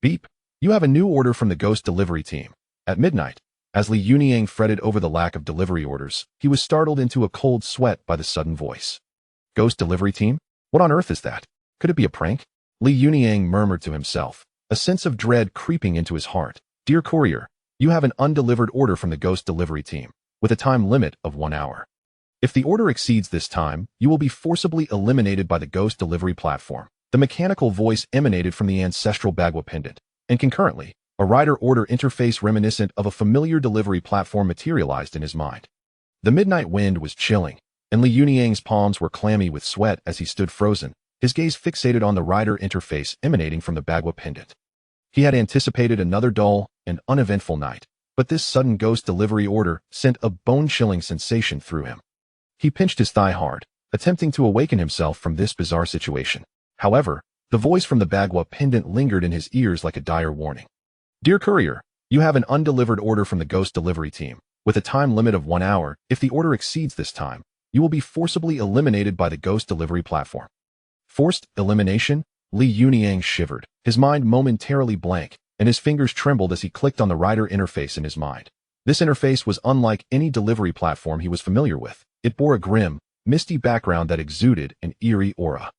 Beep. You have a new order from the Ghost delivery team. At midnight, as Li Yuniang fretted over the lack of delivery orders, he was startled into a cold sweat by the sudden voice. Ghost delivery team? What on earth is that? Could it be a prank? Li Yuniang murmured to himself, a sense of dread creeping into his heart. Dear courier, you have an undelivered order from the Ghost delivery team, with a time limit of 1 hour. If the order exceeds this time, you will be forcibly eliminated by the Ghost delivery platform. The mechanical voice emanated from the ancestral Bagua pendant, and concurrently, a rider order interface reminiscent of a familiar delivery platform materialized in his mind. The midnight wind was chilling, and Li Yuniang's palms were clammy with sweat as he stood frozen, his gaze fixated on the rider interface emanating from the Bagua pendant. He had anticipated another dull and uneventful night, but this sudden Ghost delivery order sent a bone-chilling sensation through him. He pinched his thigh hard, attempting to awaken himself from this bizarre situation. However, the voice from the Bagua pendant lingered in his ears like a dire warning. Dear courier, you have an undelivered order from the Ghost delivery team, with a time limit of 1 hour. If the order exceeds this time, you will be forcibly eliminated by the Ghost delivery platform. Forced elimination? Li Yuniang shivered, his mind momentarily blank, and his fingers trembled as he clicked on the rider interface in his mind. This interface was unlike any delivery platform he was familiar with. It bore a grim, misty background that exuded an eerie aura.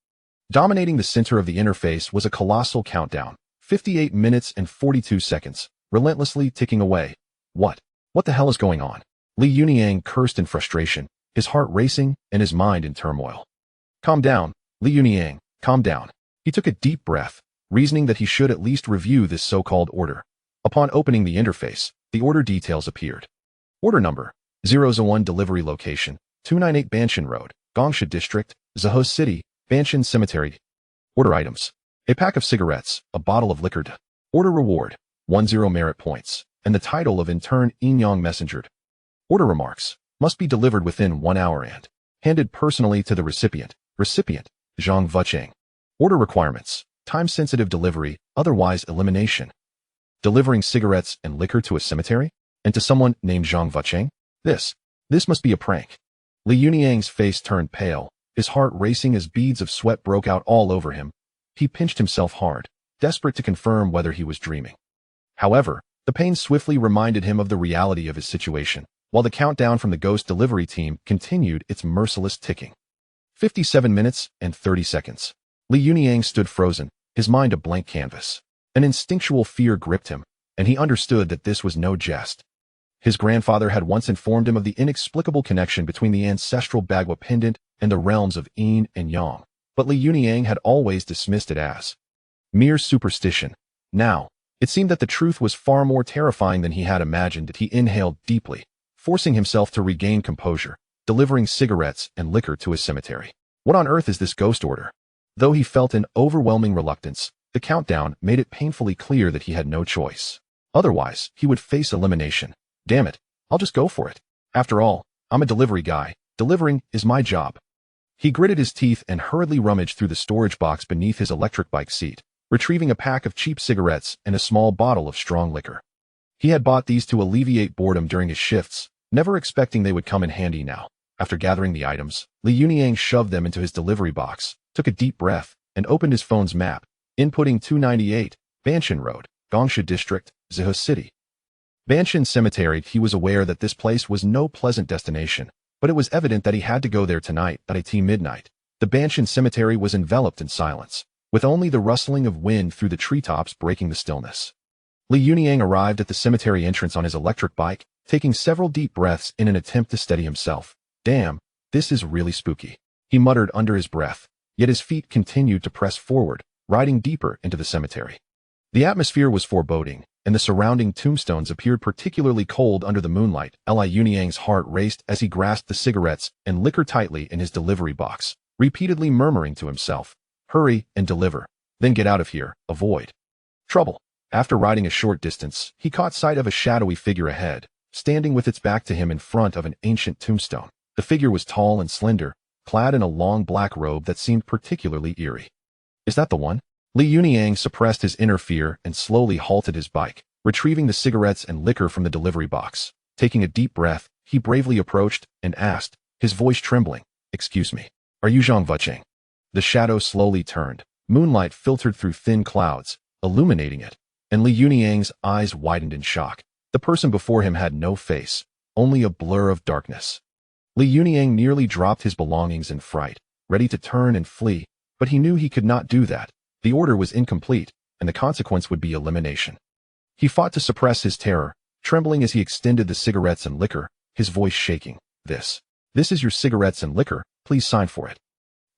Dominating the center of the interface was a colossal countdown, 58 minutes and 42 seconds, relentlessly ticking away. What the hell is going on? Li Yuniang cursed in frustration, his heart racing and his mind in turmoil. Calm down, Li Yuniang, calm down. He took a deep breath, reasoning that he should at least review this so-called order. Upon opening the interface, the order details appeared. Order number, 001 delivery location, 298 Banshan Road, Gongsha District, Zahos City, Banshan Cemetery. Order items, a pack of cigarettes, a bottle of liquor. Order reward, 10 merit points, and the title of intern Inyang Messengered. Order remarks, must be delivered within 1 hour and handed personally to the recipient. Recipient, Zhang Vucheng. Order requirements, time-sensitive delivery, otherwise elimination. Delivering cigarettes and liquor to a cemetery? And to someone named Zhang Vucheng? This must be a prank. Li Yuniang's face turned pale, his heart racing as beads of sweat broke out all over him. He pinched himself hard, desperate to confirm whether he was dreaming. However, the pain swiftly reminded him of the reality of his situation, while the countdown from the Ghost delivery team continued its merciless ticking. 57 minutes and 30 seconds. Li Yuniang stood frozen, his mind a blank canvas. An instinctual fear gripped him, and he understood that this was no jest. His grandfather had once informed him of the inexplicable connection between the ancestral Bagua pendant and the realms of Yin and Yang, but Li Yuniang had always dismissed it as mere superstition. Now, it seemed that the truth was far more terrifying than he had imagined. He inhaled deeply, forcing himself to regain composure, delivering cigarettes and liquor to his cemetery. What on earth is this ghost order? Though he felt an overwhelming reluctance, the countdown made it painfully clear that he had no choice. Otherwise, he would face elimination. Damn it, I'll just go for it. After all, I'm a delivery guy. Delivering is my job. He gritted his teeth and hurriedly rummaged through the storage box beneath his electric bike seat, retrieving a pack of cheap cigarettes and a small bottle of strong liquor. He had bought these to alleviate boredom during his shifts, never expecting they would come in handy now. After gathering the items, Li Yuniang shoved them into his delivery box, took a deep breath, and opened his phone's map, inputting 298, Banshan Road, Gongsha District, Zahos City. Banshan Cemetery. He was aware that this place was no pleasant destination, but it was evident that he had to go there tonight at midnight. The Banshan Cemetery was enveloped in silence, with only the rustling of wind through the treetops breaking the stillness. Li Yuniang arrived at the cemetery entrance on his electric bike, taking several deep breaths in an attempt to steady himself. Damn, this is really spooky, he muttered under his breath, yet his feet continued to press forward, riding deeper into the cemetery. The atmosphere was foreboding, and the surrounding tombstones appeared particularly cold under the moonlight. Li Yuniang's heart raced as he grasped the cigarettes and liquor tightly in his delivery box, repeatedly murmuring to himself, hurry and deliver, then get out of here, avoid trouble. After riding a short distance, he caught sight of a shadowy figure ahead, standing with its back to him in front of an ancient tombstone. The figure was tall and slender, clad in a long black robe that seemed particularly eerie. Is that the one? Li Yuniang suppressed his inner fear and slowly halted his bike, retrieving the cigarettes and liquor from the delivery box. Taking a deep breath, he bravely approached and asked, his voice trembling, "Excuse me, are you Zhang Vucheng?" The shadow slowly turned. Moonlight filtered through thin clouds, illuminating it. and Li Yuniang's eyes widened in shock. The person before him had no face, only a blur of darkness. Li Yuniang nearly dropped his belongings in fright, ready to turn and flee, but he knew he could not do that. The order was incomplete, and the consequence would be elimination. He fought to suppress his terror, trembling as he extended the cigarettes and liquor, his voice shaking. This is your cigarettes and liquor, please sign for it.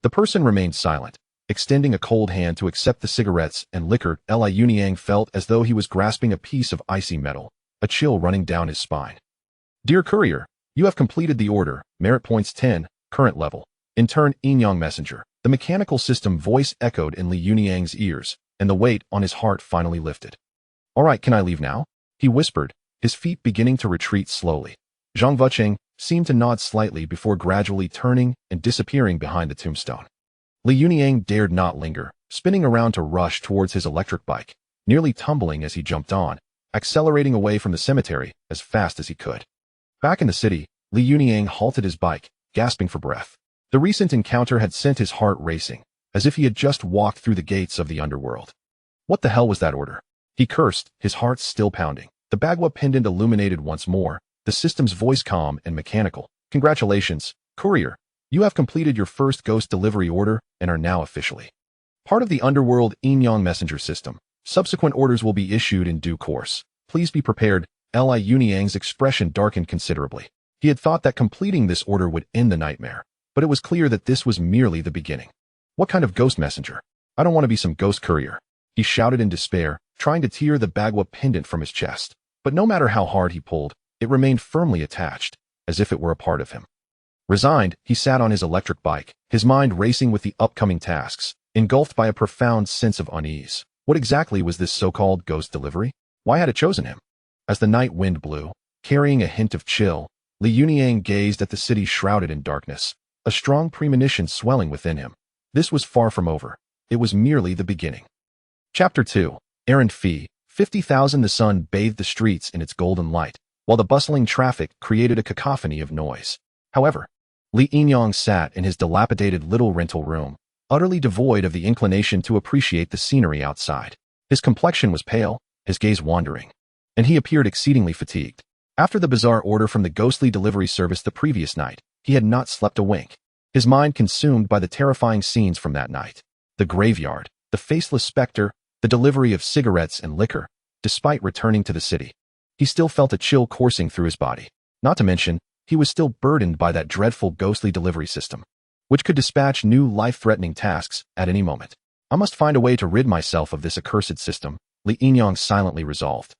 The person remained silent, extending a cold hand to accept the cigarettes and liquor. Li Yuniang felt as though he was grasping a piece of icy metal, a chill running down his spine. Dear Courier, you have completed the order, merit points 10, current level. In turn, Inyang Messenger. The mechanical system voice echoed in Li Yuniang's ears, and the weight on his heart finally lifted. All right, can I leave now? He whispered, his feet beginning to retreat slowly. Zhang Vucheng seemed to nod slightly before gradually turning and disappearing behind the tombstone. Li Yuniang dared not linger, spinning around to rush towards his electric bike, nearly tumbling as he jumped on, accelerating away from the cemetery as fast as he could. Back in the city, Li Yuniang halted his bike, gasping for breath. The recent encounter had sent his heart racing, as if he had just walked through the gates of the underworld. What the hell was that order? He cursed, his heart still pounding. The Bagua pendant illuminated once more, the system's voice calm and mechanical. Congratulations, Courier. You have completed your first ghost delivery order and are now officially part of the underworld Inyang Messenger system. Subsequent orders will be issued in due course. Please be prepared. Li Yuniang's expression darkened considerably. He had thought that completing this order would end the nightmare, but it was clear that this was merely the beginning. What kind of ghost messenger? I don't want to be some ghost courier. He shouted in despair, trying to tear the Bagua pendant from his chest. But no matter how hard he pulled, it remained firmly attached, as if it were a part of him. Resigned, he sat on his electric bike, his mind racing with the upcoming tasks, engulfed by a profound sense of unease. What exactly was this so-called ghost delivery? Why had it chosen him? As the night wind blew, carrying a hint of chill, Li Yuniang gazed at the city shrouded in darkness, a strong premonition swelling within him. This was far from over. It was merely the beginning. Chapter 2. Errand Fee. 50,000. The sun bathed the streets in its golden light, while the bustling traffic created a cacophony of noise. However, Li Yuniang sat in his dilapidated little rental room, utterly devoid of the inclination to appreciate the scenery outside. His complexion was pale, his gaze wandering, and he appeared exceedingly fatigued. After the bizarre order from the ghostly delivery service the previous night, he had not slept a wink, his mind consumed by the terrifying scenes from that night. The graveyard, the faceless specter, the delivery of cigarettes and liquor. Despite returning to the city, he still felt a chill coursing through his body. Not to mention, he was still burdened by that dreadful ghostly delivery system, which could dispatch new life-threatening tasks at any moment. I must find a way to rid myself of this accursed system, Li Yuniang silently resolved.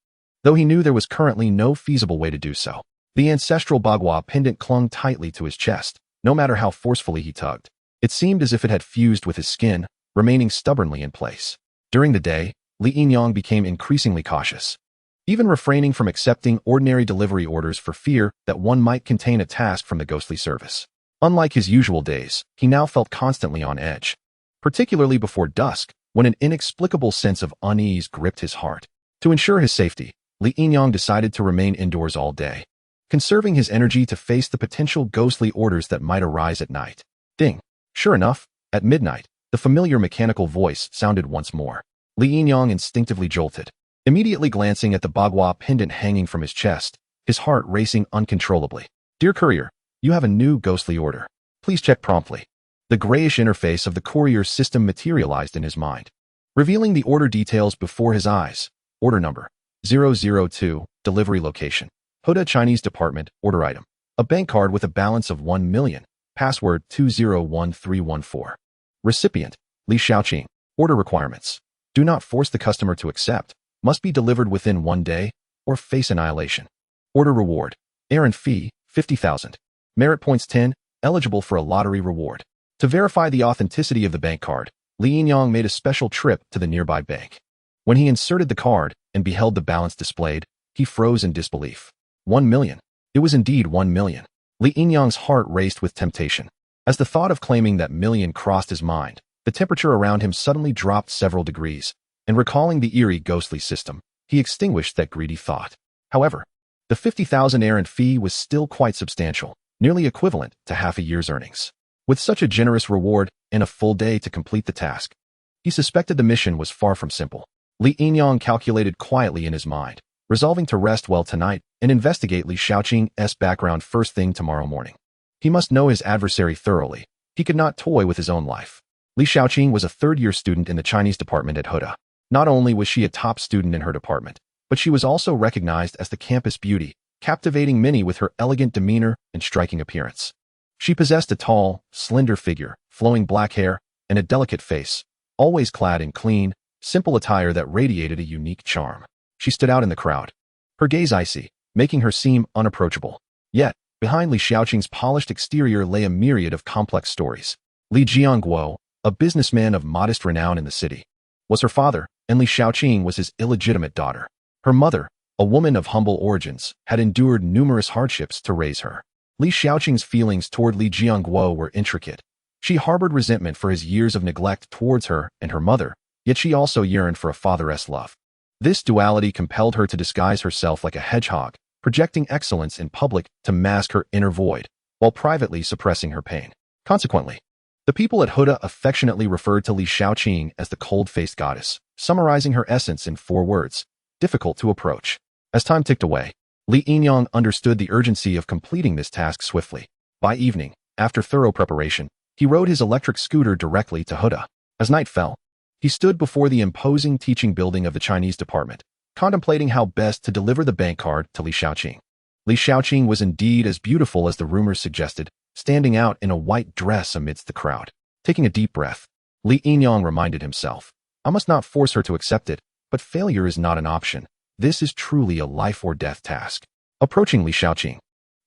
Though he knew there was currently no feasible way to do so, the ancestral Bagua pendant clung tightly to his chest, no matter how forcefully he tugged. It seemed as if it had fused with his skin, remaining stubbornly in place. During the day, Li Yuniang became increasingly cautious, even refraining from accepting ordinary delivery orders for fear that one might contain a task from the ghostly service. Unlike his usual days, he now felt constantly on edge, particularly before dusk, when an inexplicable sense of unease gripped his heart. To ensure his safety, Li Yuniang decided to remain indoors all day, conserving his energy to face the potential ghostly orders that might arise at night. Ding! Sure enough, at midnight, the familiar mechanical voice sounded once more. Li Yuniang instinctively jolted, immediately glancing at the Bagua pendant hanging from his chest, his heart racing uncontrollably. Dear Courier, you have a new ghostly order. Please check promptly. The grayish interface of the courier's system materialized in his mind, revealing the order details before his eyes. Order number 002, delivery location, Hoda Chinese Department, order item, a bank card with a balance of 1 million, password 201314. Recipient, Li Xiaoqing. Order requirements. Do not force the customer to accept, must be delivered within 1 day, or face annihilation. Order reward. Errand fee, 50,000. Merit points 10, eligible for a lottery reward. To verify the authenticity of the bank card, Li Yuniang made a special trip to the nearby bank. When he inserted the card and beheld the balance displayed, he froze in disbelief. 1 million. It was indeed 1 million. Li Yuniang's heart raced with temptation. As the thought of claiming that million crossed his mind, the temperature around him suddenly dropped several degrees, and recalling the eerie ghostly system, he extinguished that greedy thought. However, the 50,000 errand fee was still quite substantial, nearly equivalent to half a year's earnings. With such a generous reward and a full day to complete the task, he suspected the mission was far from simple. Li Yinyang calculated quietly in his mind, resolving to rest well tonight and investigate Li Shaoqing's background first thing tomorrow morning. He must know his adversary thoroughly. He could not toy with his own life. Li Shaoqing was a third-year student in the Chinese department at Huda. Not only was she a top student in her department, but she was also recognized as the campus beauty, captivating many with her elegant demeanor and striking appearance. She possessed a tall, slender figure, flowing black hair, and a delicate face, always clad in clean, simple attire that radiated a unique charm. She stood out in the crowd, her gaze icy, making her seem unapproachable. Yet, behind Li Shaoqing's polished exterior lay a myriad of complex stories. Li Jiangguo, a businessman of modest renown in the city, was her father, and Li Shaoqing was his illegitimate daughter. Her mother, a woman of humble origins, had endured numerous hardships to raise her. Li Shaoqing's feelings toward Li Jiangguo were intricate. She harbored resentment for his years of neglect towards her and her mother, yet she also yearned for a father's love. This duality compelled her to disguise herself like a hedgehog, projecting excellence in public to mask her inner void, while privately suppressing her pain. Consequently, the people at Huda affectionately referred to Li Shaoqing as the cold-faced goddess, summarizing her essence in 4 words: difficult to approach. As time ticked away, Li Yinyang understood the urgency of completing this task swiftly. By evening, after thorough preparation, he rode his electric scooter directly to Huda. As night fell, he stood before the imposing teaching building of the Chinese department, contemplating how best to deliver the bank card to Li Shaoqing. Li Shaoqing was indeed as beautiful as the rumors suggested, standing out in a white dress amidst the crowd. Taking a deep breath, Li Yinyang reminded himself, I must not force her to accept it, but failure is not an option. This is truly a life-or-death task. Approaching Li Shaoqing,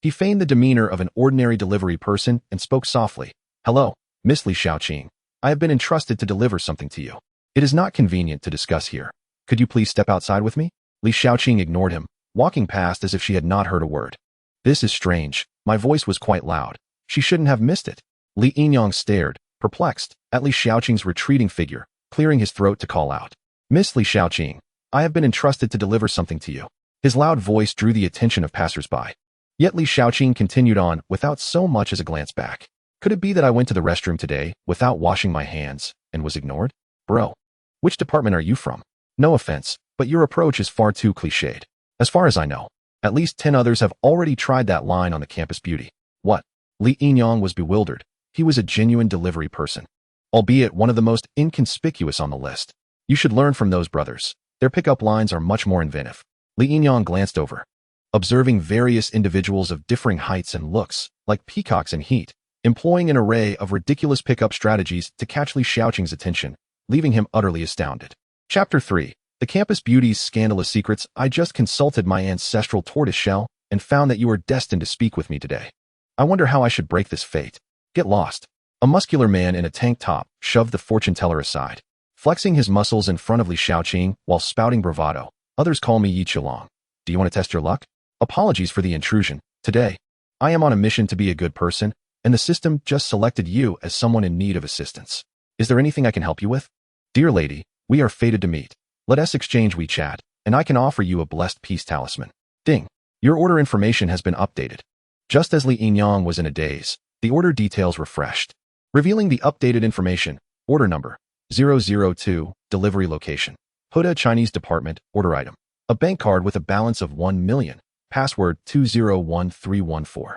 he feigned the demeanor of an ordinary delivery person and spoke softly. Hello, Miss Li Shaoqing. I have been entrusted to deliver something to you. It is not convenient to discuss here. Could you please step outside with me? Li Shaoqing ignored him, walking past as if she had not heard a word. This is strange. My voice was quite loud. She shouldn't have missed it. Li Yinyang stared, perplexed, at Li Shaoqing's retreating figure, clearing his throat to call out. Miss Li Shaoqing, I have been entrusted to deliver something to you. His loud voice drew the attention of passers-by. Yet Li Shaoqing continued on without so much as a glance back. Could it be that I went to the restroom today without washing my hands and was ignored? Bro, which department are you from? No offense, but your approach is far too cliched. As far as I know, at least 10 others have already tried that line on the campus beauty. What? Li Yinyang was bewildered. He was a genuine delivery person, albeit one of the most inconspicuous on the list. You should learn from those brothers. Their pickup lines are much more inventive. Li Yinyang glanced over, observing various individuals of differing heights and looks, like peacocks in heat, employing an array of ridiculous pickup strategies to catch Li Shaoqing's attention, leaving him utterly astounded. Chapter 3. The Campus Beauty's Scandalous Secrets. I just consulted my ancestral tortoise shell and found that you are destined to speak with me today. I wonder how I should break this fate. Get lost. A muscular man in a tank top shoved the fortune teller aside, flexing his muscles in front of Li Shaoqing while spouting bravado. Others call me Yi Qilong. Do you want to test your luck? Apologies for the intrusion. Today, I am on a mission to be a good person, and the system just selected you as someone in need of assistance. Is there anything I can help you with? Dear lady, we are fated to meet. Let us exchange WeChat, and I can offer you a blessed peace talisman. Ding. Your order information has been updated. Just as Li Yinyang was in a daze, the order details refreshed, revealing the updated information. Order number 002, delivery location, Huda Chinese Department, order item, a bank card with a balance of 1 million, password 201314.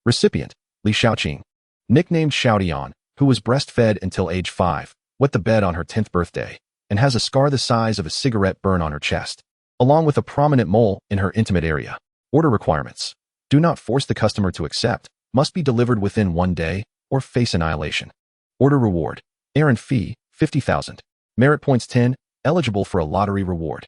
Recipient, Li Shaoqing, nicknamed Xiaodian, who was breastfed until age 5, wet the bed on her 10th birthday, and has a scar the size of a cigarette burn on her chest, along with a prominent mole in her intimate area. Order requirements. Do not force the customer to accept, must be delivered within 1 day, or face annihilation. Order reward. Errand fee, 50,000. Merit points 10, eligible for a lottery reward.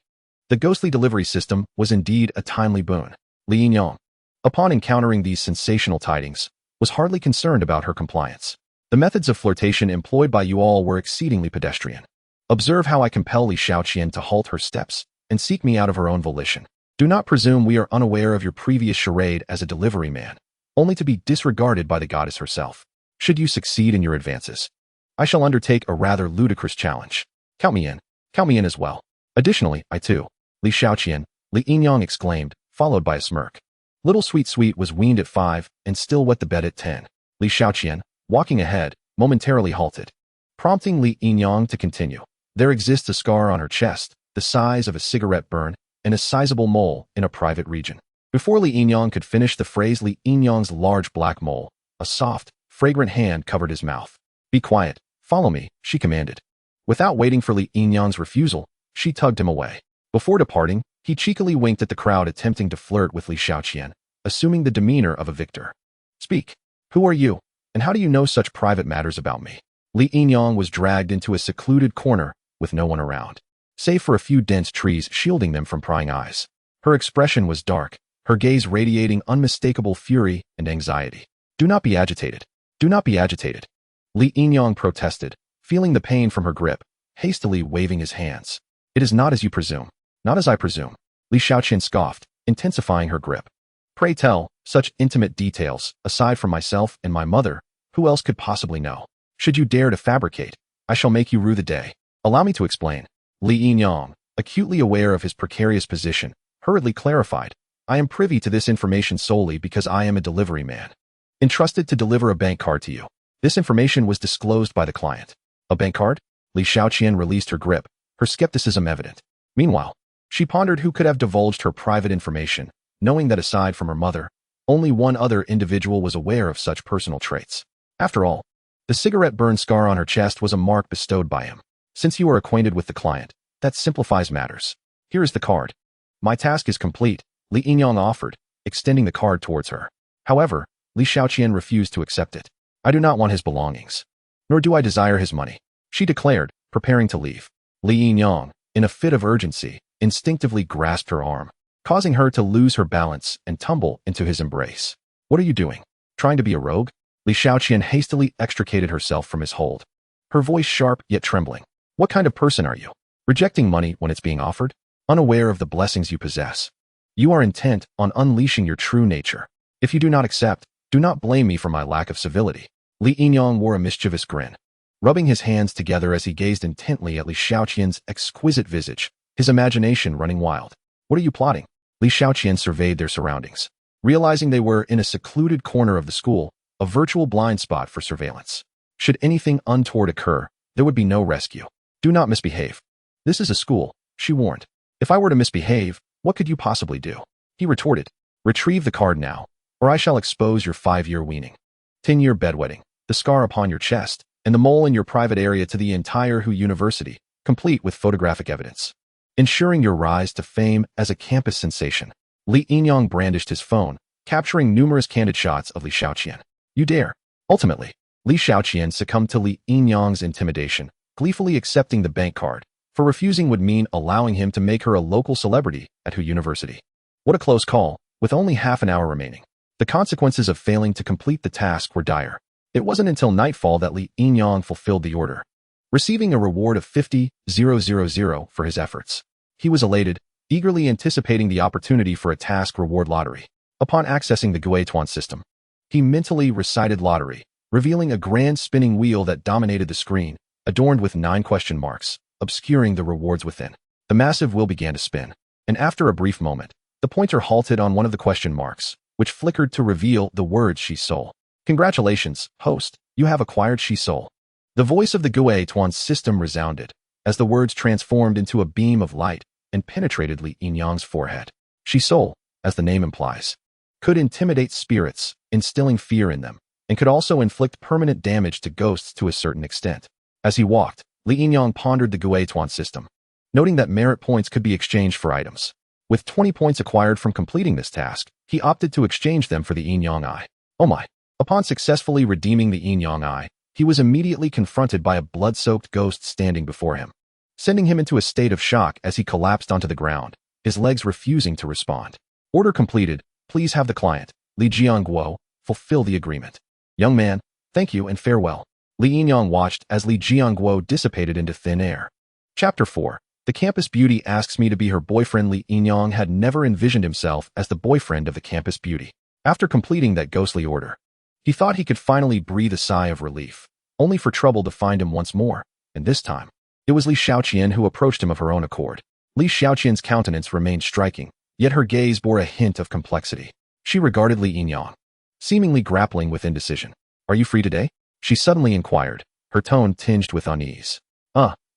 The ghostly delivery system was indeed a timely boon. Li Yinyang, upon encountering these sensational tidings, was hardly concerned about her compliance. The methods of flirtation employed by you all were exceedingly pedestrian. Observe how I compel Li Shaoqing to halt her steps and seek me out of her own volition. Do not presume we are unaware of your previous charade as a delivery man, only to be disregarded by the goddess herself. Should you succeed in your advances, I shall undertake a rather ludicrous challenge. Count me in as well. Additionally, I too, Li Shaoqing, Li Yinyang exclaimed, followed by a smirk. Little Sweet was weaned at 5 and still wet the bed at 10. Li Shaoqing, walking ahead, momentarily halted, prompting Li Yinyang to continue. There exists a scar on her chest, the size of a cigarette burn, and a sizable mole in a private region. Before Li Yinyang could finish the phrase, Li Yinyang's large black mole, a soft, fragrant hand covered his mouth. "Be quiet. Follow me," she commanded. Without waiting for Li Yinyang's refusal, she tugged him away. Before departing, he cheekily winked at the crowd attempting to flirt with Li Xiaoqian, assuming the demeanor of a victor. "Speak. Who are you, and how do you know such private matters about me?" Li Yinyang was dragged into a secluded corner with no one around, save for a few dense trees shielding them from prying eyes. Her expression was dark, her gaze radiating unmistakable fury and anxiety. "Do not be agitated. Do not be agitated," Li Yinyang protested, feeling the pain from her grip, hastily waving his hands. "It is not as you presume. Not as I presume," Li Xiaoqian scoffed, intensifying her grip. "Pray tell, such intimate details, aside from myself and my mother, who else could possibly know? Should you dare to fabricate, I shall make you rue the day." "Allow me to explain." Li Yinyang, acutely aware of his precarious position, hurriedly clarified. "I am privy to this information solely because I am a delivery man, entrusted to deliver a bank card to you. This information was disclosed by the client." "A bank card?" Li Xiaoqian released her grip, her skepticism evident. Meanwhile, she pondered who could have divulged her private information, knowing that aside from her mother, only one other individual was aware of such personal traits. After all, the cigarette burn scar on her chest was a mark bestowed by him. "Since you are acquainted with the client, that simplifies matters. Here is the card." "My task is complete," Li Yinyang offered, extending the card towards her. However, Li Xiaoqian refused to accept it. "I do not want his belongings. Nor do I desire his money," she declared, preparing to leave. Li Yinyang, in a fit of urgency, instinctively grasped her arm, causing her to lose her balance and tumble into his embrace. "What are you doing? Trying to be a rogue?" Li Xiaoqian hastily extricated herself from his hold, her voice sharp yet trembling. "What kind of person are you? Rejecting money when it's being offered? Unaware of the blessings you possess? You are intent on unleashing your true nature. If you do not accept, do not blame me for my lack of civility." Li Yinyang wore a mischievous grin, rubbing his hands together as he gazed intently at Li Xiaoqian's exquisite visage, his imagination running wild. "What are you plotting?" Li Xiaoqian surveyed their surroundings, realizing they were in a secluded corner of the school, a virtual blind spot for surveillance. Should anything untoward occur, there would be no rescue. "Do not misbehave. This is a school," she warned. "If I were to misbehave, what could you possibly do?" He retorted. "Retrieve the card now, or I shall expose your 5-year weaning, 10-year bedwetting, the scar upon your chest, and the mole in your private area to the entire Hu University, complete with photographic evidence, ensuring your rise to fame as a campus sensation." Li Yinyang brandished his phone, capturing numerous candid shots of Li Xiaoqian. "You dare." Ultimately, Li Xiaoqian succumbed to Li Yinyang's intimidation, gleefully accepting the bank card, for refusing would mean allowing him to make her a local celebrity at Hu University. What a close call, with only half an hour remaining. The consequences of failing to complete the task were dire. It wasn't until nightfall that Li Yinyang fulfilled the order, receiving a reward of 50,000 for his efforts. He was elated, eagerly anticipating the opportunity for a task reward lottery. Upon accessing the Guituan system, he mentally recited lottery, revealing a grand spinning wheel that dominated the screen, adorned with 9 question marks, obscuring the rewards within. The massive wheel began to spin, and after a brief moment, the pointer halted on one of the question marks, which flickered to reveal the words Shi Soul. "Congratulations, host, you have acquired Shi Soul." The voice of the Guituan system resounded, as the words transformed into a beam of light and penetrated Li Yinyang's forehead. Shi Soul, as the name implies, could intimidate spirits, instilling fear in them, and could also inflict permanent damage to ghosts to a certain extent. As he walked, Li Yinyang pondered the Guituan system, noting that merit points could be exchanged for items. With 20 points acquired from completing this task, he opted to exchange them for the Yinyang Eye. Oh my! Upon successfully redeeming the Yinyang Eye, he was immediately confronted by a blood-soaked ghost standing before him, sending him into a state of shock as he collapsed onto the ground, his legs refusing to respond. "Order completed. Please have the client, Li Jiangguo, fulfill the agreement." "Young man, thank you and farewell." Li Yinyang watched as Li Jiangguo dissipated into thin air. Chapter 4. The campus beauty asks me to be her boyfriend. Li Yinyang had never envisioned himself as the boyfriend of the campus beauty. After completing that ghostly order, he thought he could finally breathe a sigh of relief, only for trouble to find him once more, and this time, it was Li Xiaoqian who approached him of her own accord. Li Xiaoqian's countenance remained striking, yet her gaze bore a hint of complexity. She regarded Li Yinyang, seemingly grappling with indecision. "Are you free today?" she suddenly inquired, her tone tinged with unease.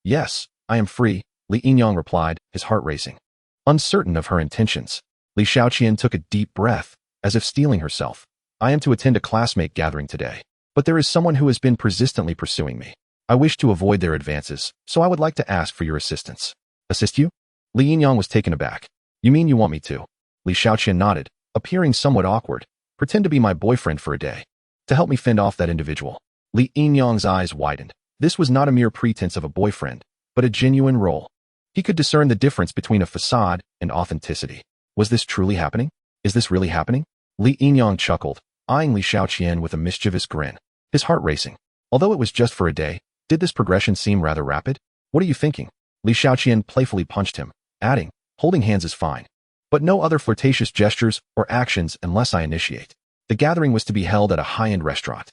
Yes, I am free," Li Yinyang replied, his heart racing. Uncertain of her intentions, Li Xiaoqian took a deep breath, as if steeling herself. I am to attend a classmate gathering today, but there is someone who has been persistently pursuing me. I wish to avoid their advances, so I would like to ask for your assistance. Assist you? Li Yinyang was taken aback. You mean you want me to? Li Xiaoqian nodded, appearing somewhat awkward. Pretend to be my boyfriend for a day. To help me fend off that individual. Li Yinyang's eyes widened. This was not a mere pretense of a boyfriend, but a genuine role. He could discern the difference between a facade and authenticity. Was this truly happening? Is this really happening? Li Yinyang chuckled, eyeing Li Xiaoqian with a mischievous grin, his heart racing. Although it was just for a day, did this progression seem rather rapid? What are you thinking? Li Xiaoqian playfully punched him, adding, holding hands is fine. But no other flirtatious gestures or actions unless I initiate. The gathering was to be held at a high-end restaurant.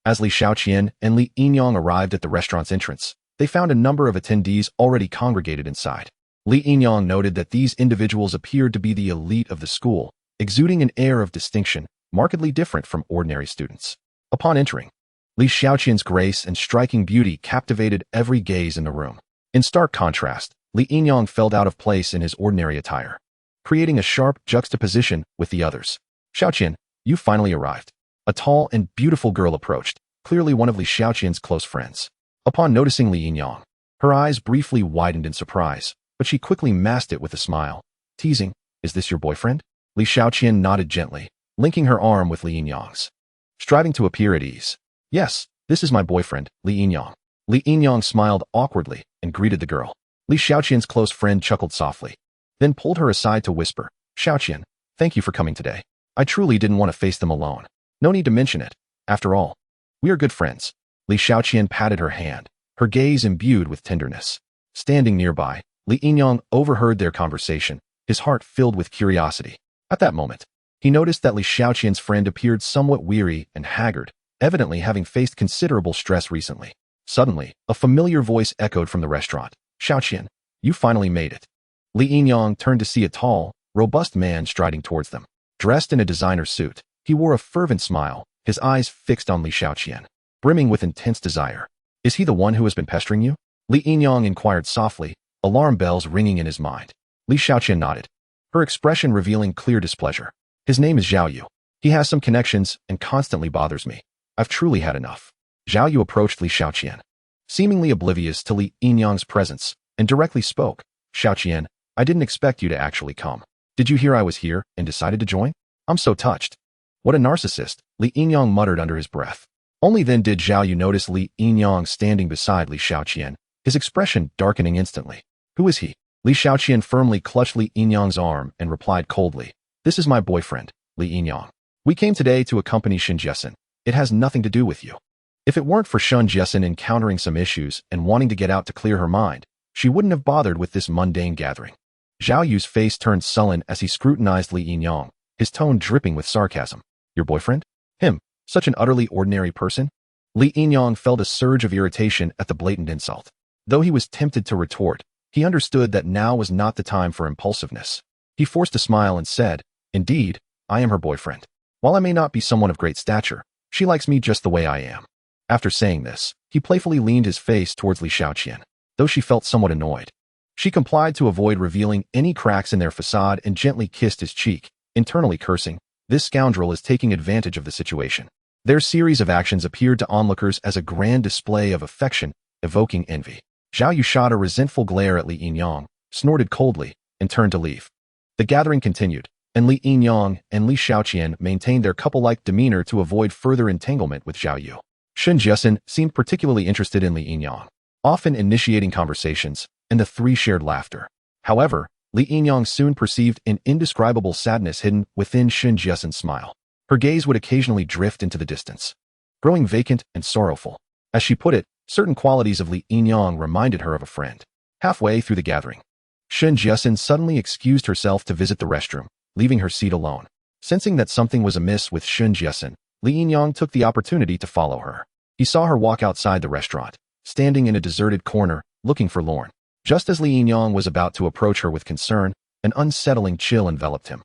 As Li Xiaoqian and Li Yinyang arrived at the restaurant's entrance, they found a number of attendees already congregated inside. Li Yinyang noted that these individuals appeared to be the elite of the school, exuding an air of distinction, markedly different from ordinary students. Upon entering, Li Xiaoqian's grace and striking beauty captivated every gaze in the room. In stark contrast, Li Yinyang felt out of place in his ordinary attire, creating a sharp juxtaposition with the others. Xiaoqian, you finally arrived. A tall and beautiful girl approached, clearly one of Li Xiaoqian's close friends. Upon noticing Li Yinyang, her eyes briefly widened in surprise, but she quickly masked it with a smile. Teasing, is this your boyfriend? Li Xiaoqian nodded gently, linking her arm with Li Yinyang's. Striving to appear at ease. Yes, this is my boyfriend, Li Yinyang. Li Yinyang smiled awkwardly and greeted the girl. Li Xiaoqian's close friend chuckled softly, then pulled her aside to whisper, Xiaoqian, thank you for coming today. I truly didn't want to face them alone. No need to mention it. After all, we are good friends. Li Xiaoqian patted her hand, her gaze imbued with tenderness. Standing nearby, Li Yinyang overheard their conversation, his heart filled with curiosity. At that moment, he noticed that Li Xiaoqian's friend appeared somewhat weary and haggard, evidently having faced considerable stress recently. Suddenly, a familiar voice echoed from the restaurant. Xiaoqian, you finally made it. Li Yinyang turned to see a tall, robust man striding towards them. Dressed in a designer suit, he wore a fervent smile, his eyes fixed on Li Xiaoqian, brimming with intense desire. Is he the one who has been pestering you? Li Yinyang inquired softly, alarm bells ringing in his mind. Li Xiaoqian nodded, her expression revealing clear displeasure. His name is Zhao Yu. He has some connections and constantly bothers me. I've truly had enough. Zhao Yu approached Li Xiaoqian, seemingly oblivious to Li Yinyang's presence, and directly spoke. Xiaoqian, I didn't expect you to actually come. Did you hear I was here and decided to join? I'm so touched. What a narcissist, Li Yinyang muttered under his breath. Only then did Zhao Yu notice Li Yinyang standing beside Li Xiaoqian, his expression darkening instantly. Who is he? Li Xiaoqian firmly clutched Li Yinyang's arm and replied coldly, This is my boyfriend, Li Yinyang. We came today to accompany Shun Jiesin. It has nothing to do with you. If it weren't for Shun Jiesin encountering some issues and wanting to get out to clear her mind, she wouldn't have bothered with this mundane gathering. Zhao Yu's face turned sullen as he scrutinized Li Yinyang, his tone dripping with sarcasm. Your boyfriend? Him, such an utterly ordinary person? Li Yinyang felt a surge of irritation at the blatant insult. Though he was tempted to retort, he understood that now was not the time for impulsiveness. He forced a smile and said, Indeed, I am her boyfriend. While I may not be someone of great stature, she likes me just the way I am. After saying this, he playfully leaned his face towards Li Xiaoqian, though she felt somewhat annoyed. She complied to avoid revealing any cracks in their facade and gently kissed his cheek, internally cursing, this scoundrel is taking advantage of the situation. Their series of actions appeared to onlookers as a grand display of affection, evoking envy. Zhao Yu shot a resentful glare at Li Yinyang, snorted coldly, and turned to leave. The gathering continued, and Li Yinyang and Li Xiaoqian maintained their couple-like demeanor to avoid further entanglement with Zhao Yu. Shun Jiesin seemed particularly interested in Li Yinyang, often initiating conversations, and the three shared laughter. However, Li Yinyang soon perceived an indescribable sadness hidden within Shun Jiesin's smile. Her gaze would occasionally drift into the distance, growing vacant and sorrowful. As she put it, certain qualities of Li Yinyang reminded her of a friend. Halfway through the gathering, Shun Jiesin suddenly excused herself to visit the restroom, leaving her seat alone. Sensing that something was amiss with Shun Jiesin, Li Yinyang took the opportunity to follow her. He saw her walk outside the restaurant, standing in a deserted corner, looking forlorn. Just as Li Yinyang was about to approach her with concern, an unsettling chill enveloped him.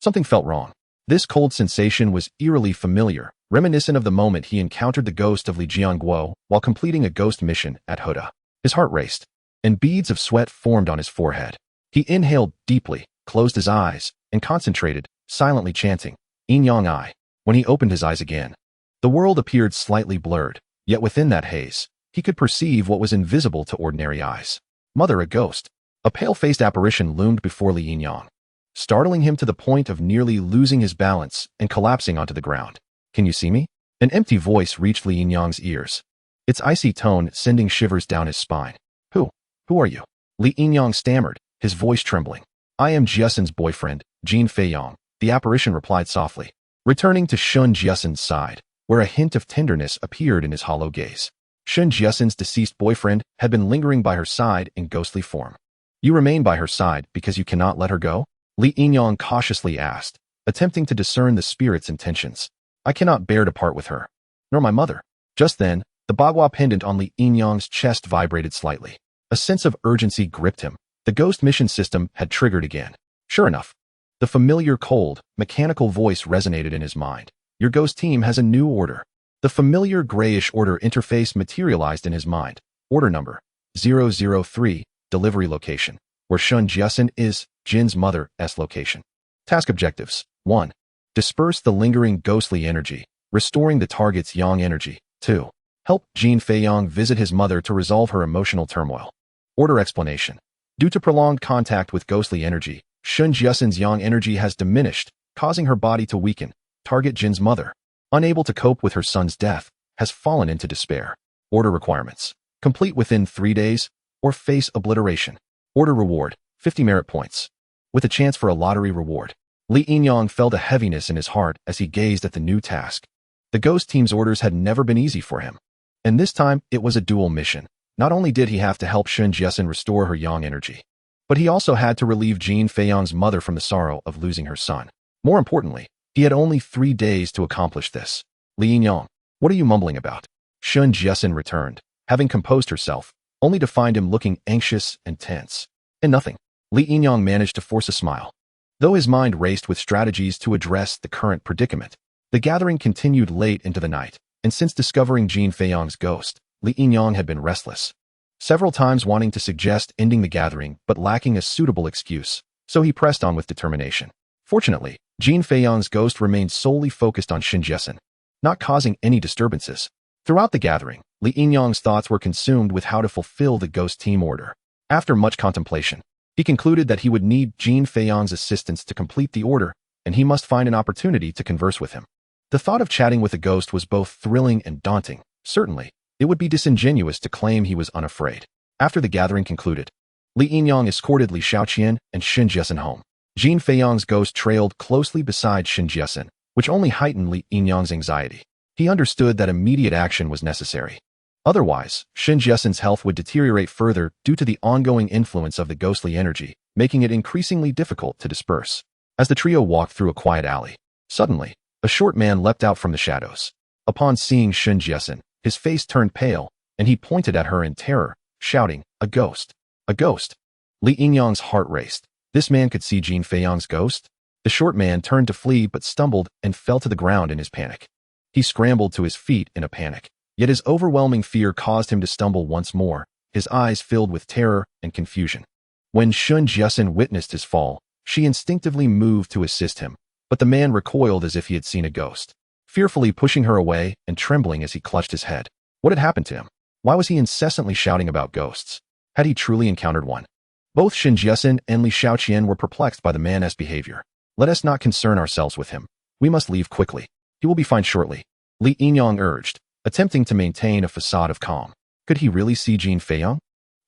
Something felt wrong. This cold sensation was eerily familiar, reminiscent of the moment he encountered the ghost of Li Jianguo while completing a ghost mission at Huda. His heart raced. and beads of sweat formed on his forehead. He inhaled deeply, closed his eyes, and concentrated, silently chanting, "Yin Yang I." When he opened his eyes again, the world appeared slightly blurred, yet within that haze, he could perceive what was invisible to ordinary eyes. Mother, a ghost. A pale-faced apparition loomed before Li Yinyang, startling him to the point of nearly losing his balance and collapsing onto the ground. "Can you see me?" An empty voice reached Li Yinyang's ears, its icy tone sending shivers down his spine. Who are you?" Li Yinyang stammered, his voice trembling. "I am Jiasen's boyfriend, Jin Feiyang," the apparition replied softly, returning to Shun Jiasen's side, where a hint of tenderness appeared in his hollow gaze. Shun Jiasen's deceased boyfriend had been lingering by her side in ghostly form. "You remain by her side because you cannot let her go?" Li Yinyang cautiously asked, attempting to discern the spirit's intentions. "I cannot bear to part with her. Nor my mother." Just then, the Bagua pendant on Li Yinyang's chest vibrated slightly. A sense of urgency gripped him. The ghost mission system had triggered again. Sure enough, the familiar cold, mechanical voice resonated in his mind. "Your ghost team has a new order." The familiar grayish order interface materialized in his mind. Order number 003, delivery location, where Shun Jiasen is, Jin's mother's location. Task objectives: 1. Disperse the lingering ghostly energy, restoring the target's yang energy. 2. Help Jin Feiyang visit his mother to resolve her emotional turmoil. Order explanation: due to prolonged contact with ghostly energy, Shun Jiasen's yang energy has diminished, causing her body to weaken. Target Jin's mother, unable to cope with her son's death, has fallen into despair. Order requirements: complete within 3 days, or face obliteration. Order reward: 50 merit points, with a chance for a lottery reward. Li Yinyang felt a heaviness in his heart as he gazed at the new task. The ghost team's orders had never been easy for him, and this time it was a dual mission. Not only did he have to help Shun Jiasen restore her yang energy, but he also had to relieve Jin Feiyang's mother from the sorrow of losing her son. More importantly, he had only 3 days to accomplish this. "Li Yinyang, what are you mumbling about?" Shun Jiasen returned, having composed herself, only to find him looking anxious and tense. "And nothing." Li Yinyang managed to force a smile. Though his mind raced with strategies to address the current predicament, the gathering continued late into the night, and since discovering Jin Feiyang's ghost, Li Yinyang had been restless, several times wanting to suggest ending the gathering but lacking a suitable excuse, so he pressed on with determination. Fortunately, Jin Feiyang's ghost remained solely focused on Shun Jiasen, not causing any disturbances. Throughout the gathering, Li Yinyang's thoughts were consumed with how to fulfill the ghost team order. After much contemplation, he concluded that he would need Jin Feiyang's assistance to complete the order, and he must find an opportunity to converse with him. The thought of chatting with a ghost was both thrilling and daunting. Certainly, it would be disingenuous to claim he was unafraid. After the gathering concluded, Li Yinyang escorted Li Shaoqian and Shun Jiasen home. Jin Feiyang's ghost trailed closely beside Shun Jiasen, which only heightened Li Yinyang's anxiety. He understood that immediate action was necessary. Otherwise, Shun Jiasen's health would deteriorate further due to the ongoing influence of the ghostly energy, making it increasingly difficult to disperse. As the trio walked through a quiet alley, suddenly, a short man leapt out from the shadows. Upon seeing Shun Jiasen, his face turned pale, and he pointed at her in terror, shouting, "A ghost! A ghost!" Li Yinyang's heart raced. This man could see Jin Feiyang's ghost? The short man turned to flee but stumbled and fell to the ground in his panic. He scrambled to his feet in a panic, yet his overwhelming fear caused him to stumble once more, his eyes filled with terror and confusion. When Shun Jiasen witnessed his fall, she instinctively moved to assist him, but the man recoiled as if he had seen a ghost, fearfully pushing her away and trembling as he clutched his head. What had happened to him? Why was he incessantly shouting about ghosts? Had he truly encountered one? Both Shun Jiasen and Li Shaoqian were perplexed by the man's behavior. "Let us not concern ourselves with him. We must leave quickly. He will be fine shortly," Li Yinyang urged, attempting to maintain a facade of calm. Could he really see Jin Feiyang?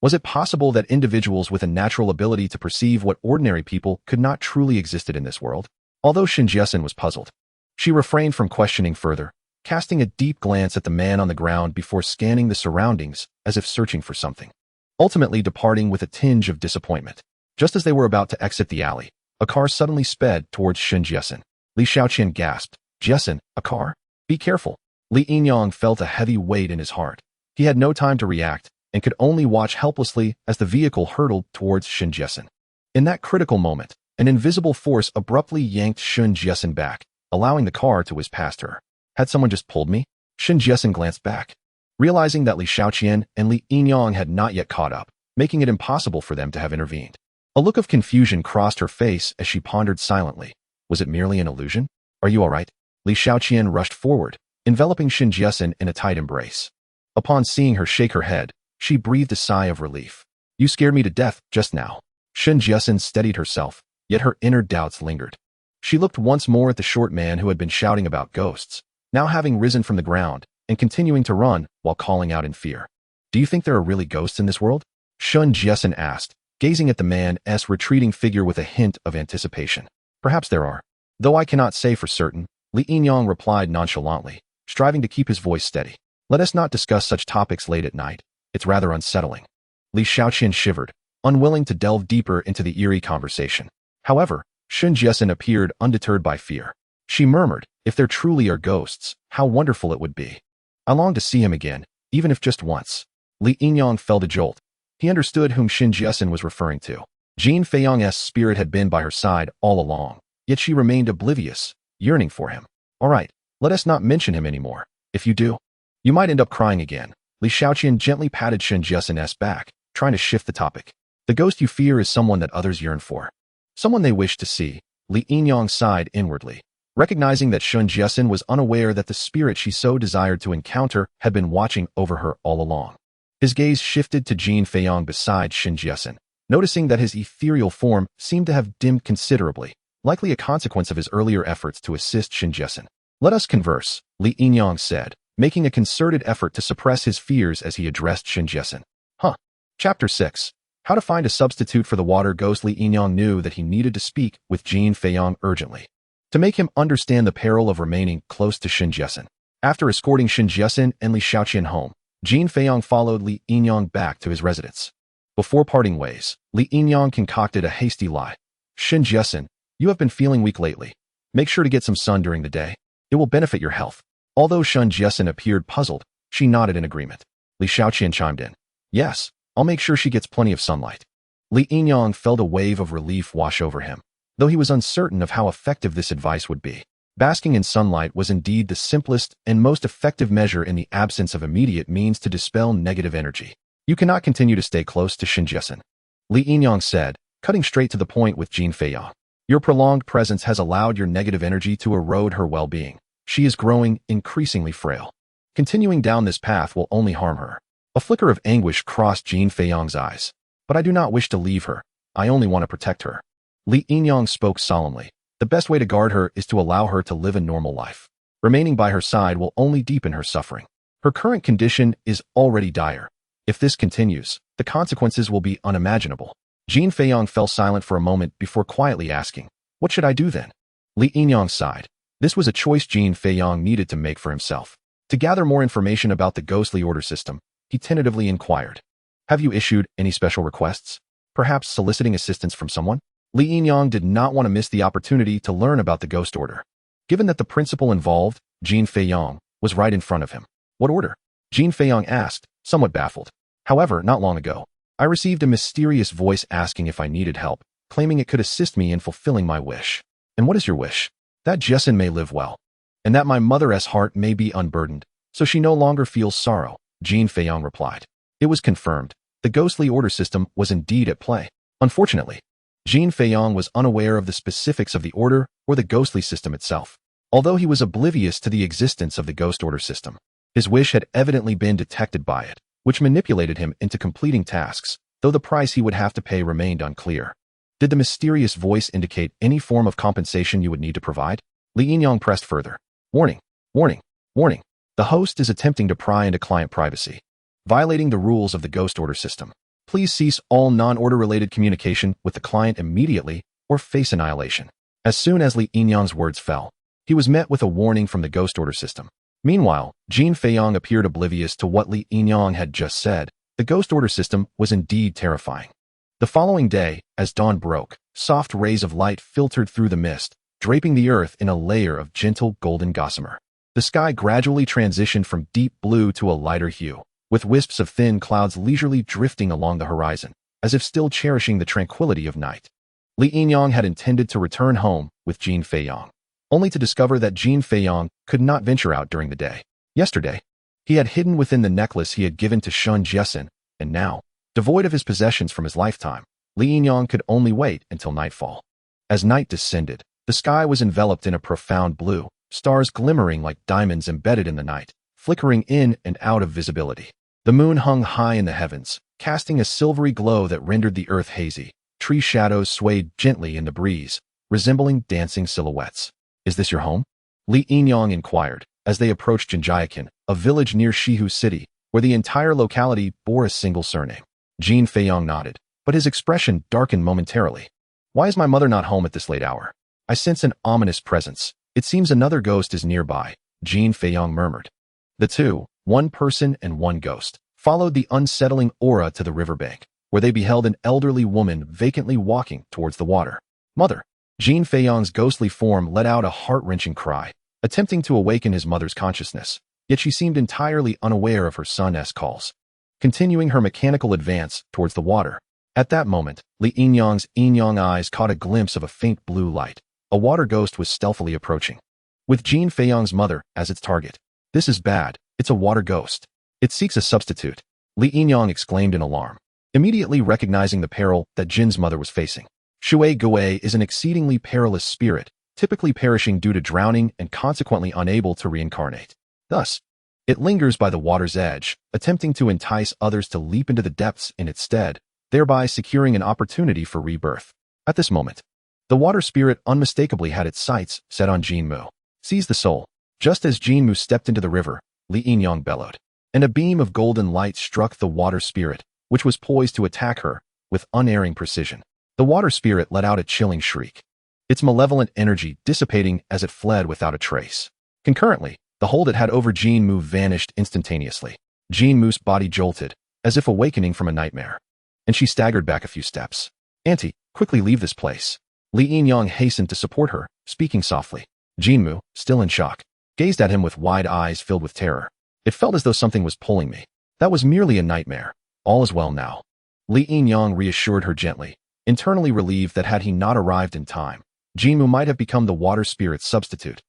Was it possible that individuals with a natural ability to perceive what ordinary people could not truly existed in this world? Although Shun Jiasen was puzzled, she refrained from questioning further, casting a deep glance at the man on the ground before scanning the surroundings as if searching for something, ultimately departing with a tinge of disappointment. Just as they were about to exit the alley, a car suddenly sped towards Shun Jiasen. Li Shaoqian gasped, "Jiasen, a car? Be careful." Li Yinyang felt a heavy weight in his heart. He had no time to react, and could only watch helplessly as the vehicle hurtled towards Shun Jiasen. In that critical moment, an invisible force abruptly yanked Shun Jiasen back, allowing the car to whiz past her. Had someone just pulled me? Shun Jiasen glanced back. Realizing that Li Shaoqian and Li Yinyang had not yet caught up, making it impossible for them to have intervened. A look of confusion crossed her face as she pondered silently. Was it merely an illusion? Are you all right? Li Xiaoqian rushed forward, enveloping Shen Jiasen in a tight embrace. Upon seeing her shake her head, she breathed a sigh of relief. You scared me to death just now. Shen Jiasen steadied herself, yet her inner doubts lingered. She looked once more at the short man who had been shouting about ghosts, now having risen from the ground and continuing to run while calling out in fear. Do you think there are really ghosts in this world? Shen Jiasen asked, gazing at the man's retreating figure with a hint of anticipation. Perhaps there are. Though I cannot say for certain, Li Yinyang replied nonchalantly, striving to keep his voice steady. Let us not discuss such topics late at night. It's rather unsettling. Li Xiaoqian shivered, unwilling to delve deeper into the eerie conversation. However, Shen Jiasen appeared undeterred by fear. She murmured, if there truly are ghosts, how wonderful it would be. I long to see him again, even if just once. Li Yinyang felt a jolt. He understood whom Shen Jiasen was referring to. Jin Feiyong's spirit had been by her side all along, yet she remained oblivious, yearning for him. All right, let us not mention him anymore. If you do, you might end up crying again. Li Xiaoqian gently patted Shen Jiasen's back, trying to shift the topic. The ghost you fear is someone that others yearn for. Someone they wish to see. Li Yinyang sighed inwardly, recognizing that Shen Jiasen was unaware that the spirit she so desired to encounter had been watching over her all along. His gaze shifted to Jin Feiyong beside Shen Jiasen, noticing that his ethereal form seemed to have dimmed considerably, likely a consequence of his earlier efforts to assist Shen Jiasen. Let us converse, Li Yinyang said, making a concerted effort to suppress his fears as he addressed Shen Jiasen. Chapter 6. How to find a substitute for the water ghost. Li Yinyang knew that he needed to speak with Jin Feiyong urgently, to make him understand the peril of remaining close to Shen Jiasen. After escorting Shen Jiasen and Li Xiaoqian home, Jin Feiyong followed Li Yinyang back to his residence. Before parting ways, Li Yinyang concocted a hasty lie. Shen Jiasen, you have been feeling weak lately. Make sure to get some sun during the day. It will benefit your health. Although Shen Jiasen appeared puzzled, she nodded in agreement. Li Xiaoqian chimed in. Yes, I'll make sure she gets plenty of sunlight. Li Yinyang felt a wave of relief wash over him, though he was uncertain of how effective this advice would be. Basking in sunlight was indeed the simplest and most effective measure in the absence of immediate means to dispel negative energy. You cannot continue to stay close to Shen Jiasen, Li Yinyang said, cutting straight to the point with Jin Feiyong. Your prolonged presence has allowed your negative energy to erode her well-being. She is growing increasingly frail. Continuing down this path will only harm her. A flicker of anguish crossed Jin Feiyong's eyes. But I do not wish to leave her. I only want to protect her. Li Yinyang spoke solemnly. The best way to guard her is to allow her to live a normal life. Remaining by her side will only deepen her suffering. Her current condition is already dire. If this continues, the consequences will be unimaginable. Jin Feiyong fell silent for a moment before quietly asking, what should I do then? Li Yinyang sighed. This was a choice Jin Feiyong needed to make for himself. To gather more information about the ghostly order system, he tentatively inquired. Have you issued any special requests? Perhaps soliciting assistance from someone? Li Yinyang did not want to miss the opportunity to learn about the ghost order. Given that the principal involved, Jin Feiyong, was right in front of him. What order? Jin Feiyong asked, somewhat baffled. However, not long ago, I received a mysterious voice asking if I needed help, claiming it could assist me in fulfilling my wish. And what is your wish? That Jiasen may live well, and that my mother's heart may be unburdened, so she no longer feels sorrow, Jin Feiyong replied. It was confirmed. The ghostly order system was indeed at play. Unfortunately, Jin Feiyong was unaware of the specifics of the order or the ghostly system itself. Although he was oblivious to the existence of the ghost order system, his wish had evidently been detected by it, which manipulated him into completing tasks, though the price he would have to pay remained unclear. Did the mysterious voice indicate any form of compensation you would need to provide? Li Yinyang pressed further. Warning, warning, warning. The host is attempting to pry into client privacy, violating the rules of the ghost order system. Please cease all non-order-related communication with the client immediately or face annihilation. As soon as Li Yinyang's words fell, he was met with a warning from the ghost order system. Meanwhile, Jin Feiyong appeared oblivious to what Li Yinyang had just said. The ghost order system was indeed terrifying. The following day, as dawn broke, soft rays of light filtered through the mist, draping the earth in a layer of gentle golden gossamer. The sky gradually transitioned from deep blue to a lighter hue, with wisps of thin clouds leisurely drifting along the horizon, as if still cherishing the tranquility of night. Li Yinyang had intended to return home with Jin Feiyong, only to discover that Jin Feiyong could not venture out during the day. Yesterday, he had hidden within the necklace he had given to Shen Jiasen, and now, Devoid of his possessions from his lifetime, Li Yingyang could only wait until nightfall. As night descended, the sky was enveloped in a profound blue, stars glimmering like diamonds embedded in the night, flickering in and out of visibility. The moon hung high in the heavens, casting a silvery glow that rendered the earth hazy. Tree shadows swayed gently in the breeze, resembling dancing silhouettes. "Is this your home?" Li Yingyang inquired, as they approached Jinjiakin, a village near Shihu City, where the entire locality bore a single surname. Jin Feiyong nodded, but his expression darkened momentarily. "Why is my mother not home at this late hour? I sense an ominous presence. It seems another ghost is nearby," Jin Feiyong murmured. The two, one person and one ghost, followed the unsettling aura to the riverbank, where they beheld an elderly woman vacantly walking towards the water. "Mother!" Jin Feiyong's ghostly form let out a heart-wrenching cry, attempting to awaken his mother's consciousness, yet she seemed entirely unaware of her son's calls. Continuing her mechanical advance towards the water. At that moment, Li Yingyang's eyes caught a glimpse of a faint blue light. A water ghost was stealthily approaching, with Jin Feiyong's mother as its target. "This is bad. It's a water ghost. It seeks a substitute," Li Yingyang exclaimed in alarm, immediately recognizing the peril that Jin's mother was facing. Shui Gui is an exceedingly perilous spirit, typically perishing due to drowning and consequently unable to reincarnate. Thus, it lingers by the water's edge, attempting to entice others to leap into the depths in its stead, thereby securing an opportunity for rebirth. At this moment, the water spirit unmistakably had its sights set on Jinmu. "Seize the soul." Just as Jinmu stepped into the river, Li Yingyang bellowed, and a beam of golden light struck the water spirit, which was poised to attack her with unerring precision. The water spirit let out a chilling shriek, its malevolent energy dissipating as it fled without a trace. Concurrently, the hold it had over Jinmu vanished instantaneously. Jinmu's body jolted, as if awakening from a nightmare, and she staggered back a few steps. "Auntie, quickly leave this place." Li Yingyang hastened to support her, speaking softly. Jinmu, still in shock, gazed at him with wide eyes filled with terror. "It felt as though something was pulling me. That was merely a nightmare. All is well now." Li Yingyang reassured her gently, internally relieved that had he not arrived in time, Jinmu might have become the water spirit's substitute,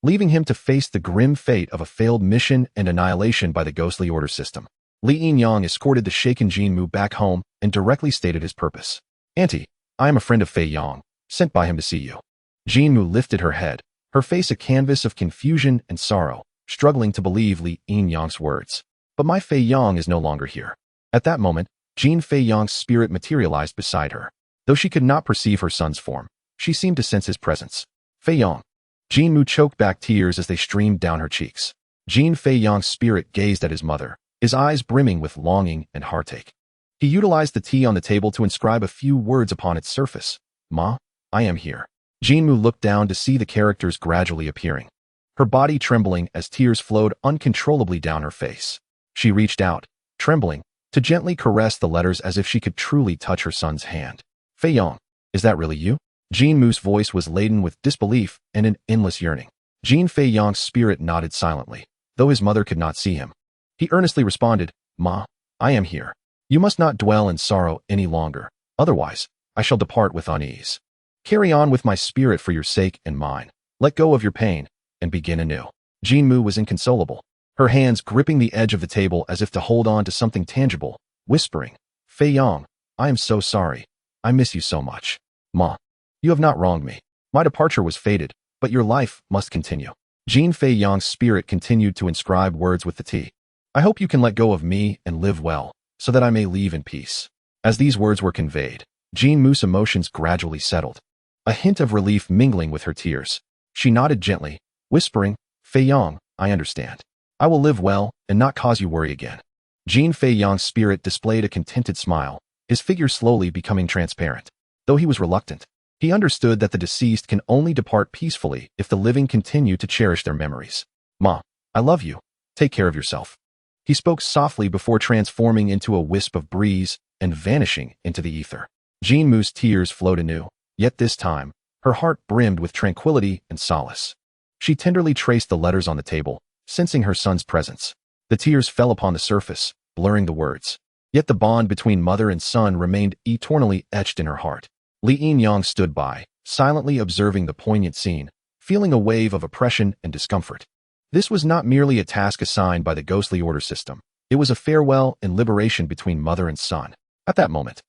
leaving him to face the grim fate of a failed mission and annihilation by the ghostly order system. Li Yingyang escorted the shaken Jinmu back home and directly stated his purpose. "Auntie, I am a friend of Fei Yong, sent by him to see you." Jinmu lifted her head, her face a canvas of confusion and sorrow, struggling to believe Li Yingyang's words. "But my Fei Yong is no longer here." At that moment, Jin Fei Yong's spirit materialized beside her. Though she could not perceive her son's form, she seemed to sense his presence. "Fei Yong." Jinmu choked back tears as they streamed down her cheeks. Jin Fei Yong's spirit gazed at his mother, his eyes brimming with longing and heartache. He utilized the tea on the table to inscribe a few words upon its surface. "Ma, I am here." Jinmu looked down to see the characters gradually appearing, her body trembling as tears flowed uncontrollably down her face. She reached out, trembling, to gently caress the letters as if she could truly touch her son's hand. "Fei Yong, is that really you?" Jinmu's voice was laden with disbelief and an endless yearning. Jin Fei Yong's spirit nodded silently, though his mother could not see him. He earnestly responded, "Ma, I am here. You must not dwell in sorrow any longer, otherwise I shall depart with unease. Carry on with my spirit for your sake and mine. Let go of your pain and begin anew." Jinmu was inconsolable, her hands gripping the edge of the table as if to hold on to something tangible, whispering, "Fei Yong, I am so sorry. I miss you so much. Ma, you have not wronged me. My departure was fated, but your life must continue." Jin Fei Yong's spirit continued to inscribe words with the tea. "I hope you can let go of me and live well, so that I may leave in peace." As these words were conveyed, Jinmu's emotions gradually settled, a hint of relief mingling with her tears. She nodded gently, whispering, "Fei Yong, I understand. I will live well and not cause you worry again." Jin Fei Yong's spirit displayed a contented smile, his figure slowly becoming transparent. Though he was reluctant, he understood that the deceased can only depart peacefully if the living continue to cherish their memories. "Ma, I love you. Take care of yourself." He spoke softly before transforming into a wisp of breeze and vanishing into the ether. Jinmu's tears flowed anew, yet this time, her heart brimmed with tranquility and solace. She tenderly traced the letters on the table, sensing her son's presence. The tears fell upon the surface, blurring the words. Yet the bond between mother and son remained eternally etched in her heart. Li Yingyang stood by, silently observing the poignant scene, feeling a wave of oppression and discomfort. This was not merely a task assigned by the ghostly order system. It was a farewell and liberation between mother and son. At that moment,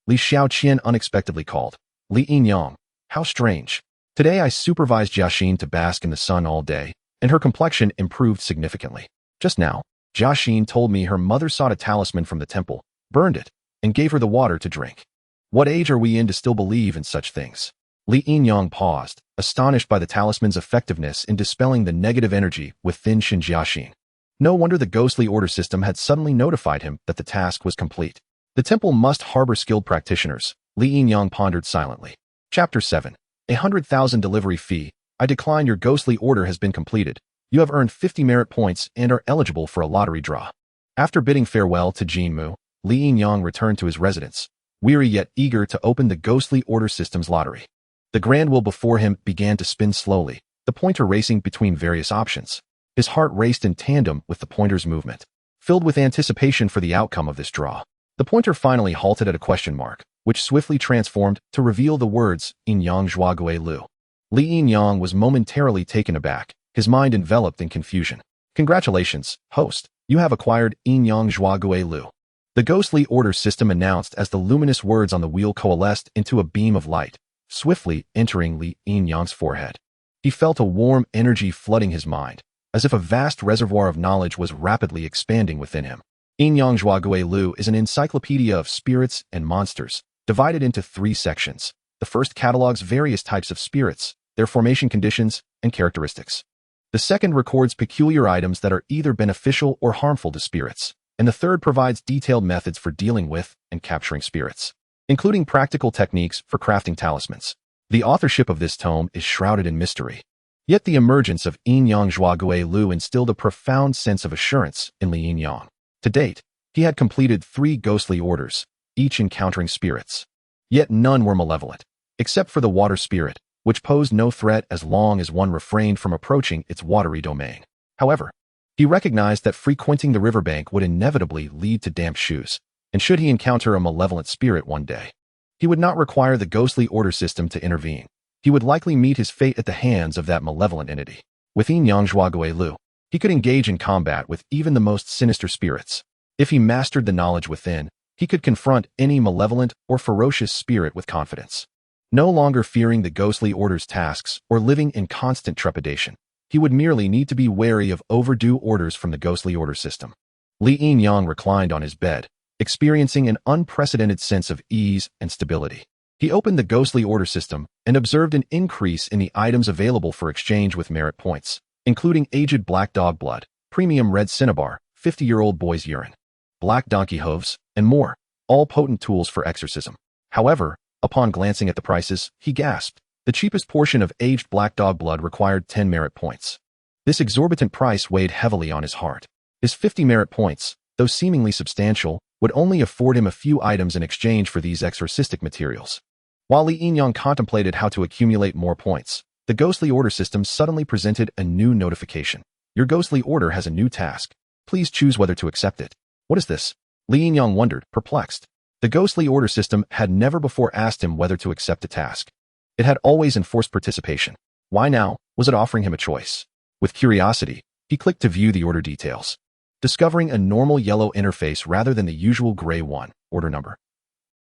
Li Xiaoqian unexpectedly called. Li Yinyang, how strange. Today I supervised Jiaxin to bask in the sun all day, and her complexion improved significantly. Just now, Jiaxin told me her mother sought a talisman from the temple, burned it, and gave her the water to drink. What age are we in to still believe in such things? Li Yinyang paused, astonished by the talisman's effectiveness in dispelling the negative energy within Xin Jiaxin. No wonder the ghostly order system had suddenly notified him that the task was complete. The temple must harbor skilled practitioners, Li Yinyang pondered silently. Chapter 7. 100,000 delivery fee. I decline, your ghostly order has been completed. You have earned 50 merit points and are eligible for a lottery draw. After bidding farewell to Jinmu, Li Yinyang returned to his residence, weary yet eager to open the ghostly order system's lottery. The grand wheel before him began to spin slowly, the pointer racing between various options. His heart raced in tandem with the pointer's movement. Filled with anticipation for the outcome of this draw, the pointer finally halted at a question mark, which swiftly transformed to reveal the words, Yinyang Zhuagui Lu. Li Yinyang was momentarily taken aback, his mind enveloped in confusion. Congratulations, host, you have acquired Yinyang Zhuagui Lu. The ghostly order system announced as the luminous words on the wheel coalesced into a beam of light, swiftly entering Li Yinyang's forehead. He felt a warm energy flooding his mind, as if a vast reservoir of knowledge was rapidly expanding within him. Yinyang Zhuagui Lu is an encyclopedia of spirits and monsters, divided into 3 sections. The first catalogs various types of spirits, their formation conditions, and characteristics. The second records peculiar items that are either beneficial or harmful to spirits, and the third provides detailed methods for dealing with and capturing spirits, including practical techniques for crafting talismans. The authorship of this tome is shrouded in mystery. Yet the emergence of Yinyang Zhuagui Lu instilled a profound sense of assurance in Li Yinyang. To date, he had completed 3 ghostly orders, each encountering spirits. Yet none were malevolent, except for the water spirit, which posed no threat as long as one refrained from approaching its watery domain. However, he recognized that frequenting the riverbank would inevitably lead to damp shoes, and should he encounter a malevolent spirit one day, he would not require the ghostly order system to intervene. He would likely meet his fate at the hands of that malevolent entity. With Yinyang Zhuagui Lu, he could engage in combat with even the most sinister spirits. If he mastered the knowledge within, he could confront any malevolent or ferocious spirit with confidence. No longer fearing the ghostly order's tasks or living in constant trepidation, he would merely need to be wary of overdue orders from the ghostly order system. Li Yinyang reclined on his bed, experiencing an unprecedented sense of ease and stability. He opened the ghostly order system and observed an increase in the items available for exchange with merit points, including aged black dog blood, premium red cinnabar, 50-year-old boy's urine, black donkey hooves, and more, all potent tools for exorcism. However, upon glancing at the prices, he gasped. The cheapest portion of aged black dog blood required 10 merit points. This exorbitant price weighed heavily on his heart. His 50 merit points, though seemingly substantial, would only afford him a few items in exchange for these exorcistic materials. While Li Yinyang contemplated how to accumulate more points, the ghostly order system suddenly presented a new notification. Your ghostly order has a new task. Please choose whether to accept it. What is this? Li Yinyang wondered, perplexed. The ghostly order system had never before asked him whether to accept a task. It had always enforced participation. Why now was it offering him a choice? With curiosity, he clicked to view the order details, discovering a normal yellow interface rather than the usual gray one. Order number.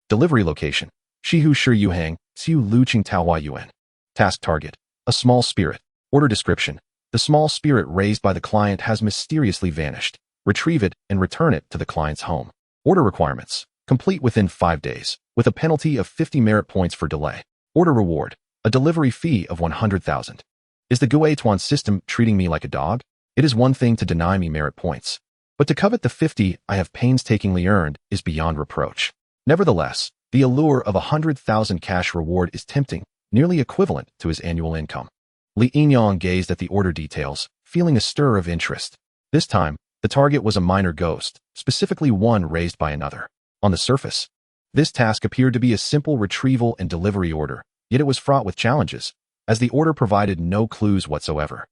Delivery location. Shihu Shi Yuhang, Xiu Lu Qing Taohua Yuan. Task target. A small spirit. Order description. The small spirit raised by the client has mysteriously vanished. Retrieve it and return it to the client's home. Order requirements. Complete within 5 days, with a penalty of 50 merit points for delay. Order reward. A delivery fee of 100,000. Is the Guituan system treating me like a dog? It is one thing to deny me merit points, but to covet the 50 I have painstakingly earned is beyond reproach. Nevertheless, the allure of 100,000 cash reward is tempting, nearly equivalent to his annual income. Li Yinyang gazed at the order details, feeling a stir of interest. This time, the target was a minor ghost, specifically one raised by another. On the surface, this task appeared to be a simple retrieval and delivery order, yet it was fraught with challenges, as the order provided no clues whatsoever.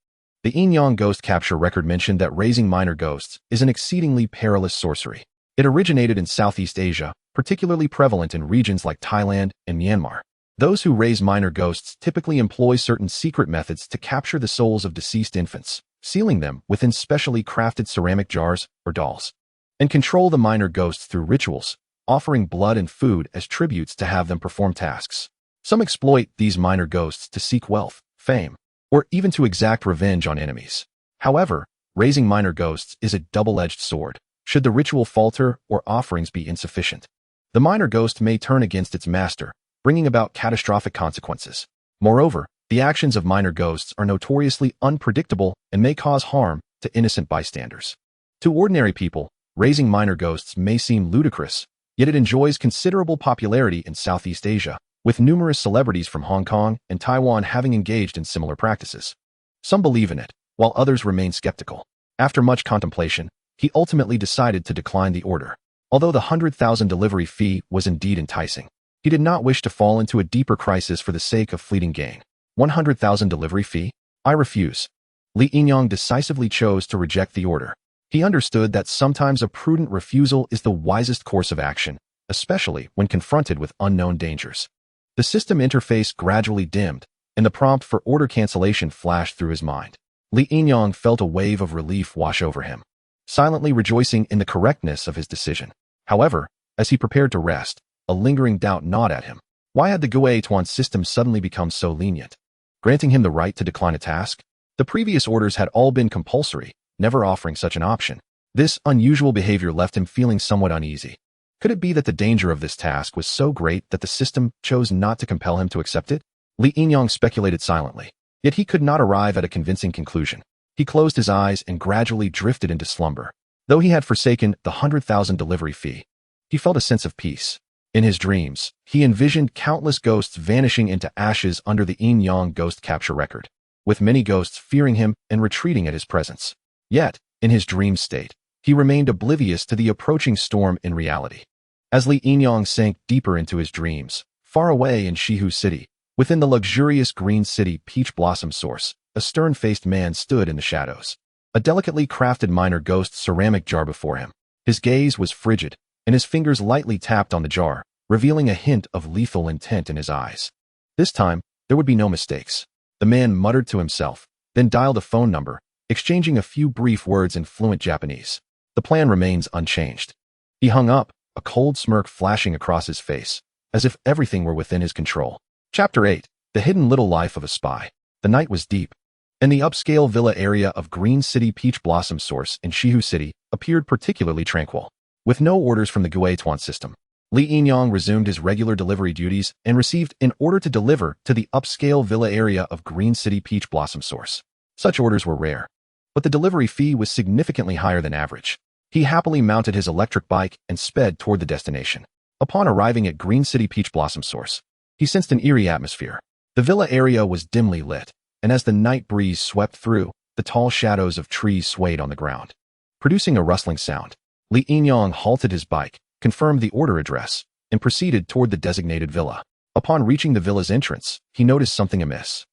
The Yinyang ghost capture record mentioned that raising minor ghosts is an exceedingly perilous sorcery. It originated in Southeast Asia, particularly prevalent in regions like Thailand and Myanmar. Those who raise minor ghosts typically employ certain secret methods to capture the souls of deceased infants, sealing them within specially crafted ceramic jars or dolls, and control the minor ghosts through rituals, offering blood and food as tributes to have them perform tasks. Some exploit these minor ghosts to seek wealth, fame, or even to exact revenge on enemies. However, raising minor ghosts is a double-edged sword. Should the ritual falter or offerings be insufficient, the minor ghost may turn against its master, bringing about catastrophic consequences. Moreover, the actions of minor ghosts are notoriously unpredictable and may cause harm to innocent bystanders. To ordinary people, raising minor ghosts may seem ludicrous, yet it enjoys considerable popularity in Southeast Asia, with numerous celebrities from Hong Kong and Taiwan having engaged in similar practices. Some believe in it, while others remain skeptical. After much contemplation, he ultimately decided to decline the order. Although the 100,000 delivery fee was indeed enticing, he did not wish to fall into a deeper crisis for the sake of fleeting gain. 100,000 delivery fee? I refuse. Li Yinyang decisively chose to reject the order. He understood that sometimes a prudent refusal is the wisest course of action, especially when confronted with unknown dangers. The system interface gradually dimmed, and the prompt for order cancellation flashed through his mind. Li Yinyang felt a wave of relief wash over him, silently rejoicing in the correctness of his decision. However, as he prepared to rest, a lingering doubt gnawed at him. Why had the Guotuan system suddenly become so lenient, granting him the right to decline a task? The previous orders had all been compulsory, never offering such an option. This unusual behavior left him feeling somewhat uneasy. Could it be that the danger of this task was so great that the system chose not to compel him to accept it? Li Yinyang speculated silently, yet he could not arrive at a convincing conclusion. He closed his eyes and gradually drifted into slumber. Though he had forsaken the 100,000 delivery fee, he felt a sense of peace. In his dreams, he envisioned countless ghosts vanishing into ashes under the Yinyang ghost capture record, with many ghosts fearing him and retreating at his presence. Yet, in his dream state, he remained oblivious to the approaching storm in reality. As Li Yinyang sank deeper into his dreams, far away in Shihu City, within the luxurious green city Peach Blossom Source, a stern-faced man stood in the shadows. A delicately crafted minor ghost ceramic jar before him. His gaze was frigid, and his fingers lightly tapped on the jar, revealing a hint of lethal intent in his eyes. This time, there would be no mistakes. The man muttered to himself, then dialed a phone number, exchanging a few brief words in fluent Japanese. The plan remains unchanged. He hung up, a cold smirk flashing across his face, as if everything were within his control. Chapter 8. The Hidden Little Life of a Spy. The night was deep, and the upscale villa area of Green City Peach Blossom Source in Shihu City appeared particularly tranquil. With no orders from the Guotuan system, Li Yinyang resumed his regular delivery duties and received an order to deliver to the upscale villa area of Green City Peach Blossom Source. Such orders were rare, but the delivery fee was significantly higher than average. He happily mounted his electric bike and sped toward the destination. Upon arriving at Green City Peach Blossom Source, he sensed an eerie atmosphere. The villa area was dimly lit, and as the night breeze swept through, the tall shadows of trees swayed on the ground, producing a rustling sound. Li Yinyang halted his bike, confirmed the order address, and proceeded toward the designated villa. Upon reaching the villa's entrance, he noticed something amiss.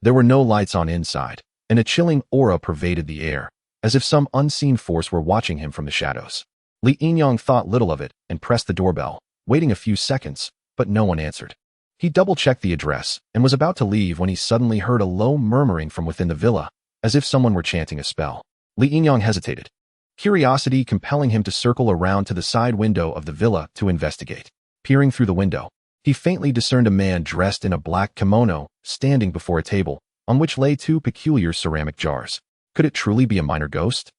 There were no lights on inside, and a chilling aura pervaded the air, as if some unseen force were watching him from the shadows. Li Yinyang thought little of it and pressed the doorbell, waiting a few seconds, but no one answered. He double-checked the address and was about to leave when he suddenly heard a low murmuring from within the villa, as if someone were chanting a spell. Li Yinyang hesitated, curiosity compelling him to circle around to the side window of the villa to investigate. Peering through the window, he faintly discerned a man dressed in a black kimono standing before a table, on which lay two peculiar ceramic jars. Could it truly be a minor ghost?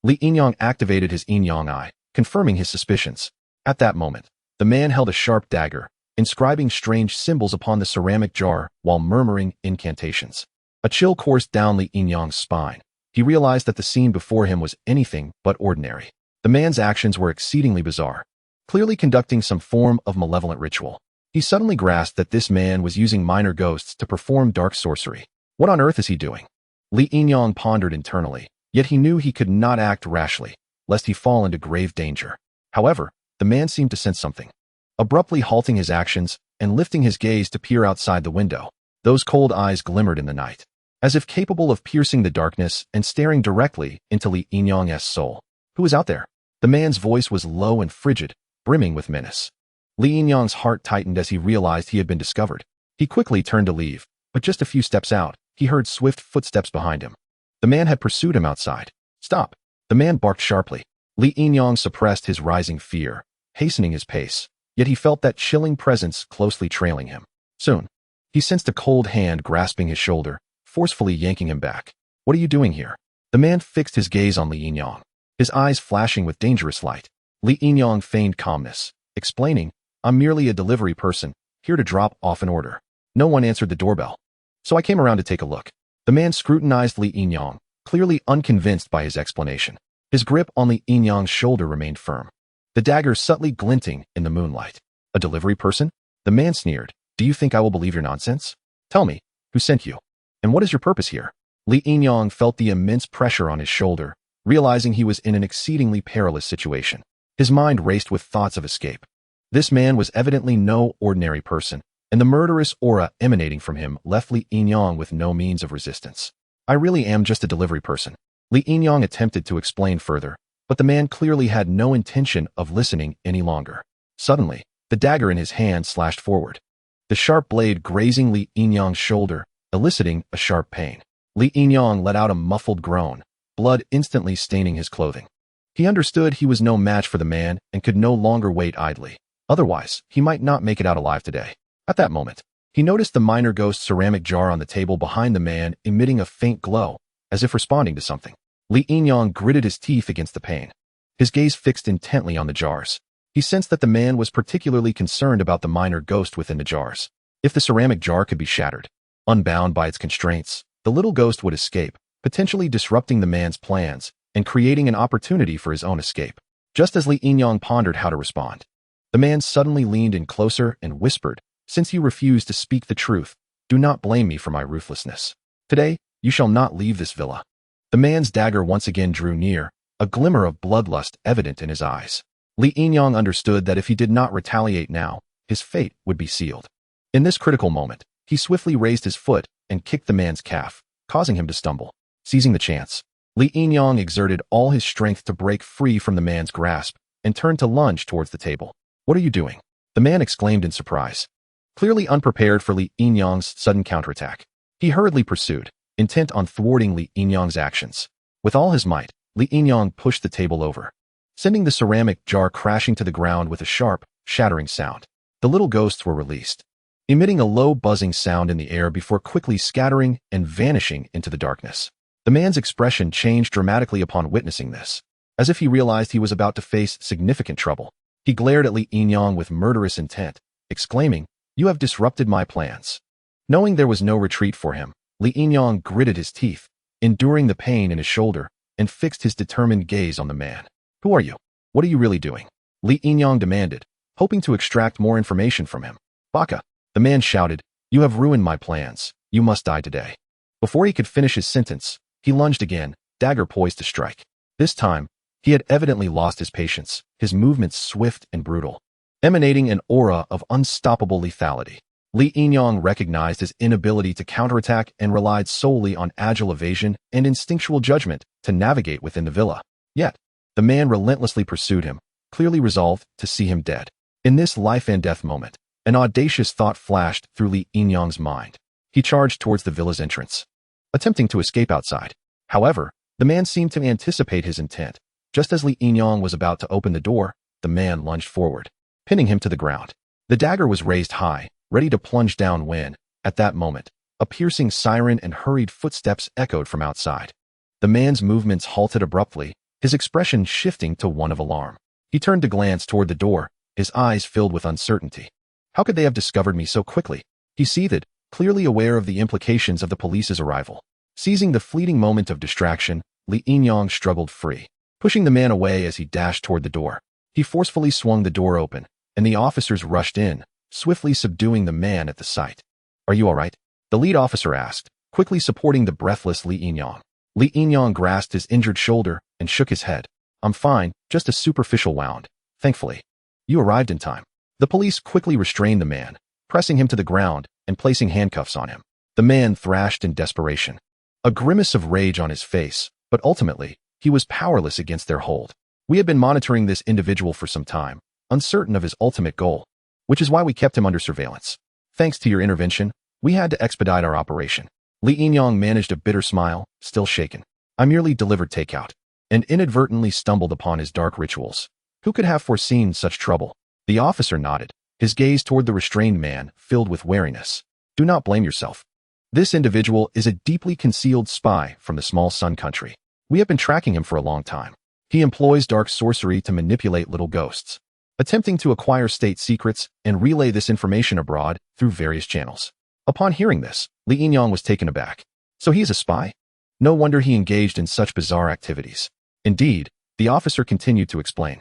Li Yinyang activated his Yinyang Eye, confirming his suspicions. At that moment, the man held a sharp dagger, inscribing strange symbols upon the ceramic jar while murmuring incantations. A chill coursed down Li Yinyang's spine. He realized that the scene before him was anything but ordinary. The man's actions were exceedingly bizarre, clearly conducting some form of malevolent ritual. He suddenly grasped that this man was using minor ghosts to perform dark sorcery. What on earth is he doing? Li Yinyang pondered internally, yet he knew he could not act rashly, lest he fall into grave danger. However, the man seemed to sense something. Abruptly halting his actions and lifting his gaze to peer outside the window, those cold eyes glimmered in the night, as if capable of piercing the darkness and staring directly into Li Yinyang's soul. Who was out there? The man's voice was low and frigid, brimming with menace. Li Yinyang's heart tightened as he realized he had been discovered. He quickly turned to leave, but just a few steps out, he heard swift footsteps behind him. The man had pursued him outside. Stop! The man barked sharply. Li Yinyang suppressed his rising fear, hastening his pace, yet he felt that chilling presence closely trailing him. Soon, he sensed a cold hand grasping his shoulder, forcefully yanking him back. What are you doing here? The man fixed his gaze on Li Yinyang, his eyes flashing with dangerous light. Li Yinyang feigned calmness, explaining, I'm merely a delivery person, here to drop off an order. No one answered the doorbell, so I came around to take a look. The man scrutinized Li Yinyang, clearly unconvinced by his explanation. His grip on Li Yinyang's shoulder remained firm, the dagger subtly glinting in the moonlight. A delivery person? The man sneered. Do you think I will believe your nonsense? Tell me, who sent you? And what is your purpose here? Li Yinyang felt the immense pressure on his shoulder, realizing he was in an exceedingly perilous situation. His mind raced with thoughts of escape. This man was evidently no ordinary person, and the murderous aura emanating from him left Li Yinyang with no means of resistance. I really am just a delivery person. Li Yinyang attempted to explain further, but the man clearly had no intention of listening any longer. Suddenly, the dagger in his hand slashed forward, the sharp blade grazing Li Yinyang's shoulder, eliciting a sharp pain. Li Yinyang let out a muffled groan, blood instantly staining his clothing. He understood he was no match for the man and could no longer wait idly. Otherwise, he might not make it out alive today. At that moment, he noticed the minor ghost ceramic jar on the table behind the man emitting a faint glow, as if responding to something. Li Yinyang gritted his teeth against the pain, his gaze fixed intently on the jars. He sensed that the man was particularly concerned about the minor ghost within the jars. If the ceramic jar could be shattered, unbound by its constraints, the little ghost would escape, potentially disrupting the man's plans and creating an opportunity for his own escape. Just as Li Yinyang pondered how to respond, the man suddenly leaned in closer and whispered, Since you refuse to speak the truth, do not blame me for my ruthlessness. Today, you shall not leave this villa. The man's dagger once again drew near, a glimmer of bloodlust evident in his eyes. Li Yinyang understood that if he did not retaliate now, his fate would be sealed. In this critical moment, he swiftly raised his foot and kicked the man's calf, causing him to stumble. Seizing the chance, Li Yinyang exerted all his strength to break free from the man's grasp and turned to lunge towards the table. What are you doing? The man exclaimed in surprise, clearly unprepared for Li Yinyang's sudden counterattack. He hurriedly pursued, intent on thwarting Li Yinyang's actions. With all his might, Li Yinyang pushed the table over, sending the ceramic jar crashing to the ground with a sharp, shattering sound. The little ghosts were released, emitting a low buzzing sound in the air before quickly scattering and vanishing into the darkness. The man's expression changed dramatically upon witnessing this, as if he realized he was about to face significant trouble. He glared at Li Yinyang with murderous intent, exclaiming, You have disrupted my plans. Knowing there was no retreat for him, Li Yinyang gritted his teeth, enduring the pain in his shoulder, and fixed his determined gaze on the man. Who are you? What are you really doing? Li Yinyang demanded, hoping to extract more information from him. Baka, the man shouted, You have ruined my plans. You must die today. Before he could finish his sentence, he lunged again, dagger poised to strike. This time, he had evidently lost his patience, his movements swift and brutal, emanating an aura of unstoppable lethality. Li Yinyang recognized his inability to counterattack and relied solely on agile evasion and instinctual judgment to navigate within the villa. Yet, the man relentlessly pursued him, clearly resolved to see him dead. In this life-and-death moment, an audacious thought flashed through Li Yinyang's mind. He charged towards the villa's entrance, attempting to escape outside. However, the man seemed to anticipate his intent. Just as Li Yinyang was about to open the door, the man lunged forward, pinning him to the ground. The dagger was raised high, ready to plunge down when, at that moment, a piercing siren and hurried footsteps echoed from outside. The man's movements halted abruptly, his expression shifting to one of alarm. He turned to glance toward the door, his eyes filled with uncertainty. How could they have discovered me so quickly? He seethed, clearly aware of the implications of the police's arrival. Seizing the fleeting moment of distraction, Li Yinyang struggled free, pushing the man away as he dashed toward the door. He forcefully swung the door open, and the officers rushed in, swiftly subduing the man at the sight. Are you all right? The lead officer asked, quickly supporting the breathless Li Yinyang. Li Yinyang grasped his injured shoulder and shook his head. I'm fine, just a superficial wound. Thankfully. You arrived in time. The police quickly restrained the man, pressing him to the ground and placing handcuffs on him. The man thrashed in desperation, a grimace of rage on his face, but ultimately, he was powerless against their hold. We had been monitoring this individual for some time, uncertain of his ultimate goal, which is why we kept him under surveillance. Thanks to your intervention, we had to expedite our operation. Li Yinyang managed a bitter smile, still shaken. I merely delivered takeout, and inadvertently stumbled upon his dark rituals. Who could have foreseen such trouble? The officer nodded, his gaze toward the restrained man filled with wariness. Do not blame yourself. This individual is a deeply concealed spy from the small sun country. We have been tracking him for a long time. He employs dark sorcery to manipulate little ghosts, attempting to acquire state secrets and relay this information abroad through various channels. Upon hearing this, Li Yinyang was taken aback. So he is a spy? No wonder he engaged in such bizarre activities. Indeed, the officer continued to explain.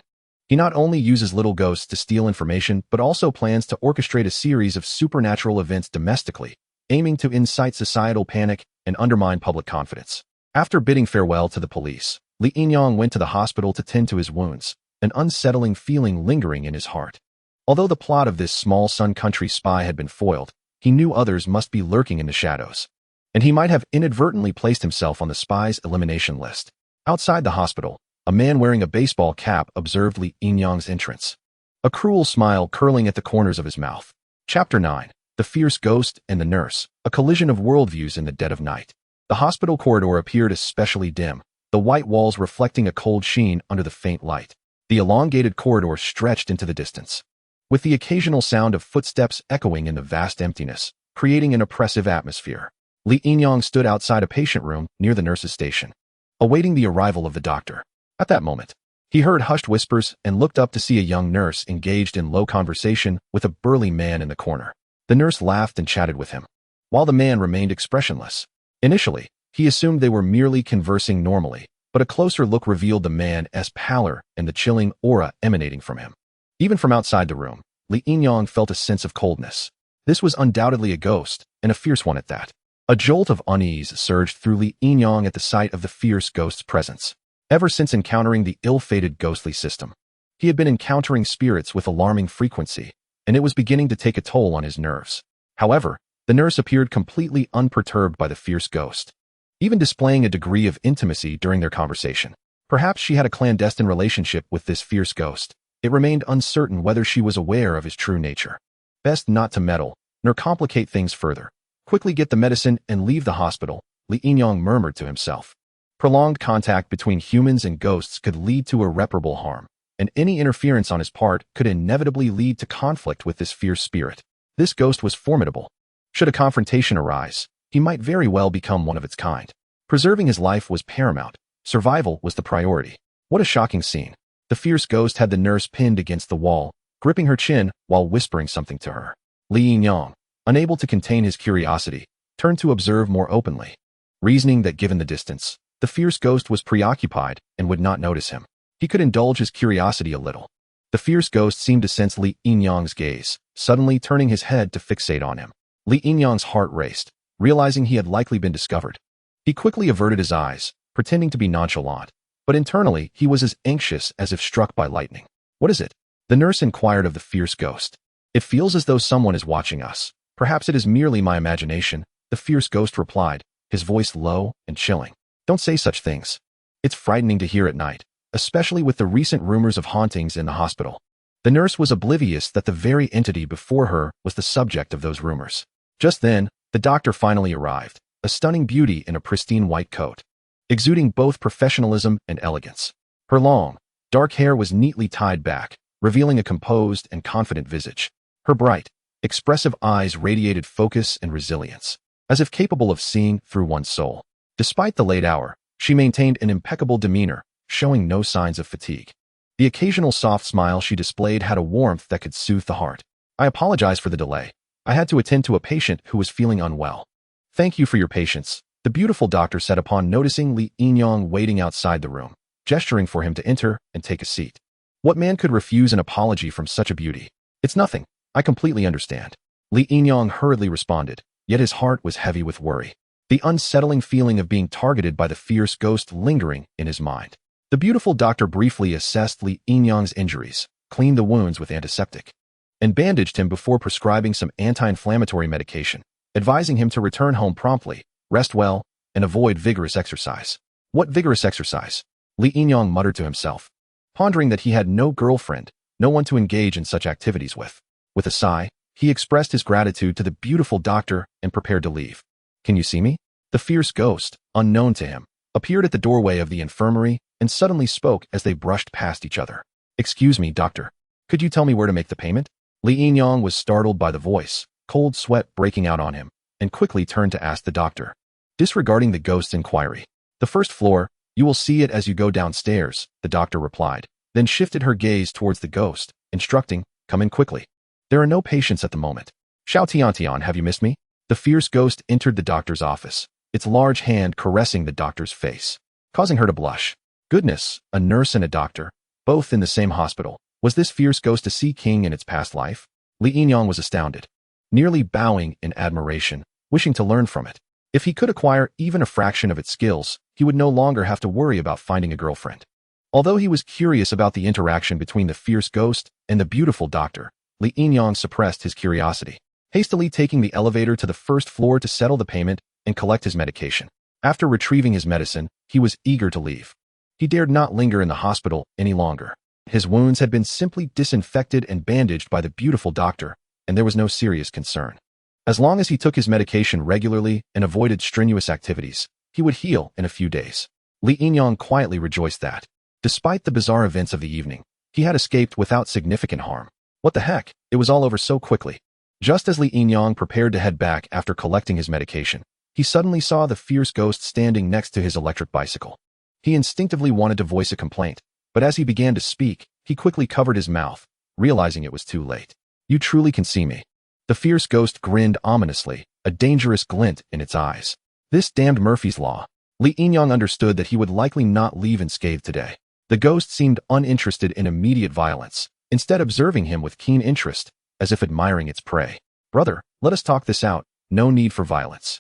He not only uses little ghosts to steal information, but also plans to orchestrate a series of supernatural events domestically, aiming to incite societal panic and undermine public confidence. After bidding farewell to the police, Li Yinyang went to the hospital to tend to his wounds, an unsettling feeling lingering in his heart. Although the plot of this small sun country spy had been foiled, he knew others must be lurking in the shadows, and he might have inadvertently placed himself on the spy's elimination list. Outside the hospital, a man wearing a baseball cap observed Li Yinyang's entrance, a cruel smile curling at the corners of his mouth. Chapter 9. The Fierce Ghost and the Nurse, a collision of worldviews in the dead of night. The hospital corridor appeared especially dim, the white walls reflecting a cold sheen under the faint light. The elongated corridor stretched into the distance, with the occasional sound of footsteps echoing in the vast emptiness, creating an oppressive atmosphere. Li Yinyang stood outside a patient room near the nurse's station, awaiting the arrival of the doctor. At that moment, he heard hushed whispers and looked up to see a young nurse engaged in low conversation with a burly man in the corner. The nurse laughed and chatted with him, while the man remained expressionless. Initially, he assumed they were merely conversing normally, but a closer look revealed the man's pallor and the chilling aura emanating from him. Even from outside the room, Li Yinyang felt a sense of coldness. This was undoubtedly a ghost, and a fierce one at that. A jolt of unease surged through Li Yinyang at the sight of the fierce ghost's presence. Ever since encountering the ill-fated ghostly system, he had been encountering spirits with alarming frequency, and it was beginning to take a toll on his nerves. However, the nurse appeared completely unperturbed by the fierce ghost, even displaying a degree of intimacy during their conversation. Perhaps she had a clandestine relationship with this fierce ghost. It remained uncertain whether she was aware of his true nature. Best not to meddle, nor complicate things further. Quickly get the medicine and leave the hospital, Li Yinyang murmured to himself. Prolonged contact between humans and ghosts could lead to irreparable harm, and any interference on his part could inevitably lead to conflict with this fierce spirit. This ghost was formidable. Should a confrontation arise, he might very well become one of its kind. Preserving his life was paramount. Survival was the priority. What a shocking scene. The fierce ghost had the nurse pinned against the wall, gripping her chin while whispering something to her. Li Yinyang, unable to contain his curiosity, turned to observe more openly, reasoning that given the distance, the fierce ghost was preoccupied and would not notice him. He could indulge his curiosity a little. The fierce ghost seemed to sense Li Yinyang's gaze, suddenly turning his head to fixate on him. Li Yinyang's heart raced, realizing he had likely been discovered. He quickly averted his eyes, pretending to be nonchalant, but internally he was as anxious as if struck by lightning. What is it? The nurse inquired of the fierce ghost. It feels as though someone is watching us. Perhaps it is merely my imagination, the fierce ghost replied, his voice low and chilling. Don't say such things. It's frightening to hear at night, especially with the recent rumors of hauntings in the hospital. The nurse was oblivious that the very entity before her was the subject of those rumors. Just then, the doctor finally arrived, a stunning beauty in a pristine white coat, exuding both professionalism and elegance. Her long, dark hair was neatly tied back, revealing a composed and confident visage. Her bright, expressive eyes radiated focus and resilience, as if capable of seeing through one's soul. Despite the late hour, she maintained an impeccable demeanor, showing no signs of fatigue. The occasional soft smile she displayed had a warmth that could soothe the heart. I apologize for the delay. I had to attend to a patient who was feeling unwell. Thank you for your patience, the beautiful doctor said upon noticing Li Yinyang waiting outside the room, gesturing for him to enter and take a seat. What man could refuse an apology from such a beauty? It's nothing. I completely understand. Li Yinyang hurriedly responded, yet his heart was heavy with worry, the unsettling feeling of being targeted by the fierce ghost lingering in his mind. The beautiful doctor briefly assessed Li Yinyang's injuries, cleaned the wounds with antiseptic, and bandaged him before prescribing some anti-inflammatory medication, advising him to return home promptly, rest well, and avoid vigorous exercise. What vigorous exercise? Li Yinyang muttered to himself, pondering that he had no girlfriend, no one to engage in such activities with. With a sigh, he expressed his gratitude to the beautiful doctor and prepared to leave. Can you see me? The fierce ghost, unknown to him, appeared at the doorway of the infirmary and suddenly spoke as they brushed past each other. Excuse me, doctor. Could you tell me where to make the payment? Li Yinyang was startled by the voice, cold sweat breaking out on him, and quickly turned to ask the doctor. Disregarding the ghost's inquiry. The first floor, you will see it as you go downstairs, the doctor replied, then shifted her gaze towards the ghost, instructing, come in quickly. There are no patients at the moment. Xiao Tiantian, have you missed me? The fierce ghost entered the doctor's office, its large hand caressing the doctor's face, causing her to blush. Goodness, a nurse and a doctor, both in the same hospital. Was this fierce ghost a sea king in its past life? Li Yinyang was astounded, nearly bowing in admiration, wishing to learn from it. If he could acquire even a fraction of its skills, he would no longer have to worry about finding a girlfriend. Although he was curious about the interaction between the fierce ghost and the beautiful doctor, Li Yinyang suppressed his curiosity, hastily taking the elevator to the first floor to settle the payment and collect his medication. After retrieving his medicine, he was eager to leave. He dared not linger in the hospital any longer. His wounds had been simply disinfected and bandaged by the beautiful doctor, and there was no serious concern. As long as he took his medication regularly and avoided strenuous activities, he would heal in a few days. Li Yinyang quietly rejoiced that, despite the bizarre events of the evening, he had escaped without significant harm. What the heck? It was all over so quickly. Just as Li Yinyang prepared to head back after collecting his medication, he suddenly saw the fierce ghost standing next to his electric bicycle. He instinctively wanted to voice a complaint, but as he began to speak, he quickly covered his mouth, realizing it was too late. You truly can see me. The fierce ghost grinned ominously, a dangerous glint in its eyes. This damned Murphy's Law. Li Yinyang understood that he would likely not leave unscathed today. The ghost seemed uninterested in immediate violence, instead observing him with keen interest, as if admiring its prey. Brother, let us talk this out, no need for violence.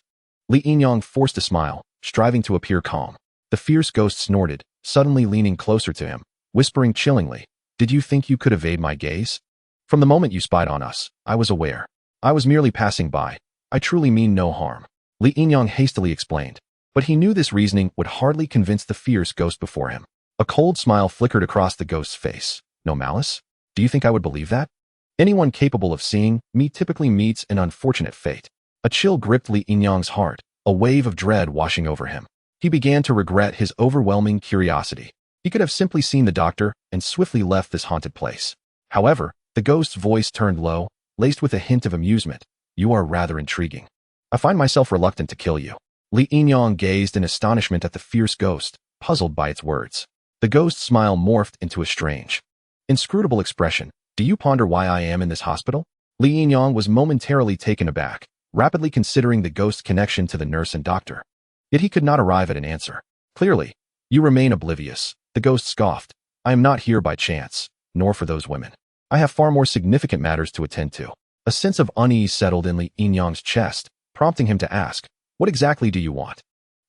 Li Yinyang forced a smile, striving to appear calm. The fierce ghost snorted, suddenly leaning closer to him, whispering chillingly, did you think you could evade my gaze? From the moment you spied on us, I was aware. I was merely passing by. I truly mean no harm. Li Yinyang hastily explained, but he knew this reasoning would hardly convince the fierce ghost before him. A cold smile flickered across the ghost's face. No malice? Do you think I would believe that? Anyone capable of seeing me typically meets an unfortunate fate. A chill gripped Li Yinyang's heart, a wave of dread washing over him. He began to regret his overwhelming curiosity. He could have simply seen the doctor and swiftly left this haunted place. However, the ghost's voice turned low, laced with a hint of amusement. You are rather intriguing. I find myself reluctant to kill you. Li Yinyang gazed in astonishment at the fierce ghost, puzzled by its words. The ghost's smile morphed into a strange, inscrutable expression. Do you ponder why I am in this hospital? Li Yinyang was momentarily taken aback, rapidly considering the ghost's connection to the nurse and doctor. Yet he could not arrive at an answer. Clearly, you remain oblivious. The ghost scoffed. I am not here by chance, nor for those women. I have far more significant matters to attend to. A sense of unease settled in Li Yinyang's chest, prompting him to ask, what exactly do you want?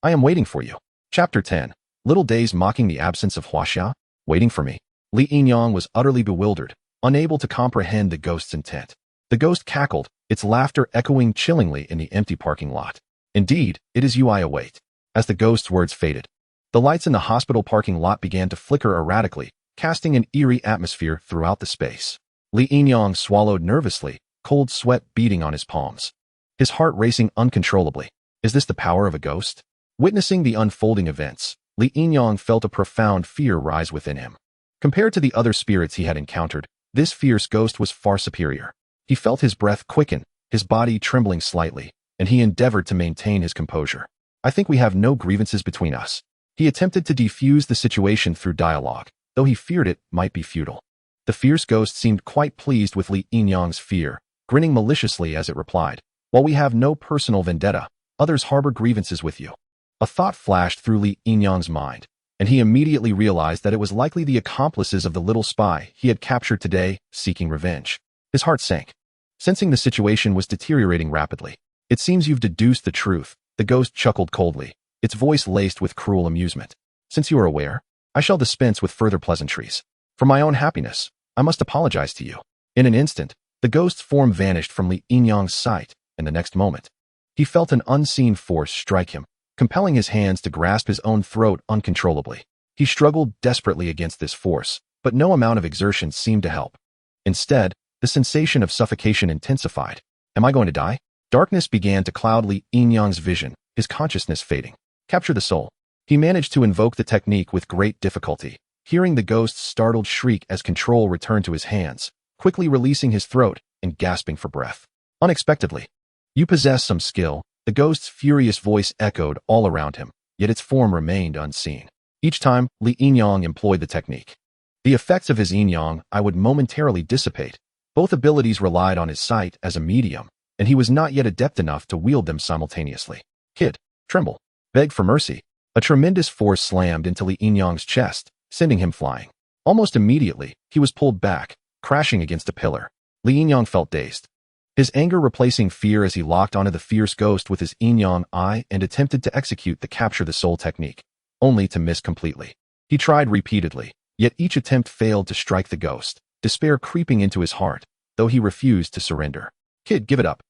I am waiting for you. Chapter 10. Little days mocking the absence of Huaxia, waiting for me. Li Yinyang was utterly bewildered, unable to comprehend the ghost's intent. The ghost cackled, its laughter echoing chillingly in the empty parking lot. Indeed, it is you I await. As the ghost's words faded, the lights in the hospital parking lot began to flicker erratically, casting an eerie atmosphere throughout the space. Li Yinyang swallowed nervously, cold sweat beading on his palms, his heart racing uncontrollably. Is this the power of a ghost? Witnessing the unfolding events, Li Yinyang felt a profound fear rise within him. Compared to the other spirits he had encountered, this fierce ghost was far superior. He felt his breath quicken, his body trembling slightly, and he endeavored to maintain his composure. I think we have no grievances between us. He attempted to defuse the situation through dialogue, though he feared it might be futile. The fierce ghost seemed quite pleased with Li Yinyang's fear, grinning maliciously as it replied, while we have no personal vendetta, others harbor grievances with you. A thought flashed through Li Yinyang's mind, and he immediately realized that it was likely the accomplices of the little spy he had captured today, seeking revenge. His heart sank, sensing the situation was deteriorating rapidly. It seems you've deduced the truth, the ghost chuckled coldly, its voice laced with cruel amusement. Since you are aware, I shall dispense with further pleasantries. For my own happiness, I must apologize to you. In an instant, the ghost's form vanished from Li Yinyang's sight, and the next moment, he felt an unseen force strike him, compelling his hands to grasp his own throat uncontrollably. He struggled desperately against this force, but no amount of exertion seemed to help. Instead, the sensation of suffocation intensified. Am I going to die? Darkness began to cloud Li Yinyang's vision, his consciousness fading. Capture the soul. He managed to invoke the technique with great difficulty. hearing the ghost's startled shriek as control returned to his hands, quickly releasing his throat and gasping for breath. Unexpectedly, "You possess some skill," the ghost's furious voice echoed all around him, yet its form remained unseen. Each time, Li Yinyang employed the technique. The effects of his Yinyang I would momentarily dissipate. Both abilities relied on his sight as a medium, and he was not yet adept enough to wield them simultaneously. "Kid, tremble. Beg for mercy." A tremendous force slammed into Li Yinyang's chest, sending him flying. Almost immediately, he was pulled back, crashing against a pillar. Li Yinyang felt dazed, his anger replacing fear as he locked onto the fierce ghost with his Yinyang eye and attempted to execute the capture the soul technique, only to miss completely. He tried repeatedly, yet each attempt failed to strike the ghost, despair creeping into his heart, though he refused to surrender. "Kid, give it up."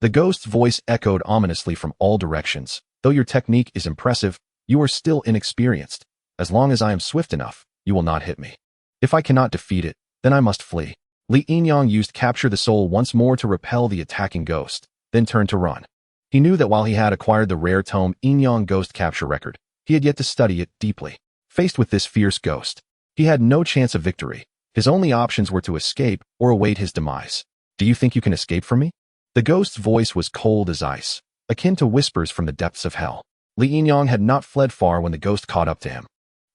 The ghost's voice echoed ominously from all directions. "Though your technique is impressive, you are still inexperienced. As long as I am swift enough, you will not hit me. If I cannot defeat it, then I must flee." Li Yinyang used Capture the Soul once more to repel the attacking ghost, then turned to run. He knew that while he had acquired the rare tome Yinyang Ghost Capture Record, he had yet to study it deeply. Faced with this fierce ghost, he had no chance of victory. His only options were to escape or await his demise. "Do you think you can escape from me?" The ghost's voice was cold as ice, akin to whispers from the depths of hell. Li Yinyang had not fled far when the ghost caught up to him.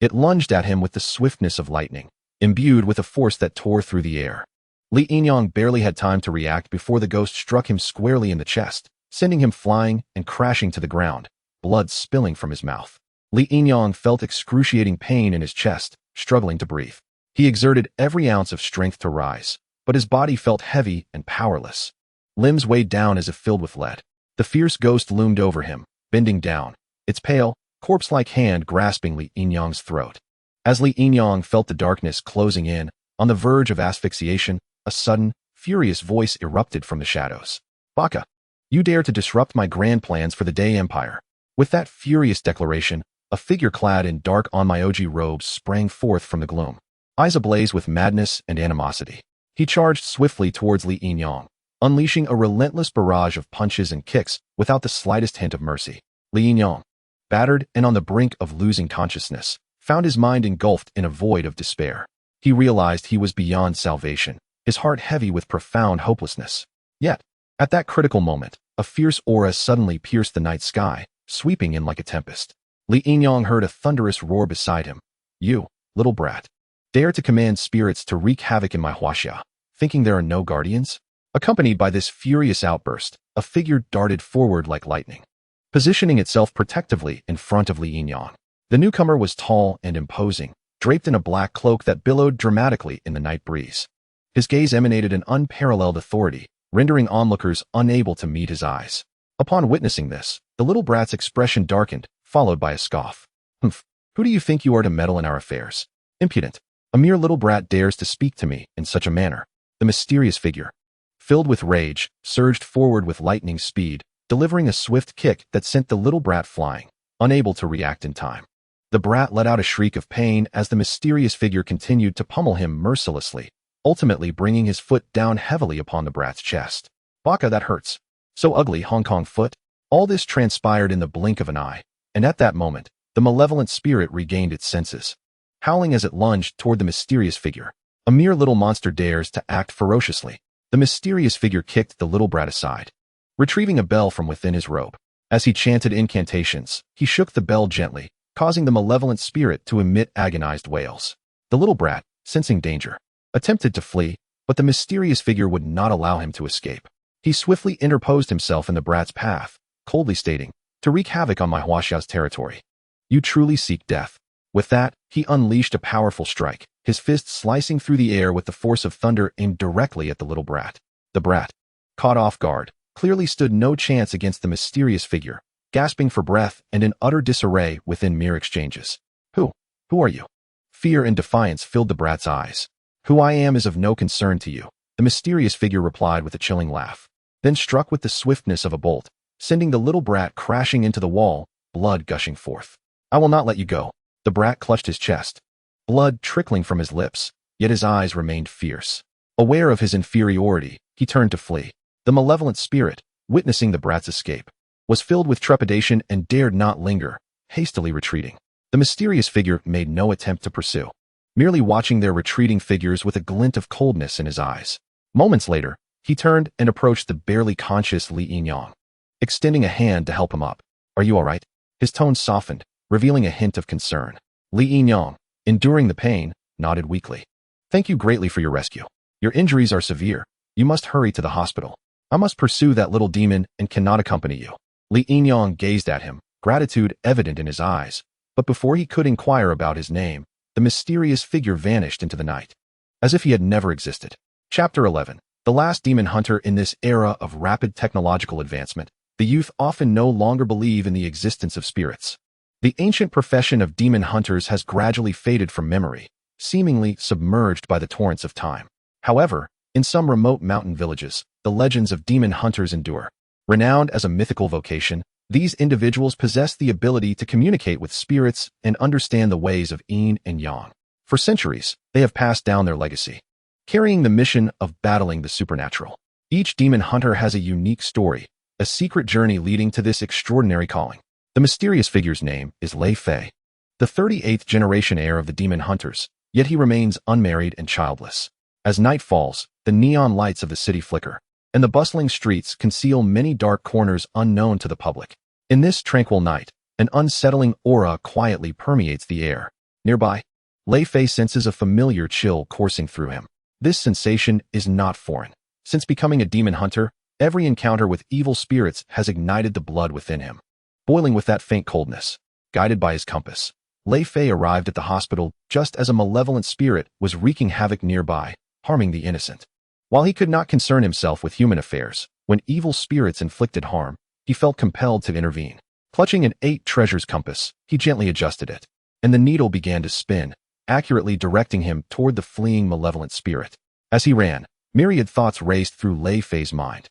It lunged at him with the swiftness of lightning, imbued with a force that tore through the air. Li Yinyang barely had time to react before the ghost struck him squarely in the chest, sending him flying and crashing to the ground, blood spilling from his mouth. Li Yinyang felt excruciating pain in his chest, struggling to breathe. He exerted every ounce of strength to rise, but his body felt heavy and powerless. Limbs weighed down as if filled with lead. The fierce ghost loomed over him, bending down, its pale, corpse-like hand grasping Li Yinyang's throat. As Li Yinyang felt the darkness closing in, on the verge of asphyxiation, a sudden, furious voice erupted from the shadows. "Baka, you dare to disrupt my grand plans for the Day Empire." With that furious declaration, a figure clad in dark Onmyoji robes sprang forth from the gloom, eyes ablaze with madness and animosity. He charged swiftly towards Li Yinyang, unleashing a relentless barrage of punches and kicks without the slightest hint of mercy. Li Yinyang, battered and on the brink of losing consciousness, found his mind engulfed in a void of despair. He realized he was beyond salvation, his heart heavy with profound hopelessness. Yet, at that critical moment, a fierce aura suddenly pierced the night sky, sweeping in like a tempest. Li Yinyang heard a thunderous roar beside him. "You, little brat, dare to command spirits to wreak havoc in my huaxia, thinking there are no guardians?" Accompanied by this furious outburst, a figure darted forward like lightning, positioning itself protectively in front of Li Yinyang. The newcomer was tall and imposing, draped in a black cloak that billowed dramatically in the night breeze. His gaze emanated an unparalleled authority, rendering onlookers unable to meet his eyes. Upon witnessing this, the little brat's expression darkened, followed by a scoff. "Humph, who do you think you are to meddle in our affairs? Impudent. A mere little brat dares to speak to me in such a manner." The mysterious figure, filled with rage, surged forward with lightning speed, delivering a swift kick that sent the little brat flying, unable to react in time. The brat let out a shriek of pain as the mysterious figure continued to pummel him mercilessly, ultimately bringing his foot down heavily upon the brat's chest. "Baka, that hurts. So ugly, Hong Kong foot." All this transpired in the blink of an eye, and at that moment, the malevolent spirit regained its senses. Howling as it lunged toward the mysterious figure, a mere little monster dares to act ferociously. The mysterious figure kicked the little brat aside, retrieving a bell from within his robe. As he chanted incantations, he shook the bell gently, causing the malevolent spirit to emit agonized wails. The little brat, sensing danger, attempted to flee, but the mysterious figure would not allow him to escape. He swiftly interposed himself in the brat's path, coldly stating, "To wreak havoc on my huaxia's territory. You truly seek death." With that, he unleashed a powerful strike, his fist slicing through the air with the force of thunder aimed directly at the little brat. The brat, caught off guard, clearly stood no chance against the mysterious figure, gasping for breath and in utter disarray within mere exchanges. Who are you?" Fear and defiance filled the brat's eyes. "Who I am is of no concern to you," the mysterious figure replied with a chilling laugh, then struck with the swiftness of a bolt, sending the little brat crashing into the wall, blood gushing forth. "I will not let you go." The brat clutched his chest, blood trickling from his lips, yet his eyes remained fierce. Aware of his inferiority, he turned to flee. The malevolent spirit, witnessing the brat's escape, was filled with trepidation and dared not linger, hastily retreating. The mysterious figure made no attempt to pursue. merely watching their retreating figures with a glint of coldness in his eyes. Moments later, he turned and approached the barely conscious Li Yinyang, extending a hand to help him up. "Are you all right?" His tone softened, revealing a hint of concern. Li Yinyang, enduring the pain, nodded weakly. "Thank you greatly for your rescue. Your injuries are severe. You must hurry to the hospital. I must pursue that little demon and cannot accompany you." Li Yinyang gazed at him, gratitude evident in his eyes, but before he could inquire about his name, the mysterious figure vanished into the night, as if he had never existed. Chapter 11. The last demon hunter. In this era of rapid technological advancement, the youth often no longer believe in the existence of spirits. The ancient profession of demon hunters has gradually faded from memory, seemingly submerged by the torrents of time. However, in some remote mountain villages, the legends of demon hunters endure. Renowned as a mythical vocation, these individuals possess the ability to communicate with spirits and understand the ways of yin and yang. For centuries, they have passed down their legacy, carrying the mission of battling the supernatural. Each demon hunter has a unique story, a secret journey leading to this extraordinary calling. The mysterious figure's name is Lei Fei, the 38th generation heir of the demon hunters, yet he remains unmarried and childless. As night falls, the neon lights of the city flicker, and the bustling streets conceal many dark corners unknown to the public. In this tranquil night, an unsettling aura quietly permeates the air. Nearby, Lei Fei senses a familiar chill coursing through him. This sensation is not foreign. Since becoming a demon hunter, every encounter with evil spirits has ignited the blood within him, boiling with that faint coldness. Guided by his compass, Lei Fei arrived at the hospital just as a malevolent spirit was wreaking havoc nearby, harming the innocent. While he could not concern himself with human affairs, when evil spirits inflicted harm, he felt compelled to intervene. Clutching an 8 treasures compass, he gently adjusted it, and the needle began to spin, accurately directing him toward the fleeing malevolent spirit. As he ran, myriad thoughts raced through Lei Fei's mind.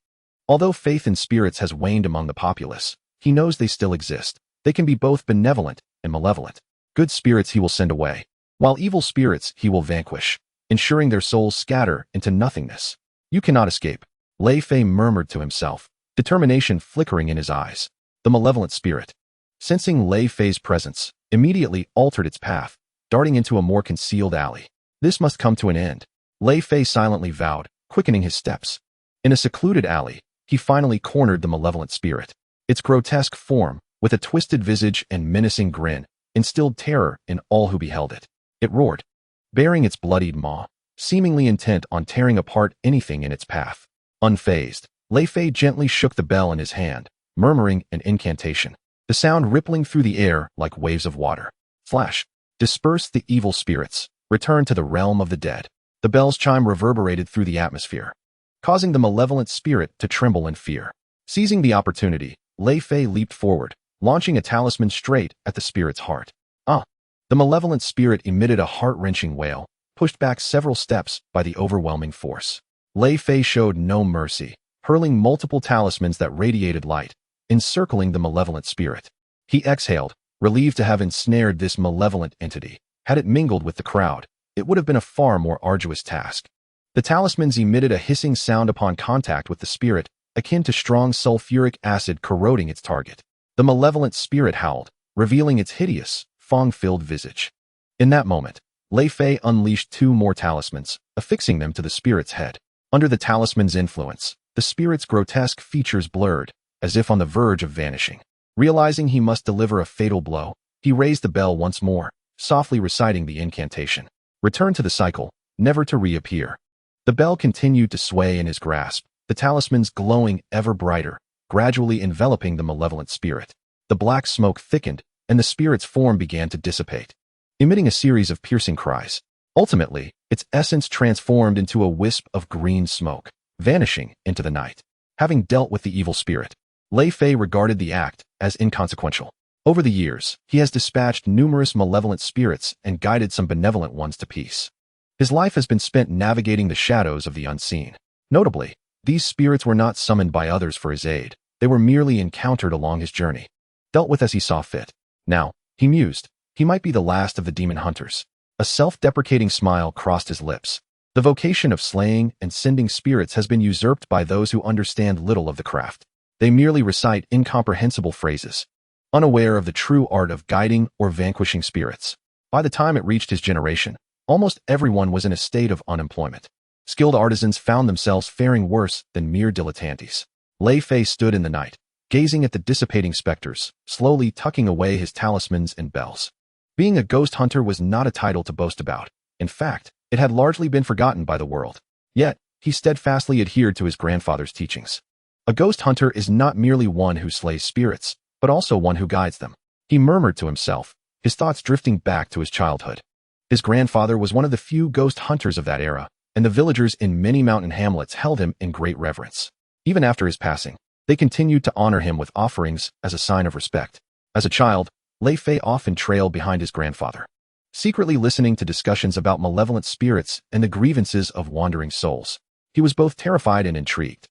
Although faith in spirits has waned among the populace, he knows they still exist. They can be both benevolent and malevolent. Good spirits he will send away, while evil spirits he will vanquish, ensuring their souls scatter into nothingness. "You cannot escape," Lei Fei murmured to himself, determination flickering in his eyes. The malevolent spirit, sensing Lei Fei's presence, immediately altered its path, darting into a more concealed alley. This must come to an end, Lei Fei silently vowed, quickening his steps. In a secluded alley, he finally cornered the malevolent spirit. Its grotesque form, with a twisted visage and menacing grin, instilled terror in all who beheld it. It roared, baring its bloodied maw, seemingly intent on tearing apart anything in its path. Unfazed, Lei Fei gently shook the bell in his hand, murmuring an incantation, the sound rippling through the air like waves of water. Flash! Disperse the evil spirits, return to the realm of the dead. The bell's chime reverberated through the atmosphere, causing the malevolent spirit to tremble in fear. Seizing the opportunity, Lei Fei leaped forward, launching a talisman straight at the spirit's heart. Ah! The malevolent spirit emitted a heart-wrenching wail, pushed back several steps by the overwhelming force. Lei Fei showed no mercy, hurling multiple talismans that radiated light, encircling the malevolent spirit. He exhaled, relieved to have ensnared this malevolent entity. Had it mingled with the crowd, it would have been a far more arduous task. The talismans emitted a hissing sound upon contact with the spirit, akin to strong sulfuric acid corroding its target. The malevolent spirit howled, revealing its hideous, fang-filled visage. In that moment, Lei Fei unleashed 2 more talismans, affixing them to the spirit's head. Under the talisman's influence, the spirit's grotesque features blurred, as if on the verge of vanishing. Realizing he must deliver a fatal blow, he raised the bell once more, softly reciting the incantation. Return to the cycle, never to reappear. The bell continued to sway in his grasp, the talismans glowing ever brighter, gradually enveloping the malevolent spirit. The black smoke thickened, and the spirit's form began to dissipate, emitting a series of piercing cries. Ultimately, its essence transformed into a wisp of green smoke, vanishing into the night. Having dealt with the evil spirit, Lei Fei regarded the act as inconsequential. Over the years, he has dispatched numerous malevolent spirits and guided some benevolent ones to peace. His life has been spent navigating the shadows of the unseen. Notably, these spirits were not summoned by others for his aid. They were merely encountered along his journey, dealt with as he saw fit. Now, he mused, he might be the last of the demon hunters. A self-deprecating smile crossed his lips. The vocation of slaying and sending spirits has been usurped by those who understand little of the craft. They merely recite incomprehensible phrases, unaware of the true art of guiding or vanquishing spirits. By the time it reached his generation, Almost everyone was in a state of unemployment. Skilled artisans found themselves faring worse than mere dilettantes. Lei Fei stood in the night, gazing at the dissipating specters, slowly tucking away his talismans and bells. Being a ghost hunter was not a title to boast about. In fact, it had largely been forgotten by the world. Yet, he steadfastly adhered to his grandfather's teachings. A ghost hunter is not merely one who slays spirits, but also one who guides them. He murmured to himself, his thoughts drifting back to his childhood. His grandfather was one of the few ghost hunters of that era, and the villagers in many mountain hamlets held him in great reverence. Even after his passing, they continued to honor him with offerings as a sign of respect. As a child, Lei Fei often trailed behind his grandfather, secretly listening to discussions about malevolent spirits and the grievances of wandering souls. He was both terrified and intrigued.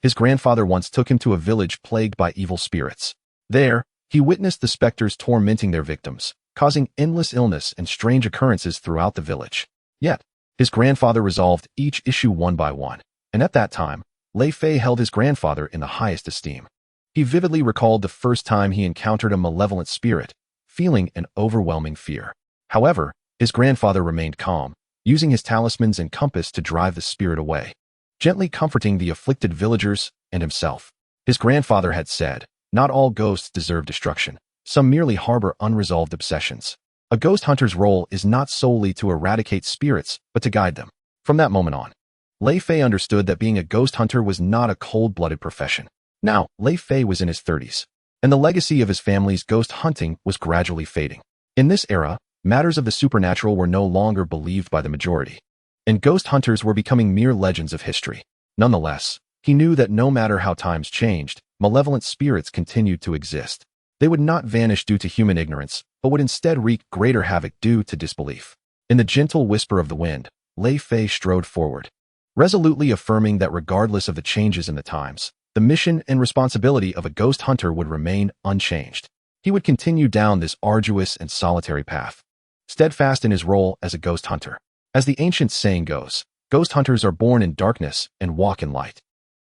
His grandfather once took him to a village plagued by evil spirits. There, he witnessed the specters tormenting their victims, causing endless illness and strange occurrences throughout the village. Yet, his grandfather resolved each issue one by one, and at that time, Lei Fei held his grandfather in the highest esteem. He vividly recalled the first time he encountered a malevolent spirit, feeling an overwhelming fear. However, his grandfather remained calm, using his talismans and compass to drive the spirit away, gently comforting the afflicted villagers and himself. His grandfather had said, "Not all ghosts deserve destruction. Some merely harbor unresolved obsessions." A ghost hunter's role is not solely to eradicate spirits, but to guide them. From that moment on, Lei Fei understood that being a ghost hunter was not a cold-blooded profession. Now, Lei Fei was in his 30s, and the legacy of his family's ghost hunting was gradually fading. In this era, matters of the supernatural were no longer believed by the majority, and ghost hunters were becoming mere legends of history. Nonetheless, he knew that no matter how times changed, malevolent spirits continued to exist. They would not vanish due to human ignorance, but would instead wreak greater havoc due to disbelief. In the gentle whisper of the wind, Lei Fei strode forward, resolutely affirming that regardless of the changes in the times, the mission and responsibility of a ghost hunter would remain unchanged. He would continue down this arduous and solitary path, steadfast in his role as a ghost hunter. As the ancient saying goes, ghost hunters are born in darkness and walk in light.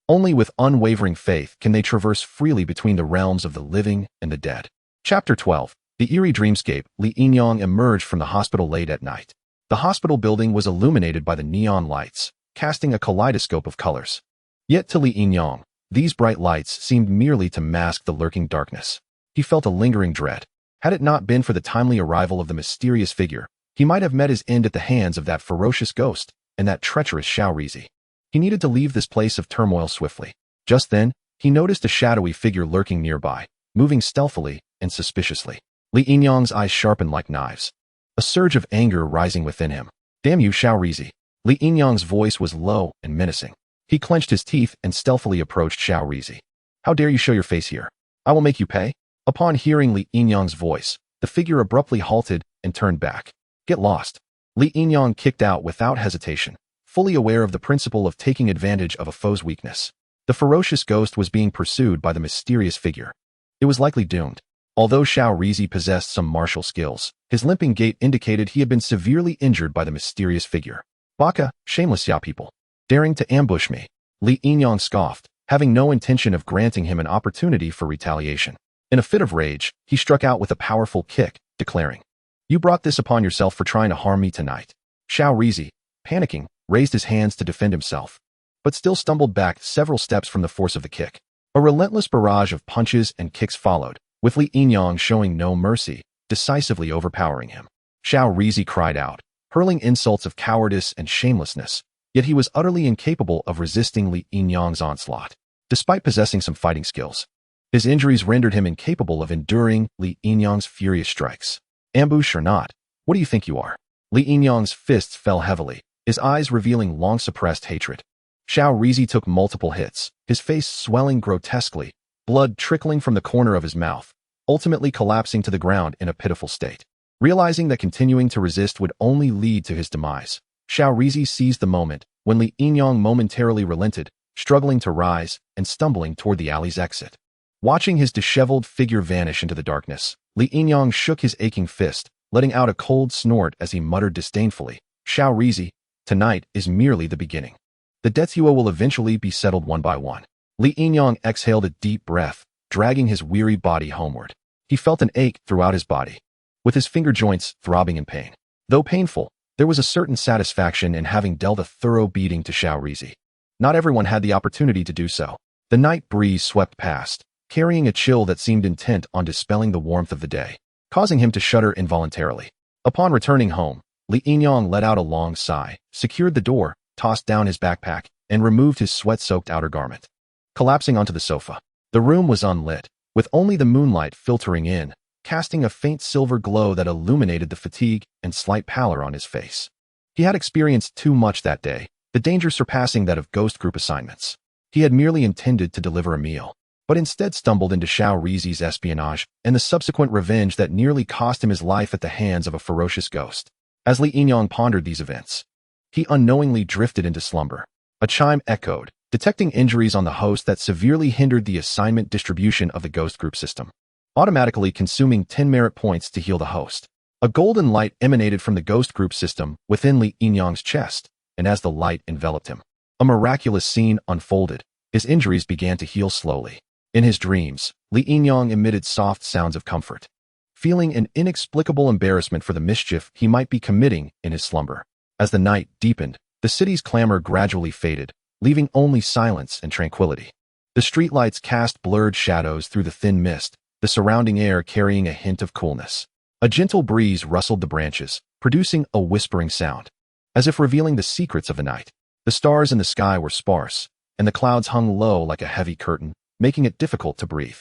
Only with unwavering faith can they traverse freely between the realms of the living and the dead. Chapter 12. The eerie dreamscape. Li Yinyang emerged from the hospital late at night. The hospital building was illuminated by the neon lights, casting a kaleidoscope of colors. Yet to Li Yinyang, these bright lights seemed merely to mask the lurking darkness. He felt a lingering dread. Had it not been for the timely arrival of the mysterious figure, he might have met his end at the hands of that ferocious ghost and that treacherous Xiao Rizi. He needed to leave this place of turmoil swiftly. Just then, he noticed a shadowy figure lurking nearby, moving stealthily and suspiciously. Li Yinyang's eyes sharpened like knives, a surge of anger rising within him. "Damn you, Xiao Rizi!" Li Yinyang's voice was low and menacing. He clenched his teeth and stealthily approached Xiao Rizi. "How dare you show your face here? I will make you pay." Upon hearing Li Yinyang's voice, the figure abruptly halted and turned back. "Get lost." Li Yinyang kicked out without hesitation, fully aware of the principle of taking advantage of a foe's weakness. The ferocious ghost was being pursued by the mysterious figure. It was likely doomed. Although Xiao Rizi possessed some martial skills, his limping gait indicated he had been severely injured by the mysterious figure. "Baka, shameless Xiao people, daring to ambush me." Li Yinyang scoffed, having no intention of granting him an opportunity for retaliation. In a fit of rage, he struck out with a powerful kick, declaring, "You brought this upon yourself for trying to harm me tonight." Xiao Rizi, panicking, raised his hands to defend himself, but still stumbled back several steps from the force of the kick. A relentless barrage of punches and kicks followed, with Li Yinyang showing no mercy, decisively overpowering him. Xiao Rizi cried out, hurling insults of cowardice and shamelessness, yet he was utterly incapable of resisting Li Yinyang's onslaught. Despite possessing some fighting skills, his injuries rendered him incapable of enduring Li Yinyang's furious strikes. "Ambush or not, what do you think you are?" Li Yinyang's fists fell heavily, his eyes revealing long-suppressed hatred. Xiao Rizi took multiple hits, his face swelling grotesquely, blood trickling from the corner of his mouth, ultimately collapsing to the ground in a pitiful state. Realizing that continuing to resist would only lead to his demise, Xiao Rizi seized the moment when Li Yinyang momentarily relented, struggling to rise and stumbling toward the alley's exit. Watching his disheveled figure vanish into the darkness, Li Yinyang shook his aching fist, letting out a cold snort as he muttered disdainfully, "Xiao Rizi, tonight is merely the beginning. The debts you owe will eventually be settled one by one." Li Yinyang exhaled a deep breath, dragging his weary body homeward. He felt an ache throughout his body, with his finger joints throbbing in pain. Though painful, There was a certain satisfaction in having dealt a thorough beating to Xiao Rizi. Not everyone had the opportunity to do so. The night breeze swept past, carrying a chill that seemed intent on dispelling the warmth of the day, causing him to shudder involuntarily. Upon returning home, Li Yinyang let out a long sigh, secured the door, tossed down his backpack, and removed his sweat-soaked outer garment. Collapsing onto the sofa, the room was unlit, with only the moonlight filtering in, casting a faint silver glow that illuminated the fatigue and slight pallor on his face. He had experienced too much that day, the danger surpassing that of Ghost Group assignments. He had merely intended to deliver a meal, but instead stumbled into Xiao Rizi's espionage and the subsequent revenge that nearly cost him his life at the hands of a ferocious ghost. As Li Yinyang pondered these events, he unknowingly drifted into slumber. A chime echoed, detecting injuries on the host that severely hindered the assignment distribution of the Ghost Group system, automatically consuming 10 merit points to heal the host. A golden light emanated from the Ghost Group system within Li Yinyang's chest, and as the light enveloped him, a miraculous scene unfolded. His injuries began to heal slowly. In his dreams, Li Yinyang emitted soft sounds of comfort, feeling an inexplicable embarrassment for the mischief he might be committing in his slumber. As the night deepened, the city's clamor gradually faded, leaving only silence and tranquility. The streetlights cast blurred shadows through the thin mist, the surrounding air carrying a hint of coolness. A gentle breeze rustled the branches, producing a whispering sound, as if revealing the secrets of the night. The stars in the sky were sparse, and the clouds hung low like a heavy curtain, making it difficult to breathe.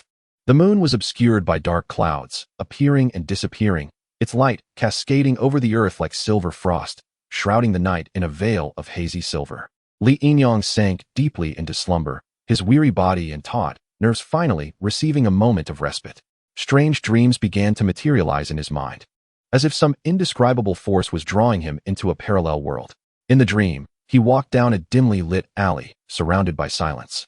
The moon was obscured by dark clouds, appearing and disappearing, its light cascading over the earth like silver frost, shrouding the night in a veil of hazy silver. Li Yinyang sank deeply into slumber, his weary body and taut nerves finally receiving a moment of respite. Strange dreams began to materialize in his mind, as if some indescribable force was drawing him into a parallel world. In the dream, he walked down a dimly lit alley, surrounded by silence,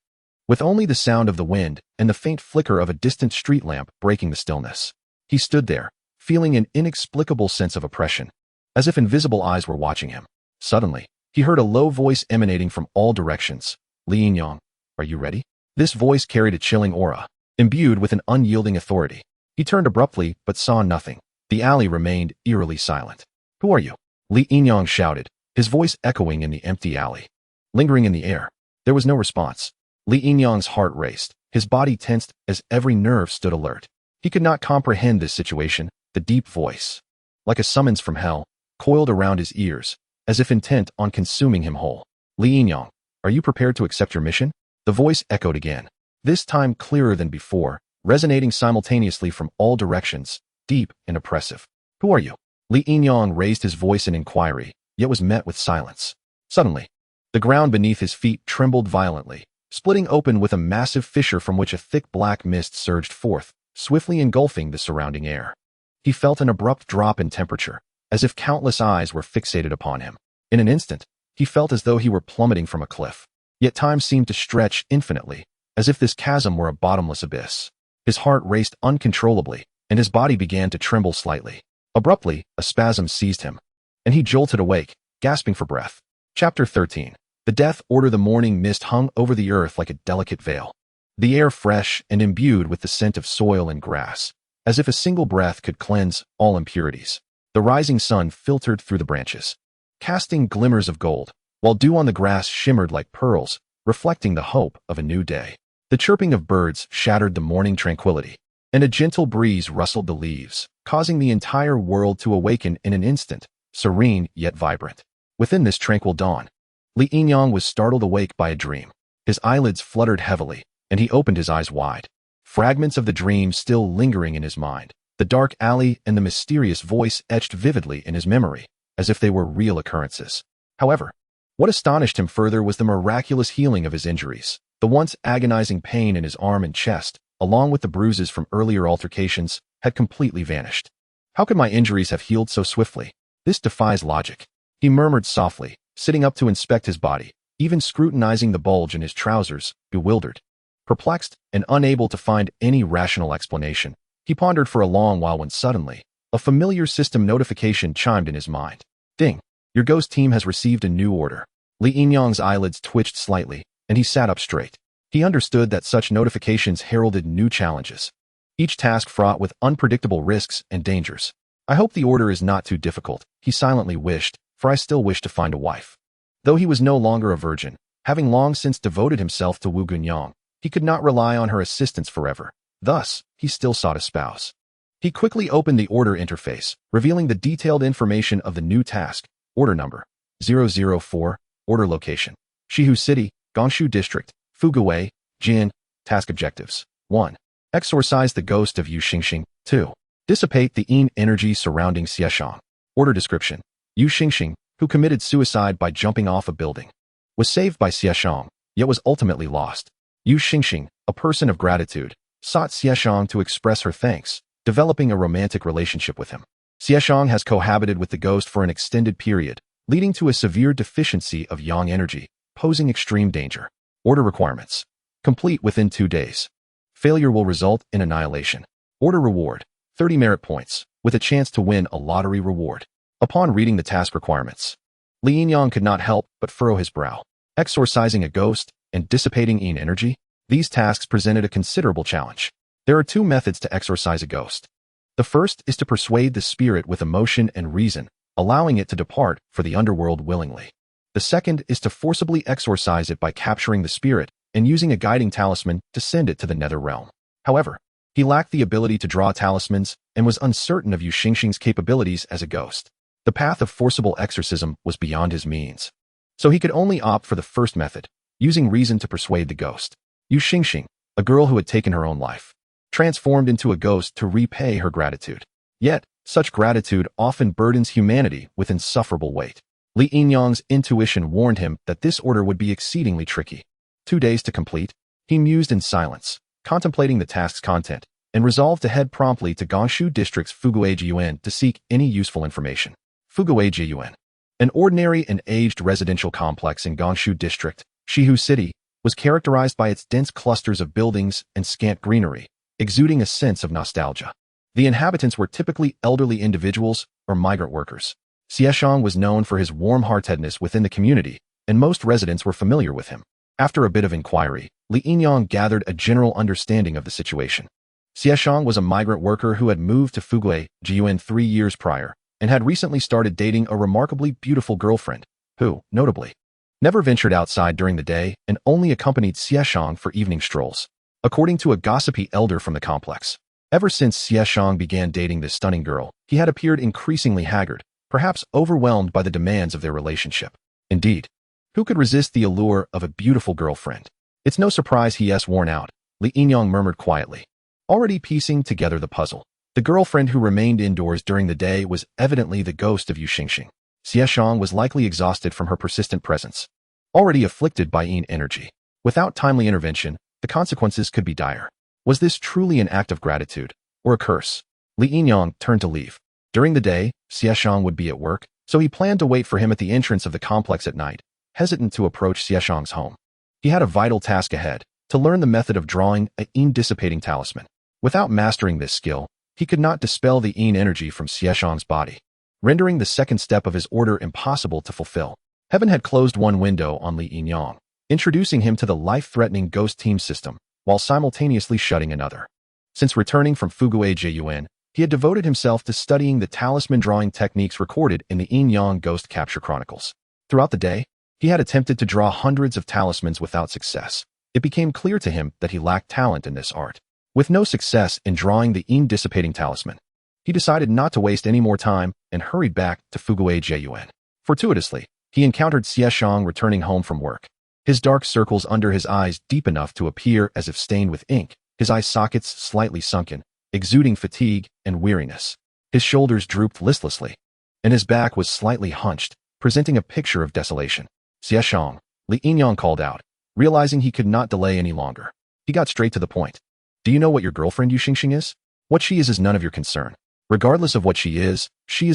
with only the sound of the wind and the faint flicker of a distant street lamp breaking the stillness. He stood there, feeling an inexplicable sense of oppression, as if invisible eyes were watching him. Suddenly, he heard a low voice emanating from all directions. Li Yinyang, are you ready? This voice carried a chilling aura, imbued with an unyielding authority. He turned abruptly, but saw nothing. The alley remained eerily silent. Who are you? Li Yinyang shouted, his voice echoing in the empty alley. Lingering in the air, there was no response. Li Yinyang's heart raced, his body tensed as every nerve stood alert. He could not comprehend this situation. The deep voice, like a summons from hell, coiled around his ears, as if intent on consuming him whole. Li Yinyang, are you prepared to accept your mission? The voice echoed again, this time clearer than before, resonating simultaneously from all directions, deep and oppressive. Who are you? Li Yinyang raised his voice in inquiry, yet was met with silence. Suddenly, the ground beneath his feet trembled violently, splitting open with a massive fissure from which a thick black mist surged forth, swiftly engulfing the surrounding air. He felt an abrupt drop in temperature, as if countless eyes were fixated upon him. In an instant, he felt as though he were plummeting from a cliff. Yet time seemed to stretch infinitely, as if this chasm were a bottomless abyss. His heart raced uncontrollably, and his body began to tremble slightly. Abruptly, a spasm seized him, and he jolted awake, gasping for breath. Chapter 13. The Death Order. The morning mist hung over the earth like a delicate veil, the air fresh and imbued with the scent of soil and grass, as if a single breath could cleanse all impurities. The rising sun filtered through the branches, casting glimmers of gold, while dew on the grass shimmered like pearls, reflecting the hope of a new day. The chirping of birds shattered the morning tranquility, and a gentle breeze rustled the leaves, causing the entire world to awaken in an instant, serene yet vibrant. Within this tranquil dawn, Li Yinyang was startled awake by a dream. His eyelids fluttered heavily, and he opened his eyes wide. Fragments of the dream still lingering in his mind, the dark alley and the mysterious voice etched vividly in his memory, as if they were real occurrences. However, what astonished him further was the miraculous healing of his injuries. The once agonizing pain in his arm and chest, along with the bruises from earlier altercations, had completely vanished. How could my injuries have healed so swiftly? This defies logic, he murmured softly, sitting up to inspect his body, even scrutinizing the bulge in his trousers, bewildered. Perplexed and unable to find any rational explanation, he pondered for a long while when suddenly, a familiar system notification chimed in his mind. Ding! Your ghost team has received a new order. Li Yinyang's eyelids twitched slightly, and he sat up straight. He understood that such notifications heralded new challenges, each task fraught with unpredictable risks and dangers. I hope the order is not too difficult, he silently wished, for I still wish to find a wife. Though he was no longer a virgin, having long since devoted himself to Wu Gunyang, he could not rely on her assistance forever. Thus, he still sought a spouse. He quickly opened the order interface, revealing the detailed information of the new task: order number 004, order location, Shihu City, Gongshu District, Fuguwei, Jin. Task objectives: 1. Exorcise the ghost of Yu Xingxing. 2. Dissipate the yin energy surrounding Xieshang. Order description: Yu Xingxing, who committed suicide by jumping off a building, was saved by Xieshang, yet was ultimately lost. Yu Xingxing, a person of gratitude, sought Xieshang to express her thanks, developing a romantic relationship with him. Xieshang has cohabited with the ghost for an extended period, leading to a severe deficiency of yang energy, posing extreme danger. Order requirements: complete within 2 days. Failure will result in annihilation. Order reward: 30 merit points, with a chance to win a lottery reward. Upon reading the task requirements, Li Yinyang could not help but furrow his brow. Exorcising a ghost and dissipating yin energy, these tasks presented a considerable challenge. There are 2 methods to exorcise a ghost. The first is to persuade the spirit with emotion and reason, allowing it to depart for the underworld willingly. The second is to forcibly exorcise it by capturing the spirit and using a guiding talisman to send it to the nether realm. However, he lacked the ability to draw talismans and was uncertain of Yu Xingxing's capabilities as a ghost. The path of forcible exorcism was beyond his means, so he could only opt for the first method, using reason to persuade the ghost. Yu Xingxing, a girl who had taken her own life, transformed into a ghost to repay her gratitude. Yet, such gratitude often burdens humanity with insufferable weight. Li Yinyang's intuition warned him that this order would be exceedingly tricky. 2 days to complete, he mused in silence, contemplating the task's content, and resolved to head promptly to Gongshu District's Fuguwei Jiyuan to seek any useful information. Fuguwei Jiyuan, an ordinary and aged residential complex in Gongshu District, Shihu City, was characterized by its dense clusters of buildings and scant greenery, exuding a sense of nostalgia. The inhabitants were typically elderly individuals or migrant workers. Xieshang was known for his warm-heartedness within the community, and most residents were familiar with him. After a bit of inquiry, Li Yinyang gathered a general understanding of the situation. Xieshang was a migrant worker who had moved to Fuguwei Jiyuan 3 years prior, and had recently started dating a remarkably beautiful girlfriend, who, notably, never ventured outside during the day and only accompanied Xieshang for evening strolls. According to a gossipy elder from the complex, ever since Xieshang began dating this stunning girl, he had appeared increasingly haggard, perhaps overwhelmed by the demands of their relationship. Indeed, who could resist the allure of a beautiful girlfriend? It's no surprise he is worn out, Li Yinyang murmured quietly, already piecing together the puzzle. The girlfriend who remained indoors during the day was evidently the ghost of Yu Xingxing. Xieshang was likely exhausted from her persistent presence, already afflicted by yin energy. Without timely intervention, the consequences could be dire. Was this truly an act of gratitude, or a curse? Li Yinyang turned to leave. During the day, Xieshang would be at work, so he planned to wait for him at the entrance of the complex at night, hesitant to approach Xieshang's home. He had a vital task ahead, to learn the method of drawing a yin-dissipating talisman. Without mastering this skill, he could not dispel the yin energy from Xieshang's body, rendering the second step of his order impossible to fulfill. Heaven had closed one window on Li Yinyang, introducing him to the life-threatening ghost team system, while simultaneously shutting another. Since returning from Fuguwei Jiyuan, he had devoted himself to studying the talisman drawing techniques recorded in the Yin-Yang Ghost Capture Chronicles. Throughout the day, he had attempted to draw hundreds of talismans without success. It became clear to him that he lacked talent in this art. With no success in drawing the yin-dissipating talisman, he decided not to waste any more time and hurried back to Fuguwei Jiyuan. Fortuitously, he encountered Xieshang returning home from work. His dark circles under his eyes deep enough to appear as if stained with ink, his eye sockets slightly sunken, exuding fatigue and weariness. His shoulders drooped listlessly, and his back was slightly hunched, presenting a picture of desolation. Xieshang, Li Yinyang called out, realizing he could not delay any longer. He got straight to the point. Do you know what your girlfriend Yu Xingxing is? What she is none of your concern. Regardless of what she is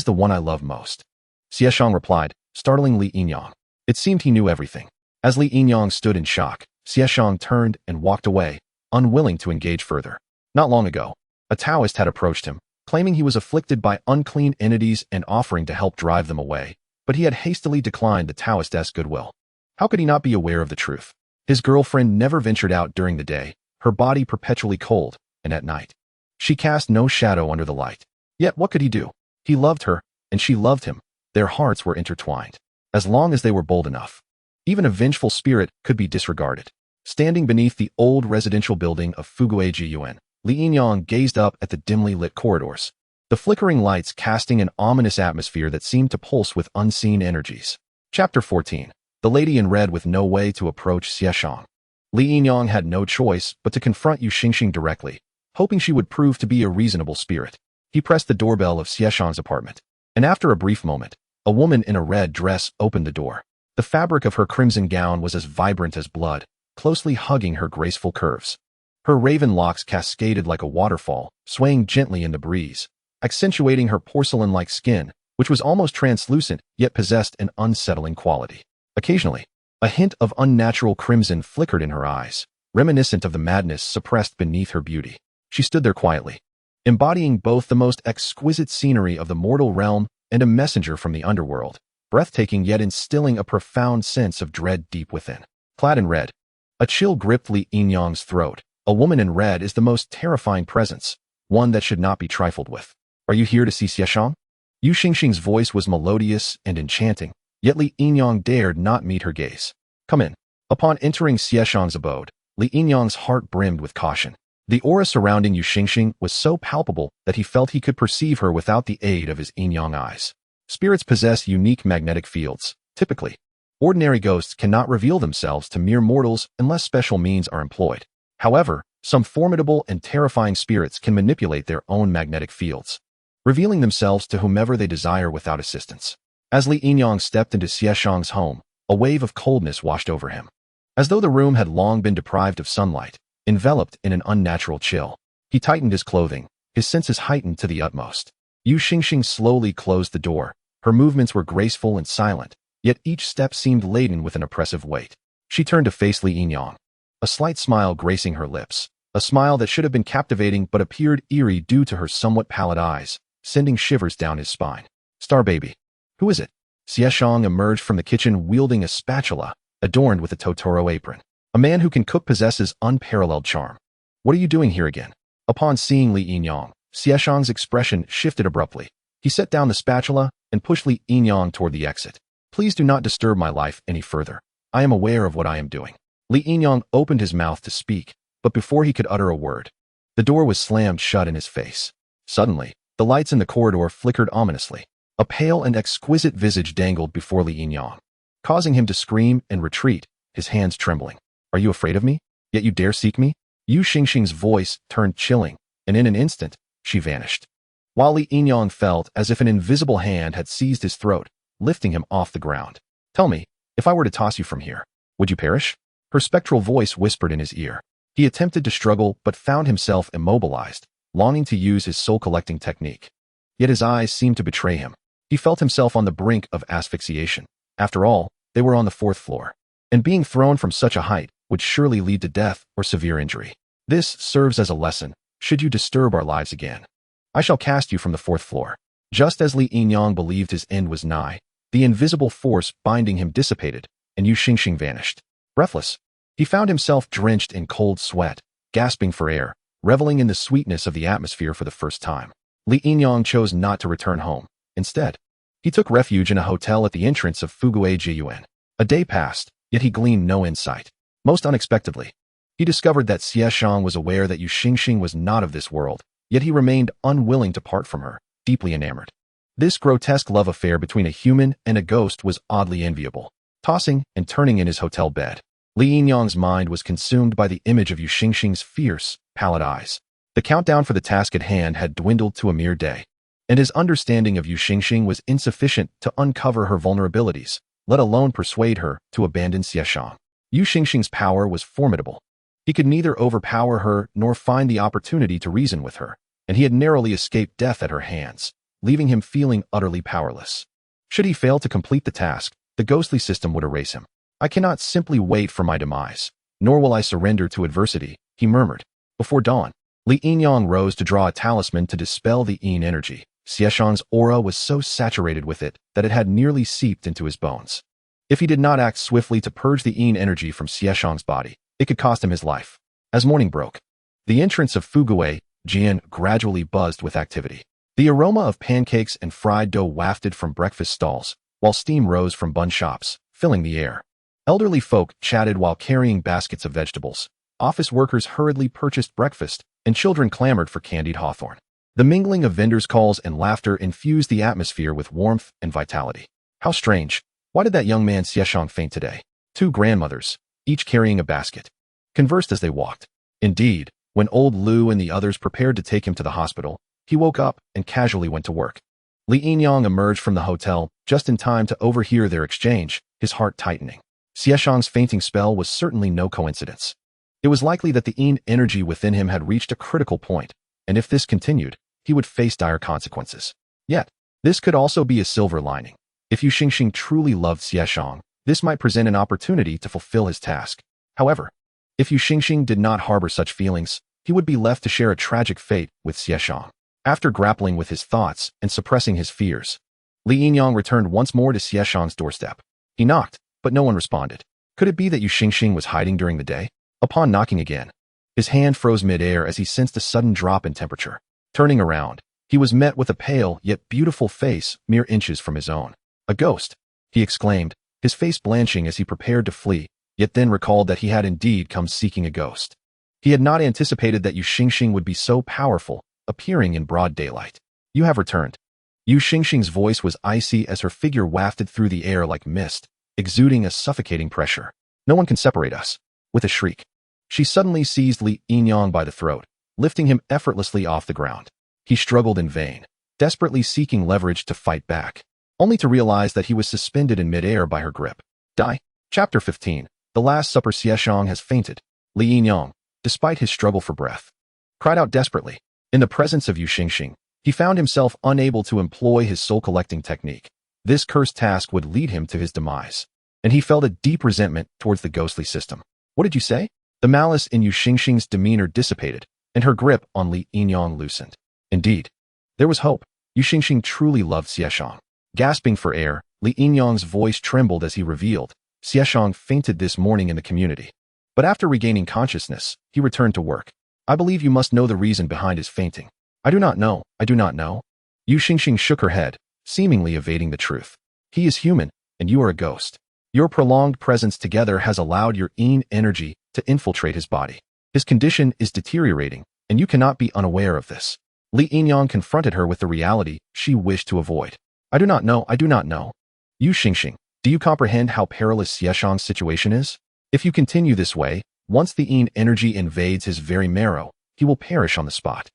the one I love most. Xieshang replied, startling Li Yinyang. It seemed he knew everything. As Li Yinyang stood in shock, Xieshang turned and walked away, unwilling to engage further. Not long ago, a Taoist had approached him, claiming he was afflicted by unclean entities and offering to help drive them away, but he had hastily declined the Taoist's goodwill. How could he not be aware of the truth? His girlfriend never ventured out during the day, her body perpetually cold, and at night, she cast no shadow under the light. Yet what could he do? He loved her, and she loved him. Their hearts were intertwined. As long as they were bold enough, even a vengeful spirit could be disregarded. Standing beneath the old residential building of Fugui Jiyuan, Li Yinyang gazed up at the dimly lit corridors, the flickering lights casting an ominous atmosphere that seemed to pulse with unseen energies. Chapter 14. The Lady in Red with no way to approach Xieshang. Li Yinyang had no choice but to confront Yu Xingxing directly, hoping she would prove to be a reasonable spirit. He pressed the doorbell of Xieshang's apartment, and after a brief moment, a woman in a red dress opened the door. The fabric of her crimson gown was as vibrant as blood, closely hugging her graceful curves. Her raven locks cascaded like a waterfall, swaying gently in the breeze, accentuating her porcelain-like skin, which was almost translucent yet possessed an unsettling quality. Occasionally, a hint of unnatural crimson flickered in her eyes, reminiscent of the madness suppressed beneath her beauty. She stood there quietly, embodying both the most exquisite scenery of the mortal realm and a messenger from the underworld, breathtaking yet instilling a profound sense of dread deep within. Clad in red, a chill gripped Li Yinyang's throat. A woman in red is the most terrifying presence, one that should not be trifled with. Are you here to see Xieshang? Yu Xingxing's voice was melodious and enchanting, yet Li Yinyang dared not meet her gaze. Come in. Upon entering Xieshang's abode, Li Yinyang's heart brimmed with caution. The aura surrounding Yu Xingxing was so palpable that he felt he could perceive her without the aid of his Yinyang eyes. Spirits possess unique magnetic fields. Typically, ordinary ghosts cannot reveal themselves to mere mortals unless special means are employed. However, some formidable and terrifying spirits can manipulate their own magnetic fields, revealing themselves to whomever they desire without assistance. As Li Yinyang stepped into Xieshang's home, a wave of coldness washed over him. As though the room had long been deprived of sunlight, enveloped in an unnatural chill. He tightened his clothing, his senses heightened to the utmost. Yu Xingxing slowly closed the door. Her movements were graceful and silent, yet each step seemed laden with an oppressive weight. She turned to face Li Yinyang, a slight smile gracing her lips, a smile that should have been captivating but appeared eerie due to her somewhat pallid eyes, sending shivers down his spine. Star baby. Who is it? Xieshang emerged from the kitchen wielding a spatula, adorned with a Totoro apron. A man who can cook possesses unparalleled charm. What are you doing here again? Upon seeing Li Yinyang, Xieshang's expression shifted abruptly. He set down the spatula and pushed Li Yinyang toward the exit. Please do not disturb my life any further. I am aware of what I am doing. Li Yinyang opened his mouth to speak, but before he could utter a word, the door was slammed shut in his face. Suddenly, the lights in the corridor flickered ominously. A pale and exquisite visage dangled before Li Yinyang, causing him to scream and retreat, his hands trembling. Are you afraid of me? Yet you dare seek me? Yu Xingxing's voice turned chilling, and in an instant, she vanished. While Li Yinyang felt as if an invisible hand had seized his throat, lifting him off the ground. Tell me, if I were to toss you from here, would you perish? Her spectral voice whispered in his ear. He attempted to struggle but found himself immobilized, longing to use his soul-collecting technique. Yet his eyes seemed to betray him. He felt himself on the brink of asphyxiation. After all, they were on the 4th floor, and being thrown from such a height would surely lead to death or severe injury. This serves as a lesson, should you disturb our lives again. I shall cast you from the 4th floor. Just as Li Yinyang believed his end was nigh, the invisible force binding him dissipated, and Yu Xingxing vanished. Breathless, he found himself drenched in cold sweat, gasping for air, reveling in the sweetness of the atmosphere for the first time. Li Yinyang chose not to return home. Instead, he took refuge in a hotel at the entrance of Fugui Jiyuan. A day passed, yet he gleaned no insight. Most unexpectedly, he discovered that Xieshang was aware that Yu Xingxing was not of this world, yet he remained unwilling to part from her, deeply enamored. This grotesque love affair between a human and a ghost was oddly enviable. Tossing and turning in his hotel bed, Li Yinyang's mind was consumed by the image of Yu Xingxing's fierce, pallid eyes. The countdown for the task at hand had dwindled to a mere day, and his understanding of Yu Xingxing was insufficient to uncover her vulnerabilities, let alone persuade her to abandon Xieshang. Yu Xingxing's power was formidable. He could neither overpower her nor find the opportunity to reason with her, and he had narrowly escaped death at her hands, leaving him feeling utterly powerless. Should he fail to complete the task, the ghostly system would erase him. I cannot simply wait for my demise, nor will I surrender to adversity, he murmured. Before dawn, Li Yinyang rose to draw a talisman to dispel the Yin energy. Xieshang's aura was so saturated with it that it had nearly seeped into his bones. If he did not act swiftly to purge the Yin energy from Xieshang's body, it could cost him his life. As morning broke, the entrance of Fugui Jiyuan gradually buzzed with activity. The aroma of pancakes and fried dough wafted from breakfast stalls, while steam rose from bun shops, filling the air. Elderly folk chatted while carrying baskets of vegetables. Office workers hurriedly purchased breakfast, and children clamored for candied hawthorn. The mingling of vendors' calls and laughter infused the atmosphere with warmth and vitality. How strange. Why did that young man Xieshang faint today? Two grandmothers, each carrying a basket, conversed as they walked. Indeed, when old Lu and the others prepared to take him to the hospital, he woke up and casually went to work. Li Yinyang emerged from the hotel just in time to overhear their exchange, his heart tightening. Xieshang's fainting spell was certainly no coincidence. It was likely that the yin energy within him had reached a critical point, and if this continued, he would face dire consequences. Yet, this could also be a silver lining. If Yu Xingxing truly loved Xieshang, this might present an opportunity to fulfill his task. However, if Yu Xingxing did not harbor such feelings, he would be left to share a tragic fate with Xieshang. After grappling with his thoughts and suppressing his fears, Li Yinyang returned once more to Xieshang's doorstep. He knocked, but no one responded. Could it be that Yu Xingxing was hiding during the day? Upon knocking again, his hand froze mid-air as he sensed a sudden drop in temperature. Turning around, he was met with a pale yet beautiful face mere inches from his own. A ghost, he exclaimed, his face blanching as he prepared to flee, yet then recalled that he had indeed come seeking a ghost. He had not anticipated that Yu Xingxing would be so powerful, appearing in broad daylight. You have returned. Yu Xingxing's voice was icy as her figure wafted through the air like mist, exuding a suffocating pressure. No one can separate us. With a shriek, she suddenly seized Li Yinyang by the throat, lifting him effortlessly off the ground. He struggled in vain, desperately seeking leverage to fight back, only to realize that he was suspended in midair by her grip. Die. Chapter 15. The Last Supper. Xieshang has fainted. Li Yinyang, despite his struggle for breath, cried out desperately. In the presence of Yu Xingxing, he found himself unable to employ his soul-collecting technique. This cursed task would lead him to his demise, and he felt a deep resentment towards the ghostly system. What did you say? The malice in Yu Xingxing's demeanor dissipated, and her grip on Li Yinyang loosened. Indeed, there was hope. Yu Xingxing truly loved Xieshang. Gasping for air, Li Yinyang's voice trembled as he revealed, Xieshang fainted this morning in the community. But after regaining consciousness, he returned to work. I believe you must know the reason behind his fainting. I do not know. I do not know. Yu Xingxing shook her head, seemingly evading the truth. He is human, and you are a ghost. Your prolonged presence together has allowed your yin energy to infiltrate his body. His condition is deteriorating, and you cannot be unaware of this. Li Yinyang confronted her with the reality she wished to avoid. I do not know. I do not know. Yu Xingxing, do you comprehend how perilous Xieshang's situation is? If you continue this way, once the yin energy invades his very marrow, he will perish on the spot.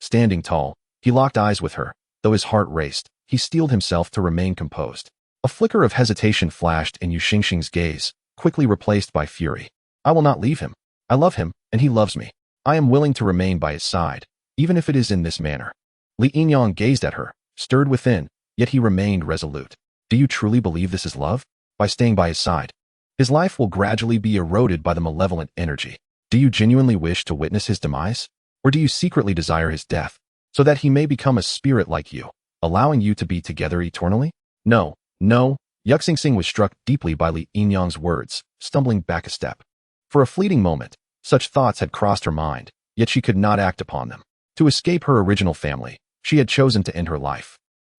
Standing tall, he locked eyes with her. Though his heart raced, he steeled himself to remain composed. A flicker of hesitation flashed in Yu Xingxing's gaze, quickly replaced by fury. I will not leave him. I love him, and he loves me. I am willing to remain by his side, even if it is in this manner. Li Yinyang gazed at her, stirred within, yet he remained resolute. Do you truly believe this is love? By staying by his side, his life will gradually be eroded by the malevolent energy. Do you genuinely wish to witness his demise? Or do you secretly desire his death, so that he may become a spirit like you, allowing you to be together eternally? No, no. Yu Xingxing was struck deeply by Li Yinyang's words, stumbling back a step. For a fleeting moment, such thoughts had crossed her mind, yet she could not act upon them. To escape her original family, she had chosen to end her life.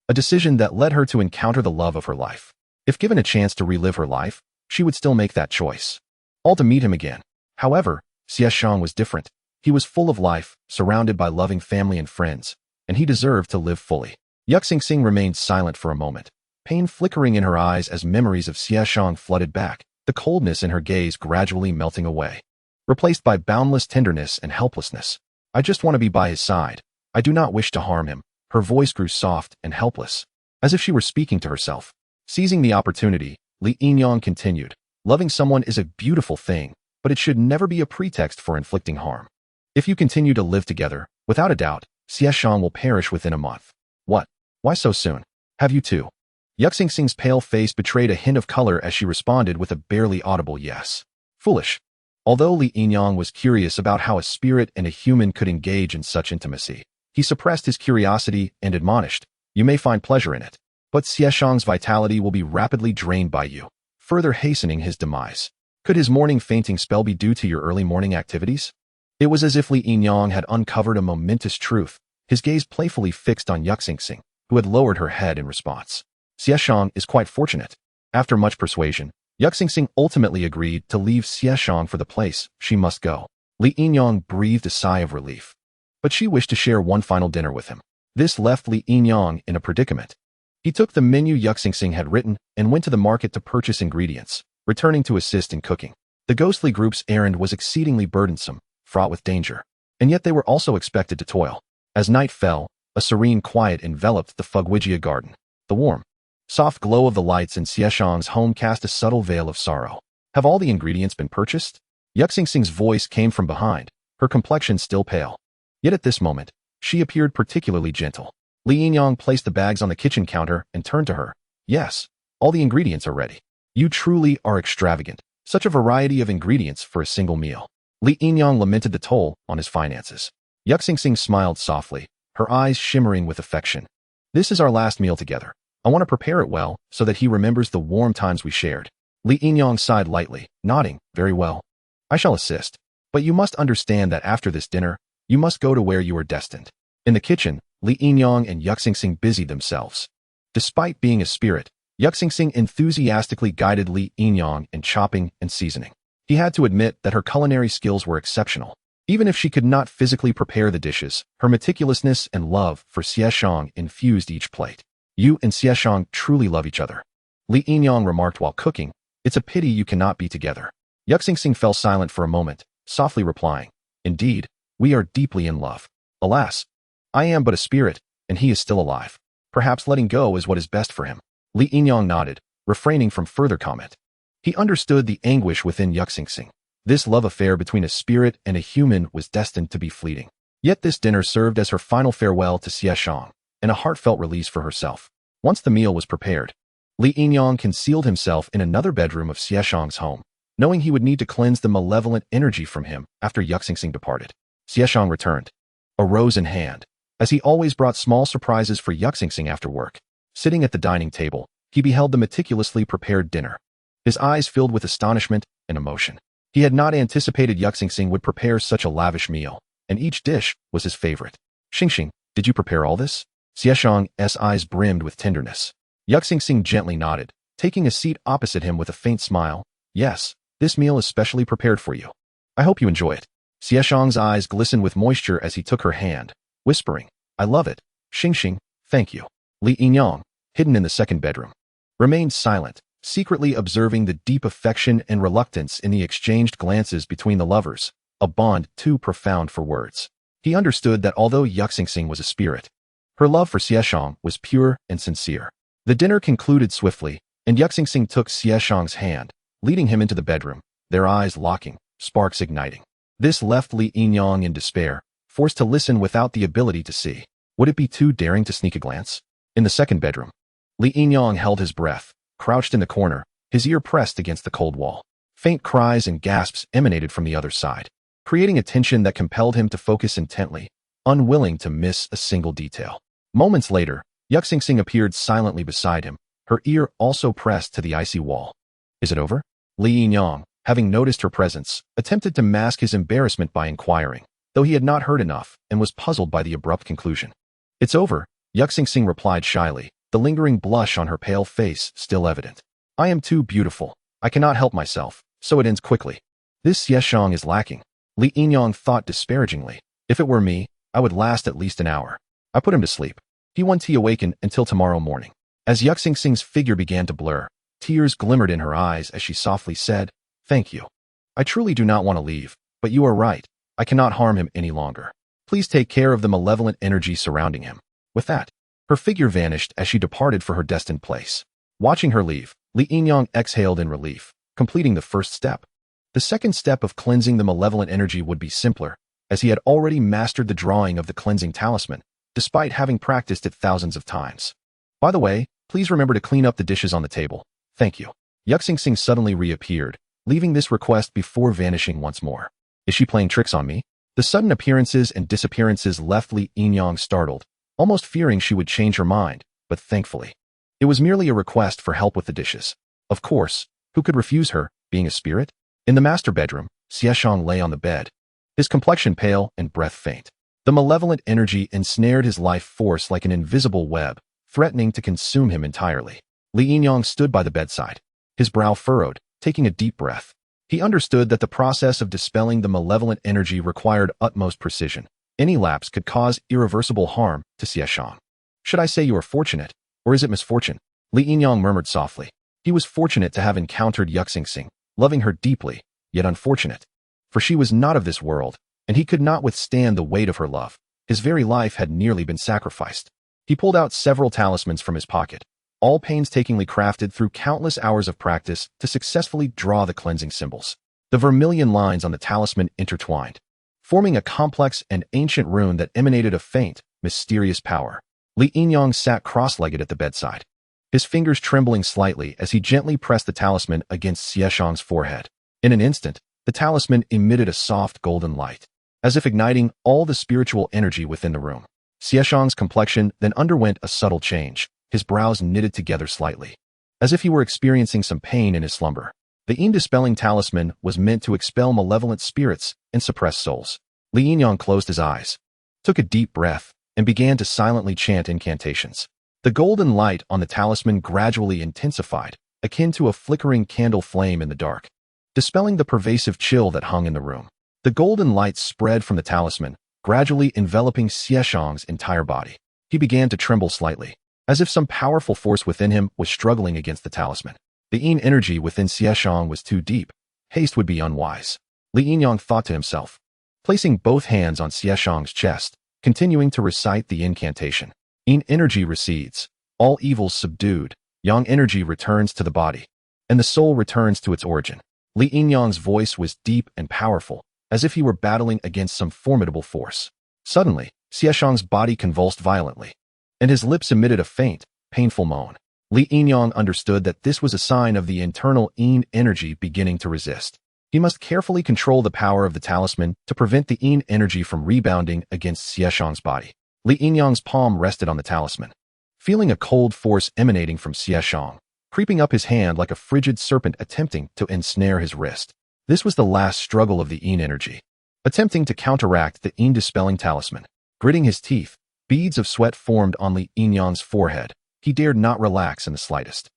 A decision that led her to encounter the love of her life. If given a chance to relive her life, she would still make that choice. All to meet him again. However, Xieshang was different. He was full of life, surrounded by loving family and friends, and he deserved to live fully. Yu Xingxing remained silent for a moment, pain flickering in her eyes as memories of Xieshang flooded back, the coldness in her gaze gradually melting away, replaced by boundless tenderness and helplessness. I just want to be by his side. I do not wish to harm him. Her voice grew soft and helpless, as if she were speaking to herself. Seizing the opportunity, Li Yinyang continued, loving someone is a beautiful thing, but it should never be a pretext for inflicting harm. If you continue to live together, without a doubt, Xieshang will perish within a month. What? Why so soon? Have you too? Yu Xingxing's pale face betrayed a hint of color as she responded with a barely audible yes. Foolish. Although Li Yinyang was curious about how a spirit and a human could engage in such intimacy, he suppressed his curiosity and admonished, you may find pleasure in it, but Xieshang's vitality will be rapidly drained by you, further hastening his demise. Could his morning fainting spell be due to your early morning activities? It was as if Li Yinyang had uncovered a momentous truth, his gaze playfully fixed on Yuxingxing, who had lowered her head in response. Xieshang is quite fortunate. After much persuasion, Yuxingxing ultimately agreed to leave Xieshang for the place she must go. Li Yinyang breathed a sigh of relief. But she wished to share one final dinner with him. This left Li Yinyang in a predicament. He took the menu Yuxingxing had written and went to the market to purchase ingredients, returning to assist in cooking. The ghostly group's errand was exceedingly burdensome, fraught with danger, and yet they were also expected to toil. As night fell, a serene quiet enveloped the Fugwijia garden. The warm, soft glow of the lights in Xieshang's home cast a subtle veil of sorrow. Have all the ingredients been purchased? Yuxingxing's voice came from behind, her complexion still pale. Yet at this moment, she appeared particularly gentle. Li Yinyang placed the bags on the kitchen counter and turned to her. Yes, all the ingredients are ready. You truly are extravagant. Such a variety of ingredients for a single meal. Li Yinyang lamented the toll on his finances. Yuxingxing smiled softly, her eyes shimmering with affection. This is our last meal together. I want to prepare it well so that he remembers the warm times we shared. Li Yinyang sighed lightly, nodding, very well. I shall assist. But you must understand that after this dinner, you must go to where you are destined. In the kitchen, Li Yinyang and Yuxingxing busied themselves. Despite being a spirit, Yuxingxing enthusiastically guided Li Yinyang in chopping and seasoning. He had to admit that her culinary skills were exceptional. Even if she could not physically prepare the dishes, her meticulousness and love for Xieshang infused each plate. You and Xieshang truly love each other. Li Yinyang remarked while cooking, it's a pity you cannot be together. Yuxingxing fell silent for a moment, softly replying, indeed, we are deeply in love. Alas, I am but a spirit, and he is still alive. Perhaps letting go is what is best for him. Li Yinyang nodded, refraining from further comment. He understood the anguish within Yuxingxing. This love affair between a spirit and a human was destined to be fleeting. Yet this dinner served as her final farewell to Xieshang, and a heartfelt release for herself. Once the meal was prepared, Li Yinyang concealed himself in another bedroom of Xieshang's home, knowing he would need to cleanse the malevolent energy from him after Yuxingxing departed. Xieshang returned, a rose in hand, as he always brought small surprises for Yuxingxing after work. Sitting at the dining table, he beheld the meticulously prepared dinner. His eyes filled with astonishment and emotion. He had not anticipated Yuxingxing would prepare such a lavish meal, and each dish was his favorite. Xingxing, did you prepare all this? Xieshang's eyes brimmed with tenderness. Yuxingxing gently nodded, taking a seat opposite him with a faint smile. Yes, this meal is specially prepared for you. I hope you enjoy it. Xieshang's eyes glistened with moisture as he took her hand, whispering, I love it. Xingxing, thank you. Li Yinyang, hidden in the second bedroom, remained silent, secretly observing the deep affection and reluctance in the exchanged glances between the lovers, a bond too profound for words. He understood that although Yuxingxing was a spirit, her love for Xieshang was pure and sincere. The dinner concluded swiftly, and Yuxingxing took Xieshang's hand, leading him into the bedroom, their eyes locking, sparks igniting. This left Li Yinyang in despair, forced to listen without the ability to see. Would it be too daring to sneak a glance? In the second bedroom, Li Yinyang held his breath, crouched in the corner, his ear pressed against the cold wall. Faint cries and gasps emanated from the other side, creating a tension that compelled him to focus intently, unwilling to miss a single detail. Moments later, Yuxingxing appeared silently beside him, her ear also pressed to the icy wall. Is it over? Li Yinyang, having noticed her presence, attempted to mask his embarrassment by inquiring, though he had not heard enough and was puzzled by the abrupt conclusion. It's over, Yuxingxing replied shyly, the lingering blush on her pale face still evident. I am too beautiful. I cannot help myself, so it ends quickly. This Xieshang is lacking. Li Yinyang thought disparagingly. If it were me, I would last at least an hour. I put him to sleep. He won't awaken until tomorrow morning. As Yuxingxing's figure began to blur, tears glimmered in her eyes as she softly said, Thank you. I truly do not want to leave, but you are right. I cannot harm him any longer. Please take care of the malevolent energy surrounding him. With that, her figure vanished as she departed for her destined place. Watching her leave, Li Yinyang exhaled in relief, completing the first step. The second step of cleansing the malevolent energy would be simpler, as he had already mastered the drawing of the cleansing talisman, despite having practiced it thousands of times. By the way, please remember to clean up the dishes on the table. Thank you. Yuxingxing suddenly reappeared, leaving this request before vanishing once more. Is she playing tricks on me? The sudden appearances and disappearances left Li Yinyang startled, almost fearing she would change her mind, but thankfully, it was merely a request for help with the dishes. Of course, who could refuse her, being a spirit? In the master bedroom, Xieshang lay on the bed, his complexion pale and breath faint. The malevolent energy ensnared his life force like an invisible web, threatening to consume him entirely. Li Yinyang stood by the bedside, his brow furrowed, taking a deep breath. He understood that the process of dispelling the malevolent energy required utmost precision. Any lapse could cause irreversible harm to Xieshang. Should I say you are fortunate, or is it misfortune? Li Yinyang murmured softly. He was fortunate to have encountered Yuxingxing, loving her deeply, yet unfortunate. For she was not of this world, and he could not withstand the weight of her love. His very life had nearly been sacrificed. He pulled out several talismans from his pocket, all painstakingly crafted through countless hours of practice to successfully draw the cleansing symbols. The vermilion lines on the talisman intertwined, forming a complex and ancient rune that emanated a faint, mysterious power. Li Yinyang sat cross-legged at the bedside, his fingers trembling slightly as he gently pressed the talisman against Xieshang's forehead. In an instant, the talisman emitted a soft golden light, as if igniting all the spiritual energy within the room. Xieshang's complexion then underwent a subtle change, his brows knitted together slightly, as if he were experiencing some pain in his slumber. The Yin-dispelling talisman was meant to expel malevolent spirits and suppress souls. Li Yinyang closed his eyes, took a deep breath, and began to silently chant incantations. The golden light on the talisman gradually intensified, akin to a flickering candle flame in the dark, dispelling the pervasive chill that hung in the room. The golden light spread from the talisman, gradually enveloping Xieshang's entire body. He began to tremble slightly, as if some powerful force within him was struggling against the talisman. The Yin energy within Xieshang was too deep. Haste would be unwise. Li Yinyang thought to himself, placing both hands on Xieshang's chest, continuing to recite the incantation. Yin energy recedes, all evils subdued, Yang energy returns to the body, and the soul returns to its origin. Li Yinyang's voice was deep and powerful, as if he were battling against some formidable force. Suddenly, Xieshang's body convulsed violently, and his lips emitted a faint, painful moan. Li Yinyang understood that this was a sign of the internal Yin energy beginning to resist. He must carefully control the power of the talisman to prevent the Yin energy from rebounding against Xieshang's body. Li Yinyang's palm rested on the talisman, feeling a cold force emanating from Xieshang, creeping up his hand like a frigid serpent attempting to ensnare his wrist. This was the last struggle of the Yin energy, attempting to counteract the Yin-dispelling talisman. Gritting his teeth, beads of sweat formed on Li Yinyang's forehead. He dared not relax in the slightest.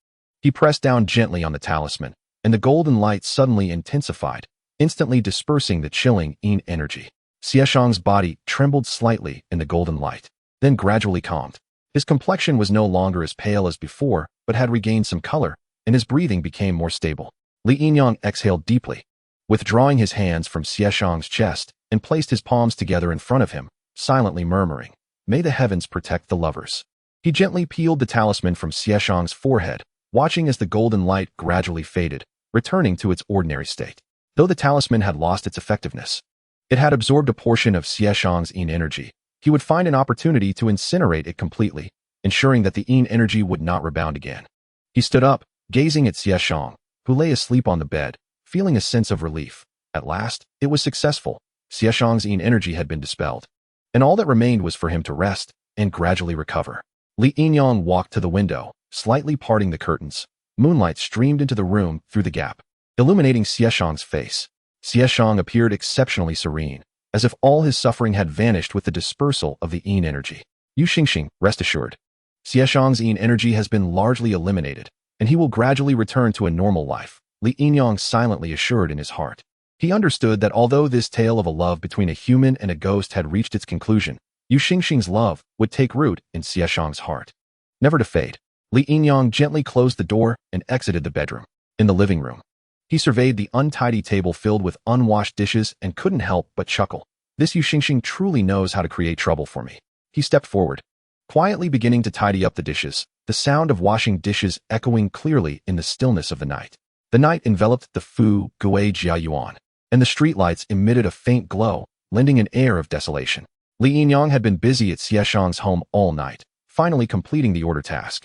He pressed down gently on the talisman, and the golden light suddenly intensified, instantly dispersing the chilling Yin energy. Xieshang's body trembled slightly in the golden light, then gradually calmed. His complexion was no longer as pale as before, but had regained some color, and his breathing became more stable. Li Yinyang exhaled deeply, withdrawing his hands from Xieshang's chest, and placed his palms together in front of him, silently murmuring, "May the heavens protect the lovers." He gently peeled the talisman from Xieshang's forehead, watching as the golden light gradually faded, returning to its ordinary state. Though the talisman had lost its effectiveness, it had absorbed a portion of Xieshang's Yin energy. He would find an opportunity to incinerate it completely, ensuring that the Yin energy would not rebound again. He stood up, gazing at Xieshang, who lay asleep on the bed, feeling a sense of relief. At last, it was successful. Xieshang's Yin energy had been dispelled, and all that remained was for him to rest and gradually recover. Li Yinyang walked to the window, slightly parting the curtains. Moonlight streamed into the room through the gap, illuminating Xieshang's face. Xieshang appeared exceptionally serene, as if all his suffering had vanished with the dispersal of the Yin energy. "Yu Xingxing, rest assured. Xieshang's Yin energy has been largely eliminated, and he will gradually return to a normal life," Li Yinyang silently assured in his heart. He understood that although this tale of a love between a human and a ghost had reached its conclusion, Yu Xingxing's love would take root in Xieshang's heart, never to fade. Li Yinyang gently closed the door and exited the bedroom. In the living room, he surveyed the untidy table filled with unwashed dishes and couldn't help but chuckle. "This Yu Xingxing truly knows how to create trouble for me." He stepped forward, quietly beginning to tidy up the dishes, the sound of washing dishes echoing clearly in the stillness of the night. The night enveloped the Fu Gui Jiayuan, and the streetlights emitted a faint glow, lending an air of desolation. Li Yinyang had been busy at Xieshang's home all night, finally completing the order task,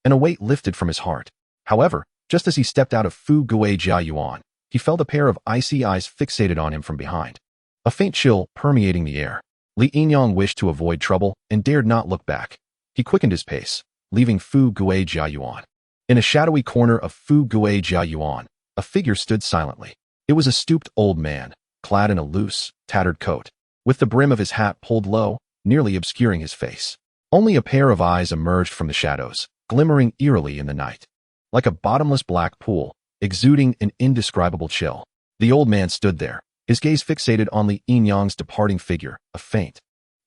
and a weight lifted from his heart. However, just as he stepped out of Fu Gui Jiayuan, he felt a pair of icy eyes fixated on him from behind, a faint chill permeating the air. Li Yinyang wished to avoid trouble and dared not look back. He quickened his pace, leaving Fu Gui Jiayuan. In a shadowy corner of Fu Gui Jiayuan, a figure stood silently. It was a stooped old man, clad in a loose, tattered coat. with the brim of his hat pulled low, nearly obscuring his face. Only a pair of eyes emerged from the shadows, glimmering eerily in the night. Like a bottomless black pool, exuding an indescribable chill. The old man stood there, his gaze fixated on Li Yinyang's departing figure, a faint,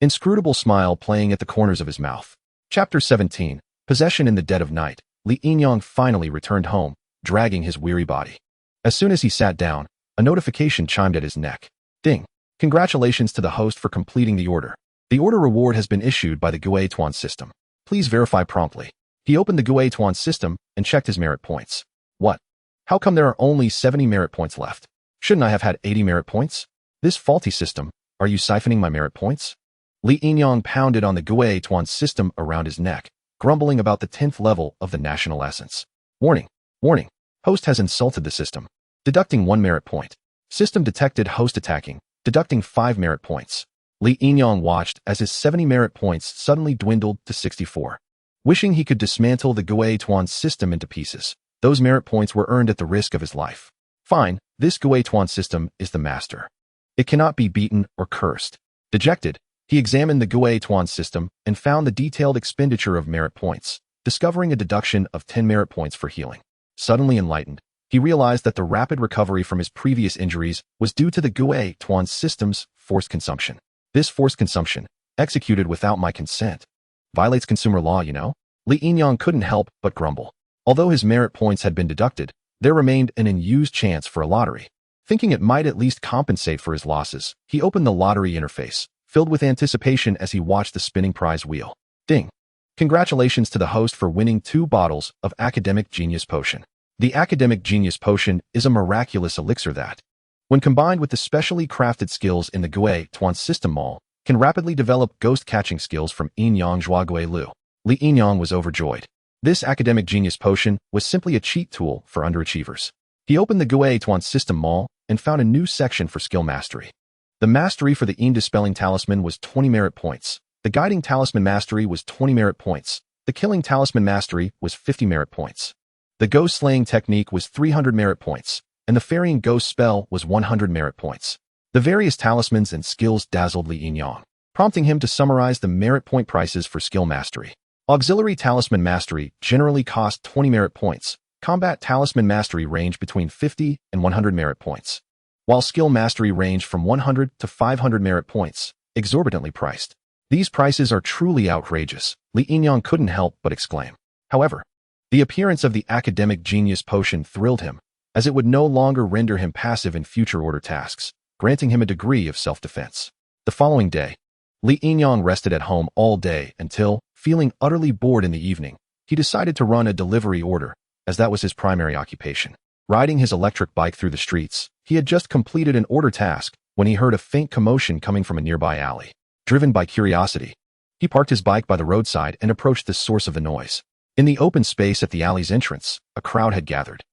inscrutable smile playing at the corners of his mouth. Chapter 17. Possession. In the dead of night, Li Yinyang finally returned home, dragging his weary body. As soon as he sat down, a notification chimed at his neck. Ding. Congratulations to the host for completing the order. The order reward has been issued by the Guotuan system. Please verify promptly. He opened the Guotuan system and checked his merit points. What? How come there are only 70 merit points left? Shouldn't I have had 80 merit points? This faulty system, are you siphoning my merit points? Li Yinyang pounded on the Guotuan system around his neck, grumbling about the 10th level of the national essence. Warning. Warning. Host has insulted the system. Deducting 1 merit point. System detected host attacking, deducting 5 merit points. Li Yinyang watched as his 70 merit points suddenly dwindled to 64. Wishing he could dismantle the Guotuan system into pieces, those merit points were earned at the risk of his life. Fine, this Guotuan system is the master. It cannot be beaten or cursed. Dejected, he examined the Guotuan system and found the detailed expenditure of merit points, discovering a deduction of 10 merit points for healing. Suddenly enlightened, he realized that the rapid recovery from his previous injuries was due to the Guotuan system's forced consumption. This forced consumption, executed without my consent, violates consumer law, you know? Li Yinyang couldn't help but grumble. Although his merit points had been deducted, there remained an unused chance for a lottery. Thinking it might at least compensate for his losses, he opened the lottery interface, filled with anticipation as he watched the spinning prize wheel. Ding! Congratulations to the host for winning 2 bottles of Academic Genius Potion. The Academic Genius Potion is a miraculous elixir that, when combined with the specially crafted skills in the Guotuan system mall, can rapidly develop ghost-catching skills from Yinyang Zhuagui Lu. Li Yinyang was overjoyed. This Academic Genius Potion was simply a cheat tool for underachievers. He opened the Guotuan system mall and found a new section for skill mastery. The mastery for the Yin Dispelling Talisman was 20 merit points. The Guiding Talisman Mastery was 20 merit points. The Killing Talisman Mastery was 50 merit points. The Ghost Slaying Technique was 300 merit points, and the Ferrying Ghost Spell was 100 merit points. The various talismans and skills dazzled Li Yinyang, prompting him to summarize the merit point prices for skill mastery. Auxiliary Talisman Mastery generally cost 20 merit points. Combat Talisman Mastery ranged between 50 and 100 merit points, while Skill Mastery ranged from 100 to 500 merit points, exorbitantly priced. These prices are truly outrageous, Li Yinyang couldn't help but exclaim. However, the appearance of the Academic Genius Potion thrilled him, as it would no longer render him passive in future order tasks, granting him a degree of self-defense. The following day, Li Yinyang rested at home all day until, feeling utterly bored in the evening, he decided to run a delivery order, as that was his primary occupation. Riding his electric bike through the streets, he had just completed an order task when he heard a faint commotion coming from a nearby alley. Driven by curiosity, he parked his bike by the roadside and approached the source of the noise. In the open space at the alley's entrance, a crowd had gathered,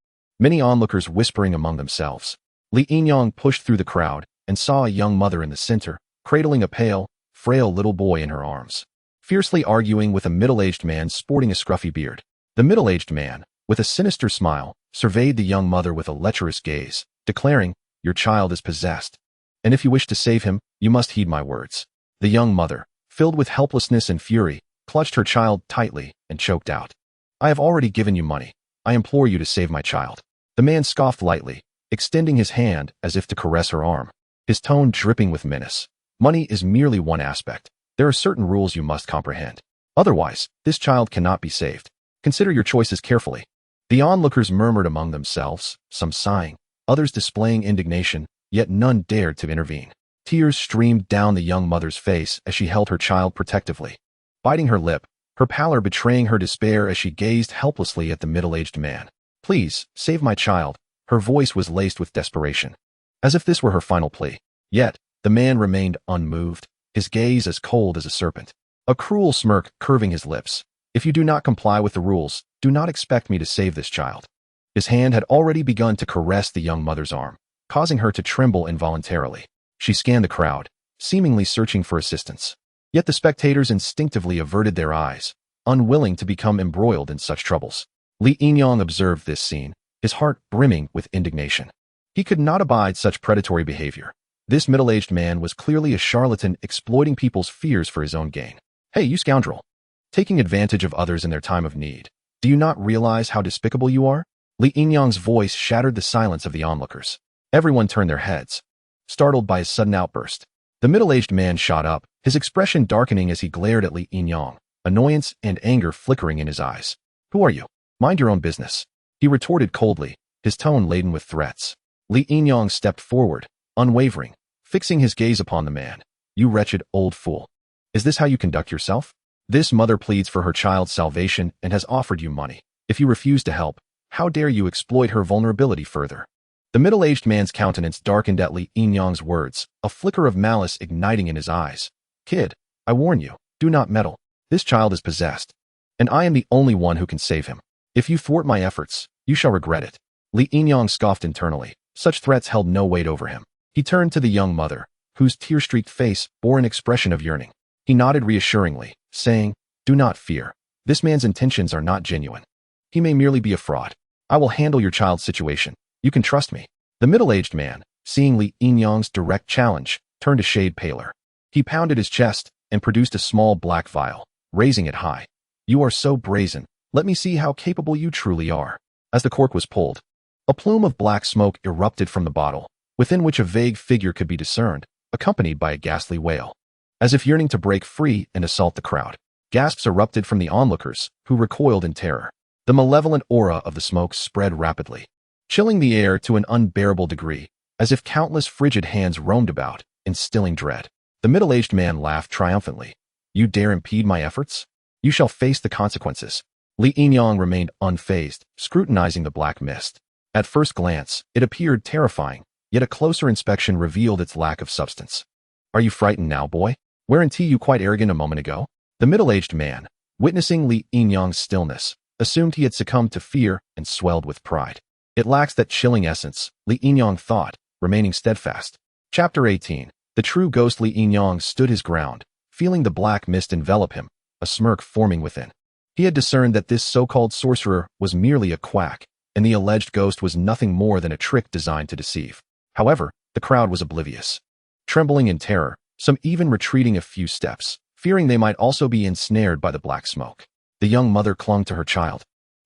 many onlookers whispering among themselves. Li Yinyang pushed through the crowd and saw a young mother in the center, cradling a pale, frail little boy in her arms, fiercely arguing with a middle-aged man sporting a scruffy beard. The middle-aged man, with a sinister smile, surveyed the young mother with a lecherous gaze, declaring, "Your child is possessed, and if you wish to save him, you must heed my words." The young mother, filled with helplessness and fury, clutched her child tightly and choked out, "I have already given you money. I implore you to save my child." The man scoffed lightly, extending his hand as if to caress her arm, his tone dripping with menace. "Money is merely one aspect. There are certain rules you must comprehend. Otherwise, this child cannot be saved. Consider your choices carefully." The onlookers murmured among themselves, some sighing, others displaying indignation, yet none dared to intervene. Tears streamed down the young mother's face as she held her child protectively, biting her lip, her pallor betraying her despair as she gazed helplessly at the middle-aged man. "Please, save my child." Her voice was laced with desperation, as if this were her final plea. Yet, the man remained unmoved, his gaze as cold as a serpent, a cruel smirk curving his lips. "If you do not comply with the rules, do not expect me to save this child." His hand had already begun to caress the young mother's arm, causing her to tremble involuntarily. She scanned the crowd, seemingly searching for assistance. Yet the spectators instinctively averted their eyes, unwilling to become embroiled in such troubles. Li Yinyang observed this scene, his heart brimming with indignation. He could not abide such predatory behavior. This middle-aged man was clearly a charlatan exploiting people's fears for his own gain. Hey, you scoundrel! Taking advantage of others in their time of need. Do you not realize how despicable you are? Li Yinyang's voice shattered the silence of the onlookers. Everyone turned their heads, startled by his sudden outburst. The middle-aged man shot up, his expression darkening as he glared at Li Yinyang, annoyance and anger flickering in his eyes. Who are you? Mind your own business. He retorted coldly, his tone laden with threats. Li Yinyang stepped forward, unwavering, fixing his gaze upon the man. You wretched old fool. Is this how you conduct yourself? This mother pleads for her child's salvation and has offered you money. If you refuse to help, how dare you exploit her vulnerability further? The middle-aged man's countenance darkened at Li Yinyang's words, a flicker of malice igniting in his eyes. Kid, I warn you, do not meddle. This child is possessed, and I am the only one who can save him. If you thwart my efforts, you shall regret it. Li Yinyang scoffed internally. Such threats held no weight over him. He turned to the young mother, whose tear-streaked face bore an expression of yearning. He nodded reassuringly, saying, Do not fear. This man's intentions are not genuine. He may merely be a fraud. I will handle your child's situation. You can trust me. The middle-aged man, seeing Li Yinyang's direct challenge, turned a shade paler. He pounded his chest and produced a small black vial, raising it high. You are so brazen. Let me see how capable you truly are. As the cork was pulled, a plume of black smoke erupted from the bottle, within which a vague figure could be discerned, accompanied by a ghastly wail. As if yearning to break free and assault the crowd, gasps erupted from the onlookers, who recoiled in terror. The malevolent aura of the smoke spread rapidly, chilling the air to an unbearable degree, as if countless frigid hands roamed about, instilling dread. The middle-aged man laughed triumphantly. You dare impede my efforts? You shall face the consequences. Li Yinyang remained unfazed, scrutinizing the black mist. At first glance, it appeared terrifying, yet a closer inspection revealed its lack of substance. Are you frightened now, boy? Weren't you quite arrogant a moment ago? The middle-aged man, witnessing Li Yinyang's stillness, assumed he had succumbed to fear and swelled with pride. It lacks that chilling essence, Li Yinyang thought, remaining steadfast. Chapter 18. The true ghost. Li Yinyang stood his ground, feeling the black mist envelop him, a smirk forming within. He had discerned that this so-called sorcerer was merely a quack, and the alleged ghost was nothing more than a trick designed to deceive. However, the crowd was oblivious. Trembling in terror, some even retreating a few steps, fearing they might also be ensnared by the black smoke. The young mother clung to her child,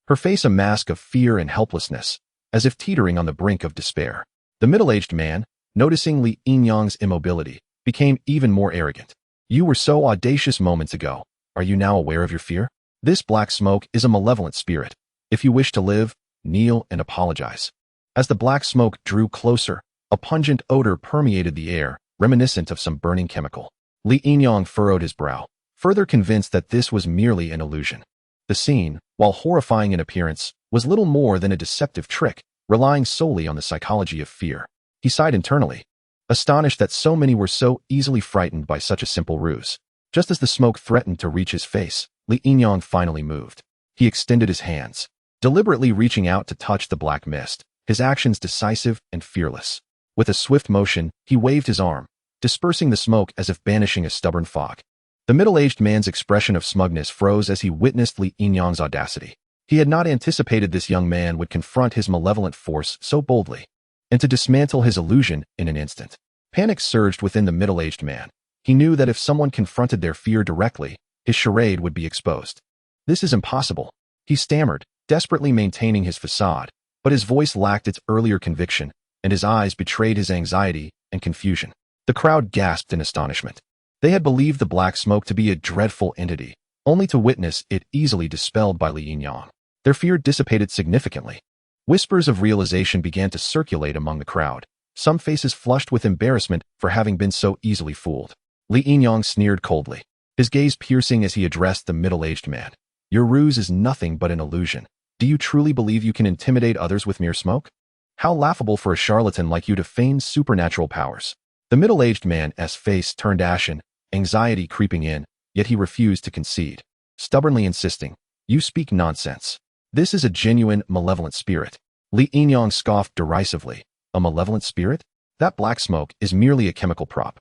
her face a mask of fear and helplessness, as if teetering on the brink of despair. The middle-aged man, noticing Li Yinyang's immobility, became even more arrogant. You were so audacious moments ago. Are you now aware of your fear? This black smoke is a malevolent spirit. If you wish to live, kneel and apologize. As the black smoke drew closer, a pungent odor permeated the air, reminiscent of some burning chemical. Li Yinyang furrowed his brow, further convinced that this was merely an illusion. The scene, while horrifying in appearance, was little more than a deceptive trick, relying solely on the psychology of fear. He sighed internally, astonished that so many were so easily frightened by such a simple ruse. Just as the smoke threatened to reach his face, Li Yinyang finally moved. He extended his hands, deliberately reaching out to touch the black mist, his actions decisive and fearless. With a swift motion, he waved his arm, dispersing the smoke as if banishing a stubborn fog. The middle-aged man's expression of smugness froze as he witnessed Li Yinyang's audacity. He had not anticipated this young man would confront his malevolent force so boldly, and to dismantle his illusion in an instant. Panic surged within the middle-aged man. He knew that if someone confronted their fear directly, his charade would be exposed. This is impossible, he stammered, desperately maintaining his facade, but his voice lacked its earlier conviction, and his eyes betrayed his anxiety and confusion. The crowd gasped in astonishment. They had believed the black smoke to be a dreadful entity, only to witness it easily dispelled by Li Yinyang. Their fear dissipated significantly. Whispers of realization began to circulate among the crowd, some faces flushed with embarrassment for having been so easily fooled. Li Yinyang sneered coldly, his gaze piercing as he addressed the middle-aged man. Your ruse is nothing but an illusion. Do you truly believe you can intimidate others with mere smoke? How laughable for a charlatan like you to feign supernatural powers. The middle-aged man's face turned ashen, anxiety creeping in, yet he refused to concede, stubbornly insisting, You speak nonsense. This is a genuine, malevolent spirit. Li Yinyang scoffed derisively. A malevolent spirit? That black smoke is merely a chemical prop.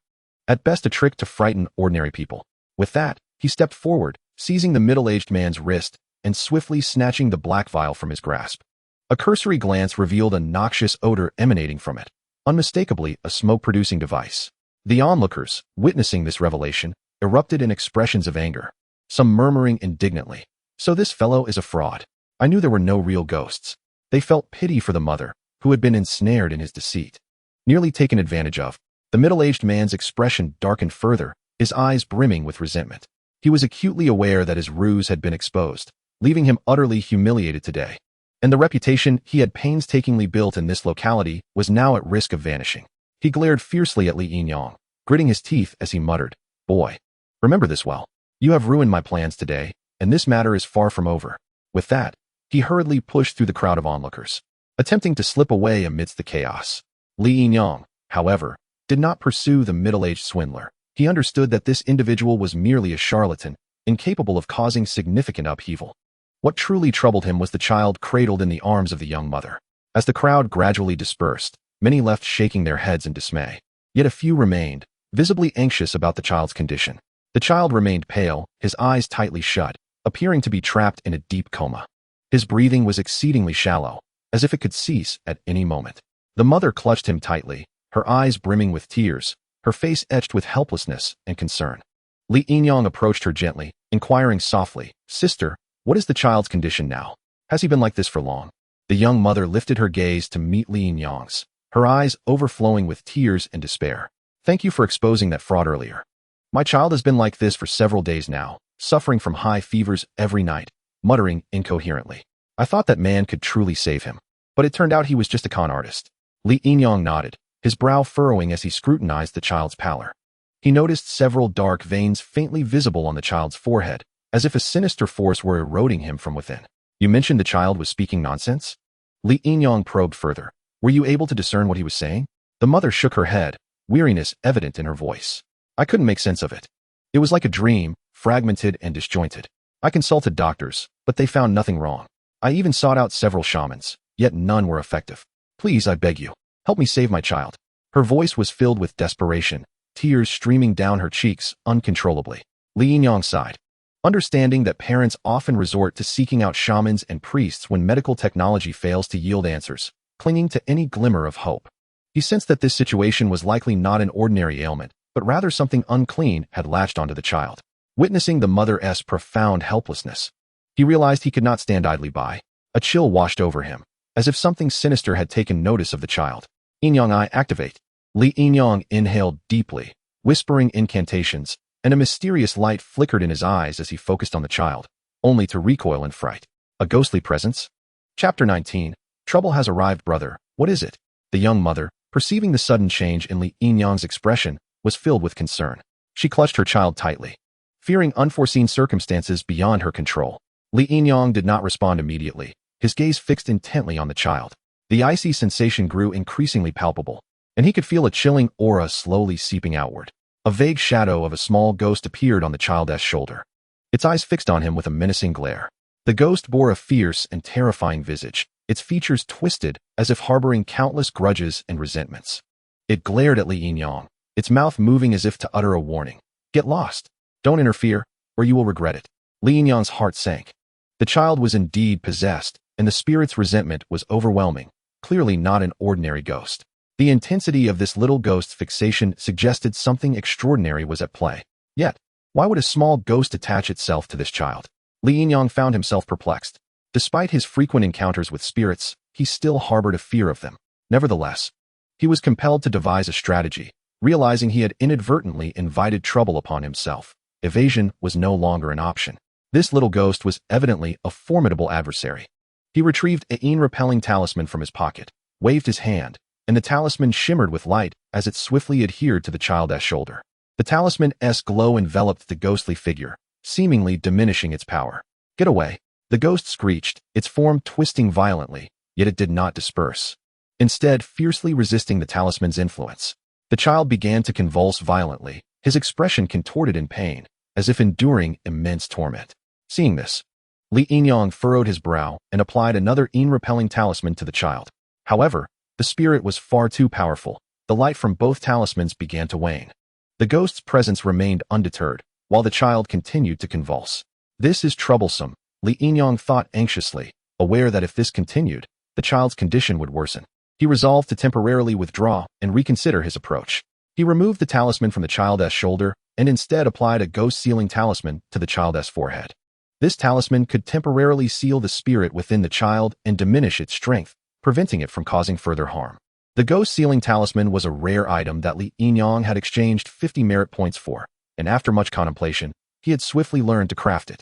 At best a trick to frighten ordinary people. With that, he stepped forward, seizing the middle-aged man's wrist and swiftly snatching the black vial from his grasp. A cursory glance revealed a noxious odor emanating from it, unmistakably a smoke-producing device. The onlookers, witnessing this revelation, erupted in expressions of anger, some murmuring indignantly, "So this fellow is a fraud. I knew there were no real ghosts." They felt pity for the mother, who had been ensnared in his deceit. Nearly taken advantage of, the middle-aged man's expression darkened further, his eyes brimming with resentment. He was acutely aware that his ruse had been exposed, leaving him utterly humiliated today. And the reputation he had painstakingly built in this locality was now at risk of vanishing. He glared fiercely at Li Yinyang, gritting his teeth as he muttered, "Boy, remember this well. You have ruined my plans today, and this matter is far from over." With that, he hurriedly pushed through the crowd of onlookers, attempting to slip away amidst the chaos. Li Yinyang, however, did not pursue the middle-aged swindler. He understood that this individual was merely a charlatan, incapable of causing significant upheaval. What truly troubled him was the child cradled in the arms of the young mother. As the crowd gradually dispersed, many left shaking their heads in dismay. Yet a few remained, visibly anxious about the child's condition. The child remained pale, his eyes tightly shut, appearing to be trapped in a deep coma. His breathing was exceedingly shallow, as if it could cease at any moment. The mother clutched him tightly, her eyes brimming with tears, her face etched with helplessness and concern. Li Yinyang approached her gently, inquiring softly, "Sister, what is the child's condition now? Has he been like this for long?" The young mother lifted her gaze to meet Li Yinyang's, her eyes overflowing with tears and despair. "Thank you for exposing that fraud earlier. My child has been like this for several days now, suffering from high fevers every night, muttering incoherently. I thought that man could truly save him, but it turned out he was just a con artist." Li Yinyang nodded, his brow furrowing as he scrutinized the child's pallor. He noticed several dark veins faintly visible on the child's forehead, as if a sinister force were eroding him from within. "You mentioned the child was speaking nonsense?" Li Yinyang probed further. "Were you able to discern what he was saying?" The mother shook her head, weariness evident in her voice. "I couldn't make sense of it. It was like a dream, fragmented and disjointed. I consulted doctors, but they found nothing wrong. I even sought out several shamans, yet none were effective. Please, I beg you, help me save my child." Her voice was filled with desperation, tears streaming down her cheeks uncontrollably. Li Yinyang sighed, understanding that parents often resort to seeking out shamans and priests when medical technology fails to yield answers, clinging to any glimmer of hope. He sensed that this situation was likely not an ordinary ailment, but rather something unclean had latched onto the child. Witnessing the mother's profound helplessness, he realized he could not stand idly by. A chill washed over him, as if something sinister had taken notice of the child. "Yinyang, I activate." Li Yinyang inhaled deeply, whispering incantations, and a mysterious light flickered in his eyes as he focused on the child, only to recoil in fright. A ghostly presence? Chapter 19. Trouble has arrived, brother. What is it? The young mother, perceiving the sudden change in Li Yinyang's expression, was filled with concern. She clutched her child tightly, fearing unforeseen circumstances beyond her control. Li Yinyang did not respond immediately, his gaze fixed intently on the child. The icy sensation grew increasingly palpable, and he could feel a chilling aura slowly seeping outward. A vague shadow of a small ghost appeared on the child's shoulder, its eyes fixed on him with a menacing glare. The ghost bore a fierce and terrifying visage, its features twisted as if harboring countless grudges and resentments. It glared at Li Yinyang, its mouth moving as if to utter a warning. "Get lost. Don't interfere, or you will regret it." Li Yinyang's heart sank. The child was indeed possessed, and the spirit's resentment was overwhelming, clearly not an ordinary ghost. The intensity of this little ghost's fixation suggested something extraordinary was at play. Yet, why would a small ghost attach itself to this child? Li Yinyang found himself perplexed. Despite his frequent encounters with spirits, he still harbored a fear of them. Nevertheless, he was compelled to devise a strategy, realizing he had inadvertently invited trouble upon himself. Evasion was no longer an option. This little ghost was evidently a formidable adversary. He retrieved a repelling talisman from his pocket, waved his hand, and the talisman shimmered with light as it swiftly adhered to the child's shoulder. The talisman's glow enveloped the ghostly figure, seemingly diminishing its power. "Get away!" The ghost screeched, its form twisting violently, yet it did not disperse. Instead, fiercely resisting the talisman's influence. The child began to convulse violently, his expression contorted in pain, as if enduring immense torment. Seeing this, Li Yinyang furrowed his brow and applied another repelling talisman to the child. However, the spirit was far too powerful. The light from both talismans began to wane. The ghost's presence remained undeterred, while the child continued to convulse. "This is troublesome," Li Yinyang thought anxiously, aware that if this continued, the child's condition would worsen. He resolved to temporarily withdraw and reconsider his approach. He removed the talisman from the child's shoulder and instead applied a ghost-sealing talisman to the child's forehead. This talisman could temporarily seal the spirit within the child and diminish its strength, preventing it from causing further harm. The ghost-sealing talisman was a rare item that Li Yinyang had exchanged 50 merit points for, and after much contemplation, he had swiftly learned to craft it.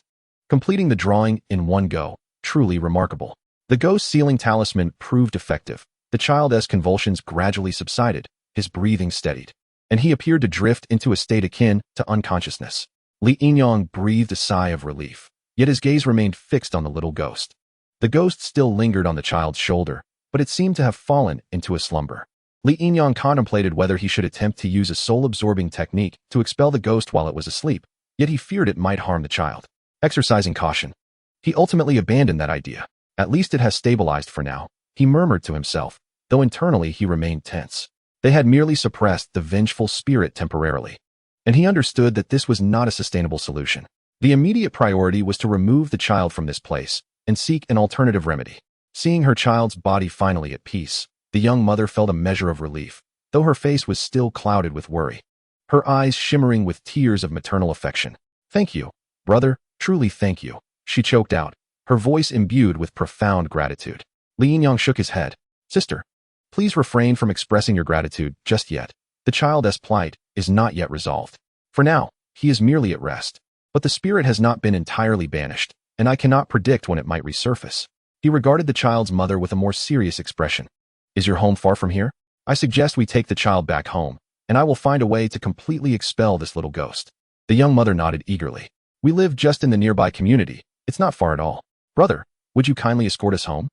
Completing the drawing in one go, truly remarkable. The ghost-sealing talisman proved effective. The child's convulsions gradually subsided, his breathing steadied, and he appeared to drift into a state akin to unconsciousness. Li Yinyang breathed a sigh of relief, yet his gaze remained fixed on the little ghost. The ghost still lingered on the child's shoulder, but it seemed to have fallen into a slumber. Li Yinyang contemplated whether he should attempt to use a soul-absorbing technique to expel the ghost while it was asleep, yet he feared it might harm the child. Exercising caution, he ultimately abandoned that idea. At least it has stabilized for now, he murmured to himself, though internally he remained tense. They had merely suppressed the vengeful spirit temporarily, and he understood that this was not a sustainable solution. The immediate priority was to remove the child from this place and seek an alternative remedy. Seeing her child's body finally at peace, the young mother felt a measure of relief, though her face was still clouded with worry, her eyes shimmering with tears of maternal affection. "Thank you, brother, truly thank you," she choked out, her voice imbued with profound gratitude. Li Yinyang shook his head. "Sister, please refrain from expressing your gratitude just yet. The child's plight is not yet resolved. For now, he is merely at rest. But the spirit has not been entirely banished, and I cannot predict when it might resurface." He regarded the child's mother with a more serious expression. "Is your home far from here? I suggest we take the child back home, and I will find a way to completely expel this little ghost." The young mother nodded eagerly. "We live just in the nearby community. It's not far at all. Brother, would you kindly escort us home?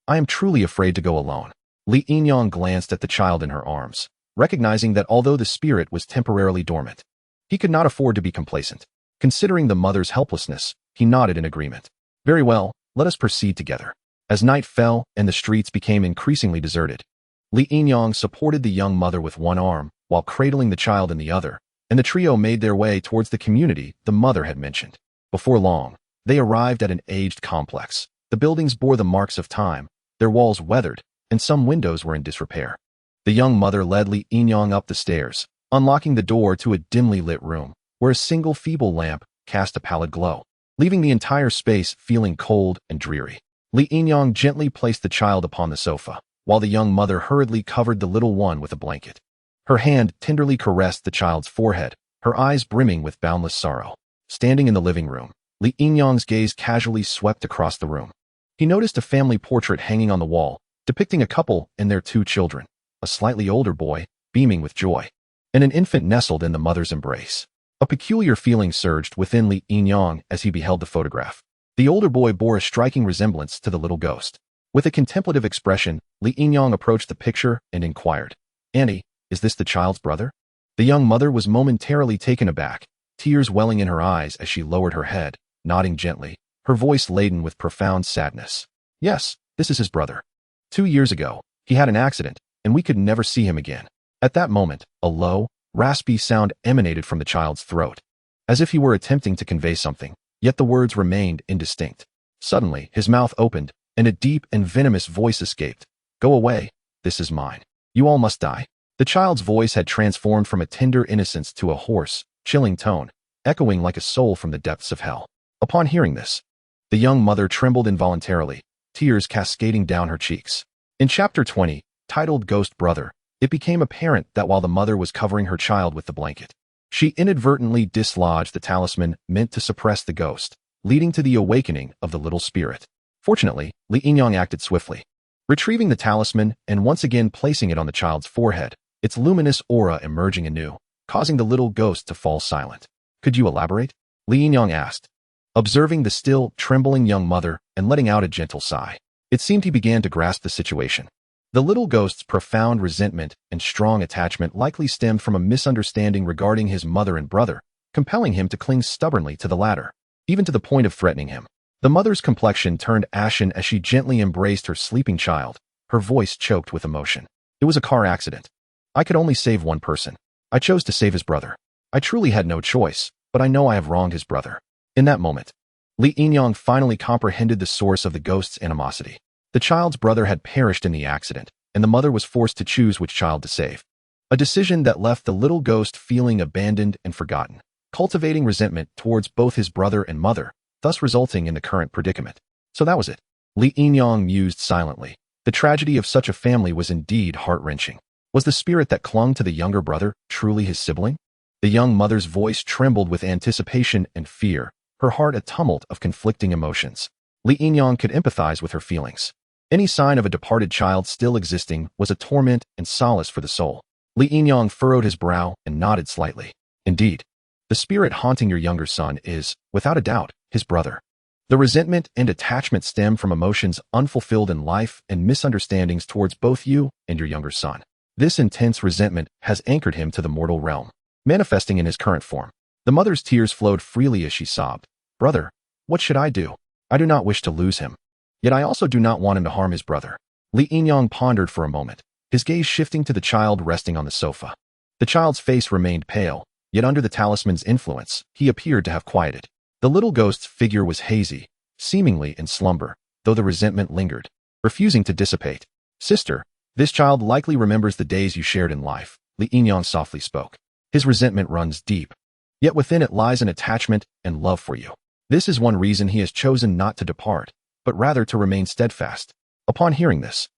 I am truly afraid to go alone." Li Yinyang glanced at the child in her arms, recognizing that although the spirit was temporarily dormant, he could not afford to be complacent. Considering the mother's helplessness, he nodded in agreement. "Very well, let us proceed together." As night fell and the streets became increasingly deserted, Li Yinyang supported the young mother with one arm while cradling the child in the other, and the trio made their way towards the community the mother had mentioned. Before long, they arrived at an aged complex. The buildings bore the marks of time, their walls weathered, and some windows were in disrepair. The young mother led Li Yinyang up the stairs, unlocking the door to a dimly lit room, where a single feeble lamp cast a pallid glow, leaving the entire space feeling cold and dreary. Li Yinyang gently placed the child upon the sofa, while the young mother hurriedly covered the little one with a blanket. Her hand tenderly caressed the child's forehead, her eyes brimming with boundless sorrow. Standing in the living room, Li Yinyang's gaze casually swept across the room. He noticed a family portrait hanging on the wall, depicting a couple and their two children, a slightly older boy, beaming with joy, and an infant nestled in the mother's embrace. A peculiar feeling surged within Li Yinyang as he beheld the photograph. The older boy bore a striking resemblance to the little ghost. With a contemplative expression, Li Yinyang approached the picture and inquired, "Auntie, is this the child's brother?" The young mother was momentarily taken aback, tears welling in her eyes as she lowered her head, nodding gently, her voice laden with profound sadness. "Yes, this is his brother. 2 years ago, he had an accident, and we could never see him again." At that moment, a low, raspy sound emanated from the child's throat, as if he were attempting to convey something, yet the words remained indistinct. Suddenly, his mouth opened, and a deep and venomous voice escaped. "Go away, this is mine. You all must die." The child's voice had transformed from a tender innocence to a hoarse, chilling tone, echoing like a soul from the depths of hell. Upon hearing this, the young mother trembled involuntarily, tears cascading down her cheeks. In Chapter 20, titled Ghost Brother, it became apparent that while the mother was covering her child with the blanket, she inadvertently dislodged the talisman meant to suppress the ghost, leading to the awakening of the little spirit. Fortunately, Li Yinyang acted swiftly, retrieving the talisman and once again placing it on the child's forehead, its luminous aura emerging anew, causing the little ghost to fall silent. "Could you elaborate?" Li Yinyang asked, observing the still, trembling young mother and letting out a gentle sigh. It seemed he began to grasp the situation. The little ghost's profound resentment and strong attachment likely stemmed from a misunderstanding regarding his mother and brother, compelling him to cling stubbornly to the latter, even to the point of threatening him. The mother's complexion turned ashen as she gently embraced her sleeping child, her voice choked with emotion. "It was a car accident. I could only save one person. I chose to save his brother. I truly had no choice, but I know I have wronged his brother." In that moment, Li Yinyang finally comprehended the source of the ghost's animosity. The child's brother had perished in the accident, and the mother was forced to choose which child to save. A decision that left the little ghost feeling abandoned and forgotten, cultivating resentment towards both his brother and mother, thus resulting in the current predicament. So that was it. Li Yinyang mused silently. The tragedy of such a family was indeed heart-wrenching. Was the spirit that clung to the younger brother truly his sibling? The young mother's voice trembled with anticipation and fear, her heart a tumult of conflicting emotions. Li Yinyang could empathize with her feelings. Any sign of a departed child still existing was a torment and solace for the soul. Li Yinyang furrowed his brow and nodded slightly. Indeed, the spirit haunting your younger son is, without a doubt, his brother. The resentment and attachment stem from emotions unfulfilled in life and misunderstandings towards both you and your younger son. This intense resentment has anchored him to the mortal realm, manifesting in his current form. The mother's tears flowed freely as she sobbed. Brother, what should I do? I do not wish to lose him. Yet I also do not want him to harm his brother. Li Yinyang pondered for a moment, his gaze shifting to the child resting on the sofa. The child's face remained pale, yet under the talisman's influence, he appeared to have quieted. The little ghost's figure was hazy, seemingly in slumber, though the resentment lingered, refusing to dissipate. Sister, this child likely remembers the days you shared in life, Li Yinyang softly spoke. His resentment runs deep, yet within it lies an attachment and love for you. This is one reason he has chosen not to depart, but rather to remain steadfast. Upon hearing this,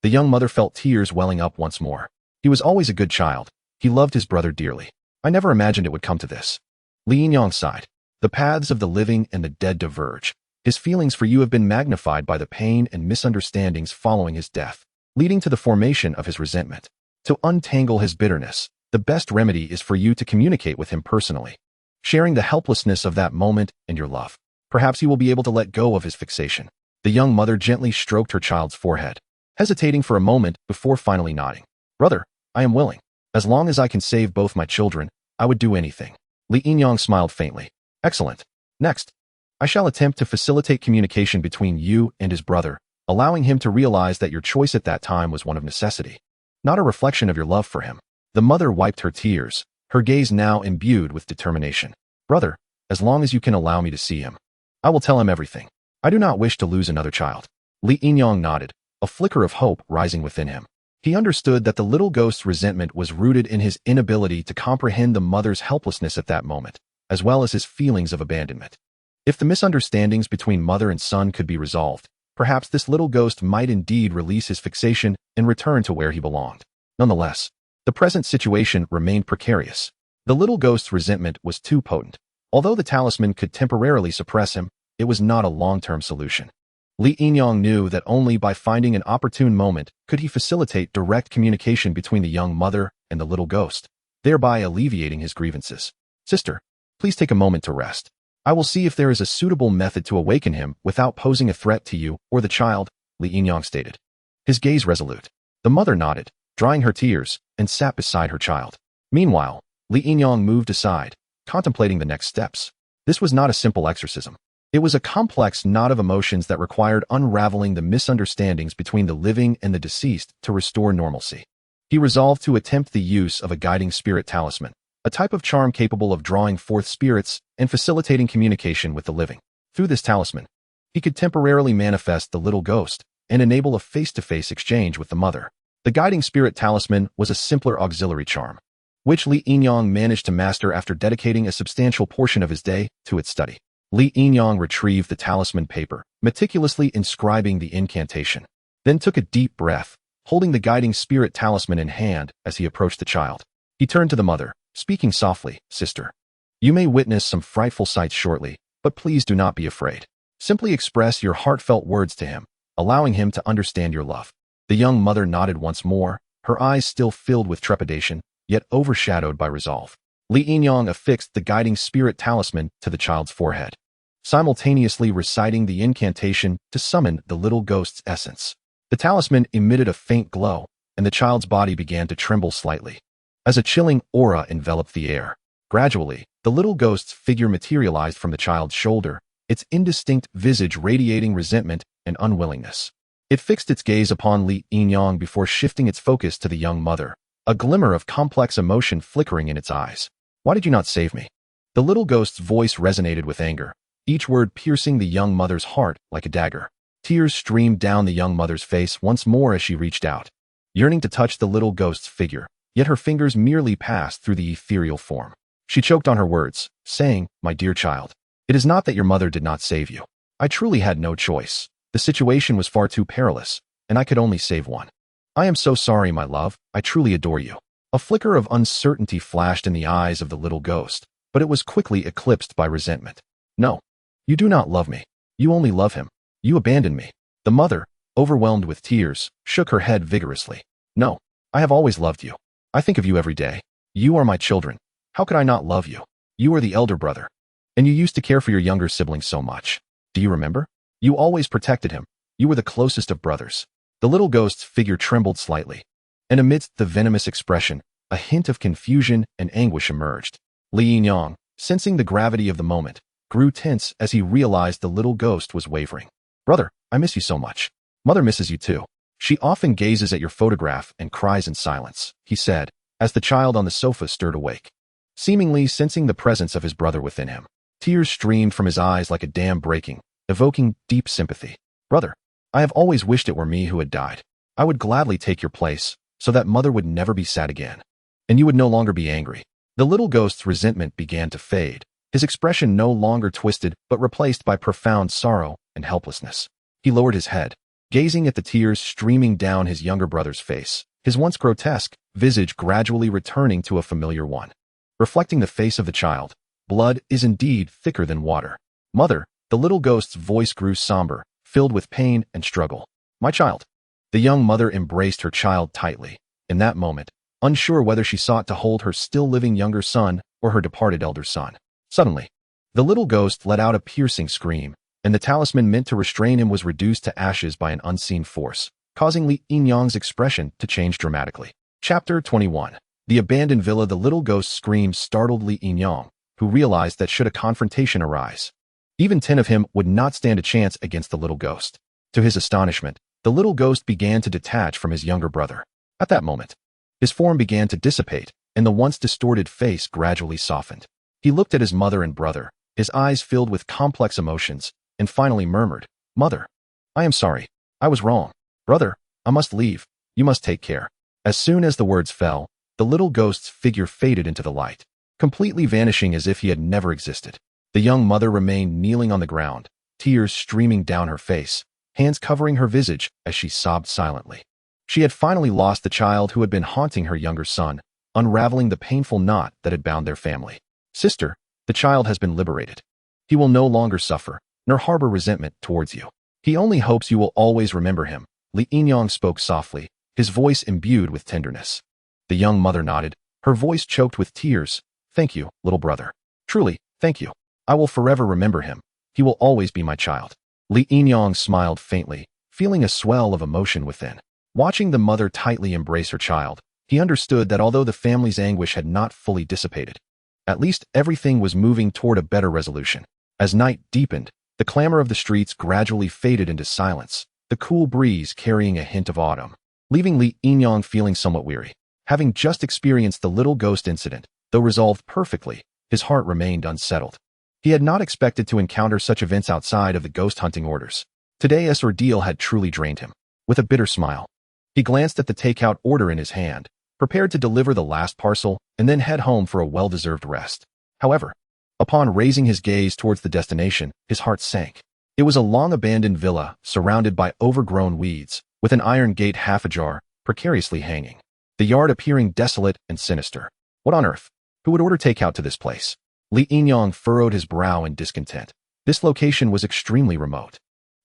the young mother felt tears welling up once more. He was always a good child. He loved his brother dearly. I never imagined it would come to this. Li Yinyang sighed. The paths of the living and the dead diverge. His feelings for you have been magnified by the pain and misunderstandings following his death, leading to the formation of his resentment. To untangle his bitterness, the best remedy is for you to communicate with him personally, sharing the helplessness of that moment and your love. Perhaps he will be able to let go of his fixation. The young mother gently stroked her child's forehead, hesitating for a moment before finally nodding. Brother, I am willing. As long as I can save both my children, I would do anything. Li Yinyang smiled faintly. Excellent. Next, I shall attempt to facilitate communication between you and his brother, allowing him to realize that your choice at that time was one of necessity, not a reflection of your love for him. The mother wiped her tears, her gaze now imbued with determination. Brother, as long as you can allow me to see him, I will tell him everything. I do not wish to lose another child. Li Yinyang nodded, a flicker of hope rising within him. He understood that the little ghost's resentment was rooted in his inability to comprehend the mother's helplessness at that moment, as well as his feelings of abandonment. If the misunderstandings between mother and son could be resolved, perhaps this little ghost might indeed release his fixation and return to where he belonged. Nonetheless, the present situation remained precarious. The little ghost's resentment was too potent. Although the talisman could temporarily suppress him, it was not a long-term solution. Li Yinyang knew that only by finding an opportune moment could he facilitate direct communication between the young mother and the little ghost, thereby alleviating his grievances. Sister, please take a moment to rest. I will see if there is a suitable method to awaken him without posing a threat to you or the child, Li Yinyang stated. His gaze resolute. The mother nodded, drying her tears, and sat beside her child. Meanwhile, Li Yinyang moved aside, contemplating the next steps. This was not a simple exorcism. It was a complex knot of emotions that required unraveling the misunderstandings between the living and the deceased to restore normalcy. He resolved to attempt the use of a guiding spirit talisman, a type of charm capable of drawing forth spirits and facilitating communication with the living. Through this talisman, he could temporarily manifest the little ghost and enable a face-to-face exchange with the mother. The guiding spirit talisman was a simpler auxiliary charm, which Li Yinyang managed to master after dedicating a substantial portion of his day to its study. Li Yinyang retrieved the talisman paper, meticulously inscribing the incantation, then took a deep breath, holding the guiding spirit talisman in hand as he approached the child. He turned to the mother, speaking softly, Sister, you may witness some frightful sights shortly, but please do not be afraid. Simply express your heartfelt words to him, allowing him to understand your love. The young mother nodded once more, her eyes still filled with trepidation, yet overshadowed by resolve. Li Yinyang affixed the guiding spirit talisman to the child's forehead, simultaneously reciting the incantation to summon the little ghost's essence. The talisman emitted a faint glow, and the child's body began to tremble slightly, as a chilling aura enveloped the air. Gradually, the little ghost's figure materialized from the child's shoulder, its indistinct visage radiating resentment and unwillingness. It fixed its gaze upon Li Yinyang before shifting its focus to the young mother, a glimmer of complex emotion flickering in its eyes. Why did you not save me? The little ghost's voice resonated with anger, each word piercing the young mother's heart like a dagger. Tears streamed down the young mother's face once more as she reached out, yearning to touch the little ghost's figure, yet her fingers merely passed through the ethereal form. She choked on her words, saying, "My dear child, it is not that your mother did not save you. I truly had no choice. The situation was far too perilous, and I could only save one. I am so sorry, my love. I truly adore you." A flicker of uncertainty flashed in the eyes of the little ghost, but it was quickly eclipsed by resentment. "No, you do not love me. You only love him. You abandoned me." The mother, overwhelmed with tears, shook her head vigorously. "No, I have always loved you. I think of you every day. You are my children. How could I not love you? You are the elder brother. And you used to care for your younger sibling so much. Do you remember? You always protected him. You were the closest of brothers." The little ghost's figure trembled slightly, and amidst the venomous expression, a hint of confusion and anguish emerged. Li Yinyang, sensing the gravity of the moment, grew tense as he realized the little ghost was wavering. "Brother, I miss you so much. Mother misses you too. She often gazes at your photograph and cries in silence," he said, as the child on the sofa stirred awake. Seemingly sensing the presence of his brother within him, tears streamed from his eyes like a dam breaking, evoking deep sympathy. "Brother, I have always wished it were me who had died. I would gladly take your place, so that mother would never be sad again. And you would no longer be angry." The little ghost's resentment began to fade, his expression no longer twisted but replaced by profound sorrow and helplessness. He lowered his head, gazing at the tears streaming down his younger brother's face, his once grotesque visage gradually returning to a familiar one. Reflecting the face of the child, blood is indeed thicker than water. "Mother," the little ghost's voice grew somber, filled with pain and struggle. "My child." The young mother embraced her child tightly. In that moment, unsure whether she sought to hold her still living younger son or her departed elder son. Suddenly, the little ghost let out a piercing scream, and the talisman meant to restrain him was reduced to ashes by an unseen force, causing Li Yinyang's expression to change dramatically. Chapter 21. The abandoned villa. The little ghost's scream startled Li Yinyang, who realized that should a confrontation arise, even 10 of him would not stand a chance against the little ghost. To his astonishment, the little ghost began to detach from his younger brother. At that moment, his form began to dissipate, and the once distorted face gradually softened. He looked at his mother and brother, his eyes filled with complex emotions, and finally murmured, "Mother, I am sorry. I was wrong. Brother, I must leave. You must take care." As soon as the words fell, the little ghost's figure faded into the light, completely vanishing as if he had never existed. The young mother remained kneeling on the ground, tears streaming down her face, hands covering her visage as she sobbed silently. She had finally lost the child who had been haunting her younger son, unraveling the painful knot that had bound their family. "Sister, the child has been liberated. He will no longer suffer, nor harbor resentment towards you. He only hopes you will always remember him." Li Yinyang spoke softly, his voice imbued with tenderness. The young mother nodded, her voice choked with tears. "Thank you, little brother. Truly, thank you. I will forever remember him. He will always be my child." Li Yinyang smiled faintly, feeling a swell of emotion within. Watching the mother tightly embrace her child, he understood that although the family's anguish had not fully dissipated, at least everything was moving toward a better resolution. As night deepened, the clamor of the streets gradually faded into silence, the cool breeze carrying a hint of autumn, leaving Li Yinyang feeling somewhat weary. Having just experienced the little ghost incident, though resolved perfectly, his heart remained unsettled. He had not expected to encounter such events outside of the ghost hunting orders. Today's ordeal had truly drained him. With a bitter smile, he glanced at the takeout order in his hand, prepared to deliver the last parcel and then head home for a well-deserved rest. However, upon raising his gaze towards the destination, his heart sank. It was a long-abandoned villa surrounded by overgrown weeds, with an iron gate half ajar, precariously hanging. The yard appearing desolate and sinister. What on earth? Who would order takeout to this place? Li Yinyang furrowed his brow in discontent. This location was extremely remote,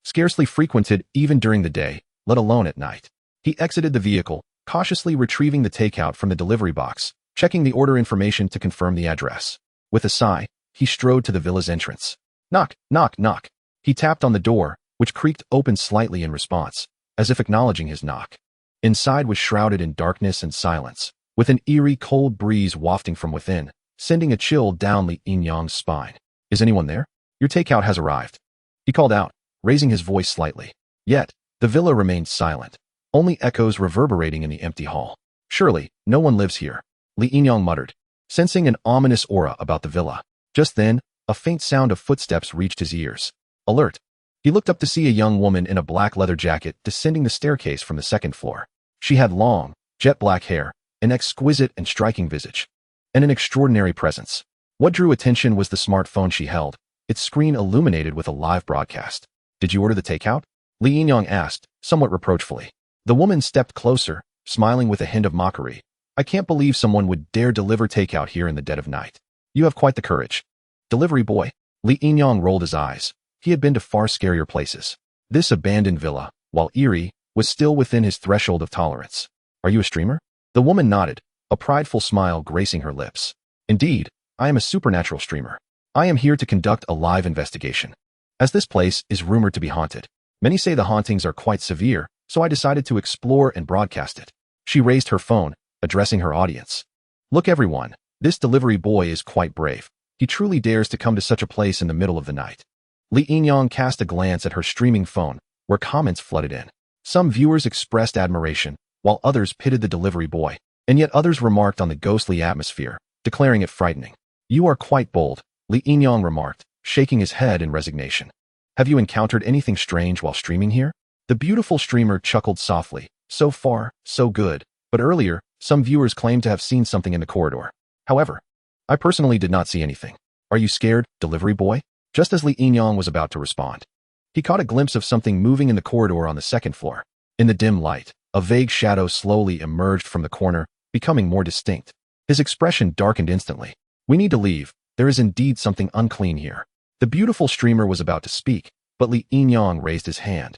scarcely frequented even during the day, let alone at night. He exited the vehicle, cautiously retrieving the takeout from the delivery box, checking the order information to confirm the address. With a sigh, he strode to the villa's entrance. Knock, knock, knock. He tapped on the door, which creaked open slightly in response, as if acknowledging his knock. Inside was shrouded in darkness and silence, with an eerie cold breeze wafting from within, sending a chill down Li Yinyang's spine. "Is anyone there? Your takeout has arrived," he called out, raising his voice slightly. Yet, the villa remained silent, only echoes reverberating in the empty hall. "Surely, no one lives here," Li Yinyang muttered, sensing an ominous aura about the villa. Just then, a faint sound of footsteps reached his ears. Alert! He looked up to see a young woman in a black leather jacket descending the staircase from the second floor. She had long, jet-black hair, an exquisite and striking visage, and an extraordinary presence. What drew attention was the smartphone she held, its screen illuminated with a live broadcast. "Did you order the takeout?" Li Yinyang asked, somewhat reproachfully. The woman stepped closer, smiling with a hint of mockery. "I can't believe someone would dare deliver takeout here in the dead of night. You have quite the courage." "Delivery boy?" Li Yinyang rolled his eyes. He had been to far scarier places. This abandoned villa, while eerie, was still within his threshold of tolerance. "Are you a streamer?" The woman nodded, a prideful smile gracing her lips. "Indeed, I am a supernatural streamer. I am here to conduct a live investigation. As this place is rumored to be haunted, many say the hauntings are quite severe, so I decided to explore and broadcast it." She raised her phone, addressing her audience. "Look everyone, this delivery boy is quite brave. He truly dares to come to such a place in the middle of the night." Li Yinyang cast a glance at her streaming phone, where comments flooded in. Some viewers expressed admiration, while others pitted the delivery boy, and yet others remarked on the ghostly atmosphere, declaring it frightening. "You are quite bold," Li Yinyang remarked, shaking his head in resignation. "Have you encountered anything strange while streaming here?" The beautiful streamer chuckled softly. "So far, so good, but earlier, some viewers claimed to have seen something in the corridor. However, I personally did not see anything. Are you scared, delivery boy?" Just as Li Yinyang was about to respond, he caught a glimpse of something moving in the corridor on the second floor. In the dim light, a vague shadow slowly emerged from the corner, becoming more distinct. His expression darkened instantly. "We need to leave. There is indeed something unclean here." The beautiful streamer was about to speak, but Li Yinyang raised his hand,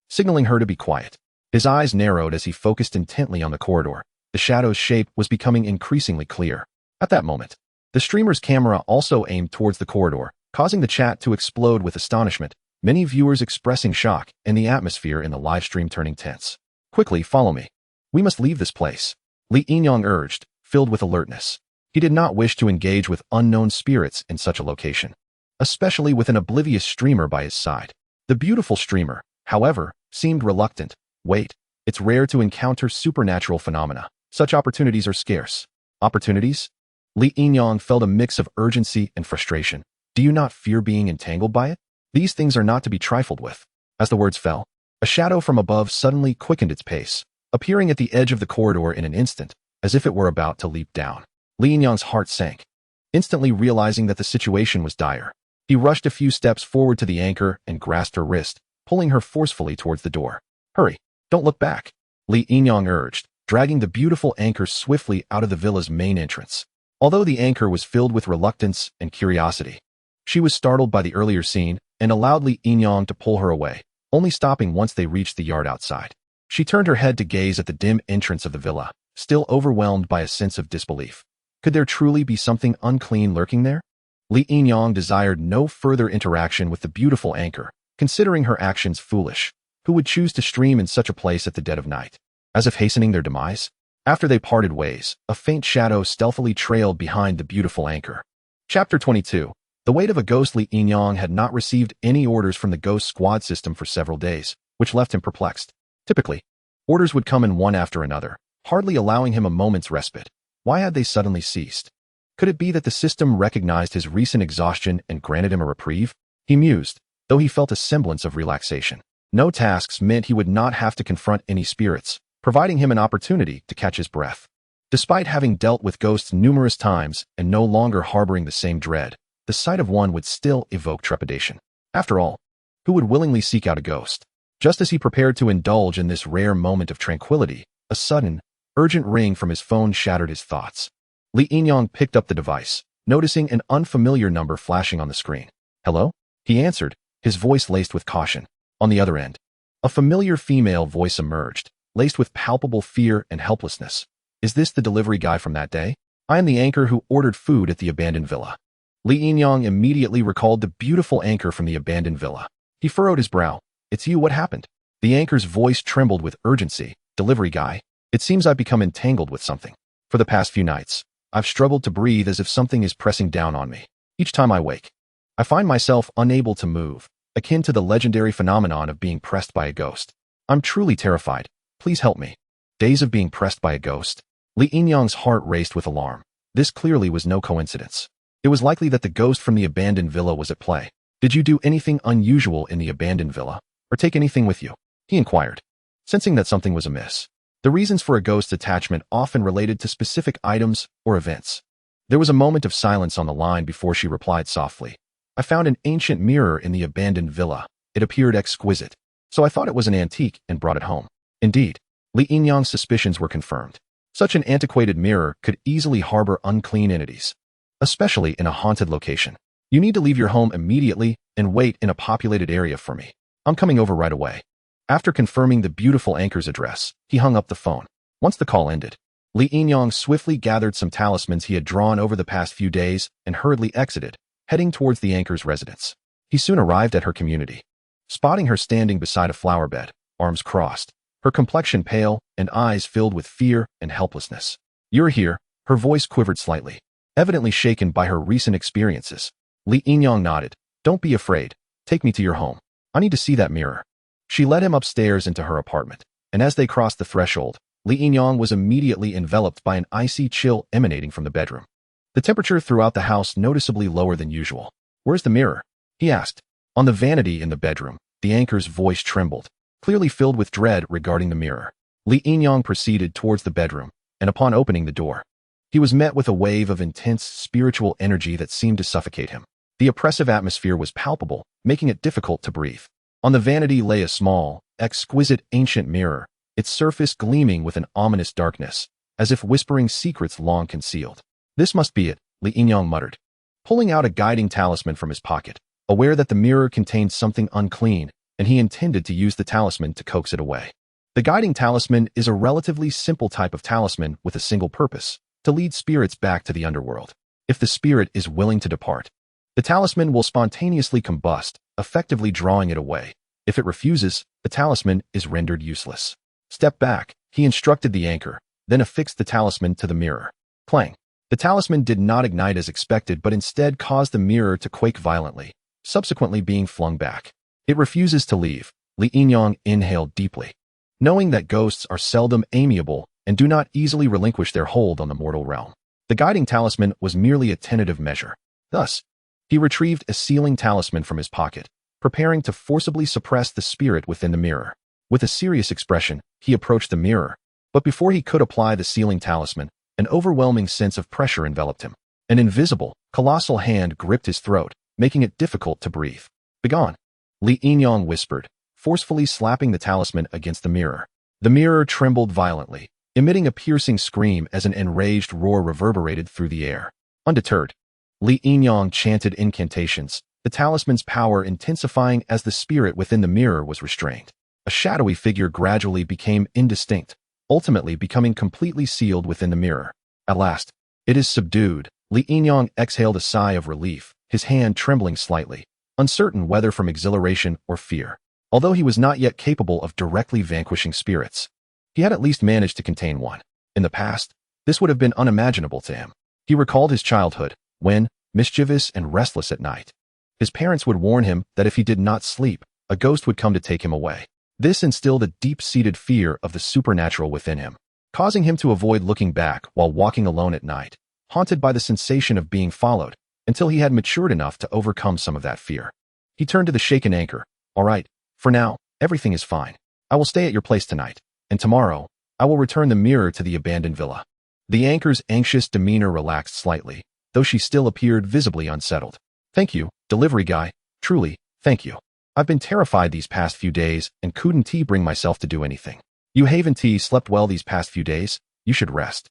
signaling her to be quiet. His eyes narrowed as he focused intently on the corridor. The shadow's shape was becoming increasingly clear. At that moment, the streamer's camera also aimed towards the corridor, causing the chat to explode with astonishment, many viewers expressing shock and the atmosphere in the livestream turning tense. "Quickly, follow me. We must leave this place," Li Yinyang urged, filled with alertness. He did not wish to engage with unknown spirits in such a location, especially with an oblivious streamer by his side. The beautiful streamer, however, seemed reluctant. "Wait, it's rare to encounter supernatural phenomena. Such opportunities are scarce." "Opportunities?" Li Yinyang felt a mix of urgency and frustration. "Do you not fear being entangled by it? These things are not to be trifled with." As the words fell, a shadow from above suddenly quickened its pace, appearing at the edge of the corridor in an instant, as if it were about to leap down. Li Yinyang's heart sank, instantly realizing that the situation was dire. He rushed a few steps forward to the anchor and grasped her wrist, pulling her forcefully towards the door. "Hurry, don't look back," Li Yinyang urged, dragging the beautiful anchor swiftly out of the villa's main entrance. Although the anchor was filled with reluctance and curiosity, she was startled by the earlier scene and allowed Li Yinyang to pull her away, only stopping once they reached the yard outside. She turned her head to gaze at the dim entrance of the villa, still overwhelmed by a sense of disbelief. Could there truly be something unclean lurking there? Li Yinyang desired no further interaction with the beautiful anchor, considering her actions foolish. Who would choose to stream in such a place at the dead of night? As if hastening their demise? After they parted ways, a faint shadow stealthily trailed behind the beautiful anchor. Chapter 22. The weight of a ghost. Li Yinyang had not received any orders from the ghost squad system for several days, which left him perplexed. Typically, orders would come in one after another, hardly allowing him a moment's respite. Why had they suddenly ceased? Could it be that the system recognized his recent exhaustion and granted him a reprieve? He mused, though he felt a semblance of relaxation. No tasks meant he would not have to confront any spirits, providing him an opportunity to catch his breath. Despite having dealt with ghosts numerous times and no longer harboring the same dread, the sight of one would still evoke trepidation. After all, who would willingly seek out a ghost? Just as he prepared to indulge in this rare moment of tranquility, a sudden, urgent ring from his phone shattered his thoughts. Li Yinyang picked up the device, noticing an unfamiliar number flashing on the screen. "Hello?" He answered, his voice laced with caution. On the other end, a familiar female voice emerged, laced with palpable fear and helplessness. "Is this the delivery guy from that day? I am the anchor who ordered food at the abandoned villa." Li Yinyang immediately recalled the beautiful anchor from the abandoned villa. He furrowed his brow. "It's you, what happened?" The anchor's voice trembled with urgency. "Delivery guy, it seems I've become entangled with something. For the past few nights, I've struggled to breathe as if something is pressing down on me. Each time I wake, I find myself unable to move, akin to the legendary phenomenon of being pressed by a ghost. I'm truly terrified. Please help me." Days of being pressed by a ghost. Li Yinyang's heart raced with alarm. This clearly was no coincidence. It was likely that the ghost from the abandoned villa was at play. "Did you do anything unusual in the abandoned villa, or take anything with you?" he inquired, sensing that something was amiss. The reasons for a ghost attachment often related to specific items or events. There was a moment of silence on the line before she replied softly. I found an ancient mirror in the abandoned villa. It appeared exquisite, so I thought it was an antique and brought it home. Indeed, Li Yinyang's suspicions were confirmed. Such an antiquated mirror could easily harbor unclean entities, especially in a haunted location. You need to leave your home immediately and wait in a populated area for me. I'm coming over right away. After confirming the beautiful anchor's address, he hung up the phone. Once the call ended, Li Yinyang swiftly gathered some talismans he had drawn over the past few days and hurriedly exited, heading towards the anchor's residence. He soon arrived at her community. Spotting her standing beside a flower bed, arms crossed, her complexion pale and eyes filled with fear and helplessness. You're here, her voice quivered slightly, evidently shaken by her recent experiences. Li Yinyang nodded. Don't be afraid. Take me to your home. I need to see that mirror. She led him upstairs into her apartment, and as they crossed the threshold, Li Yinyang was immediately enveloped by an icy chill emanating from the bedroom. The temperature throughout the house noticeably lower than usual. Where's the mirror? He asked. On the vanity in the bedroom, the anchor's voice trembled, clearly filled with dread regarding the mirror. Li Yinyang proceeded towards the bedroom, and upon opening the door, he was met with a wave of intense spiritual energy that seemed to suffocate him. The oppressive atmosphere was palpable, making it difficult to breathe. On the vanity lay a small, exquisite ancient mirror, its surface gleaming with an ominous darkness, as if whispering secrets long concealed. This must be it, Li Yinyang muttered, pulling out a guiding talisman from his pocket, aware that the mirror contained something unclean, and he intended to use the talisman to coax it away. The guiding talisman is a relatively simple type of talisman with a single purpose, to lead spirits back to the underworld. If the spirit is willing to depart, the talisman will spontaneously combust, effectively drawing it away. If it refuses, the talisman is rendered useless. Step back, he instructed the anchor, then affixed the talisman to the mirror. Clang. The talisman did not ignite as expected but instead caused the mirror to quake violently, subsequently being flung back. It refuses to leave. Li Yinyang inhaled deeply. Knowing that ghosts are seldom amiable and do not easily relinquish their hold on the mortal realm, the guiding talisman was merely a tentative measure. Thus, he retrieved a sealing talisman from his pocket, preparing to forcibly suppress the spirit within the mirror. With a serious expression, he approached the mirror, but before he could apply the sealing talisman, an overwhelming sense of pressure enveloped him. An invisible, colossal hand gripped his throat, making it difficult to breathe. Begone, Li Yinyang whispered, forcefully slapping the talisman against the mirror. The mirror trembled violently, emitting a piercing scream as an enraged roar reverberated through the air. Undeterred, Li Yinyang chanted incantations, the talisman's power intensifying as the spirit within the mirror was restrained. A shadowy figure gradually became indistinct, ultimately becoming completely sealed within the mirror. At last, it is subdued. Li Yinyang exhaled a sigh of relief, his hand trembling slightly, uncertain whether from exhilaration or fear. Although he was not yet capable of directly vanquishing spirits, he had at least managed to contain one. In the past, this would have been unimaginable to him. He recalled his childhood, when, mischievous and restless at night, his parents would warn him that if he did not sleep, a ghost would come to take him away. This instilled a deep-seated fear of the supernatural within him, causing him to avoid looking back while walking alone at night, haunted by the sensation of being followed, until he had matured enough to overcome some of that fear. He turned to the shaken anchor. All right, for now, everything is fine. I will stay at your place tonight, and tomorrow, I will return the mirror to the abandoned villa. The anchor's anxious demeanor relaxed slightly, though she still appeared visibly unsettled. Thank you, delivery guy. Truly, thank you. I've been terrified these past few days and couldn't bring myself to do anything. You haven't slept well these past few days. You should rest.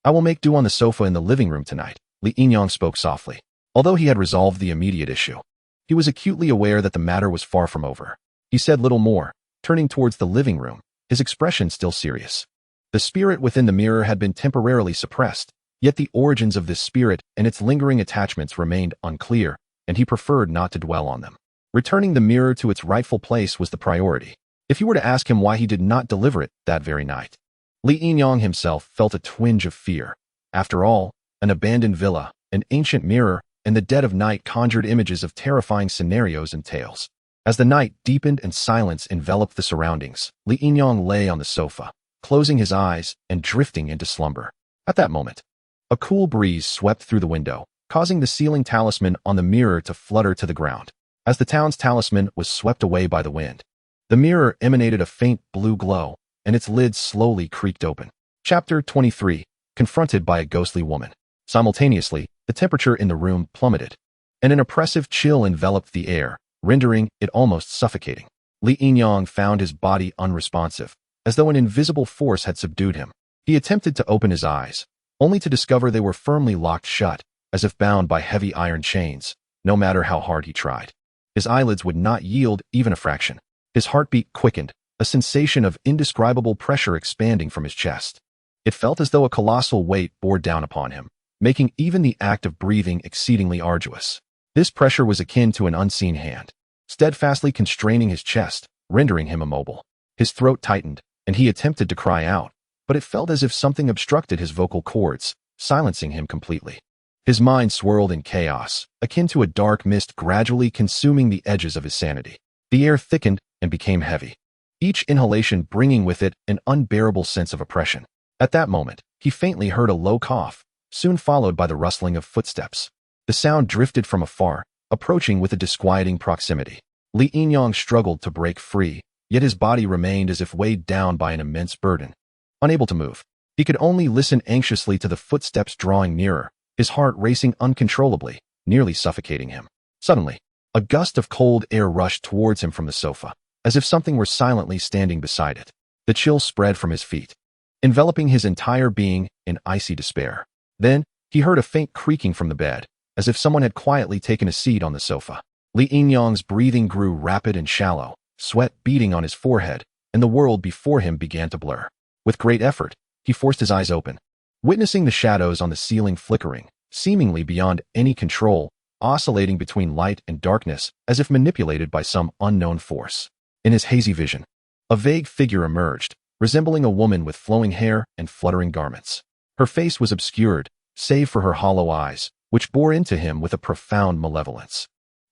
I will make do on the sofa in the living room tonight, Li Yinyang spoke softly. Although he had resolved the immediate issue, he was acutely aware that the matter was far from over. He said little more, turning towards the living room, his expression still serious. The spirit within the mirror had been temporarily suppressed, yet the origins of this spirit and its lingering attachments remained unclear, and he preferred not to dwell on them. Returning the mirror to its rightful place was the priority. If you were to ask him why he did not deliver it that very night, Li Yinyang himself felt a twinge of fear. After all, an abandoned villa, an ancient mirror, and the dead of night conjured images of terrifying scenarios and tales. As the night deepened and silence enveloped the surroundings, Li Yinyang lay on the sofa, closing his eyes and drifting into slumber. At that moment, a cool breeze swept through the window, causing the sealing talisman on the mirror to flutter to the ground. As the town's talisman was swept away by the wind, the mirror emanated a faint blue glow, and its lid slowly creaked open. Chapter 23. Confronted by a ghostly woman. Simultaneously, the temperature in the room plummeted, and an oppressive chill enveloped the air, rendering it almost suffocating. Li Yinyang found his body unresponsive, as though an invisible force had subdued him. He attempted to open his eyes, only to discover they were firmly locked shut, as if bound by heavy iron chains, no matter how hard he tried. His eyelids would not yield even a fraction. His heartbeat quickened, a sensation of indescribable pressure expanding from his chest. It felt as though a colossal weight bore down upon him, making even the act of breathing exceedingly arduous. This pressure was akin to an unseen hand, steadfastly constraining his chest, rendering him immobile. His throat tightened, and he attempted to cry out, but it felt as if something obstructed his vocal cords, silencing him completely. His mind swirled in chaos, akin to a dark mist gradually consuming the edges of his sanity. The air thickened and became heavy, each inhalation bringing with it an unbearable sense of oppression. At that moment, he faintly heard a low cough, soon followed by the rustling of footsteps. The sound drifted from afar, approaching with a disquieting proximity. Li Yinyang struggled to break free, yet his body remained as if weighed down by an immense burden. Unable to move, he could only listen anxiously to the footsteps drawing nearer, his heart racing uncontrollably, nearly suffocating him. Suddenly, a gust of cold air rushed towards him from the sofa, as if something were silently standing beside it. The chill spread from his feet, enveloping his entire being in icy despair. Then, he heard a faint creaking from the bed, as if someone had quietly taken a seat on the sofa. Li Yinyang's breathing grew rapid and shallow, sweat beading on his forehead, and the world before him began to blur. With great effort, he forced his eyes open, witnessing the shadows on the ceiling flickering, seemingly beyond any control, oscillating between light and darkness as if manipulated by some unknown force. In his hazy vision, a vague figure emerged, resembling a woman with flowing hair and fluttering garments. Her face was obscured, save for her hollow eyes, which bore into him with a profound malevolence.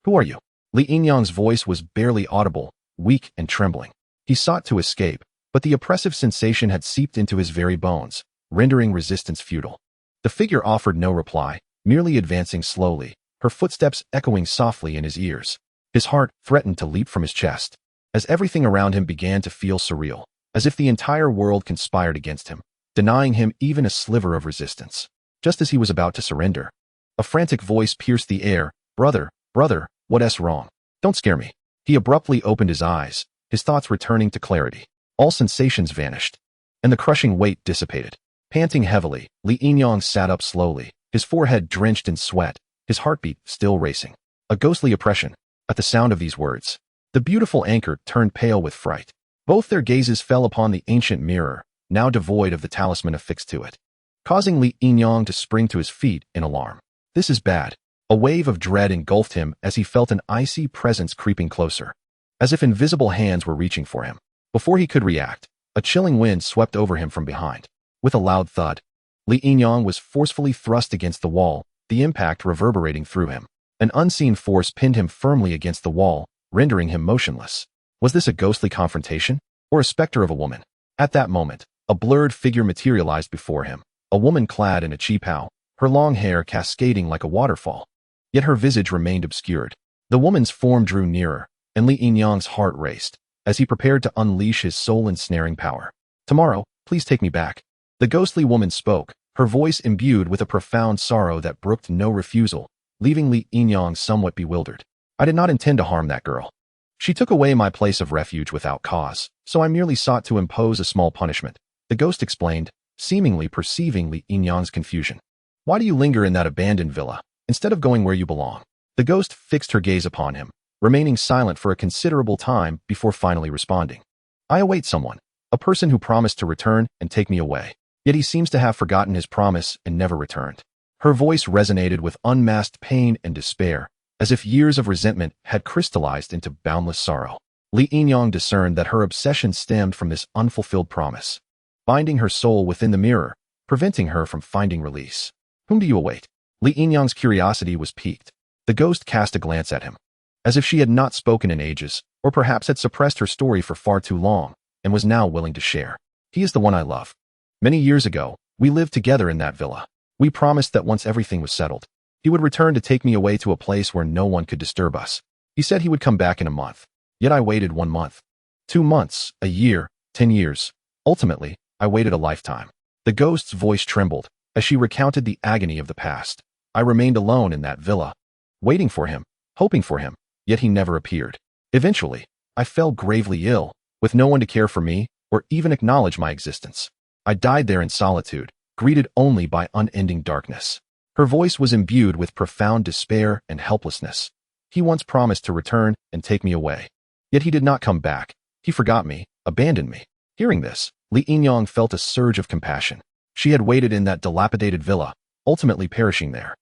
"Who are you?" Li Yinyang's voice was barely audible, weak and trembling. He sought to escape, but the oppressive sensation had seeped into his very bones, rendering resistance futile. The figure offered no reply, merely advancing slowly, her footsteps echoing softly in his ears. His heart threatened to leap from his chest, as everything around him began to feel surreal, as if the entire world conspired against him, denying him even a sliver of resistance. Just as he was about to surrender, a frantic voice pierced the air. "Brother, brother, what's wrong? Don't scare me." He abruptly opened his eyes, his thoughts returning to clarity. All sensations vanished, and the crushing weight dissipated. Panting heavily, Li Yinyang sat up slowly, his forehead drenched in sweat, his heartbeat still racing. A ghostly oppression. At the sound of these words, the beautiful anchor turned pale with fright. Both their gazes fell upon the ancient mirror, now devoid of the talisman affixed to it, causing Li Yinyang to spring to his feet in alarm. "This is bad." A wave of dread engulfed him as he felt an icy presence creeping closer, as if invisible hands were reaching for him. Before he could react, a chilling wind swept over him from behind. With a loud thud, Li Yinyang was forcefully thrust against the wall, the impact reverberating through him. An unseen force pinned him firmly against the wall, rendering him motionless. Was this a ghostly confrontation, or a specter of a woman? At that moment, a blurred figure materialized before him, a woman clad in a qipao, her long hair cascading like a waterfall. Yet her visage remained obscured. The woman's form drew nearer, and Li Yinyang's heart raced, as he prepared to unleash his soul-ensnaring power. "Tomorrow, please take me back." The ghostly woman spoke, her voice imbued with a profound sorrow that brooked no refusal, leaving Li Yinyang somewhat bewildered. "I did not intend to harm that girl. She took away my place of refuge without cause, so I merely sought to impose a small punishment," the ghost explained, seemingly perceiving Li Yinyang's confusion. "Why do you linger in that abandoned villa, instead of going where you belong?" The ghost fixed her gaze upon him, remaining silent for a considerable time before finally responding. "I await someone, a person who promised to return and take me away. Yet he seems to have forgotten his promise and never returned." Her voice resonated with unmasked pain and despair, as if years of resentment had crystallized into boundless sorrow. Li Yinyang discerned that her obsession stemmed from this unfulfilled promise, binding her soul within the mirror, preventing her from finding release. "Whom do you await?" Li Yinyang's curiosity was piqued. The ghost cast a glance at him, as if she had not spoken in ages, or perhaps had suppressed her story for far too long, and was now willing to share. "He is the one I love. Many years ago, we lived together in that villa. We promised that once everything was settled, he would return to take me away to a place where no one could disturb us. He said he would come back in a month. Yet I waited 1 month, 2 months, a year, 10 years. Ultimately, I waited a lifetime. The ghost's voice trembled as she recounted the agony of the past. I remained alone in that villa, waiting for him, hoping for him, yet he never appeared. Eventually, I fell gravely ill, with no one to care for me or even acknowledge my existence. I died there in solitude, greeted only by unending darkness. Her voice was imbued with profound despair and helplessness. He once promised to return and take me away. Yet he did not come back. He forgot me, abandoned me. Hearing this, Li Yinyang felt a surge of compassion. She had waited in that dilapidated villa, ultimately perishing there.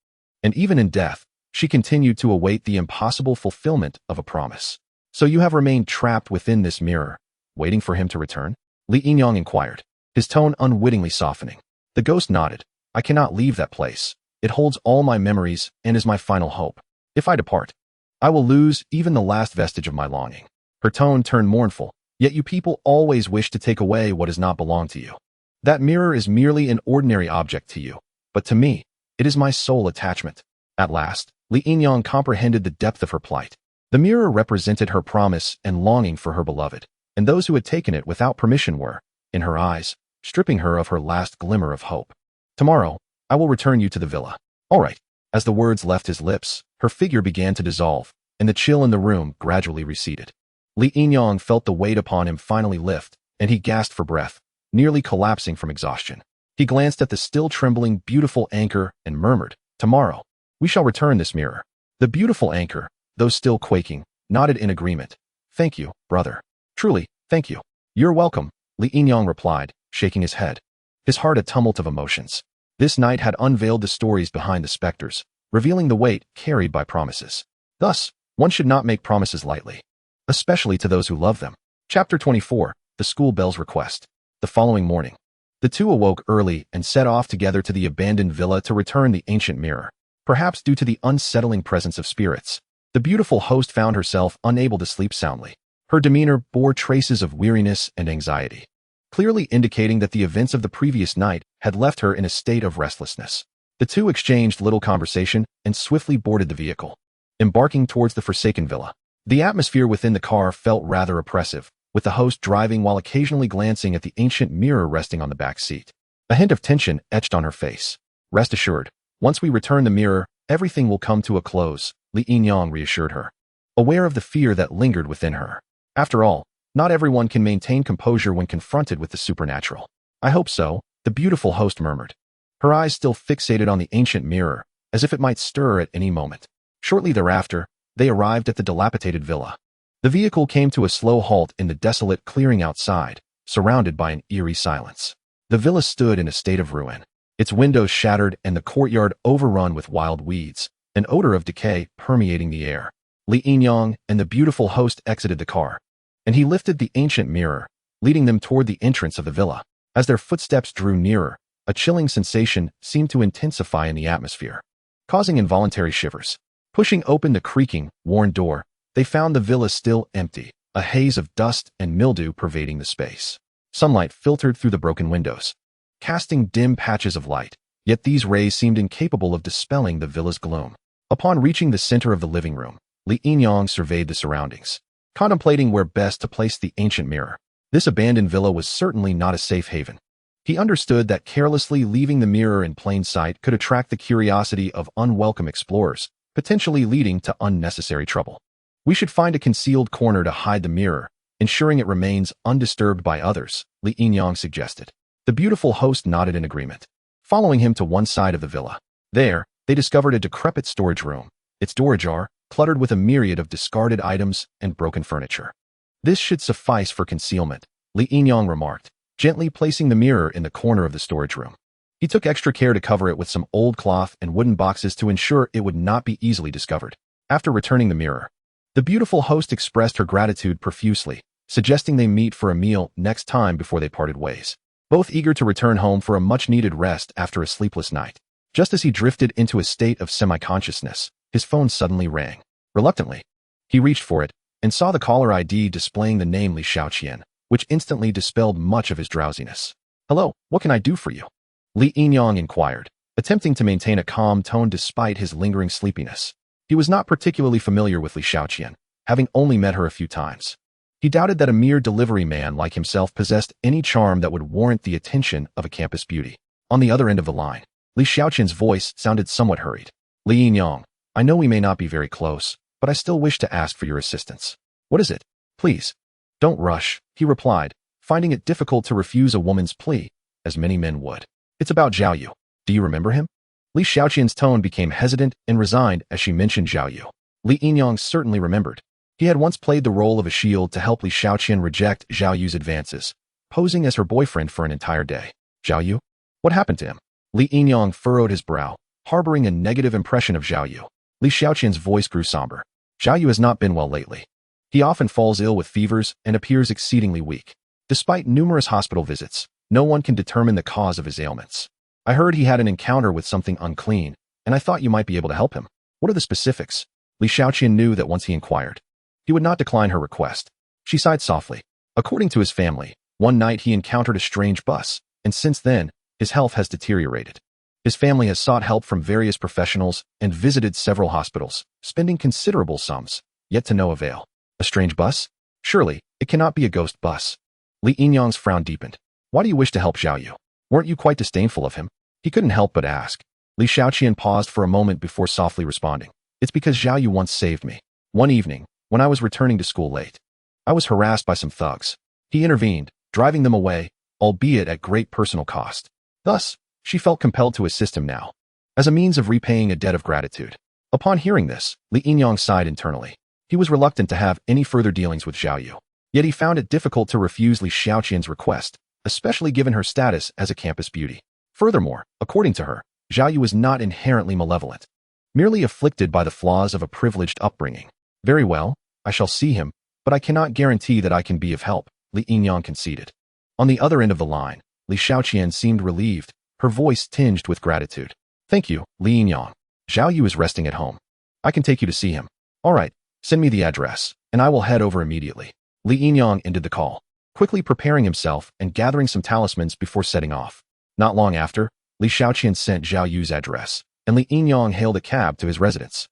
And even in death, she continued to await the impossible fulfillment of a promise. So you have remained trapped within this mirror, waiting for him to return? Li Yinyang inquired, his tone unwittingly softening. The ghost nodded. I cannot leave that place. It holds all my memories and is my final hope. If I depart, I will lose even the last vestige of my longing. Her tone turned mournful, yet you people always wish to take away what does not belong to you. That mirror is merely an ordinary object to you, but to me, it is my sole attachment. At last, Li Yinyang comprehended the depth of her plight. The mirror represented her promise and longing for her beloved, and those who had taken it without permission were, in her eyes, stripping her of her last glimmer of hope. Tomorrow, I will return you to the villa. All right. As the words left his lips, her figure began to dissolve, and the chill in the room gradually receded. Li Yinyang felt the weight upon him finally lift, and he gasped for breath, nearly collapsing from exhaustion. He glanced at the still trembling, beautiful anchor and murmured, "Tomorrow, we shall return this mirror." The beautiful anchor, though still quaking, nodded in agreement. "Thank you, brother. Truly, thank you." "You're welcome," Li Yinyang replied, shaking his head. His heart a tumult of emotions. This night had unveiled the stories behind the specters, revealing the weight carried by promises. Thus, one should not make promises lightly, especially to those who love them. Chapter 24, The School Bell's Request. The following morning, the two awoke early and set off together to the abandoned villa to return the ancient mirror. Perhaps due to the unsettling presence of spirits, the beautiful host found herself unable to sleep soundly. Her demeanor bore traces of weariness and anxiety, clearly indicating that the events of the previous night had left her in a state of restlessness. The two exchanged little conversation and swiftly boarded the vehicle, embarking towards the forsaken villa. The atmosphere within the car felt rather oppressive, with the host driving while occasionally glancing at the ancient mirror resting on the back seat. A hint of tension etched on her face. "Rest assured, once we return the mirror, everything will come to a close," Li Yinyang reassured her, aware of the fear that lingered within her. After all, not everyone can maintain composure when confronted with the supernatural. "I hope so," the beautiful host murmured, her eyes still fixated on the ancient mirror, as if it might stir at any moment. Shortly thereafter, they arrived at the dilapidated villa. The vehicle came to a slow halt in the desolate clearing outside, surrounded by an eerie silence. The villa stood in a state of ruin, its windows shattered and the courtyard overrun with wild weeds, an odor of decay permeating the air. Li Yinyang and the beautiful host exited the car, and he lifted the ancient mirror, leading them toward the entrance of the villa. As their footsteps drew nearer, a chilling sensation seemed to intensify in the atmosphere, causing involuntary shivers. Pushing open the creaking, worn door, they found the villa still empty, a haze of dust and mildew pervading the space. Sunlight filtered through the broken windows, casting dim patches of light, yet these rays seemed incapable of dispelling the villa's gloom. Upon reaching the center of the living room, Li Yinyang surveyed the surroundings, contemplating where best to place the ancient mirror. This abandoned villa was certainly not a safe haven. He understood that carelessly leaving the mirror in plain sight could attract the curiosity of unwelcome explorers, potentially leading to unnecessary trouble. "We should find a concealed corner to hide the mirror, ensuring it remains undisturbed by others," Li Yinyang suggested. The beautiful host nodded in agreement, following him to one side of the villa. There, they discovered a decrepit storage room, its door ajar, cluttered with a myriad of discarded items and broken furniture. "This should suffice for concealment," Li Yinyang remarked, gently placing the mirror in the corner of the storage room. He took extra care to cover it with some old cloth and wooden boxes to ensure it would not be easily discovered. After returning the mirror, the beautiful host expressed her gratitude profusely, suggesting they meet for a meal next time before they parted ways, both eager to return home for a much-needed rest after a sleepless night. Just as he drifted into a state of semi-consciousness, his phone suddenly rang. Reluctantly, he reached for it and saw the caller ID displaying the name Li Xiaoqian, which instantly dispelled much of his drowsiness. "Hello, what can I do for you?" Li Yinyang inquired, attempting to maintain a calm tone despite his lingering sleepiness. He was not particularly familiar with Li Xiaoqian, having only met her a few times. He doubted that a mere delivery man like himself possessed any charm that would warrant the attention of a campus beauty. On the other end of the line, Li Xiaoqian's voice sounded somewhat hurried. Li Yinyang, I know we may not be very close, but I still wish to ask for your assistance. What is it? Please. Don't rush, he replied, finding it difficult to refuse a woman's plea, as many men would. It's about Zhao Yu. Do you remember him? Li Xiaoqian's tone became hesitant and resigned as she mentioned Zhao Yu. Li Yinyang certainly remembered. He had once played the role of a shield to help Li Xiaoqian reject Zhao Yu's advances, posing as her boyfriend for an entire day. Zhao Yu? What happened to him? Li Yinyang furrowed his brow, harboring a negative impression of Zhao Yu. Li Xiaoqian's voice grew somber. Zhao Yu has not been well lately. He often falls ill with fevers and appears exceedingly weak. Despite numerous hospital visits, no one can determine the cause of his ailments. I heard he had an encounter with something unclean, and I thought you might be able to help him. What are the specifics? Li Xiaoqian knew that once he inquired, he would not decline her request. She sighed softly. According to his family, one night he encountered a strange bus, and since then, his health has deteriorated. His family has sought help from various professionals and visited several hospitals, spending considerable sums, yet to no avail. A strange bus? Surely, it cannot be a ghost bus. Li Yinyang's frown deepened. Why do you wish to help Zhao Yu? Weren't you quite disdainful of him? He couldn't help but ask. Li Xiaoqian paused for a moment before softly responding. It's because Zhao Yu once saved me. One evening, when I was returning to school late, I was harassed by some thugs. He intervened, driving them away, albeit at great personal cost. Thus, she felt compelled to assist him now, as a means of repaying a debt of gratitude. Upon hearing this, Li Yinyang sighed internally. He was reluctant to have any further dealings with Zhao Yu, yet he found it difficult to refuse Li Xiaoqian's request, especially given her status as a campus beauty. Furthermore, according to her, Zhao Yu was not inherently malevolent, merely afflicted by the flaws of a privileged upbringing. Very well, I shall see him, but I cannot guarantee that I can be of help, Li Yinyang conceded. On the other end of the line, Li Xiaoqian seemed relieved, her voice tinged with gratitude. Thank you, Li Yinyang. Zhao Yu is resting at home. I can take you to see him. All right, send me the address, and I will head over immediately. Li Yinyang ended the call, quickly preparing himself and gathering some talismans before setting off. Not long after, Li Xiaoqian sent Zhao Yu's address, and Li Yinyang hailed a cab to his residence.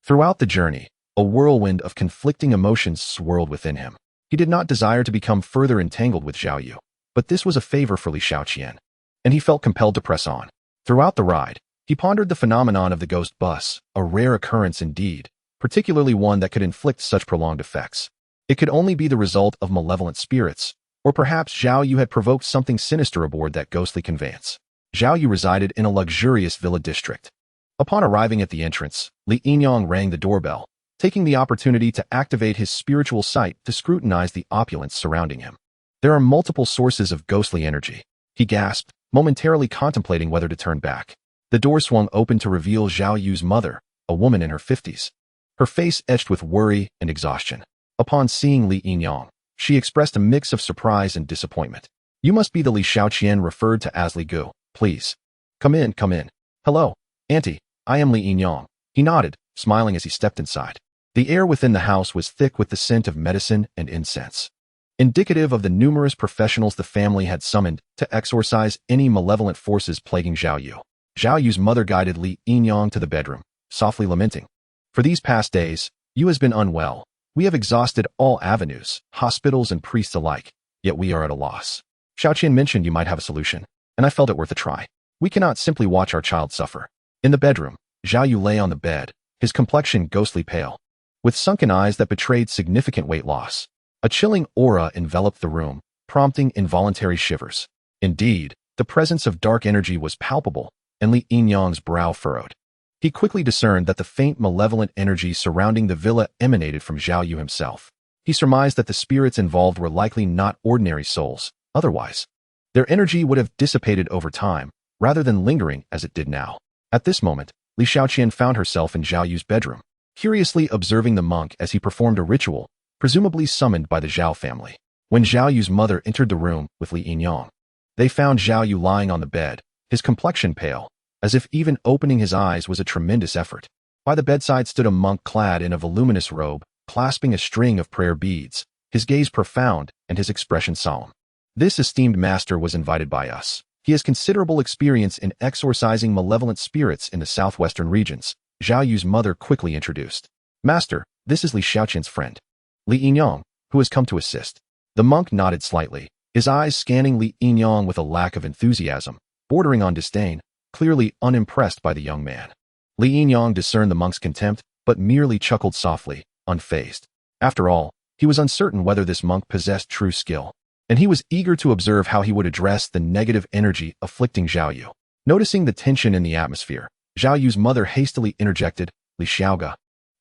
Throughout the journey, a whirlwind of conflicting emotions swirled within him. He did not desire to become further entangled with Zhao Yu, but this was a favor for Li Xiaoqian, and he felt compelled to press on. Throughout the ride, he pondered the phenomenon of the ghost bus, a rare occurrence indeed, particularly one that could inflict such prolonged effects. It could only be the result of malevolent spirits, or perhaps Zhao Yu had provoked something sinister aboard that ghostly conveyance. Zhao Yu resided in a luxurious villa district. Upon arriving at the entrance, Li Yinyang rang the doorbell, taking the opportunity to activate his spiritual sight to scrutinize the opulence surrounding him. There are multiple sources of ghostly energy, he gasped, momentarily contemplating whether to turn back. The door swung open to reveal Zhao Yu's mother, a woman in her 50s. Her face etched with worry and exhaustion. Upon seeing Li Yinyang, she expressed a mix of surprise and disappointment. You must be the Li Xiaoqian referred to as Li Gu. Please. Come in, come in. Hello, Auntie, I am Li Yinyang. He nodded, smiling as he stepped inside. The air within the house was thick with the scent of medicine and incense, indicative of the numerous professionals the family had summoned to exorcise any malevolent forces plaguing Zhao Yu. Zhao Yu's mother guided Li Yinyang to the bedroom, softly lamenting. For these past days, Yu has been unwell. We have exhausted all avenues, hospitals and priests alike, yet we are at a loss. Xiaoqian mentioned you might have a solution, and I felt it worth a try. We cannot simply watch our child suffer. In the bedroom, Zhao Yu lay on the bed, his complexion ghostly pale, with sunken eyes that betrayed significant weight loss. A chilling aura enveloped the room, prompting involuntary shivers. Indeed, the presence of dark energy was palpable, and Li Yinyang's brow furrowed. He quickly discerned that the faint malevolent energy surrounding the villa emanated from Zhao Yu himself. He surmised that the spirits involved were likely not ordinary souls. Otherwise, their energy would have dissipated over time, rather than lingering as it did now. At this moment, Li Xiaoqian found herself in Zhao Yu's bedroom, curiously observing the monk as he performed a ritual, presumably summoned by the Zhao family. When Zhao Yu's mother entered the room with Li Yinyang, they found Zhao Yu lying on the bed, his complexion pale, as if even opening his eyes was a tremendous effort. By the bedside stood a monk clad in a voluminous robe, clasping a string of prayer beads, his gaze profound and his expression solemn. This esteemed master was invited by us. He has considerable experience in exorcising malevolent spirits in the southwestern regions, Zhao Yu's mother quickly introduced. Master, this is Li Xiaoqian's friend. Li Yinyang, who has come to assist. The monk nodded slightly, his eyes scanning Li Yinyang with a lack of enthusiasm, bordering on disdain, clearly unimpressed by the young man. Li Yinyang discerned the monk's contempt, but merely chuckled softly, unfazed. After all, he was uncertain whether this monk possessed true skill, and he was eager to observe how he would address the negative energy afflicting Zhao Yu. Noticing the tension in the atmosphere, Zhao Yu's mother hastily interjected, Li Xiaoga,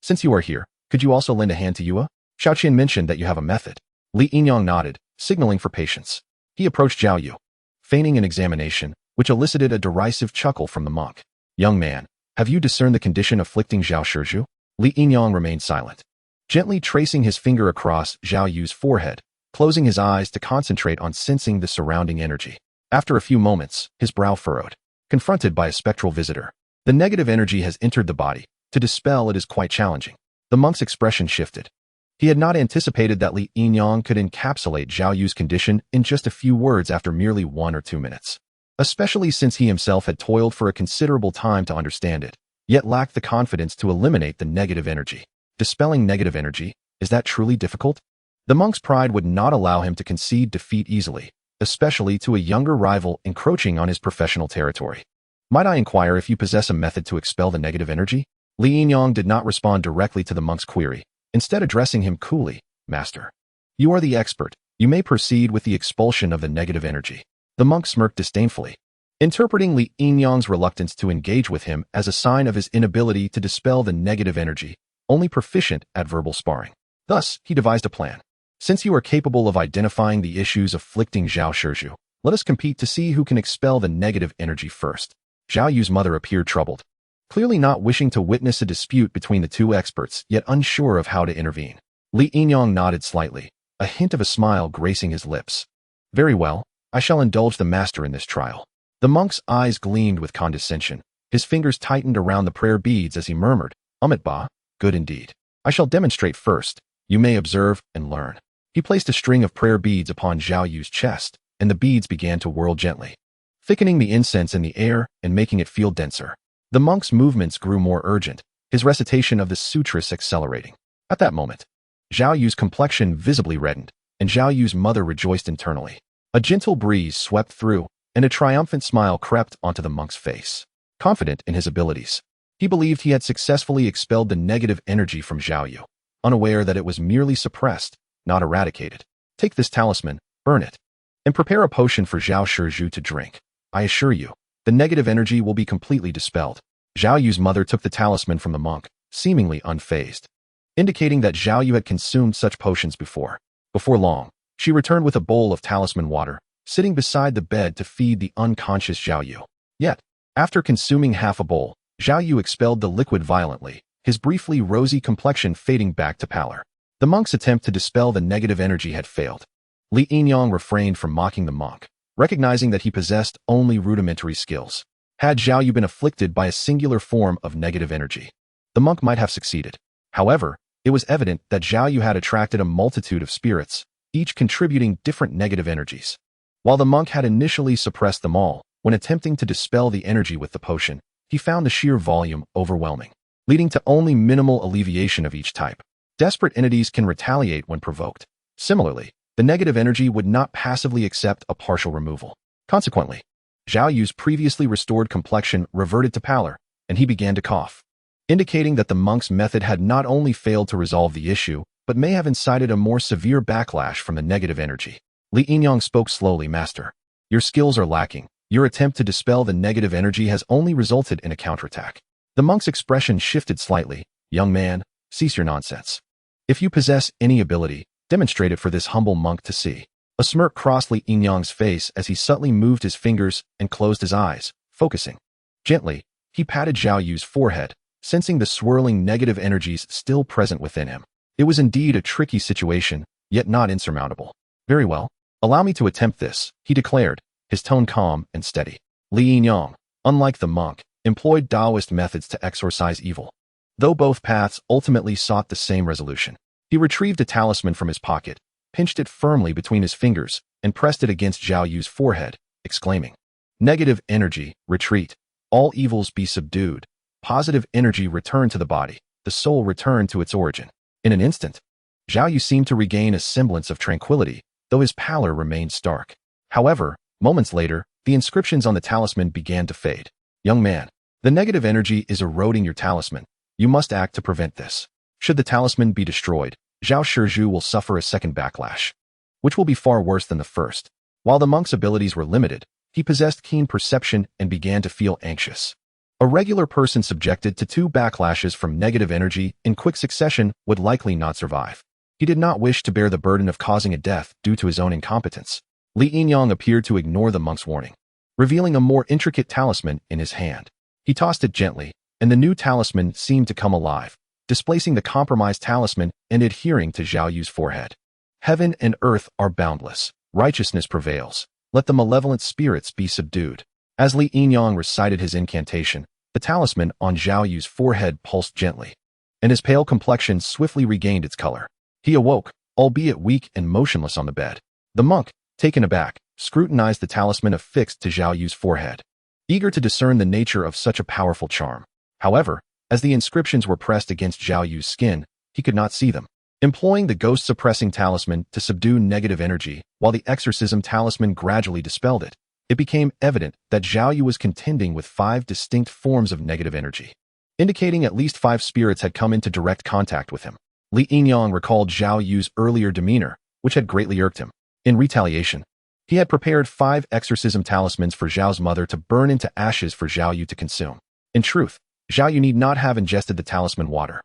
since you are here, could you also lend a hand to Yua? Xiaoqian mentioned that you have a method. Li Yinyang nodded, signaling for patience. He approached Zhao Yu, feigning an examination, which elicited a derisive chuckle from the monk. Young man, have you discerned the condition afflicting Zhao Shizhu? Li Yinyang remained silent, gently tracing his finger across Zhao Yu's forehead, closing his eyes to concentrate on sensing the surrounding energy. After a few moments, his brow furrowed, confronted by a spectral visitor. The negative energy has entered the body. To dispel it is quite challenging. The monk's expression shifted. He had not anticipated that Li Yinyang could encapsulate Zhao Yu's condition in just a few words after merely 1 or 2 minutes, especially since he himself had toiled for a considerable time to understand it, yet lacked the confidence to eliminate the negative energy. Dispelling negative energy, is that truly difficult? The monk's pride would not allow him to concede defeat easily, especially to a younger rival encroaching on his professional territory. Might I inquire if you possess a method to expel the negative energy? Li Yinyang did not respond directly to the monk's query, instead addressing him coolly, Master. You are the expert. You may proceed with the expulsion of the negative energy. The monk smirked disdainfully, interpreting Li Yinyang's reluctance to engage with him as a sign of his inability to dispel the negative energy, only proficient at verbal sparring. Thus, he devised a plan. Since you are capable of identifying the issues afflicting Zhao Shizhu, let us compete to see who can expel the negative energy first. Zhao Yu's mother appeared troubled, clearly not wishing to witness a dispute between the two experts, yet unsure of how to intervene. Li Yinyang nodded slightly, a hint of a smile gracing his lips. Very well, I shall indulge the master in this trial. The monk's eyes gleamed with condescension. His fingers tightened around the prayer beads as he murmured, Amitabha, good indeed. I shall demonstrate first. You may observe and learn. He placed a string of prayer beads upon Zhao Yu's chest, and the beads began to whirl gently, thickening the incense in the air and making it feel denser. The monk's movements grew more urgent, his recitation of the sutras accelerating. At that moment, Zhao Yu's complexion visibly reddened, and Zhao Yu's mother rejoiced internally. A gentle breeze swept through, and a triumphant smile crept onto the monk's face. Confident in his abilities, he believed he had successfully expelled the negative energy from Zhao Yu, unaware that it was merely suppressed, not eradicated. Take this talisman, burn it, and prepare a potion for Zhao Shizhu to drink. I assure you, the negative energy will be completely dispelled. Zhao Yu's mother took the talisman from the monk, seemingly unfazed, indicating that Zhao Yu had consumed such potions before. Before long, she returned with a bowl of talisman water, sitting beside the bed to feed the unconscious Zhao Yu. Yet, after consuming half a bowl, Zhao Yu expelled the liquid violently, his briefly rosy complexion fading back to pallor. The monk's attempt to dispel the negative energy had failed. Li Yinyang refrained from mocking the monk, recognizing that he possessed only rudimentary skills. Had Zhao Yu been afflicted by a singular form of negative energy, the monk might have succeeded. However, it was evident that Zhao Yu had attracted a multitude of spirits, each contributing different negative energies. While the monk had initially suppressed them all, when attempting to dispel the energy with the potion, he found the sheer volume overwhelming, leading to only minimal alleviation of each type. Desperate entities can retaliate when provoked. Similarly, the negative energy would not passively accept a partial removal. Consequently, Zhao Yu's previously restored complexion reverted to pallor, and he began to cough, indicating that the monk's method had not only failed to resolve the issue, but may have incited a more severe backlash from the negative energy. Li Yinyang spoke slowly, Master. Your skills are lacking. Your attempt to dispel the negative energy has only resulted in a counterattack. The monk's expression shifted slightly. Young man, cease your nonsense. If you possess any ability, demonstrate it for this humble monk to see. A smirk crossed Li Yinyang's face as he subtly moved his fingers and closed his eyes, focusing. Gently, he patted Zhao Yu's forehead, sensing the swirling negative energies still present within him. It was indeed a tricky situation, yet not insurmountable. Very well, allow me to attempt this, he declared, his tone calm and steady. Li Yinyang, unlike the monk, employed Taoist methods to exorcise evil. Though both paths ultimately sought the same resolution, he retrieved a talisman from his pocket, pinched it firmly between his fingers, and pressed it against Zhao Yu's forehead, exclaiming, Negative energy, retreat. All evils be subdued. Positive energy return to the body. The soul return to its origin. In an instant, Zhao Yu seemed to regain a semblance of tranquility, though his pallor remained stark. However, moments later, the inscriptions on the talisman began to fade. Young man, the negative energy is eroding your talisman. You must act to prevent this. Should the talisman be destroyed, Zhao Shizhu will suffer a second backlash, which will be far worse than the first. While the monk's abilities were limited, he possessed keen perception and began to feel anxious. A regular person subjected to 2 backlashes from negative energy in quick succession would likely not survive. He did not wish to bear the burden of causing a death due to his own incompetence. Li Yinyang appeared to ignore the monk's warning, revealing a more intricate talisman in his hand. He tossed it gently, and the new talisman seemed to come alive, displacing the compromised talisman and adhering to Zhao Yu's forehead. Heaven and earth are boundless. Righteousness prevails. Let the malevolent spirits be subdued. As Li Yinyang recited his incantation, the talisman on Zhao Yu's forehead pulsed gently, and his pale complexion swiftly regained its color. He awoke, albeit weak and motionless on the bed. The monk, taken aback, scrutinized the talisman affixed to Zhao Yu's forehead, eager to discern the nature of such a powerful charm. However, as the inscriptions were pressed against Zhao Yu's skin, he could not see them. Employing the ghost-suppressing talisman to subdue negative energy, while the exorcism talisman gradually dispelled it, it became evident that Zhao Yu was contending with 5 distinct forms of negative energy, indicating at least 5 spirits had come into direct contact with him. Li Yinyang recalled Zhao Yu's earlier demeanor, which had greatly irked him. In retaliation, he had prepared 5 exorcism talismans for Zhao's mother to burn into ashes for Zhao Yu to consume. In truth, Zhao Yu need not have ingested the talisman water.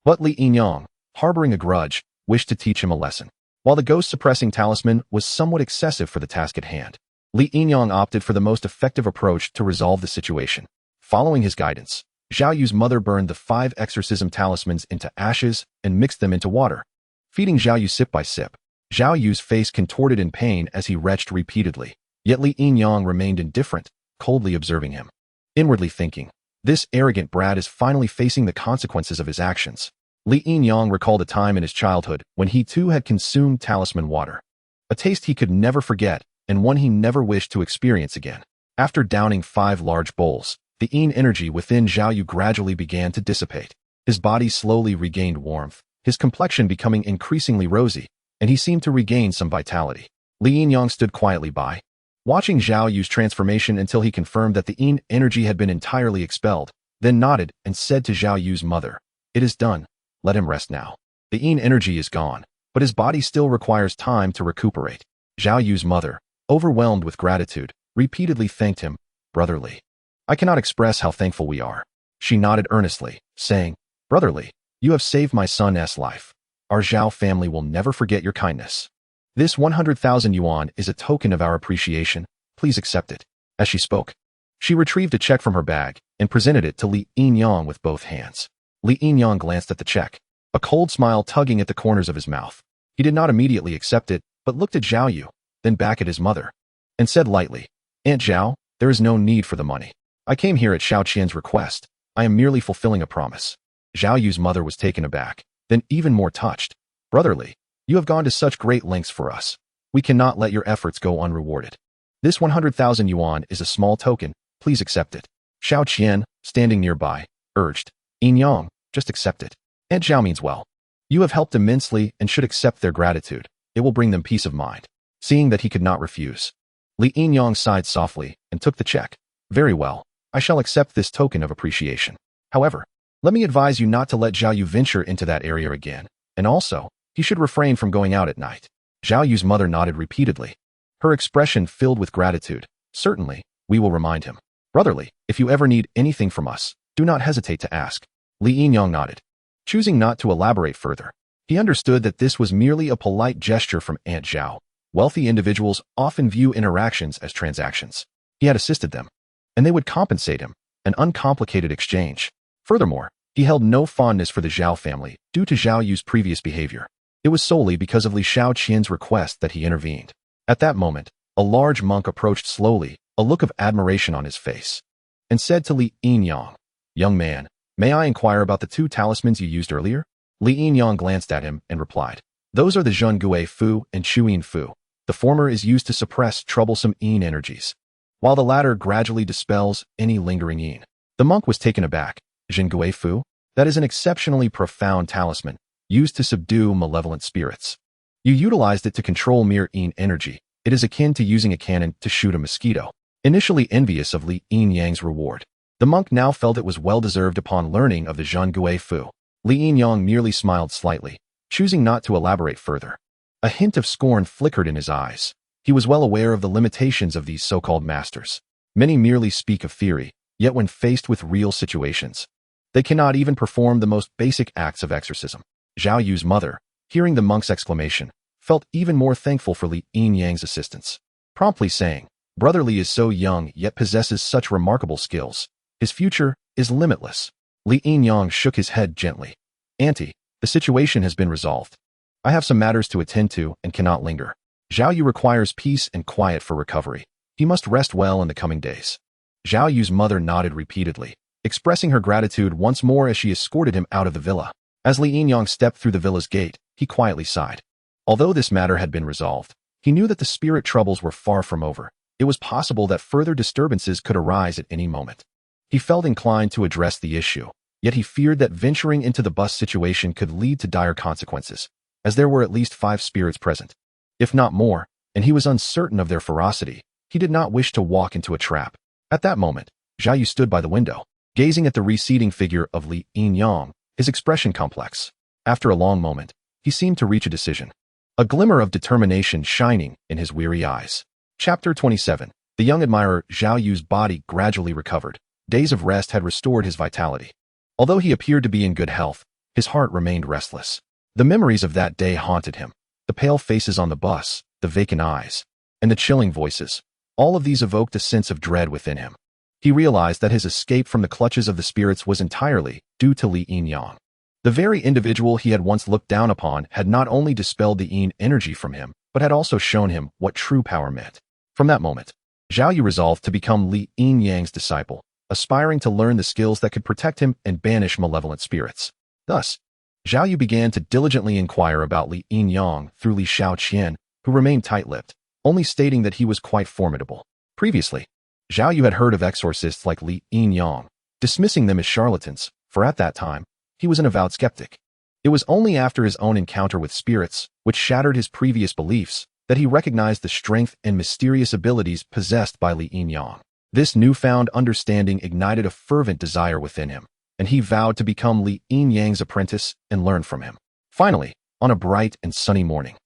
But Li Yinyang, harboring a grudge, wished to teach him a lesson. While the ghost-suppressing talisman was somewhat excessive for the task at hand, Li Yinyang opted for the most effective approach to resolve the situation. Following his guidance, Zhao Yu's mother burned the 5 exorcism talismans into ashes and mixed them into water, feeding Zhao Yu sip by sip. Zhao Yu's face contorted in pain as he retched repeatedly, yet Li Yinyang remained indifferent, coldly observing him. Inwardly thinking, this arrogant brat is finally facing the consequences of his actions. Li Yinyang recalled a time in his childhood when he too had consumed talisman water, a taste he could never forget and one he never wished to experience again. After downing 5 large bowls, the yin energy within Zhao Yu gradually began to dissipate. His body slowly regained warmth, his complexion becoming increasingly rosy, and he seemed to regain some vitality. Li Yinyang stood quietly by, watching Zhao Yu's transformation until he confirmed that the yin energy had been entirely expelled, then nodded and said to Zhao Yu's mother, "It is done. Let him rest now. The yin energy is gone, but his body still requires time to recuperate." Zhao Yu's mother, overwhelmed with gratitude, repeatedly thanked him, "Brotherly. I cannot express how thankful we are." She nodded earnestly, saying, "Brotherly, you have saved my son's life. Our Zhao family will never forget your kindness. This 100,000 yuan is a token of our appreciation. Please accept it." As she spoke, she retrieved a check from her bag and presented it to Li Yinyang with both hands. Li Yinyang glanced at the check, a cold smile tugging at the corners of his mouth. He did not immediately accept it, but looked at Zhao Yu, then back at his mother, and said lightly, "Aunt Zhao, there is no need for the money. I came here at Shao Qian's request. I am merely fulfilling a promise." Zhao Yu's mother was taken aback, then even more touched. "Brotherly, you have gone to such great lengths for us. We cannot let your efforts go unrewarded. This 100,000 yuan is a small token. Please accept it." Shao Qian, standing nearby, urged, "Yinyang, just accept it. Aunt Zhao means well. You have helped immensely and should accept their gratitude. It will bring them peace of mind." Seeing that he could not refuse, Li Yinyang sighed softly and took the check. "Very well. I shall accept this token of appreciation. However, let me advise you not to let Zhao Yu venture into that area again, and also, he should refrain from going out at night." Zhao Yu's mother nodded repeatedly, her expression filled with gratitude. "Certainly, we will remind him. Brotherly, if you ever need anything from us, do not hesitate to ask." Li Yinyang nodded, choosing not to elaborate further. He understood that this was merely a polite gesture from Aunt Zhao. Wealthy individuals often view interactions as transactions. He had assisted them, and they would compensate him, an uncomplicated exchange. Furthermore, he held no fondness for the Zhao family due to Zhao Yu's previous behavior. It was solely because of Li Shaoqian's request that he intervened. At that moment, a large monk approached slowly, a look of admiration on his face, and said to Li Yinyang, "Young man, may I inquire about the 2 talismans you used earlier?" Li Yinyang glanced at him and replied, "Those are the Zhengui Fu and Chuyin Fu. The former is used to suppress troublesome yin energies, while the latter gradually dispels any lingering yin." The monk was taken aback. "Zhengui Fu? That is an exceptionally profound talisman. used to subdue malevolent spirits. You utilized it to control mere Yin energy. It is akin to using a cannon to shoot a mosquito. Initially envious of Li Yin Yang's reward, the monk now felt it was well-deserved upon learning of the Zhongguo Fu. Li Yin Yang merely smiled slightly, choosing not to elaborate further. A hint of scorn flickered in his eyes. He was well aware of the limitations of these so-called masters. Many merely speak of theory, yet when faced with real situations, they cannot even perform the most basic acts of exorcism. Zhao Yu's mother, hearing the monk's exclamation, felt even more thankful for Li Yin Yang's assistance, promptly saying, "Brother Li is so young yet possesses such remarkable skills. His future is limitless." Li Yin Yang shook his head gently. "Auntie, the situation has been resolved. I have some matters to attend to and cannot linger. Zhao Yu requires peace and quiet for recovery. He must rest well in the coming days." Zhao Yu's mother nodded repeatedly, expressing her gratitude once more as she escorted him out of the villa. As Li Yin Yang stepped through the villa's gate, he quietly sighed. Although this matter had been resolved, he knew that the spirit troubles were far from over. It was possible that further disturbances could arise at any moment. He felt inclined to address the issue, yet he feared that venturing into the bus situation could lead to dire consequences, as there were at least 5 spirits present, if not more, and he was uncertain of their ferocity. He did not wish to walk into a trap. At that moment, Zhao Yu stood by the window, gazing at the receding figure of Li Yin Yang, his expression complex. After a long moment, he seemed to reach a decision, a glimmer of determination shining in his weary eyes. Chapter 27. The young admirer Zhao Yu's body gradually recovered. Days of rest had restored his vitality. Although he appeared to be in good health, his heart remained restless. The memories of that day haunted him. The pale faces on the bus, the vacant eyes, and the chilling voices. All of these evoked a sense of dread within him. He realized that his escape from the clutches of the spirits was entirely due to Li Yin Yang. The very individual he had once looked down upon had not only dispelled the Yin energy from him, but had also shown him what true power meant. From that moment, Zhao Yu resolved to become Li Yin Yang's disciple, aspiring to learn the skills that could protect him and banish malevolent spirits. Thus, Zhao Yu began to diligently inquire about Li Yin Yang through Li Shaoqian, who remained tight-lipped, only stating that he was quite formidable. Previously, Zhao Yu had heard of exorcists like Li Yin Yang, dismissing them as charlatans, for at that time, he was an avowed skeptic. It was only after his own encounter with spirits, which shattered his previous beliefs, that he recognized the strength and mysterious abilities possessed by Li Yin Yang. This newfound understanding ignited a fervent desire within him, and he vowed to become Li Yin Yang's apprentice and learn from him. Finally, on a bright and sunny morning,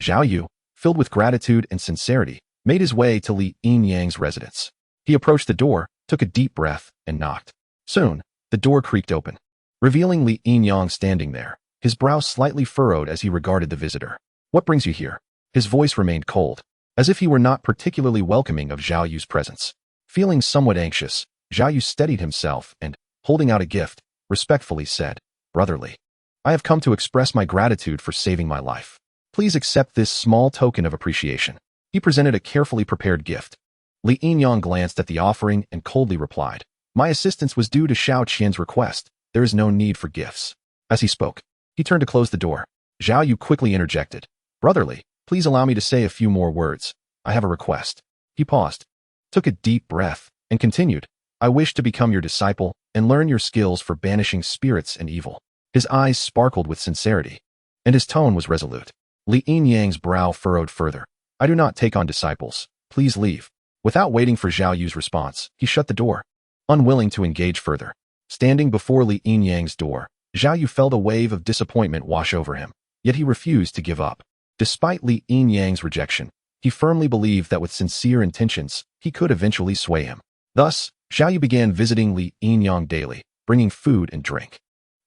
Zhao Yu, filled with gratitude and sincerity, made his way to Li Yin Yang's residence. He approached the door, took a deep breath, and knocked. Soon, the door creaked open, revealing Li Yin Yang standing there, his brow slightly furrowed as he regarded the visitor. "What brings you here?" His voice remained cold, as if he were not particularly welcoming of Zhao Yu's presence. Feeling somewhat anxious, Zhao Yu steadied himself and, holding out a gift, respectfully said, "Brother Li, I have come to express my gratitude for saving my life. Please accept this small token of appreciation." He presented a carefully prepared gift. Li Yin Yang glanced at the offering and coldly replied, "My assistance was due to Shao Qian's request. There is no need for gifts." As he spoke, he turned to close the door. Zhao Yu quickly interjected, "Brother Li, please allow me to say a few more words. I have a request." He paused, took a deep breath, and continued, "I wish to become your disciple and learn your skills for banishing spirits and evil." His eyes sparkled with sincerity, and his tone was resolute. Li Yin Yang's brow furrowed further. "I do not take on disciples. Please leave." Without waiting for Zhao Yu's response, he shut the door, unwilling to engage further. Standing before Li Yin Yang's door, Zhao Yu felt a wave of disappointment wash over him, yet he refused to give up. Despite Li Yin Yang's rejection, he firmly believed that with sincere intentions, he could eventually sway him. Thus, Zhao Yu began visiting Li Yin Yang daily, bringing food and drink.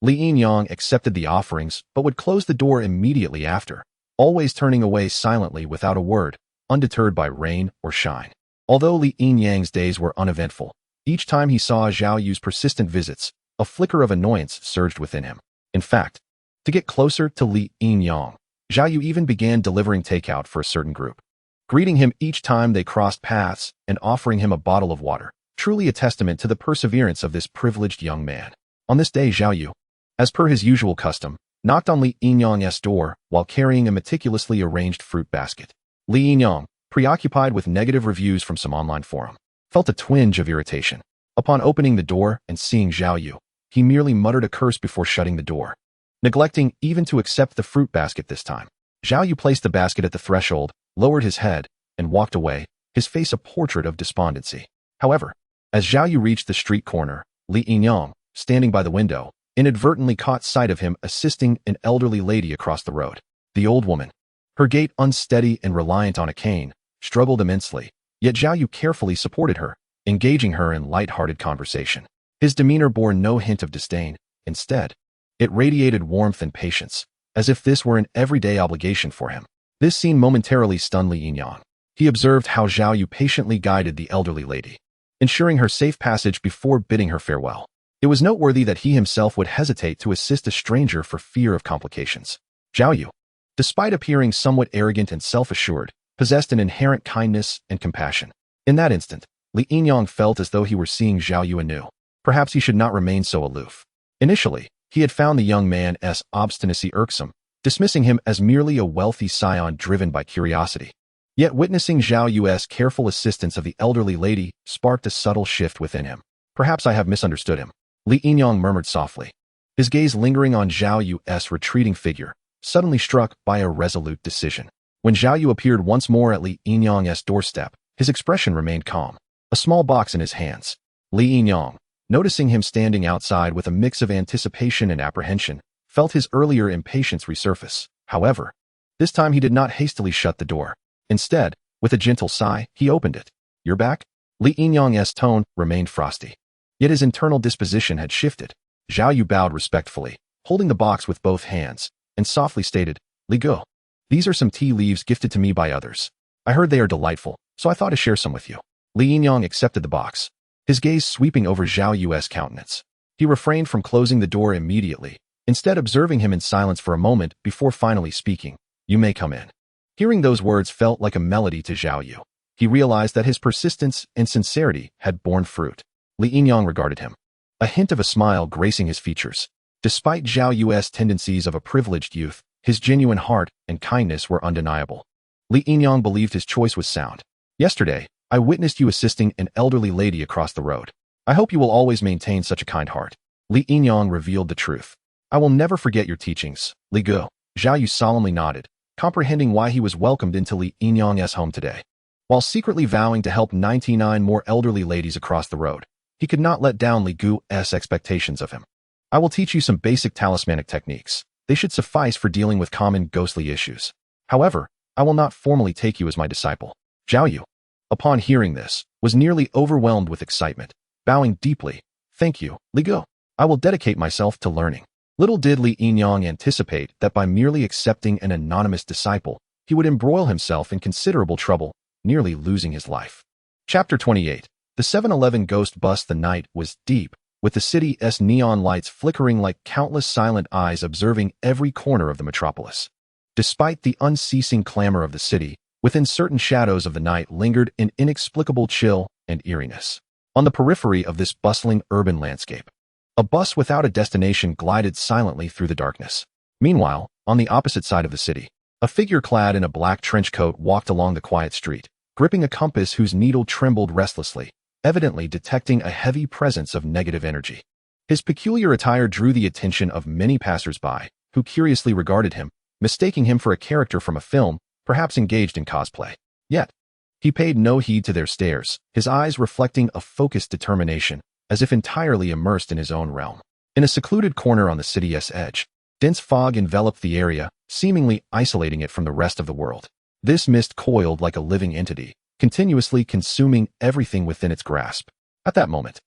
Li Yin Yang accepted the offerings but would close the door immediately after, always turning away silently without a word, undeterred by rain or shine. Although Li Yin Yang's days were uneventful, each time he saw Zhao Yu's persistent visits, a flicker of annoyance surged within him. In fact, to get closer to Li Yin Yang, Zhao Yu even began delivering takeout for a certain group, greeting him each time they crossed paths and offering him a bottle of water, truly a testament to the perseverance of this privileged young man. On this day, Zhao Yu, as per his usual custom, knocked on Li Yin Yang's door while carrying a meticulously arranged fruit basket. Li Yin Yang, preoccupied with negative reviews from some online forum, felt a twinge of irritation. Upon opening the door and seeing Zhao Yu, he merely muttered a curse before shutting the door. neglecting even to accept the fruit basket this time. Zhao Yu placed the basket at the threshold, lowered his head, and walked away, his face a portrait of despondency. However, as Zhao Yu reached the street corner, Li Yinyang, standing by the window, inadvertently caught sight of him assisting an elderly lady across the road. The old woman, her gait unsteady and reliant on a cane, struggled immensely, yet Zhao Yu carefully supported her, engaging her in light-hearted conversation. His demeanor bore no hint of disdain. Instead, it radiated warmth and patience, as if this were an everyday obligation for him. This scene momentarily stunned Li Yinyang. He observed how Zhao Yu patiently guided the elderly lady, ensuring her safe passage before bidding her farewell. It was noteworthy that he himself would hesitate to assist a stranger for fear of complications. Zhao Yu, despite appearing somewhat arrogant and self-assured, possessed an inherent kindness and compassion. In that instant, Li Yinyang felt as though he were seeing Zhao Yu anew. Perhaps he should not remain so aloof. Initially, he had found the young man's obstinacy irksome, dismissing him as merely a wealthy scion driven by curiosity. Yet witnessing Zhao Yu's careful assistance of the elderly lady sparked a subtle shift within him. Perhaps I have misunderstood him, Li Yinyang murmured softly, his gaze lingering on Zhao Yu's retreating figure, suddenly struck by a resolute decision. When Zhao Yu appeared once more at Li Yinyang's doorstep, his expression remained calm, a small box in his hands. Li Yinyang, noticing him standing outside with a mix of anticipation and apprehension, felt his earlier impatience resurface. However, this time he did not hastily shut the door. Instead, with a gentle sigh, he opened it. "You're back?" Li Yinyang's tone remained frosty. Yet his internal disposition had shifted. Zhao Yu bowed respectfully, holding the box with both hands, and softly stated, "Li Go, these are some tea leaves gifted to me by others. I heard they are delightful, so I thought to share some with you." Li Yinyang accepted the box, his gaze sweeping over Zhao Yu's countenance. He refrained from closing the door immediately, instead observing him in silence for a moment before finally speaking. "You may come in." Hearing those words felt like a melody to Zhao Yu. He realized that his persistence and sincerity had borne fruit. Li Yinyang regarded him, a hint of a smile gracing his features. Despite Zhao Yu's tendencies of a privileged youth, his genuine heart and kindness were undeniable. Li Yinyang believed his choice was sound. "Yesterday, I witnessed you assisting an elderly lady across the road. I hope you will always maintain such a kind heart." Li Yinyang revealed the truth. "I will never forget your teachings, Li Go." Zhao Yu solemnly nodded, comprehending why he was welcomed into Li Yinyang's home today. While secretly vowing to help 99 more elderly ladies across the road, he could not let down Li Gu's expectations of him. "I will teach you some basic talismanic techniques. They should suffice for dealing with common ghostly issues. However, I will not formally take you as my disciple." Zhao Yu, upon hearing this, was nearly overwhelmed with excitement, bowing deeply. "Thank you, Li Go. I will dedicate myself to learning." Little did Li Yinyang anticipate that by merely accepting an anonymous disciple, he would embroil himself in considerable trouble, nearly losing his life. Chapter 28. The 7-Eleven ghost bus. The night was deep, with the city's neon lights flickering like countless silent eyes observing every corner of the metropolis. Despite the unceasing clamor of the city, within certain shadows of the night lingered an inexplicable chill and eeriness. On the periphery of this bustling urban landscape, a bus without a destination glided silently through the darkness. Meanwhile, on the opposite side of the city, a figure clad in a black trench coat walked along the quiet street, gripping a compass whose needle trembled restlessly, evidently detecting a heavy presence of negative energy. His peculiar attire drew the attention of many passers-by, who curiously regarded him, mistaking him for a character from a film, perhaps engaged in cosplay. Yet, he paid no heed to their stares, his eyes reflecting a focused determination, as if entirely immersed in his own realm. In a secluded corner on the city's edge, dense fog enveloped the area, seemingly isolating it from the rest of the world. This mist coiled like a living entity, continuously consuming everything within its grasp. At that moment,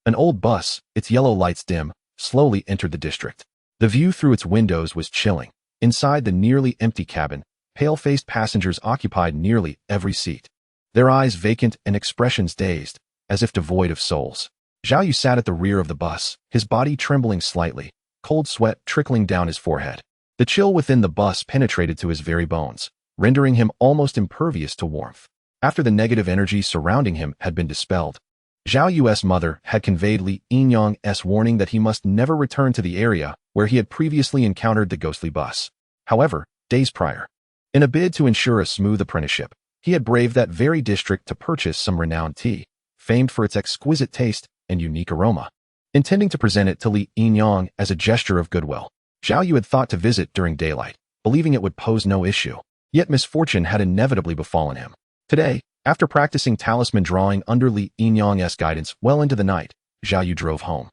an old bus, its yellow lights dim, slowly entered the district. The view through its windows was chilling. Inside the nearly empty cabin, pale-faced passengers occupied nearly every seat, their eyes vacant and expressions dazed, as if devoid of souls. Zhao Yu sat at the rear of the bus, his body trembling slightly, cold sweat trickling down his forehead. The chill within the bus penetrated to his very bones, rendering him almost impervious to warmth. After the negative energy surrounding him had been dispelled, Zhao Yu's mother had conveyed Li Yinyang's warning that he must never return to the area where he had previously encountered the ghostly bus. However, days prior, in a bid to ensure a smooth apprenticeship, he had braved that very district to purchase some renowned tea, famed for its exquisite taste and unique aroma. Intending to present it to Li Yinyang as a gesture of goodwill, Zhao Yu had thought to visit during daylight, believing it would pose no issue. Yet misfortune had inevitably befallen him. Today, after practicing talisman drawing under Li Yinyang's guidance well into the night, Zhao Yu drove home,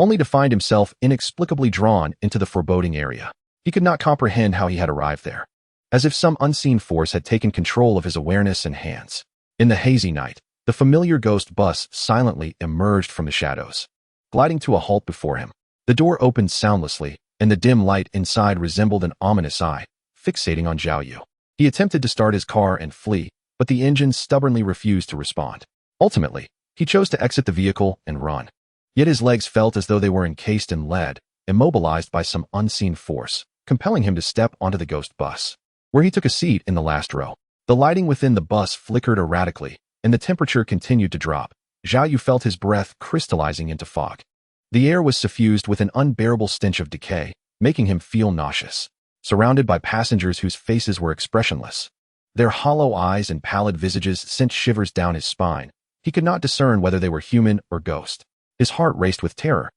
only to find himself inexplicably drawn into the foreboding area. He could not comprehend how he had arrived there, as if some unseen force had taken control of his awareness and hands. In the hazy night, the familiar ghost bus silently emerged from the shadows, gliding to a halt before him. The door opened soundlessly, and the dim light inside resembled an ominous eye, fixating on Zhao Yu. He attempted to start his car and flee, but the engine stubbornly refused to respond. Ultimately, he chose to exit the vehicle and run. Yet his legs felt as though they were encased in lead, immobilized by some unseen force, compelling him to step onto the ghost bus, where he took a seat in the last row. The lighting within the bus flickered erratically, and the temperature continued to drop. Zhao Yu felt his breath crystallizing into fog. The air was suffused with an unbearable stench of decay, making him feel nauseous. Surrounded by passengers whose faces were expressionless, their hollow eyes and pallid visages sent shivers down his spine. He could not discern whether they were human or ghost. His heart raced with terror.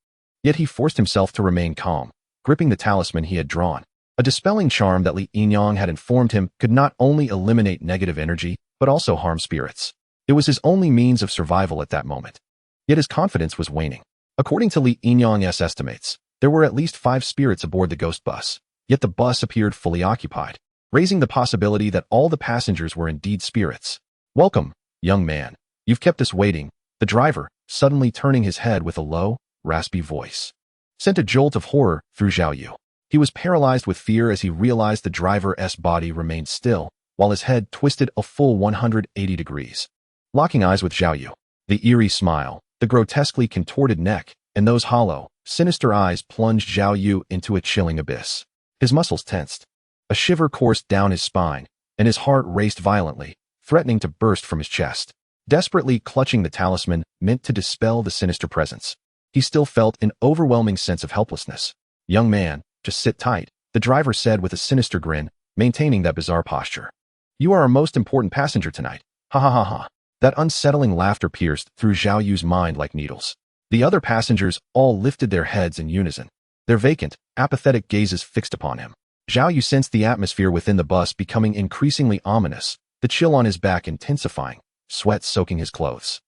Yet he forced himself to remain calm, gripping the talisman he had drawn. A dispelling charm that Li Yinyang had informed him could not only eliminate negative energy, but also harm spirits. It was his only means of survival at that moment. Yet his confidence was waning. According to Li Yinyang's estimates, there were at least 5 spirits aboard the ghost bus, yet the bus appeared fully occupied, raising the possibility that all the passengers were indeed spirits. "Welcome, young man. You've kept us waiting." The driver, suddenly turning his head with a low, raspy voice, sent a jolt of horror through Zhao Yu. He was paralyzed with fear as he realized the driver's body remained still, while his head twisted a full 180 degrees. Locking eyes with Zhao Yu, the eerie smile, the grotesquely contorted neck, and those hollow, sinister eyes plunged Zhao Yu into a chilling abyss. His muscles tensed. A shiver coursed down his spine, and his heart raced violently, threatening to burst from his chest. Desperately clutching the talisman meant to dispel the sinister presence, he still felt an overwhelming sense of helplessness. "Young man, just sit tight," the driver said with a sinister grin, maintaining that bizarre posture. "You are our most important passenger tonight. Ha ha ha ha." That unsettling laughter pierced through Zhao Yu's mind like needles. The other passengers all lifted their heads in unison, their vacant, apathetic gazes fixed upon him. Zhao Yu sensed the atmosphere within the bus becoming increasingly ominous, the chill on his back intensifying, sweat soaking his clothes.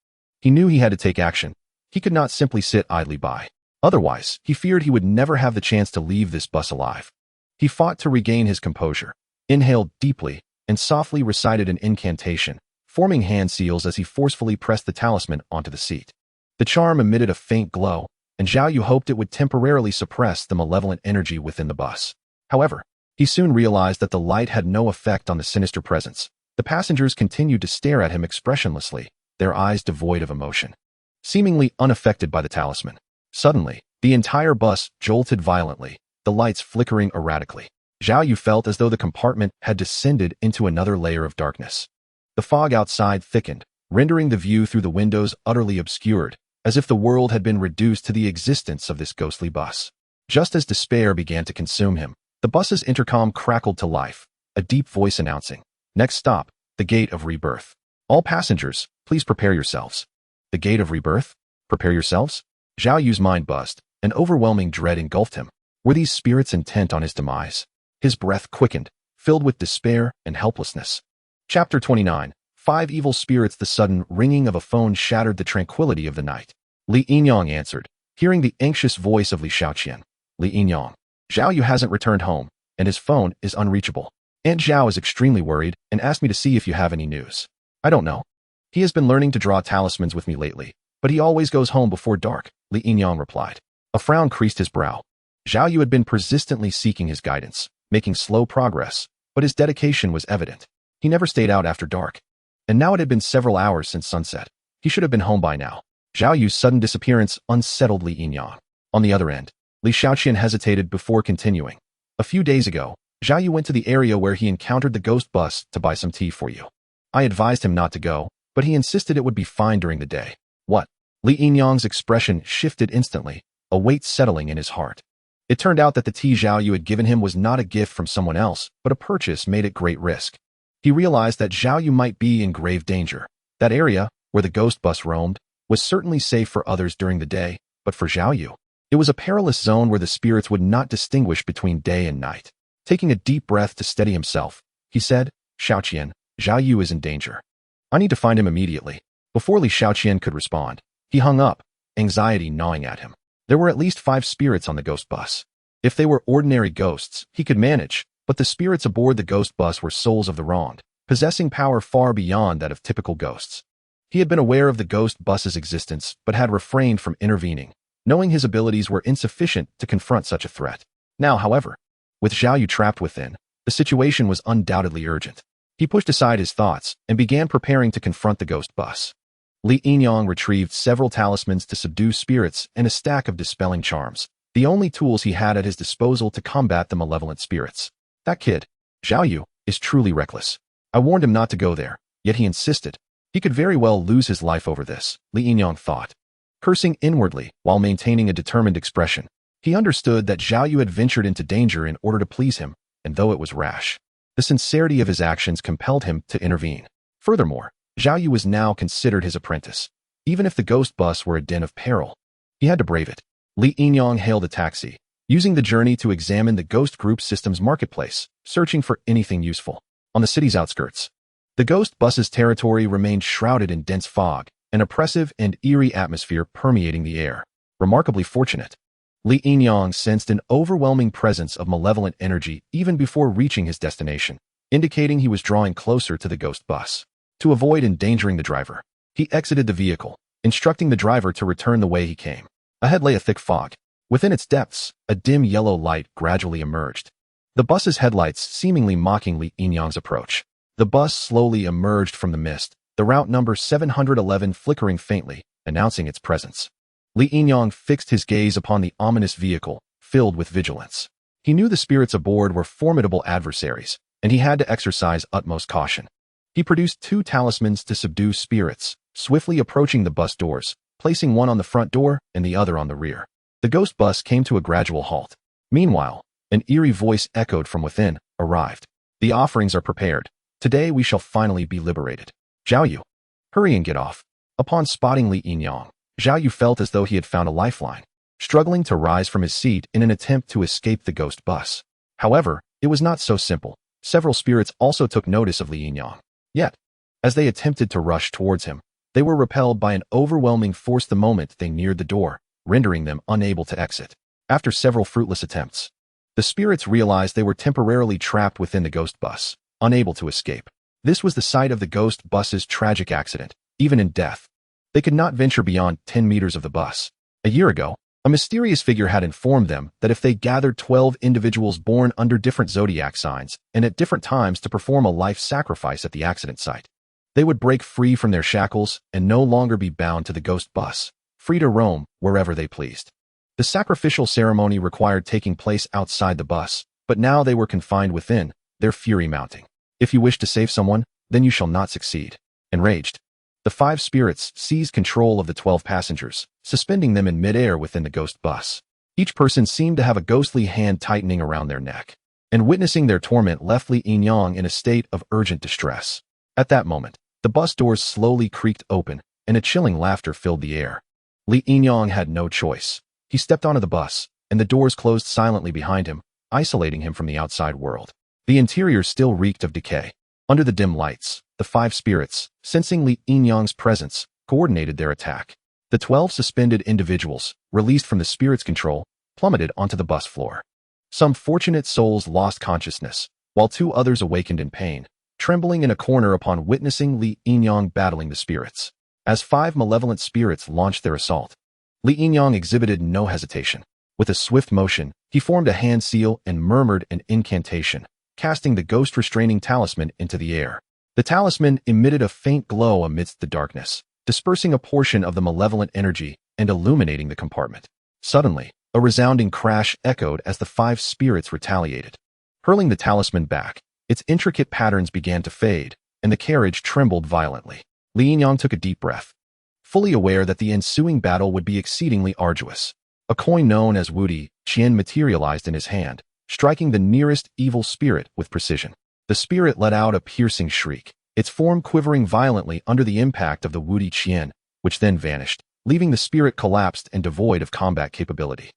He knew he had to take action. He could not simply sit idly by. Otherwise, he feared he would never have the chance to leave this bus alive. He fought to regain his composure, inhaled deeply, and softly recited an incantation, forming hand seals as he forcefully pressed the talisman onto the seat. The charm emitted a faint glow, and Zhao Yu hoped it would temporarily suppress the malevolent energy within the bus. However, he soon realized that the light had no effect on the sinister presence. The passengers continued to stare at him expressionlessly, their eyes devoid of emotion, seemingly unaffected by the talisman. Suddenly, the entire bus jolted violently, the lights flickering erratically. Zhao Yu felt as though the compartment had descended into another layer of darkness. The fog outside thickened, rendering the view through the windows utterly obscured, as if the world had been reduced to the existence of this ghostly bus. Just as despair began to consume him, the bus's intercom crackled to life, a deep voice announcing, "Next stop, the Gate of Rebirth. All passengers, please prepare yourselves." The Gate of Rebirth? Prepare yourselves? Zhao Yu's mind buzzed. An overwhelming dread engulfed him. Were these spirits intent on his demise? His breath quickened, filled with despair and helplessness. Chapter 29. 5 Evil Spirits. The sudden ringing of a phone shattered the tranquility of the night. Li Yinyang answered, hearing the anxious voice of Li Shaoqian. "Li Yinyang, Zhao Yu hasn't returned home, and his phone is unreachable. Aunt Zhao is extremely worried and asked me to see if you have any news." "I don't know. He has been learning to draw talismans with me lately, but he always goes home before dark," Li Yinyang replied. A frown creased his brow. Zhao Yu had been persistently seeking his guidance, making slow progress, but his dedication was evident. He never stayed out after dark. And now it had been several hours since sunset. He should have been home by now. Zhao Yu's sudden disappearance unsettled Li Yinyang. On the other end, Li Shaoqian hesitated before continuing. "A few days ago, Zhao Yu went to the area where he encountered the ghost bus to buy some tea for you. I advised him not to go, but he insisted it would be fine during the day." "What?" Li Yinyang's expression shifted instantly, a weight settling in his heart. It turned out that the tea Zhao Yu had given him was not a gift from someone else, but a purchase made at great risk. He realized that Zhao Yu might be in grave danger. That area, where the ghost bus roamed, was certainly safe for others during the day, but for Zhao Yu, It was a perilous zone where the spirits would not distinguish between day and night. Taking a deep breath to steady himself, he said, Xiaoqian, Zhao Yu is in danger. I need to find him immediately. Before Li Xiaoqian could respond, he hung up, anxiety gnawing at him. There were at least 5 spirits on the ghost bus. If they were ordinary ghosts, he could manage, but the spirits aboard the ghost bus were souls of the wronged, possessing power far beyond that of typical ghosts. He had been aware of the ghost bus's existence, but had refrained from intervening, knowing his abilities were insufficient to confront such a threat. Now, however, with Zhao Yu trapped within, the situation was undoubtedly urgent. He pushed aside his thoughts and began preparing to confront the ghost bus. Li Yinyang retrieved several talismans to subdue spirits and a stack of dispelling charms, the only tools he had at his disposal to combat the malevolent spirits. That kid, Zhao Yu, is truly reckless. I warned him not to go there, yet he insisted. He could very well lose his life over this, Li Yinyang thought. Cursing inwardly while maintaining a determined expression, he understood that Zhao Yu had ventured into danger in order to please him, and though it was rash, the sincerity of his actions compelled him to intervene. Furthermore, Zhao Yu was now considered his apprentice. Even if the ghost bus were a den of peril, he had to brave it. Li Yinyang hailed a taxi, using the journey to examine the Ghost Group Systems marketplace, searching for anything useful. On the city's outskirts, the ghost bus's territory remained shrouded in dense fog, an oppressive and eerie atmosphere permeating the air. Remarkably fortunate, Li Yinyang sensed an overwhelming presence of malevolent energy even before reaching his destination, indicating he was drawing closer to the ghost bus. To avoid endangering the driver, he exited the vehicle, instructing the driver to return the way he came. Ahead lay a thick fog. Within its depths, a dim yellow light gradually emerged, the bus's headlights seemingly mocking Li Yinyang's approach. The bus slowly emerged from the mist, the route number 711 flickering faintly, announcing its presence. Li Yinyang fixed his gaze upon the ominous vehicle, filled with vigilance. He knew the spirits aboard were formidable adversaries, and he had to exercise utmost caution. He produced 2 talismans to subdue spirits, swiftly approaching the bus doors, placing one on the front door and the other on the rear. The ghost bus came to a gradual halt. Meanwhile, an eerie voice echoed from within, arrived. The offerings are prepared. Today we shall finally be liberated. Zhao Yu, hurry and get off. Upon spotting Li Yinyang, Zhao Yu felt as though he had found a lifeline, struggling to rise from his seat in an attempt to escape the ghost bus. However, it was not so simple. Several spirits also took notice of Li Yinyang. Yet, as they attempted to rush towards him, they were repelled by an overwhelming force the moment they neared the door, rendering them unable to exit. After several fruitless attempts, the spirits realized they were temporarily trapped within the ghost bus, unable to escape. This was the site of the ghost bus's tragic accident. Even in death, they could not venture beyond 10 meters of the bus. A year ago, a mysterious figure had informed them that if they gathered 12 individuals born under different zodiac signs and at different times to perform a life sacrifice at the accident site, they would break free from their shackles and no longer be bound to the ghost bus, free to roam wherever they pleased. The sacrificial ceremony required taking place outside the bus, but now they were confined within, their fury mounting. If you wish to save someone, then you shall not succeed. Enraged, the 5 spirits seized control of the 12 passengers, suspending them in midair within the ghost bus. Each person seemed to have a ghostly hand tightening around their neck, and witnessing their torment left Li Yinyang in a state of urgent distress. At that moment, the bus doors slowly creaked open, and a chilling laughter filled the air. Li Yinyang had no choice. He stepped onto the bus, and the doors closed silently behind him, isolating him from the outside world. The interior still reeked of decay. Under the dim lights, the 5 spirits, sensing Li Yinyang's presence, coordinated their attack. The 12 suspended individuals, released from the spirit's control, plummeted onto the bus floor. Some fortunate souls lost consciousness, while 2 others awakened in pain, trembling in a corner upon witnessing Li Yinyang battling the spirits. As 5 malevolent spirits launched their assault, Li Yinyang exhibited no hesitation. With a swift motion, he formed a hand seal and murmured an incantation, casting the ghost-restraining talisman into the air. The talisman emitted a faint glow amidst the darkness, dispersing a portion of the malevolent energy and illuminating the compartment. Suddenly, a resounding crash echoed as the 5 spirits retaliated. Hurling the talisman back, its intricate patterns began to fade, and the carriage trembled violently. Li Yinyang took a deep breath, fully aware that the ensuing battle would be exceedingly arduous. A coin known as Wudi Qian materialized in his hand, striking the nearest evil spirit with precision. The spirit let out a piercing shriek, its form quivering violently under the impact of the Wudi Qian, which then vanished, leaving the spirit collapsed and devoid of combat capability.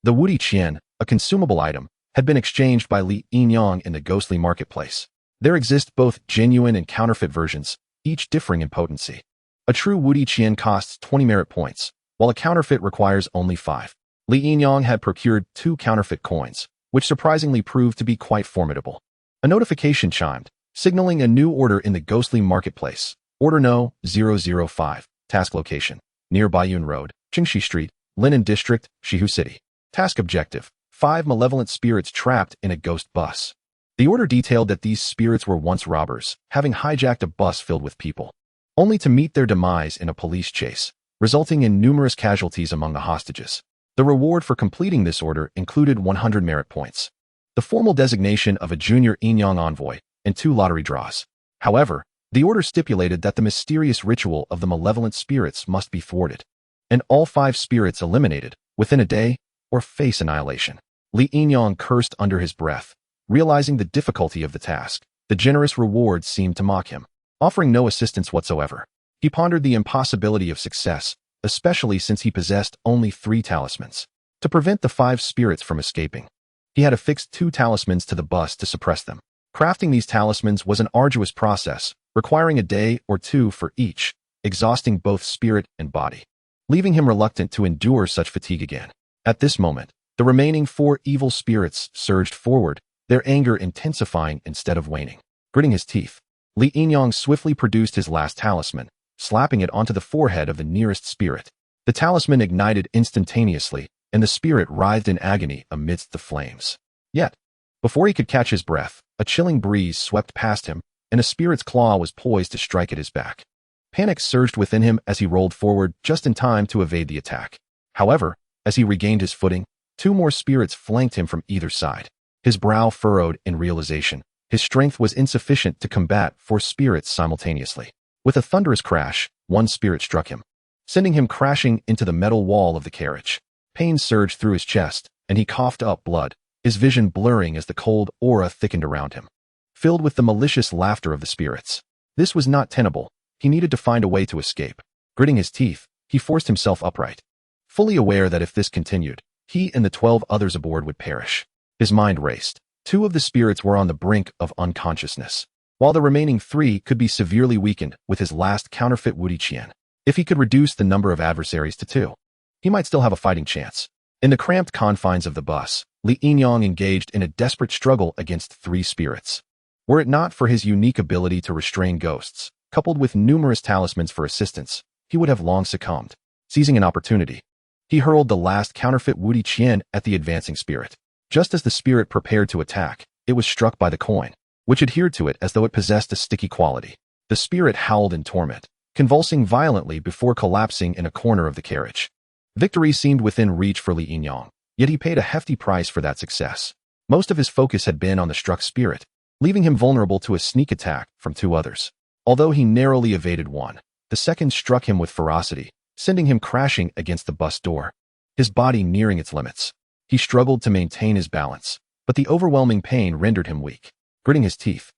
The Wudi Qian, a consumable item, had been exchanged by Li Yinyang in the ghostly marketplace. There exist both genuine and counterfeit versions, each differing in potency. A true Wudi Qian costs 20 merit points, while a counterfeit requires only 5. Li Yinyang had procured 2 counterfeit coins, which surprisingly proved to be quite formidable. A notification chimed, signaling a new order in the ghostly marketplace. Order No. 005, task location, near Baiyun Road, Qingxi Street, Linen District, Shihu City. Task objective, 5 malevolent spirits trapped in a ghost bus. The order detailed that these spirits were once robbers, having hijacked a bus filled with people, only to meet their demise in a police chase, resulting in numerous casualties among the hostages. The reward for completing this order included 100 merit points, the formal designation of a junior Yinyang envoy, and 2 lottery draws. However, the order stipulated that the mysterious ritual of the malevolent spirits must be thwarted, and all 5 spirits eliminated within a day or face annihilation. Li Yinyang cursed under his breath, realizing the difficulty of the task. The generous reward seemed to mock him, offering no assistance whatsoever. He pondered the impossibility of success, especially since he possessed only 3 talismans. To prevent the 5 spirits from escaping, he had affixed 2 talismans to the bus to suppress them. Crafting these talismans was an arduous process, requiring a day or 2 for each, exhausting both spirit and body, leaving him reluctant to endure such fatigue again. At this moment, the remaining 4 evil spirits surged forward, their anger intensifying instead of waning. Gritting his teeth, Li Yinyang swiftly produced his last talisman, slapping it onto the forehead of the nearest spirit. The talisman ignited instantaneously, and the spirit writhed in agony amidst the flames. Yet, before he could catch his breath, a chilling breeze swept past him, and a spirit's claw was poised to strike at his back. Panic surged within him as he rolled forward just in time to evade the attack. However, as he regained his footing, 2 more spirits flanked him from either side. His brow furrowed in realization. His strength was insufficient to combat 4 spirits simultaneously. With a thunderous crash, 1 spirit struck him, sending him crashing into the metal wall of the carriage. Pain surged through his chest, and he coughed up blood, his vision blurring as the cold aura thickened around him, filled with the malicious laughter of the spirits. This was not tenable. He needed to find a way to escape. Gritting his teeth, he forced himself upright, fully aware that if this continued, he and the 12 others aboard would perish. His mind raced. 2 of the spirits were on the brink of unconsciousness, while the remaining 3 could be severely weakened with his last counterfeit Wudi Qian. If he could reduce the number of adversaries to 2, he might still have a fighting chance. In the cramped confines of the bus, Li Yinyang engaged in a desperate struggle against 3 spirits. Were it not for his unique ability to restrain ghosts, coupled with numerous talismans for assistance, he would have long succumbed. Seizing an opportunity, he hurled the last counterfeit Wudi Qian at the advancing spirit. Just as the spirit prepared to attack, it was struck by the coin, which adhered to it as though it possessed a sticky quality. The spirit howled in torment, convulsing violently before collapsing in a corner of the carriage. Victory seemed within reach for Li Yinyang, yet he paid a hefty price for that success. Most of his focus had been on the struck spirit, leaving him vulnerable to a sneak attack from 2 others. Although he narrowly evaded one, the second struck him with ferocity, sending him crashing against the bus door, his body nearing its limits. He struggled to maintain his balance, but the overwhelming pain rendered him weak. Gritting his teeth,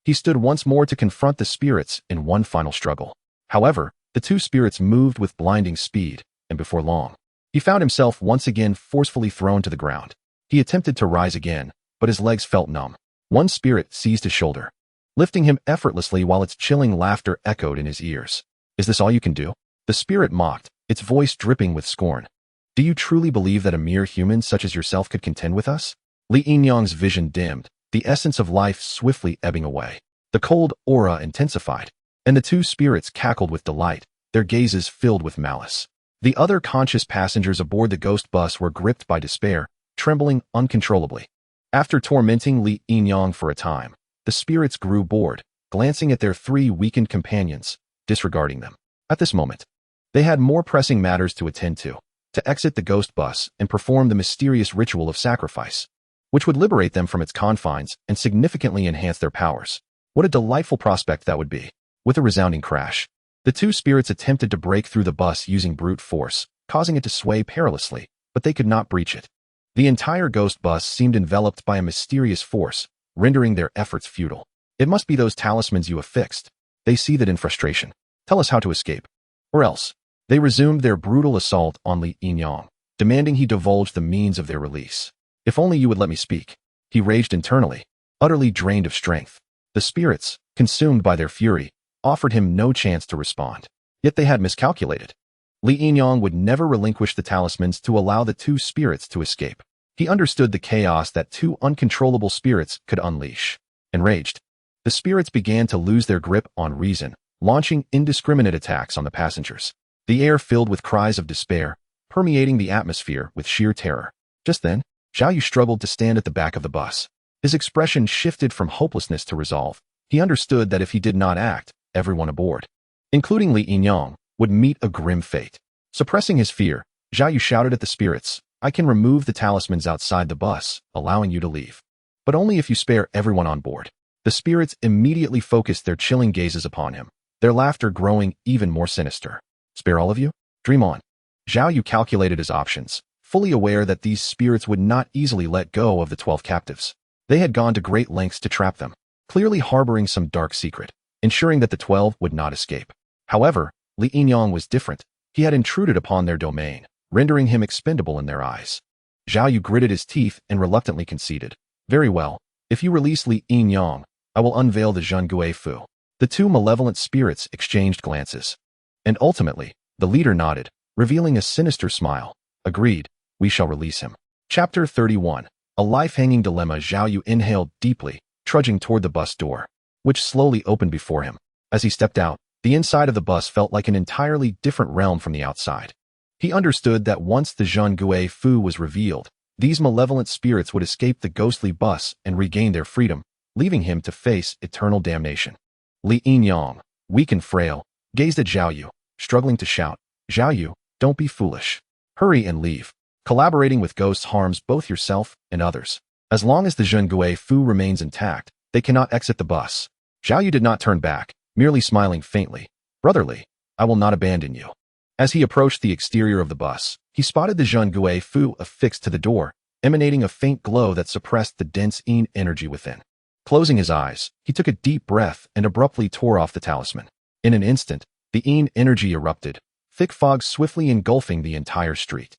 he stood once more to confront the spirits in one final struggle. However, the 2 spirits moved with blinding speed, and before long, he found himself once again forcefully thrown to the ground. He attempted to rise again, but his legs felt numb. One spirit seized his shoulder, lifting him effortlessly while its chilling laughter echoed in his ears. "Is this all you can do?" The spirit mocked, its voice dripping with scorn. "Do you truly believe that a mere human such as yourself could contend with us?" Li Yinyang's vision dimmed, the essence of life swiftly ebbing away. The cold aura intensified, and the 2 spirits cackled with delight, their gazes filled with malice. The other conscious passengers aboard the ghost bus were gripped by despair, trembling uncontrollably. After tormenting Li Yinyang for a time, the spirits grew bored, glancing at their 3 weakened companions, disregarding them. At this moment, they had more pressing matters to attend to exit the ghost bus and perform the mysterious ritual of sacrifice, which would liberate them from its confines and significantly enhance their powers. What a delightful prospect that would be. With a resounding crash, the 2 spirits attempted to break through the bus using brute force, causing it to sway perilously, but they could not breach it. The entire ghost bus seemed enveloped by a mysterious force, rendering their efforts futile. "It must be those talismans you affixed," they seethed in frustration. "Tell us how to escape." Or else, they resumed their brutal assault on Li Yinyang, demanding he divulge the means of their release. If only you would let me speak. He raged internally, utterly drained of strength. The spirits, consumed by their fury, offered him no chance to respond. Yet they had miscalculated. Li Yinyang would never relinquish the talismans to allow the two spirits to escape. He understood the chaos that two uncontrollable spirits could unleash. Enraged, the spirits began to lose their grip on reason, launching indiscriminate attacks on the passengers. The air filled with cries of despair, permeating the atmosphere with sheer terror. Just then, Zhao Yu struggled to stand at the back of the bus. His expression shifted from hopelessness to resolve. He understood that if he did not act, everyone aboard, including Li Yinyang, would meet a grim fate. Suppressing his fear, Zhao Yu shouted at the spirits, "I can remove the talismans outside the bus, allowing you to leave. But only if you spare everyone on board." The spirits immediately focused their chilling gazes upon him, their laughter growing even more sinister. "Spare all of you? Dream on." Zhao Yu calculated his options, fully aware that these spirits would not easily let go of the 12 captives. They had gone to great lengths to trap them, clearly harboring some dark secret, ensuring that the 12 would not escape. However, Li Yinyang was different. He had intruded upon their domain, rendering him expendable in their eyes. Zhao Yu gritted his teeth and reluctantly conceded. "Very well. If you release Li Yinyang, I will unveil the Zhengui Fu." The two malevolent spirits exchanged glances. And ultimately, the leader nodded, revealing a sinister smile. "Agreed. We shall release him." Chapter 31. A life-hanging dilemma. Zhao Yu inhaled deeply, trudging toward the bus door, which slowly opened before him. As he stepped out, the inside of the bus felt like an entirely different realm from the outside. He understood that once the Zhengui Fu was revealed, these malevolent spirits would escape the ghostly bus and regain their freedom, leaving him to face eternal damnation. Li Yinyang, weak and frail, gazed at Zhao Yu, struggling to shout, "Zhao Yu, don't be foolish. Hurry and leave. Collaborating with ghosts harms both yourself and others. As long as the Zhengui Fu remains intact, they cannot exit the bus." Zhao Yu did not turn back, merely smiling faintly. "Brotherly, I will not abandon you." As he approached the exterior of the bus, he spotted the Zhengui Fu affixed to the door, emanating a faint glow that suppressed the dense Yin energy within. Closing his eyes, he took a deep breath and abruptly tore off the talisman. In an instant, the Yin energy erupted, thick fog swiftly engulfing the entire street.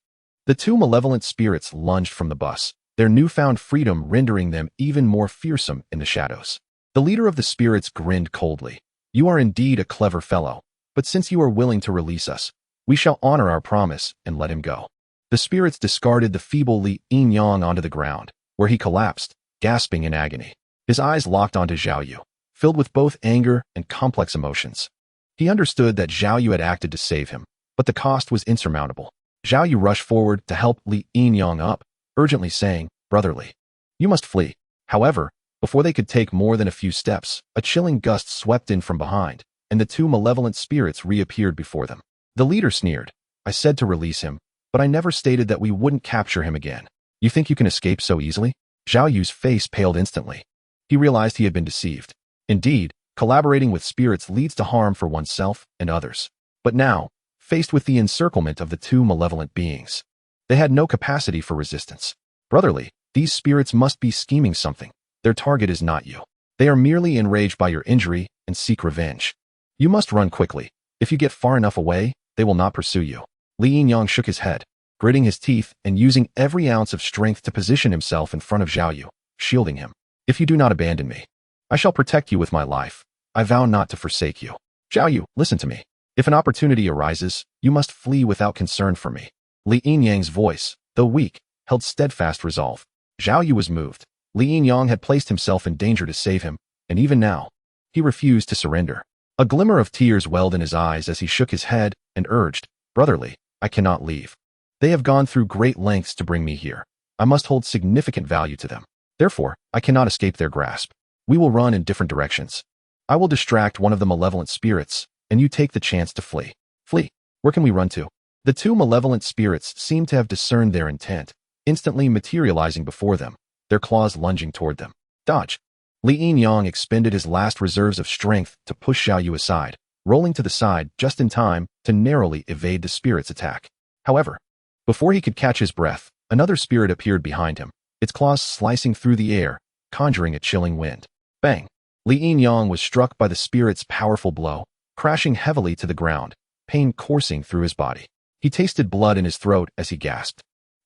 The two malevolent spirits lunged from the bus, their newfound freedom rendering them even more fearsome in the shadows. The leader of the spirits grinned coldly. "You are indeed a clever fellow, but since you are willing to release us, we shall honor our promise and let him go." The spirits discarded the feeble Li Yinyang onto the ground, where he collapsed, gasping in agony. His eyes locked onto Zhao Yu, filled with both anger and complex emotions. He understood that Zhao Yu had acted to save him, but the cost was insurmountable. Zhao Yu rushed forward to help Li Yinyang up, urgently saying, "Brotherly, you must flee." However, before they could take more than a few steps, a chilling gust swept in from behind, and the two malevolent spirits reappeared before them. The leader sneered, "I said to release him, but I never stated that we wouldn't capture him again. You think you can escape so easily?" Zhao Yu's face paled instantly. He realized he had been deceived. Indeed, collaborating with spirits leads to harm for oneself and others. But now, faced with the encirclement of the two malevolent beings, they had no capacity for resistance. "Brotherly, these spirits must be scheming something. Their target is not you. They are merely enraged by your injury and seek revenge. You must run quickly. If you get far enough away, they will not pursue you." Li Yinyang shook his head, gritting his teeth and using every ounce of strength to position himself in front of Zhao Yu, shielding him. "If you do not abandon me, I shall protect you with my life. I vow not to forsake you. Zhao Yu, listen to me. If an opportunity arises, you must flee without concern for me." Li Yinyang's voice, though weak, held steadfast resolve. Zhao Yu was moved. Li Yinyang had placed himself in danger to save him, and even now, he refused to surrender. A glimmer of tears welled in his eyes as he shook his head and urged, "Brotherly, I cannot leave. They have gone through great lengths to bring me here. I must hold significant value to them. Therefore, I cannot escape their grasp. We will run in different directions. I will distract one of the malevolent spirits, and you take the chance to flee." "Flee? Where can we run to?" The two malevolent spirits seemed to have discerned their intent, instantly materializing before them, their claws lunging toward them. "Dodge!" Li Yinyang expended his last reserves of strength to push Zhao Yu aside, rolling to the side just in time to narrowly evade the spirit's attack. However, before he could catch his breath, another spirit appeared behind him, its claws slicing through the air, conjuring a chilling wind. Bang! Li Yinyang was struck by the spirit's powerful blow, crashing heavily to the ground, pain coursing through his body. He tasted blood in his throat as he gasped.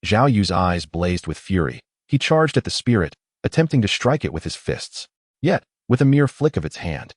Zhao Yu's eyes blazed with fury. He charged at the spirit, attempting to strike it with his fists. Yet, with a mere flick of its hand,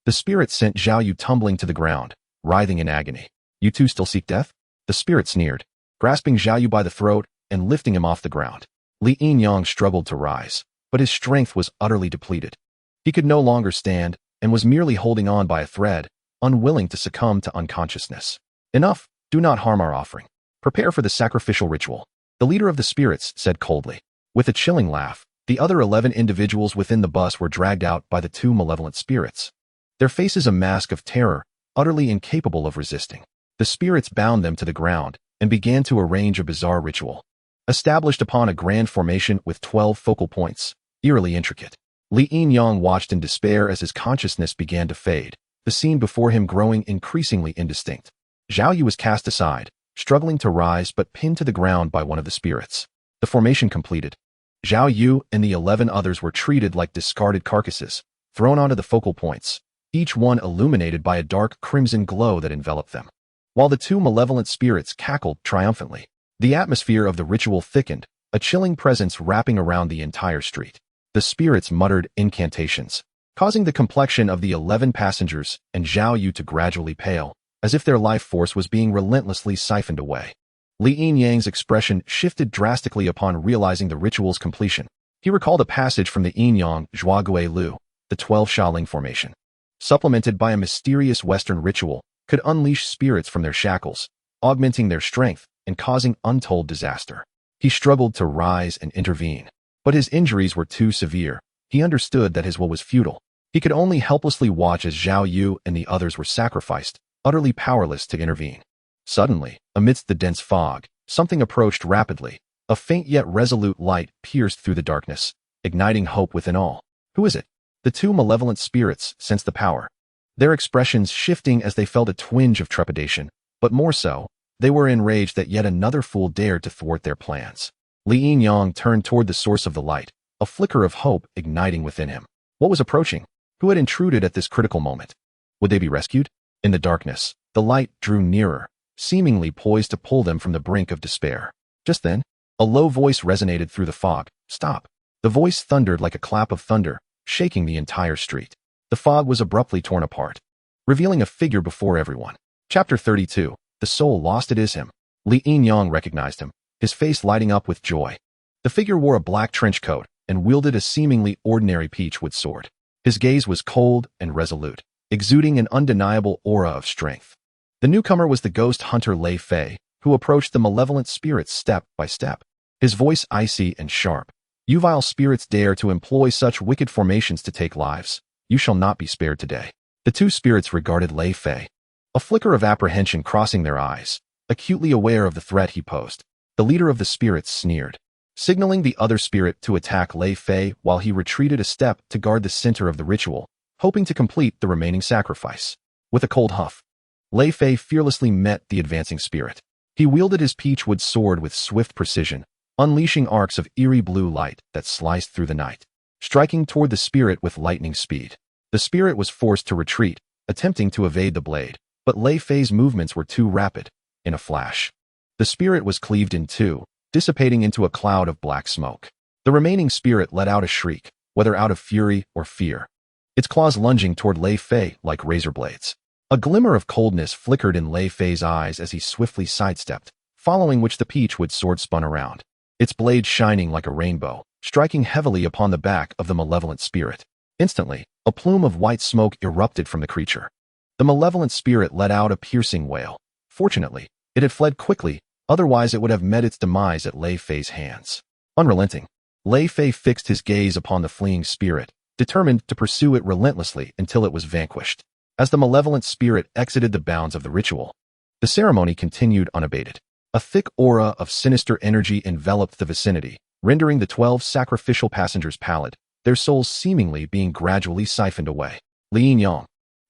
the spirit sent Zhao Yu tumbling to the ground, writhing in agony. You two still seek death? The spirit sneered, grasping Zhao Yu by the throat and lifting him off the ground. Li Yinyang struggled to rise, but his strength was utterly depleted. He could no longer stand and was merely holding on by a thread, unwilling to succumb to unconsciousness. Enough, do not harm our offering. Prepare for the sacrificial ritual. The leader of the spirits said coldly. With a chilling laugh, the other 11 individuals within the bus were dragged out by the two malevolent spirits. Their faces a mask of terror, utterly incapable of resisting. The spirits bound them to the ground and began to arrange a bizarre ritual, established upon a grand formation with 12 focal points, eerily intricate. Li Yinyang watched in despair as his consciousness began to fade, the scene before him growing increasingly indistinct. Zhao Yu was cast aside, struggling to rise but pinned to the ground by one of the spirits. The formation completed. Zhao Yu and the 11 others were treated like discarded carcasses, thrown onto the focal points, each one illuminated by a dark crimson glow that enveloped them. While the two malevolent spirits cackled triumphantly, the atmosphere of the ritual thickened, a chilling presence wrapping around the entire street. The spirits muttered incantations, causing the complexion of the 11 passengers and Zhao Yu to gradually pale, as if their life force was being relentlessly siphoned away. Li Yinyang's expression shifted drastically upon realizing the ritual's completion. He recalled a passage from the Yinyang Zhuague Lu, the 12 Shaoling formation. Supplemented by a mysterious Western ritual, could unleash spirits from their shackles, augmenting their strength and causing untold disaster. He struggled to rise and intervene, but his injuries were too severe. He understood that his will was futile. He could only helplessly watch as Zhao Yu and the others were sacrificed, utterly powerless to intervene. Suddenly, amidst the dense fog, something approached rapidly. A faint yet resolute light pierced through the darkness, igniting hope within all. Who is it? The two malevolent spirits sensed the power, their expressions shifting as they felt a twinge of trepidation, but more so, they were enraged that yet another fool dared to thwart their plans. Li Yinyang turned toward the source of the light, a flicker of hope igniting within him. What was approaching? Who had intruded at this critical moment? Would they be rescued? In the darkness, the light drew nearer, seemingly poised to pull them from the brink of despair. Just then, a low voice resonated through the fog. Stop. The voice thundered like a clap of thunder, shaking the entire street. The fog was abruptly torn apart, revealing a figure before everyone. Chapter 32. The soul lost it is him. Li Yinyang recognized him, his face lighting up with joy. The figure wore a black trench coat and wielded a seemingly ordinary peachwood sword. His gaze was cold and resolute, exuding an undeniable aura of strength. The newcomer was the ghost hunter Lei Fei, who approached the malevolent spirits step by step. His voice icy and sharp. You vile spirits dare to employ such wicked formations to take lives. You shall not be spared today. The two spirits regarded Lei Fei, a flicker of apprehension crossing their eyes, acutely aware of the threat he posed. The leader of the spirits sneered, signaling the other spirit to attack Lei Fei while he retreated a step to guard the center of the ritual, hoping to complete the remaining sacrifice. With a cold huff, Lei Fei fearlessly met the advancing spirit. He wielded his peachwood sword with swift precision, unleashing arcs of eerie blue light that sliced through the night, striking toward the spirit with lightning speed. The spirit was forced to retreat, attempting to evade the blade, but Lei Fei's movements were too rapid. In a flash, the spirit was cleaved in two, dissipating into a cloud of black smoke. The remaining spirit let out a shriek, whether out of fury or fear, its claws lunging toward Lei Fei like razor blades. A glimmer of coldness flickered in Lei Fei's eyes as he swiftly sidestepped, following which the peachwood sword spun around, its blade shining like a rainbow, striking heavily upon the back of the malevolent spirit. Instantly, a plume of white smoke erupted from the creature. The malevolent spirit let out a piercing wail. Fortunately, it had fled quickly, otherwise it would have met its demise at Lei Fei's hands. Unrelenting, Lei Fei fixed his gaze upon the fleeing spirit, determined to pursue it relentlessly until it was vanquished. As the malevolent spirit exited the bounds of the ritual, the ceremony continued unabated. A thick aura of sinister energy enveloped the vicinity, rendering the 12 sacrificial passengers pallid, their souls seemingly being gradually siphoned away. Li Yinyang,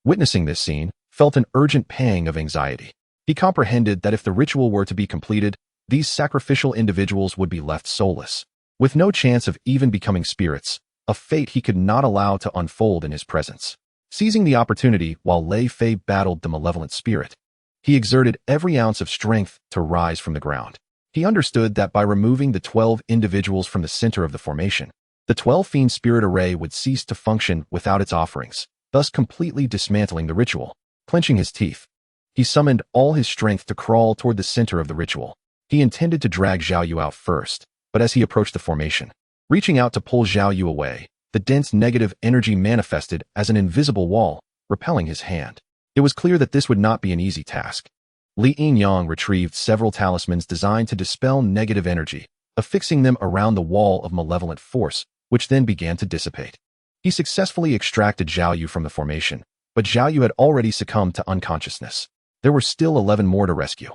witnessing this scene, felt an urgent pang of anxiety. He comprehended that if the ritual were to be completed, these sacrificial individuals would be left soulless, with no chance of even becoming spirits, a fate he could not allow to unfold in his presence. Seizing the opportunity while Lei Fei battled the malevolent spirit, he exerted every ounce of strength to rise from the ground. He understood that by removing the 12 individuals from the center of the formation, the 12 Fiend Spirit Array would cease to function without its offerings, thus completely dismantling the ritual. Clenching his teeth, he summoned all his strength to crawl toward the center of the ritual. He intended to drag Zhao Yu out first, but as he approached the formation, reaching out to pull Zhao Yu away, the dense negative energy manifested as an invisible wall, repelling his hand. It was clear that this would not be an easy task. Li Yin-yang retrieved several talismans designed to dispel negative energy, affixing them around the wall of malevolent force, which then began to dissipate. He successfully extracted Zhao Yu from the formation, but Zhao Yu had already succumbed to unconsciousness. There were still 11 more to rescue.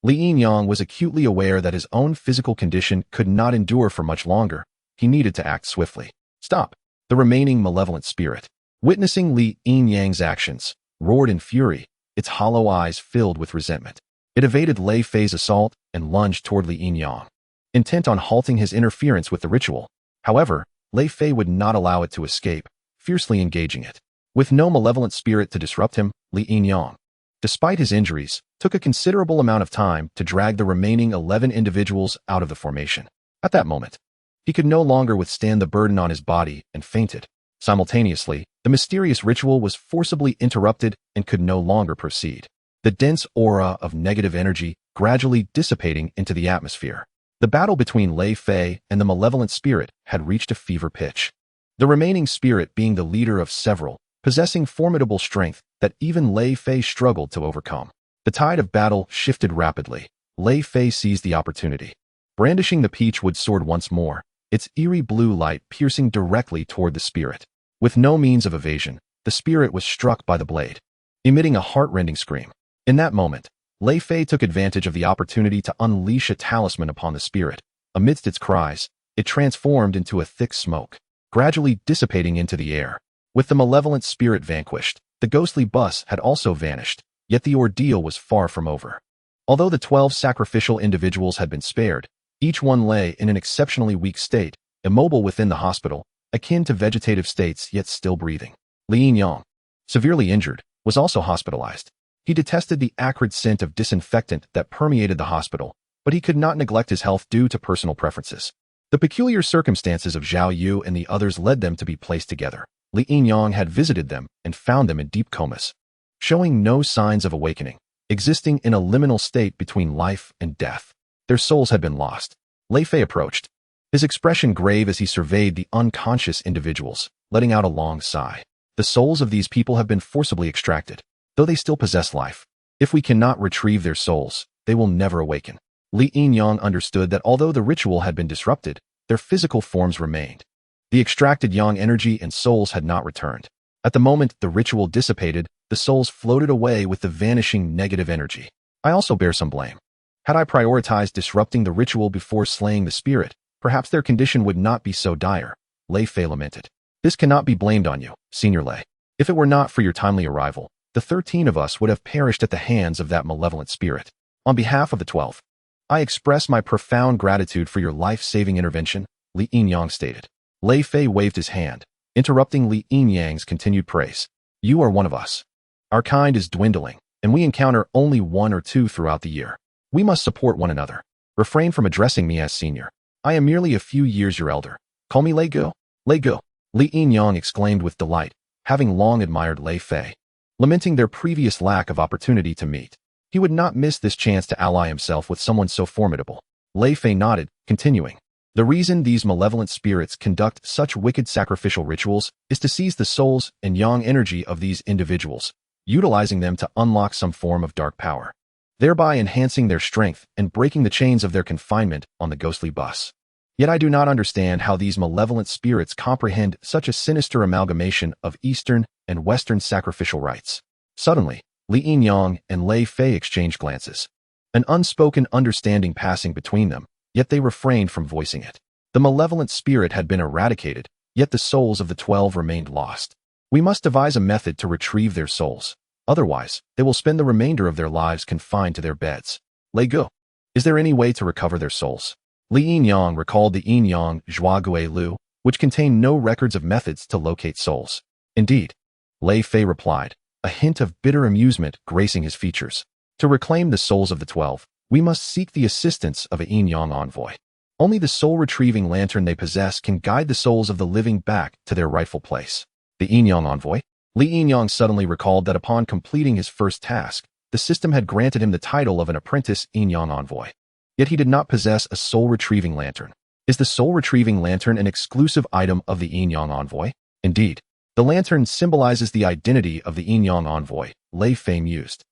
Li Yin-yang was acutely aware that his own physical condition could not endure for much longer. He needed to act swiftly. Stop! The remaining malevolent spirit, witnessing Li Yin-yang's actions, roared in fury, its hollow eyes filled with resentment. It evaded Lei Fei's assault and lunged toward Li Yin-yang, intent on halting his interference with the ritual. However, Lei Fei would not allow it to escape, fiercely engaging it. With no malevolent spirit to disrupt him, Li Yin-yang, despite his injuries, took a considerable amount of time to drag the remaining 11 individuals out of the formation. At that moment, he could no longer withstand the burden on his body and fainted. Simultaneously, the mysterious ritual was forcibly interrupted and could no longer proceed. The dense aura of negative energy gradually dissipating into the atmosphere. The battle between Lei Fei and the malevolent spirit had reached a fever pitch. The remaining spirit being the leader of several, possessing formidable strength that even Lei Fei struggled to overcome. The tide of battle shifted rapidly. Lei Fei seized the opportunity. Brandishing the peachwood sword once more, its eerie blue light piercing directly toward the spirit. With no means of evasion, the spirit was struck by the blade, emitting a heart-rending scream. In that moment, Lei Fei took advantage of the opportunity to unleash a talisman upon the spirit. Amidst its cries, it transformed into a thick smoke, gradually dissipating into the air. With the malevolent spirit vanquished, the ghostly bus had also vanished, yet the ordeal was far from over. Although the 12 sacrificial individuals had been spared, each one lay in an exceptionally weak state, immobile within the hospital, akin to vegetative states yet still breathing. Li Yin-yang, severely injured, was also hospitalized. He detested the acrid scent of disinfectant that permeated the hospital, but he could not neglect his health due to personal preferences. The peculiar circumstances of Zhao Yu and the others led them to be placed together. Li Yin-yang had visited them and found them in deep comas, showing no signs of awakening, existing in a liminal state between life and death. Their souls had been lost. Lei Fei approached, his expression grave as he surveyed the unconscious individuals, letting out a long sigh. The souls of these people have been forcibly extracted, though they still possess life. If we cannot retrieve their souls, they will never awaken. Li Yin-yang understood that although the ritual had been disrupted, their physical forms remained. The extracted yang energy and souls had not returned. At the moment the ritual dissipated, the souls floated away with the vanishing negative energy. I also bear some blame. Had I prioritized disrupting the ritual before slaying the spirit, perhaps their condition would not be so dire, Lei Fei lamented. This cannot be blamed on you, Senior Lei. If it were not for your timely arrival, the 13 of us would have perished at the hands of that malevolent spirit. On behalf of the 12, I express my profound gratitude for your life-saving intervention, Li Yin-yang stated. Lei Fei waved his hand, interrupting Li Yin-yang's continued praise. You are one of us. Our kind is dwindling, and we encounter only one or two throughout the year. We must support one another. Refrain from addressing me as senior. I am merely a few years your elder. Call me Lei Go. Lei Go. Li Yin-yang exclaimed with delight, having long admired Lei Fei, lamenting their previous lack of opportunity to meet. He would not miss this chance to ally himself with someone so formidable. Lei Fei nodded, continuing. The reason these malevolent spirits conduct such wicked sacrificial rituals is to seize the souls and yang energy of these individuals, utilizing them to unlock some form of dark power, thereby enhancing their strength and breaking the chains of their confinement on the ghostly bus. Yet I do not understand how these malevolent spirits comprehend such a sinister amalgamation of Eastern and Western sacrificial rites. Suddenly, Li Yin-yang and Lei Fei exchanged glances, an unspoken understanding passing between them, yet they refrained from voicing it. The malevolent spirit had been eradicated, yet the souls of the 12 remained lost. We must devise a method to retrieve their souls. Otherwise, they will spend the remainder of their lives confined to their beds. Lei Go, is there any way to recover their souls? Li Yin-yang recalled the Yin-yang Zhuague Lu, which contained no records of methods to locate souls. Indeed, Lei Fei replied, a hint of bitter amusement gracing his features. To reclaim the souls of the 12, We must seek the assistance of a Yin Yang envoy. Only the soul-retrieving lantern they possess can guide the souls of the living back to their rightful place. The Yin Yang envoy? Li Yin-yang suddenly recalled that upon completing his first task, the system had granted him the title of an apprentice Yin Yang envoy. Yet he did not possess a soul-retrieving lantern. Is the soul-retrieving lantern an exclusive item of the Yin Yang envoy? Indeed, the lantern symbolizes the identity of the Yin Yang envoy, Lei Fei mused.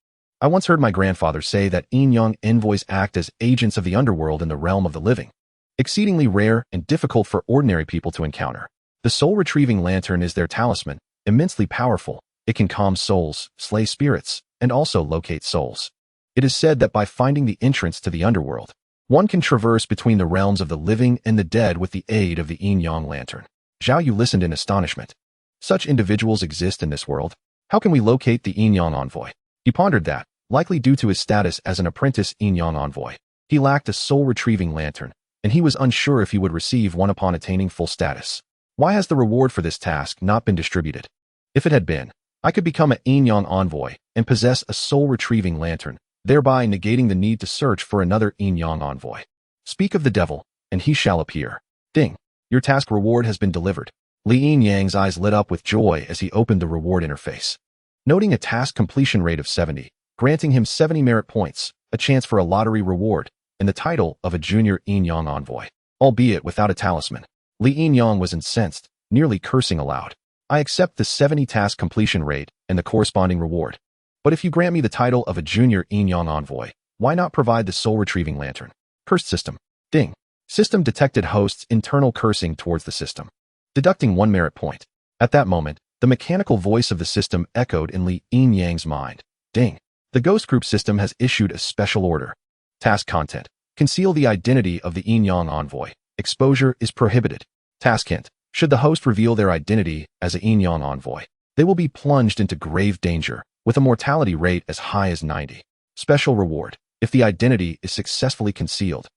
I once heard my grandfather say that Yin Yang envoys act as agents of the underworld in the realm of the living, exceedingly rare and difficult for ordinary people to encounter. The soul-retrieving lantern is their talisman, immensely powerful. It can calm souls, slay spirits, and also locate souls. It is said that by finding the entrance to the underworld, one can traverse between the realms of the living and the dead with the aid of the Yin Yang lantern. Zhao Yu listened in astonishment. Such individuals exist in this world. How can we locate the Yin Yang envoy? He pondered that, likely due to his status as an apprentice Yin Yang envoy, he lacked a soul-retrieving lantern, and he was unsure if he would receive one upon attaining full status. Why has the reward for this task not been distributed? If it had been, I could become a Yin Yang envoy and possess a soul-retrieving lantern, thereby negating the need to search for another Yin Yang envoy. Speak of the devil, and he shall appear. Ding. Your task reward has been delivered. Li Yin-yang's eyes lit up with joy as he opened the reward interface. Noting a task completion rate of 70, granting him 70 merit points, a chance for a lottery reward, and the title of a junior Yin Yang envoy, albeit without a talisman. Li Yin-yang was incensed, nearly cursing aloud. I accept the 70 task completion rate and the corresponding reward. But if you grant me the title of a junior Yin Yang envoy, why not provide the soul-retrieving lantern? Cursed system. Ding. System detected host's internal cursing towards the system, deducting 1 merit point. At that moment, the mechanical voice of the system echoed in Li Yin-yang's mind. Ding. The Ghost Group system has issued a special order. Task content. Conceal the identity of the Yin Yang envoy. Exposure is prohibited. Task hint. Should the host reveal their identity as a Yin Yang envoy, they will be plunged into grave danger, with a mortality rate as high as 90. Special reward. If the identity is successfully concealed,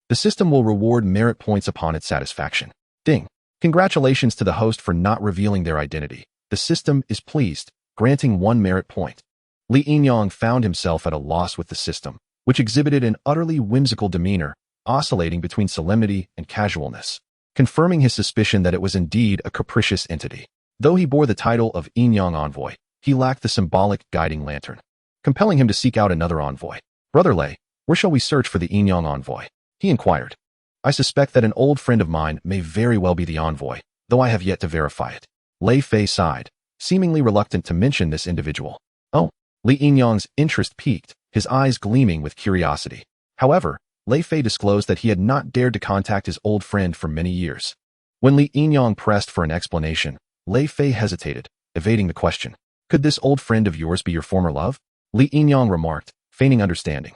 the system will reward merit points upon its satisfaction. Ding. Congratulations to the host for not revealing their identity. The system is pleased, granting 1 merit point. Li Yin-yang found himself at a loss with the system, which exhibited an utterly whimsical demeanor, oscillating between solemnity and casualness, confirming his suspicion that it was indeed a capricious entity. Though he bore the title of Yin Yang envoy, he lacked the symbolic guiding lantern, compelling him to seek out another envoy. Brother Lei, where shall we search for the Yin Yang envoy? He inquired. I suspect that an old friend of mine may very well be the envoy, though I have yet to verify it. Lei Fei sighed, seemingly reluctant to mention this individual. Oh, Li Yin-yang's interest piqued, his eyes gleaming with curiosity. However, Lei Fei disclosed that he had not dared to contact his old friend for many years. When Li Yin-yang pressed for an explanation, Lei Fei hesitated, evading the question. Could this old friend of yours be your former love? Li Yin-yang remarked, feigning understanding.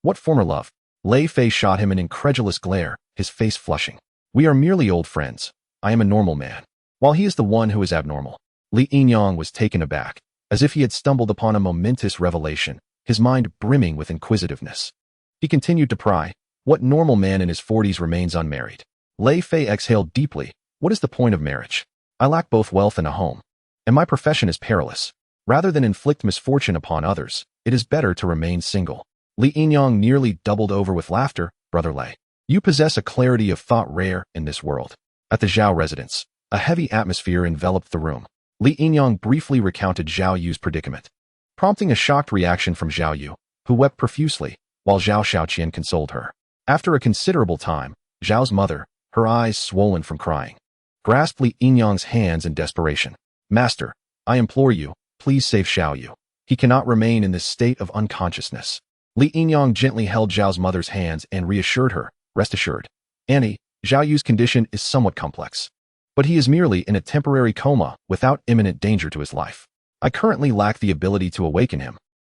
What former love? Lei Fei shot him an incredulous glare, his face flushing. We are merely old friends. I am a normal man, while he is the one who is abnormal. Li Yin-yang was taken aback, as if he had stumbled upon a momentous revelation, his mind brimming with inquisitiveness. He continued to pry. What normal man in his 40s remains unmarried? Lei Fei exhaled deeply. What is the point of marriage? I lack both wealth and a home, and my profession is perilous. Rather than inflict misfortune upon others, it is better to remain single. Li Yin-yang nearly doubled over with laughter. Brother Lei, you possess a clarity of thought rare in this world. At the Zhao residence, a heavy atmosphere enveloped the room. Li Yin-yang briefly recounted Zhao Yu's predicament, prompting a shocked reaction from Zhao Yu, who wept profusely, while Zhao Shaoqian consoled her. After a considerable time, Zhao's mother, her eyes swollen from crying, grasped Li Yin-yang's hands in desperation. Master, I implore you, please save Zhao Yu. He cannot remain in this state of unconsciousness. Li Yin-yang gently held Zhao's mother's hands and reassured her, rest assured. Annie, Zhao Yu's condition is somewhat complex, but he is merely in a temporary coma without imminent danger to his life. I currently lack the ability to awaken him,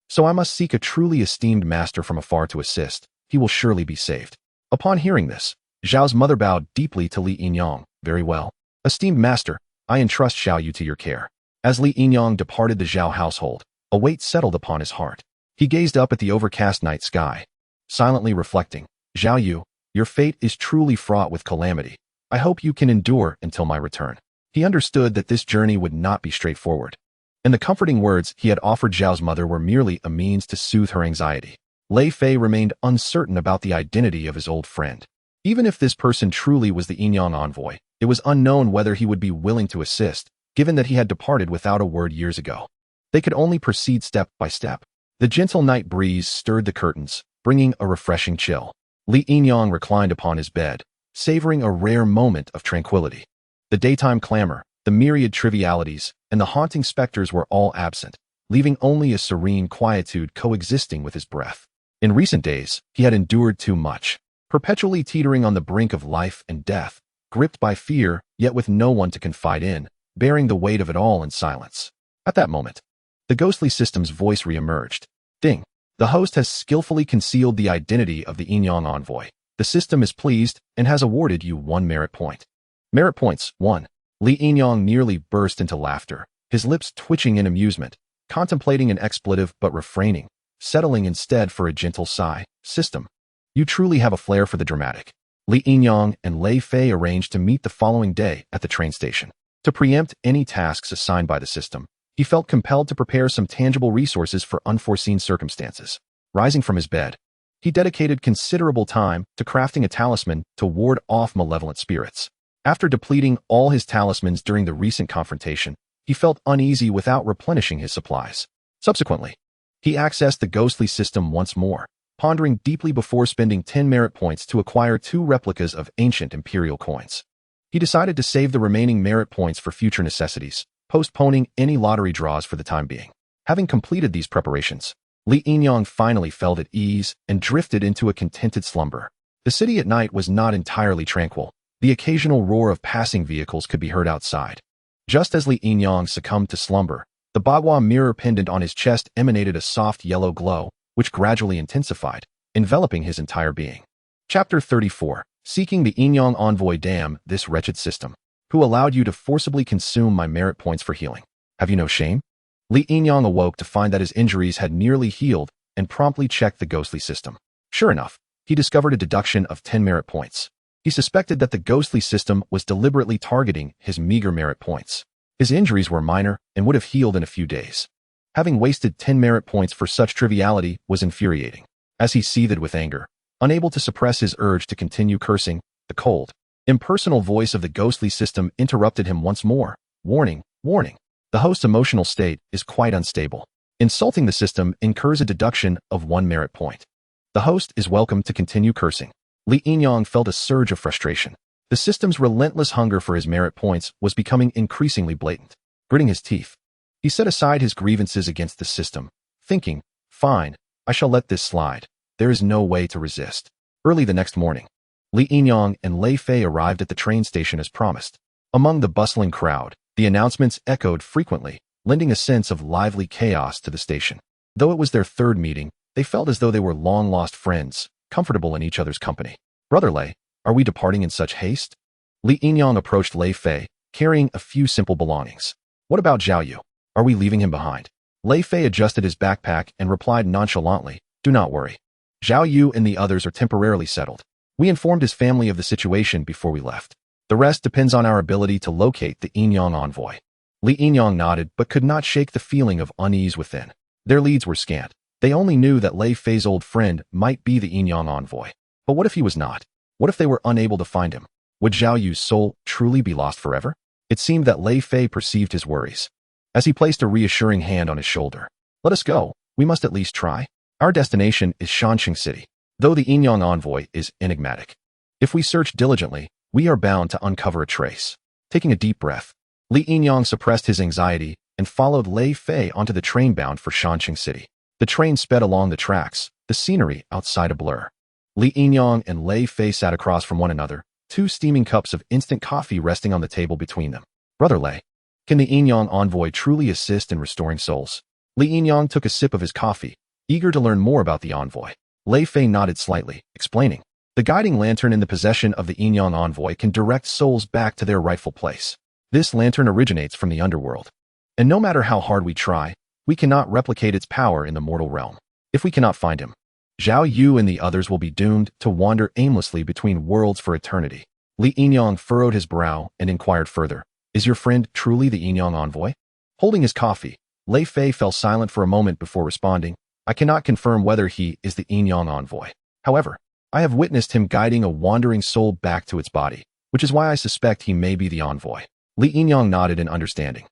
so I must seek a truly esteemed master from afar to assist. He will surely be saved. Upon hearing this, Zhao's mother bowed deeply to Li Yin-yang. Very well. Esteemed master, I entrust Zhao Yu to your care. As Li Yin-yang departed the Zhao household, a weight settled upon his heart. He gazed up at the overcast night sky, silently reflecting. Zhao Yu, your fate is truly fraught with calamity. I hope you can endure until my return. He understood that this journey would not be straightforward, and the comforting words he had offered Zhao's mother were merely a means to soothe her anxiety. Lei Fei remained uncertain about the identity of his old friend. Even if this person truly was the Yinyang envoy, it was unknown whether he would be willing to assist, given that he had departed without a word years ago. They could only proceed step by step. The gentle night breeze stirred the curtains, bringing a refreshing chill. Li Yinyang reclined upon his bed, savoring a rare moment of tranquility. The daytime clamor, the myriad trivialities, and the haunting specters were all absent, leaving only a serene quietude coexisting with his breath. In recent days, he had endured too much, perpetually teetering on the brink of life and death, gripped by fear, yet with no one to confide in, bearing the weight of it all in silence. At that moment, the ghostly system's voice re-emerged. Ding. The host has skillfully concealed the identity of the Yinyang envoy. The system is pleased and has awarded you 1 merit point. Merit points, 1. Li Yinyang nearly burst into laughter, his lips twitching in amusement, contemplating an expletive but refraining, settling instead for a gentle sigh. System. You truly have a flair for the dramatic. Li Yinyang and Lei Fei arranged to meet the following day at the train station. To preempt any tasks assigned by the system, he felt compelled to prepare some tangible resources for unforeseen circumstances. Rising from his bed, he dedicated considerable time to crafting a talisman to ward off malevolent spirits. After depleting all his talismans during the recent confrontation, he felt uneasy without replenishing his supplies. Subsequently, he accessed the ghostly system once more, pondering deeply before spending 10 merit points to acquire 2 replicas of ancient imperial coins. He decided to save the remaining merit points for future necessities, postponing any lottery draws for the time being. Having completed these preparations, Li Yinyang finally felt at ease and drifted into a contented slumber. The city at night was not entirely tranquil. The occasional roar of passing vehicles could be heard outside. Just as Li Yinyang succumbed to slumber, the Bagua mirror pendant on his chest emanated a soft yellow glow, which gradually intensified, enveloping his entire being. Chapter 34. Seeking the Yinyang envoy. Damn this wretched system. Who allowed you to forcibly consume my merit points for healing? Have you no shame? Li Yinyang awoke to find that his injuries had nearly healed and promptly checked the ghostly system. Sure enough, he discovered a deduction of 10 merit points. He suspected that the ghostly system was deliberately targeting his meager merit points. His injuries were minor and would have healed in a few days. Having wasted 10 merit points for such triviality was infuriating. As he seethed with anger, unable to suppress his urge to continue cursing, the cold, impersonal voice of the ghostly system interrupted him once more. Warning, warning. The host's emotional state is quite unstable. Insulting the system incurs a deduction of 1 merit point. The host is welcome to continue cursing. Li Yinyang felt a surge of frustration. The system's relentless hunger for his merit points was becoming increasingly blatant. Gritting his teeth, he set aside his grievances against the system, thinking, fine, I shall let this slide. There is no way to resist. Early the next morning, Li Yinyang and Lei Fei arrived at the train station as promised. Among the bustling crowd, the announcements echoed frequently, lending a sense of lively chaos to the station. Though it was their 3rd meeting, they felt as though they were long-lost friends, comfortable in each other's company. Brother Lei, are we departing in such haste? Li Yinyang approached Lei Fei, carrying a few simple belongings. What about Zhao Yu? Are we leaving him behind? Lei Fei adjusted his backpack and replied nonchalantly, do not worry. Zhao Yu and the others are temporarily settled. We informed his family of the situation before we left. The rest depends on our ability to locate the Yinyang envoy. Li Yinyang nodded but could not shake the feeling of unease within. Their leads were scant. They only knew that Lei Fei's old friend might be the Yinyang envoy. But what if he was not? What if they were unable to find him? Would Zhao Yu's soul truly be lost forever? It seemed that Lei Fei perceived his worries, as he placed a reassuring hand on his shoulder. Let us go. We must at least try. Our destination is Shanxing City, though the Yinyang envoy is enigmatic. If we search diligently, we are bound to uncover a trace. Taking a deep breath, Li Yinyang suppressed his anxiety and followed Lei Fei onto the train bound for Shanxing City. The train sped along the tracks, the scenery outside a blur. Li Yinyang and Lei Fei sat across from one another, 2 steaming cups of instant coffee resting on the table between them. Brother Lei, can the Yinyang envoy truly assist in restoring souls? Li Yinyang took a sip of his coffee, eager to learn more about the envoy. Lei Fei nodded slightly, explaining, the guiding lantern in the possession of the Yinyang envoy can direct souls back to their rightful place. This lantern originates from the underworld, and no matter how hard we try, we cannot replicate its power in the mortal realm. If we cannot find him, Zhao Yu and the others will be doomed to wander aimlessly between worlds for eternity. Li Yinyang furrowed his brow and inquired further, is your friend truly the Yinyang envoy? Holding his coffee, Lei Fei fell silent for a moment before responding, I cannot confirm whether he is the Yin Yang envoy. However, I have witnessed him guiding a wandering soul back to its body, which is why I suspect he may be the envoy. Li Yinyang nodded in understanding.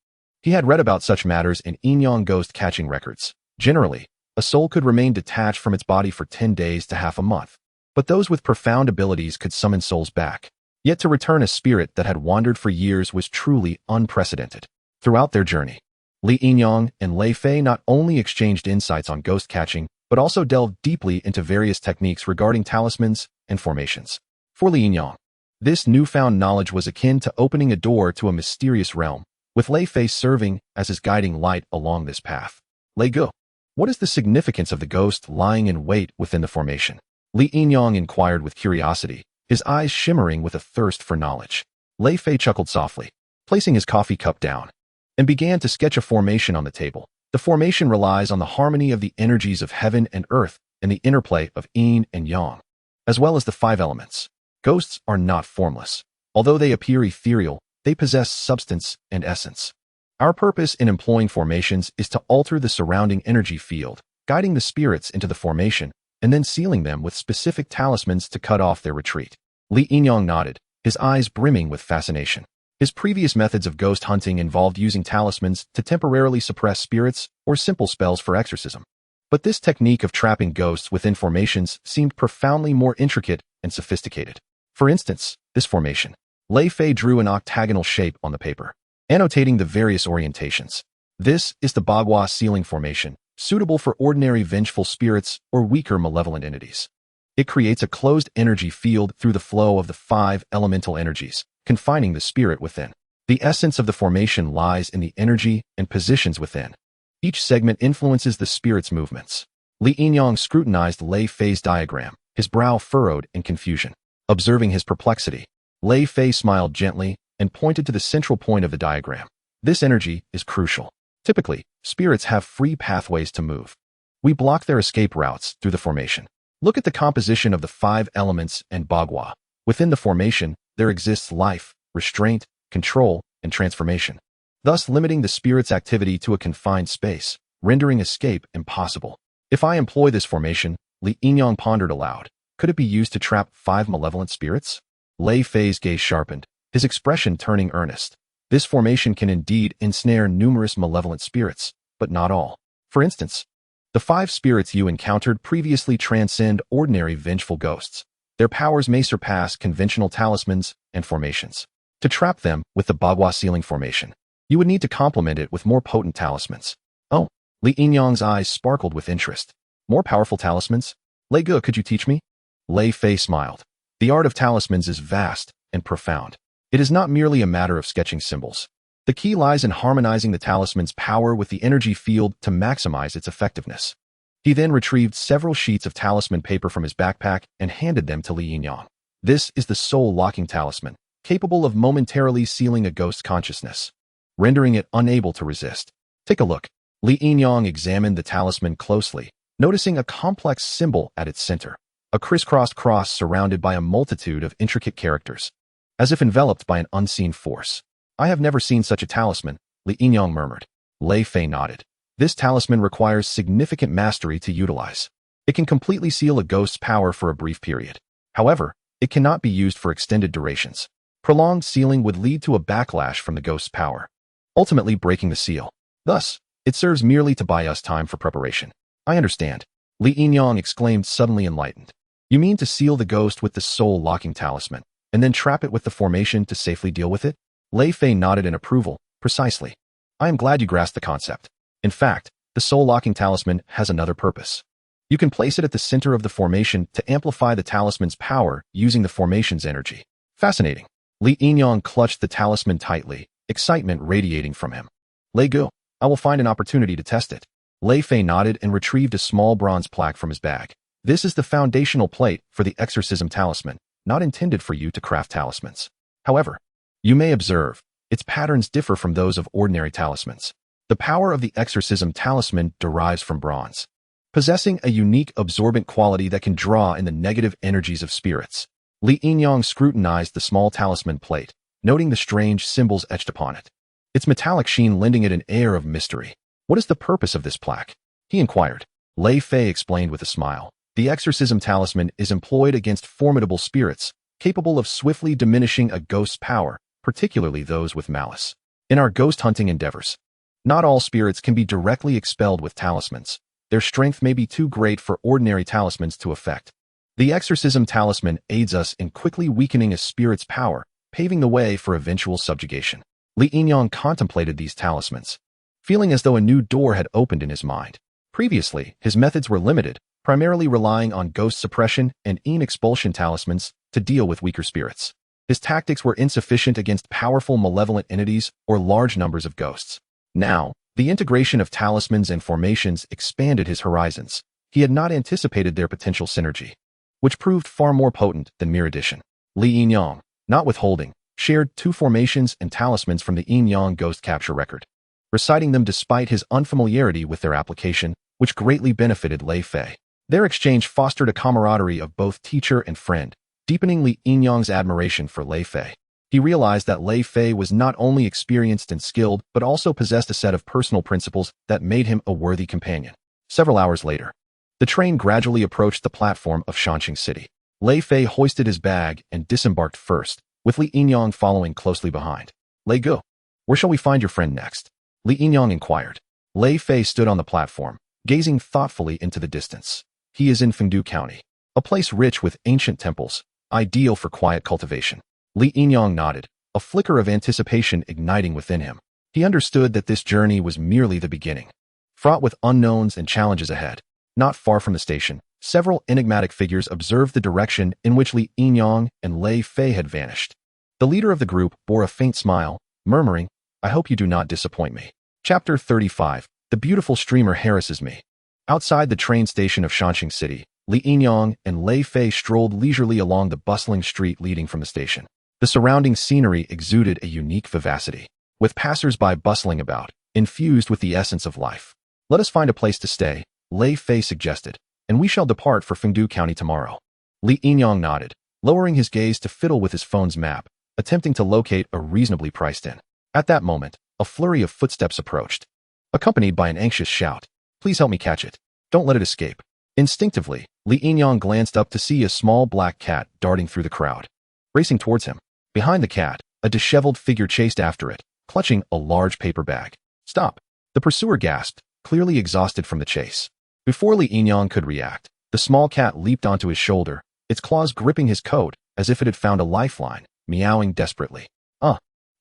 He had read about such matters in Yin Yang ghost catching records. Generally, a soul could remain detached from its body for 10 days to half a month, but those with profound abilities could summon souls back. Yet to return a spirit that had wandered for years was truly unprecedented. Throughout their journey, Li Yinyang and Lei Fei not only exchanged insights on ghost catching, but also delved deeply into various techniques regarding talismans and formations. For Li Yinyang, this newfound knowledge was akin to opening a door to a mysterious realm, with Lei Fei serving as his guiding light along this path. Lei Gu, what is the significance of the ghost lying in wait within the formation? Li Yinyang inquired with curiosity, his eyes shimmering with a thirst for knowledge. Lei Fei chuckled softly, placing his coffee cup down, and began to sketch a formation on the table. The formation relies on the harmony of the energies of heaven and earth and the interplay of yin and yang, as well as the 5 elements. Ghosts are not formless. Although they appear ethereal, they possess substance and essence. Our purpose in employing formations is to alter the surrounding energy field, guiding the spirits into the formation, and then sealing them with specific talismans to cut off their retreat. Li Yinyang nodded, his eyes brimming with fascination. His previous methods of ghost hunting involved using talismans to temporarily suppress spirits or simple spells for exorcism. But this technique of trapping ghosts within formations seemed profoundly more intricate and sophisticated. For instance, this formation. Lei Fei drew an octagonal shape on the paper, annotating the various orientations. This is the Bagua sealing formation, suitable for ordinary vengeful spirits or weaker malevolent entities. It creates a closed energy field through the flow of the 5 elemental energies, confining the spirit within. The essence of the formation lies in the energy and positions within. Each segment influences the spirit's movements. Li Yinyang scrutinized Lei Fei's diagram, his brow furrowed in confusion. Observing his perplexity, Lei Fei smiled gently and pointed to the central point of the diagram. This energy is crucial. Typically, spirits have free pathways to move. We block their escape routes through the formation. Look at the composition of the 5 elements and Bagua. Within the formation, there exists life, restraint, control, and transformation, thus limiting the spirit's activity to a confined space, rendering escape impossible. If I employ this formation, Li Yinyang pondered aloud, could it be used to trap 5 malevolent spirits? Lei Fei's gaze sharpened, his expression turning earnest. This formation can indeed ensnare numerous malevolent spirits, but not all. For instance, the 5 spirits you encountered previously transcend ordinary vengeful ghosts. Their powers may surpass conventional talismans and formations. To trap them with the Bagua sealing formation, you would need to complement it with more potent talismans. Oh, Li Yinyang's eyes sparkled with interest. More powerful talismans? Lei Gu, could you teach me? Lei Fei smiled. The art of talismans is vast and profound. It is not merely a matter of sketching symbols. The key lies in harmonizing the talisman's power with the energy field to maximize its effectiveness. He then retrieved several sheets of talisman paper from his backpack and handed them to Li Yinyang. This is the soul-locking talisman, capable of momentarily sealing a ghost's consciousness, rendering it unable to resist. Take a look. Li Yinyang examined the talisman closely, noticing a complex symbol at its center, a crisscrossed cross surrounded by a multitude of intricate characters, as if enveloped by an unseen force. I have never seen such a talisman, Li Yinyang murmured. Lei Fei nodded. This talisman requires significant mastery to utilize. It can completely seal a ghost's power for a brief period. However, it cannot be used for extended durations. Prolonged sealing would lead to a backlash from the ghost's power, ultimately breaking the seal. Thus, it serves merely to buy us time for preparation. I understand. Li Yinyang exclaimed, suddenly enlightened. You mean to seal the ghost with the soul-locking talisman, and then trap it with the formation to safely deal with it? Lei Fei nodded in approval. Precisely. I am glad you grasped the concept. In fact, the soul-locking talisman has another purpose. You can place it at the center of the formation to amplify the talisman's power using the formation's energy. Fascinating. Li Yinyang clutched the talisman tightly, excitement radiating from him. Lei Gu, I will find an opportunity to test it. Lei Fei nodded and retrieved a small bronze plaque from his bag. This is the foundational plate for the exorcism talisman, not intended for you to craft talismans. However, you may observe, its patterns differ from those of ordinary talismans. The power of the exorcism talisman derives from bronze, possessing a unique absorbent quality that can draw in the negative energies of spirits. Li Yinyang scrutinized the small talisman plate, noting the strange symbols etched upon it, its metallic sheen lending it an air of mystery. What is the purpose of this plaque? He inquired. Lei Fei explained with a smile. The exorcism talisman is employed against formidable spirits, capable of swiftly diminishing a ghost's power, particularly those with malice. In our ghost hunting endeavors, not all spirits can be directly expelled with talismans. Their strength may be too great for ordinary talismans to effect. The exorcism talisman aids us in quickly weakening a spirit's power, paving the way for eventual subjugation. Li Yinyang contemplated these talismans, feeling as though a new door had opened in his mind. Previously, his methods were limited, primarily relying on ghost suppression and expulsion talismans to deal with weaker spirits. His tactics were insufficient against powerful malevolent entities or large numbers of ghosts. Now, the integration of talismans and formations expanded his horizons. He had not anticipated their potential synergy, which proved far more potent than mere addition. Li Yinyang, not withholding, shared 2 formations and talismans from the Yinyang ghost capture record, reciting them despite his unfamiliarity with their application, which greatly benefited Lei Fei. Their exchange fostered a camaraderie of both teacher and friend, deepening Li Yinyang's admiration for Lei Fei. He realized that Lei Fei was not only experienced and skilled, but also possessed a set of personal principles that made him a worthy companion. Several hours later, the train gradually approached the platform of Shanxing City. Lei Fei hoisted his bag and disembarked first, with Li Yinyang following closely behind. Lei Gu, where shall we find your friend next? Li Yinyang inquired. Lei Fei stood on the platform, gazing thoughtfully into the distance. He is in Fengdu County, a place rich with ancient temples, ideal for quiet cultivation. Li Yinyang nodded, a flicker of anticipation igniting within him. He understood that this journey was merely the beginning, fraught with unknowns and challenges ahead. Not far from the station, several enigmatic figures observed the direction in which Li Yinyang and Lei Fei had vanished. The leader of the group bore a faint smile, murmuring, "I hope you do not disappoint me." Chapter 35. The beautiful streamer harasses me. Outside the train station of Shanxing City, Li Yinyang and Lei Fei strolled leisurely along the bustling street leading from the station. The surrounding scenery exuded a unique vivacity, with passers-by bustling about, infused with the essence of life. "Let us find a place to stay," Lei Fei suggested, "and we shall depart for Fengdu County tomorrow." Li Yinyang nodded, lowering his gaze to fiddle with his phone's map, attempting to locate a reasonably priced inn. At that moment, a flurry of footsteps approached, accompanied by an anxious shout. "Please help me catch it. Don't let it escape." Instinctively, Li Yinyang glanced up to see a small black cat darting through the crowd, racing towards him. Behind the cat, a disheveled figure chased after it, clutching a large paper bag. "Stop!" The pursuer gasped, clearly exhausted from the chase. Before Li Yinyang could react, the small cat leaped onto his shoulder, its claws gripping his coat as if it had found a lifeline, meowing desperately.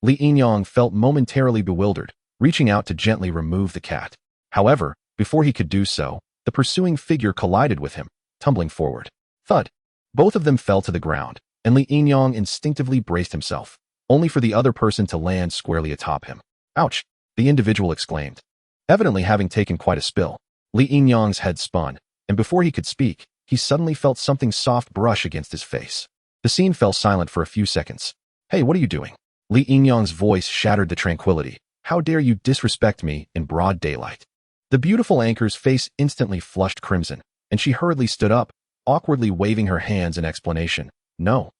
Li Yinyang felt momentarily bewildered, reaching out to gently remove the cat. However, before he could do so, the pursuing figure collided with him, tumbling forward. Thud! Both of them fell to the ground, and Li Yinyang instinctively braced himself, only for the other person to land squarely atop him. "Ouch!" the individual exclaimed. Evidently having taken quite a spill, Li Yinyang's head spun, and before he could speak, he suddenly felt something soft brush against his face. The scene fell silent for a few seconds. "Hey, what are you doing?" Li Yinyang's voice shattered the tranquility. "How dare you disrespect me in broad daylight?" The beautiful anchor's face instantly flushed crimson, and she hurriedly stood up, awkwardly waving her hands in explanation. No,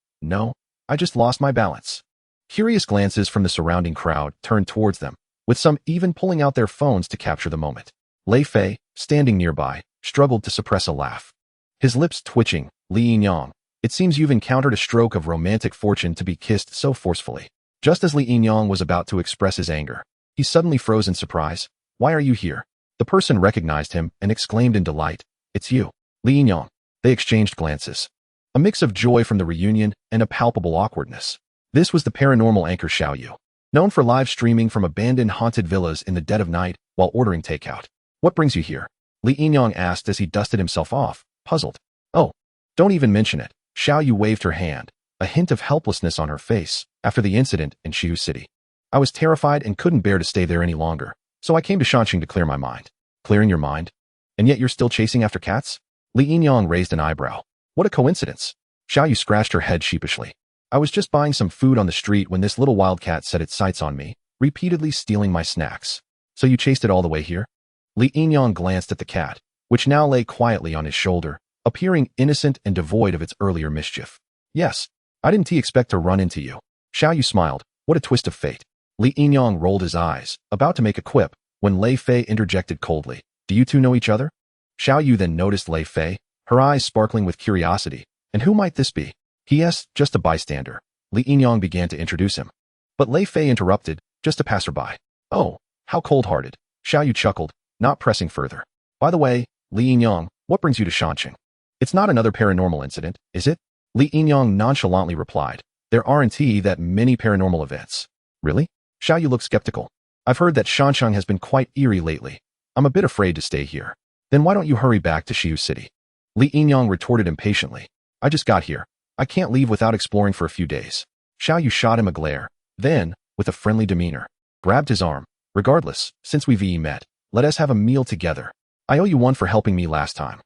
I just lost my balance." Curious glances from the surrounding crowd turned towards them, with some even pulling out their phones to capture the moment. Lei Fei, standing nearby, struggled to suppress a laugh. His lips twitching. "Li Yinyang, it seems you've encountered a stroke of romantic fortune to be kissed so forcefully." Just as Li Yinyang was about to express his anger, he suddenly froze in surprise. "Why are you here?" The person recognized him and exclaimed in delight, "It's you, Li Yinyang." They exchanged glances, a mix of joy from the reunion and a palpable awkwardness. This was the paranormal anchor Xiao Yu, known for live streaming from abandoned haunted villas in the dead of night while ordering takeout. "What brings you here?" Li Yinyang asked as he dusted himself off, puzzled. "Oh, don't even mention it." Xiao Yu waved her hand, a hint of helplessness on her face, after the incident in Xiu City. "I was terrified and couldn't bear to stay there any longer, so I came to Shanxing to clear my mind." "Clearing your mind? And yet you're still chasing after cats?" Li Yinyang raised an eyebrow. "What a coincidence." Xiao Yu scratched her head sheepishly. "I was just buying some food on the street when this little wildcat set its sights on me, repeatedly stealing my snacks." "So you chased it all the way here?" Li Yinyang glanced at the cat, which now lay quietly on his shoulder, appearing innocent and devoid of its earlier mischief. "Yes, I didn't expect to run into you." Xiao Yu smiled. "What a twist of fate." Li Yinyang rolled his eyes, about to make a quip, when Lei Fei interjected coldly. "Do you two know each other?" Xiao Yu then noticed Lei Fei, her eyes sparkling with curiosity. And who might this be? P.S. Just a bystander. Li Yinyang began to introduce him. But Lei Fei interrupted, just a passerby. Oh, how cold-hearted. Xiao Yu chuckled, not pressing further. By the way, Li Yinyang, what brings you to Shanqing? It's not another paranormal incident, is it? Li Yinyang nonchalantly replied. There aren't that many paranormal events. Really? Xiao Yu looked skeptical. I've heard that Shanqing has been quite eerie lately. I'm a bit afraid to stay here. Then why don't you hurry back to Xiu City? Li Yinyang retorted impatiently. I just got here. I can't leave without exploring for a few days. Xiao Yu shot him a glare. Then, with a friendly demeanor, grabbed his arm. Regardless, since we've met, let us have a meal together. I owe you one for helping me last time.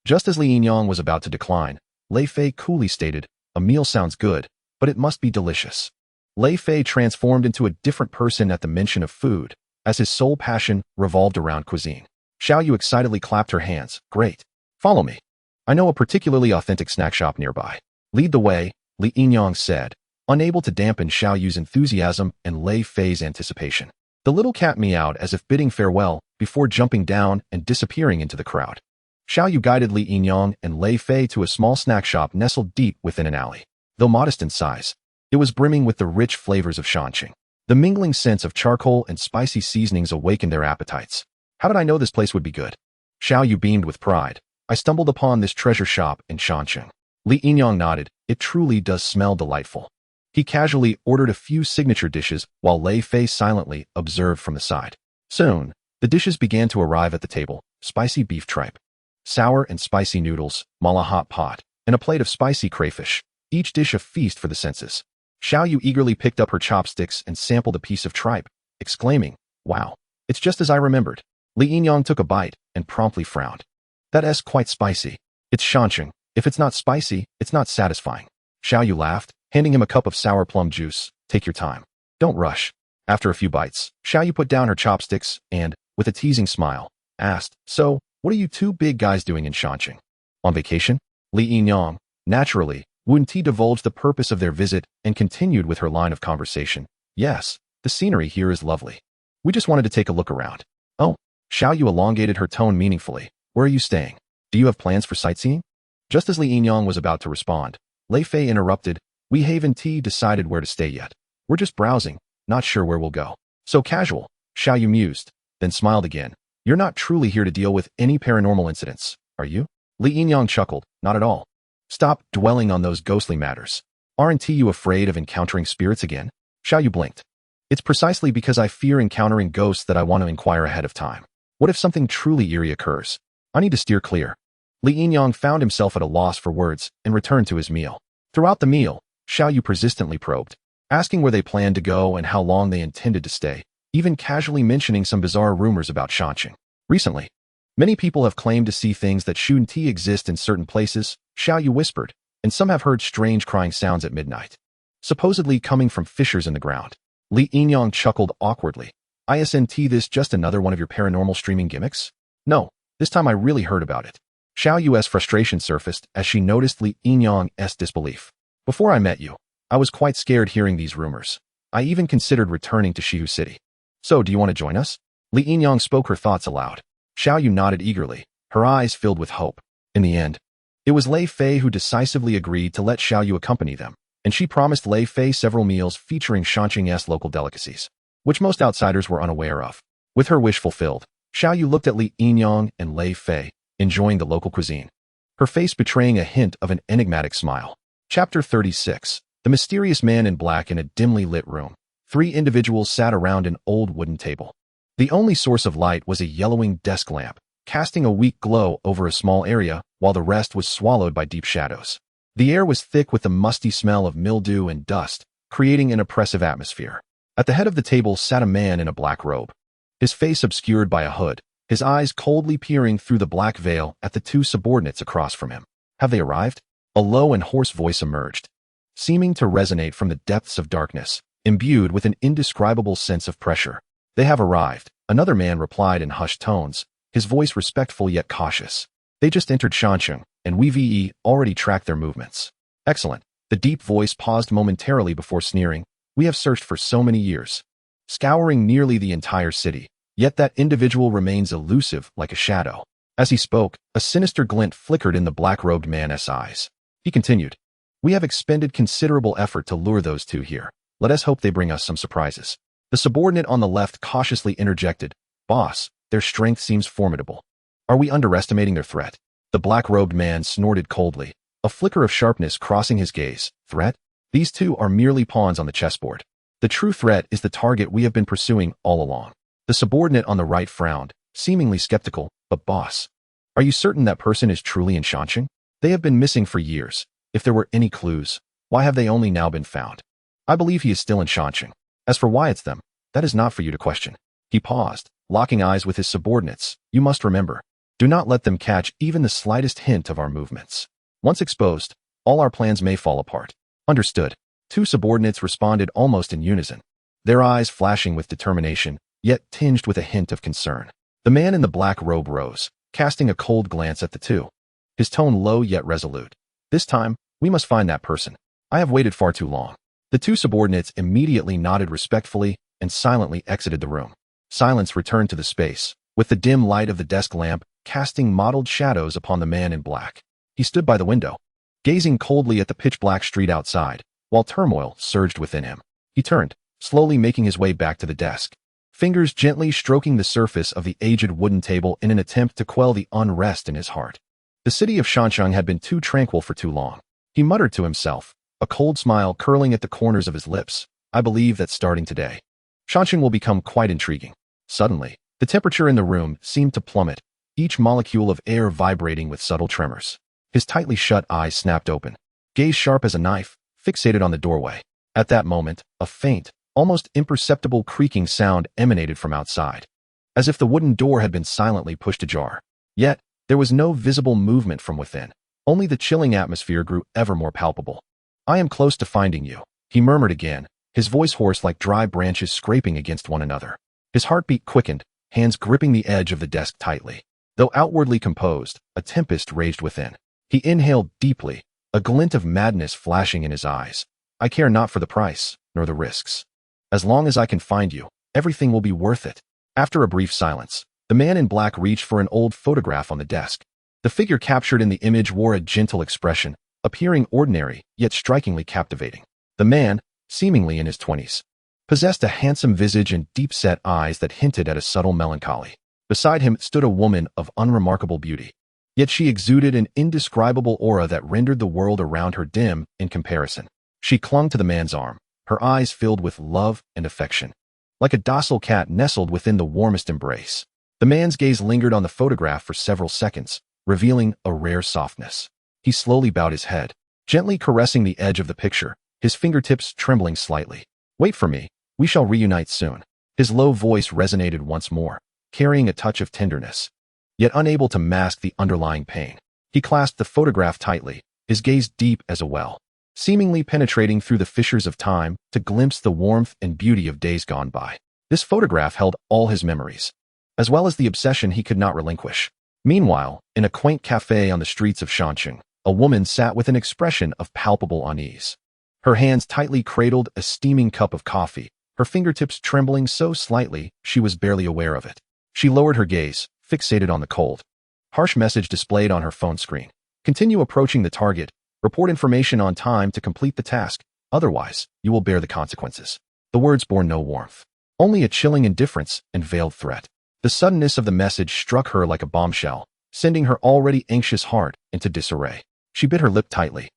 Just as Li Yinyang was about to decline, Lei Fei coolly stated, a meal sounds good, but it must be delicious. Lei Fei transformed into a different person at the mention of food, as his sole passion revolved around cuisine. Xiao Yu excitedly clapped her hands. Great. Follow me. I know a particularly authentic snack shop nearby. Lead the way, Li Yinyang said, unable to dampen Xiao Yu's enthusiasm and Lei Fei's anticipation. The little cat meowed as if bidding farewell before jumping down and disappearing into the crowd. Xiao Yu guided Li Yinyang and Lei Fei to a small snack shop nestled deep within an alley. Though modest in size, it was brimming with the rich flavors of Shanqing. The mingling scents of charcoal and spicy seasonings awakened their appetites. How did I know this place would be good? Xiao Yu beamed with pride. I stumbled upon this treasure shop in Shanqing. Li Yinyang nodded. It truly does smell delightful. He casually ordered a few signature dishes while Lei Fei silently observed from the side. Soon, the dishes began to arrive at the table. Spicy beef tripe, sour and spicy noodles, mala hot pot, and a plate of spicy crayfish, each dish a feast for the senses. Xiao Yu eagerly picked up her chopsticks and sampled a piece of tripe, exclaiming, wow, it's just as I remembered. Li Yinyang took a bite and promptly frowned. That's quite spicy. It's Shanqing. If it's not spicy, it's not satisfying. Xiao Yu laughed, handing him a cup of sour plum juice. Take your time. Don't rush. After a few bites, Xiao Yu put down her chopsticks and, with a teasing smile, asked, so, what are you two big guys doing in Shanqing? On vacation? Li Yinyang, naturally, Wen Ti divulged the purpose of their visit and continued with her line of conversation. Yes, the scenery here is lovely. We just wanted to take a look around. Oh, Xiao Yu elongated her tone meaningfully. Where are you staying? Do you have plans for sightseeing? Just as Li Yinyang was about to respond, Lei Fei interrupted. We haven't decided where to stay yet. We're just browsing, not sure where we'll go. So casual, Xiao Yu mused, then smiled again. You're not truly here to deal with any paranormal incidents, are you? Li Yinyang chuckled. Not at all. Stop dwelling on those ghostly matters. Aren't you afraid of encountering spirits again? Xiao Yu blinked. It's precisely because I fear encountering ghosts that I want to inquire ahead of time. What if something truly eerie occurs? I need to steer clear. Li Yinyang found himself at a loss for words and returned to his meal. Throughout the meal, Xiao Yu persistently probed, asking where they planned to go and how long they intended to stay, even casually mentioning some bizarre rumors about Shanqing. Recently, many people have claimed to see things that shouldn't exist in certain places, Xiao Yu whispered, and some have heard strange crying sounds at midnight, supposedly coming from fissures in the ground. Li Yinyang chuckled awkwardly. Isn't this just another one of your paranormal streaming gimmicks? No, this time I really heard about it. Xiao Yu's frustration surfaced as she noticed Li Yinyang's disbelief. Before I met you, I was quite scared hearing these rumors. I even considered returning to Xiu City. So do you want to join us? Li Yinyang spoke her thoughts aloud. Xiao Yu nodded eagerly, her eyes filled with hope. In the end, it was Lei Fei who decisively agreed to let Xiao Yu accompany them, and she promised Lei Fei several meals featuring Shanqing's local delicacies, which most outsiders were unaware of. With her wish fulfilled, Xiao Yu looked at Li Yinyang and Lei Fei, enjoying the local cuisine, her face betraying a hint of an enigmatic smile. Chapter 36. The Mysterious Man in Black. In a dimly lit room, 3 individuals sat around an old wooden table. The only source of light was a yellowing desk lamp, casting a weak glow over a small area, while the rest was swallowed by deep shadows. The air was thick with the musty smell of mildew and dust, creating an oppressive atmosphere. At the head of the table sat a man in a black robe, his face obscured by a hood, his eyes coldly peering through the black veil at the 2 subordinates across from him. Have they arrived? A low and hoarse voice emerged, seeming to resonate from the depths of darkness, imbued with an indescribable sense of pressure. They have arrived, another man replied in hushed tones, his voice respectful yet cautious. They just entered Shanqing, and we've already tracked their movements. Excellent. The deep voice paused momentarily before sneering. We have searched for so many years, scouring nearly the entire city, yet that individual remains elusive like a shadow. As he spoke, a sinister glint flickered in the black-robed man's eyes. He continued, "We have expended considerable effort to lure those two here. Let us hope they bring us some surprises." The subordinate on the left cautiously interjected, "Boss, their strength seems formidable. Are we underestimating their threat?" The black-robed man snorted coldly, a flicker of sharpness crossing his gaze. "Threat? These two are merely pawns on the chessboard. The true threat is the target we have been pursuing all along." The subordinate on the right frowned, seemingly skeptical. "But boss, are you certain that person is truly in Shanxing? They have been missing for years. If there were any clues, why have they only now been found? I believe he is still in Shanxing. As for why it's them, that is not for you to question." He paused, locking eyes with his subordinates. "You must remember, do not let them catch even the slightest hint of our movements. Once exposed, all our plans may fall apart." "Understood." Two subordinates responded almost in unison, their eyes flashing with determination, yet tinged with a hint of concern. The man in the black robe rose, casting a cold glance at the two, his tone low yet resolute. "This time, we must find that person. I have waited far too long." The two subordinates immediately nodded respectfully and silently exited the room. Silence returned to the space, with the dim light of the desk lamp casting mottled shadows upon the man in black. He stood by the window, gazing coldly at the pitch-black street outside, while turmoil surged within him. He turned, slowly making his way back to the desk, fingers gently stroking the surface of the aged wooden table in an attempt to quell the unrest in his heart. The city of Shanxing had been too tranquil for too long. He muttered to himself, a cold smile curling at the corners of his lips. "I believe that starting today, Shanxing will become quite intriguing." Suddenly, the temperature in the room seemed to plummet, each molecule of air vibrating with subtle tremors. His tightly shut eyes snapped open, gaze sharp as a knife, fixated on the doorway. At that moment, a faint, almost imperceptible creaking sound emanated from outside, as if the wooden door had been silently pushed ajar. Yet, there was no visible movement from within. Only the chilling atmosphere grew ever more palpable. "I am close to finding you," he murmured again, his voice hoarse like dry branches scraping against one another. His heartbeat quickened, hands gripping the edge of the desk tightly. Though outwardly composed, a tempest raged within. He inhaled deeply, a glint of madness flashing in his eyes. "I care not for the price, nor the risks. As long as I can find you, everything will be worth it." After a brief silence, the man in black reached for an old photograph on the desk. The figure captured in the image wore a gentle expression, appearing ordinary, yet strikingly captivating. The man, seemingly in his 20s, possessed a handsome visage and deep-set eyes that hinted at a subtle melancholy. Beside him stood a woman of unremarkable beauty, yet she exuded an indescribable aura that rendered the world around her dim in comparison. She clung to the man's arm, her eyes filled with love and affection, like a docile cat nestled within the warmest embrace. The man's gaze lingered on the photograph for several seconds, revealing a rare softness. He slowly bowed his head, gently caressing the edge of the picture, his fingertips trembling slightly. "Wait for me, we shall reunite soon." His low voice resonated once more, carrying a touch of tenderness, yet unable to mask the underlying pain. He clasped the photograph tightly, his gaze deep as a well, seemingly penetrating through the fissures of time to glimpse the warmth and beauty of days gone by. This photograph held all his memories, as well as the obsession he could not relinquish. Meanwhile, in a quaint cafe on the streets of Shanxing, a woman sat with an expression of palpable unease. Her hands tightly cradled a steaming cup of coffee, her fingertips trembling so slightly she was barely aware of it. She lowered her gaze, fixated on the cold, harsh message displayed on her phone screen. "Continue approaching the target. Report information on time to complete the task. Otherwise, you will bear the consequences." The words bore no warmth, only a chilling indifference and veiled threat. The suddenness of the message struck her like a bombshell, sending her already anxious heart into disarray. She bit her lip tightly,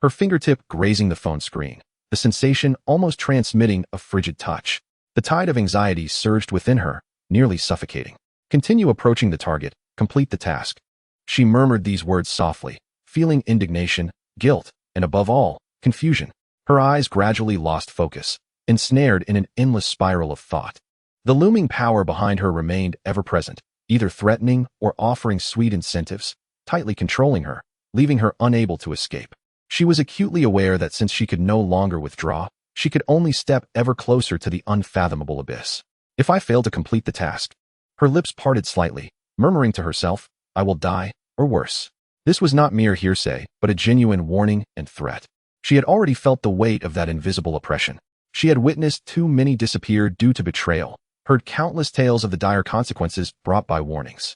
her fingertip grazing the phone screen, the sensation almost transmitting a frigid touch. The tide of anxiety surged within her, nearly suffocating. "Continue approaching the target. Complete the task." She murmured these words softly, feeling indignation, guilt, and above all, confusion. Her eyes gradually lost focus, ensnared in an endless spiral of thought. The looming power behind her remained ever present, either threatening or offering sweet incentives, tightly controlling her, leaving her unable to escape. She was acutely aware that since she could no longer withdraw, she could only step ever closer to the unfathomable abyss. "If I fail to complete the task," her lips parted slightly, murmuring to herself, "I will die, or worse." This was not mere hearsay, but a genuine warning and threat. She had already felt the weight of that invisible oppression. She had witnessed too many disappear due to betrayal, heard countless tales of the dire consequences brought by warnings.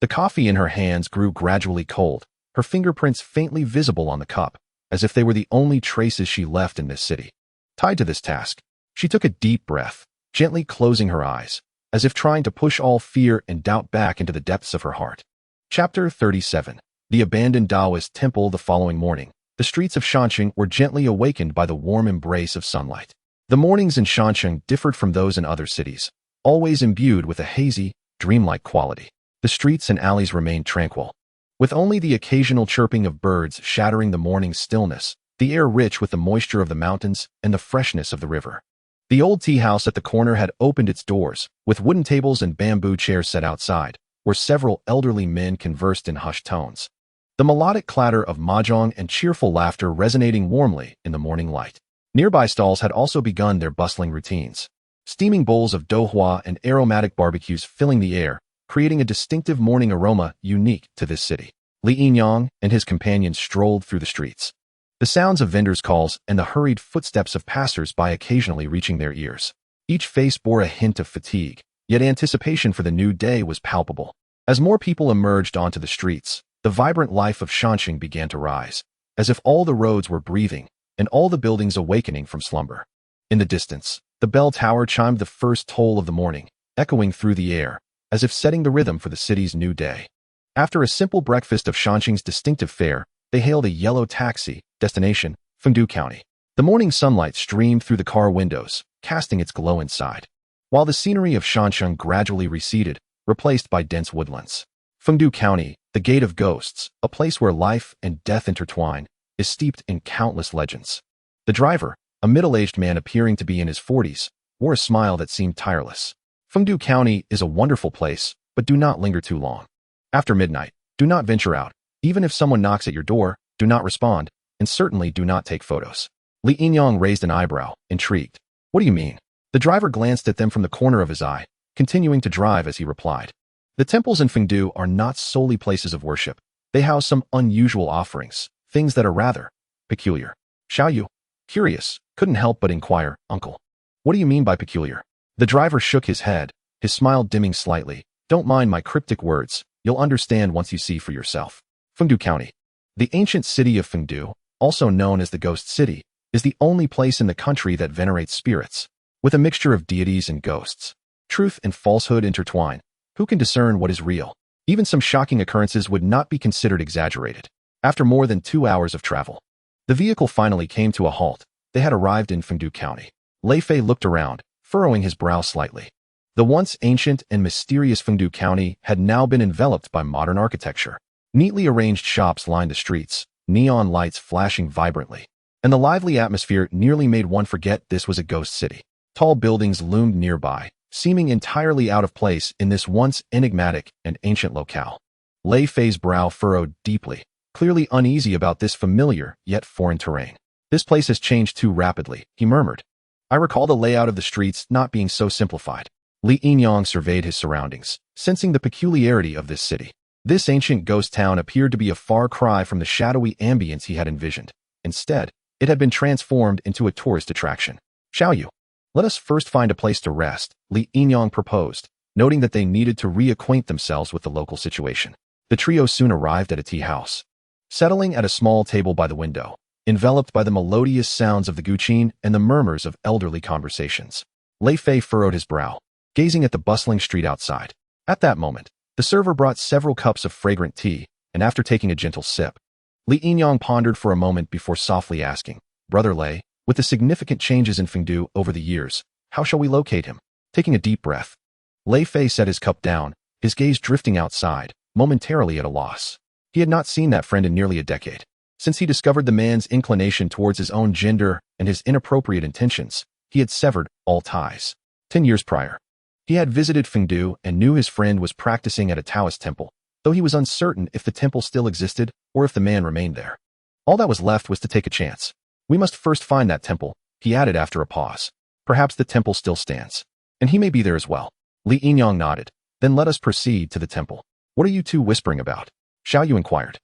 The coffee in her hands grew gradually cold, her fingerprints faintly visible on the cup, as if they were the only traces she left in this city. Tied to this task, she took a deep breath, gently closing her eyes, as if trying to push all fear and doubt back into the depths of her heart. Chapter 37. The abandoned Taoist temple. The following morning, the streets of Shanxing were gently awakened by the warm embrace of sunlight. The mornings in Shanxing differed from those in other cities, always imbued with a hazy, dreamlike quality. The streets and alleys remained tranquil, with only the occasional chirping of birds shattering the morning's stillness, the air rich with the moisture of the mountains and the freshness of the river. The old tea house at the corner had opened its doors, with wooden tables and bamboo chairs set outside, where several elderly men conversed in hushed tones. The melodic clatter of mahjong and cheerful laughter resonating warmly in the morning light. Nearby stalls had also begun their bustling routines, steaming bowls of douhua and aromatic barbecues filling the air, creating a distinctive morning aroma unique to this city. Li Yinyang and his companions strolled through the streets, the sounds of vendors' calls and the hurried footsteps of passers-by occasionally reaching their ears. Each face bore a hint of fatigue, yet anticipation for the new day was palpable. As more people emerged onto the streets, the vibrant life of Shanxing began to rise, as if all the roads were breathing and all the buildings awakening from slumber. In the distance, the bell tower chimed the first toll of the morning, echoing through the air, as if setting the rhythm for the city's new day. After a simple breakfast of Shanxing's distinctive fare, they hailed a yellow taxi, destination, Fengdu County. The morning sunlight streamed through the car windows, casting its glow inside, while the scenery of Shanxing gradually receded, replaced by dense woodlands. Fengdu County, the Gate of Ghosts, a place where life and death intertwine, is steeped in countless legends. The driver, a middle-aged man appearing to be in his 40s, wore a smile that seemed tireless. Fengdu County is a wonderful place, but do not linger too long. After midnight, do not venture out. Even if someone knocks at your door, do not respond, and certainly do not take photos. Li Yinyang raised an eyebrow, intrigued. What do you mean? The driver glanced at them from the corner of his eye, continuing to drive as he replied. The temples in Fengdu are not solely places of worship. They house some unusual offerings, things that are rather peculiar. Xiaoyu, curious, couldn't help but inquire, Uncle. What do you mean by peculiar? The driver shook his head, his smile dimming slightly. Don't mind my cryptic words, you'll understand once you see for yourself. Fengdu County. The ancient city of Fengdu, also known as the Ghost City, is the only place in the country that venerates spirits, with a mixture of deities and ghosts. Truth and falsehood intertwine. Who can discern what is real? Even some shocking occurrences would not be considered exaggerated. After more than 2 hours of travel, the vehicle finally came to a halt. They had arrived in Fengdu County. Lei Fei looked around, furrowing his brow slightly. The once ancient and mysterious Fengdu County had now been enveloped by modern architecture. Neatly arranged shops lined the streets, neon lights flashing vibrantly, and the lively atmosphere nearly made one forget this was a ghost city. Tall buildings loomed nearby, seeming entirely out of place in this once enigmatic and ancient locale. Lei Fei's brow furrowed deeply, clearly uneasy about this familiar yet foreign terrain. This place has changed too rapidly, he murmured. I recall the layout of the streets not being so simplified. Li Yinyang surveyed his surroundings, sensing the peculiarity of this city. This ancient ghost town appeared to be a far cry from the shadowy ambience he had envisioned. Instead, it had been transformed into a tourist attraction. Xiaoyu, let us first find a place to rest, Li Yinyang proposed, noting that they needed to reacquaint themselves with the local situation. The trio soon arrived at a tea house, settling at a small table by the window, enveloped by the melodious sounds of the guqin and the murmurs of elderly conversations. Lei Fei furrowed his brow, gazing at the bustling street outside. At that moment, the server brought several cups of fragrant tea, and after taking a gentle sip, Li Yinyang pondered for a moment before softly asking, Brother Lei, with the significant changes in Fengdu over the years, how shall we locate him? Taking a deep breath, Lei Fei set his cup down, his gaze drifting outside, momentarily at a loss. He had not seen that friend in nearly a decade. Since he discovered the man's inclination towards his own gender and his inappropriate intentions, he had severed all ties. 10 years prior, he had visited Fengdu and knew his friend was practicing at a Taoist temple, though he was uncertain if the temple still existed or if the man remained there. All that was left was to take a chance. We must first find that temple, he added after a pause. Perhaps the temple still stands, and he may be there as well. Li Yinyang nodded. Then let us proceed to the temple. What are you two whispering about? Xiaoyu inquired.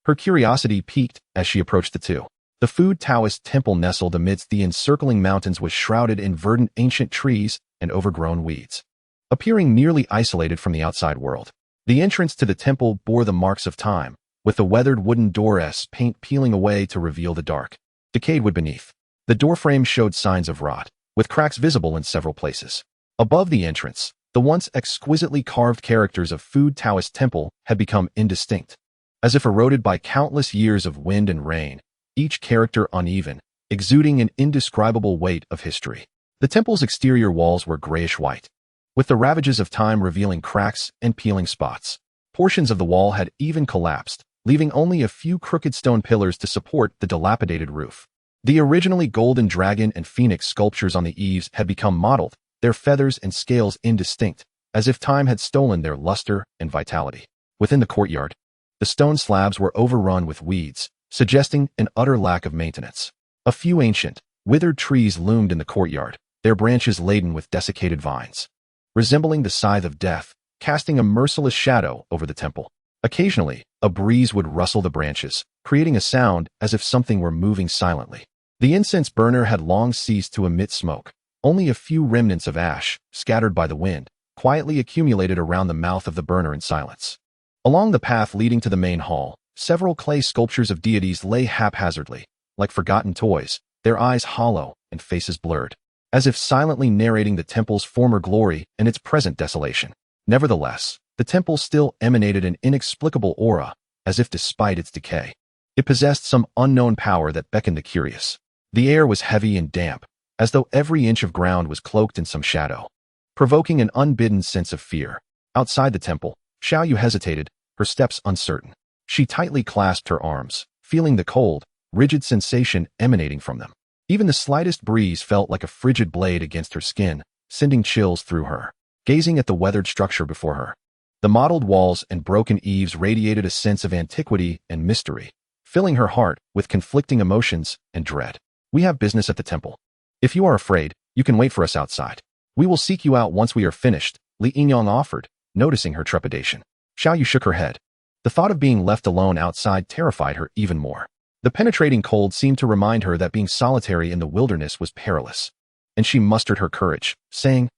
Her curiosity piqued as she approached the two. The Food Taoist temple nestled amidst the encircling mountains was shrouded in verdant ancient trees and overgrown weeds, appearing nearly isolated from the outside world. The entrance to the temple bore the marks of time, with the weathered wooden door's paint peeling away to reveal the dark, decayed wood beneath. The doorframe showed signs of rot, with cracks visible in several places. Above the entrance, the once exquisitely carved characters of Fu Taoist temple had become indistinct, as if eroded by countless years of wind and rain, each character uneven, exuding an indescribable weight of history. The temple's exterior walls were grayish-white, with the ravages of time revealing cracks and peeling spots. Portions of the wall had even collapsed, leaving only a few crooked stone pillars to support the dilapidated roof. The originally golden dragon and phoenix sculptures on the eaves had become mottled, their feathers and scales indistinct, as if time had stolen their luster and vitality. Within the courtyard, the stone slabs were overrun with weeds, suggesting an utter lack of maintenance. A few ancient, withered trees loomed in the courtyard, their branches laden with desiccated vines, resembling the scythe of death, casting a merciless shadow over the temple. Occasionally, a breeze would rustle the branches, creating a sound as if something were moving silently. The incense burner had long ceased to emit smoke. Only a few remnants of ash, scattered by the wind, quietly accumulated around the mouth of the burner in silence. Along the path leading to the main hall, several clay sculptures of deities lay haphazardly, like forgotten toys, their eyes hollow and faces blurred, as if silently narrating the temple's former glory and its present desolation. Nevertheless, the temple still emanated an inexplicable aura, as if despite its decay, it possessed some unknown power that beckoned the curious. The air was heavy and damp, as though every inch of ground was cloaked in some shadow, provoking an unbidden sense of fear. Outside the temple, Xiaoyu hesitated, her steps uncertain. She tightly clasped her arms, feeling the cold, rigid sensation emanating from them. Even the slightest breeze felt like a frigid blade against her skin, sending chills through her. Gazing at the weathered structure before her, the mottled walls and broken eaves radiated a sense of antiquity and mystery, filling her heart with conflicting emotions and dread. We have business at the temple. If you are afraid, you can wait for us outside. We will seek you out once we are finished, Li Yinyang offered, noticing her trepidation. Xiaoyu shook her head. The thought of being left alone outside terrified her even more. The penetrating cold seemed to remind her that being solitary in the wilderness was perilous, and she mustered her courage, saying,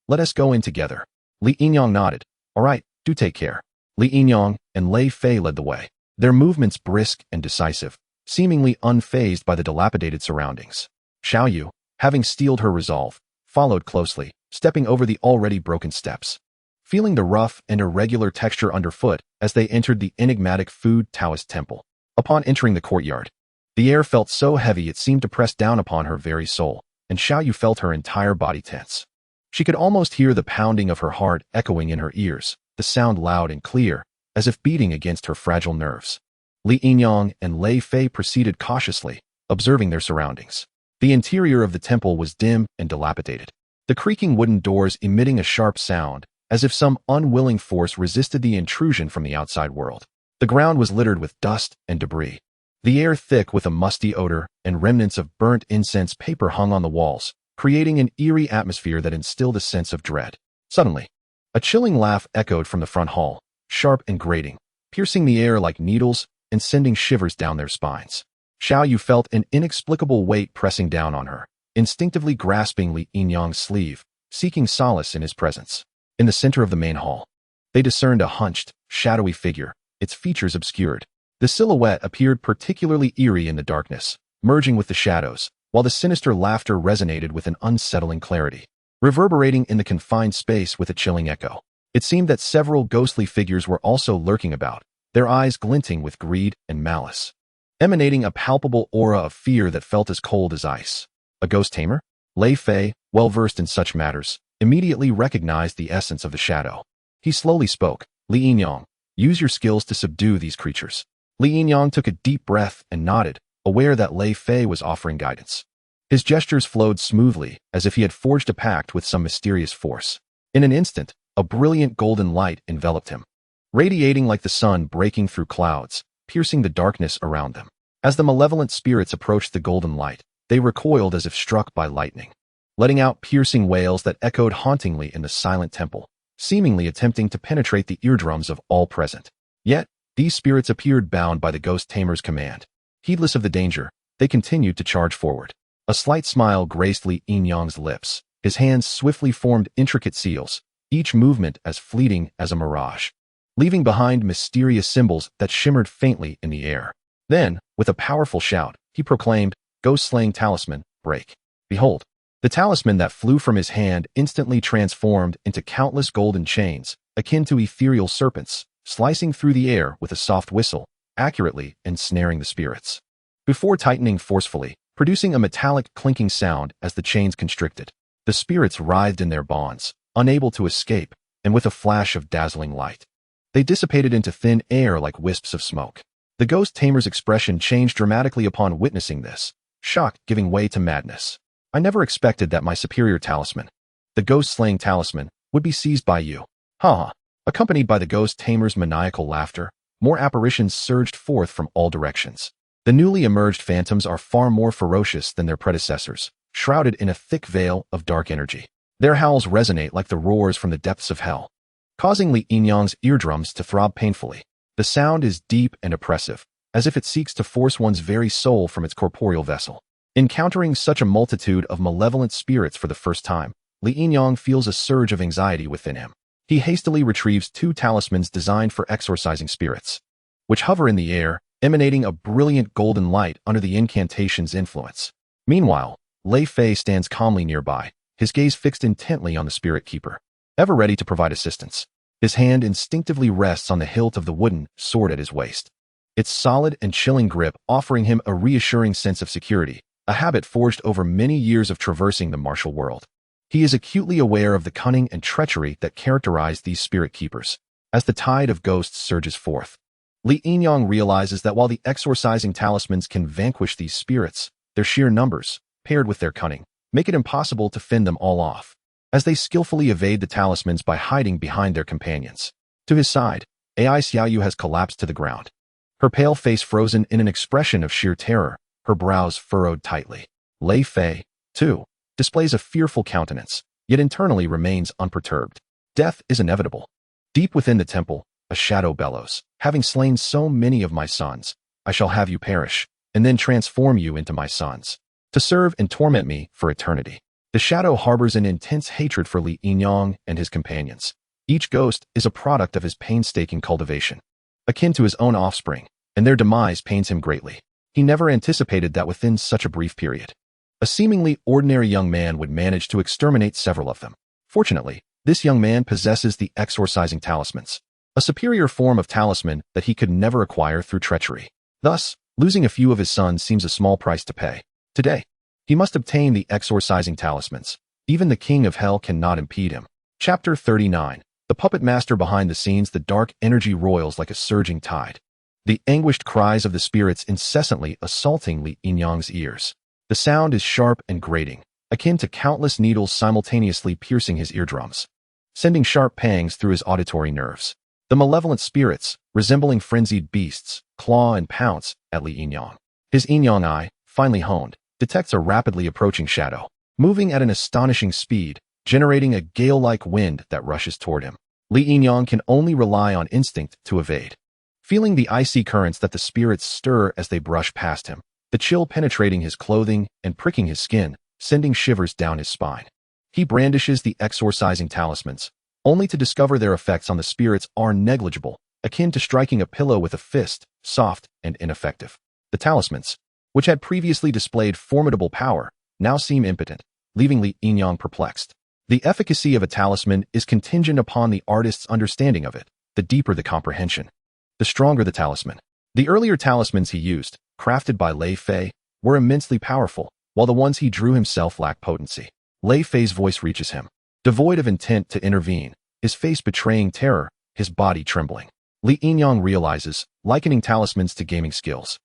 let us go in together. Li Yinyang nodded. All right, do take care. Li Yinyang and Lei Fei led the way, their movements brisk and decisive, seemingly unfazed by the dilapidated surroundings. Xiaoyu, having steeled her resolve, followed closely, stepping over the already broken steps, feeling the rough and irregular texture underfoot as they entered the enigmatic Fu Taoist temple. Upon entering the courtyard, the air felt so heavy it seemed to press down upon her very soul, and Xiaoyu felt her entire body tense. She could almost hear the pounding of her heart echoing in her ears, the sound loud and clear, as if beating against her fragile nerves. Li Yinyang and Lei Fei proceeded cautiously, observing their surroundings. The interior of the temple was dim and dilapidated, the creaking wooden doors emitting a sharp sound, as if some unwilling force resisted the intrusion from the outside world. The ground was littered with dust and debris, the air thick with a musty odor, and remnants of burnt incense paper hung on the walls, creating an eerie atmosphere that instilled a sense of dread. Suddenly, a chilling laugh echoed from the front hall, sharp and grating, piercing the air like needles and sending shivers down their spines. Xiaoyu felt an inexplicable weight pressing down on her, instinctively grasping Li Yinyang's sleeve, seeking solace in his presence. In the center of the main hall, they discerned a hunched, shadowy figure, its features obscured. The silhouette appeared particularly eerie in the darkness, merging with the shadows, while the sinister laughter resonated with an unsettling clarity, reverberating in the confined space with a chilling echo. It seemed that several ghostly figures were also lurking about, their eyes glinting with greed and malice, emanating a palpable aura of fear that felt as cold as ice. A ghost tamer? Lei Fei, well-versed in such matters, immediately recognized the essence of the shadow. He slowly spoke. Li Yinyang, use your skills to subdue these creatures. Li Yinyang took a deep breath and nodded, aware that Lei Fei was offering guidance. His gestures flowed smoothly, as if he had forged a pact with some mysterious force. In an instant, a brilliant golden light enveloped him, radiating like the sun breaking through clouds, piercing the darkness around them. As the malevolent spirits approached the golden light, they recoiled as if struck by lightning, letting out piercing wails that echoed hauntingly in the silent temple, seemingly attempting to penetrate the eardrums of all present. Yet, these spirits appeared bound by the ghost tamer's command. Heedless of the danger, they continued to charge forward. A slight smile graced Li Yinyang's lips. His hands swiftly formed intricate seals, each movement as fleeting as a mirage. leaving behind mysterious symbols that shimmered faintly in the air. Then, with a powerful shout, he proclaimed, "Ghost-slaying talisman, break." Behold, the talisman that flew from his hand instantly transformed into countless golden chains, akin to ethereal serpents, slicing through the air with a soft whistle, accurately ensnaring the spirits. Before tightening forcefully, producing a metallic clinking sound as the chains constricted, the spirits writhed in their bonds, unable to escape, and with a flash of dazzling light, they dissipated into thin air like wisps of smoke. The ghost tamer's expression changed dramatically upon witnessing this, shock giving way to madness. "I never expected that my superior talisman, the ghost-slaying talisman, would be seized by you." Ha! Accompanied by the ghost tamer's maniacal laughter, more apparitions surged forth from all directions. The newly emerged phantoms are far more ferocious than their predecessors, shrouded in a thick veil of dark energy. Their howls resonate like the roars from the depths of hell, causing Li Yinyang's eardrums to throb painfully. The sound is deep and oppressive, as if it seeks to force one's very soul from its corporeal vessel. Encountering such a multitude of malevolent spirits for the first time, Li Yinyang feels a surge of anxiety within him. He hastily retrieves 2 talismans designed for exorcising spirits, which hover in the air, emanating a brilliant golden light under the incantation's influence. Meanwhile, Lei Fei stands calmly nearby, his gaze fixed intently on the spirit keeper, ever ready to provide assistance. His hand instinctively rests on the hilt of the wooden sword at his waist, its solid and chilling grip offering him a reassuring sense of security, a habit forged over many years of traversing the martial world. He is acutely aware of the cunning and treachery that characterize these spirit keepers. As the tide of ghosts surges forth, Li Yinyang realizes that while the exorcising talismans can vanquish these spirits, their sheer numbers, paired with their cunning, make it impossible to fend them all off, as they skillfully evade the talismans by hiding behind their companions. To his side, Ai Xiaoyu has collapsed to the ground, her pale face frozen in an expression of sheer terror, her brows furrowed tightly. Lei Fei, too, displays a fearful countenance, yet internally remains unperturbed. Death is inevitable. Deep within the temple, a shadow bellows. "Having slain so many of my sons, I shall have you perish, and then transform you into my sons, to serve and torment me for eternity." The shadow harbors an intense hatred for Li Yinyang and his companions. Each ghost is a product of his painstaking cultivation, akin to his own offspring, and their demise pains him greatly. He never anticipated that within such a brief period, a seemingly ordinary young man would manage to exterminate several of them. Fortunately, this young man possesses the exorcising talismans, a superior form of talisman that he could never acquire through treachery. Thus, losing a few of his sons seems a small price to pay. Today, he must obtain the exorcising talismans. Even the king of hell cannot impede him. Chapter 39. The puppet master behind the scenes. The dark energy roils like a surging tide, the anguished cries of the spirits incessantly assaulting Li Yinyang's ears. The sound is sharp and grating, akin to countless needles simultaneously piercing his eardrums, sending sharp pangs through his auditory nerves. The malevolent spirits, resembling frenzied beasts, claw and pounce at Li Yinyang. His Yinyang eye, finely honed, detects a rapidly approaching shadow, moving at an astonishing speed, generating a gale-like wind that rushes toward him. Li Yinyang can only rely on instinct to evade. Feeling the icy currents that the spirits stir as they brush past him, the chill penetrating his clothing and pricking his skin, sending shivers down his spine. He brandishes the exorcising talismans, only to discover their effects on the spirits are negligible, akin to striking a pillow with a fist, soft and ineffective. The talismans, which had previously displayed formidable power, now seem impotent, leaving Li Yinyang perplexed. The efficacy of a talisman is contingent upon the artist's understanding of it. The deeper the comprehension, the stronger the talisman. The earlier talismans he used, crafted by Lei Fei, were immensely powerful, while the ones he drew himself lacked potency. Lei Fei's voice reaches him, devoid of intent to intervene, his face betraying terror, his body trembling. Li Yinyang realizes, likening talismans to gaming skills.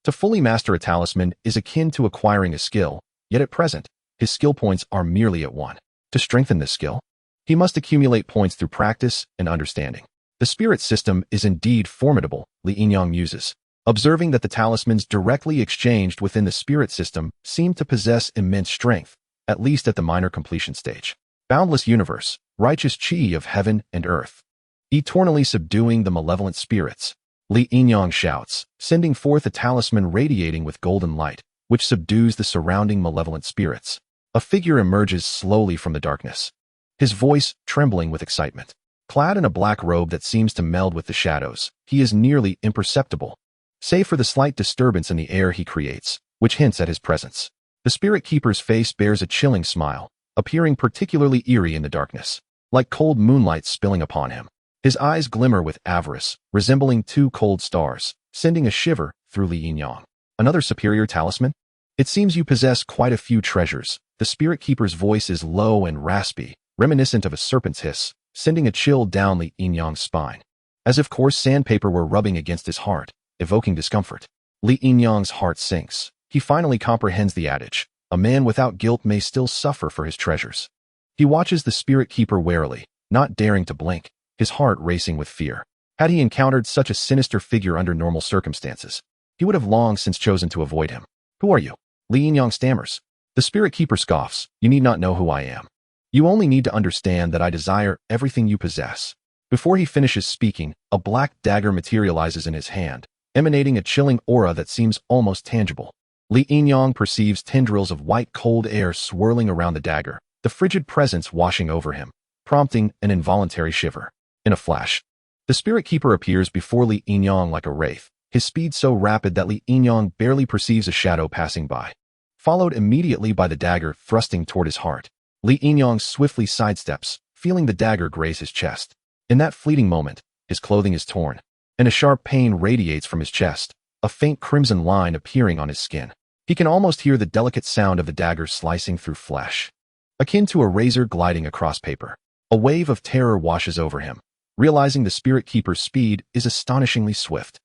To fully master a talisman is akin to acquiring a skill, yet at present, his skill points are merely at 1. To strengthen this skill, he must accumulate points through practice and understanding. The spirit system is indeed formidable, Li Yinyang muses, observing that the talismans directly exchanged within the spirit system seem to possess immense strength, at least at the minor completion stage. Boundless universe, righteous chi of heaven and earth, eternally subduing the malevolent spirits. Li Yinyang shouts, sending forth a talisman radiating with golden light, which subdues the surrounding malevolent spirits. A figure emerges slowly from the darkness, his voice trembling with excitement. Clad in a black robe that seems to meld with the shadows, he is nearly imperceptible, save for the slight disturbance in the air he creates, which hints at his presence. The Spirit Keeper's face bears a chilling smile, appearing particularly eerie in the darkness, like cold moonlight spilling upon him. His eyes glimmer with avarice, resembling two cold stars, sending a shiver through Li Yinyang. Another superior talisman? It seems you possess quite a few treasures. The Spirit Keeper's voice is low and raspy, reminiscent of a serpent's hiss, sending a chill down Li Yinyang's spine, as if coarse sandpaper were rubbing against his heart, evoking discomfort. Li Yinyang's heart sinks. He finally comprehends the adage, a man without guilt may still suffer for his treasures. He watches the Spirit Keeper warily, not daring to blink, his heart racing with fear. Had he encountered such a sinister figure under normal circumstances, he would have long since chosen to avoid him. Who are you? Li Yinyang stammers. The Spirit Keeper scoffs. You need not know who I am. You only need to understand that I desire everything you possess. Before he finishes speaking, a black dagger materializes in his hand, emanating a chilling aura that seems almost tangible. Li Yinyang perceives tendrils of white cold air swirling around the dagger, the frigid presence washing over him, prompting an involuntary shiver. In a flash, the Spirit Keeper appears before Li Yinyang like a wraith, his speed so rapid that Li Yinyang barely perceives a shadow passing by, followed immediately by the dagger thrusting toward his heart. Li Yinyang swiftly sidesteps, feeling the dagger graze his chest. In that fleeting moment, his clothing is torn, and a sharp pain radiates from his chest, a faint crimson line appearing on his skin. He can almost hear the delicate sound of the dagger slicing through flesh, akin to a razor gliding across paper. A wave of terror washes over him, realizing the Spirit Keeper's speed is astonishingly swift.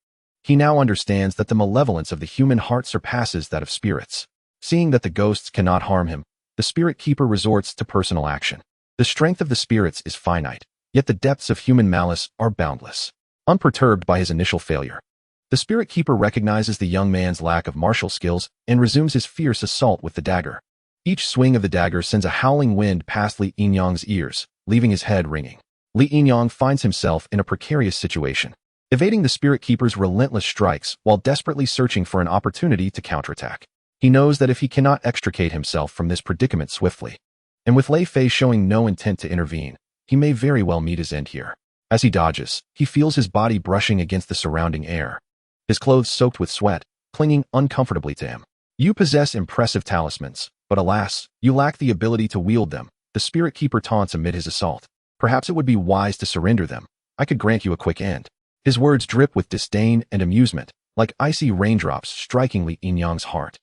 He now understands that the malevolence of the human heart surpasses that of spirits. Seeing that the ghosts cannot harm him, the Spirit Keeper resorts to personal action. The strength of the spirits is finite, yet the depths of human malice are boundless. Unperturbed by his initial failure, the Spirit Keeper recognizes the young man's lack of martial skills and resumes his fierce assault with the dagger. Each swing of the dagger sends a howling wind past Li Yinyang's ears, leaving his head ringing. Li Yinyang finds himself in a precarious situation, evading the Spirit Keeper's relentless strikes while desperately searching for an opportunity to counterattack. He knows that if he cannot extricate himself from this predicament swiftly, and with Lei Fei showing no intent to intervene, he may very well meet his end here. As he dodges, he feels his body brushing against the surrounding air, his clothes soaked with sweat, clinging uncomfortably to him. You possess impressive talismans, but alas, you lack the ability to wield them, the Spirit Keeper taunts amid his assault. Perhaps it would be wise to surrender them. I could grant you a quick end. His words drip with disdain and amusement, like icy raindrops striking Li Yinyang's heart.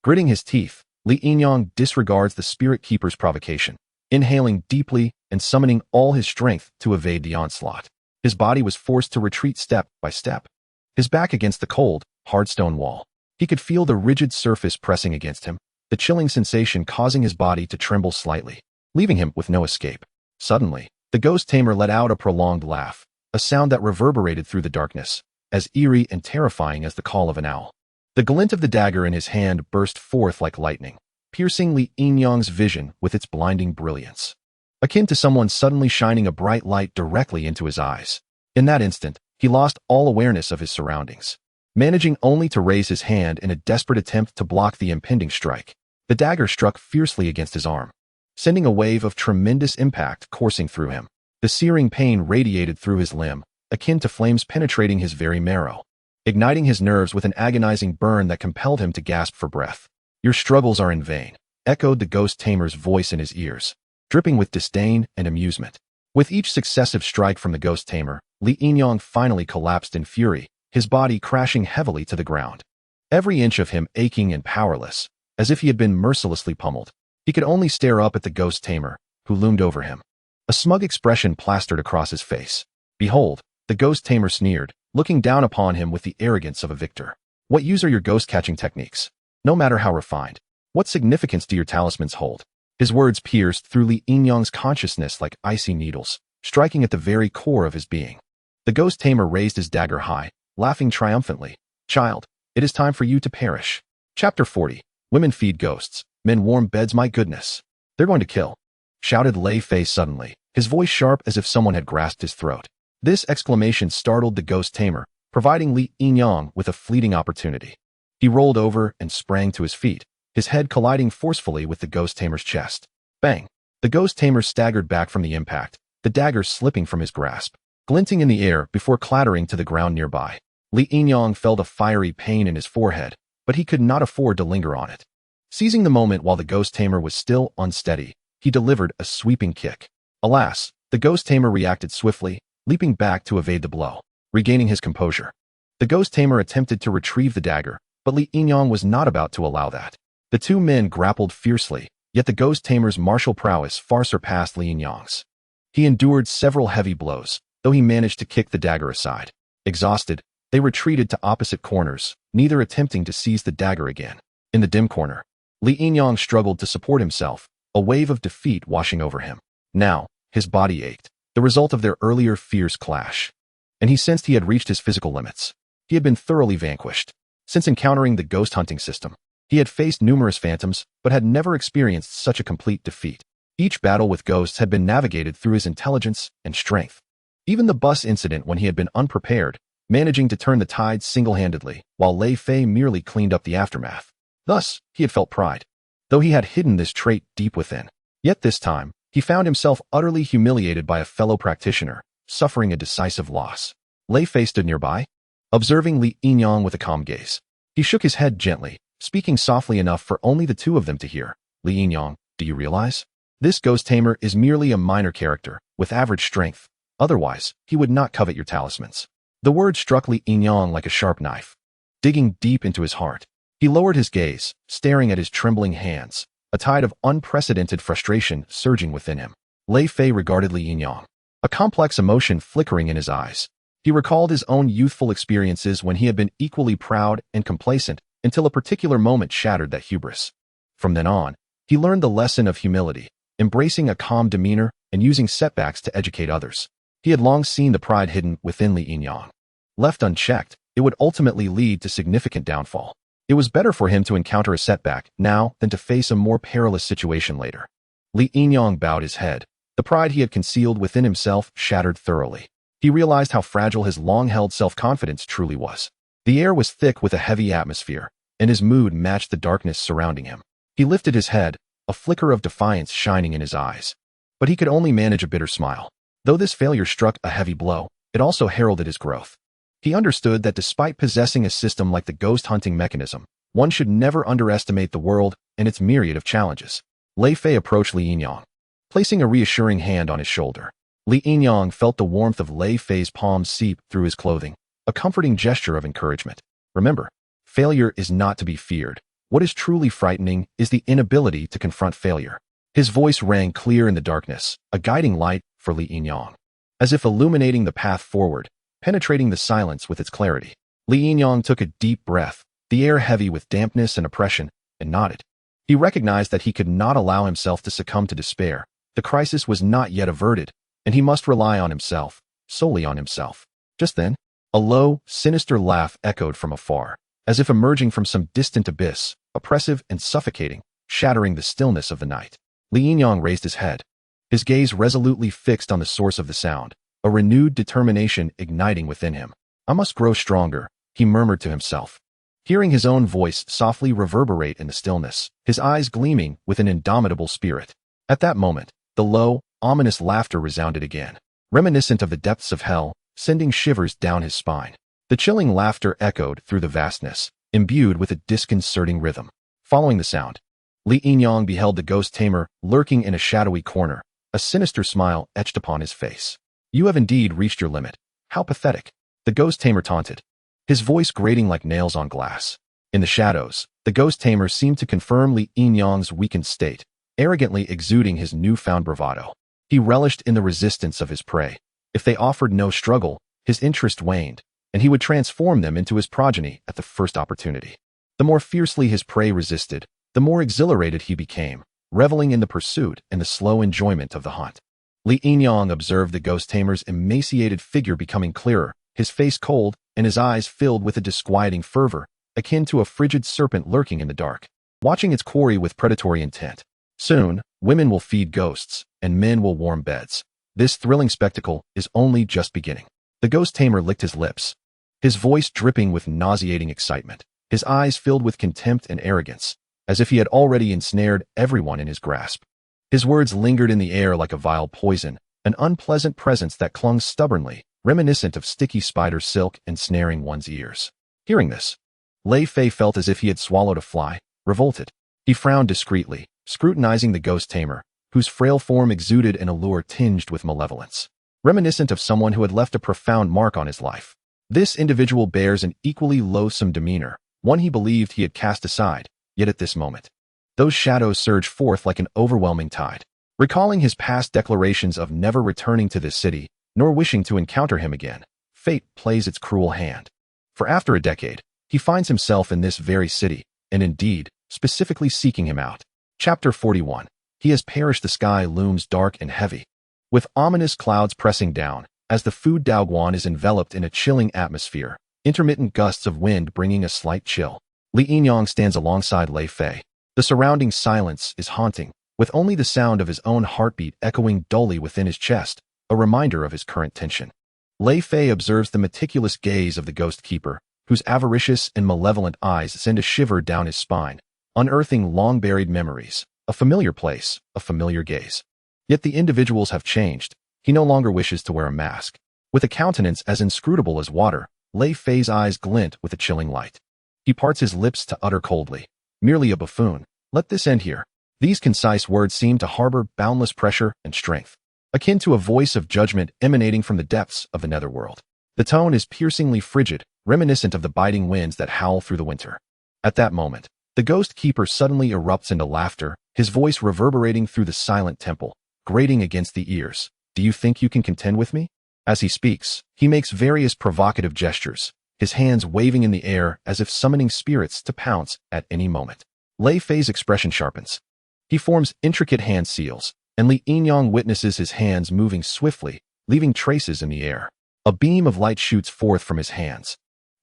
Gritting his teeth, Li Yinyang disregards the Spirit Keeper's provocation, inhaling deeply and summoning all his strength to evade the onslaught. His body was forced to retreat step by step, his back against the cold, hard stone wall. He could feel the rigid surface pressing against him, the chilling sensation causing his body to tremble slightly, leaving him with no escape. Suddenly, the ghost tamer let out a prolonged laugh, a sound that reverberated through the darkness, as eerie and terrifying as the call of an owl. The glint of the dagger in his hand burst forth like lightning, piercing Li Yinyang's vision with its blinding brilliance, akin to someone suddenly shining a bright light directly into his eyes. In that instant, he lost all awareness of his surroundings, managing only to raise his hand in a desperate attempt to block the impending strike. The dagger struck fiercely against his arm, sending a wave of tremendous impact coursing through him. The searing pain radiated through his limb, akin to flames penetrating his very marrow, igniting his nerves with an agonizing burn that compelled him to gasp for breath. Your struggles are in vain, echoed the ghost tamer's voice in his ears, dripping with disdain and amusement. With each successive strike from the ghost tamer, Li Yinyang finally collapsed in fury, his body crashing heavily to the ground. Every inch of him aching and powerless, as if he had been mercilessly pummeled. He could only stare up at the ghost tamer, who loomed over him. A smug expression plastered across his face. Behold, the ghost tamer sneered, looking down upon him with the arrogance of a victor. What use are your ghost-catching techniques? No matter how refined. What significance do your talismans hold? His words pierced through Li Yinyang's consciousness like icy needles, striking at the very core of his being. The ghost tamer raised his dagger high, laughing triumphantly. Child, it is time for you to perish. Chapter 40. Women feed ghosts. Men warm beds, my goodness. They're going to kill, shouted Lei Fei suddenly, his voice sharp as if someone had grasped his throat. This exclamation startled the ghost tamer, providing Li Yinyang with a fleeting opportunity. He rolled over and sprang to his feet, his head colliding forcefully with the ghost tamer's chest. Bang! The ghost tamer staggered back from the impact, the dagger slipping from his grasp, glinting in the air before clattering to the ground nearby. Li Yinyang felt a fiery pain in his forehead, but he could not afford to linger on it. Seizing the moment while the ghost tamer was still unsteady, he delivered a sweeping kick. Alas, the ghost tamer reacted swiftly, leaping back to evade the blow. Regaining his composure, the ghost tamer attempted to retrieve the dagger, but Li Yinyang was not about to allow that. The two men grappled fiercely, yet the ghost tamer's martial prowess far surpassed Li Yinyang's. He endured several heavy blows, though he managed to kick the dagger aside. Exhausted, they retreated to opposite corners, neither attempting to seize the dagger again. In the dim corner, Li Yinyang struggled to support himself, a wave of defeat washing over him. Now, his body ached, the result of their earlier fierce clash. And he sensed he had reached his physical limits. He had been thoroughly vanquished. Since encountering the ghost hunting system, he had faced numerous phantoms, but had never experienced such a complete defeat. Each battle with ghosts had been navigated through his intelligence and strength. Even the bus incident when he had been unprepared, managing to turn the tide single-handedly, while Lei Fei merely cleaned up the aftermath. Thus, he had felt pride, though he had hidden this trait deep within. Yet this time, he found himself utterly humiliated by a fellow practitioner, suffering a decisive loss. Lei Fei stood nearby, observing Li Yinyang with a calm gaze. He shook his head gently, speaking softly enough for only the two of them to hear. Li Yinyang, do you realize? This ghost tamer is merely a minor character, with average strength. Otherwise, he would not covet your talismans. The word struck Li Yinyang like a sharp knife, digging deep into his heart. He lowered his gaze, staring at his trembling hands, a tide of unprecedented frustration surging within him. Lei Fei regarded Li Yinyang, a complex emotion flickering in his eyes. He recalled his own youthful experiences when he had been equally proud and complacent until a particular moment shattered that hubris. From then on, he learned the lesson of humility, embracing a calm demeanor and using setbacks to educate others. He had long seen the pride hidden within Li Yinyang. Left unchecked, it would ultimately lead to significant downfall. It was better for him to encounter a setback now than to face a more perilous situation later. Li Yinyang bowed his head. The pride he had concealed within himself shattered thoroughly. He realized how fragile his long-held self-confidence truly was. The air was thick with a heavy atmosphere, and his mood matched the darkness surrounding him. He lifted his head, a flicker of defiance shining in his eyes. But he could only manage a bitter smile. Though this failure struck a heavy blow, it also heralded his growth. He understood that despite possessing a system like the ghost hunting mechanism, one should never underestimate the world and its myriad of challenges. Lei Fei approached Li Yinyang, placing a reassuring hand on his shoulder. Li Yinyang felt the warmth of Lei Fei's palms seep through his clothing, a comforting gesture of encouragement. Remember, failure is not to be feared. What is truly frightening is the inability to confront failure. His voice rang clear in the darkness, a guiding light for Li Yinyang. As if illuminating the path forward, penetrating the silence with its clarity. Li Yinyang took a deep breath, the air heavy with dampness and oppression, and nodded. He recognized that he could not allow himself to succumb to despair. The crisis was not yet averted, and he must rely on himself, solely on himself. Just then, a low, sinister laugh echoed from afar, as if emerging from some distant abyss, oppressive and suffocating, shattering the stillness of the night. Li Yinyang raised his head, his gaze resolutely fixed on the source of the sound, a renewed determination igniting within him. I must grow stronger, he murmured to himself. Hearing his own voice softly reverberate in the stillness, his eyes gleaming with an indomitable spirit. At that moment, the low, ominous laughter resounded again, reminiscent of the depths of hell, sending shivers down his spine. The chilling laughter echoed through the vastness, imbued with a disconcerting rhythm. Following the sound, Li Yinyang beheld the ghost tamer lurking in a shadowy corner, a sinister smile etched upon his face. You have indeed reached your limit. How pathetic. The ghost tamer taunted, his voice grating like nails on glass. In the shadows, the ghost tamer seemed to confirm Li Yinyang's weakened state, arrogantly exuding his newfound bravado. He relished in the resistance of his prey. If they offered no struggle, his interest waned, and he would transform them into his progeny at the first opportunity. The more fiercely his prey resisted, the more exhilarated he became, reveling in the pursuit and the slow enjoyment of the hunt. Li Yinyang observed the ghost tamer's emaciated figure becoming clearer, his face cold and his eyes filled with a disquieting fervor, akin to a frigid serpent lurking in the dark, watching its quarry with predatory intent. Soon, women will feed ghosts, and men will warm beds. This thrilling spectacle is only just beginning. The ghost tamer licked his lips, his voice dripping with nauseating excitement, his eyes filled with contempt and arrogance, as if he had already ensnared everyone in his grasp. His words lingered in the air like a vile poison, an unpleasant presence that clung stubbornly, reminiscent of sticky spider silk ensnaring one's ears. Hearing this, Lei Fei felt as if he had swallowed a fly, revolted. He frowned discreetly, scrutinizing the ghost tamer, whose frail form exuded an allure tinged with malevolence, reminiscent of someone who had left a profound mark on his life. This individual bears an equally loathsome demeanor, one he believed he had cast aside, yet at this moment, those shadows surged forth like an overwhelming tide. Recalling his past declarations of never returning to this city, nor wishing to encounter him again, fate plays its cruel hand. For after a decade, he finds himself in this very city, and indeed, specifically seeking him out. Chapter 41. He has perished. The sky looms dark and heavy, with ominous clouds pressing down, as the Fu Daoguan is enveloped in a chilling atmosphere, intermittent gusts of wind bringing a slight chill. Li Yinyang stands alongside Lei Fei. The surrounding silence is haunting, with only the sound of his own heartbeat echoing dully within his chest, a reminder of his current tension. Lei Fei observes the meticulous gaze of the ghost keeper, whose avaricious and malevolent eyes send a shiver down his spine, unearthing long-buried memories, a familiar place, a familiar gaze. Yet the individuals have changed. He no longer wishes to wear a mask. With a countenance as inscrutable as water, Lei Fei's eyes glint with a chilling light. He parts his lips to utter coldly, "Merely a buffoon. Let this end here." These concise words seem to harbor boundless pressure and strength, akin to a voice of judgment emanating from the depths of the netherworld. The tone is piercingly frigid, reminiscent of the biting winds that howl through the winter. At that moment, the ghost keeper suddenly erupts into laughter, his voice reverberating through the silent temple, grating against the ears. "Do you think you can contend with me?" As he speaks, he makes various provocative gestures, his hands waving in the air as if summoning spirits to pounce at any moment. Lei Fei's expression sharpens. He forms intricate hand seals, and Li Yinyang witnesses his hands moving swiftly, leaving traces in the air. A beam of light shoots forth from his hands,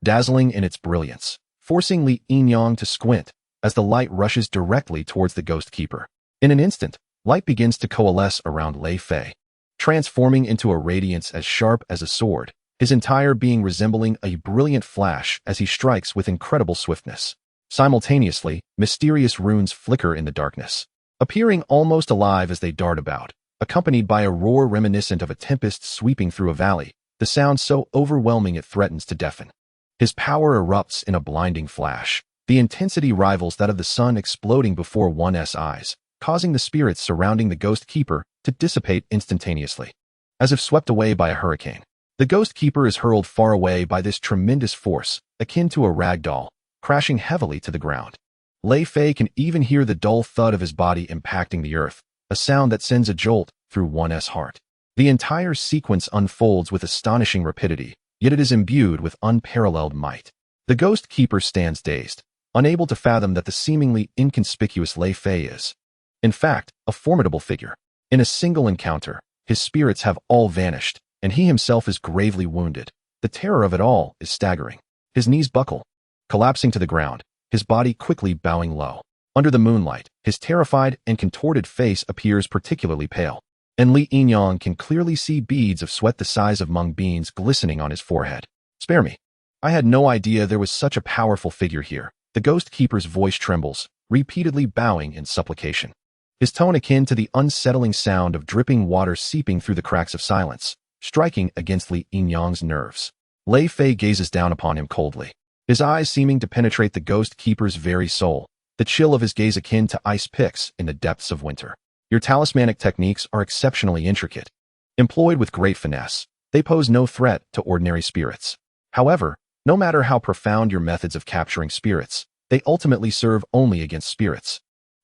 dazzling in its brilliance, forcing Li Yinyang to squint as the light rushes directly towards the ghost keeper. In an instant, light begins to coalesce around Lei Fei, transforming into a radiance as sharp as a sword, his entire being resembling a brilliant flash as he strikes with incredible swiftness. Simultaneously, mysterious runes flicker in the darkness, appearing almost alive as they dart about, accompanied by a roar reminiscent of a tempest sweeping through a valley, the sound so overwhelming it threatens to deafen. His power erupts in a blinding flash. The intensity rivals that of the sun exploding before one's eyes, causing the spirits surrounding the ghost keeper to dissipate instantaneously. As if swept away by a hurricane, the ghost keeper is hurled far away by this tremendous force, akin to a rag doll, crashing heavily to the ground. Lei Fei can even hear the dull thud of his body impacting the earth, a sound that sends a jolt through one's heart. The entire sequence unfolds with astonishing rapidity, yet it is imbued with unparalleled might. The ghost keeper stands dazed, unable to fathom that the seemingly inconspicuous Lei Fei is, in fact, a formidable figure. In a single encounter, his spirits have all vanished, and he himself is gravely wounded. The terror of it all is staggering. His knees buckle, collapsing to the ground, his body quickly bowing low. Under the moonlight, his terrified and contorted face appears particularly pale, and Li Yinyang can clearly see beads of sweat the size of mung beans glistening on his forehead. "Spare me. I had no idea there was such a powerful figure here." The ghost keeper's voice trembles, repeatedly bowing in supplication, his tone akin to the unsettling sound of dripping water seeping through the cracks of silence, striking against Li Yinyang's nerves. Lei Fei gazes down upon him coldly, his eyes seeming to penetrate the ghost keeper's very soul, the chill of his gaze akin to ice picks in the depths of winter. "Your talismanic techniques are exceptionally intricate. Employed with great finesse, they pose no threat to ordinary spirits. However, no matter how profound your methods of capturing spirits, they ultimately serve only against spirits.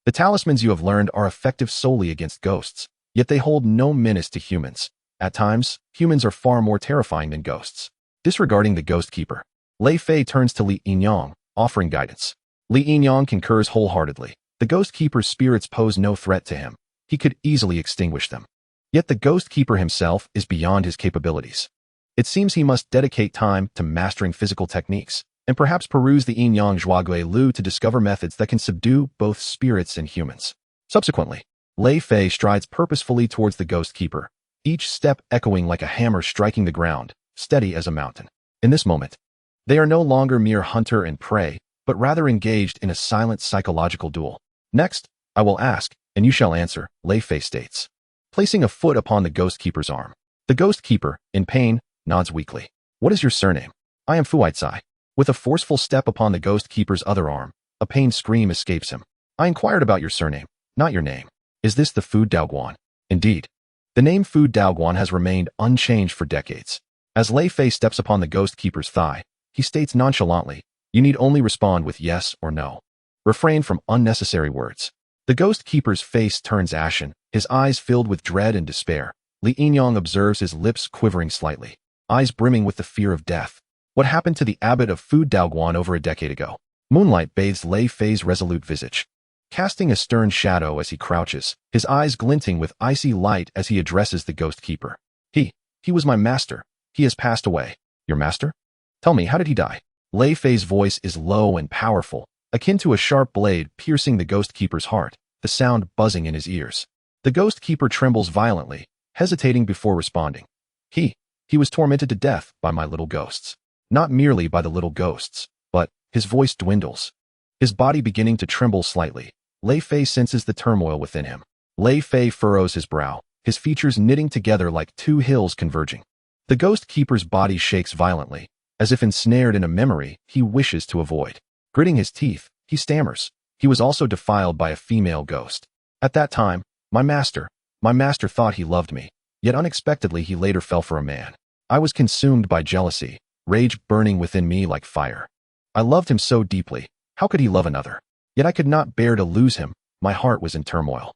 The talismans you have learned are effective solely against ghosts, yet they hold no menace to humans. At times, humans are far more terrifying than ghosts." Disregarding the ghost keeper, Lei Fei turns to Li Yinyang, offering guidance. Li Yinyang concurs wholeheartedly. The ghost keeper's spirits pose no threat to him. He could easily extinguish them. Yet the ghost keeper himself is beyond his capabilities. It seems he must dedicate time to mastering physical techniques, and perhaps peruse the Yinyang Zhuague Lu to discover methods that can subdue both spirits and humans. Subsequently, Lei Fei strides purposefully towards the ghost keeper, each step echoing like a hammer striking the ground, steady as a mountain. In this moment, they are no longer mere hunter and prey, but rather engaged in a silent psychological duel. "Next, I will ask, and you shall answer," Lei Fei states, placing a foot upon the ghost keeper's arm. The ghost keeper, in pain, nods weakly. What is your surname? I am Fuaicai. With a forceful step upon the ghost keeper's other arm, a pained scream escapes him. I inquired about your surname, not your name. Is this the Fu Daoguan? Indeed. The name Fu Daoguan has remained unchanged for decades. As Lei Fei steps upon the ghost keeper's thigh, he states nonchalantly, you need only respond with yes or no. Refrain from unnecessary words. The ghost keeper's face turns ashen, his eyes filled with dread and despair. Li Yinyang observes his lips quivering slightly, eyes brimming with the fear of death. What happened to the abbot of Fu Daoguan over a decade ago? Moonlight bathes Lei Fei's resolute visage, casting a stern shadow as he crouches, his eyes glinting with icy light as he addresses the ghost keeper. He was my master. He has passed away. Your master? Tell me, how did he die? Lei Fei's voice is low and powerful, akin to a sharp blade piercing the ghost keeper's heart, the sound buzzing in his ears. The ghost keeper trembles violently, hesitating before responding. He was tormented to death by my little ghosts. Not merely by the little ghosts, but his voice dwindles, his body beginning to tremble slightly. Lei Fei senses the turmoil within him. Lei Fei furrows his brow, his features knitting together like two hills converging. The ghost keeper's body shakes violently, as if ensnared in a memory he wishes to avoid. Gritting his teeth, he stammers. He was also defiled by a female ghost. At that time, my master thought he loved me, yet unexpectedly he later fell for a man. I was consumed by jealousy, rage burning within me like fire. I loved him so deeply. How could he love another? Yet I could not bear to lose him. My heart was in turmoil.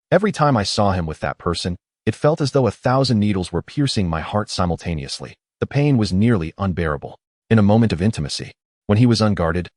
Every time I saw him with that person, it felt as though 1,000 needles were piercing my heart simultaneously. The pain was nearly unbearable. In a moment of intimacy, when he was unguarded,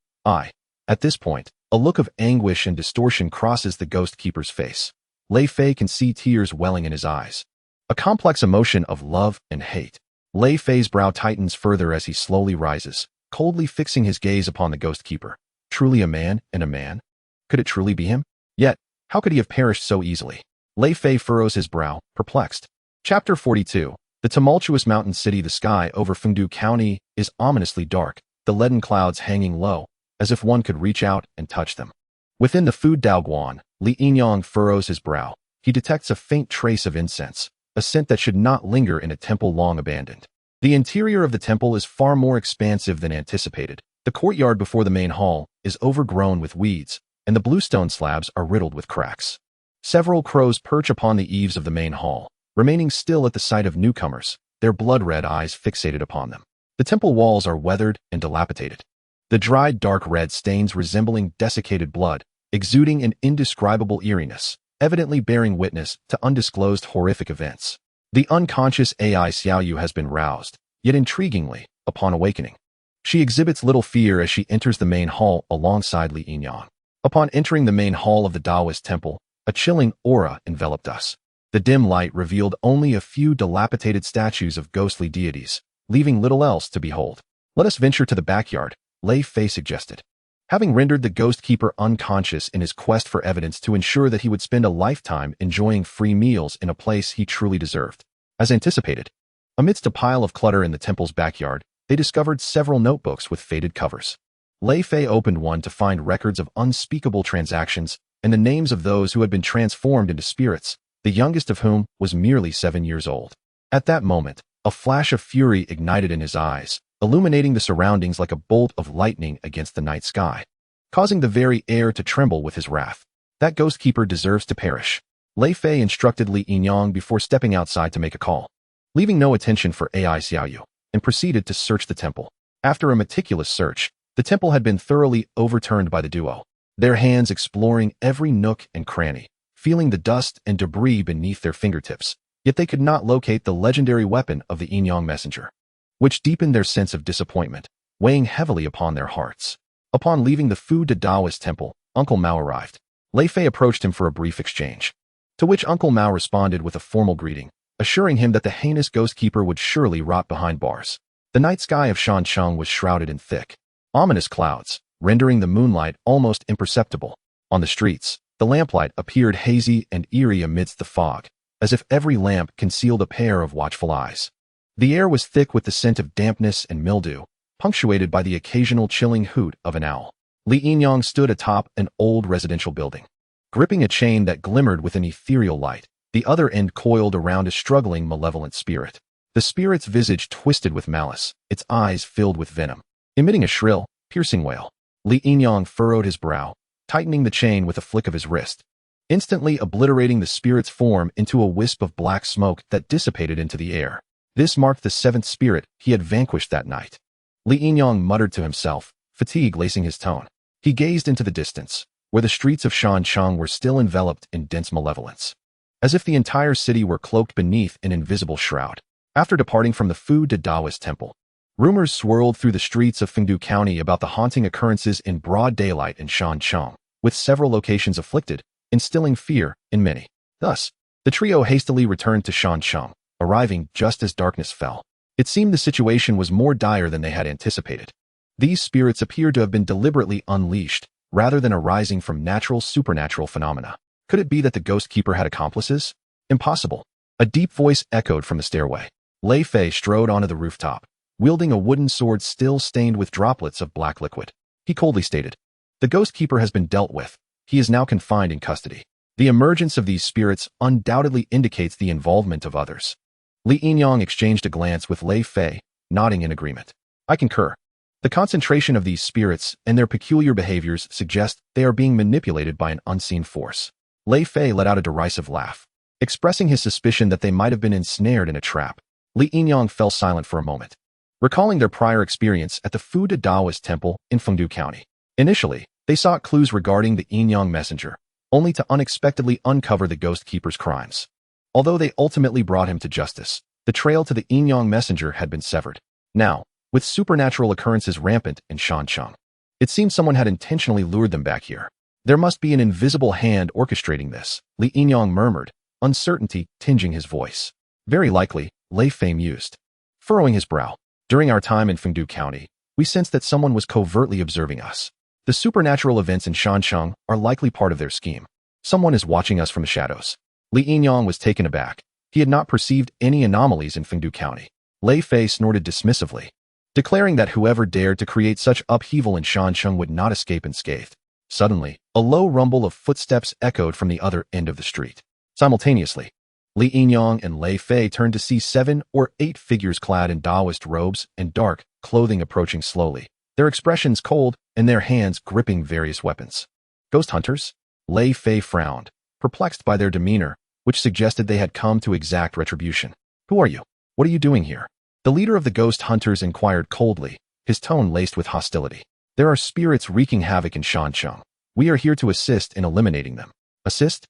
at this point, a look of anguish and distortion crosses the ghost keeper's face. Lei Fei can see tears welling in his eyes. A complex emotion of love and hate. Lei Fei's brow tightens further as he slowly rises, coldly fixing his gaze upon the ghost keeper. Truly a man and a man? Could it truly be him? Yet, how could he have perished so easily? Lei Fei furrows his brow, perplexed. Chapter 42. The tumultuous mountain city. The sky over Fengdu County is ominously dark, the leaden clouds hanging low, as if one could reach out and touch them. Within the Fu Daoguan, Li Yinyang furrows his brow. He detects a faint trace of incense, a scent that should not linger in a temple long abandoned. The interior of the temple is far more expansive than anticipated. The courtyard before the main hall is overgrown with weeds, and the bluestone slabs are riddled with cracks. Several crows perch upon the eaves of the main hall, remaining still at the sight of newcomers, their blood-red eyes fixated upon them. The temple walls are weathered and dilapidated. The dried dark red stains resembling desiccated blood, exuding an indescribable eeriness, evidently bearing witness to undisclosed horrific events. The unconscious Ai Xiaoyu has been roused, yet intriguingly, upon awakening. She exhibits little fear as she enters the main hall alongside Li Yinyang. Upon entering the main hall of the Taoist temple, a chilling aura enveloped us. The dim light revealed only a few dilapidated statues of ghostly deities, leaving little else to behold. Let us venture to the backyard, Lei Fei suggested. Having rendered the ghost keeper unconscious in his quest for evidence to ensure that he would spend a lifetime enjoying free meals in a place he truly deserved. As anticipated, amidst a pile of clutter in the temple's backyard, they discovered several notebooks with faded covers. Lei Fei opened one to find records of unspeakable transactions and the names of those who had been transformed into spirits, the youngest of whom was merely 7 years old. At that moment, a flash of fury ignited in his eyes, illuminating the surroundings like a bolt of lightning against the night sky, causing the very air to tremble with his wrath. That ghost keeper deserves to perish. Lei Fei instructed Li Yinyang before stepping outside to make a call, leaving no attention for Ai Xiaoyu, and proceeded to search the temple. After a meticulous search, the temple had been thoroughly overturned by the duo, their hands exploring every nook and cranny, feeling the dust and debris beneath their fingertips, yet they could not locate the legendary weapon of the Yinyang messenger, which deepened their sense of disappointment, weighing heavily upon their hearts. Upon leaving the Fu Daoist temple, Uncle Mao arrived. Lei Fei approached him for a brief exchange, to which Uncle Mao responded with a formal greeting, assuring him that the heinous ghost keeper would surely rot behind bars. The night sky of Shancheng was shrouded in thick, ominous clouds, rendering the moonlight almost imperceptible. On the streets, the lamplight appeared hazy and eerie amidst the fog, as if every lamp concealed a pair of watchful eyes. The air was thick with the scent of dampness and mildew, punctuated by the occasional chilling hoot of an owl. Li Yinyang stood atop an old residential building, gripping a chain that glimmered with an ethereal light. the other end coiled around a struggling, malevolent spirit. The spirit's visage twisted with malice, its eyes filled with venom. Emitting a shrill, piercing wail, Li Yinyang furrowed his brow, tightening the chain with a flick of his wrist, instantly obliterating the spirit's form into a wisp of black smoke that dissipated into the air. This marked the seventh spirit he had vanquished that night. Li Yinyang muttered to himself, fatigue lacing his tone. He gazed into the distance, where the streets of Shancheng were still enveloped in dense malevolence, as if the entire city were cloaked beneath an invisible shroud. After departing from the Fu De Daoist temple, rumors swirled through the streets of Fengdu County about the haunting occurrences in broad daylight in Shancheng, with several locations afflicted, instilling fear in many. Thus, the trio hastily returned to Shancheng, arriving just as darkness fell. It seemed the situation was more dire than they had anticipated. These spirits appeared to have been deliberately unleashed, rather than arising from natural supernatural phenomena. Could it be that the Ghost Keeper had accomplices? Impossible. A deep voice echoed from the stairway. Lei Fei strode onto the rooftop, wielding a wooden sword still stained with droplets of black liquid. He coldly stated, "The Ghost Keeper has been dealt with. He is now confined in custody. The emergence of these spirits undoubtedly indicates the involvement of others." Li Yinyang exchanged a glance with Lei Fei, nodding in agreement. "I concur. The concentration of these spirits and their peculiar behaviors suggest they are being manipulated by an unseen force." Lei Fei let out a derisive laugh, expressing his suspicion that they might have been ensnared in a trap. Li Yinyang fell silent for a moment, recalling their prior experience at the Fu De Daoist temple in Fengdu County. Initially, they sought clues regarding the Yinyang messenger, only to unexpectedly uncover the Ghost Keeper's crimes. Although they ultimately brought him to justice, the trail to the Yinyang messenger had been severed. Now, with supernatural occurrences rampant in Shancheng, it seemed someone had intentionally lured them back here. There must be an invisible hand orchestrating this, Li Yinyang murmured, uncertainty tinging his voice. Very likely, Lei Fei mused, furrowing his brow. During our time in Fengdu County, we sensed that someone was covertly observing us. The supernatural events in Shancheng are likely part of their scheme. Someone is watching us from the shadows. Li Yinyang was taken aback. He had not perceived any anomalies in Fengdu County. Lei Fei snorted dismissively, declaring that whoever dared to create such upheaval in Shancheng would not escape unscathed. Suddenly, a low rumble of footsteps echoed from the other end of the street. Simultaneously, Li Yinyang and Lei Fei turned to see 7 or 8 figures clad in Daoist robes and dark clothing approaching slowly, their expressions cold and their hands gripping various weapons. Ghost hunters? Lei Fei frowned, perplexed by their demeanor, which suggested they had come to exact retribution. "Who are you? What are you doing here?" The leader of the ghost hunters inquired coldly, his tone laced with hostility. "There are spirits wreaking havoc in Shancheng. We are here to assist in eliminating them." "Assist?"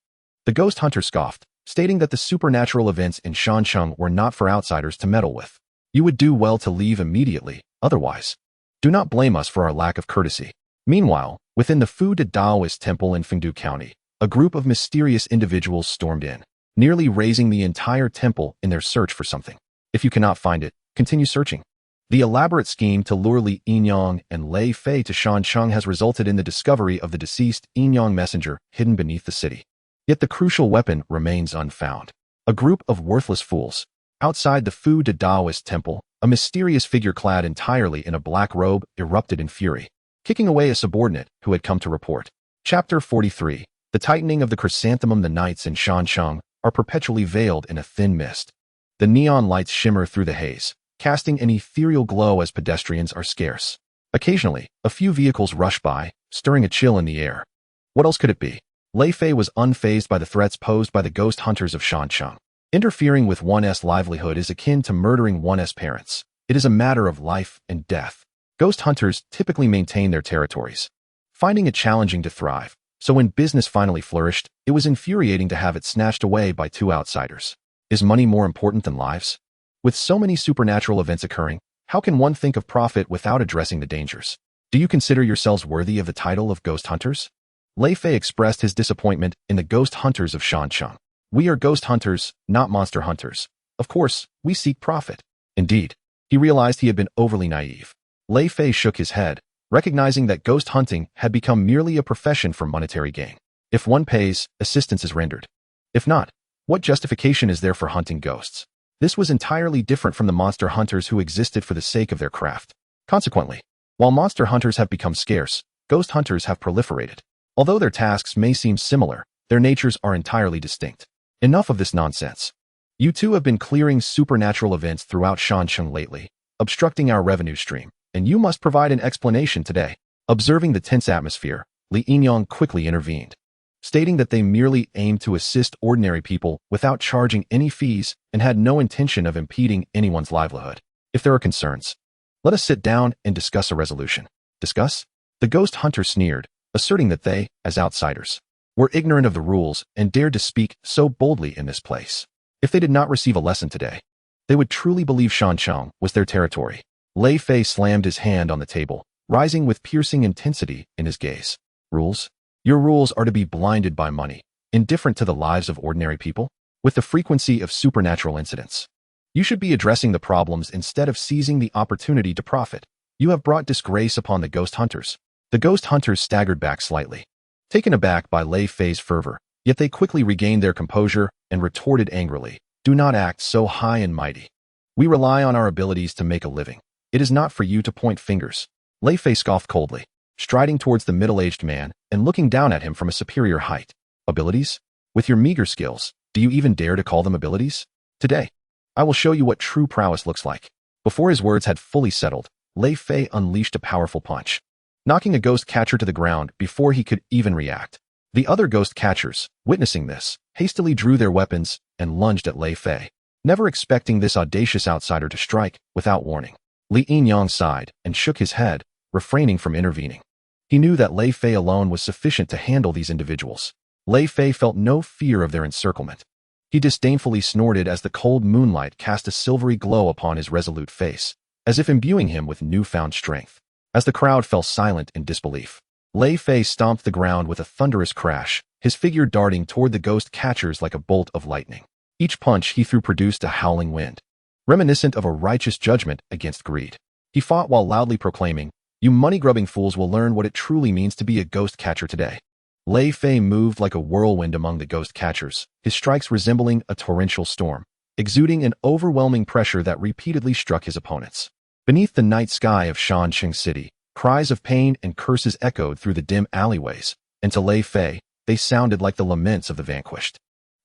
The ghost hunter scoffed, stating that the supernatural events in Shancheng were not for outsiders to meddle with. "You would do well to leave immediately, otherwise. Do not blame us for our lack of courtesy." Meanwhile, within the Fu De Daoist temple in Fengdu County, a group of mysterious individuals stormed in, nearly razing the entire temple in their search for something. If you cannot find it, continue searching. The elaborate scheme to lure Li Yinyang and Lei Fei to Shancheng has resulted in the discovery of the deceased Yinyang messenger hidden beneath the city. Yet the crucial weapon remains unfound. A group of worthless fools. Outside the Fu De Daoist temple, a mysterious figure clad entirely in a black robe erupted in fury, kicking away a subordinate who had come to report. Chapter 43. The tightening of the chrysanthemum. The nights in Shancheng are perpetually veiled in a thin mist. The neon lights shimmer through the haze, casting an ethereal glow as pedestrians are scarce. Occasionally, a few vehicles rush by, stirring a chill in the air. What else could it be? Lei Fei was unfazed by the threats posed by the ghost hunters of Shancheng. Interfering with one's livelihood is akin to murdering one's parents. It is a matter of life and death. Ghost hunters typically maintain their territories, finding it challenging to thrive. So when business finally flourished, it was infuriating to have it snatched away by 2 outsiders. Is money more important than lives? With so many supernatural events occurring, how can one think of profit without addressing the dangers? Do you consider yourselves worthy of the title of ghost hunters? Lei Fei expressed his disappointment in the ghost hunters of Shancheng. "We are ghost hunters, not monster hunters. Of course, we seek profit." Indeed, he realized he had been overly naive. Lei Fei shook his head, recognizing that ghost hunting had become merely a profession for monetary gain. If one pays, assistance is rendered. If not, what justification is there for hunting ghosts? This was entirely different from the monster hunters who existed for the sake of their craft. Consequently, while monster hunters have become scarce, ghost hunters have proliferated. Although their tasks may seem similar, their natures are entirely distinct. Enough of this nonsense. You two have been clearing supernatural events throughout Shancheng lately, obstructing our revenue stream, and you must provide an explanation today. Observing the tense atmosphere, Li Yinyang quickly intervened, stating that they merely aimed to assist ordinary people without charging any fees and had no intention of impeding anyone's livelihood. If there are concerns, let us sit down and discuss a resolution. Discuss? The ghost hunter sneered, asserting that they, as outsiders, were ignorant of the rules and dared to speak so boldly in this place. If they did not receive a lesson today, they would truly believe Shancheng was their territory. Lei Fei slammed his hand on the table, rising with piercing intensity in his gaze. Rules? Your rules are to be blinded by money, indifferent to the lives of ordinary people, with the frequency of supernatural incidents. You should be addressing the problems instead of seizing the opportunity to profit. You have brought disgrace upon the ghost hunters. The ghost hunters staggered back slightly, taken aback by Lei Fei's fervor, yet they quickly regained their composure and retorted angrily, "Do not act so high and mighty. We rely on our abilities to make a living. It is not for you to point fingers." Lei Fei scoffed coldly, striding towards the middle-aged man and looking down at him from a superior height. Abilities? With your meager skills, do you even dare to call them abilities? Today, I will show you what true prowess looks like. Before his words had fully settled, Lei Fei unleashed a powerful punch, knocking a ghost catcher to the ground before he could even react. The other ghost catchers, witnessing this, hastily drew their weapons and lunged at Lei Fei, never expecting this audacious outsider to strike without warning. Li Yinyang sighed and shook his head, refraining from intervening. He knew that Lei Fei alone was sufficient to handle these individuals. Lei Fei felt no fear of their encirclement. He disdainfully snorted as the cold moonlight cast a silvery glow upon his resolute face, as if imbuing him with newfound strength. As the crowd fell silent in disbelief, Lei Fei stomped the ground with a thunderous crash, his figure darting toward the ghost catchers like a bolt of lightning. Each punch he threw produced a howling wind, reminiscent of a righteous judgment against greed. He fought while loudly proclaiming, "You money-grubbing fools will learn what it truly means to be a ghost catcher today." Lei Fei moved like a whirlwind among the ghost catchers, his strikes resembling a torrential storm, exuding an overwhelming pressure that repeatedly struck his opponents. Beneath the night sky of Shancheng City, cries of pain and curses echoed through the dim alleyways, and to Lei Fei, they sounded like the laments of the vanquished.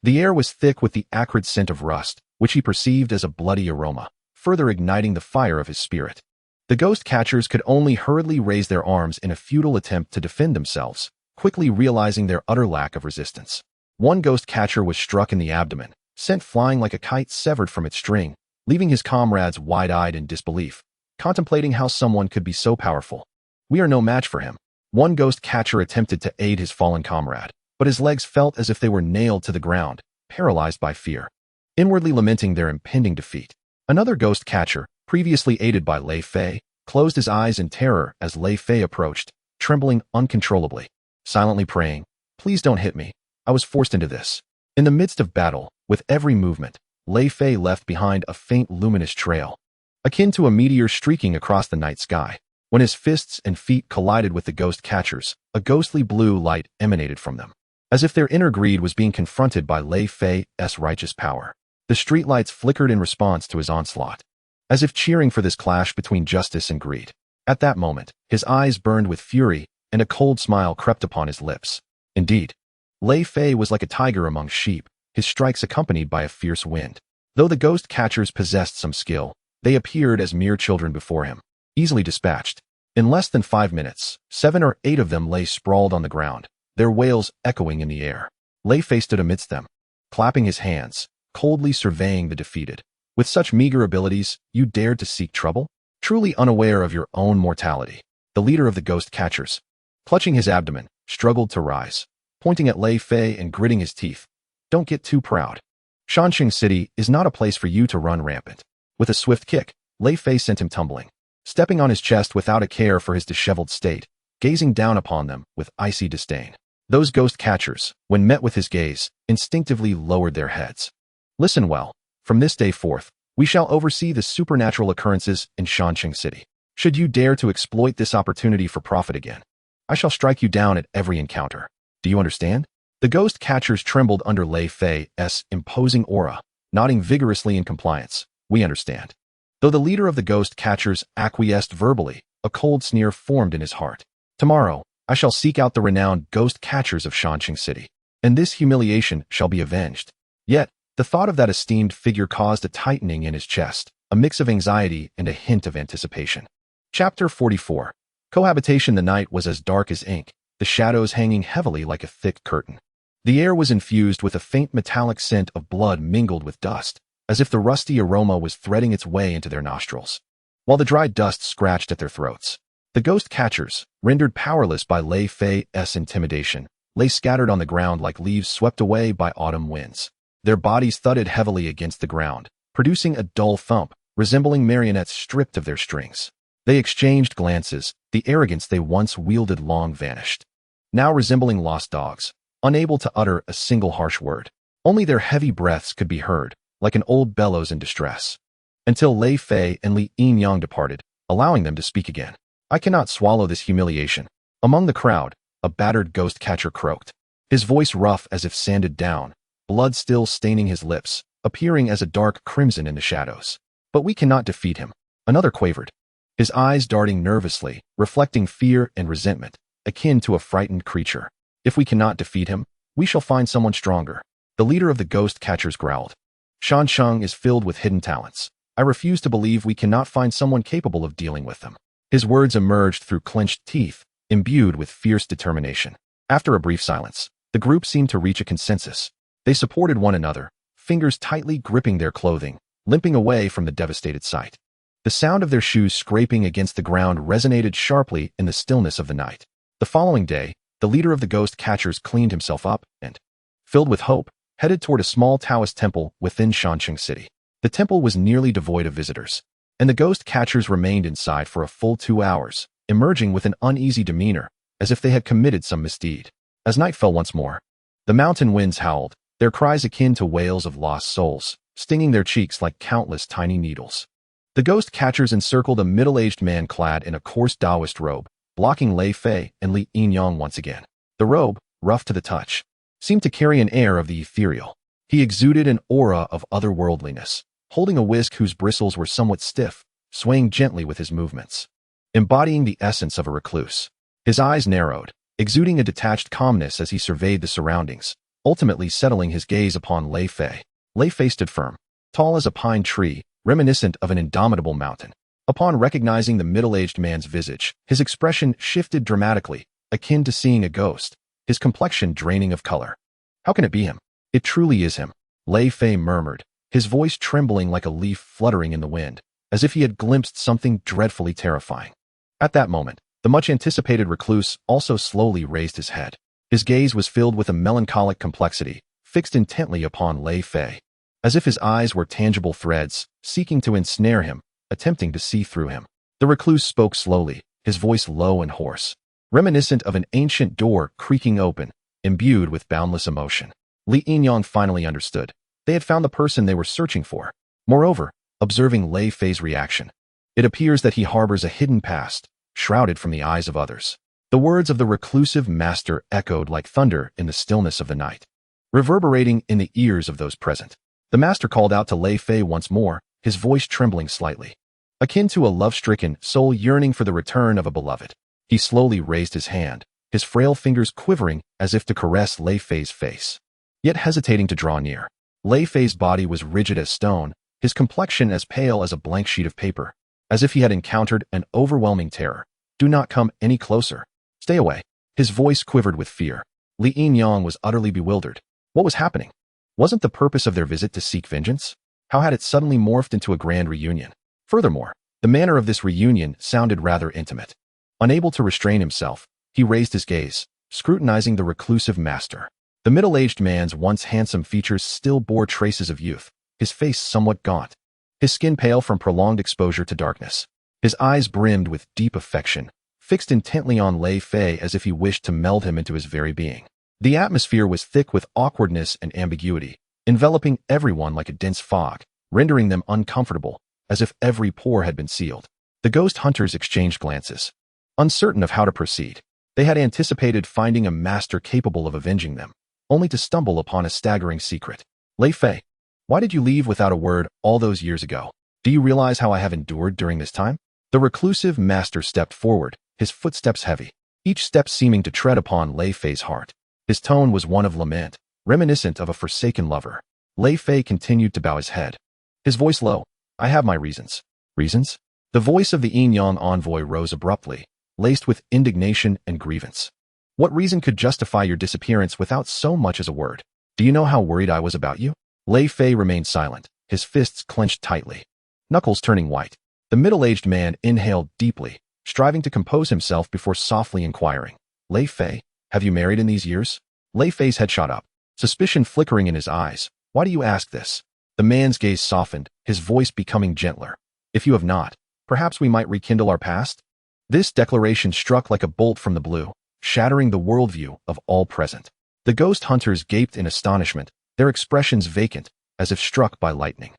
The air was thick with the acrid scent of rust, which he perceived as a bloody aroma, further igniting the fire of his spirit. The ghost catchers could only hurriedly raise their arms in a futile attempt to defend themselves, quickly realizing their utter lack of resistance. One ghost catcher was struck in the abdomen, sent flying like a kite severed from its string, leaving his comrades wide-eyed in disbelief, contemplating how someone could be so powerful. "We are no match for him." One ghost catcher attempted to aid his fallen comrade, but his legs felt as if they were nailed to the ground, paralyzed by fear, inwardly lamenting their impending defeat. Another ghost catcher, previously aided by Lei Fei, closed his eyes in terror as Lei Fei approached, trembling uncontrollably, silently praying, "Please don't hit me. I was forced into this." In the midst of battle, with every movement, Lei Fei left behind a faint luminous trail, akin to a meteor streaking across the night sky. When his fists and feet collided with the ghost catchers, a ghostly blue light emanated from them, as if their inner greed was being confronted by Lei Fei's righteous power. The streetlights flickered in response to his onslaught, as if cheering for this clash between justice and greed. At that moment, his eyes burned with fury, and a cold smile crept upon his lips. Indeed, Lei Fei was like a tiger among sheep, his strikes accompanied by a fierce wind. Though the ghost catchers possessed some skill, they appeared as mere children before him, easily dispatched. In less than 5 minutes, 7 or 8 of them lay sprawled on the ground, their wails echoing in the air. Lei Fei stood amidst them, clapping his hands, coldly surveying the defeated. "With such meager abilities, you dared to seek trouble? Truly unaware of your own mortality." The leader of the ghost catchers, clutching his abdomen, struggled to rise, pointing at Lei Fei and gritting his teeth. "Don't get too proud. Shancheng City is not a place for you to run rampant." With a swift kick, Lei Fei sent him tumbling, stepping on his chest without a care for his disheveled state, gazing down upon them with icy disdain. Those ghost catchers, when met with his gaze, instinctively lowered their heads. "Listen well. From this day forth, we shall oversee the supernatural occurrences in Shancheng City. Should you dare to exploit this opportunity for profit again, I shall strike you down at every encounter. Do you understand?" The ghost catchers trembled under Lei Fei's imposing aura, nodding vigorously in compliance. "We understand." Though the leader of the ghost catchers acquiesced verbally, a cold sneer formed in his heart. "Tomorrow, I shall seek out the renowned ghost catchers of Shancheng City, and this humiliation shall be avenged." Yet, the thought of that esteemed figure caused a tightening in his chest, a mix of anxiety and a hint of anticipation. Chapter 44. Cohabitation. The night was as dark as ink, the shadows hanging heavily like a thick curtain. The air was infused with a faint metallic scent of blood mingled with dust, as if the rusty aroma was threading its way into their nostrils, while the dry dust scratched at their throats. The ghost catchers, rendered powerless by Lei Fei's intimidation, lay scattered on the ground like leaves swept away by autumn winds. Their bodies thudded heavily against the ground, producing a dull thump, resembling marionettes stripped of their strings. They exchanged glances, the arrogance they once wielded long vanished. Now resembling lost dogs, unable to utter a single harsh word. Only their heavy breaths could be heard, like an old bellows in distress. Until Lei Fei and Li Yinyang departed, allowing them to speak again. I cannot swallow this humiliation. Among the crowd, a battered ghost catcher croaked, his voice rough as if sanded down, blood still staining his lips, appearing as a dark crimson in the shadows. But we cannot defeat him. Another quavered, his eyes darting nervously, reflecting fear and resentment, akin to a frightened creature. If we cannot defeat him, we shall find someone stronger. The leader of the ghost catchers growled. Shan Sheng is filled with hidden talents. I refuse to believe we cannot find someone capable of dealing with them. His words emerged through clenched teeth, imbued with fierce determination. After a brief silence, the group seemed to reach a consensus. They supported one another, fingers tightly gripping their clothing, limping away from the devastated sight. The sound of their shoes scraping against the ground resonated sharply in the stillness of the night. The following day, the leader of the ghost catchers cleaned himself up and, filled with hope, headed toward a small Taoist temple within Shancheng City. The temple was nearly devoid of visitors, and the ghost catchers remained inside for a full 2 hours, emerging with an uneasy demeanor, as if they had committed some misdeed. As night fell once more, the mountain winds howled, their cries akin to wails of lost souls, stinging their cheeks like countless tiny needles. The ghost catchers encircled a middle-aged man clad in a coarse Taoist robe, blocking Lei Fei and Li Yinyang once again. The robe, rough to the touch, seemed to carry an air of the ethereal. He exuded an aura of otherworldliness, holding a whisk whose bristles were somewhat stiff, swaying gently with his movements, embodying the essence of a recluse. His eyes narrowed, exuding a detached calmness as he surveyed the surroundings, ultimately settling his gaze upon Lei Fei. Lei Fei stood firm, tall as a pine tree, reminiscent of an indomitable mountain. Upon recognizing the middle-aged man's visage, his expression shifted dramatically, akin to seeing a ghost, his complexion draining of color. How can it be him? It truly is him, Lei Fei murmured, his voice trembling like a leaf fluttering in the wind, as if he had glimpsed something dreadfully terrifying. At that moment, the much-anticipated recluse also slowly raised his head. His gaze was filled with a melancholic complexity, fixed intently upon Lei Fei, as if his eyes were tangible threads, seeking to ensnare him, attempting to see through him. The recluse spoke slowly, his voice low and hoarse, reminiscent of an ancient door creaking open, imbued with boundless emotion. Li Yinyang finally understood. They had found the person they were searching for. Moreover, observing Lei Fei's reaction, it appears that he harbors a hidden past, shrouded from the eyes of others. The words of the reclusive master echoed like thunder in the stillness of the night, reverberating in the ears of those present. The master called out to Lei Fei once more, his voice trembling slightly, akin to a love-stricken soul yearning for the return of a beloved. He slowly raised his hand, his frail fingers quivering as if to caress Lei Fei's face, yet hesitating to draw near. Lei Fei's body was rigid as stone, his complexion as pale as a blank sheet of paper, as if he had encountered an overwhelming terror. Do not come any closer. Stay away. His voice quivered with fear. Li Yinyang was utterly bewildered. What was happening? Wasn't the purpose of their visit to seek vengeance? How had it suddenly morphed into a grand reunion? Furthermore, the manner of this reunion sounded rather intimate. Unable to restrain himself, he raised his gaze, scrutinizing the reclusive master. The middle-aged man's once handsome features still bore traces of youth, his face somewhat gaunt, his skin pale from prolonged exposure to darkness. His eyes brimmed with deep affection, fixed intently on Lei Fei as if he wished to meld him into his very being. The atmosphere was thick with awkwardness and ambiguity, enveloping everyone like a dense fog, rendering them uncomfortable, as if every pore had been sealed. The ghost hunters exchanged glances, uncertain of how to proceed. They had anticipated finding a master capable of avenging them, only to stumble upon a staggering secret. Lei Fei, why did you leave without a word all those years ago? Do you realize how I have endured during this time? The reclusive master stepped forward, his footsteps heavy, each step seeming to tread upon Lei Fei's heart. His tone was one of lament, reminiscent of a forsaken lover. Lei Fei continued to bow his head. His voice low. I have my reasons. Reasons? The voice of the Yin Yang envoy rose abruptly, laced with indignation and grievance. What reason could justify your disappearance without so much as a word? Do you know how worried I was about you? Lei Fei remained silent, his fists clenched tightly, knuckles turning white. The middle-aged man inhaled deeply, striving to compose himself before softly inquiring. Lei Fei, have you married in these years? Lei Fei's head shot up, suspicion flickering in his eyes. Why do you ask this? The man's gaze softened, his voice becoming gentler. If you have not, perhaps we might rekindle our past? This declaration struck like a bolt from the blue, shattering the worldview of all present. The ghost hunters gaped in astonishment, their expressions vacant, as if struck by lightning.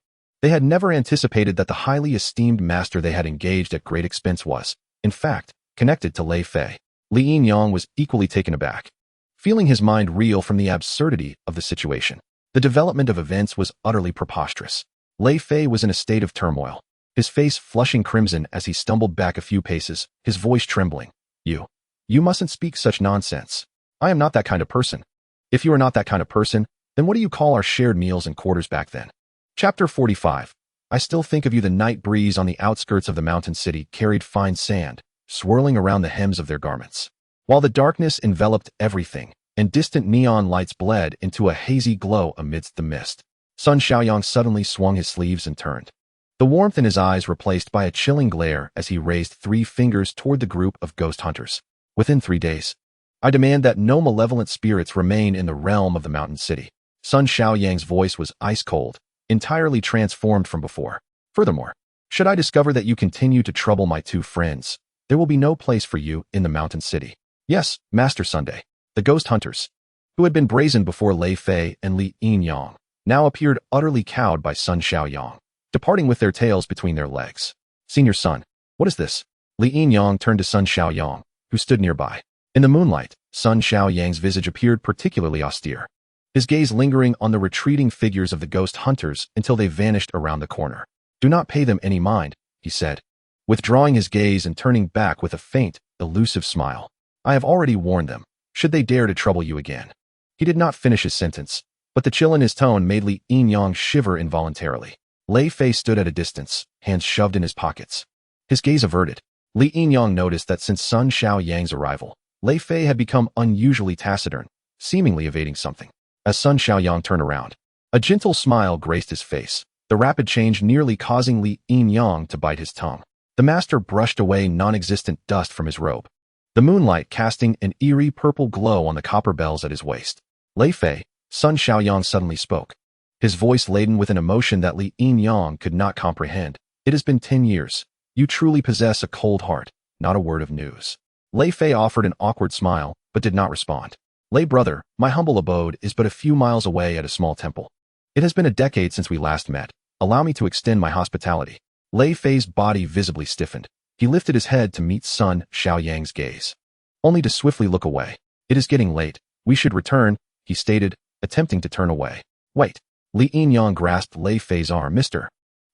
They had never anticipated that the highly esteemed master they had engaged at great expense was, in fact, connected to Lei Fei. Li Yin Yang was equally taken aback, feeling his mind reel from the absurdity of the situation. The development of events was utterly preposterous. Lei Fei was in a state of turmoil, his face flushing crimson as he stumbled back a few paces, his voice trembling. You mustn't speak such nonsense. I am not that kind of person. If you are not that kind of person, then what do you call our shared meals and quarters back then? Chapter 45. I still think of you. The night breeze on the outskirts of the mountain city carried fine sand, swirling around the hems of their garments. While the darkness enveloped everything, and distant neon lights bled into a hazy glow amidst the mist, Sun Xiaoyang suddenly swung his sleeves and turned. The warmth in his eyes replaced by a chilling glare as he raised 3 fingers toward the group of ghost hunters. Within 3 days, I demand that no malevolent spirits remain in the realm of the mountain city. Sun Xiaoyang's voice was ice-cold, entirely transformed from before. Furthermore, should I discover that you continue to trouble my 2 friends, there will be no place for you in the mountain city. Yes, Master Sunday. The ghost hunters, who had been brazen before Lei Fei and Li Yin Yang, now appeared utterly cowed by Sun Xiaoyang, departing with their tails between their legs. Senior Sun, what is this? Li Yin Yang turned to Sun Xiaoyang, who stood nearby. In the moonlight, Sun Xiaoyang's visage appeared particularly austere, his gaze lingering on the retreating figures of the ghost hunters until they vanished around the corner. Do not pay them any mind, he said, withdrawing his gaze and turning back with a faint, elusive smile. I have already warned them, should they dare to trouble you again. He did not finish his sentence, but the chill in his tone made Li Yin Yang shiver involuntarily. Lei Fei stood at a distance, hands shoved in his pockets, his gaze averted. Li Yin Yang noticed that since Sun Xiaoyang's arrival, Lei Fei had become unusually taciturn, seemingly evading something. As Sun Xiaoyang turned around, a gentle smile graced his face, the rapid change nearly causing Li Yin Yang to bite his tongue. The master brushed away non-existent dust from his robe, the moonlight casting an eerie purple glow on the copper bells at his waist. Lei Fei, Sun Xiaoyang suddenly spoke, his voice laden with an emotion that Li Yin Yang could not comprehend. It has been 10 years. You truly possess a cold heart, not a word of news. Lei Fei offered an awkward smile, but did not respond. Lei brother, my humble abode is but a few miles away at a small temple. It has been a decade since we last met. Allow me to extend my hospitality. Lei Fei's body visibly stiffened. He lifted his head to meet Sun Xiaoyang's gaze, only to swiftly look away. It is getting late. We should return, he stated, attempting to turn away. Wait. Li Yin Yang grasped Lei Fei's arm. Mr.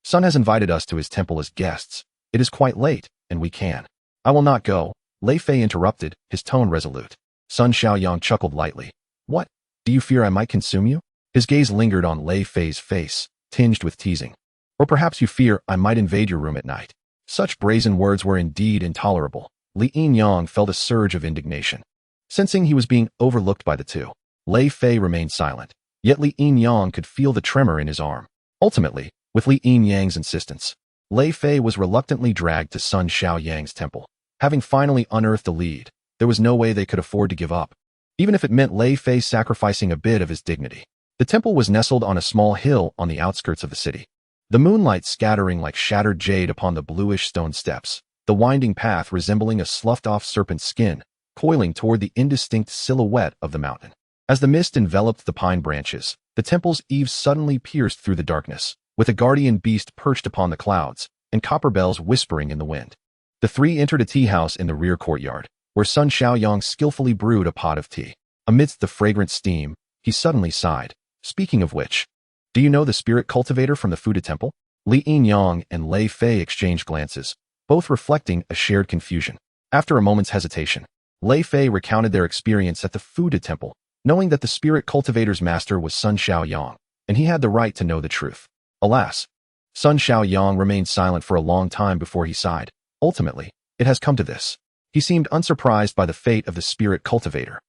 Sun has invited us to his temple as guests. It is quite late, and we can. I will not go, Lei Fei interrupted, his tone resolute. Sun Xiaoyang chuckled lightly. What? Do you fear I might consume you? His gaze lingered on Lei Fei's face, tinged with teasing. Or perhaps you fear I might invade your room at night. Such brazen words were indeed intolerable. Li Yin Yang felt a surge of indignation, sensing he was being overlooked by the 2. Lei Fei remained silent, yet Li Yin Yang could feel the tremor in his arm. Ultimately, with Li Yin Yang's insistence, Lei Fei was reluctantly dragged to Sun Xiaoyang's temple. Having finally unearthed a lead, there was no way they could afford to give up, even if it meant Lei Fei sacrificing a bit of his dignity. The temple was nestled on a small hill on the outskirts of the city, the moonlight scattering like shattered jade upon the bluish stone steps, the winding path resembling a sloughed-off serpent's skin, coiling toward the indistinct silhouette of the mountain. As the mist enveloped the pine branches, the temple's eaves suddenly pierced through the darkness, with a guardian beast perched upon the clouds, and copper bells whispering in the wind. The 3 entered a tea house in the rear courtyard, where Sun Xiaoyang skillfully brewed a pot of tea. Amidst the fragrant steam, he suddenly sighed. Speaking of which, do you know the spirit cultivator from the Fuda Temple? Li Yin Yang and Lei Fei exchanged glances, both reflecting a shared confusion. After a moment's hesitation, Lei Fei recounted their experience at the Fuda Temple, knowing that the spirit cultivator's master was Sun Xiaoyang, and he had the right to know the truth. Alas, Sun Xiaoyang remained silent for a long time before he sighed. Ultimately, it has come to this. He seemed unsurprised by the fate of the spirit cultivator,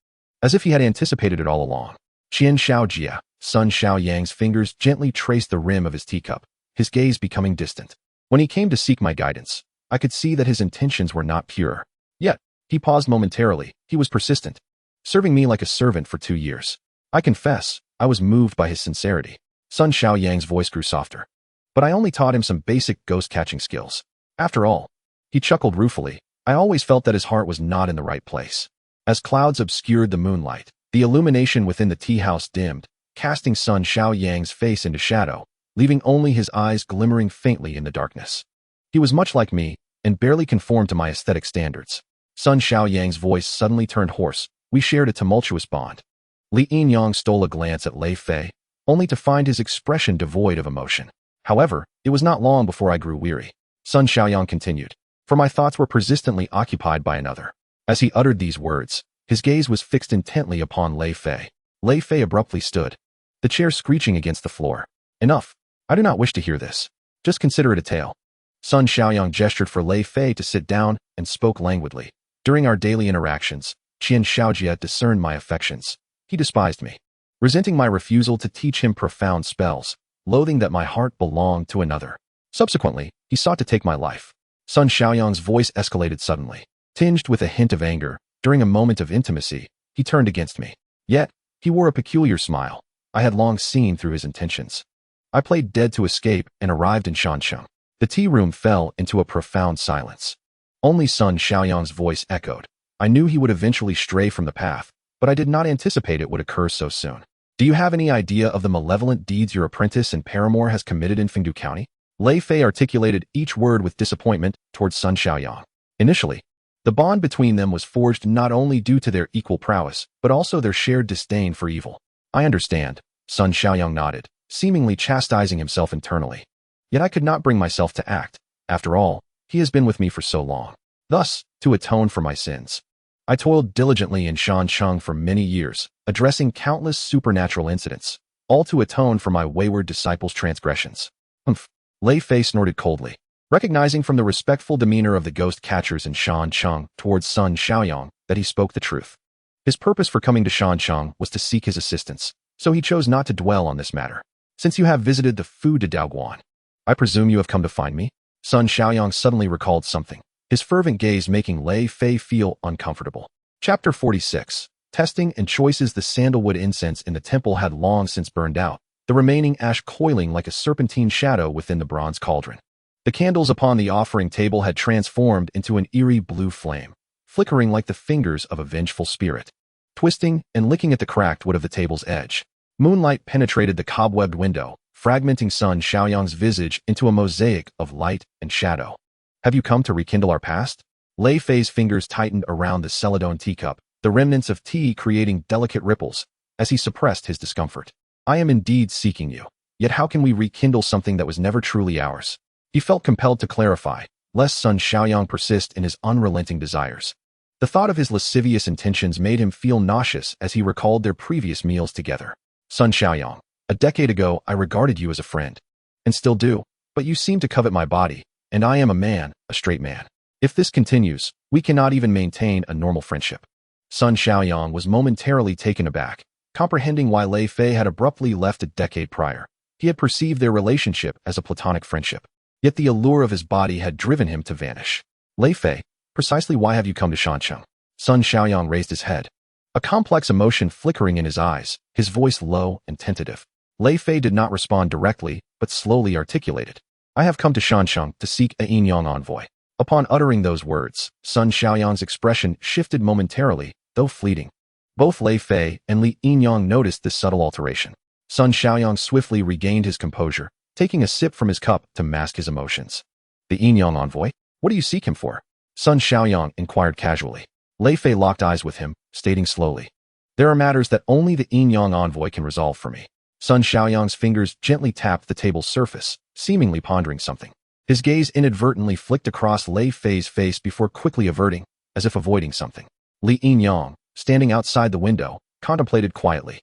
as if he had anticipated it all along. Qian Xiaojia, Sun Xiaoyang's fingers gently traced the rim of his teacup, his gaze becoming distant. When he came to seek my guidance, I could see that his intentions were not pure. Yet, he paused momentarily. He was persistent, serving me like a servant for 2 years. I confess, I was moved by his sincerity. Sun Xiaoyang's voice grew softer. But I only taught him some basic ghost-catching skills. After all, he chuckled ruefully, I always felt that his heart was not in the right place. As clouds obscured the moonlight, the illumination within the tea house dimmed, casting Sun Xiaoyang's face into shadow, leaving only his eyes glimmering faintly in the darkness. He was much like me, and barely conformed to my aesthetic standards. Sun Xiaoyang's voice suddenly turned hoarse. We shared a tumultuous bond. Li Yinyang stole a glance at Lei Fei, only to find his expression devoid of emotion. However, it was not long before I grew weary. Sun Xiaoyang continued, for my thoughts were persistently occupied by another. As he uttered these words, his gaze was fixed intently upon Lei Fei. Lei Fei abruptly stood, the chair screeching against the floor. Enough. I do not wish to hear this. Just consider it a tale. Sun Xiaoyang gestured for Lei Fei to sit down and spoke languidly. During our daily interactions, Qian Xiaojia discerned my affections. He despised me, resenting my refusal to teach him profound spells, loathing that my heart belonged to another. Subsequently, he sought to take my life. Sun Xiaoyang's voice escalated suddenly, tinged with a hint of anger. During a moment of intimacy, he turned against me. Yet, he wore a peculiar smile. I had long seen through his intentions. I played dead to escape and arrived in Shansheng. The tea room fell into a profound silence. Only Sun Xiaoyang's voice echoed. I knew he would eventually stray from the path, but I did not anticipate it would occur so soon. Do you have any idea of the malevolent deeds your apprentice and paramour has committed in Fengdu County? Lei Fei articulated each word with disappointment towards Sun Xiaoyang. Initially, the bond between them was forged not only due to their equal prowess, but also their shared disdain for evil. I understand, Sun Xiaoyang nodded, seemingly chastising himself internally. Yet I could not bring myself to act. After all, he has been with me for so long. Thus, to atone for my sins, I toiled diligently in Shansheng for many years, addressing countless supernatural incidents, all to atone for my wayward disciples' transgressions. Humph. Lei Fei snorted coldly, recognizing from the respectful demeanor of the ghost catchers in Shansheng towards Sun Xiaoyang that he spoke the truth. His purpose for coming to Shansheng was to seek his assistance, so he chose not to dwell on this matter. Since you have visited the Fu de Daoguan, I presume you have come to find me? Sun Xiaoyang suddenly recalled something, his fervent gaze making Lei Fei feel uncomfortable. Chapter 46. Testing and choices. The sandalwood incense in the temple had long since burned out, the remaining ash coiling like a serpentine shadow within the bronze cauldron. The candles upon the offering table had transformed into an eerie blue flame, flickering like the fingers of a vengeful spirit, twisting and licking at the cracked wood of the table's edge. Moonlight penetrated the cobwebbed window, fragmenting Sun Xiaoyang's visage into a mosaic of light and shadow. Have you come to rekindle our past? Lei Fei's fingers tightened around the celadone teacup, the remnants of tea creating delicate ripples, as he suppressed his discomfort. I am indeed seeking you. Yet how can we rekindle something that was never truly ours? He felt compelled to clarify, lest Sun Xiaoyang persist in his unrelenting desires. The thought of his lascivious intentions made him feel nauseous as he recalled their previous meals together. Sun Xiaoyang, a decade ago I regarded you as a friend, and still do, but you seem to covet my body, and I am a man, a straight man. If this continues, we cannot even maintain a normal friendship. Sun Xiaoyang was momentarily taken aback, comprehending why Lei Fei had abruptly left a decade prior. He had perceived their relationship as a platonic friendship, yet the allure of his body had driven him to vanish. Lei Fei, precisely why have you come to Shansheng? Sun Xiaoyang raised his head, a complex emotion flickering in his eyes, his voice low and tentative. Lei Fei did not respond directly, but slowly articulated. I have come to Shansheng to seek a Yinyang envoy. Upon uttering those words, Sun Xiaoyang's expression shifted momentarily, though fleeting. Both Lei Fei and Li Yinyang noticed this subtle alteration. Sun Xiaoyang swiftly regained his composure, taking a sip from his cup to mask his emotions. The Yinyang envoy? What do you seek him for? Sun Xiaoyang inquired casually. Lei Fei locked eyes with him, stating slowly. There are matters that only the Yinyang envoy can resolve for me. Sun Xiaoyang's fingers gently tapped the table's surface, seemingly pondering something. His gaze inadvertently flicked across Lei Fei's face before quickly averting, as if avoiding something. Li Yinyang, standing outside the window, contemplated quietly.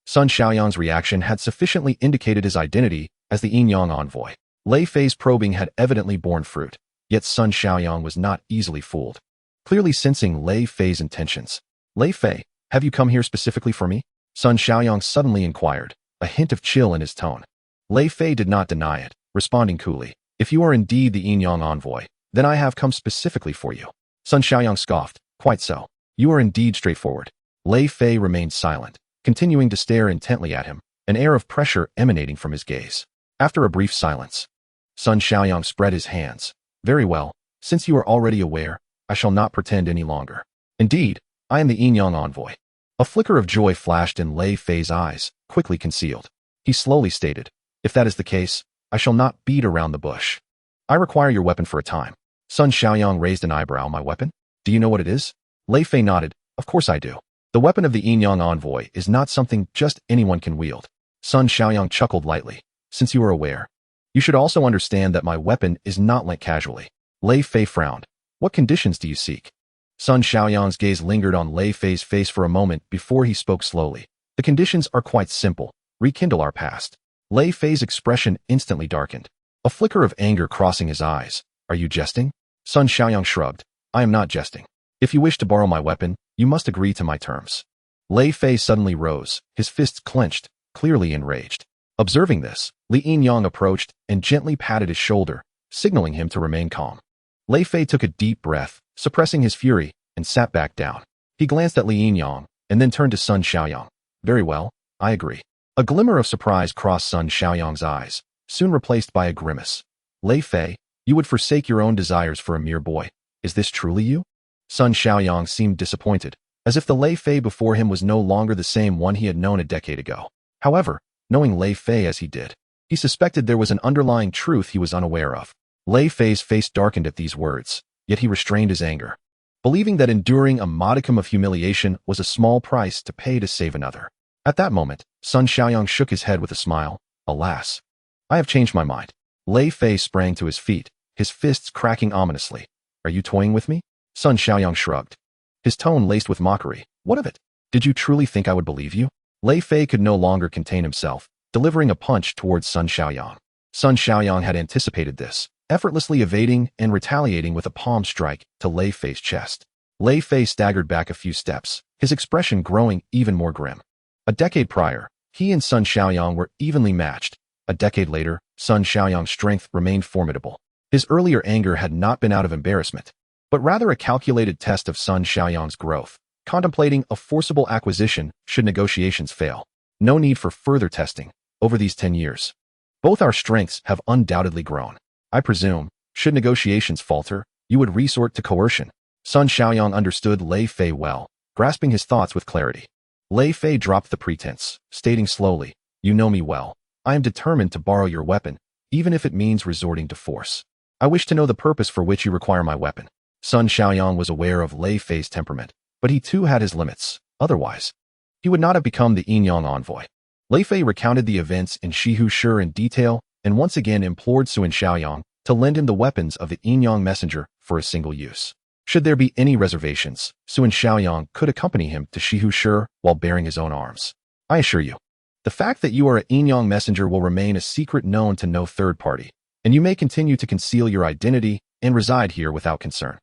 Sun Xiaoyang's reaction had sufficiently indicated his identity as the Yin Yang envoy. Lei Fei's probing had evidently borne fruit, yet Sun Xiaoyang was not easily fooled. Clearly sensing Lei Fei's intentions. Lei Fei, have you come here specifically for me? Sun Xiaoyang suddenly inquired, a hint of chill in his tone. Lei Fei did not deny it, responding coolly, if you are indeed the Yin Yang envoy, then I have come specifically for you. Sun Xiaoyang scoffed, quite so. You are indeed straightforward. Lei Fei remained silent, continuing to stare intently at him, an air of pressure emanating from his gaze. After a brief silence, Sun Xiaoyang spread his hands. Very well, since you are already aware, I shall not pretend any longer. Indeed, I am the Yin Yang envoy. A flicker of joy flashed in Lei Fei's eyes, quickly concealed. He slowly stated, if that is the case, I shall not beat around the bush. I require your weapon for a time. Sun Xiaoyang raised an eyebrow. My weapon? Do you know what it is? Lei Fei nodded. Of course I do. The weapon of the Yin Yang envoy is not something just anyone can wield. Sun Xiaoyang chuckled lightly. Since you are aware, you should also understand that my weapon is not lent casually. Lei Fei frowned. What conditions do you seek? Sun Xiaoyang's gaze lingered on Lei Fei's face for a moment before he spoke slowly. The conditions are quite simple. Rekindle our past. Lei Fei's expression instantly darkened, a flicker of anger crossing his eyes. Are you jesting? Sun Xiaoyang shrugged. I am not jesting. If you wish to borrow my weapon, you must agree to my terms. Lei Fei suddenly rose, his fists clenched, clearly enraged. Observing this, Li Yinyang approached and gently patted his shoulder, signaling him to remain calm. Lei Fei took a deep breath, suppressing his fury, and sat back down. He glanced at Li Yinyang, and then turned to Sun Xiaoyang. Very well, I agree. A glimmer of surprise crossed Sun Xiaoyang's eyes, soon replaced by a grimace. Lei Fei, you would forsake your own desires for a mere boy. Is this truly you? Sun Xiaoyang seemed disappointed, as if the Lei Fei before him was no longer the same one he had known a decade ago. However, knowing Lei Fei as he did, he suspected there was an underlying truth he was unaware of. Lei Fei's face darkened at these words, yet he restrained his anger, believing that enduring a modicum of humiliation was a small price to pay to save another. At that moment, Sun Xiaoyang shook his head with a smile. Alas, I have changed my mind. Lei Fei sprang to his feet, his fists cracking ominously. Are you toying with me? Sun Xiaoyang shrugged, his tone laced with mockery. What of it? Did you truly think I would believe you? Lei Fei could no longer contain himself, delivering a punch towards Sun Xiaoyang. Sun Xiaoyang had anticipated this, effortlessly evading and retaliating with a palm strike to Lei Fei's chest. Lei Fei staggered back a few steps, his expression growing even more grim. A decade prior, he and Sun Xiaoyang were evenly matched. A decade later, Sun Xiaoyang's strength remained formidable. His earlier anger had not been out of embarrassment, but rather a calculated test of Sun Xiaoyang's growth, contemplating a forcible acquisition should negotiations fail. No need for further testing. Over these 10 years, both our strengths have undoubtedly grown. I presume, should negotiations falter, you would resort to coercion. Sun Xiaoyang understood Lei Fei well, grasping his thoughts with clarity. Lei Fei dropped the pretense, stating slowly, you know me well. I am determined to borrow your weapon, even if it means resorting to force. I wish to know the purpose for which you require my weapon. Sun Xiaoyang was aware of Lei Fei's temperament, but he too had his limits. Otherwise, he would not have become the Yin Yang envoy. Lei Fei recounted the events in Shihu Shi in detail and once again implored Sun Xiaoyang to lend him the weapons of the Yin Yang messenger for a single use. Should there be any reservations, Sun Xiaoyang could accompany him to Shihu Shi while bearing his own arms. I assure you, the fact that you are a Yin Yang messenger will remain a secret known to no third party, and you may continue to conceal your identity and reside here without concern.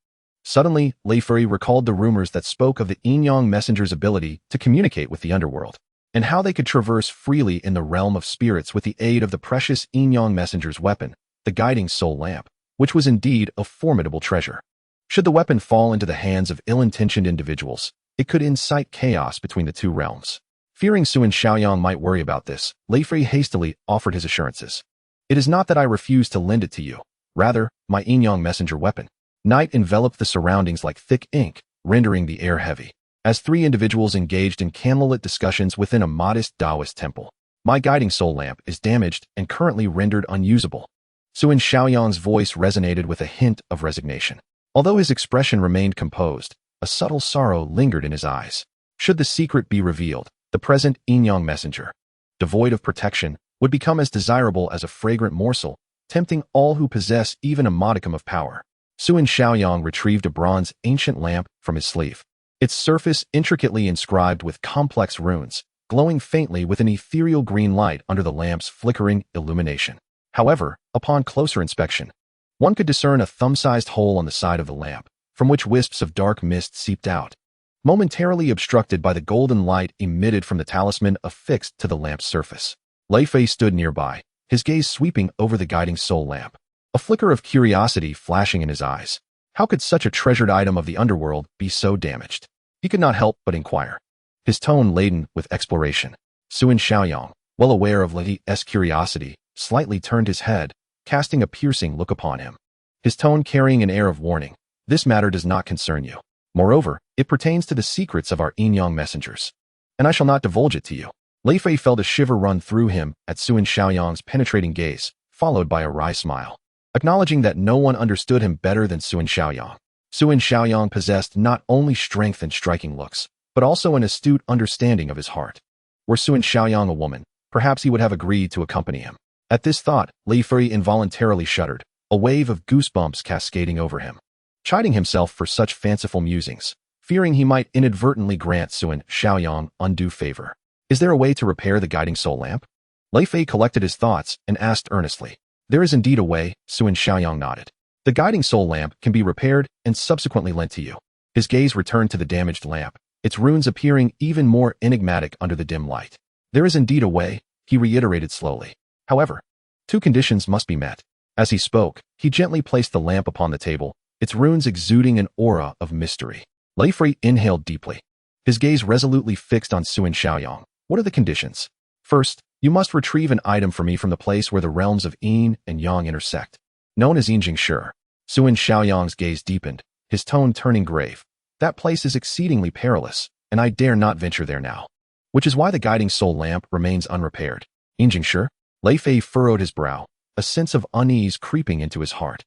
Suddenly, Lei Fei recalled the rumors that spoke of the Yin Yang messenger's ability to communicate with the underworld, and how they could traverse freely in the realm of spirits with the aid of the precious Yin Yang messenger's weapon, the guiding soul lamp, which was indeed a formidable treasure. Should the weapon fall into the hands of ill-intentioned individuals, it could incite chaos between the two realms. Fearing Sun Xiaoyang might worry about this, Lei Fei hastily offered his assurances. It is not that I refuse to lend it to you. Rather, my Yin Yang messenger weapon. Night enveloped the surroundings like thick ink, rendering the air heavy, as three individuals engaged in candlelit discussions within a modest Taoist temple. My guiding soul lamp is damaged and currently rendered unusable. Sun Xiaoyang's voice resonated with a hint of resignation. Although his expression remained composed, a subtle sorrow lingered in his eyes. Should the secret be revealed, the present Yin Yang messenger, devoid of protection, would become as desirable as a fragrant morsel, tempting all who possess even a modicum of power. Sun Xiaoyang retrieved a bronze ancient lamp from his sleeve, its surface intricately inscribed with complex runes, glowing faintly with an ethereal green light under the lamp's flickering illumination. However, upon closer inspection, one could discern a thumb-sized hole on the side of the lamp, from which wisps of dark mist seeped out, momentarily obstructed by the golden light emitted from the talisman affixed to the lamp's surface. Lei Fei stood nearby, his gaze sweeping over the guiding soul lamp, a flicker of curiosity flashing in his eyes. How could such a treasured item of the underworld be so damaged? He could not help but inquire, his tone laden with exploration. Suan Xiaoyang, well aware of Lei's curiosity, slightly turned his head, casting a piercing look upon him, his tone carrying an air of warning. This matter does not concern you. Moreover, it pertains to the secrets of our Yin-Yang messengers, and I shall not divulge it to you. Lei Fei felt a shiver run through him at Suan Xiaoyang's penetrating gaze, followed by a wry smile. Acknowledging that no one understood him better than Suan Xiaoyang, Suan Xiaoyang possessed not only strength and striking looks, but also an astute understanding of his heart. Were Suan Xiaoyang a woman, perhaps he would have agreed to accompany him. At this thought, Lei Fei involuntarily shuddered, a wave of goosebumps cascading over him. Chiding himself for such fanciful musings, fearing he might inadvertently grant Suan Xiaoyang undue favor. Is there a way to repair the guiding soul lamp? Lei Fei collected his thoughts and asked earnestly. There is indeed a way, Suan Xiaoyang nodded. The guiding soul lamp can be repaired and subsequently lent to you. His gaze returned to the damaged lamp, its runes appearing even more enigmatic under the dim light. There is indeed a way, he reiterated slowly. However, 2 conditions must be met. As he spoke, he gently placed the lamp upon the table, its runes exuding an aura of mystery. Lei Fei inhaled deeply, his gaze resolutely fixed on Suan Xiaoyang. What are the conditions? First, you must retrieve an item for me from the place where the realms of Yin and Yang intersect, known as Yinjing Shi. Suan Xiaoyang's gaze deepened, his tone turning grave. That place is exceedingly perilous, and I dare not venture there now. Which is why the guiding soul lamp remains unrepaired. Yinjing Shi? Lei Fei furrowed his brow, a sense of unease creeping into his heart.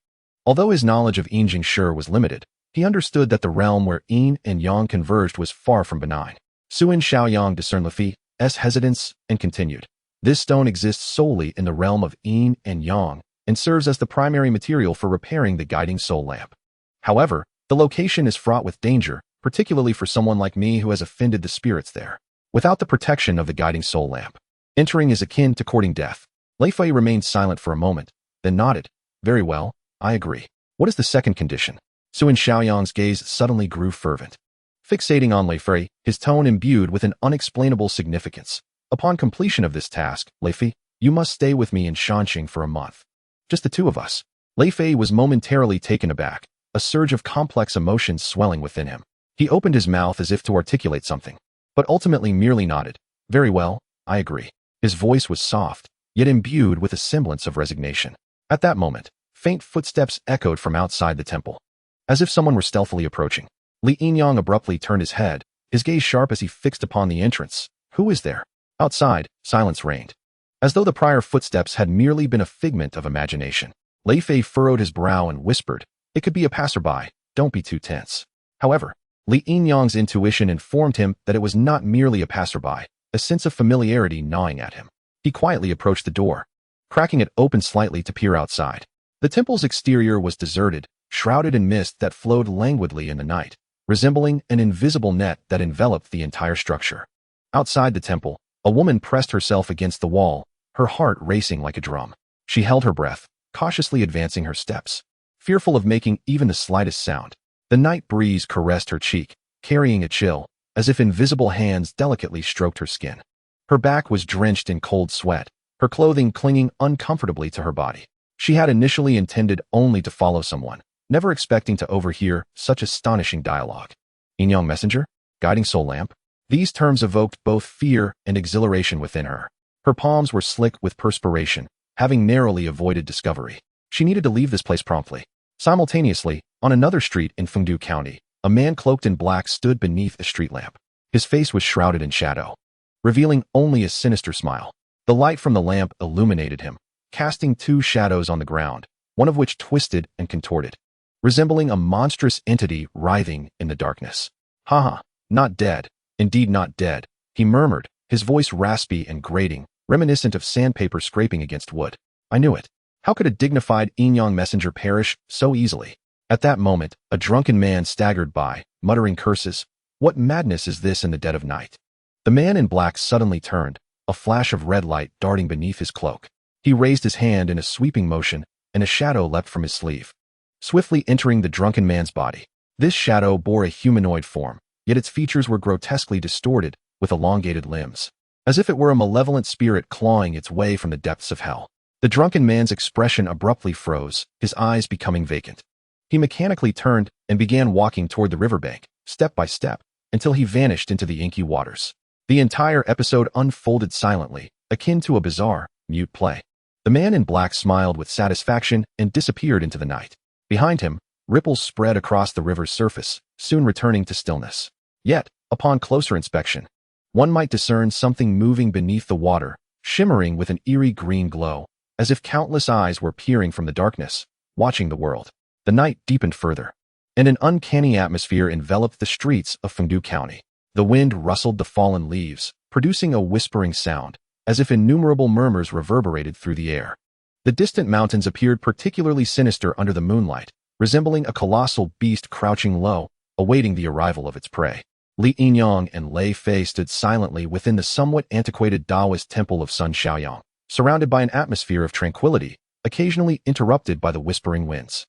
Although his knowledge of Yinjing Shi was limited, he understood that the realm where Yin and Yang converged was far from benign. Suan Xiaoyang discerned Lei Fei's hesitance and continued. This stone exists solely in the realm of Yin and Yang and serves as the primary material for repairing the guiding soul lamp. However, the location is fraught with danger, particularly for someone like me who has offended the spirits there. Without the protection of the guiding soul lamp, entering is akin to courting death. Lei Fei remained silent for a moment, then nodded. Very well, I agree. What is the second condition? Suan Xiaoyang's gaze suddenly grew fervent. Fixating on Lei Fei, his tone imbued with an unexplainable significance. Upon completion of this task, Lei Fei, you must stay with me in Shanxing for a month. Just the 2 of us. Lei Fei was momentarily taken aback, a surge of complex emotions swelling within him. He opened his mouth as if to articulate something, but ultimately merely nodded. Very well, I agree. His voice was soft, yet imbued with a semblance of resignation. At that moment, faint footsteps echoed from outside the temple, as if someone were stealthily approaching. Li Yinyang abruptly turned his head, his gaze sharp as he fixed upon the entrance. Who is there? Outside, silence reigned, as though the prior footsteps had merely been a figment of imagination. Lei Fei furrowed his brow and whispered, it could be a passerby, don't be too tense. However, Li Yinyang's intuition informed him that it was not merely a passerby, a sense of familiarity gnawing at him. He quietly approached the door, cracking it open slightly to peer outside. The temple's exterior was deserted, shrouded in mist that flowed languidly in the night, resembling an invisible net that enveloped the entire structure. Outside the temple, a woman pressed herself against the wall, her heart racing like a drum. She held her breath, cautiously advancing her steps, fearful of making even the slightest sound. The night breeze caressed her cheek, carrying a chill, as if invisible hands delicately stroked her skin. Her back was drenched in cold sweat, her clothing clinging uncomfortably to her body. She had initially intended only to follow someone, never expecting to overhear such astonishing dialogue. Yin-Yang messenger? Guiding soul lamp? These terms evoked both fear and exhilaration within her. Her palms were slick with perspiration, having narrowly avoided discovery. She needed to leave this place promptly. Simultaneously, on another street in Fengdu County, a man cloaked in black stood beneath a street lamp. His face was shrouded in shadow, revealing only a sinister smile. The light from the lamp illuminated him, casting 2 shadows on the ground, one of which twisted and contorted, resembling a monstrous entity writhing in the darkness. "Ha, not dead, indeed not dead," he murmured, his voice raspy and grating, reminiscent of sandpaper scraping against wood. "I knew it. How could a dignified Yin-Yang messenger perish so easily?" At that moment, a drunken man staggered by, muttering curses. What madness is this in the dead of night? The man in black suddenly turned, a flash of red light darting beneath his cloak. He raised his hand in a sweeping motion, and a shadow leapt from his sleeve, swiftly entering the drunken man's body. This shadow bore a humanoid form, yet its features were grotesquely distorted, with elongated limbs, as if it were a malevolent spirit clawing its way from the depths of hell. The drunken man's expression abruptly froze, his eyes becoming vacant. He mechanically turned and began walking toward the riverbank, step by step, until he vanished into the inky waters. The entire episode unfolded silently, akin to a bizarre, mute play. The man in black smiled with satisfaction and disappeared into the night. Behind him, ripples spread across the river's surface, soon returning to stillness. Yet, upon closer inspection, one might discern something moving beneath the water, shimmering with an eerie green glow, as if countless eyes were peering from the darkness, watching the world. The night deepened further, and an uncanny atmosphere enveloped the streets of Fengdu County. The wind rustled the fallen leaves, producing a whispering sound, as if innumerable murmurs reverberated through the air. The distant mountains appeared particularly sinister under the moonlight, resembling a colossal beast crouching low, awaiting the arrival of its prey. Li Yinyang and Lei Fei stood silently within the somewhat antiquated Taoist temple of Sun Shaoyang, surrounded by an atmosphere of tranquility, occasionally interrupted by the whispering winds.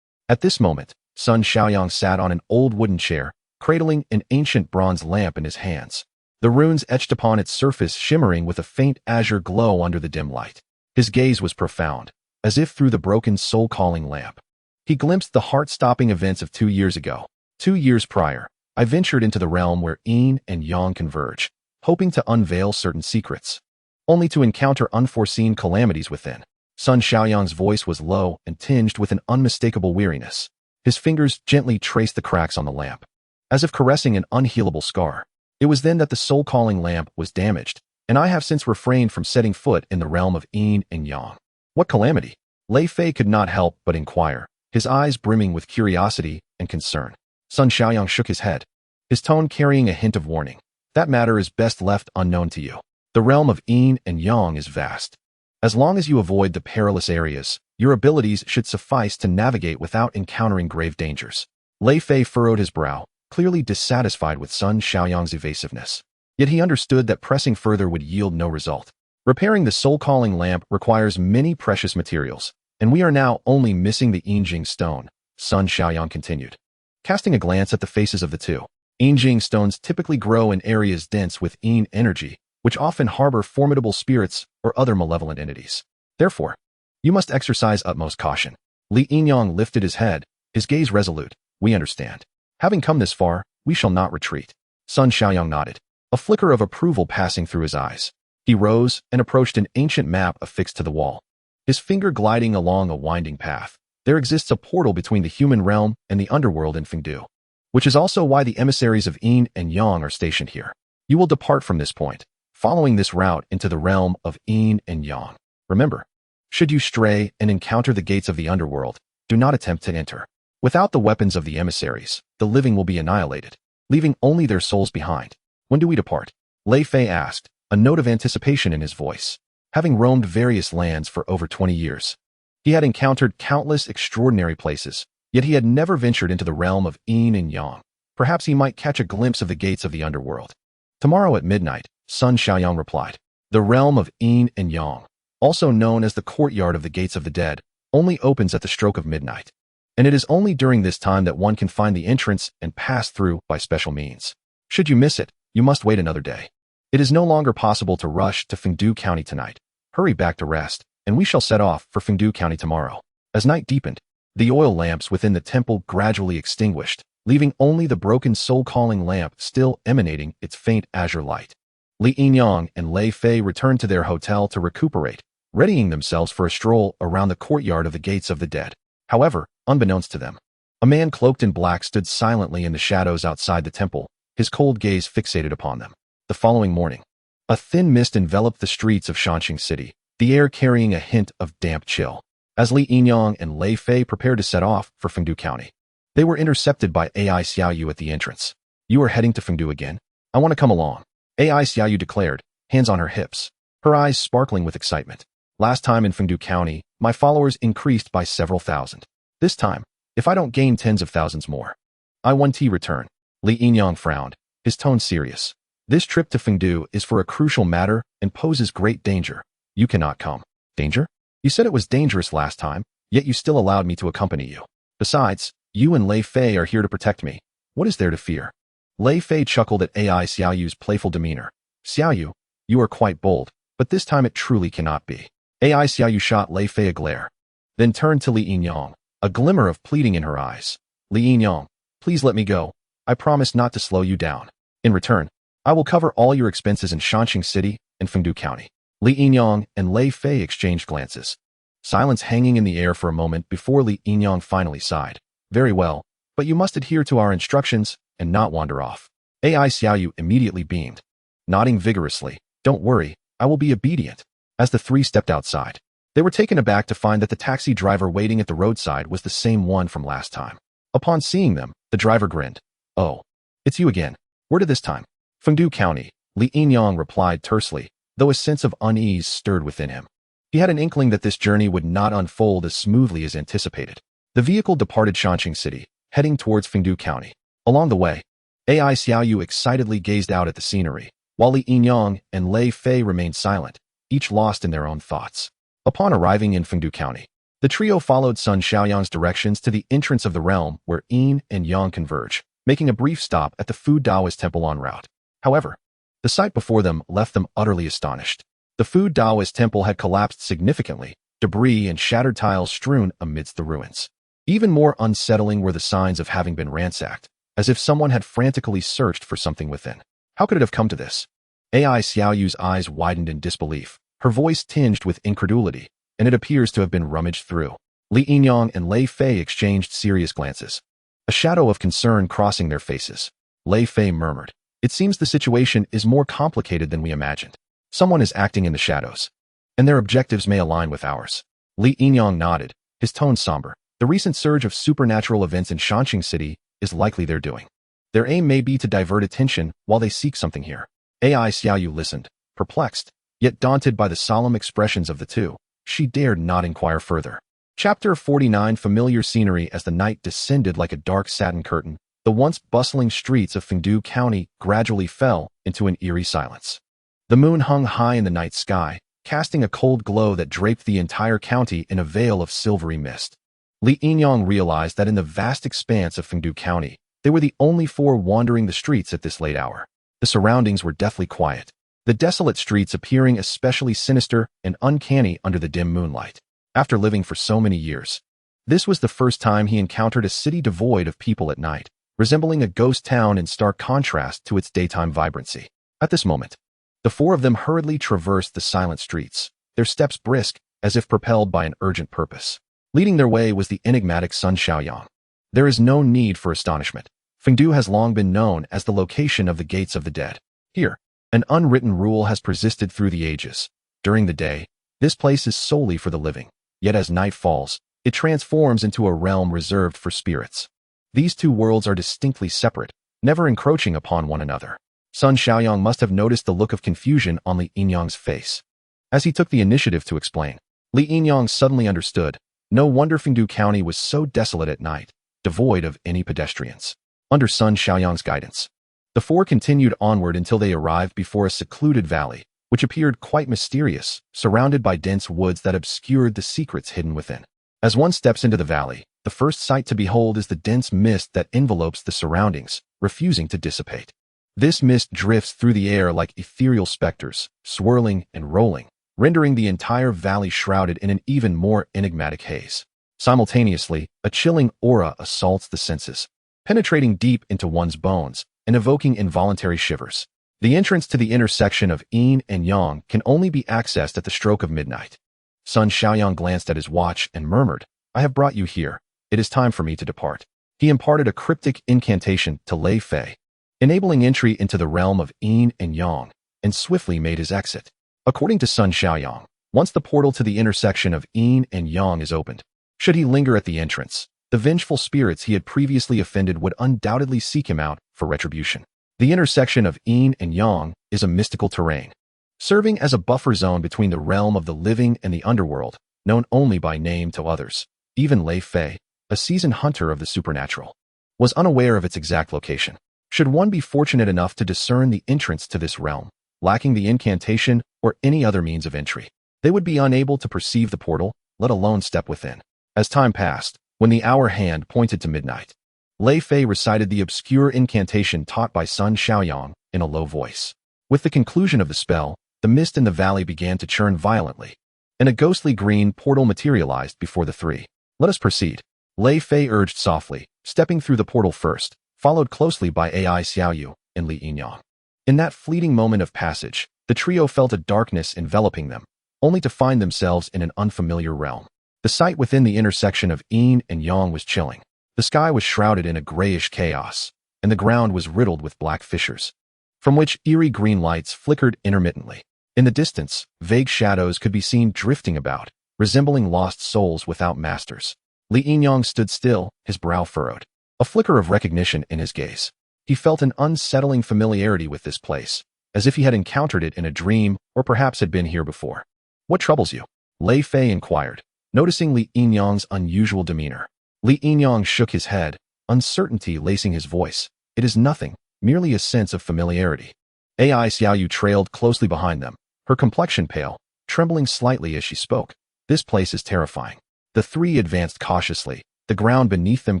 At this moment, Sun Shaoyang sat on an old wooden chair, cradling an ancient bronze lamp in his hands, the runes etched upon its surface shimmering with a faint azure glow under the dim light. His gaze was profound, as if through the broken soul-calling lamp. He glimpsed the heart-stopping events of 2 years ago. 2 years prior, I ventured into the realm where Yin and Yang converge, hoping to unveil certain secrets, only to encounter unforeseen calamities within. Sun Shaoyang's voice was low and tinged with an unmistakable weariness. His fingers gently traced the cracks on the lamp, as if caressing an unhealable scar. It was then that the soul-calling lamp was damaged, and I have since refrained from setting foot in the realm of Yin and Yang. What calamity? Lei Fei could not help but inquire, his eyes brimming with curiosity and concern. Sun Shaoyang shook his head, his tone carrying a hint of warning. That matter is best left unknown to you. The realm of Yin and Yang is vast. As long as you avoid the perilous areas, your abilities should suffice to navigate without encountering grave dangers. Lei Fei furrowed his brow, clearly dissatisfied with Sun Shaoyang's evasiveness. Yet he understood that pressing further would yield no result. Repairing the soul-calling lamp requires many precious materials, and we are now only missing the Yinjing stone, Sun Shaoyang continued, casting a glance at the faces of the two. Yinjing stones typically grow in areas dense with Yin energy, which often harbor formidable spirits or other malevolent entities. Therefore, you must exercise utmost caution. Li Yinyang lifted his head, his gaze resolute. We understand. Having come this far, we shall not retreat. Sun Shaoyang nodded, a flicker of approval passing through his eyes. He rose and approached an ancient map affixed to the wall, his finger gliding along a winding path. There exists a portal between the human realm and the underworld in Fengdu, which is also why the emissaries of Yin and Yang are stationed here. You will depart from this point, following this route into the realm of Yin and Yang. Remember, should you stray and encounter the gates of the underworld, do not attempt to enter. Without the weapons of the emissaries, the living will be annihilated, leaving only their souls behind. When do we depart? Lei Fei asked, a note of anticipation in his voice. Having roamed various lands for over 20 years, he had encountered countless extraordinary places, yet he had never ventured into the realm of Yin and Yang. Perhaps he might catch a glimpse of the gates of the underworld. Tomorrow at midnight, Sun Shaoyang replied. The realm of Yin and Yang, also known as the courtyard of the gates of the dead, only opens at the stroke of midnight, and it is only during this time that one can find the entrance and pass through by special means. Should you miss it, you must wait another day. It is no longer possible to rush to Fengdu County tonight. Hurry back to rest, and we shall set off for Fengdu County tomorrow. As night deepened, the oil lamps within the temple gradually extinguished, leaving only the broken soul-calling lamp still emanating its faint azure light. Li Yinyang and Lei Fei returned to their hotel to recuperate, readying themselves for a stroll around the courtyard of the gates of the dead. However, unbeknownst to them, a man cloaked in black stood silently in the shadows outside the temple, his cold gaze fixated upon them. The following morning, a thin mist enveloped the streets of Shanxing City, the air carrying a hint of damp chill. As Li Yinyang and Lei Fei prepared to set off for Fengdu County, they were intercepted by AI Xiaoyu at the entrance. You are heading to Fengdu again? I want to come along, AI Xiaoyu declared, hands on her hips, her eyes sparkling with excitement. Last time in Fengdu County, my followers increased by several thousand. This time, if I don't gain tens of thousands more, I want to return. Li Yinyang frowned, his tone serious. This trip to Fengdu is for a crucial matter and poses great danger. You cannot come. Danger? You said it was dangerous last time, yet you still allowed me to accompany you. Besides, you and Lei Fei are here to protect me. What is there to fear? Lei Fei chuckled at AI Xiaoyu's playful demeanor. Xiaoyu, you are quite bold, but this time it truly cannot be. AI Xiaoyu shot Lei Fei a glare, then turned to Li Yinyang, a glimmer of pleading in her eyes. Li Yinyang, please let me go. I promise not to slow you down. In return, I will cover all your expenses in Shanxing City and Fengdu County. Li Yinyang and Lei Fei exchanged glances. Silence hanging in the air for a moment before Li Yinyang finally sighed. Very well, but you must adhere to our instructions and not wander off. AI Xiaoyu immediately beamed, nodding vigorously. Don't worry, I will be obedient. As the three stepped outside, they were taken aback to find that the taxi driver waiting at the roadside was the same one from last time. Upon seeing them, the driver grinned. Oh, it's you again. Where to this time? Fengdu County, Li Yinyang replied tersely, though a sense of unease stirred within him. He had an inkling that this journey would not unfold as smoothly as anticipated. The vehicle departed Shanxing City, heading towards Fengdu County. Along the way, AI Xiaoyu excitedly gazed out at the scenery, while Li Yinyang and Lei Fei remained silent, each lost in their own thoughts. Upon arriving in Fengdu County, the trio followed Sun Xiaoyang's directions to the entrance of the realm where Yin and Yang converge, making a brief stop at the Fu Daoist temple en route. However, the sight before them left them utterly astonished. The Fu Daoist temple had collapsed significantly, debris and shattered tiles strewn amidst the ruins. Even more unsettling were the signs of having been ransacked, as if someone had frantically searched for something within. How could it have come to this? AI Xiaoyu's eyes widened in disbelief, her voice tinged with incredulity, and it appears to have been rummaged through. Li Yinyang and Lei Fei exchanged serious glances, a shadow of concern crossing their faces. Lei Fei murmured, "It seems the situation is more complicated than we imagined. Someone is acting in the shadows, and their objectives may align with ours." Li Yinyang nodded, his tone somber. The recent surge of supernatural events in Shanxing City is likely their doing. Their aim may be to divert attention while they seek something here. AI Xiaoyu listened, perplexed, yet daunted by the solemn expressions of the two. She dared not inquire further. Chapter 49. Familiar scenery. As the night descended like a dark satin curtain, the once bustling streets of Fengdu County gradually fell into an eerie silence. The moon hung high in the night sky, casting a cold glow that draped the entire county in a veil of silvery mist. Li Yinyang realized that in the vast expanse of Fengdu County, they were the only four wandering the streets at this late hour. The surroundings were deathly quiet, the desolate streets appearing especially sinister and uncanny under the dim moonlight. After living for so many years, this was the first time he encountered a city devoid of people at night, resembling a ghost town in stark contrast to its daytime vibrancy. At this moment, the four of them hurriedly traversed the silent streets, their steps brisk as if propelled by an urgent purpose. Leading their way was the enigmatic Sun Xiaoyang. There is no need for astonishment. Fengdu has long been known as the location of the gates of the dead. Here, an unwritten rule has persisted through the ages. During the day, this place is solely for the living, yet as night falls, it transforms into a realm reserved for spirits. These two worlds are distinctly separate, never encroaching upon one another. Sun Xiaoyang must have noticed the look of confusion on Li Yinyang's face. As he took the initiative to explain, Li Yinyang suddenly understood. No wonder Fengdu County was so desolate at night, devoid of any pedestrians. Under Sun Xiaoyang's guidance, the four continued onward until they arrived before a secluded valley, which appeared quite mysterious, surrounded by dense woods that obscured the secrets hidden within. As one steps into the valley, the first sight to behold is the dense mist that envelopes the surroundings, refusing to dissipate. This mist drifts through the air like ethereal specters, swirling and rolling, rendering the entire valley shrouded in an even more enigmatic haze. Simultaneously, a chilling aura assaults the senses, penetrating deep into one's bones and evoking involuntary shivers. The entrance to the intersection of Yin and Yang can only be accessed at the stroke of midnight. Sun Xiaoyang glanced at his watch and murmured, "I have brought you here. It is time for me to depart." He imparted a cryptic incantation to Lei Fei, enabling entry into the realm of Yin and Yang, and swiftly made his exit. According to Sun Xiaoyang, once the portal to the intersection of Yin and Yang is opened, should he linger at the entrance, the vengeful spirits he had previously offended would undoubtedly seek him out for retribution. The intersection of Yin and Yang is a mystical terrain, serving as a buffer zone between the realm of the living and the underworld, known only by name to others. Even Lei Fei, a seasoned hunter of the supernatural, was unaware of its exact location. Should one be fortunate enough to discern the entrance to this realm, lacking the incantation or any other means of entry, they would be unable to perceive the portal, let alone step within. As time passed, when the hour hand pointed to midnight, Lei Fei recited the obscure incantation taught by Sun Xiaoyang in a low voice. With the conclusion of the spell, the mist in the valley began to churn violently, and a ghostly green portal materialized before the three. Let us proceed, Lei Fei urged softly, stepping through the portal first, followed closely by Ai Xiaoyu and Li Yinyang. In that fleeting moment of passage, the trio felt a darkness enveloping them, only to find themselves in an unfamiliar realm. The sight within the intersection of yin and yang was chilling. The sky was shrouded in a grayish chaos, and the ground was riddled with black fissures, from which eerie green lights flickered intermittently. In the distance, vague shadows could be seen drifting about, resembling lost souls without masters. Li Yinyang stood still, his brow furrowed, a flicker of recognition in his gaze. He felt an unsettling familiarity with this place, as if he had encountered it in a dream or perhaps had been here before. What troubles you? Lei Fei inquired, noticing Li Yinyang's unusual demeanor. Li Yinyang shook his head, uncertainty lacing his voice. It is nothing, merely a sense of familiarity. Ai Xiaoyu trailed closely behind them, her complexion pale, trembling slightly as she spoke. This place is terrifying. The three advanced cautiously, the ground beneath them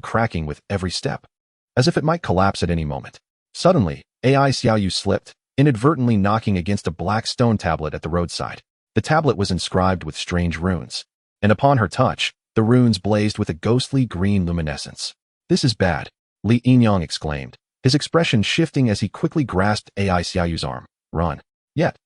cracking with every step, as if it might collapse at any moment. Suddenly, Ai Xiaoyu slipped, inadvertently knocking against a black stone tablet at the roadside. The tablet was inscribed with strange runes, and upon her touch, the runes blazed with a ghostly green luminescence. This is bad, Li Yinyang exclaimed, his expression shifting as he quickly grasped Ai Xiaoyu's arm. Run. Yet.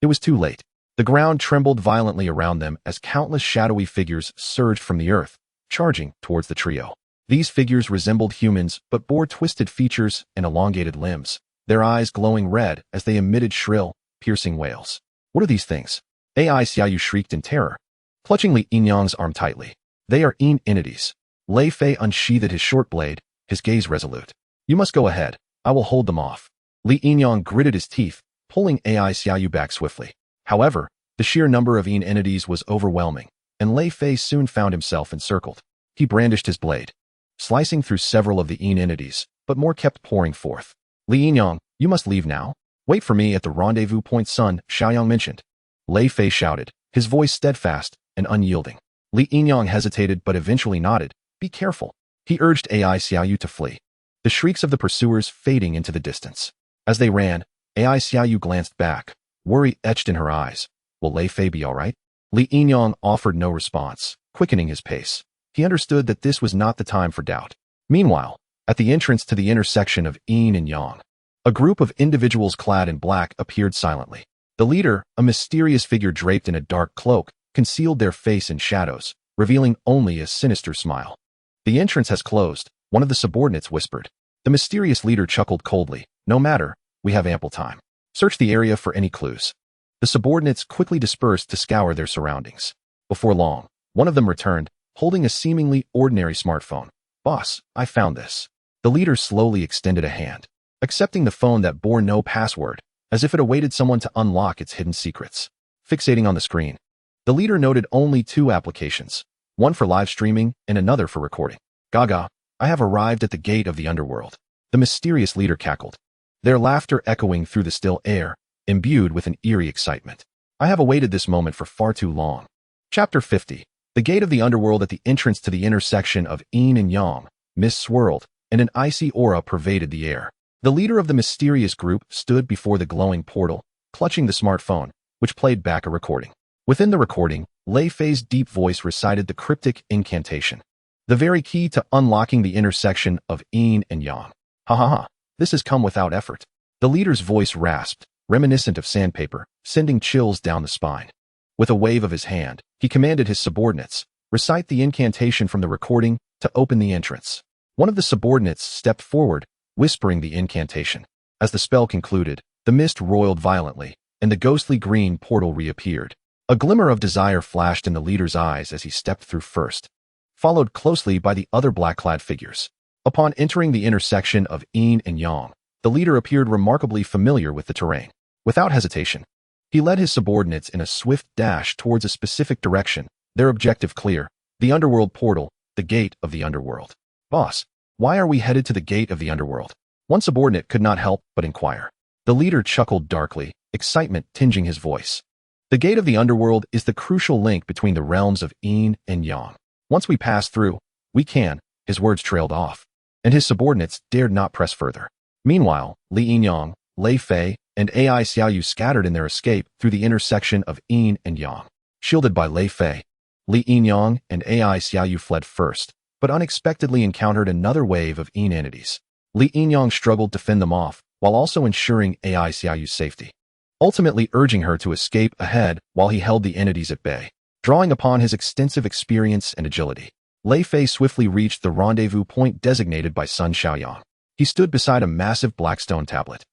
It was too late. The ground trembled violently around them as countless shadowy figures surged from the earth, charging towards the trio. These figures resembled humans but bore twisted features and elongated limbs, their eyes glowing red as they emitted shrill, piercing wails. What are these things? Ai Xiaoyu shrieked in terror, clutching Li Yinyang's arm tightly. They are Yin entities. Lei Fei unsheathed his short blade, his gaze resolute. You must go ahead. I will hold them off. Li Yinyang gritted his teeth, pulling Ai Xiaoyu back swiftly. However, the sheer number of Yin entities was overwhelming, and Lei Fei soon found himself encircled. He brandished his blade, slicing through several of the Yin entities, but more kept pouring forth. Li Yinyang, you must leave now. Wait for me at the rendezvous point Sun Xiaoyang mentioned. Lei Fei shouted, his voice steadfast and unyielding. Li Yinyang hesitated but eventually nodded. Be careful. He urged Ai Xiaoyu to flee, the shrieks of the pursuers fading into the distance. As they ran, Ai Xiaoyu glanced back, worry etched in her eyes. Will Lei Fei be all right? Li Yinyang offered no response, quickening his pace. He understood that this was not the time for doubt. Meanwhile, at the entrance to the intersection of yin and yang, a group of individuals clad in black appeared silently. The leader, a mysterious figure draped in a dark cloak, concealed their face in shadows, revealing only a sinister smile. The entrance has closed, one of the subordinates whispered. The mysterious leader chuckled coldly. No matter, we have ample time. Search the area for any clues. The subordinates quickly dispersed to scour their surroundings. Before long, one of them returned, holding a seemingly ordinary smartphone. Boss, I found this. The leader slowly extended a hand, accepting the phone that bore no password, as if it awaited someone to unlock its hidden secrets. Fixating on the screen, the leader noted only two applications, one for live streaming and another for recording. Gaga, I have arrived at the gate of the underworld. The mysterious leader cackled, their laughter echoing through the still air, imbued with an eerie excitement. I have awaited this moment for far too long. Chapter 50. The gate of the underworld. At the entrance to the intersection of yin and yang, mist swirled, and an icy aura pervaded the air. The leader of the mysterious group stood before the glowing portal, clutching the smartphone, which played back a recording. Within the recording, Lei Fei's deep voice recited the cryptic incantation, the very key to unlocking the intersection of yin and yang. Ha ha ha, this has come without effort. The leader's voice rasped, reminiscent of sandpaper, sending chills down the spine. With a wave of his hand, he commanded his subordinates, recite the incantation from the recording to open the entrance. One of the subordinates stepped forward, whispering the incantation. As the spell concluded, the mist roiled violently, and the ghostly green portal reappeared. A glimmer of desire flashed in the leader's eyes as he stepped through first, followed closely by the other black-clad figures. Upon entering the intersection of yin and yang, the leader appeared remarkably familiar with the terrain. Without hesitation, he led his subordinates in a swift dash towards a specific direction, their objective clear: the underworld portal, the gate of the underworld. Boss, why are we headed to the gate of the underworld? One subordinate could not help but inquire. The leader chuckled darkly, excitement tinging his voice. The gate of the underworld is the crucial link between the realms of Yin and Yang. Once we pass through, we can, his words trailed off, and his subordinates dared not press further. Meanwhile, Li Yinyang, Lei Fei, and Ai Xiaoyu scattered in their escape through the intersection of Yin and Yang. Shielded by Lei Fei, Li Yinyang and Ai Xiaoyu fled first, but unexpectedly encountered another wave of Yin entities. Li Yinyang struggled to fend them off, while also ensuring Ai Xiaoyu's safety, ultimately urging her to escape ahead while he held the entities at bay. Drawing upon his extensive experience and agility, Lei Fei swiftly reached the rendezvous point designated by Sun Xiaoyang. He stood beside a massive black stone tablet,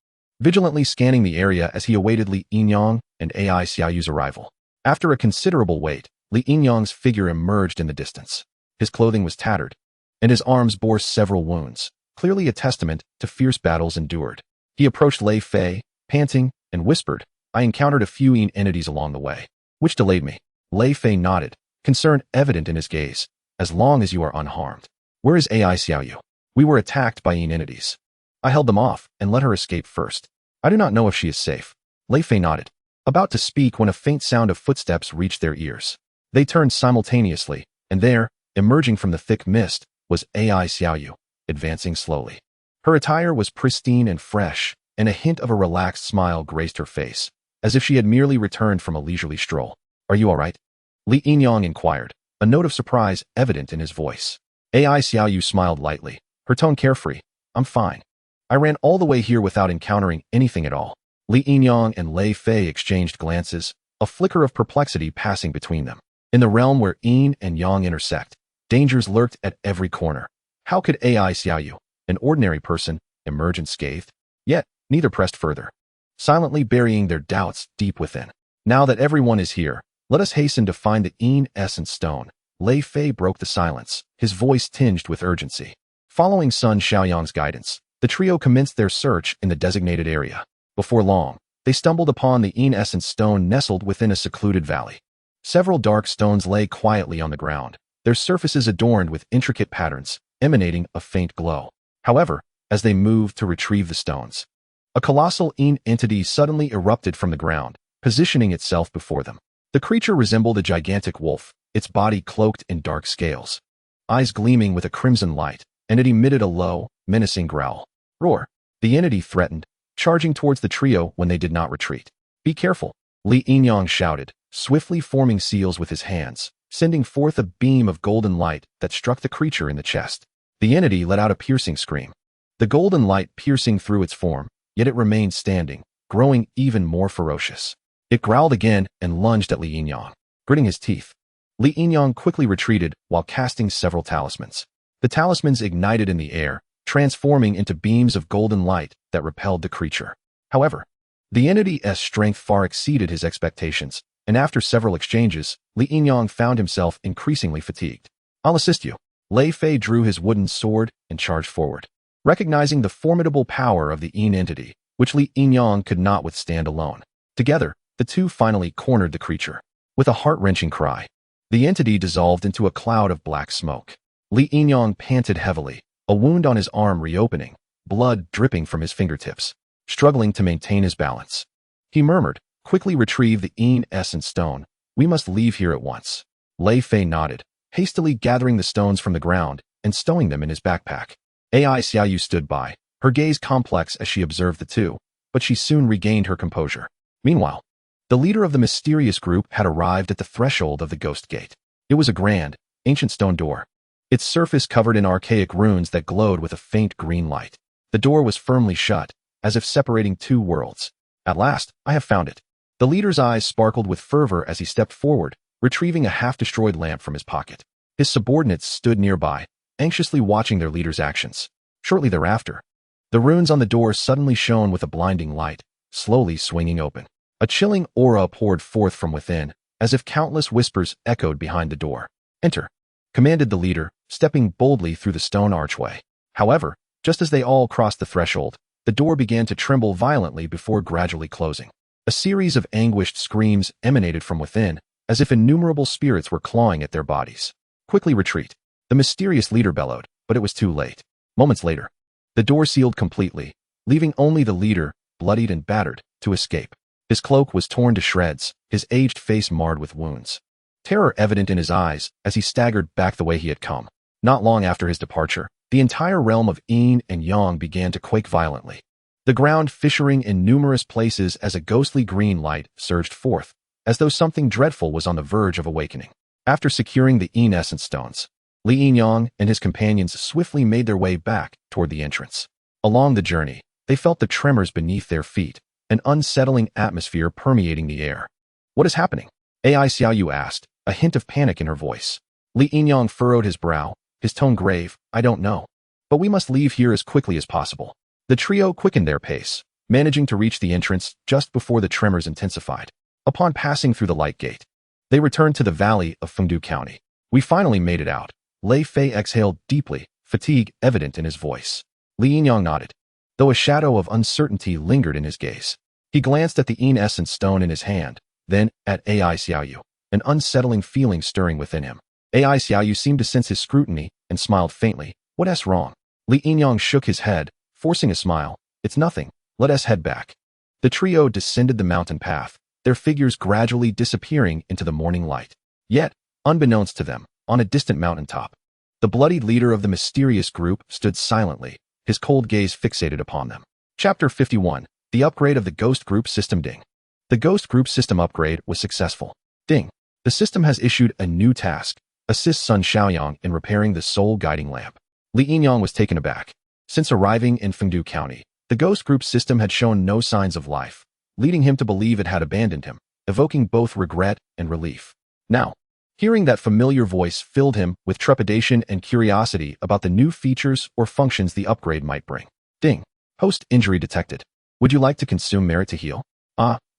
vigilantly scanning the area as he awaited Li Yinyang and Ai Xiaoyu's arrival. After a considerable wait, Li Yinyang's figure emerged in the distance. His clothing was tattered, and his arms bore several wounds, clearly a testament to fierce battles endured. He approached Lei Fei, panting, and whispered, "I encountered a few Yin entities along the way, which delayed me." Lei Fei nodded, concern evident in his gaze. "As long as you are unharmed. Where is Ai Xiaoyu?" "We were attacked by Yin entities. I held them off and let her escape first. I do not know if she is safe." Lei Fei nodded, about to speak when a faint sound of footsteps reached their ears. They turned simultaneously, and there, emerging from the thick mist, was Ai Xiaoyu, advancing slowly. Her attire was pristine and fresh, and a hint of a relaxed smile graced her face, as if she had merely returned from a leisurely stroll. "Are you all right?" Li Yinyang inquired, a note of surprise evident in his voice. Ai Xiaoyu smiled lightly, her tone carefree. "I'm fine. I ran all the way here without encountering anything at all." Li Yinyang and Lei Fei exchanged glances, a flicker of perplexity passing between them. In the realm where Yin and Yang intersect, dangers lurked at every corner. How could Ai Xiaoyu, an ordinary person, emerge unscathed? Yet, neither pressed further, silently burying their doubts deep within. "Now that everyone is here, let us hasten to find the Yin Essence Stone." Lei Fei broke the silence, his voice tinged with urgency. Following Sun Xiaoyang's guidance, the trio commenced their search in the designated area. Before long, they stumbled upon the Yin Essence Stone nestled within a secluded valley. Several dark stones lay quietly on the ground, their surfaces adorned with intricate patterns, emanating a faint glow. However, as they moved to retrieve the stones, a colossal Yin entity suddenly erupted from the ground, positioning itself before them. The creature resembled a gigantic wolf, its body cloaked in dark scales, eyes gleaming with a crimson light, and it emitted a low, menacing growl. "Roar!" The entity threatened, charging towards the trio when they did not retreat. "Be careful!" Li Yinyang shouted, swiftly forming seals with his hands, sending forth a beam of golden light that struck the creature in the chest. The entity let out a piercing scream, the golden light piercing through its form, yet it remained standing, growing even more ferocious. It growled again and lunged at Li Yinyang, gritting his teeth. Li Yinyang quickly retreated while casting several talismans. The talismans ignited in the air, transforming into beams of golden light that repelled the creature. However, the entity's strength far exceeded his expectations, and after several exchanges, Li Yinyang found himself increasingly fatigued. "I'll assist you." Lei Fei drew his wooden sword and charged forward, recognizing the formidable power of the Yin entity, which Li Yinyang could not withstand alone. Together, the two finally cornered the creature. With a heart-wrenching cry, the entity dissolved into a cloud of black smoke. Li Yinyang panted heavily, a wound on his arm reopening, blood dripping from his fingertips. Struggling to maintain his balance, he murmured, "Quickly retrieve the Yin Essence Stone. We must leave here at once." Lei Fei nodded, hastily gathering the stones from the ground and stowing them in his backpack. Ai Xiaoyu stood by, her gaze complex as she observed the two, but she soon regained her composure. Meanwhile, the leader of the mysterious group had arrived at the threshold of the Ghost Gate. It was a grand, ancient stone door, its surface covered in archaic runes that glowed with a faint green light. The door was firmly shut, as if separating two worlds. "At last, I have found it." The leader's eyes sparkled with fervor as he stepped forward, retrieving a half-destroyed lamp from his pocket. His subordinates stood nearby, anxiously watching their leader's actions. Shortly thereafter, the runes on the door suddenly shone with a blinding light, slowly swinging open. A chilling aura poured forth from within, as if countless whispers echoed behind the door. "Enter," commanded the leader, stepping boldly through the stone archway. However, just as they all crossed the threshold, the door began to tremble violently before gradually closing. A series of anguished screams emanated from within, as if innumerable spirits were clawing at their bodies. "Quickly retreat," the mysterious leader bellowed, but it was too late. Moments later, The door sealed completely, leaving only the leader, bloodied and battered, to escape. His cloak was torn to shreds, his aged face marred with wounds. Terror evident in his eyes as he staggered back the way he had come. Not long after his departure, the entire realm of Yin and Yang began to quake violently. The ground fissuring in numerous places as a ghostly green light surged forth, as though something dreadful was on the verge of awakening. After securing the Yin Essence Stones, Li Yinyang and his companions swiftly made their way back toward the entrance. Along the journey, they felt the tremors beneath their feet, an unsettling atmosphere permeating the air. "What is happening?" AI Xiaoyu asked, a hint of panic in her voice. Li Yinyang furrowed his brow, his tone grave. "I don't know. But we must leave here as quickly as possible." The trio quickened their pace, managing to reach the entrance just before the tremors intensified. Upon passing through the light gate, they returned to the valley of Fengdu County. "We finally made it out." Lei Fei exhaled deeply, fatigue evident in his voice. Li Yinyang nodded, though a shadow of uncertainty lingered in his gaze. He glanced at the Yin Essence Stone in his hand, then at AI Xiaoyu, an unsettling feeling stirring within him. AI Xiaoyu seemed to sense his scrutiny and smiled faintly. "What's wrong?" Li Yinyang shook his head, forcing a smile. "It's nothing. Let us head back." The trio descended the mountain path, their figures gradually disappearing into the morning light. Yet, unbeknownst to them, on a distant mountaintop, the bloodied leader of the mysterious group stood silently, his cold gaze fixated upon them. Chapter 51. The upgrade of the Ghost Group System. Ding. The Ghost Group System upgrade was successful. Ding. The system has issued a new task. Assist Sun Xiaoyang in repairing the soul guiding lamp. Li Yinyang was taken aback. Since arriving in Fengdu County, the Ghost Group System had shown no signs of life, leading him to believe it had abandoned him, evoking both regret and relief. Now, hearing that familiar voice filled him with trepidation and curiosity about the new features or functions the upgrade might bring. Ding. Host injury detected. Would you like to consume merit to heal?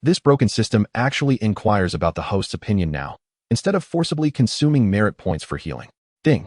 This broken system actually inquires about the host's opinion now, instead of forcibly consuming merit points for healing. Ding.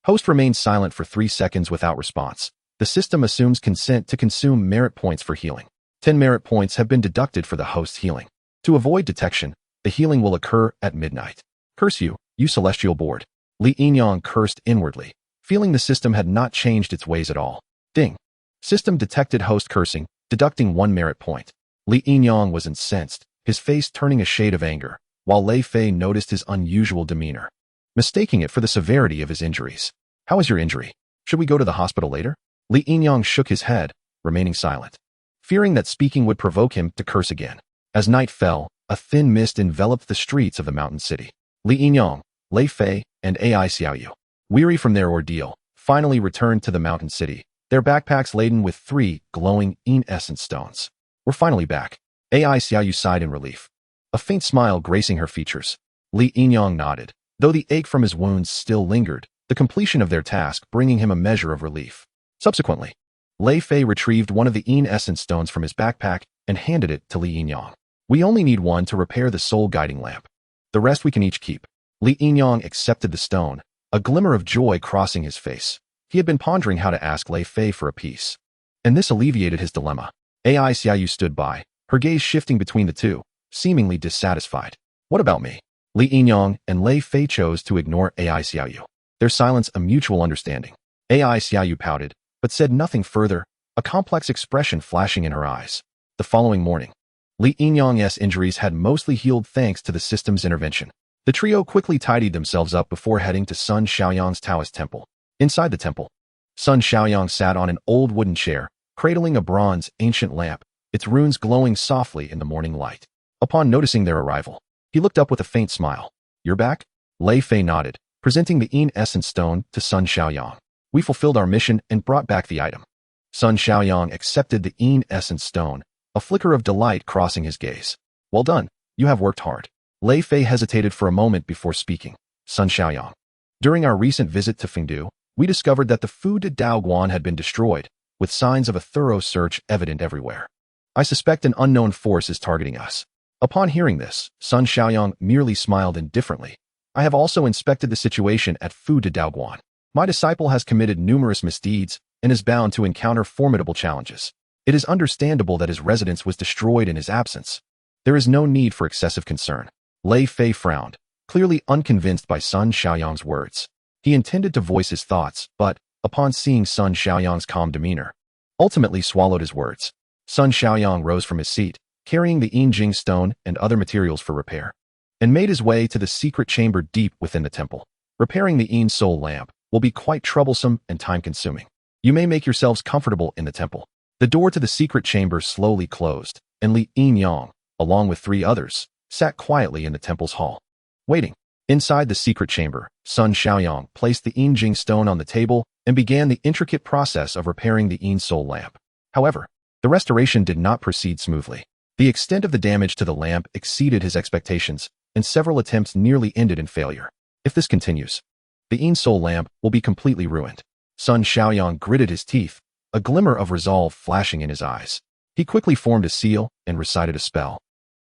Host remains silent for 3 seconds without response. The system assumes consent to consume merit points for healing. 10 merit points have been deducted for the host's healing. To avoid detection, the healing will occur at midnight. Curse you, you celestial board. Li Yinyang cursed inwardly, feeling the system had not changed its ways at all. Ding. System detected host cursing, deducting 1 merit point. Li Yinyang was incensed, his face turning a shade of anger, while Lei Fei noticed his unusual demeanor, mistaking it for the severity of his injuries. "How is your injury? Should we go to the hospital later?" Li Yinyang shook his head, remaining silent, fearing that speaking would provoke him to curse again. As night fell, a thin mist enveloped the streets of the mountain city. Li Yinyang, Lei Fei, and AI Xiaoyu, weary from their ordeal, finally returned to the mountain city, their backpacks laden with 3 glowing Yin Essence Stones. "We're finally back." AI Xiaoyu sighed in relief, a faint smile gracing her features. Li Yinyang nodded, though the ache from his wounds still lingered, the completion of their task bringing him a measure of relief. Subsequently, Lei Fei retrieved one of the Yin Essence Stones from his backpack and handed it to Li Yinyang. "We only need one to repair the soul guiding lamp. The rest we can each keep." Li Yinyang accepted the stone, a glimmer of joy crossing his face. He had been pondering how to ask Lei Fei for a piece, and this alleviated his dilemma. AI Xiaoyu stood by, her gaze shifting between the two, seemingly dissatisfied. "What about me?" Li Yinyang and Lei Fei chose to ignore AI Xiaoyu, their silence a mutual understanding. AI Xiaoyu pouted, but said nothing further, a complex expression flashing in her eyes. The following morning, Li Yinyang's injuries had mostly healed thanks to the system's intervention. The trio quickly tidied themselves up before heading to Sun Xiaoyang's Taoist temple. Inside the temple, Sun Xiaoyang sat on an old wooden chair, cradling a bronze, ancient lamp, its runes glowing softly in the morning light. Upon noticing their arrival, he looked up with a faint smile. "You're back?" Lei Fei nodded, presenting the Yin Essence Stone to Sun Xiaoyang. "We fulfilled our mission and brought back the item." Sun Xiaoyang accepted the Yin Essence Stone, a flicker of delight crossing his gaze. "Well done, you have worked hard." Lei Fei hesitated for a moment before speaking. "Sun Xiaoyang, during our recent visit to Fengdu, we discovered that the Fu de Daoguan had been destroyed, with signs of a thorough search evident everywhere. I suspect an unknown force is targeting us." Upon hearing this, Sun Xiaoyang merely smiled indifferently. "I have also inspected the situation at Fu de Daoguan. My disciple has committed numerous misdeeds and is bound to encounter formidable challenges. It is understandable that his residence was destroyed in his absence. There is no need for excessive concern." Lei Fei frowned, clearly unconvinced by Sun Xiaoyang's words. He intended to voice his thoughts, but, upon seeing Sun Xiaoyang's calm demeanor, ultimately swallowed his words. Sun Xiaoyang rose from his seat, carrying the Yinjing stone and other materials for repair, and made his way to the secret chamber deep within the temple. Repairing the Yin Soul lamp will be quite troublesome and time-consuming. You may make yourselves comfortable in the temple. The door to the secret chamber slowly closed, and Li Yinyang, along with 3 others, sat quietly in the temple's hall, waiting. Inside the secret chamber, Sun Xiaoyang placed the Yinjing stone on the table and began the intricate process of repairing the Yin Soul lamp. However, the restoration did not proceed smoothly. The extent of the damage to the lamp exceeded his expectations, and several attempts nearly ended in failure. If this continues, the Yin Soul lamp will be completely ruined. Sun Xiaoyang gritted his teeth, a glimmer of resolve flashing in his eyes. He quickly formed a seal and recited a spell.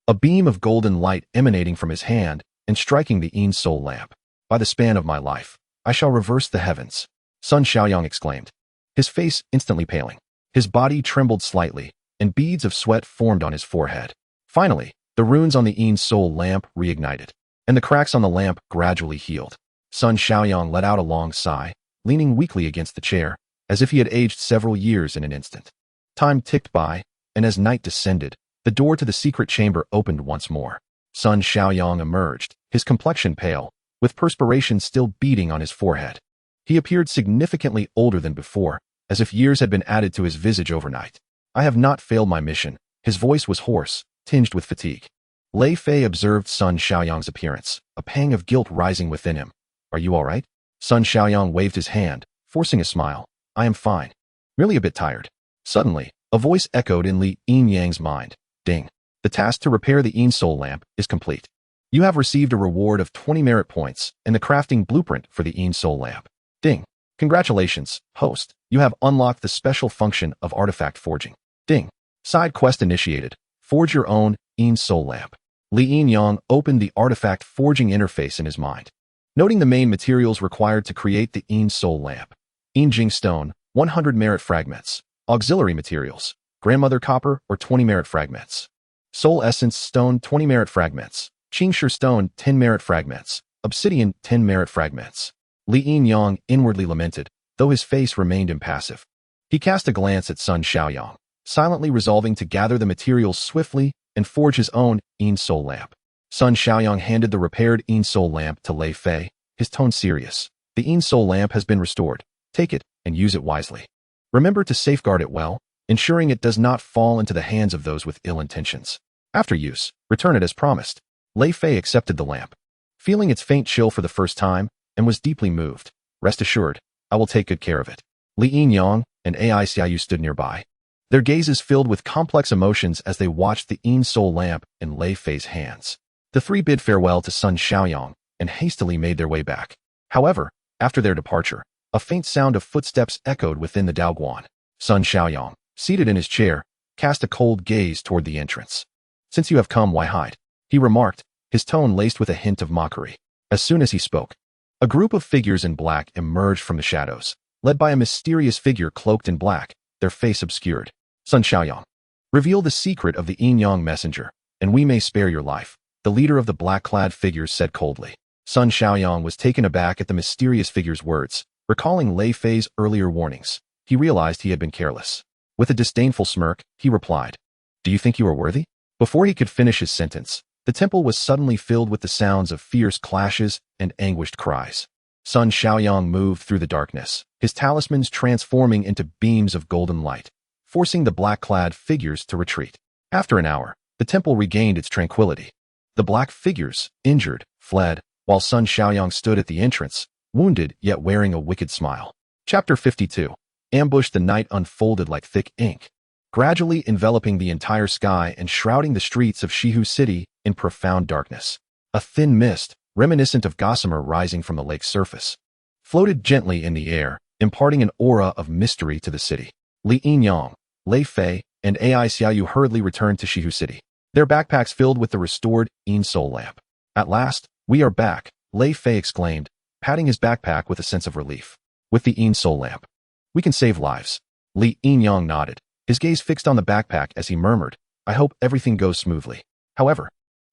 A beam of golden light emanating from his hand and striking the Yin Soul lamp. By the span of my life, I shall reverse the heavens, Sun Xiaoyang exclaimed, his face instantly paling. His body trembled slightly, and beads of sweat formed on his forehead. Finally, the runes on the Yin Soul lamp reignited, and the cracks on the lamp gradually healed. Sun Xiaoyang let out a long sigh, leaning weakly against the chair, as if he had aged several years in an instant. Time ticked by, and as night descended, the door to the secret chamber opened once more. Sun Xiaoyang emerged, his complexion pale, with perspiration still beading on his forehead. He appeared significantly older than before, as if years had been added to his visage overnight. I have not failed my mission. His voice was hoarse, tinged with fatigue. Lei Fei observed Sun Xiaoyang's appearance, a pang of guilt rising within him. Are you all right? Sun Xiaoyang waved his hand, forcing a smile. I am fine. Merely a bit tired. Suddenly, a voice echoed in Li Yinyang's mind. Ding. The task to repair the Yin Soul lamp is complete. You have received a reward of 20 merit points and the crafting blueprint for the Yin Soul lamp. Ding. Congratulations, host. You have unlocked the special function of artifact forging. Ding. Side quest initiated. Forge your own Yin Soul lamp. Li Yinyang opened the artifact forging interface in his mind, noting the main materials required to create the Yin Soul lamp. Yinjing stone, 100 merit fragments. Auxiliary materials, grandmother copper or 20 merit fragments. Soul essence stone, 20 merit fragments. Qingshi stone, 10 merit fragments. Obsidian, 10 merit fragments. Li Yinyang inwardly lamented, though his face remained impassive. He cast a glance at Sun Xiaoyang, silently resolving to gather the materials swiftly and forge his own Yin Soul lamp. Sun Xiaoyang handed the repaired Yin Soul lamp to Lei Fei, his tone serious. The Yin Soul lamp has been restored. Take it and use it wisely. Remember to safeguard it well, ensuring it does not fall into the hands of those with ill intentions. After use, return it as promised. Lei Fei accepted the lamp, feeling its faint chill for the first time, and was deeply moved. Rest assured, I will take good care of it. Li Yinyang and Ai Xiaoyu stood nearby, their gazes filled with complex emotions as they watched the Yin Soul lamp in Lei Fei's hands. The 3 bid farewell to Sun Xiaoyang and hastily made their way back. However, after their departure, a faint sound of footsteps echoed within the Daoguan. Sun Xiaoyang, seated in his chair, cast a cold gaze toward the entrance. Since you have come, why hide? He remarked, his tone laced with a hint of mockery. As soon as he spoke, a group of figures in black emerged from the shadows, led by a mysterious figure cloaked in black, their face obscured. Sun Xiaoyang, reveal the secret of the Yinyang messenger, and we may spare your life, the leader of the black-clad figures said coldly. Sun Xiaoyang was taken aback at the mysterious figure's words. Recalling Lei Fei's earlier warnings, he realized he had been careless. With a disdainful smirk, he replied, Do you think you are worthy? Before he could finish his sentence, the temple was suddenly filled with the sounds of fierce clashes and anguished cries. Sun Xiaoyang moved through the darkness, his talismans transforming into beams of golden light, forcing the black-clad figures to retreat. After an hour, the temple regained its tranquility. The black figures, injured, fled, while Sun Xiaoyang stood at the entrance, wounded yet wearing a wicked smile. Chapter 52. Ambush. The night unfolded like thick ink, gradually enveloping the entire sky and shrouding the streets of Shihu City in profound darkness. A thin mist, reminiscent of gossamer rising from the lake's surface, floated gently in the air, imparting an aura of mystery to the city. Li Yinyang, Lei Fei, and Ai Xiaoyu hurriedly returned to Shihu City, their backpacks filled with the restored Yin Soul lamp. At last, we are back, Lei Fei exclaimed, patting his backpack with a sense of relief. With the Yin Soul lamp, we can save lives. Li Yinyang nodded, his gaze fixed on the backpack as he murmured, I hope everything goes smoothly. However,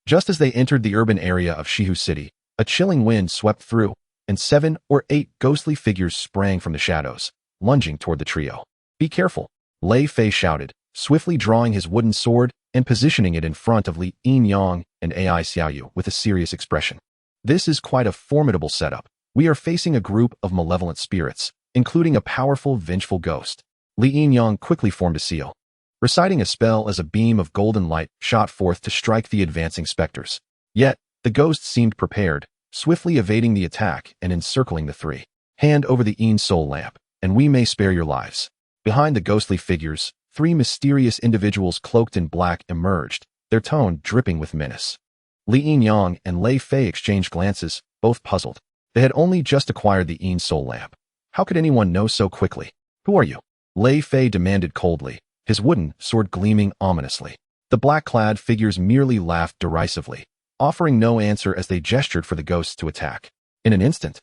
just as they entered the urban area of Shihu City, a chilling wind swept through, and 7 or 8 ghostly figures sprang from the shadows, lunging toward the trio. Be careful, Lei Fei shouted, swiftly drawing his wooden sword and positioning it in front of Li Yinyang and Ai Xiaoyu with a serious expression. This is quite a formidable setup. We are facing a group of malevolent spirits, including a powerful, vengeful ghost. Li Yinyang quickly formed a seal, reciting a spell as a beam of golden light shot forth to strike the advancing specters. Yet, the ghost seemed prepared, swiftly evading the attack and encircling the three. Hand over the Yin soul lamp, and we may spare your lives. Behind the ghostly figures, three mysterious individuals cloaked in black emerged, their tone dripping with menace. Li Yinyang and Lei Fei exchanged glances, both puzzled. They had only just acquired the Yin soul lamp. How could anyone know so quickly? Who are you? Lei Fei demanded coldly, his wooden sword gleaming ominously. The black-clad figures merely laughed derisively, offering no answer as they gestured for the ghosts to attack. In an instant,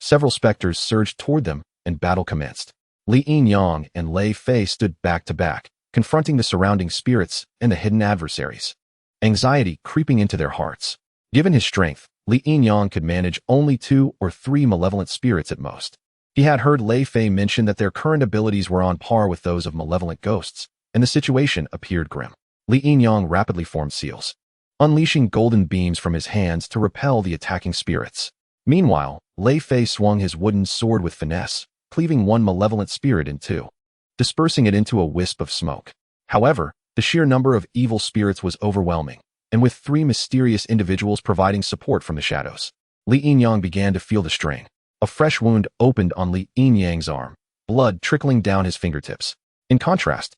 several specters surged toward them, and battle commenced. Li Yinyang and Lei Fei stood back to back, confronting the surrounding spirits and the hidden adversaries. Anxiety creeping into their hearts. Given his strength, Li Yinyang could manage only 2 or 3 malevolent spirits at most. He had heard Lei Fei mention that their current abilities were on par with those of malevolent ghosts, and the situation appeared grim. Li Yinyang rapidly formed seals, unleashing golden beams from his hands to repel the attacking spirits. Meanwhile, Lei Fei swung his wooden sword with finesse, cleaving one malevolent spirit in two, dispersing it into a wisp of smoke. However, the sheer number of evil spirits was overwhelming, and with 3 mysterious individuals providing support from the shadows, Li Yinyang began to feel the strain. A fresh wound opened on Li Yinyang's arm, blood trickling down his fingertips. In contrast,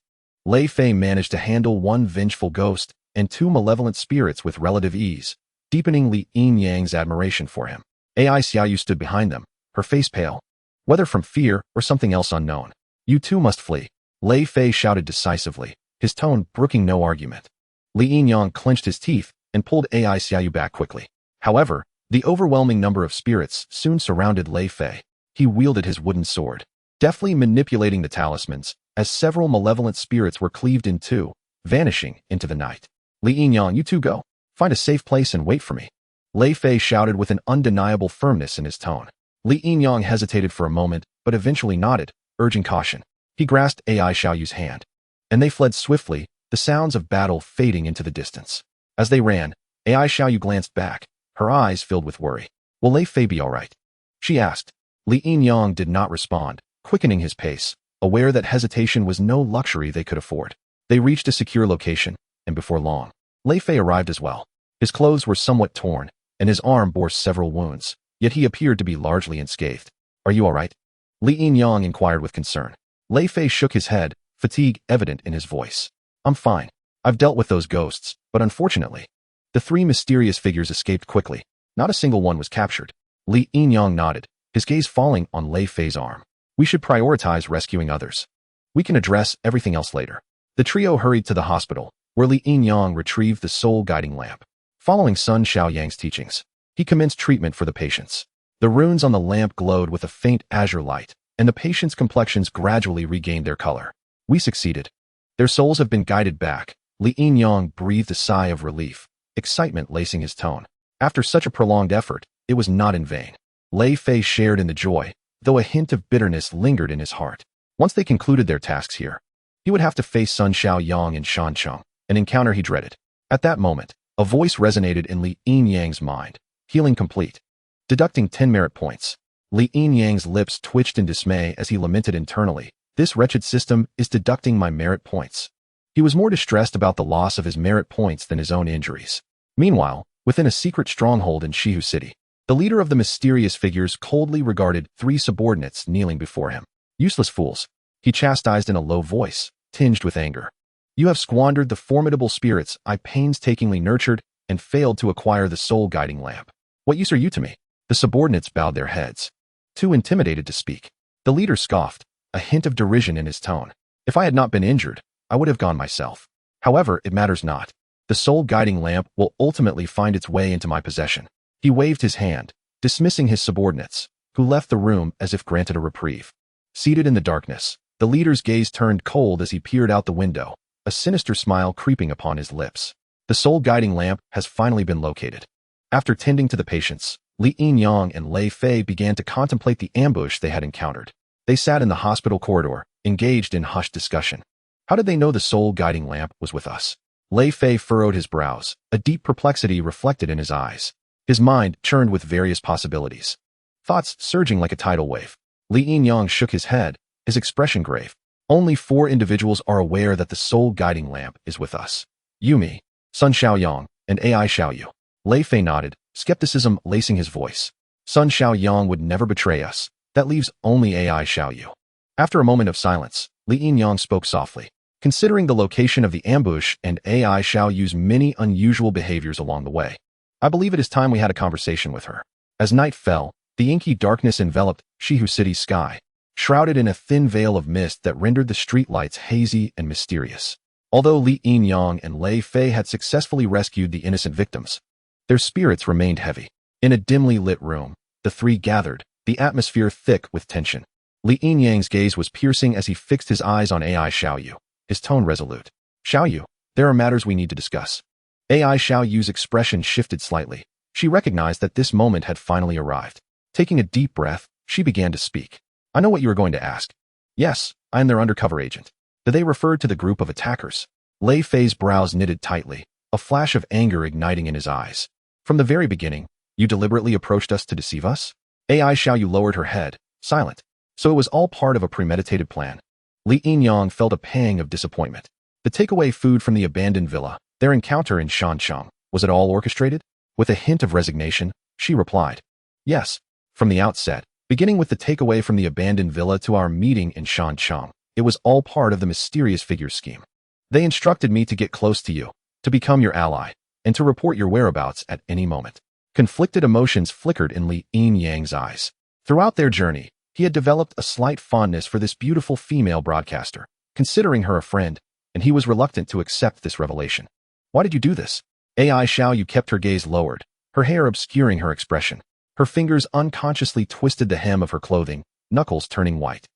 Lei Fei managed to handle 1 vengeful ghost and 2 malevolent spirits with relative ease, deepening Li Yinyang's admiration for him. Ai Xiaoyu stood behind them, her face pale, whether from fear or something else unknown. You too must flee, Lei Fei shouted decisively, his tone brooking no argument. Li Yinyang clenched his teeth and pulled Ai Xiaoyu back quickly. However, the overwhelming number of spirits soon surrounded Lei Fei. He wielded his wooden sword, deftly manipulating the talismans, as several malevolent spirits were cleaved in two, vanishing into the night. Li Yinyang, you two go. Find a safe place and wait for me, Lei Fei shouted with an undeniable firmness in his tone. Li Yinyang hesitated for a moment, but eventually nodded, urging caution. He grasped Ai Xiaoyu's hand, and they fled swiftly, the sounds of battle fading into the distance. As they ran, Ai Xiaoyu glanced back, her eyes filled with worry. Will Lei Fei be all right? She asked. Li Yinyang did not respond, quickening his pace, aware that hesitation was no luxury they could afford. They reached a secure location, and before long, Lei Fei arrived as well. His clothes were somewhat torn, and his arm bore several wounds, yet he appeared to be largely unscathed. Are you all right? Li Yinyang inquired with concern. Lei Fei shook his head, fatigue evident in his voice. I'm fine. I've dealt with those ghosts, but unfortunately, the 3 mysterious figures escaped quickly. Not a single one was captured. Li Yinyang nodded, his gaze falling on Lei Fei's arm. We should prioritize rescuing others. We can address everything else later. The trio hurried to the hospital, where Li Yinyang retrieved the soul-guiding lamp. Following Sun Xiaoyang's teachings, he commenced treatment for the patients. The runes on the lamp glowed with a faint azure light, and the patients' complexions gradually regained their color. We succeeded. Their souls have been guided back. Li Yinyang breathed a sigh of relief, excitement lacing his tone. After such a prolonged effort, it was not in vain. Lei Fei shared in the joy, though a hint of bitterness lingered in his heart. Once they concluded their tasks here, he would have to face Sun Xiaoyang and Shan Cheng, an encounter he dreaded. At that moment, a voice resonated in Li Yinyang's mind. Healing complete. Deducting 10 merit points. Li Yinyang's lips twitched in dismay as he lamented internally. This wretched system is deducting my merit points. He was more distressed about the loss of his merit points than his own injuries. Meanwhile, within a secret stronghold in Shihu City, the leader of the mysterious figures coldly regarded 3 subordinates kneeling before him. Useless fools, he chastised in a low voice, tinged with anger. You have squandered the formidable spirits I painstakingly nurtured and failed to acquire the soul-guiding lamp. What use are you to me? The subordinates bowed their heads, too intimidated to speak. The leader scoffed, a hint of derision in his tone. If I had not been injured, I would have gone myself. However, it matters not. The soul-guiding lamp will ultimately find its way into my possession. He waved his hand, dismissing his subordinates, who left the room as if granted a reprieve. Seated in the darkness, the leader's gaze turned cold as he peered out the window, a sinister smile creeping upon his lips. The soul-guiding lamp has finally been located. After tending to the patients, Li Yinyang and Lei Fei began to contemplate the ambush they had encountered. They sat in the hospital corridor, engaged in hushed discussion. How did they know the soul guiding lamp was with us? Lei Fei furrowed his brows, a deep perplexity reflected in his eyes. His mind churned with various possibilities. Thoughts surging like a tidal wave. Li Yinyang shook his head, his expression grave. Only 4 individuals are aware that the soul guiding lamp is with us. Yumi, Sun Xiaoyang, and Ai Xiaoyu. Lei Fei nodded, skepticism lacing his voice. Sun Xiaoyang would never betray us. That leaves only Ai Xiaoyu. After a moment of silence, Li Yinyang spoke softly. Considering the location of the ambush and Ai Xiaoyu's many unusual behaviors along the way, I believe it is time we had a conversation with her. As night fell, the inky darkness enveloped Shihu City's sky, shrouded in a thin veil of mist that rendered the streetlights hazy and mysterious. Although Li Yinyang and Lei Fei had successfully rescued the innocent victims, their spirits remained heavy. In a dimly lit room, the 3 gathered, the atmosphere thick with tension. Li Yinyang's gaze was piercing as he fixed his eyes on Ai Xiaoyu, his tone resolute. Xiaoyu, there are matters we need to discuss. Ai Xiaoyu's expression shifted slightly. She recognized that this moment had finally arrived. Taking a deep breath, she began to speak. I know what you are going to ask. Yes, I am their undercover agent. Did they refer to the group of attackers? Lei Fei's brows knitted tightly, a flash of anger igniting in his eyes. From the very beginning, you deliberately approached us to deceive us? Ai Xiaoyu lowered her head, silent. So it was all part of a premeditated plan. Li Yinyang felt a pang of disappointment. The takeaway food from the abandoned villa, their encounter in Shancheng, was it all orchestrated? With a hint of resignation, she replied. Yes, from the outset, beginning with the takeaway from the abandoned villa to our meeting in Shancheng, it was all part of the mysterious figures scheme. They instructed me to get close to you, to become your ally, and to report your whereabouts at any moment. Conflicted emotions flickered in Li Yinyang's eyes. Throughout their journey, he had developed a slight fondness for this beautiful female broadcaster, considering her a friend, and he was reluctant to accept this revelation. Why did you do this? Ai Xiaoyu kept her gaze lowered, her hair obscuring her expression. Her fingers unconsciously twisted the hem of her clothing, knuckles turning white.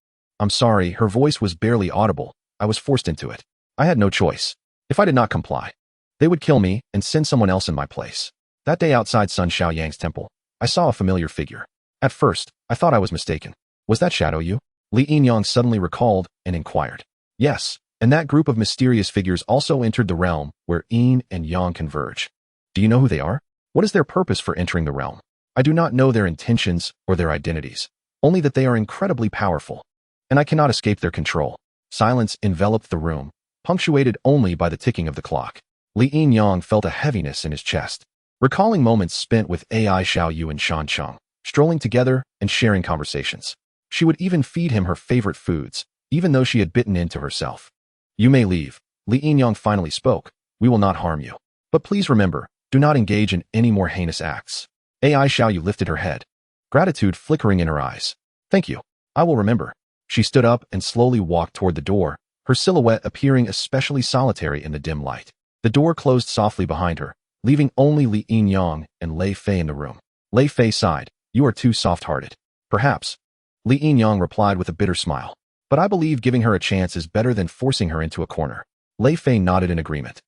I'm sorry, her voice was barely audible. I was forced into it. I had no choice. If I did not comply, they would kill me and send someone else in my place. That day outside Sun Xiaoyang's temple, I saw a familiar figure. At first, I thought I was mistaken. Was that Xiaoyu? Li Yinyang suddenly recalled and inquired. Yes, and that group of mysterious figures also entered the realm where Yin and Yang converge. Do you know who they are? What is their purpose for entering the realm? I do not know their intentions or their identities, only that they are incredibly powerful, and I cannot escape their control. Silence enveloped the room, punctuated only by the ticking of the clock. Li Yinyang felt a heaviness in his chest, recalling moments spent with Ai Xiaoyu and Shancheng, strolling together and sharing conversations. She would even feed him her favorite foods, even though she had bitten into herself. You may leave. Li Yinyang finally spoke. We will not harm you. But please remember, do not engage in any more heinous acts. Ai Xiaoyu lifted her head, gratitude flickering in her eyes. Thank you. I will remember. She stood up and slowly walked toward the door, her silhouette appearing especially solitary in the dim light. The door closed softly behind her, leaving only Li Yinyang and Lei Fei in the room. Lei Fei sighed. You are too soft-hearted. Perhaps. Li Yinyang replied with a bitter smile. But I believe giving her a chance is better than forcing her into a corner. Lei Fei nodded in agreement.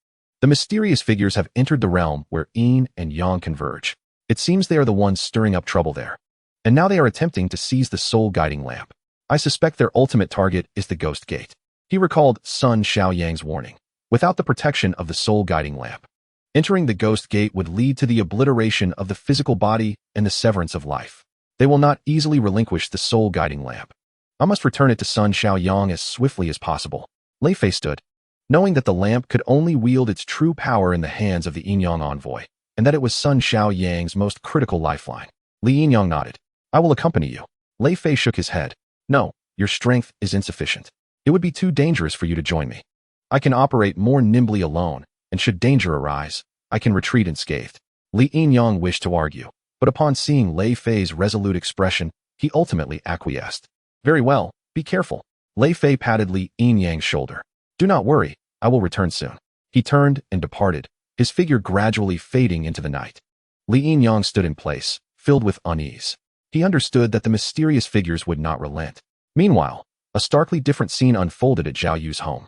The mysterious figures have entered the realm where Yin and Yang converge. It seems they are the ones stirring up trouble there. And now they are attempting to seize the soul guiding lamp. I suspect their ultimate target is the Ghost Gate. He recalled Sun Xiaoyang's warning. Without the protection of the soul guiding lamp, entering the Ghost Gate would lead to the obliteration of the physical body and the severance of life. They will not easily relinquish the soul guiding lamp. I must return it to Sun Xiaoyang as swiftly as possible. Lei Fei stood, knowing that the lamp could only wield its true power in the hands of the Yinyang envoy, and that it was Sun Xiaoyang's most critical lifeline. Li Yinyang nodded. I will accompany you. Lei Fei shook his head. No, your strength is insufficient. It would be too dangerous for you to join me. I can operate more nimbly alone, and should danger arise, I can retreat unscathed. Li Yinyang wished to argue, but upon seeing Lei Fei's resolute expression, he ultimately acquiesced. Very well, be careful. Lei Fei patted Li Yinyang's shoulder. Do not worry, I will return soon. He turned and departed, his figure gradually fading into the night. Li Yinyang stood in place, filled with unease. He understood that the mysterious figures would not relent. Meanwhile, a starkly different scene unfolded at Zhao Yu's home.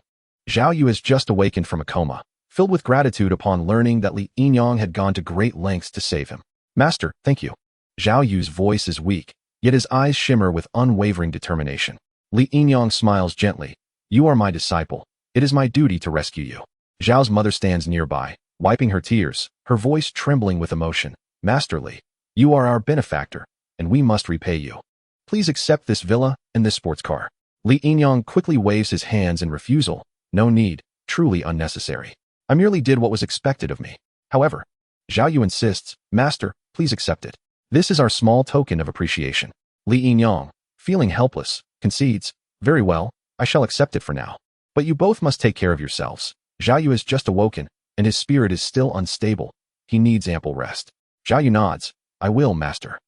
Zhao Yu has just awakened from a coma, filled with gratitude upon learning that Li Yinyang had gone to great lengths to save him. Master, thank you. Zhao Yu's voice is weak, yet his eyes shimmer with unwavering determination. Li Yinyang smiles gently. You are my disciple, It is my duty to rescue you. Zhao's mother stands nearby, wiping her tears, her voice trembling with emotion. Master Li, you are our benefactor, and we must repay you. Please accept this villa and this sports car. Li Yinyang quickly waves his hands in refusal. No need, truly unnecessary. I merely did what was expected of me. However, Zhao Yu insists, Master, please accept it. This is our small token of appreciation. Li Yinyang, feeling helpless, concedes, very well, I shall accept it for now. But you both must take care of yourselves. Zhao Yu has just awoken, and his spirit is still unstable. He needs ample rest. Zhao Yu nods, I will, Master.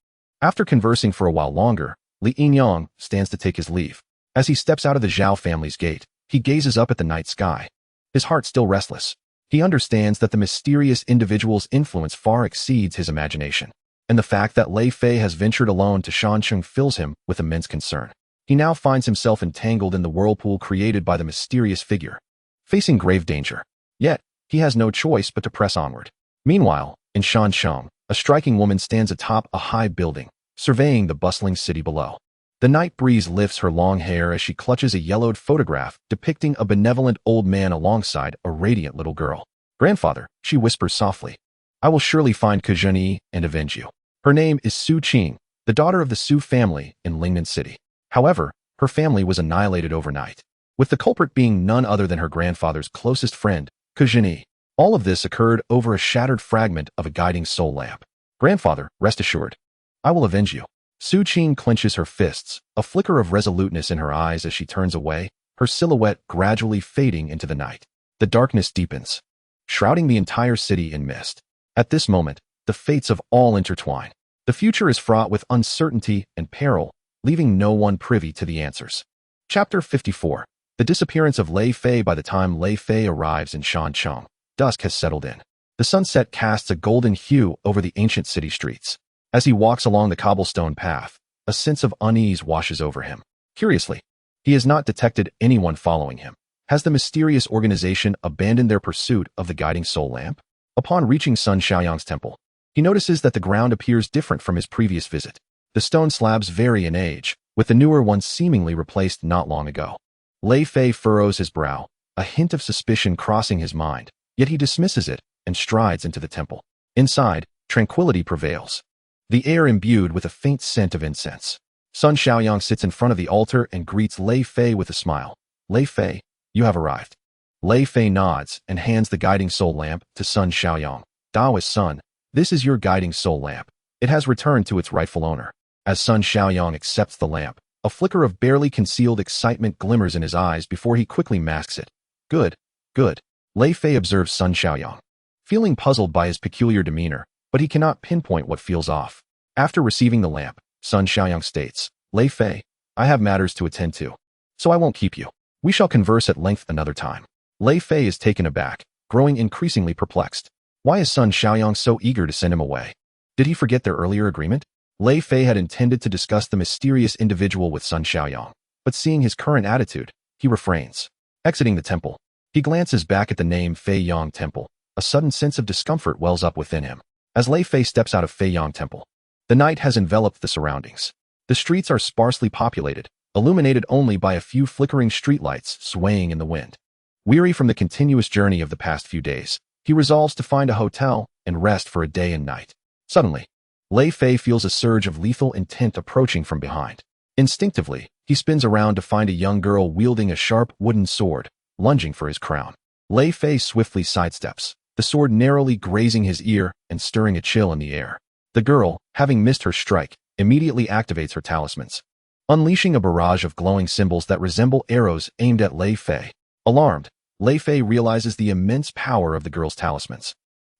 After conversing for a while longer, Li Yinyang stands to take his leave. As he steps out of the Zhao family's gate, he gazes up at the night sky. His heart still restless. He understands that the mysterious individual's influence far exceeds his imagination, and the fact that Lei Fei has ventured alone to Shancheng fills him with immense concern. He now finds himself entangled in the whirlpool created by the mysterious figure, facing grave danger. Yet, he has no choice but to press onward. Meanwhile, in Shancheng, a striking woman stands atop a high building, surveying the bustling city below. The night breeze lifts her long hair as she clutches a yellowed photograph depicting a benevolent old man alongside a radiant little girl. Grandfather, she whispers softly, I will surely find Ke Zhenyi and avenge you. Her name is Su Qing, the daughter of the Su family in Lingnan City. However, her family was annihilated overnight, with the culprit being none other than her grandfather's closest friend, Ke Zhenyi. All of this occurred over a shattered fragment of a guiding soul lamp. Grandfather, rest assured, I will avenge you. Su Qing clenches her fists, a flicker of resoluteness in her eyes as she turns away, her silhouette gradually fading into the night. The darkness deepens, shrouding the entire city in mist. At this moment, the fates of all intertwine. The future is fraught with uncertainty and peril, leaving no one privy to the answers. Chapter 54. The disappearance of Lei Fei. By the time Lei Fei arrives in Shancheng, dusk has settled in. The sunset casts a golden hue over the ancient city streets. As he walks along the cobblestone path, a sense of unease washes over him. Curiously, he has not detected anyone following him. Has the mysterious organization abandoned their pursuit of the guiding soul lamp? Upon reaching Sun Xiaoyang's temple, he notices that the ground appears different from his previous visit. The stone slabs vary in age, with the newer ones seemingly replaced not long ago. Lei Fei furrows his brow, a hint of suspicion crossing his mind, yet he dismisses it and strides into the temple. Inside, tranquility prevails, the air imbued with a faint scent of incense. Sun Xiaoyang sits in front of the altar and greets Lei Fei with a smile. Lei Fei, you have arrived. Lei Fei nods and hands the guiding soul lamp to Sun Xiaoyang. Daoist son, this is your guiding soul lamp. It has returned to its rightful owner. As Sun Xiaoyang accepts the lamp, a flicker of barely concealed excitement glimmers in his eyes before he quickly masks it. Good, good. Lei Fei observes Sun Xiaoyang, feeling puzzled by his peculiar demeanor, but he cannot pinpoint what feels off. After receiving the lamp, Sun Xiaoyang states, Lei Fei, I have matters to attend to, so I won't keep you. We shall converse at length another time. Lei Fei is taken aback, growing increasingly perplexed. Why is Sun Xiaoyang so eager to send him away? Did he forget their earlier agreement? Lei Fei had intended to discuss the mysterious individual with Sun Xiaoyang, but seeing his current attitude, he refrains. Exiting the temple, he glances back at the name Fei Yang Temple. A sudden sense of discomfort wells up within him. As Lei Fei steps out of Fei Yang Temple, the night has enveloped the surroundings. The streets are sparsely populated, illuminated only by a few flickering streetlights swaying in the wind. Weary from the continuous journey of the past few days, he resolves to find a hotel and rest for a day and night. Suddenly, Lei Fei feels a surge of lethal intent approaching from behind. Instinctively, he spins around to find a young girl wielding a sharp wooden sword, lunging for his crown. Lei Fei swiftly sidesteps, the sword narrowly grazing his ear and stirring a chill in the air. The girl, having missed her strike, immediately activates her talismans, unleashing a barrage of glowing symbols that resemble arrows aimed at Lei Fei. Alarmed, Lei Fei realizes the immense power of the girl's talismans.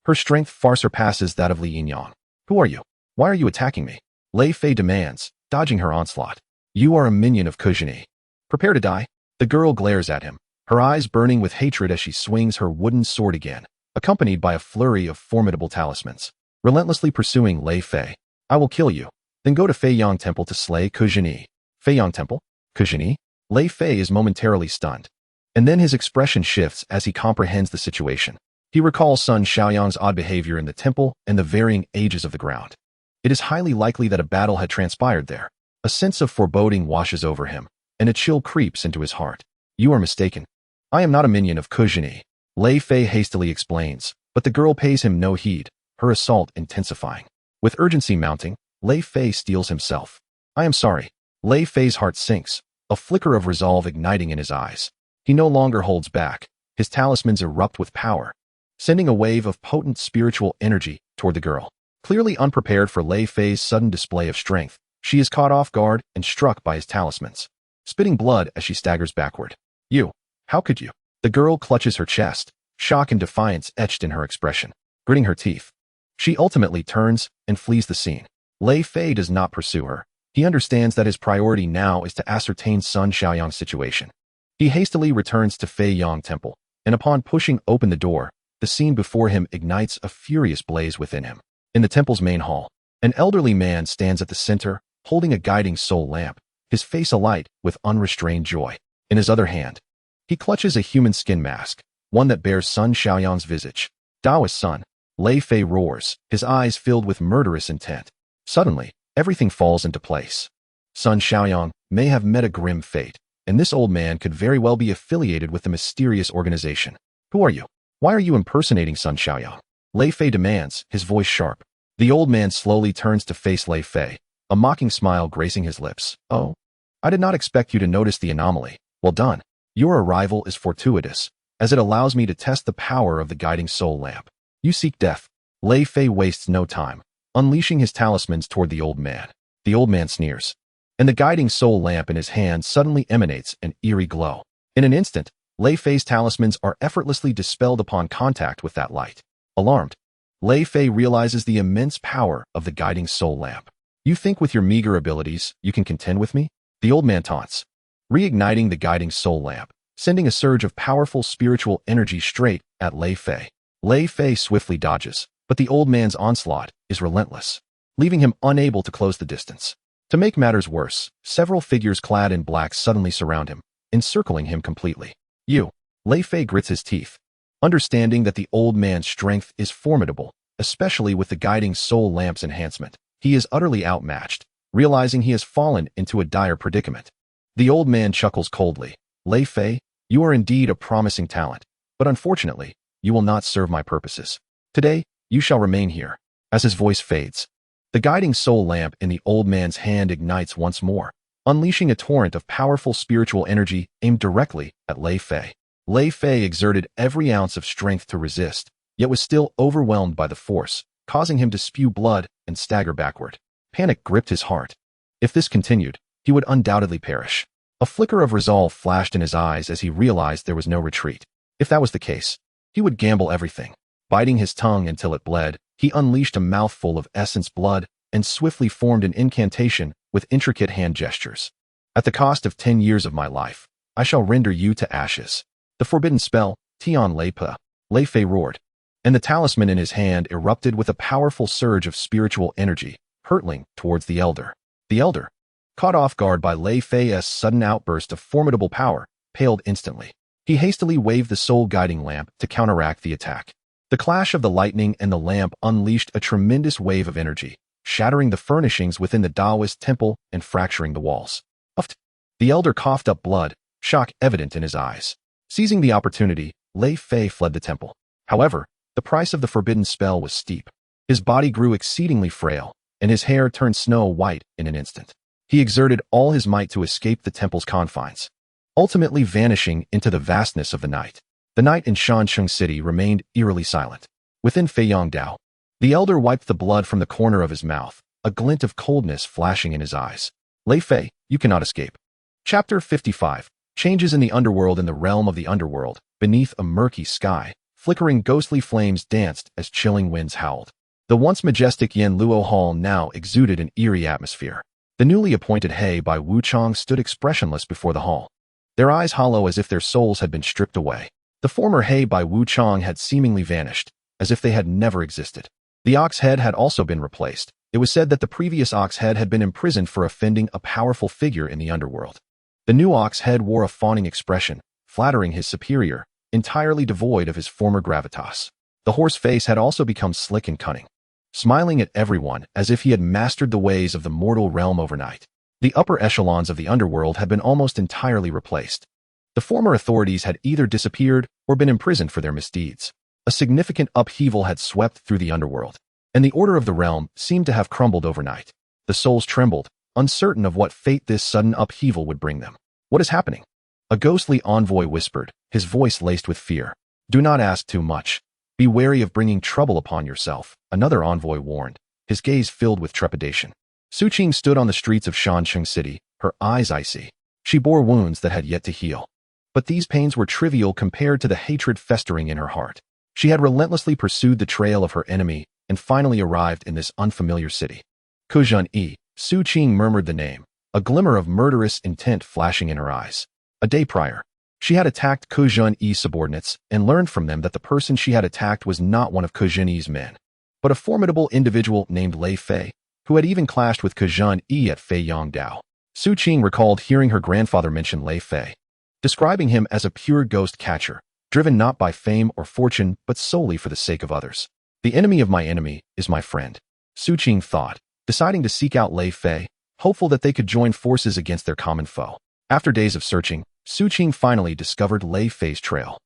Her strength far surpasses that of Li Yinyang. Who are you? Why are you attacking me? Lei Fei demands, dodging her onslaught. You are a minion of Ke Zhenyi. Prepare to die. The girl glares at him, her eyes burning with hatred as she swings her wooden sword again, accompanied by a flurry of formidable talismans, relentlessly pursuing Lei Fei. I will kill you, then go to Fei Yang Temple to slay Ke Zhenyi. Fei Yang Temple? Ke Zhenyi? Lei Fei is momentarily stunned, and then his expression shifts as he comprehends the situation. He recalls Sun Xiaoyang's odd behavior in the temple and the varying ages of the ground. It is highly likely that a battle had transpired there. A sense of foreboding washes over him, and a chill creeps into his heart. You are mistaken. I am not a minion of Kujini, Lei Fei hastily explains, but the girl pays him no heed, her assault intensifying. With urgency mounting, Lei Fei steels himself. I am sorry. Lei Fei's heart sinks, a flicker of resolve igniting in his eyes. He no longer holds back. His talismans erupt with power, sending a wave of potent spiritual energy toward the girl. Clearly unprepared for Lei Fei's sudden display of strength, she is caught off guard and struck by his talismans, spitting blood as she staggers backward. You, how could you? The girl clutches her chest, shock and defiance etched in her expression. Gritting her teeth, she ultimately turns and flees the scene. Lei Fei does not pursue her. He understands that his priority now is to ascertain Sun Xiaoyang's situation. He hastily returns to Fei Yang Temple, and upon pushing open the door, the scene before him ignites a furious blaze within him. In the temple's main hall, an elderly man stands at the center, holding a guiding soul lamp, his face alight with unrestrained joy. In his other hand, he clutches a human skin mask, one that bears Sun Xiaoyang's visage. Daoist son, Lei Fei roars, his eyes filled with murderous intent. Suddenly, everything falls into place. Sun Xiaoyang may have met a grim fate, and this old man could very well be affiliated with the mysterious organization. Who are you? Why are you impersonating Sun Xiaoyang? Lei Fei demands, his voice sharp. The old man slowly turns to face Lei Fei, a mocking smile gracing his lips. Oh, I did not expect you to notice the anomaly. Well done. Your arrival is fortuitous, as it allows me to test the power of the guiding soul lamp. You seek death. Lei Fei wastes no time, unleashing his talismans toward the old man. The old man sneers, and the guiding soul lamp in his hand suddenly emanates an eerie glow. In an instant, Lei Fei's talismans are effortlessly dispelled upon contact with that light. Alarmed, Lei Fei realizes the immense power of the guiding soul lamp. You think with your meager abilities you can contend with me? The old man taunts, reigniting the guiding soul lamp, sending a surge of powerful spiritual energy straight at Lei Fei. Lei Fei swiftly dodges, but the old man's onslaught is relentless, leaving him unable to close the distance. To make matters worse, several figures clad in black suddenly surround him, encircling him completely. You, Lei Fei grits his teeth, understanding that the old man's strength is formidable, especially with the guiding soul lamp's enhancement. He is utterly outmatched, realizing he has fallen into a dire predicament. The old man chuckles coldly. Lei Fei, you are indeed a promising talent, but unfortunately, you will not serve my purposes. Today, you shall remain here. As his voice fades, the guiding soul lamp in the old man's hand ignites once more, unleashing a torrent of powerful spiritual energy aimed directly at Lei Fei. Lei Fei exerted every ounce of strength to resist, yet was still overwhelmed by the force, causing him to spew blood and stagger backward. Panic gripped his heart. If this continued, he would undoubtedly perish. A flicker of resolve flashed in his eyes as he realized there was no retreat. If that was the case, he would gamble everything. Biting his tongue until it bled, he unleashed a mouthful of essence blood and swiftly formed an incantation with intricate hand gestures. At the cost of 10 years of my life, I shall render you to ashes. The forbidden spell, Tian Lei Pe, Lei Fei roared, and the talisman in his hand erupted with a powerful surge of spiritual energy, hurtling towards the elder. The elder, caught off guard by Lei Fei's sudden outburst of formidable power, paled instantly. He hastily waved the soul-guiding lamp to counteract the attack. The clash of the lightning and the lamp unleashed a tremendous wave of energy, shattering the furnishings within the Daoist temple and fracturing the walls. Uffed. The elder coughed up blood, shock evident in his eyes. Seizing the opportunity, Lei Fei fled the temple. However, the price of the forbidden spell was steep. His body grew exceedingly frail, and his hair turned snow white in an instant. He exerted all his might to escape the temple's confines, ultimately vanishing into the vastness of the night. The night in Shansheng City remained eerily silent. Within Feiyang Dao, the elder wiped the blood from the corner of his mouth, a glint of coldness flashing in his eyes. Lei Fei, you cannot escape. Chapter 55. Changes in the underworld. In the realm of the underworld, beneath a murky sky, flickering ghostly flames danced as chilling winds howled. The once majestic Yan Luo Hall now exuded an eerie atmosphere. The newly appointed He by Wu Chang stood expressionless before the hall, their eyes hollow as if their souls had been stripped away. The former He by Wu Chang had seemingly vanished, as if they had never existed. The ox head had also been replaced. It was said that the previous ox head had been imprisoned for offending a powerful figure in the underworld. The new ox head wore a fawning expression, flattering his superior, entirely devoid of his former gravitas. The horse face had also become slick and cunning, smiling at everyone as if he had mastered the ways of the mortal realm overnight. The upper echelons of the underworld had been almost entirely replaced. The former authorities had either disappeared or been imprisoned for their misdeeds. A significant upheaval had swept through the underworld, and the order of the realm seemed to have crumbled overnight. The souls trembled, uncertain of what fate this sudden upheaval would bring them. What is happening? A ghostly envoy whispered, his voice laced with fear. Do not ask too much. Be wary of bringing trouble upon yourself, another envoy warned, his gaze filled with trepidation. Su Qing stood on the streets of Shancheng City, her eyes icy. She bore wounds that had yet to heal. But these pains were trivial compared to the hatred festering in her heart. She had relentlessly pursued the trail of her enemy and finally arrived in this unfamiliar city. Kuzhen-yi, Su Qing murmured the name, a glimmer of murderous intent flashing in her eyes. A day prior, she had attacked Kuzhen-yi's subordinates and learned from them that the person she had attacked was not one of Kuzhen-yi's men, but a formidable individual named Lei Fei, who had even clashed with Kuzhen-yi at Feiyangdao. Su Qing recalled hearing her grandfather mention Lei Fei, describing him as a pure ghost catcher, driven not by fame or fortune but solely for the sake of others. The enemy of my enemy is my friend, Su Qing thought, deciding to seek out Lei Fei, hopeful that they could join forces against their common foe. After days of searching, Su Qing finally discovered Lei Fei's trail.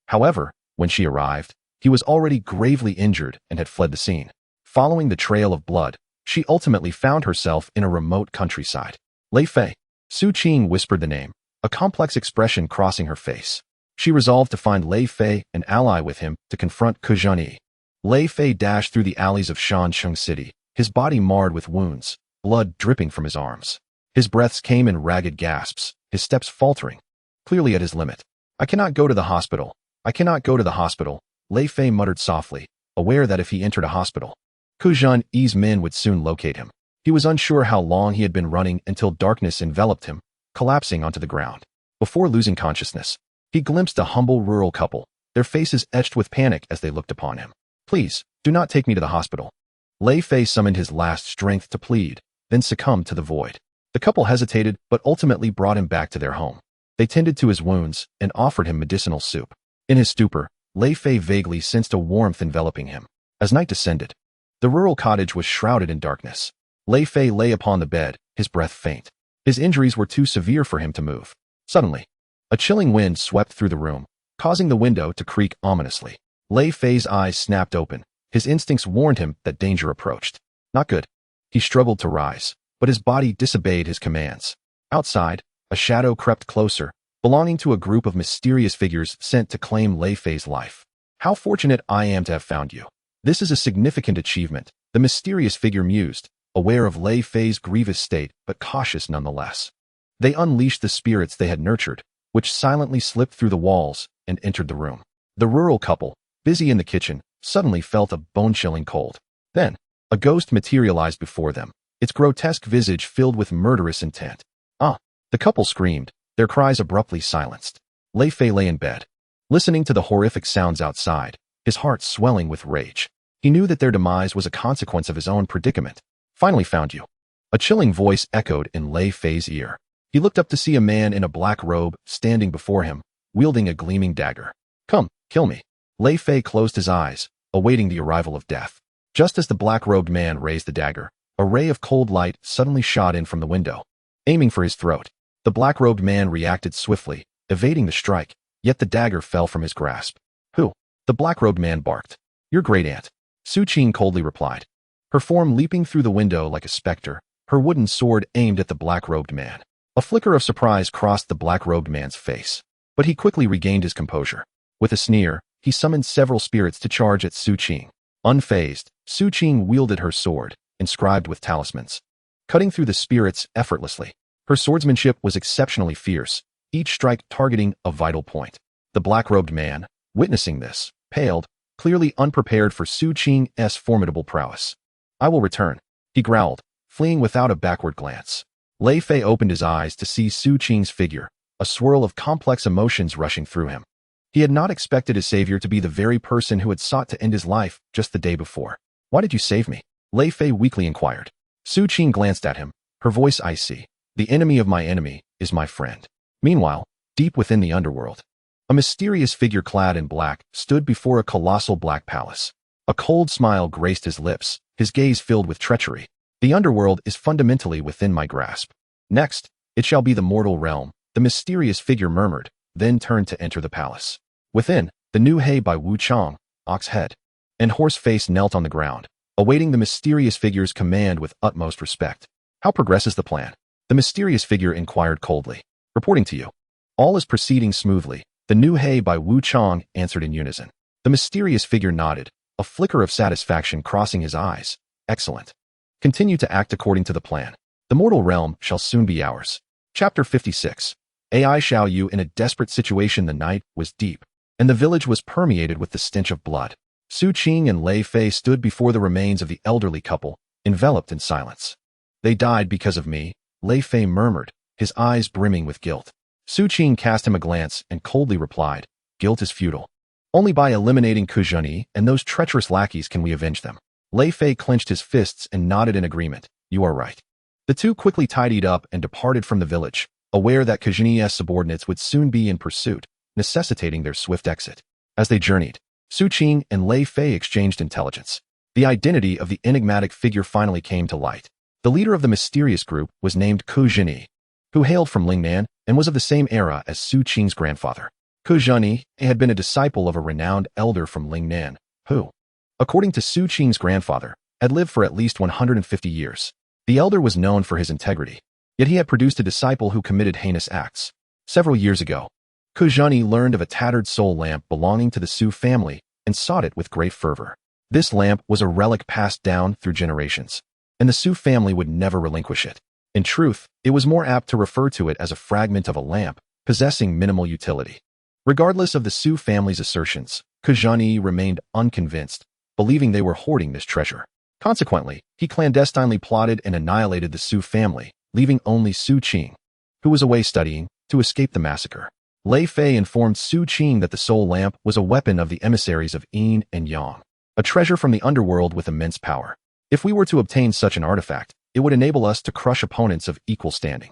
However, when she arrived, he was already gravely injured and had fled the scene. Following the trail of blood, she ultimately found herself in a remote countryside. Lei Fei. Su Qing whispered the name, a complex expression crossing her face. She resolved to find Lei Fei and ally with him to confront Kuzhen-yi. Lei Fei dashed through the alleys of Shancheng City, his body marred with wounds, blood dripping from his arms. His breaths came in ragged gasps, his steps faltering, clearly at his limit. I cannot go to the hospital. I cannot go to the hospital, Lei Fei muttered softly, aware that if he entered a hospital, Kuzhen-yi's men would soon locate him. He was unsure how long he had been running until darkness enveloped him, collapsing onto the ground. Before losing consciousness, he glimpsed a humble rural couple, their faces etched with panic as they looked upon him. Please, do not take me to the hospital. Lei Fei summoned his last strength to plead, then succumbed to the void. The couple hesitated but ultimately brought him back to their home. They tended to his wounds and offered him medicinal soup. In his stupor, Lei Fei vaguely sensed a warmth enveloping him. As night descended, the rural cottage was shrouded in darkness. Lei Fei lay upon the bed, his breath faint. His injuries were too severe for him to move. Suddenly, a chilling wind swept through the room, causing the window to creak ominously. Lei Fei's eyes snapped open. His instincts warned him that danger approached. Not good. He struggled to rise, but his body disobeyed his commands. Outside, a shadow crept closer, belonging to a group of mysterious figures sent to claim Lei Fei's life. How fortunate I am to have found you. This is a significant achievement, the mysterious figure mused, aware of Lei Fei's grievous state but cautious nonetheless. They unleashed the spirits they had nurtured, which silently slipped through the walls and entered the room. The rural couple, busy in the kitchen, suddenly felt a bone-chilling cold. Then, a ghost materialized before them, its grotesque visage filled with murderous intent. Ah! The couple screamed, their cries abruptly silenced. Lei Fei lay in bed, listening to the horrific sounds outside, his heart swelling with rage. He knew that their demise was a consequence of his own predicament. Finally found you. A chilling voice echoed in Lei Fei's ear. He looked up to see a man in a black robe standing before him, wielding a gleaming dagger. Come, kill me. Lei Fei closed his eyes, awaiting the arrival of death. Just as the black-robed man raised the dagger, a ray of cold light suddenly shot in from the window, aiming for his throat. The black-robed man reacted swiftly, evading the strike, yet the dagger fell from his grasp. Who? The black-robed man barked. Your great aunt. Su Qing coldly replied, her form leaping through the window like a specter, her wooden sword aimed at the black-robed man. A flicker of surprise crossed the black-robed man's face, but he quickly regained his composure. With a sneer, he summoned several spirits to charge at Su Qing. Unfazed, Su Qing wielded her sword, inscribed with talismans, cutting through the spirits effortlessly. Her swordsmanship was exceptionally fierce, each strike targeting a vital point. The black-robed man, witnessing this, paled, clearly unprepared for Su Qing's formidable prowess. I will return, he growled, fleeing without a backward glance. Lei Fei opened his eyes to see Su Qing's figure, a swirl of complex emotions rushing through him. He had not expected his savior to be the very person who had sought to end his life just the day before. Why did you save me? Lei Fei weakly inquired. Su Qing glanced at him, her voice icy. The enemy of my enemy is my friend. Meanwhile, deep within the underworld, a mysterious figure clad in black stood before a colossal black palace. A cold smile graced his lips, his gaze filled with treachery. The underworld is fundamentally within my grasp. Next, it shall be the mortal realm, the mysterious figure murmured, then turned to enter the palace. Within, the new He by Wu Chang, ox head, and horse face knelt on the ground, awaiting the mysterious figure's command with utmost respect. How progresses the plan? The mysterious figure inquired coldly. Reporting to you. All is proceeding smoothly, the new He by Wu Chang answered in unison. The mysterious figure nodded, a flicker of satisfaction crossing his eyes. Excellent. Continue to act according to the plan. The mortal realm shall soon be ours. Chapter 56. AI Xiao Yu. In a desperate situation, the night was deep, and the village was permeated with the stench of blood. Su Qing and Lei Fei stood before the remains of the elderly couple, enveloped in silence. They died because of me, Lei Fei murmured, his eyes brimming with guilt. Su Qing cast him a glance and coldly replied, guilt is futile. Only by eliminating Ke Zhenyi and those treacherous lackeys can we avenge them. Lei Fei clenched his fists and nodded in agreement. You are right. The two quickly tidied up and departed from the village, aware that Ke Zhenyi's subordinates would soon be in pursuit, necessitating their swift exit. As they journeyed, Su Qing and Lei Fei exchanged intelligence. The identity of the enigmatic figure finally came to light. The leader of the mysterious group was named Ke Zhenyi, who hailed from Lingnan and was of the same era as Su Qing's grandfather. Ke Zhenyi had been a disciple of a renowned elder from Lingnan, who, according to Su Qing's grandfather, had lived for at least 150 years. The elder was known for his integrity, yet he had produced a disciple who committed heinous acts. Several years ago, Ke Zhenyi learned of a tattered soul lamp belonging to the Su family and sought it with great fervor. This lamp was a relic passed down through generations, and the Su family would never relinquish it. In truth, it was more apt to refer to it as a fragment of a lamp, possessing minimal utility. Regardless of the Su family's assertions, Ke Zhenyi remained unconvinced, believing they were hoarding this treasure. Consequently, he clandestinely plotted and annihilated the Su family, leaving only Su Qing, who was away studying, to escape the massacre. Lei Fei informed Su Qing that the soul lamp was a weapon of the emissaries of Yin and Yang, a treasure from the underworld with immense power. If we were to obtain such an artifact, it would enable us to crush opponents of equal standing.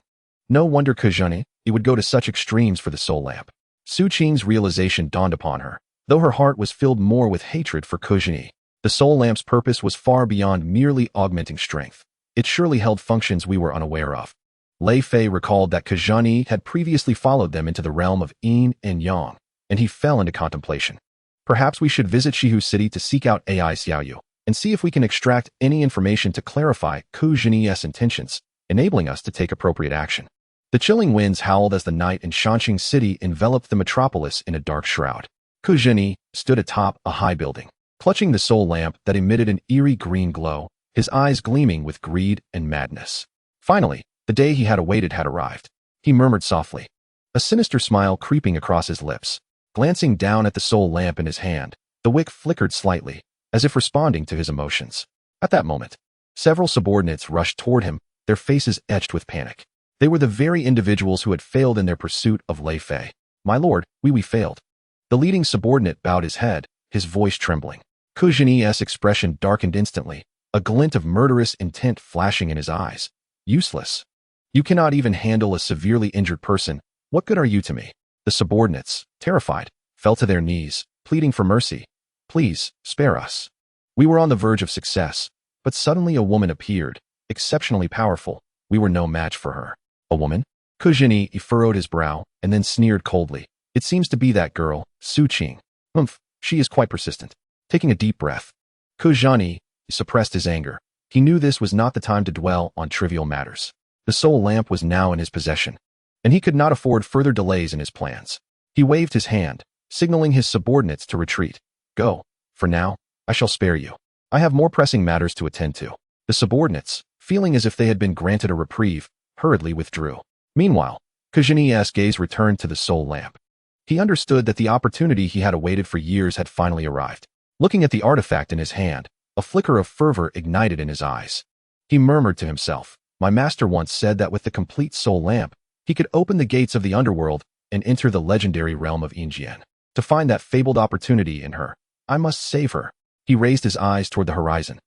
No wonder Ke Zhenyi would go to such extremes for the soul lamp. Su Qing's realization dawned upon her, though her heart was filled more with hatred for Ke Zhenyi. The soul lamp's purpose was far beyond merely augmenting strength. It surely held functions we were unaware of. Lei Fei recalled that Ke Zhenyi had previously followed them into the realm of Yin and Yang, and he fell into contemplation. Perhaps we should visit Shihu City to seek out AI Xiao Yu, and see if we can extract any information to clarify Ke Zhenyi's intentions, enabling us to take appropriate action. The chilling winds howled as the night in Shanxing City enveloped the metropolis in a dark shroud. Ke Zhenyi stood atop a high building, clutching the soul lamp that emitted an eerie green glow, his eyes gleaming with greed and madness. Finally, the day he had awaited had arrived. He murmured softly, a sinister smile creeping across his lips. Glancing down at the soul lamp in his hand, the wick flickered slightly, as if responding to his emotions. At that moment, several subordinates rushed toward him, their faces etched with panic. They were the very individuals who had failed in their pursuit of Lei Fei. My lord, we failed. The leading subordinate bowed his head, his voice trembling. Ke Zhenyi's expression darkened instantly, a glint of murderous intent flashing in his eyes. Useless. You cannot even handle a severely injured person. What good are you to me? The subordinates, terrified, fell to their knees, pleading for mercy. Please, spare us. We were on the verge of success, but suddenly a woman appeared, exceptionally powerful. We were no match for her. A woman? Ke Zhenyi furrowed his brow, and then sneered coldly. It seems to be that girl, Su Qing. She is quite persistent. Taking a deep breath, Ke Zhenyi suppressed his anger. He knew this was not the time to dwell on trivial matters. The soul lamp was now in his possession, and he could not afford further delays in his plans. He waved his hand, signaling his subordinates to retreat. Go. For now, I shall spare you. I have more pressing matters to attend to. The subordinates, feeling as if they had been granted a reprieve, hurriedly withdrew. Meanwhile, Ke Zhenyi's gaze returned to the soul lamp. He understood that the opportunity he had awaited for years had finally arrived. Looking at the artifact in his hand, a flicker of fervor ignited in his eyes. He murmured to himself, my master once said that with the complete soul lamp, he could open the gates of the underworld and enter the legendary realm of Yinjian. To find that fabled opportunity in her, I must save her. He raised his eyes toward the horizon,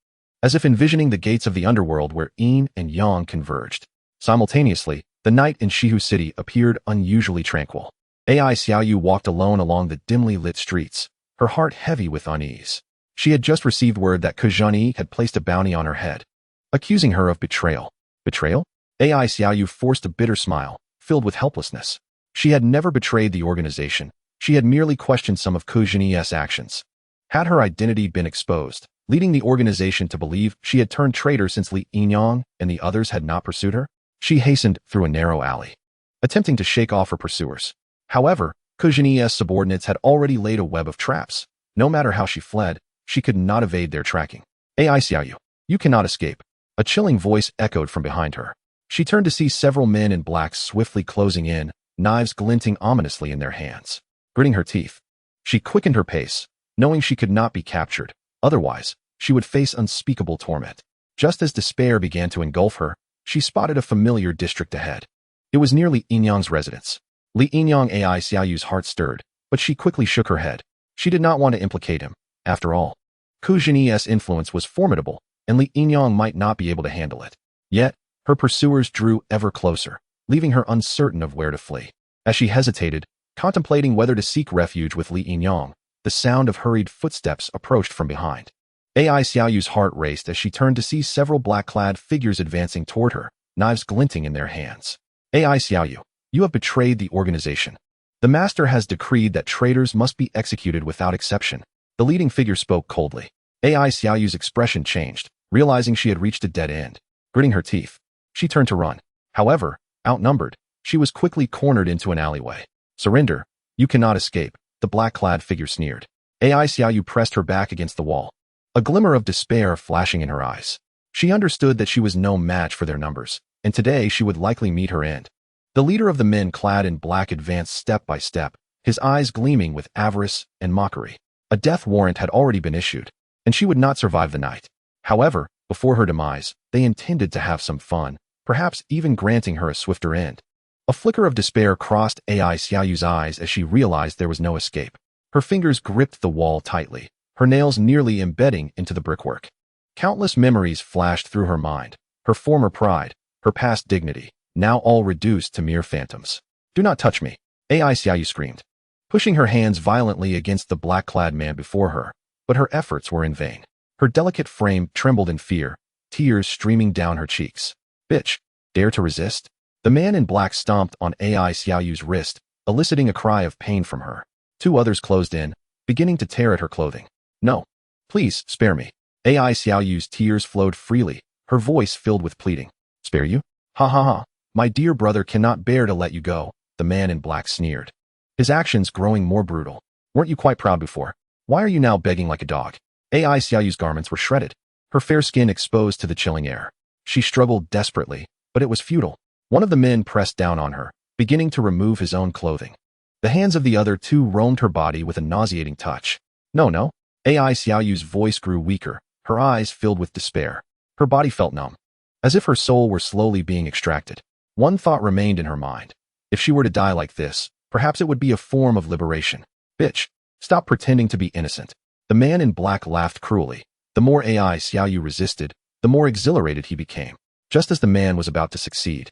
as if envisioning the gates of the underworld where Yin and Yang converged. Simultaneously, the night in Shihu City appeared unusually tranquil. AI Xiao Yu walked alone along the dimly lit streets, her heart heavy with unease. She had just received word that Ke Zhenyi had placed a bounty on her head, accusing her of betrayal. Betrayal? AI Xiao Yu forced a bitter smile, filled with helplessness. She had never betrayed the organization. She had merely questioned some of Ko Jinhie's actions. Had her identity been exposed, leading the organization to believe she had turned traitor since Li Yinyang and the others had not pursued her? She hastened through a narrow alley, attempting to shake off her pursuers. However, Ko Jinhie's subordinates had already laid a web of traps. No matter how she fled, she could not evade their tracking. "Ai Xiaoyu, you cannot escape." A chilling voice echoed from behind her. She turned to see several men in black swiftly closing in, knives glinting ominously in their hands. Gritting her teeth, she quickened her pace, knowing she could not be captured. Otherwise, she would face unspeakable torment. Just as despair began to engulf her, she spotted a familiar district ahead. It was near Li Yinyang's residence. Li Yinyang Ai Xiaoyu's heart stirred, but she quickly shook her head. She did not want to implicate him. After all, Ko Jinhie's influence was formidable, and Li Yinyang might not be able to handle it. Yet, her pursuers drew ever closer, leaving her uncertain of where to flee. As she hesitated, contemplating whether to seek refuge with Li Yinyang, the sound of hurried footsteps approached from behind. Ai Xiaoyu's heart raced as she turned to see several black-clad figures advancing toward her, knives glinting in their hands. "Ai Xiaoyu, you have betrayed the organization. The master has decreed that traitors must be executed without exception." The leading figure spoke coldly. Ai Xiaoyu's expression changed, realizing she had reached a dead end. Gritting her teeth, she turned to run. However, outnumbered, she was quickly cornered into an alleyway. "Surrender. You cannot escape," the black-clad figure sneered. Ai Xiaoyu pressed her back against the wall, a glimmer of despair flashing in her eyes. She understood that she was no match for their numbers, and today she would likely meet her end. The leader of the men clad in black advanced step by step, his eyes gleaming with avarice and mockery. A death warrant had already been issued, and she would not survive the night. However, before her demise, they intended to have some fun, perhaps even granting her a swifter end. A flicker of despair crossed Ai Xiaoyu's eyes as she realized there was no escape. Her fingers gripped the wall tightly, her nails nearly embedding into the brickwork. Countless memories flashed through her mind, her former pride, her past dignity, now all reduced to mere phantoms. "Do not touch me," Ai Xiaoyu screamed, pushing her hands violently against the black-clad man before her, but her efforts were in vain. Her delicate frame trembled in fear, tears streaming down her cheeks. "Bitch, dare to resist?" The man in black stomped on Ai Xiaoyu's wrist, eliciting a cry of pain from her. Two others closed in, beginning to tear at her clothing. "No. Please, spare me." Ai Xiaoyu's tears flowed freely, her voice filled with pleading. "Spare you? Ha ha ha. My dear brother cannot bear to let you go," the man in black sneered, his actions growing more brutal. "Weren't you quite proud before? Why are you now begging like a dog?" Ai Xiaoyu's garments were shredded, her fair skin exposed to the chilling air. She struggled desperately, but it was futile. One of the men pressed down on her, beginning to remove his own clothing. The hands of the other two roamed her body with a nauseating touch. "No, no." Ai Xiaoyu's voice grew weaker, her eyes filled with despair. Her body felt numb, as if her soul were slowly being extracted. One thought remained in her mind. If she were to die like this, perhaps it would be a form of liberation. "Bitch, stop pretending to be innocent." The man in black laughed cruelly. The more Ai Xiaoyu resisted, the more exhilarated he became. Just as the man was about to succeed,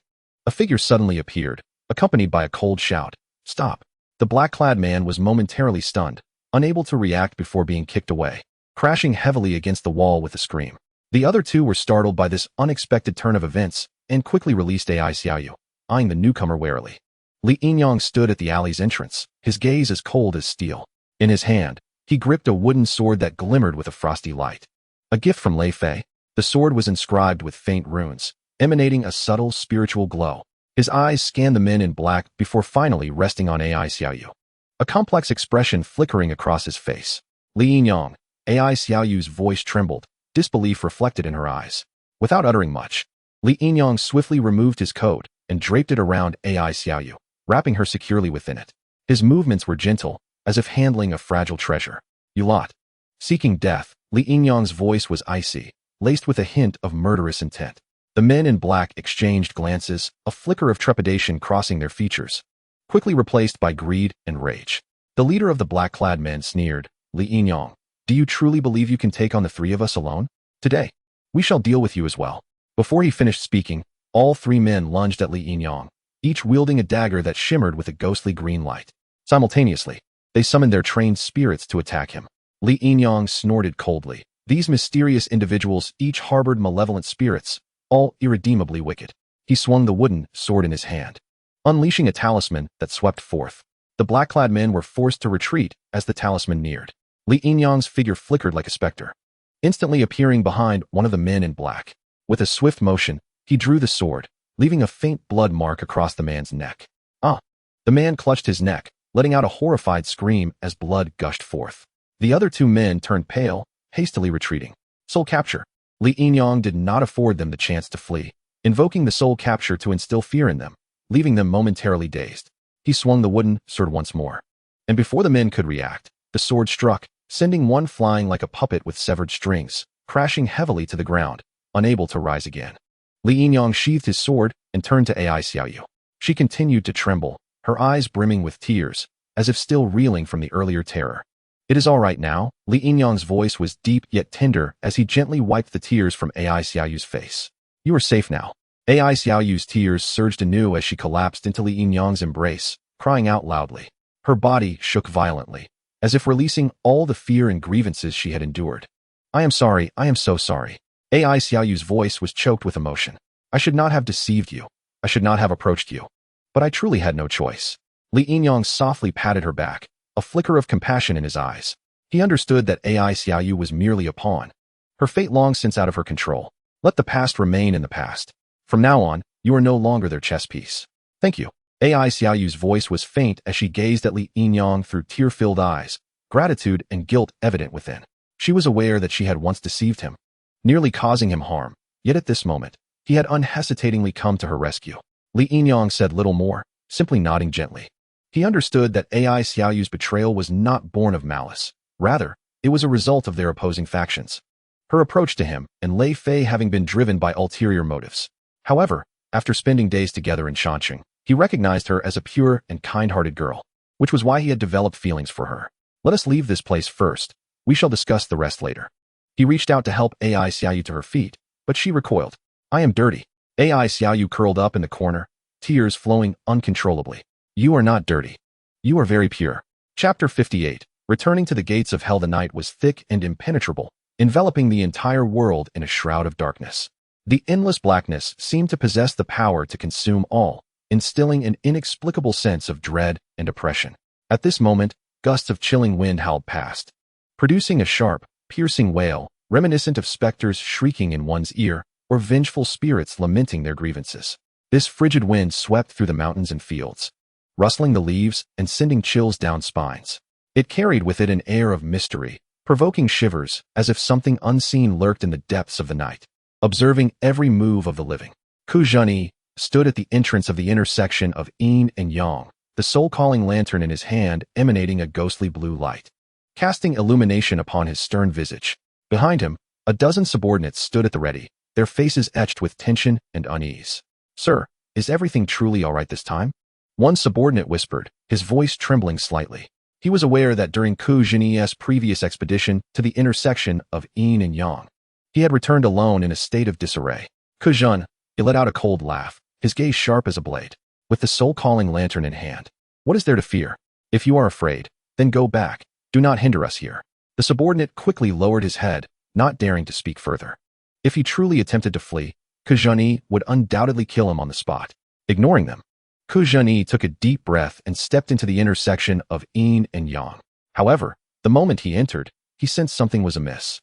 a figure suddenly appeared, accompanied by a cold shout. "Stop." The black-clad man was momentarily stunned, unable to react before being kicked away, crashing heavily against the wall with a scream. The other two were startled by this unexpected turn of events and quickly released Ai Xiaoyu, eyeing the newcomer warily. Li Yinyang stood at the alley's entrance, his gaze as cold as steel. In his hand, he gripped a wooden sword that glimmered with a frosty light. A gift from Lei Fei, the sword was inscribed with faint runes, emanating a subtle spiritual glow. His eyes scanned the men in black before finally resting on Ai Xiaoyu, a complex expression flickering across his face. "Li Yinyang," Ai Xiaoyu's voice trembled, disbelief reflected in her eyes. Without uttering much, Li Yinyang swiftly removed his coat and draped it around Ai Xiaoyu, wrapping her securely within it. His movements were gentle, as if handling a fragile treasure. "You lot." Seeking death, Li Yinyang's voice was icy, laced with a hint of murderous intent. The men in black exchanged glances, a flicker of trepidation crossing their features, quickly replaced by greed and rage. The leader of the black-clad men sneered. "Li Yinyang, do you truly believe you can take on the three of us alone? Today, we shall deal with you as well." Before he finished speaking, all three men lunged at Li Yinyang, each wielding a dagger that shimmered with a ghostly green light. Simultaneously, they summoned their trained spirits to attack him. Li Yinyang snorted coldly. These mysterious individuals each harbored malevolent spirits, all irredeemably wicked. He swung the wooden sword in his hand, unleashing a talisman that swept forth. The black-clad men were forced to retreat as the talisman neared. Li Yinyang's figure flickered like a specter, instantly appearing behind one of the men in black. With a swift motion, he drew the sword, leaving a faint blood mark across the man's neck. Ah! The man clutched his neck, letting out a horrified scream as blood gushed forth. The other two men turned pale, hastily retreating. Soul capture. Li Yinyang did not afford them the chance to flee, invoking the soul capture to instill fear in them, leaving them momentarily dazed. He swung the wooden sword once more, and before the men could react, the sword struck, sending one flying like a puppet with severed strings, crashing heavily to the ground, unable to rise again. Li Yinyang sheathed his sword and turned to Ai Xiaoyu. She continued to tremble, her eyes brimming with tears, as if still reeling from the earlier terror. It is all right now. Li Yinyang's voice was deep yet tender as he gently wiped the tears from Ai Xiaoyu's face. You are safe now. Ai Xiaoyu's tears surged anew as she collapsed into Li Yinyang's embrace, crying out loudly. Her body shook violently, as if releasing all the fear and grievances she had endured. I am sorry, I am so sorry. Ai Xiaoyu's voice was choked with emotion. I should not have deceived you. I should not have approached you. But I truly had no choice. Li Yinyang softly patted her back, a flicker of compassion in his eyes. He understood that Ai Xiaoyu was merely a pawn, her fate long since out of her control. Let the past remain in the past. From now on, you are no longer their chess piece. Thank you. Ai Xiaoyu's voice was faint as she gazed at Li Yinyang through tear-filled eyes, gratitude and guilt evident within. She was aware that she had once deceived him, nearly causing him harm, yet at this moment, he had unhesitatingly come to her rescue. Li Yinyang said little more, simply nodding gently. He understood that Ai Xiaoyu's betrayal was not born of malice. Rather, it was a result of their opposing factions. Her approach to him and Lei Fei having been driven by ulterior motives. However, after spending days together in Shanqing, he recognized her as a pure and kind-hearted girl, which was why he had developed feelings for her. Let us leave this place first. We shall discuss the rest later. He reached out to help Ai Xiaoyu to her feet, but she recoiled. I am dirty. Ai Xiaoyu curled up in the corner, tears flowing uncontrollably. You are not dirty. You are very pure. Chapter 58. Returning to the gates of hell. The night was thick and impenetrable, enveloping the entire world in a shroud of darkness. The endless blackness seemed to possess the power to consume all, instilling an inexplicable sense of dread and oppression. At this moment, gusts of chilling wind howled past, producing a sharp, piercing wail, reminiscent of specters shrieking in one's ear or vengeful spirits lamenting their grievances. This frigid wind swept through the mountains and fields, rustling the leaves and sending chills down spines. It carried with it an air of mystery, provoking shivers as if something unseen lurked in the depths of the night, observing every move of the living. Ku Zhenyi stood at the entrance of the intersection of yin and yang, the soul-calling lantern in his hand emanating a ghostly blue light, casting illumination upon his stern visage. Behind him, a dozen subordinates stood at the ready, their faces etched with tension and unease. Sir, is everything truly all right this time? One subordinate whispered, his voice trembling slightly. He was aware that during Ku Zhenyi's previous expedition to the intersection of yin and yang, he had returned alone in a state of disarray. Ku Zhen, he let out a cold laugh, his gaze sharp as a blade, with the soul-calling lantern in hand. What is there to fear? If you are afraid, then go back. Do not hinder us here. The subordinate quickly lowered his head, not daring to speak further. If he truly attempted to flee, Ku Zhenyi would undoubtedly kill him on the spot. Ignoring them, Ku Zhenyi took a deep breath and stepped into the intersection of yin and yang. However, the moment he entered, he sensed something was amiss.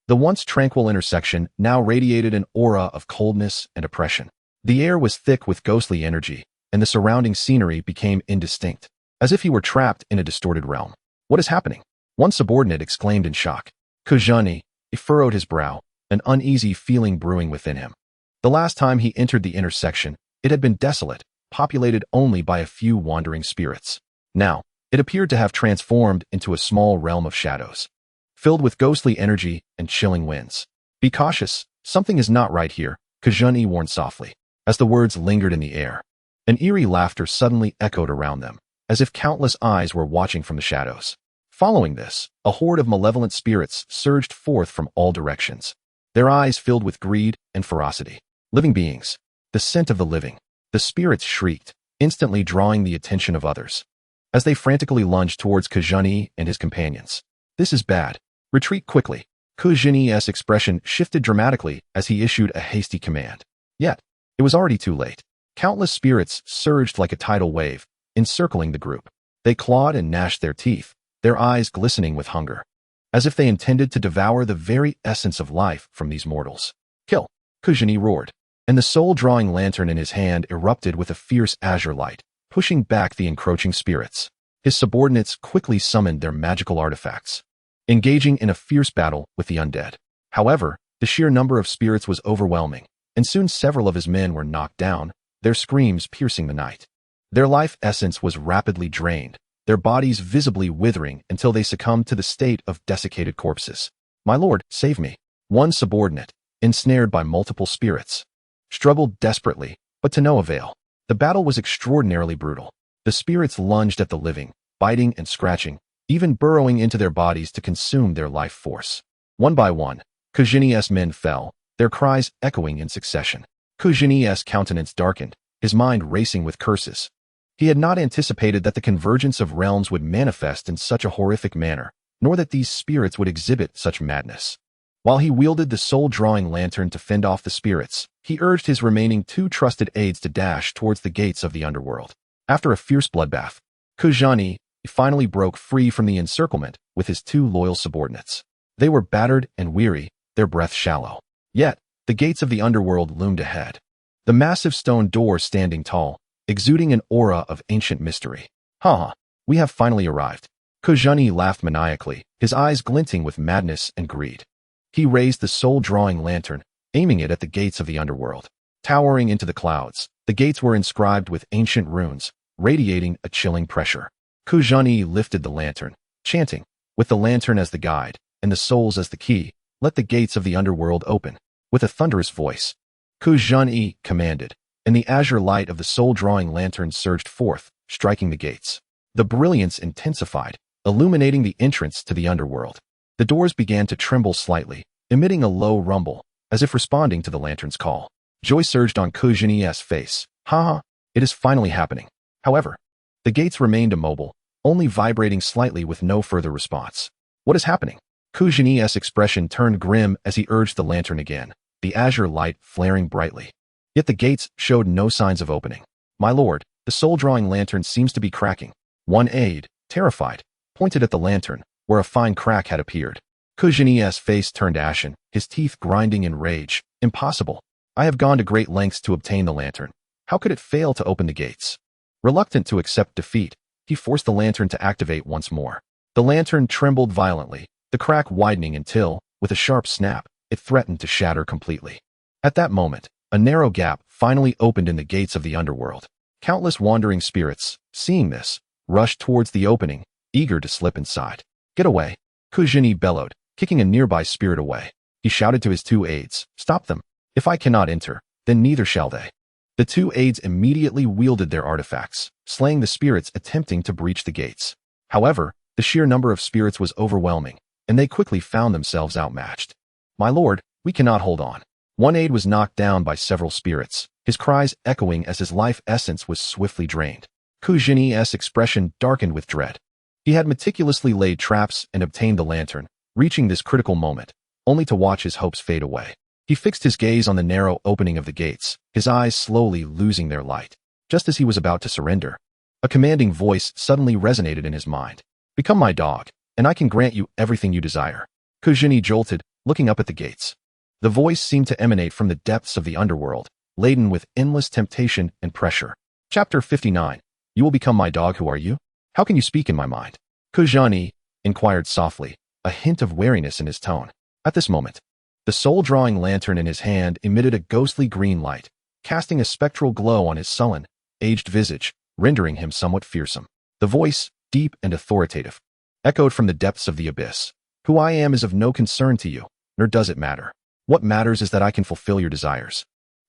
The once tranquil intersection now radiated an aura of coldness and oppression. The air was thick with ghostly energy, and the surrounding scenery became indistinct, as if he were trapped in a distorted realm. What is happening? One subordinate exclaimed in shock. Ku Zhenyi furrowed his brow, an uneasy feeling brewing within him. The last time he entered the intersection, it had been desolate, populated only by a few wandering spirits. Now, it appeared to have transformed into a small realm of shadows, filled with ghostly energy and chilling winds. Be cautious, something is not right here, Ku Zhenyi warned softly, as the words lingered in the air. An eerie laughter suddenly echoed around them, as if countless eyes were watching from the shadows. Following this, a horde of malevolent spirits surged forth from all directions, their eyes filled with greed and ferocity. Living beings, the scent of the living. The spirits shrieked, instantly drawing the attention of others, as they frantically lunged towards Ku Zhenyi and his companions. This is bad. Retreat quickly. Ku Zhenyi's expression shifted dramatically as he issued a hasty command. Yet, it was already too late. Countless spirits surged like a tidal wave, encircling the group. They clawed and gnashed their teeth, their eyes glistening with hunger, as if they intended to devour the very essence of life from these mortals. Kill! Kujani roared, and the soul-drawing lantern in his hand erupted with a fierce azure light, pushing back the encroaching spirits. His subordinates quickly summoned their magical artifacts, engaging in a fierce battle with the undead. However, the sheer number of spirits was overwhelming, and soon several of his men were knocked down, their screams piercing the night. Their life essence was rapidly drained, their bodies visibly withering until they succumbed to the state of desiccated corpses. My lord, save me. One subordinate, ensnared by multiple spirits, struggled desperately, but to no avail. The battle was extraordinarily brutal. The spirits lunged at the living, biting and scratching, even burrowing into their bodies to consume their life force. One by one, Kujini's men fell, their cries echoing in succession. Kujini's countenance darkened, his mind racing with curses. He had not anticipated that the convergence of realms would manifest in such a horrific manner, nor that these spirits would exhibit such madness. While he wielded the soul-drawing lantern to fend off the spirits, he urged his remaining 2 trusted aides to dash towards the gates of the underworld. After a fierce bloodbath, Kujani finally broke free from the encirclement with his 2 loyal subordinates. They were battered and weary, their breath shallow. Yet, the gates of the underworld loomed ahead. The massive stone door standing tall, exuding an aura of ancient mystery. We have finally arrived. Kujani laughed maniacally, his eyes glinting with madness and greed. He raised the soul-drawing lantern, aiming it at the gates of the underworld. Towering into the clouds, the gates were inscribed with ancient runes, radiating a chilling pressure. Kujani lifted the lantern, chanting, with the lantern as the guide, and the souls as the key, let the gates of the underworld open. With a thunderous voice, Kujani commanded, and the azure light of the soul-drawing lantern surged forth, striking the gates. The brilliance intensified, illuminating the entrance to the underworld. The doors began to tremble slightly, emitting a low rumble, as if responding to the lantern's call. Joy surged on Kujani's face. It is finally happening. However, the gates remained immobile, only vibrating slightly with no further response. What is happening? Kujani's expression turned grim as he urged the lantern again, the azure light flaring brightly. Yet the gates showed no signs of opening. My lord, the soul-drawing lantern seems to be cracking. One aide, terrified, pointed at the lantern, where a fine crack had appeared. Kujani's face turned ashen, his teeth grinding in rage. Impossible. I have gone to great lengths to obtain the lantern. How could it fail to open the gates? Reluctant to accept defeat, he forced the lantern to activate once more. The lantern trembled violently, the crack widening until, with a sharp snap, it threatened to shatter completely. At that moment, a narrow gap finally opened in the gates of the underworld. Countless wandering spirits, seeing this, rushed towards the opening, eager to slip inside. Get away! Kujani bellowed, kicking a nearby spirit away. He shouted to his 2 aides, stop them. If I cannot enter, then neither shall they. The 2 aides immediately wielded their artifacts, slaying the spirits attempting to breach the gates. However, the sheer number of spirits was overwhelming, and they quickly found themselves outmatched. My lord, we cannot hold on. One aide was knocked down by several spirits, his cries echoing as his life essence was swiftly drained. Kujani's expression darkened with dread. He had meticulously laid traps and obtained the lantern, reaching this critical moment, only to watch his hopes fade away. He fixed his gaze on the narrow opening of the gates, his eyes slowly losing their light. Just as he was about to surrender, a commanding voice suddenly resonated in his mind. Become my dog, and I can grant you everything you desire. Kujani jolted, looking up at the gates. The voice seemed to emanate from the depths of the underworld, laden with endless temptation and pressure. Chapter 59. You will become my dog. Who are you? How can you speak in my mind? Kujani inquired softly, a hint of wariness in his tone. At this moment, the soul-drawing lantern in his hand emitted a ghostly green light, casting a spectral glow on his sullen, aged visage, rendering him somewhat fearsome. The voice, deep and authoritative, echoed from the depths of the abyss. Who I am is of no concern to you, nor does it matter. What matters is that I can fulfill your desires.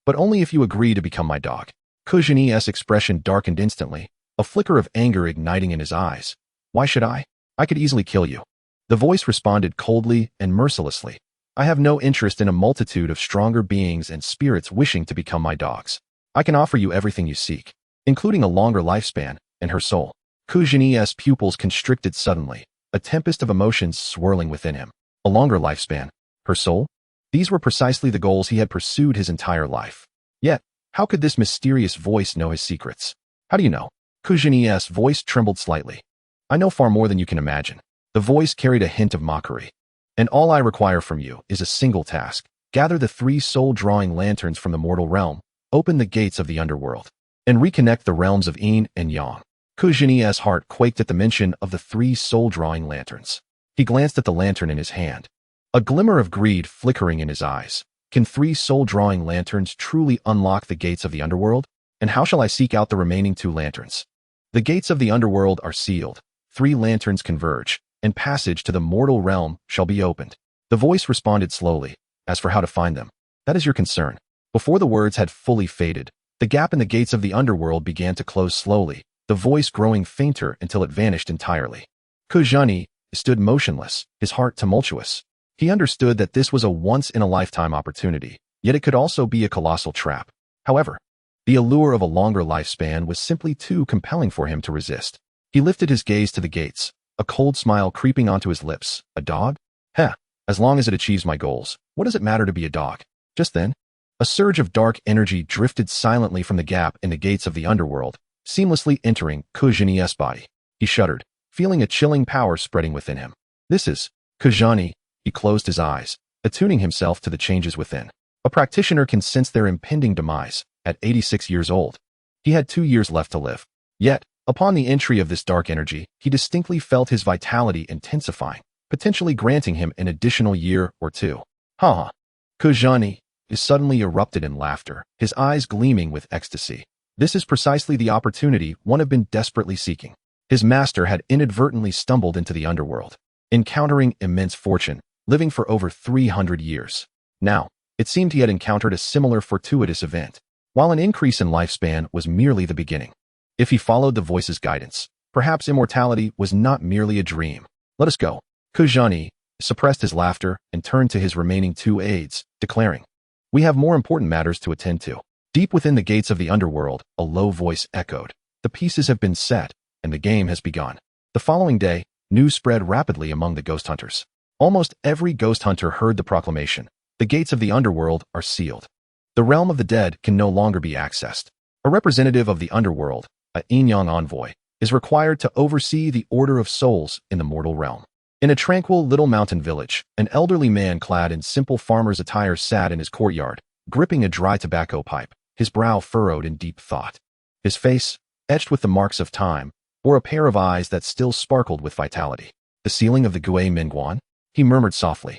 But only if you agree to become my dog. Kujani's expression darkened instantly, a flicker of anger igniting in his eyes. Why should I? I could easily kill you. The voice responded coldly and mercilessly. I have no interest in a multitude of stronger beings and spirits wishing to become my dogs. I can offer you everything you seek, including a longer lifespan and her soul. Kujani's pupils constricted suddenly, a tempest of emotions swirling within him. A longer lifespan, her soul? These were precisely the goals he had pursued his entire life. Yet, How could this mysterious voice know his secrets? How do you know? Kujini's voice trembled slightly. I know far more than you can imagine. The voice carried a hint of mockery. And all I require from you is a single task. Gather the 3 soul-drawing lanterns from the mortal realm, open the gates of the underworld, and reconnect the realms of Yin and Yang. Kujini's heart quaked at the mention of the 3 soul-drawing lanterns. He glanced at the lantern in his hand, a glimmer of greed flickering in his eyes. Can 3 soul-drawing lanterns truly unlock the gates of the underworld? And how shall I seek out the remaining 2 lanterns? The gates of the underworld are sealed, 3 lanterns converge, and passage to the mortal realm shall be opened. The voice responded slowly. As for how to find them, that is your concern. Before the words had fully faded, the gap in the gates of the underworld began to close slowly, the voice growing fainter until it vanished entirely. Kujani stood motionless, his heart tumultuous. He understood that this was a once-in-a-lifetime opportunity, yet it could also be a colossal trap. However, the allure of a longer lifespan was simply too compelling for him to resist. He lifted his gaze to the gates, a cold smile creeping onto his lips. A dog? Heh, as long as it achieves my goals, what does it matter to be a dog? Just then, a surge of dark energy drifted silently from the gap in the gates of the underworld, seamlessly entering Kujani's body. He shuddered, feeling a chilling power spreading within him. This is Kujani. He closed his eyes, attuning himself to the changes within. A practitioner can sense their impending demise at 86 years old. He had 2 years left to live. Yet, upon the entry of this dark energy, he distinctly felt his vitality intensifying, potentially granting him an additional year or 2. Ha! Kujani suddenly erupted in laughter, his eyes gleaming with ecstasy. This is precisely the opportunity one had been desperately seeking. His master had inadvertently stumbled into the underworld, encountering immense fortune, living for over 300 years. Now, it seemed he had encountered a similar fortuitous event, while an increase in lifespan was merely the beginning. If he followed the voice's guidance, perhaps immortality was not merely a dream. Let us go. Kujani suppressed his laughter and turned to his remaining 2 aides, declaring, We have more important matters to attend to. Deep within the gates of the underworld, a low voice echoed. The pieces have been set, and the game has begun. The following day, news spread rapidly among the ghost hunters. Almost every ghost hunter heard the proclamation. The gates of the underworld are sealed. The realm of the dead can no longer be accessed. A representative of the underworld, a Yin-Yang envoy, is required to oversee the order of souls in the mortal realm. In a tranquil little mountain village, an elderly man clad in simple farmer's attire sat in his courtyard, gripping a dry tobacco pipe, his brow furrowed in deep thought. His face, etched with the marks of time, bore a pair of eyes that still sparkled with vitality. The sealing of the Gui Mingguan? He murmured softly.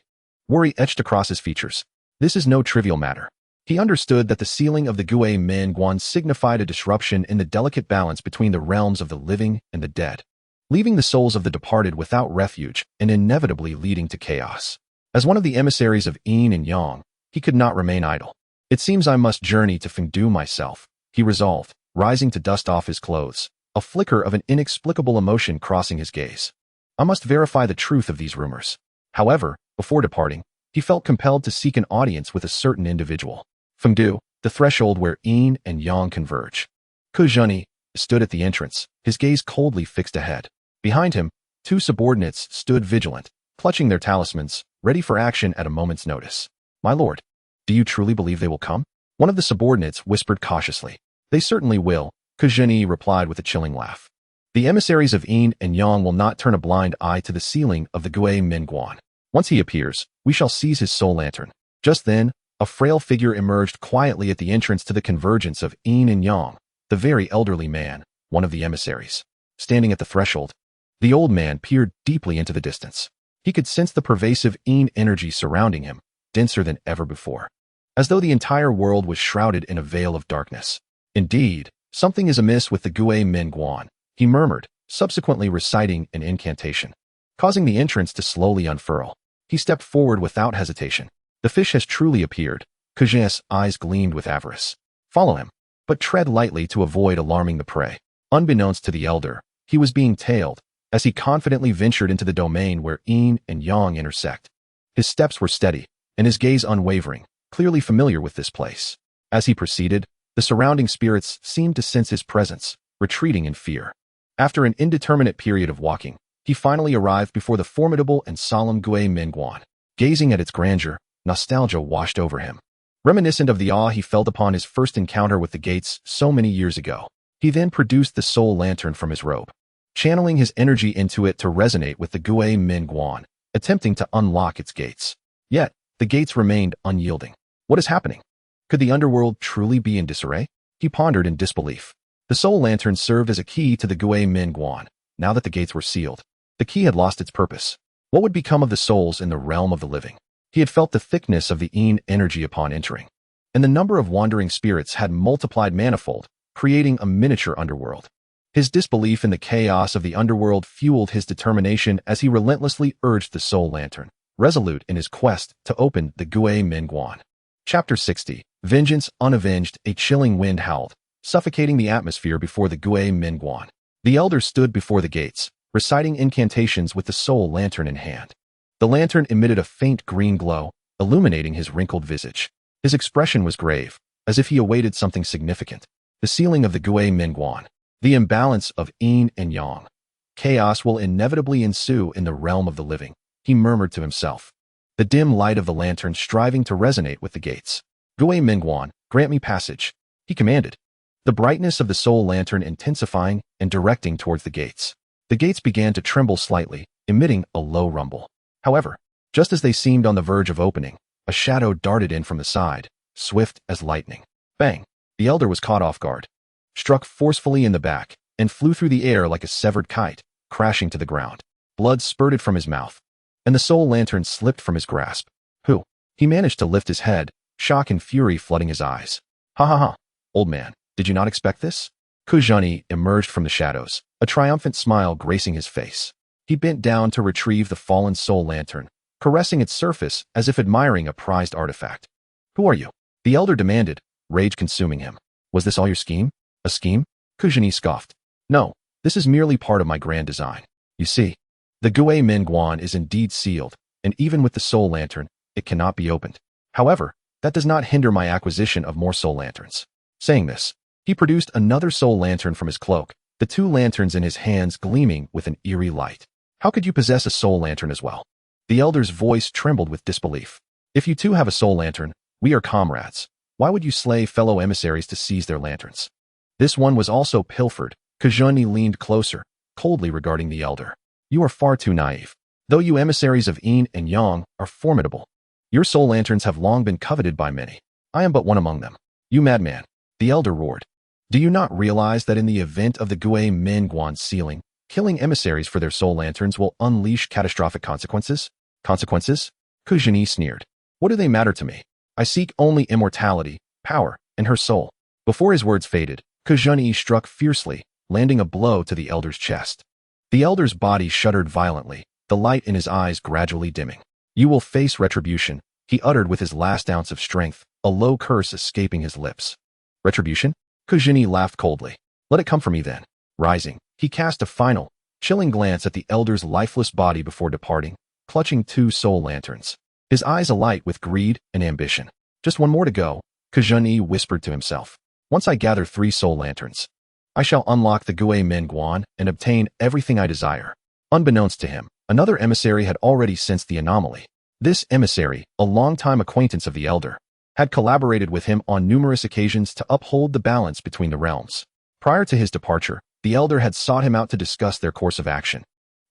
Worry etched across his features. This is no trivial matter. He understood that the sealing of the Gui Mingguan signified a disruption in the delicate balance between the realms of the living and the dead, leaving the souls of the departed without refuge and inevitably leading to chaos. As one of the emissaries of Yin and Yang, he could not remain idle. It seems I must journey to Fengdu myself, he resolved, rising to dust off his clothes, a flicker of an inexplicable emotion crossing his gaze. I must verify the truth of these rumors. However, before departing, he felt compelled to seek an audience with a certain individual. Fengdu, the threshold where Yin and Yang converge. Kujani stood at the entrance, his gaze coldly fixed ahead. Behind him, 2 subordinates stood vigilant, clutching their talismans, ready for action at a moment's notice. My lord, do you truly believe they will come? One of the subordinates whispered cautiously. They certainly will, Kujani replied with a chilling laugh. The emissaries of Yin and Yang will not turn a blind eye to the sealing of the Gui Mingguan. Once he appears, we shall seize his soul lantern. Just then, a frail figure emerged quietly at the entrance to the convergence of Yin and Yang, the very elderly man, one of the emissaries. Standing at the threshold, the old man peered deeply into the distance. He could sense the pervasive Yin energy surrounding him, denser than ever before, as though the entire world was shrouded in a veil of darkness. Indeed, something is amiss with the Gui Mingguan, he murmured, subsequently reciting an incantation, causing the entrance to slowly unfurl. He stepped forward without hesitation. The fish has truly appeared. Kujani's eyes gleamed with avarice. Follow him, but tread lightly to avoid alarming the prey. Unbeknownst to the elder, he was being tailed, as he confidently ventured into the domain where Yin and Yang intersect. His steps were steady, and his gaze unwavering, clearly familiar with this place. As he proceeded, the surrounding spirits seemed to sense his presence, retreating in fear. After an indeterminate period of walking, he finally arrived before the formidable and solemn Gui Mingguan. Gazing at its grandeur, nostalgia washed over him. reminiscent of the awe he felt upon his first encounter with the gates so many years ago. He then produced the soul lantern from his robe, channeling his energy into it to resonate with the Gui Min Guan, attempting to unlock its gates. Yet, the gates remained unyielding. What is happening? Could the underworld truly be in disarray? He pondered in disbelief. The soul lantern served as a key to the Gui Min Guan. Now that the gates were sealed, the key had lost its purpose. What would become of the souls in the realm of the living? He had felt the thickness of the Yin energy upon entering, and the number of wandering spirits had multiplied manifold, creating a miniature underworld. His disbelief in the chaos of the underworld fueled his determination as he relentlessly urged the soul lantern, resolute in his quest to open the Gui Min Guan. Chapter 60. Vengeance Unavenged. A chilling wind howled, suffocating the atmosphere before the Gui Min Guan. The elder stood before the gates, reciting incantations with the soul lantern in hand. The lantern emitted a faint green glow, illuminating his wrinkled visage. His expression was grave, as if he awaited something significant. The sealing of the Gui Min Guan. The imbalance of yin and yang. Chaos will inevitably ensue in the realm of the living, he murmured to himself. The dim light of the lantern striving to resonate with the gates. Gui Min Guan, grant me passage, he commanded. The brightness of the soul lantern intensifying and directing towards the gates. The gates began to tremble slightly, emitting a low rumble. However, just as they seemed on the verge of opening, a shadow darted in from the side, swift as lightning. Bang! The elder was caught off guard, struck forcefully in the back, and flew through the air like a severed kite, crashing to the ground. Blood spurted from his mouth, and the soul lantern slipped from his grasp. Who? He managed to lift his head, shock and fury flooding his eyes. Ha ha ha, old man, did you not expect this? Ke Zhenyi emerged from the shadows, a triumphant smile gracing his face. He bent down to retrieve the fallen soul lantern, caressing its surface as if admiring a prized artifact. Who are you? The elder demanded, rage consuming him. Was this all your scheme? A scheme? Ke Zhenyi scoffed. No, this is merely part of my grand design. You see, the Gui Min Guan is indeed sealed, and even with the soul lantern, it cannot be opened. However, that does not hinder my acquisition of more soul lanterns. Saying this, he produced another soul lantern from his cloak, the two lanterns in his hands gleaming with an eerie light. How could you possess a soul lantern as well? The elder's voice trembled with disbelief. If you too have a soul lantern, we are comrades. Why would you slay fellow emissaries to seize their lanterns? This one was also pilfered. Ke Zhenyi leaned closer, coldly regarding the elder. You are far too naive. Though you emissaries of Yin and Yang are formidable, your soul lanterns have long been coveted by many. I am but one among them. You madman, the elder roared. Do you not realize that in the event of the Gui Min Guan sealing, killing emissaries for their soul lanterns will unleash catastrophic consequences? Consequences? Ke Zhenyi sneered. What do they matter to me? I seek only immortality, power, and her soul. Before his words faded, Ke Zhenyi struck fiercely, landing a blow to the elder's chest. The elder's body shuddered violently, the light in his eyes gradually dimming. You will face retribution, he uttered with his last ounce of strength, a low curse escaping his lips. Retribution? Ke Zhenyi laughed coldly. Let it come from me then. Rising, he cast a final, chilling glance at the elder's lifeless body before departing, clutching two soul lanterns. His eyes alight with greed and ambition. Just one more to go, Ke Zhenyi whispered to himself. Once I gather 3 soul lanterns, I shall unlock the Gui Min Guan and obtain everything I desire. Unbeknownst to him, another emissary had already sensed the anomaly. This emissary, a longtime acquaintance of the elder, had collaborated with him on numerous occasions to uphold the balance between the realms. Prior to his departure, the elder had sought him out to discuss their course of action,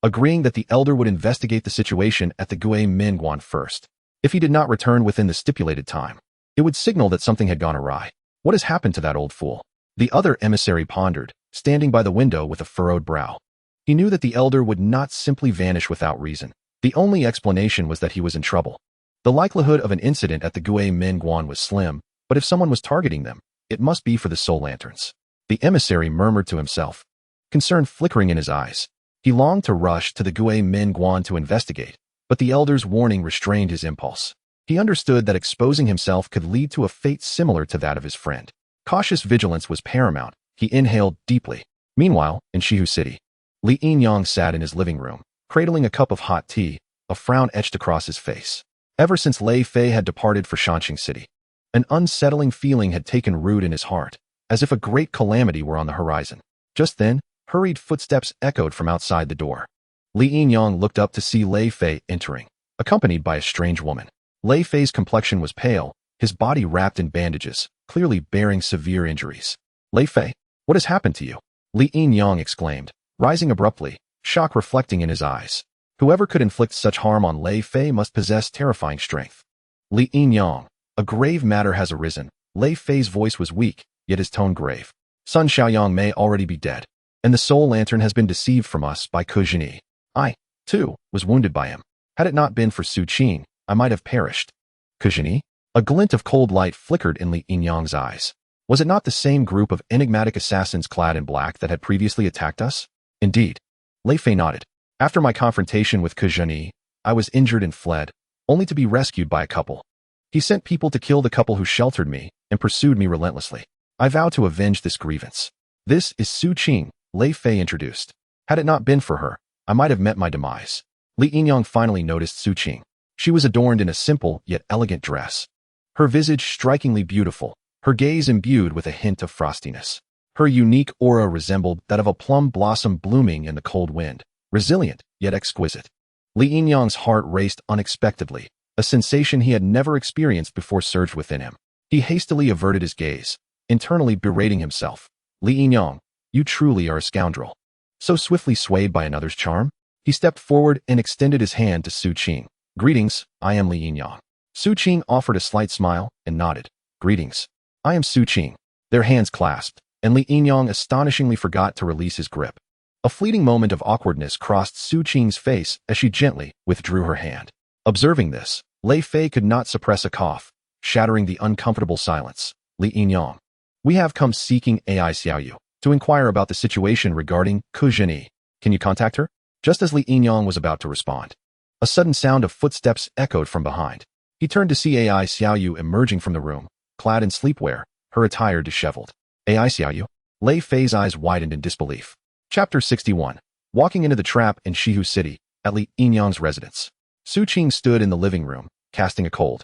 agreeing that the elder would investigate the situation at the Gui Min Guan first. If he did not return within the stipulated time, it would signal that something had gone awry. What has happened to that old fool? The other emissary pondered, standing by the window with a furrowed brow. He knew that the elder would not simply vanish without reason. The only explanation was that he was in trouble. The likelihood of an incident at the Gui Min Guan was slim, but if someone was targeting them, it must be for the soul lanterns. The emissary murmured to himself, concern flickering in his eyes. He longed to rush to the Gui Min Guan to investigate, but the elder's warning restrained his impulse. He understood that exposing himself could lead to a fate similar to that of his friend. Cautious vigilance was paramount. He inhaled deeply. Meanwhile, in Shihu City, Li Yinyang sat in his living room, cradling a cup of hot tea, a frown etched across his face. Ever since Lei Fei had departed for Shanxing City, an unsettling feeling had taken root in his heart, as if a great calamity were on the horizon. Just then, hurried footsteps echoed from outside the door. Li Yinyang looked up to see Lei Fei entering, accompanied by a strange woman. Lei Fei's complexion was pale, his body wrapped in bandages, clearly bearing severe injuries. Lei Fei, what has happened to you? Li Yinyang exclaimed, rising abruptly, shock reflecting in his eyes. Whoever could inflict such harm on Lei Fei must possess terrifying strength. Li Yinyang, a grave matter has arisen. Lei Fei's voice was weak, yet his tone grave. Sun Xiaoyang may already be dead, and the Soul Lantern has been deceived from us by Ke Zhenyi. I, too, was wounded by him. Had it not been for Su Qing, I might have perished. Ke Zhenyi? A glint of cold light flickered in Li Yinyang's eyes. Was it not the same group of enigmatic assassins clad in black that had previously attacked us? Indeed. Lei Fei nodded. After my confrontation with Ke Zhenyi, I was injured and fled, only to be rescued by a couple. He sent people to kill the couple who sheltered me and pursued me relentlessly. I vow to avenge this grievance. This is Su Qing, Lei Fei introduced. Had it not been for her, I might have met my demise. Li Yinyang finally noticed Su Qing. She was adorned in a simple yet elegant dress. Her visage strikingly beautiful, her gaze imbued with a hint of frostiness. Her unique aura resembled that of a plum blossom blooming in the cold wind, resilient yet exquisite. Li Yinyang's heart raced unexpectedly. A sensation he had never experienced before surged within him. He hastily averted his gaze, internally berating himself. Li Yinyang, you truly are a scoundrel. So swiftly swayed by another's charm? He stepped forward and extended his hand to Su Qing. Greetings, I am Li Yinyang. Su Qing offered a slight smile and nodded. Greetings. I am Su Qing. Their hands clasped, and Li Yinyang astonishingly forgot to release his grip. A fleeting moment of awkwardness crossed Su Qing's face as she gently withdrew her hand. Observing this, Lei Fei could not suppress a cough, shattering the uncomfortable silence. Li Yinyang. We have come seeking AI Xiaoyu to inquire about the situation regarding Ke Zhenyi. Can you contact her? Just as Li Yinyang was about to respond, a sudden sound of footsteps echoed from behind. He turned to see AI Xiaoyu emerging from the room, clad in sleepwear, her attire disheveled. AI Xiaoyu? Lei Fei's eyes widened in disbelief. Chapter 61. Walking into the trap in Shihu City, at Li Yinyang's residence. Su Qing stood in the living room, casting a cold,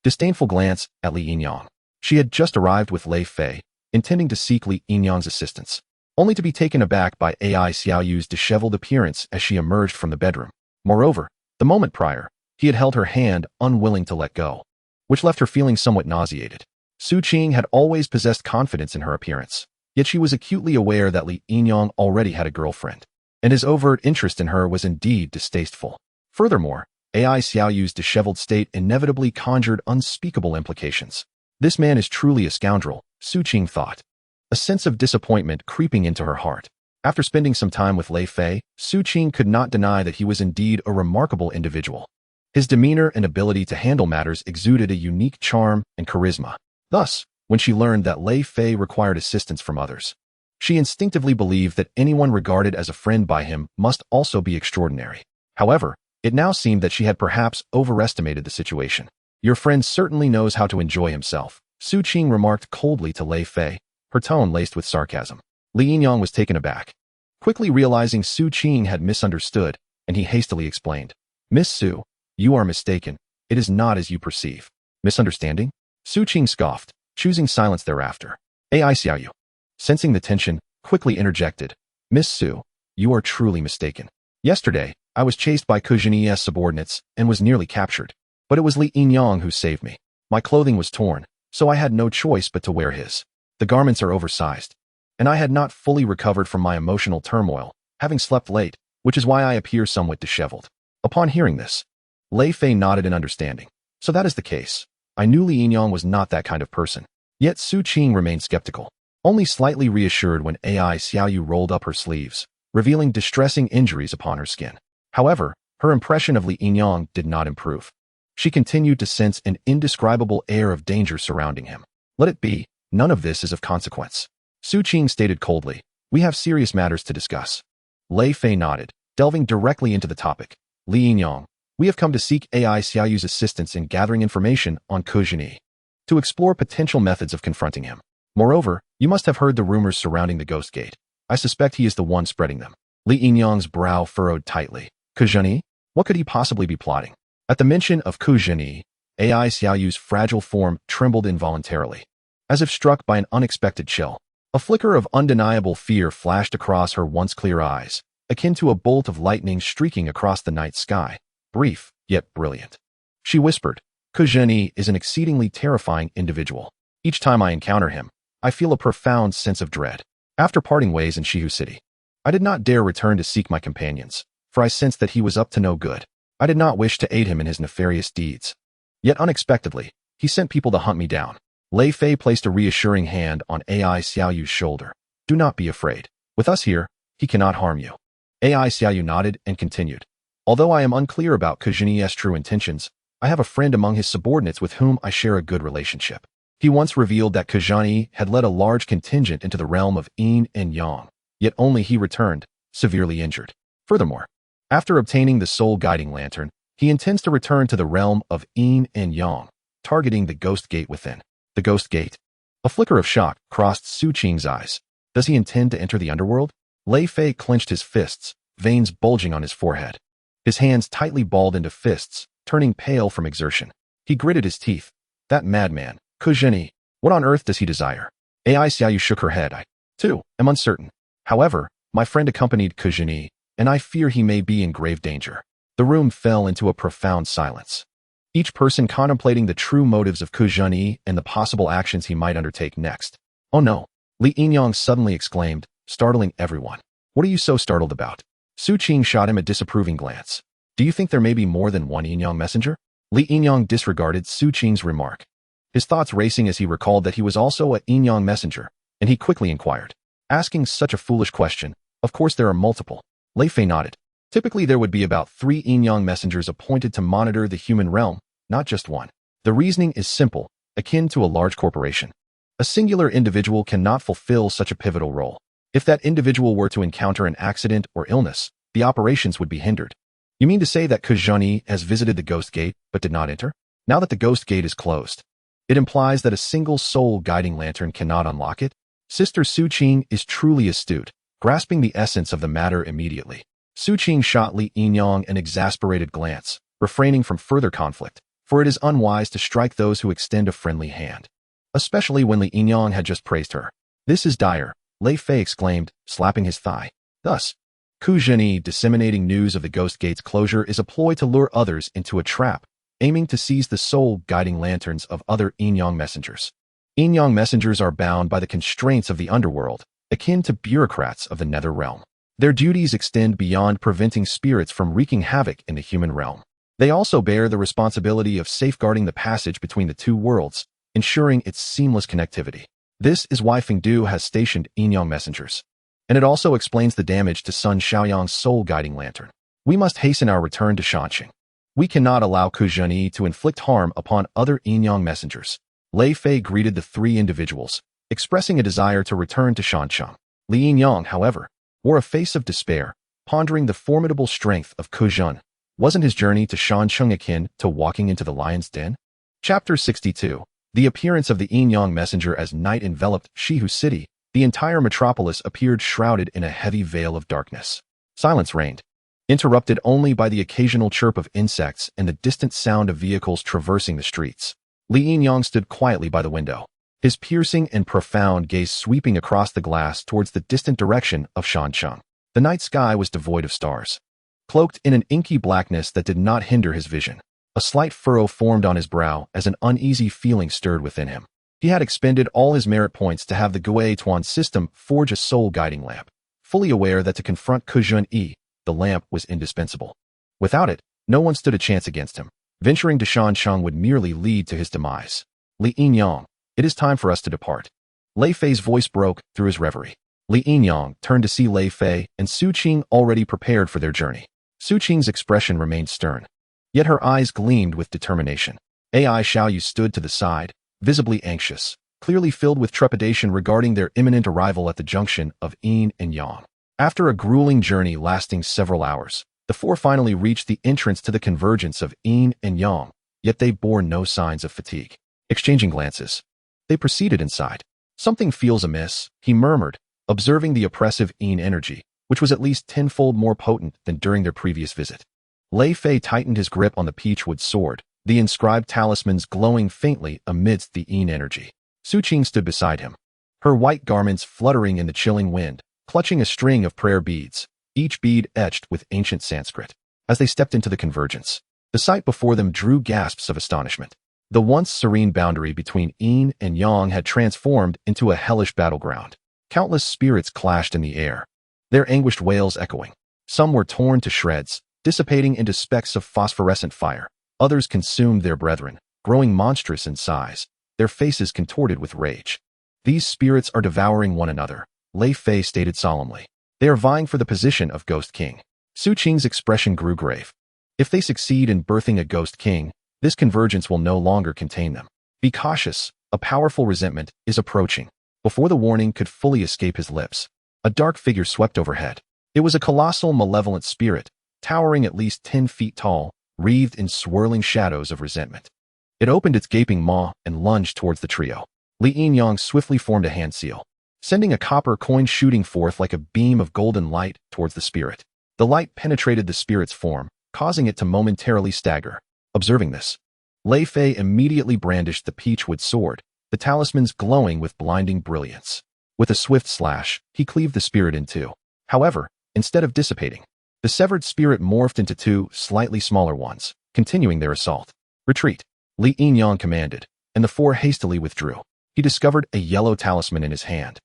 disdainful glance at Li Yinyang. She had just arrived with Lei Fei, intending to seek Li Yinyang's assistance, only to be taken aback by AI Xiaoyu's disheveled appearance as she emerged from the bedroom. Moreover, the moment prior, he had held her hand, unwilling to let go, which left her feeling somewhat nauseated. Su Qing had always possessed confidence in her appearance, yet she was acutely aware that Li Yinyang already had a girlfriend, and his overt interest in her was indeed distasteful. Furthermore, AI Xiaoyu's disheveled state inevitably conjured unspeakable implications. This man is truly a scoundrel, Su Qing thought, a sense of disappointment creeping into her heart. After spending some time with Lei Fei, Su Qing could not deny that he was indeed a remarkable individual. His demeanor and ability to handle matters exuded a unique charm and charisma. Thus, when she learned that Lei Fei required assistance from others, she instinctively believed that anyone regarded as a friend by him must also be extraordinary. However, it now seemed that she had perhaps overestimated the situation. Your friend certainly knows how to enjoy himself, Su Qing remarked coldly to Lei Fei, her tone laced with sarcasm. Li Yinyang was taken aback, quickly realizing Su Qing had misunderstood, and he hastily explained. Miss Su, you are mistaken. It is not as you perceive. Misunderstanding? Su Qing scoffed, choosing silence thereafter. AI Xiaoyu, sensing the tension, quickly interjected. Miss Su, you are truly mistaken. Yesterday, I was chased by Ke Zhenyi's subordinates and was nearly captured. But it was Li Yinyang who saved me. My clothing was torn, so I had no choice but to wear his. The garments are oversized, and I had not fully recovered from my emotional turmoil, having slept late, which is why I appear somewhat disheveled. Upon hearing this, Lei Fei nodded in understanding. So that is the case. I knew Li Yinyang was not that kind of person. Yet Su Qing remained skeptical, only slightly reassured when AI Xiaoyu rolled up her sleeves, revealing distressing injuries upon her skin. However, her impression of Li Yinyang did not improve. She continued to sense an indescribable air of danger surrounding him. Let it be, none of this is of consequence. Su Qing stated coldly, we have serious matters to discuss. Lei Fei nodded, delving directly into the topic. Li Yinyang, we have come to seek AI Xiaoyu's assistance in gathering information on Ke Zhenyi, to explore potential methods of confronting him. Moreover, you must have heard the rumors surrounding the Ghost Gate. I suspect he is the one spreading them. Li Yinyang's brow furrowed tightly. Ke Zhenyi? What could he possibly be plotting? At the mention of Ke Zhenyi, AI Xiaoyu's fragile form trembled involuntarily, as if struck by an unexpected chill. A flicker of undeniable fear flashed across her once clear eyes, akin to a bolt of lightning streaking across the night sky, brief, yet brilliant. She whispered, Ke Zhenyi is an exceedingly terrifying individual. Each time I encounter him, I feel a profound sense of dread. After parting ways in Shihu City, I did not dare return to seek my companions, for I sensed that he was up to no good. I did not wish to aid him in his nefarious deeds. Yet unexpectedly, he sent people to hunt me down. Lei Fei placed a reassuring hand on AI Xiaoyu's shoulder. Do not be afraid. With us here, he cannot harm you. AI Xiaoyu nodded and continued. Although I am unclear about Ke Zhenyi's true intentions, I have a friend among his subordinates with whom I share a good relationship. He once revealed that Ke Zhenyi had led a large contingent into the realm of Yin and Yang, yet only he returned, severely injured. Furthermore, after obtaining the soul guiding lantern, he intends to return to the realm of Yin and Yang, targeting the Ghost Gate within. The Ghost Gate? A flicker of shock crossed Su Qing's eyes. Does he intend to enter the underworld? Lei Fei clenched his fists, veins bulging on his forehead. His hands tightly balled into fists, turning pale from exertion. He gritted his teeth. That madman, Ke Zhenyi, what on earth does he desire? AI Xiaoyu shook her head. I, too, am uncertain. However, my friend accompanied Ke Zhenyi, and I fear he may be in grave danger. The room fell into a profound silence. Each person contemplating the true motives of Ke Zhenyi and the possible actions he might undertake next. Oh no! Li Yinyang suddenly exclaimed, startling everyone. What are you so startled about? Su Qing shot him a disapproving glance. Do you think there may be more than one Yinyang messenger? Li Yinyang disregarded Su Qing's remark. His thoughts racing as he recalled that he was also a Yinyang messenger, and he quickly inquired. Asking such a foolish question, of course there are multiple. Lei Fei nodded. Typically there would be about 3 Yinyang messengers appointed to monitor the human realm, not just one. The reasoning is simple, akin to a large corporation. A singular individual cannot fulfill such a pivotal role. If that individual were to encounter an accident or illness, the operations would be hindered. You mean to say that Ke Zhenyi has visited the Ghost Gate, but did not enter? Now that the Ghost Gate is closed, it implies that a single soul guiding lantern cannot unlock it? Sister Su Qing is truly astute, grasping the essence of the matter immediately. Su Qing shot Li Yinyang an exasperated glance, refraining from further conflict, for it is unwise to strike those who extend a friendly hand. Especially when Li Yinyang had just praised her. This is dire, Lei Fei exclaimed, slapping his thigh. Thus, Ke Zhenyi disseminating news of the Ghost Gate's closure is a ploy to lure others into a trap, aiming to seize the soul-guiding lanterns of other Yinyang messengers. Yinyang messengers are bound by the constraints of the underworld, akin to bureaucrats of the nether realm. Their duties extend beyond preventing spirits from wreaking havoc in the human realm. They also bear the responsibility of safeguarding the passage between the two worlds, ensuring its seamless connectivity. This is why Fengdu has stationed Yinyang messengers. And it also explains the damage to Sun Xiaoyang's soul-guiding lantern. We must hasten our return to Shanxing. We cannot allow Ke Zhenyi to inflict harm upon other Yinyang messengers. Lei Fei greeted the 3 individuals, expressing a desire to return to Shanxing. Li Yinyang, however, wore a face of despair, pondering the formidable strength of Ke Zhenyi. Wasn't his journey to Shanxing akin to walking into the lion's den? Chapter 62. The appearance of the Yinyang messenger as night enveloped Shihu City. The entire metropolis appeared shrouded in a heavy veil of darkness. Silence reigned, interrupted only by the occasional chirp of insects and the distant sound of vehicles traversing the streets. Li Yinyang stood quietly by the window, his piercing and profound gaze sweeping across the glass towards the distant direction of Shanxing. The night sky was devoid of stars, cloaked in an inky blackness that did not hinder his vision. A slight furrow formed on his brow as an uneasy feeling stirred within him. He had expended all his merit points to have the Gui Tuan system forge a soul-guiding lamp, fully aware that to confront Ke Zhenyi, the lamp was indispensable. Without it, no one stood a chance against him. Venturing to Shanxing would merely lead to his demise. Li Yinyang, it is time for us to depart. Lei Fei's voice broke through his reverie. Li Yinyang turned to see Lei Fei and Su Qing already prepared for their journey. Su Qing's expression remained stern, yet her eyes gleamed with determination. AI Xiaoyu stood to the side, visibly anxious, clearly filled with trepidation regarding their imminent arrival at the junction of Yin and Yang. After a grueling journey lasting several hours, the 4 finally reached the entrance to the convergence of Yin and Yang, yet they bore no signs of fatigue. Exchanging glances, they proceeded inside. Something feels amiss, he murmured, observing the oppressive Yin energy, which was at least 10-fold more potent than during their previous visit. Lei Fei tightened his grip on the peachwood sword, the inscribed talismans glowing faintly amidst the Yin energy. Su Qing stood beside him, her white garments fluttering in the chilling wind, clutching a string of prayer beads, each bead etched with ancient Sanskrit. As they stepped into the convergence, the sight before them drew gasps of astonishment. The once serene boundary between yin and yang had transformed into a hellish battleground. Countless spirits clashed in the air, their anguished wails echoing. Some were torn to shreds, dissipating into specks of phosphorescent fire. Others consumed their brethren, growing monstrous in size, their faces contorted with rage. These spirits are devouring one another, Lei Fei stated solemnly. They are vying for the position of Ghost King. Su Qing's expression grew grave. If they succeed in birthing a Ghost King, this convergence will no longer contain them. Be cautious, a powerful resentment is approaching. Before the warning could fully escape his lips, a dark figure swept overhead. It was a colossal, malevolent spirit, towering at least 10 feet tall, wreathed in swirling shadows of resentment. It opened its gaping maw and lunged towards the trio. Li Yin-yang swiftly formed a hand seal, sending a copper coin shooting forth like a beam of golden light towards the spirit. The light penetrated the spirit's form, causing it to momentarily stagger. Observing this, Lei Fei immediately brandished the peachwood sword, the talismans glowing with blinding brilliance. With a swift slash, he cleaved the spirit in two. However, instead of dissipating, the severed spirit morphed into two slightly smaller ones, continuing their assault. Retreat, Li Yin-yang commanded, and the four hastily withdrew. He discovered a yellow talisman in his hand,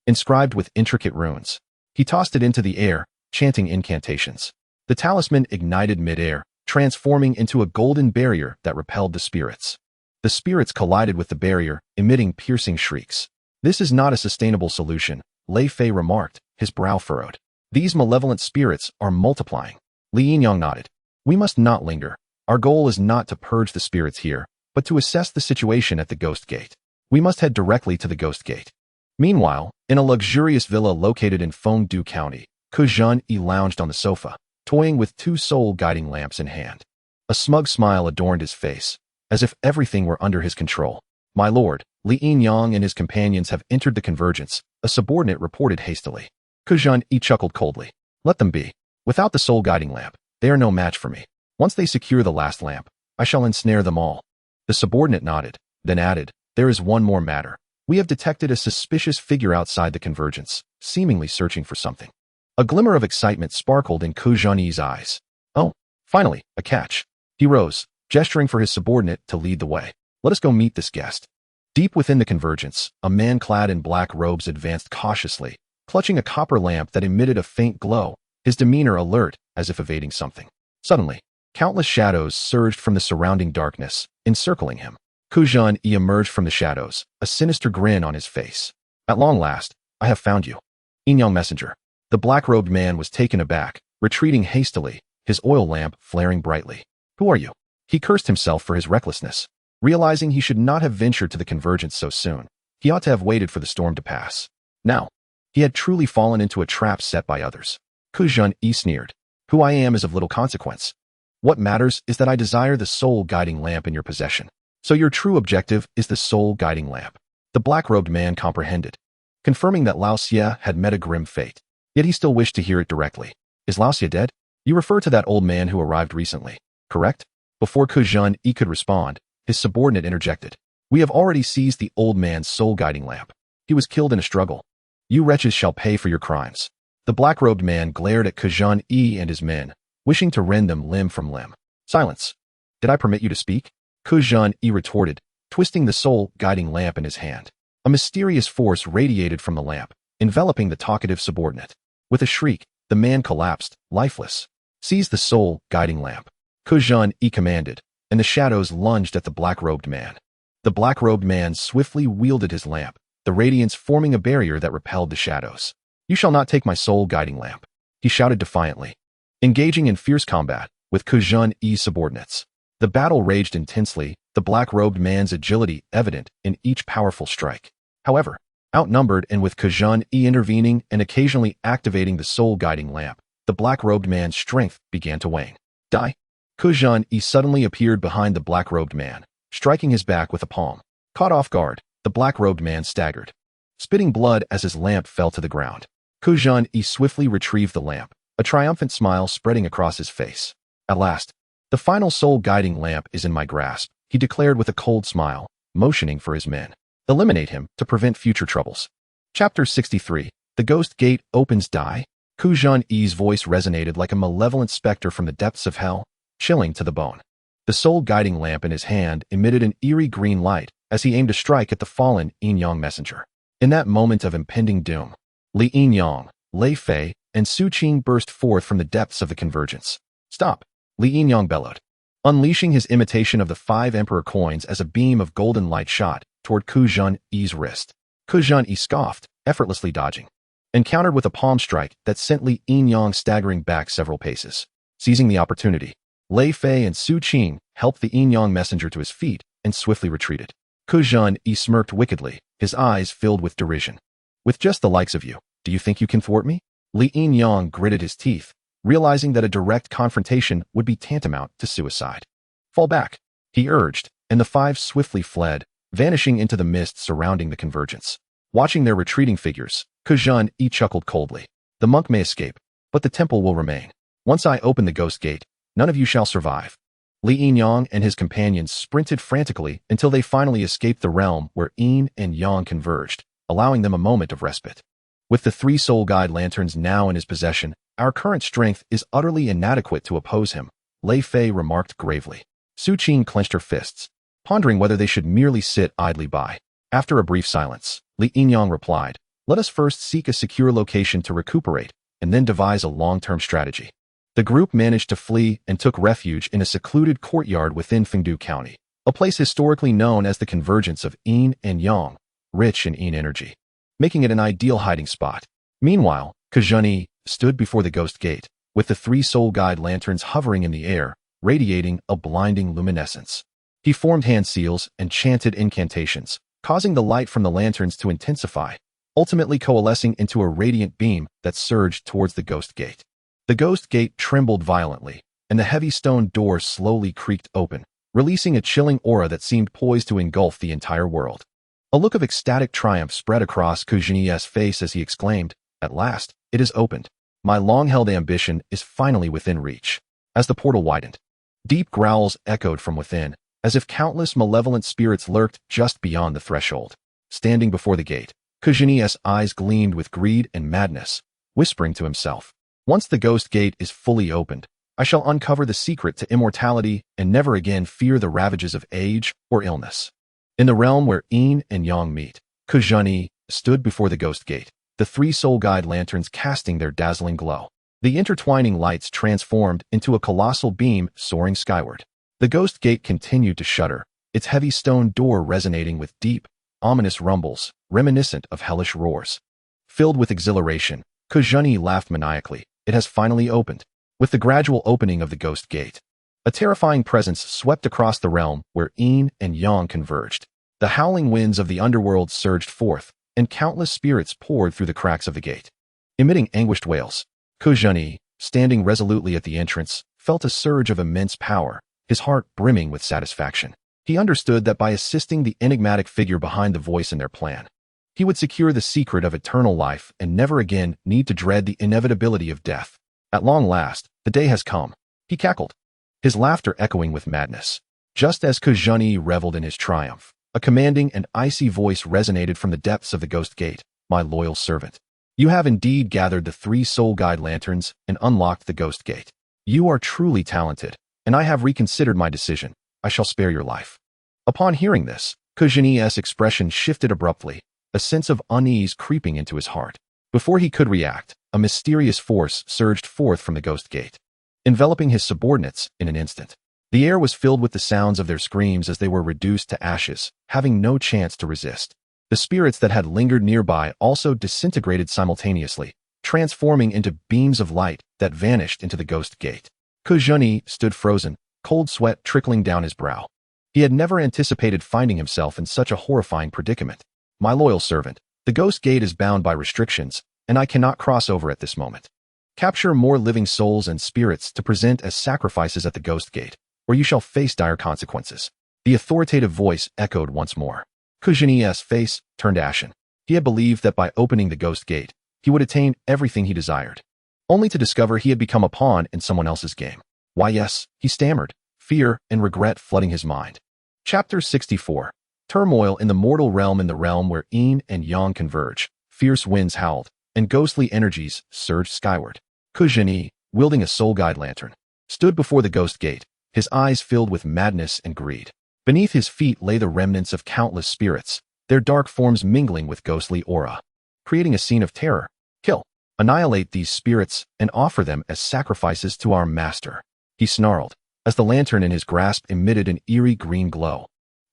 inscribed with intricate runes. He tossed it into the air, chanting incantations. The talisman ignited mid-air, transforming into a golden barrier that repelled the spirits. The spirits collided with the barrier, emitting piercing shrieks. This is not a sustainable solution, Lei Fei remarked, his brow furrowed. These malevolent spirits are multiplying. Li Yin-yang nodded. We must not linger. Our goal is not to purge the spirits here, but to assess the situation at the Ghost Gate. We must head directly to the Ghost Gate. Meanwhile, in a luxurious villa located in Fengdu County, Ke Zhan-yi lounged on the sofa, toying with two soul-guiding lamps in hand. A smug smile adorned his face, as if everything were under his control. My lord, Li Yin-yang and his companions have entered the convergence, a subordinate reported hastily. Ke Zhan-yi chuckled coldly. Let them be. Without the soul-guiding lamp, they are no match for me. Once they secure the last lamp, I shall ensnare them all. The subordinate nodded, then added, there is one more matter. We have detected a suspicious figure outside the convergence, seemingly searching for something. A glimmer of excitement sparkled in Ke Zhan-yi's eyes. Oh, finally, a catch. He rose, gesturing for his subordinate to lead the way. Let us go meet this guest. Deep within the convergence, a man clad in black robes advanced cautiously, clutching a copper lamp that emitted a faint glow, his demeanor alert as if evading something. Suddenly, countless shadows surged from the surrounding darkness, encircling him. Ke Zhan-yi emerged from the shadows, a sinister grin on his face. At long last, I have found you. Yin-yang messenger. The black-robed man was taken aback, retreating hastily, his oil lamp flaring brightly. Who are you? He cursed himself for his recklessness. Realizing he should not have ventured to the convergence so soon, he ought to have waited for the storm to pass. Now, he had truly fallen into a trap set by others. Ke Zhan-yi sneered. Who I am is of little consequence. What matters is that I desire the soul-guiding lamp in your possession. So your true objective is the soul-guiding lamp. The black-robed man comprehended, confirming that Lao Xie had met a grim fate. Yet he still wished to hear it directly. Is Lao Xie dead? You refer to that old man who arrived recently, correct? Before Ke Zhan-yi could respond, his subordinate interjected. We have already seized the old man's soul-guiding lamp. He was killed in a struggle. You wretches shall pay for your crimes. The black-robed man glared at Ke Zhan-yi and his men, wishing to rend them limb from limb. Silence. Did I permit you to speak? Ke Zhan-yi retorted, twisting the soul-guiding lamp in his hand. A mysterious force radiated from the lamp, enveloping the talkative subordinate. With a shriek, the man collapsed, lifeless. Seize the soul-guiding lamp. Ke Zhan-yi commanded, and the shadows lunged at the black-robed man. The black-robed man swiftly wielded his lamp, the radiance forming a barrier that repelled the shadows. You shall not take my soul-guiding lamp, he shouted defiantly. Engaging in fierce combat with Ke Zhan-yi's subordinates. The battle raged intensely, the black-robed man's agility evident in each powerful strike. However, outnumbered and with Ke Zhan-yi intervening and occasionally activating the soul-guiding lamp, the black-robed man's strength began to wane. Die! Ke Zhan-yi suddenly appeared behind the black-robed man, striking his back with a palm. Caught off guard, the black-robed man staggered, spitting blood as his lamp fell to the ground. Ke Zhan-yi swiftly retrieved the lamp, a triumphant smile spreading across his face. At last, the final soul-guiding lamp is in my grasp, he declared with a cold smile, motioning for his men. Eliminate him to prevent future troubles. Chapter 63. The Ghost Gate opens. Die. Ke Zhan-yi's voice resonated like a malevolent specter from the depths of hell, chilling to the bone. The soul-guiding lamp in his hand emitted an eerie green light as he aimed to strike at the fallen Yin-Yang messenger. In that moment of impending doom, Li Yin-Yang, Lei Fei, and Su Qing burst forth from the depths of the convergence. "Stop!" Li Yin-Yang bellowed, unleashing his imitation of the 5 emperor coins as a beam of golden light shot toward Ku Zhenyi's wrist. Ku Zhenyi scoffed, effortlessly dodging, and countered with a palm strike that sent Li Yin-Yang staggering back several paces. Seizing the opportunity, Lei Fei and Su Qing helped the Yin-Yang messenger to his feet and swiftly retreated. Ku Zhenyi smirked wickedly, his eyes filled with derision. "With just the likes of you, do you think you can thwart me?" Li Yin-Yang gritted his teeth, realizing that a direct confrontation would be tantamount to suicide. "Fall back," he urged, and the 5 swiftly fled, vanishing into the mist surrounding the convergence. Watching their retreating figures, Ku Zhenyi chuckled coldly. "The monk may escape, but the temple will remain. Once I open the ghost gate, none of you shall survive." Li Yin-Yang and his companions sprinted frantically until they finally escaped the realm where Yin and Yang converged, allowing them a moment of respite. With the 3 soul guide lanterns now in his possession, "Our current strength is utterly inadequate to oppose him," Lei Fei remarked gravely. Su Qing clenched her fists, pondering whether they should merely sit idly by. After a brief silence, Li Yin-Yang replied, "Let us first seek a secure location to recuperate, and then devise a long-term strategy." The group managed to flee and took refuge in a secluded courtyard within Fengdu County, a place historically known as the convergence of Yin and Yang, rich in Yin energy, making it an ideal hiding spot. Meanwhile, Ku Zhenyi stood before the ghost gate, with the 3 soul guide lanterns hovering in the air, radiating a blinding luminescence. He formed hand seals and chanted incantations, causing the light from the lanterns to intensify, ultimately coalescing into a radiant beam that surged towards the ghost gate. The ghost gate trembled violently, and the heavy stone door slowly creaked open, releasing a chilling aura that seemed poised to engulf the entire world. A look of ecstatic triumph spread across Ku Zhenyi's face as he exclaimed, "At last, it is opened. My long-held ambition is finally within reach." As the portal widened, deep growls echoed from within, as if countless malevolent spirits lurked just beyond the threshold. Standing before the gate, Ku Zhenyi's eyes gleamed with greed and madness, whispering to himself, "Once the ghost gate is fully opened, I shall uncover the secret to immortality and never again fear the ravages of age or illness." In the realm where Yin and Yang meet, Ku Zhenyi stood before the ghost gate, the 3 soul guide lanterns casting their dazzling glow. The intertwining lights transformed into a colossal beam soaring skyward. The ghost gate continued to shudder, its heavy stone door resonating with deep, ominous rumbles, reminiscent of hellish roars. Filled with exhilaration, Ku Zhenyi laughed maniacally. It has finally opened. With the gradual opening of the ghost gate, a terrifying presence swept across the realm where Yin and Yang converged. The howling winds of the underworld surged forth, and countless spirits poured through the cracks of the gate. Emitting anguished wails, Ku Zhenyi, standing resolutely at the entrance, felt a surge of immense power, his heart brimming with satisfaction. He understood that by assisting the enigmatic figure behind the voice in their plan, he would secure the secret of eternal life and never again need to dread the inevitability of death. At long last, the day has come, he cackled, his laughter echoing with madness. Just as Ku Zhenyi reveled in his triumph, a commanding and icy voice resonated from the depths of the ghost gate. "My loyal servant, you have indeed gathered the 3 soul guide lanterns and unlocked the ghost gate. You are truly talented, and I have reconsidered my decision. I shall spare your life." Upon hearing this, Ku Zhenyi's expression shifted abruptly, a sense of unease creeping into his heart. Before he could react, a mysterious force surged forth from the ghost gate, enveloping his subordinates in an instant. The air was filled with the sounds of their screams as they were reduced to ashes, having no chance to resist. The spirits that had lingered nearby also disintegrated simultaneously, transforming into beams of light that vanished into the ghost gate. Ku Zhenyi stood frozen, cold sweat trickling down his brow. He had never anticipated finding himself in such a horrifying predicament. "My loyal servant, the ghost gate is bound by restrictions, and I cannot cross over at this moment. Capture more living souls and spirits to present as sacrifices at the ghost gate, or you shall face dire consequences." The authoritative voice echoed once more. Ku Zhenyi's face turned ashen. He had believed that by opening the ghost gate, he would attain everything he desired, only to discover he had become a pawn in someone else's game. "Why yes," he stammered, fear and regret flooding his mind. Chapter 64. Turmoil in the mortal realm. In the realm where Yin and Yang converge, fierce winds howled, and ghostly energies surged skyward. Ku Zhenyi, wielding a soul guide lantern, stood before the ghost gate, his eyes filled with madness and greed. Beneath his feet lay the remnants of countless spirits, their dark forms mingling with ghostly aura, creating a scene of terror. Kill, annihilate these spirits, and offer them as sacrifices to our master, he snarled, as the lantern in his grasp emitted an eerie green glow,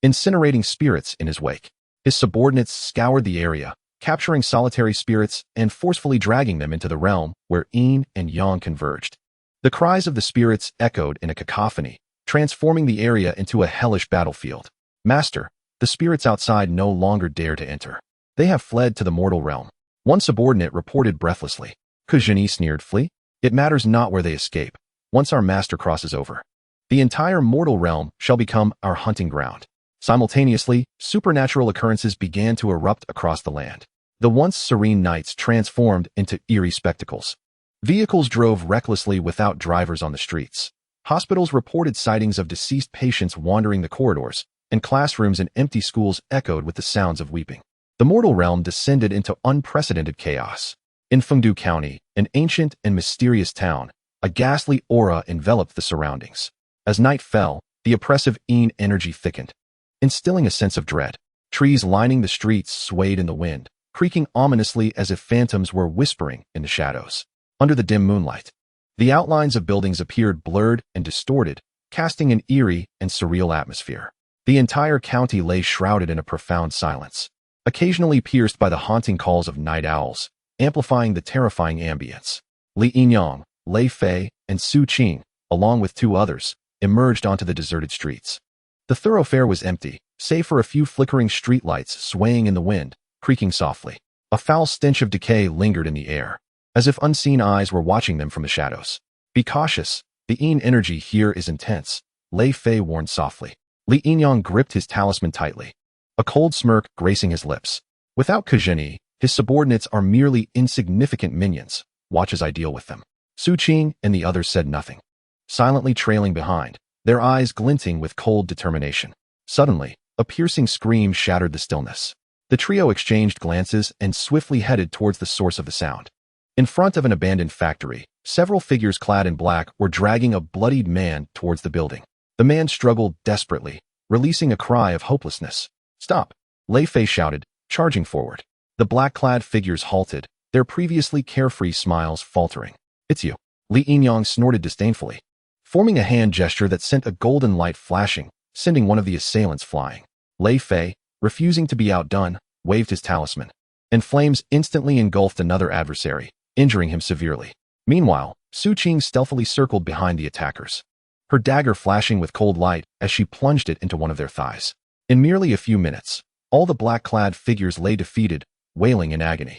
incinerating spirits in his wake. His subordinates scoured the area, capturing solitary spirits and forcefully dragging them into the realm where yin and yang converged. The cries of the spirits echoed in a cacophony, transforming the area into a hellish battlefield. Master, the spirits outside no longer dare to enter. They have fled to the mortal realm, one subordinate reported breathlessly. Kujini sneered, flee? It matters not where they escape. Once our master crosses over, the entire mortal realm shall become our hunting ground. Simultaneously, supernatural occurrences began to erupt across the land. The once serene nights transformed into eerie spectacles. Vehicles drove recklessly without drivers on the streets. Hospitals reported sightings of deceased patients wandering the corridors, and classrooms in empty schools echoed with the sounds of weeping. The mortal realm descended into unprecedented chaos. In Fengdu County, an ancient and mysterious town, a ghastly aura enveloped the surroundings. As night fell, the oppressive yin energy thickened, instilling a sense of dread. Trees lining the streets swayed in the wind, creaking ominously as if phantoms were whispering in the shadows. Under the dim moonlight, the outlines of buildings appeared blurred and distorted, casting an eerie and surreal atmosphere. The entire county lay shrouded in a profound silence, occasionally pierced by the haunting calls of night owls, amplifying the terrifying ambience. Li Yinyang, Lei Fei, and Su Qing, along with two others, emerged onto the deserted streets. The thoroughfare was empty, save for a few flickering streetlights swaying in the wind, creaking softly. A foul stench of decay lingered in the air, as if unseen eyes were watching them from the shadows. Be cautious, the yin energy here is intense, Lei Fei warned softly. Li Yinyang gripped his talisman tightly, a cold smirk gracing his lips. Without Kujini, his subordinates are merely insignificant minions. Watch as I deal with them. Su Qing and the others said nothing, silently trailing behind, their eyes glinting with cold determination. Suddenly, a piercing scream shattered the stillness. The trio exchanged glances and swiftly headed towards the source of the sound. In front of an abandoned factory, several figures clad in black were dragging a bloodied man towards the building. The man struggled desperately, releasing a cry of hopelessness. Stop! Lei Fei shouted, charging forward. The black-clad figures halted, their previously carefree smiles faltering. It's you. Li Yinyang snorted disdainfully, forming a hand gesture that sent a golden light flashing, sending one of the assailants flying. Lei Fei, refusing to be outdone, waved his talisman, and flames instantly engulfed another adversary, injuring him severely. Meanwhile, Su Qing stealthily circled behind the attackers, her dagger flashing with cold light as she plunged it into one of their thighs. In merely a few minutes, all the black-clad figures lay defeated, wailing in agony.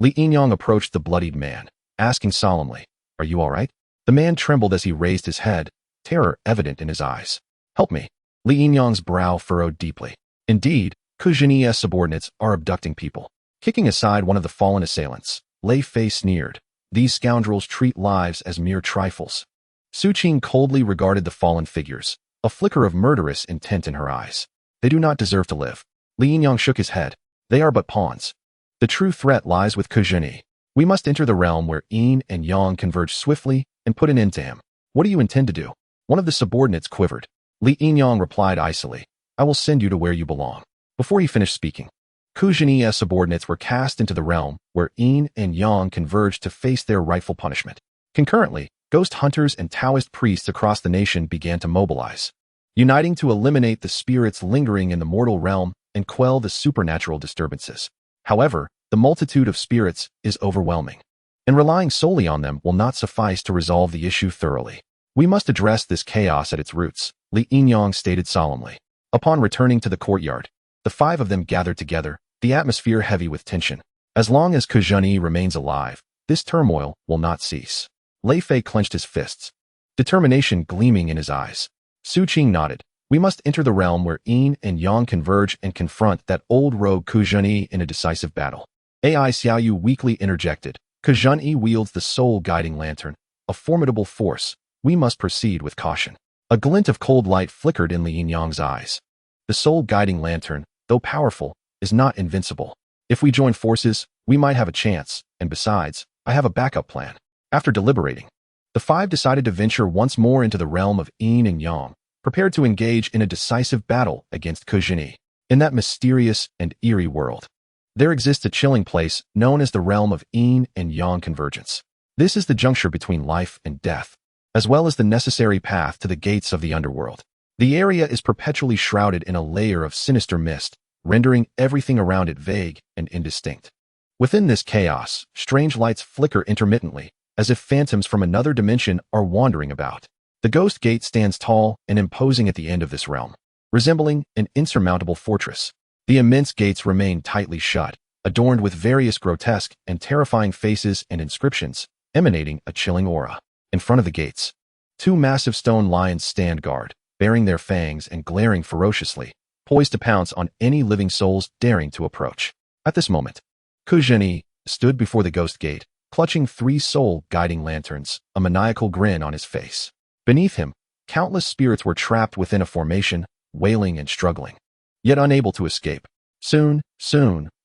Li Yinyang approached the bloodied man, asking solemnly, "Are you all right?" The man trembled as he raised his head, terror evident in his eyes. "Help me." Li Yinyang's brow furrowed deeply. Indeed, Kujini's subordinates are abducting people. Kicking aside one of the fallen assailants, Lei Fei sneered, "These scoundrels treat lives as mere trifles." Su Qing coldly regarded the fallen figures, a flicker of murderous intent in her eyes. "They do not deserve to live." Li Yinyang shook his head. "They are but pawns. The true threat lies with Kujini. We must enter the realm where yin and yang converge swiftly and put an end to him." "What do you intend to do?" One of the subordinates quivered. Li Yinyang replied icily, "I will send you to where you belong." Before he finished speaking, Kujini's subordinates were cast into the realm where yin and yang converged to face their rightful punishment. Concurrently, ghost hunters and Taoist priests across the nation began to mobilize, uniting to eliminate the spirits lingering in the mortal realm and quell the supernatural disturbances. However, the multitude of spirits is overwhelming, and relying solely on them will not suffice to resolve the issue thoroughly. We must address this chaos at its roots, Li Yinyang stated solemnly. Upon returning to the courtyard, the five of them gathered together, the atmosphere heavy with tension. As long as Kujini remains alive, this turmoil will not cease. Lei Fei clenched his fists, determination gleaming in his eyes. Su Qing nodded. We must enter the realm where yin and yang converge and confront that old rogue Kujini in a decisive battle. Ai Xiaoyu weakly interjected. Kujini wields the soul-guiding lantern, a formidable force. We must proceed with caution. A glint of cold light flickered in Li Yinyang's eyes. The soul-guiding lantern, though powerful, is not invincible. If we join forces, we might have a chance, and besides, I have a backup plan. After deliberating, The five decided to venture once more into the realm of Yin and Yang, prepared to engage in a decisive battle against Kujini. In that mysterious and eerie world, there exists a chilling place known as the realm of Yin and Yang convergence. This is the juncture between life and death, as well as the necessary path to the gates of the underworld. The area is perpetually shrouded in a layer of sinister mist, rendering everything around it vague and indistinct. Within this chaos, strange lights flicker intermittently, as if phantoms from another dimension are wandering about. The Ghost Gate stands tall and imposing at the end of this realm, resembling an insurmountable fortress. The immense gates remain tightly shut, adorned with various grotesque and terrifying faces and inscriptions, emanating a chilling aura. In front of the gates, two massive stone lions stand guard, baring their fangs and glaring ferociously, poised to pounce on any living souls daring to approach. At this moment, Kujini stood before the Ghost Gate, clutching three soul-guiding lanterns, a maniacal grin on his face. Beneath him, countless spirits were trapped within a formation, wailing and struggling, yet unable to escape. Soon,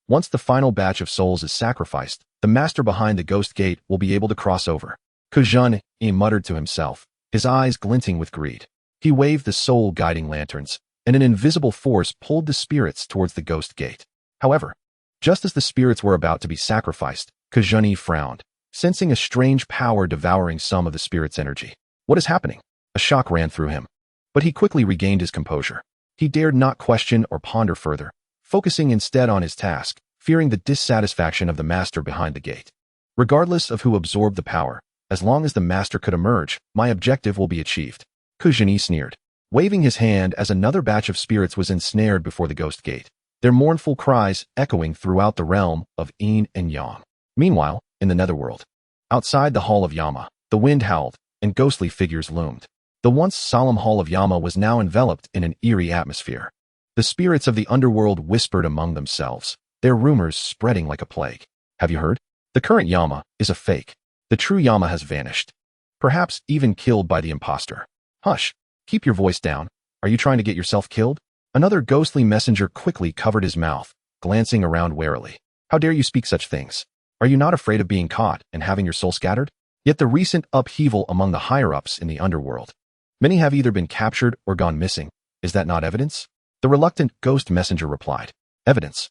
once the final batch of souls is sacrificed, the master behind the Ghost Gate will be able to cross over. Kujini muttered to himself, his eyes glinting with greed. He waved the soul-guiding lanterns, and an invisible force pulled the spirits towards the Ghost Gate. However, just as the spirits were about to be sacrificed, Kujini frowned, sensing a strange power devouring some of the spirits' energy. What is happening? A shock ran through him, but he quickly regained his composure. He dared not question or ponder further, focusing instead on his task, fearing the dissatisfaction of the master behind the gate. Regardless of who absorbed the power, as long as the master could emerge, my objective will be achieved. Kujini sneered, waving his hand as another batch of spirits was ensnared before the Ghost Gate, their mournful cries echoing throughout the realm of Yin and Yang. Meanwhile, in the netherworld, outside the Hall of Yama, the wind howled, and ghostly figures loomed. The once solemn Hall of Yama was now enveloped in an eerie atmosphere. The spirits of the underworld whispered among themselves, their rumors spreading like a plague. Have you heard? The current Yama is a fake. The true Yama has vanished, perhaps even killed by the impostor. Hush, keep your voice down. Are you trying to get yourself killed? Another ghostly messenger quickly covered his mouth, glancing around warily. How dare you speak such things? Are you not afraid of being caught and having your soul scattered? Yet the recent upheaval among the higher-ups in the underworld. Many have either been captured or gone missing. Is that not evidence? The reluctant ghost messenger replied. Evidence?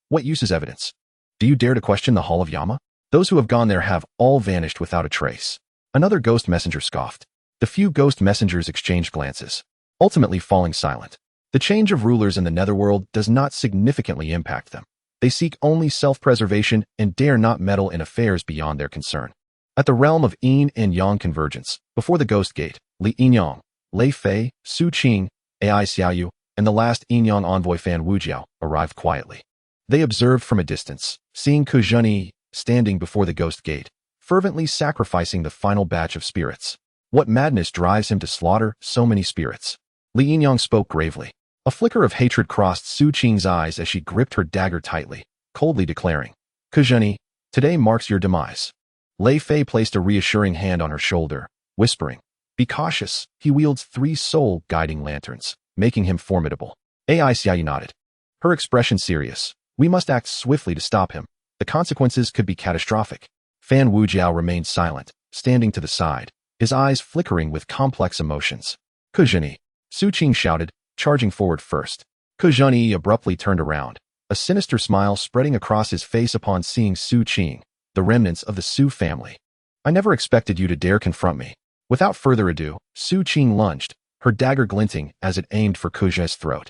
What use is evidence? Do you dare to question the Hall of Yama? Those who have gone there have all vanished without a trace. Another ghost messenger scoffed. The few ghost messengers exchanged glances, ultimately falling silent. The change of rulers in the netherworld does not significantly impact them. They seek only self-preservation and dare not meddle in affairs beyond their concern. At the realm of Yin and Yang convergence, before the Ghost Gate, Li Yinyang, Lei Fei, Su Qing, Ai Xiaoyu, and the last Yinyang envoy Fan Wujiao arrived quietly. They observed from a distance, seeing Kujini standing before the Ghost Gate, fervently sacrificing the final batch of spirits. What madness drives him to slaughter so many spirits? Li Yinyang spoke gravely. A flicker of hatred crossed Su Qing's eyes as she gripped her dagger tightly, coldly declaring, Kujini, today marks your demise. Lei Fei placed a reassuring hand on her shoulder, whispering, be cautious, he wields 3 soul-guiding lanterns, making him formidable. Ai Xiaoyu nodded, her expression serious. We must act swiftly to stop him. The consequences could be catastrophic. Fan Wujiao remained silent, standing to the side, his eyes flickering with complex emotions. Kujini, Su Qing shouted, charging forward first. Kujini abruptly turned around, a sinister smile spreading across his face upon seeing Su Qing, the remnants of the Su family. I never expected you to dare confront me. Without further ado, Su Qing lunged, her dagger glinting as it aimed for Kujini's throat.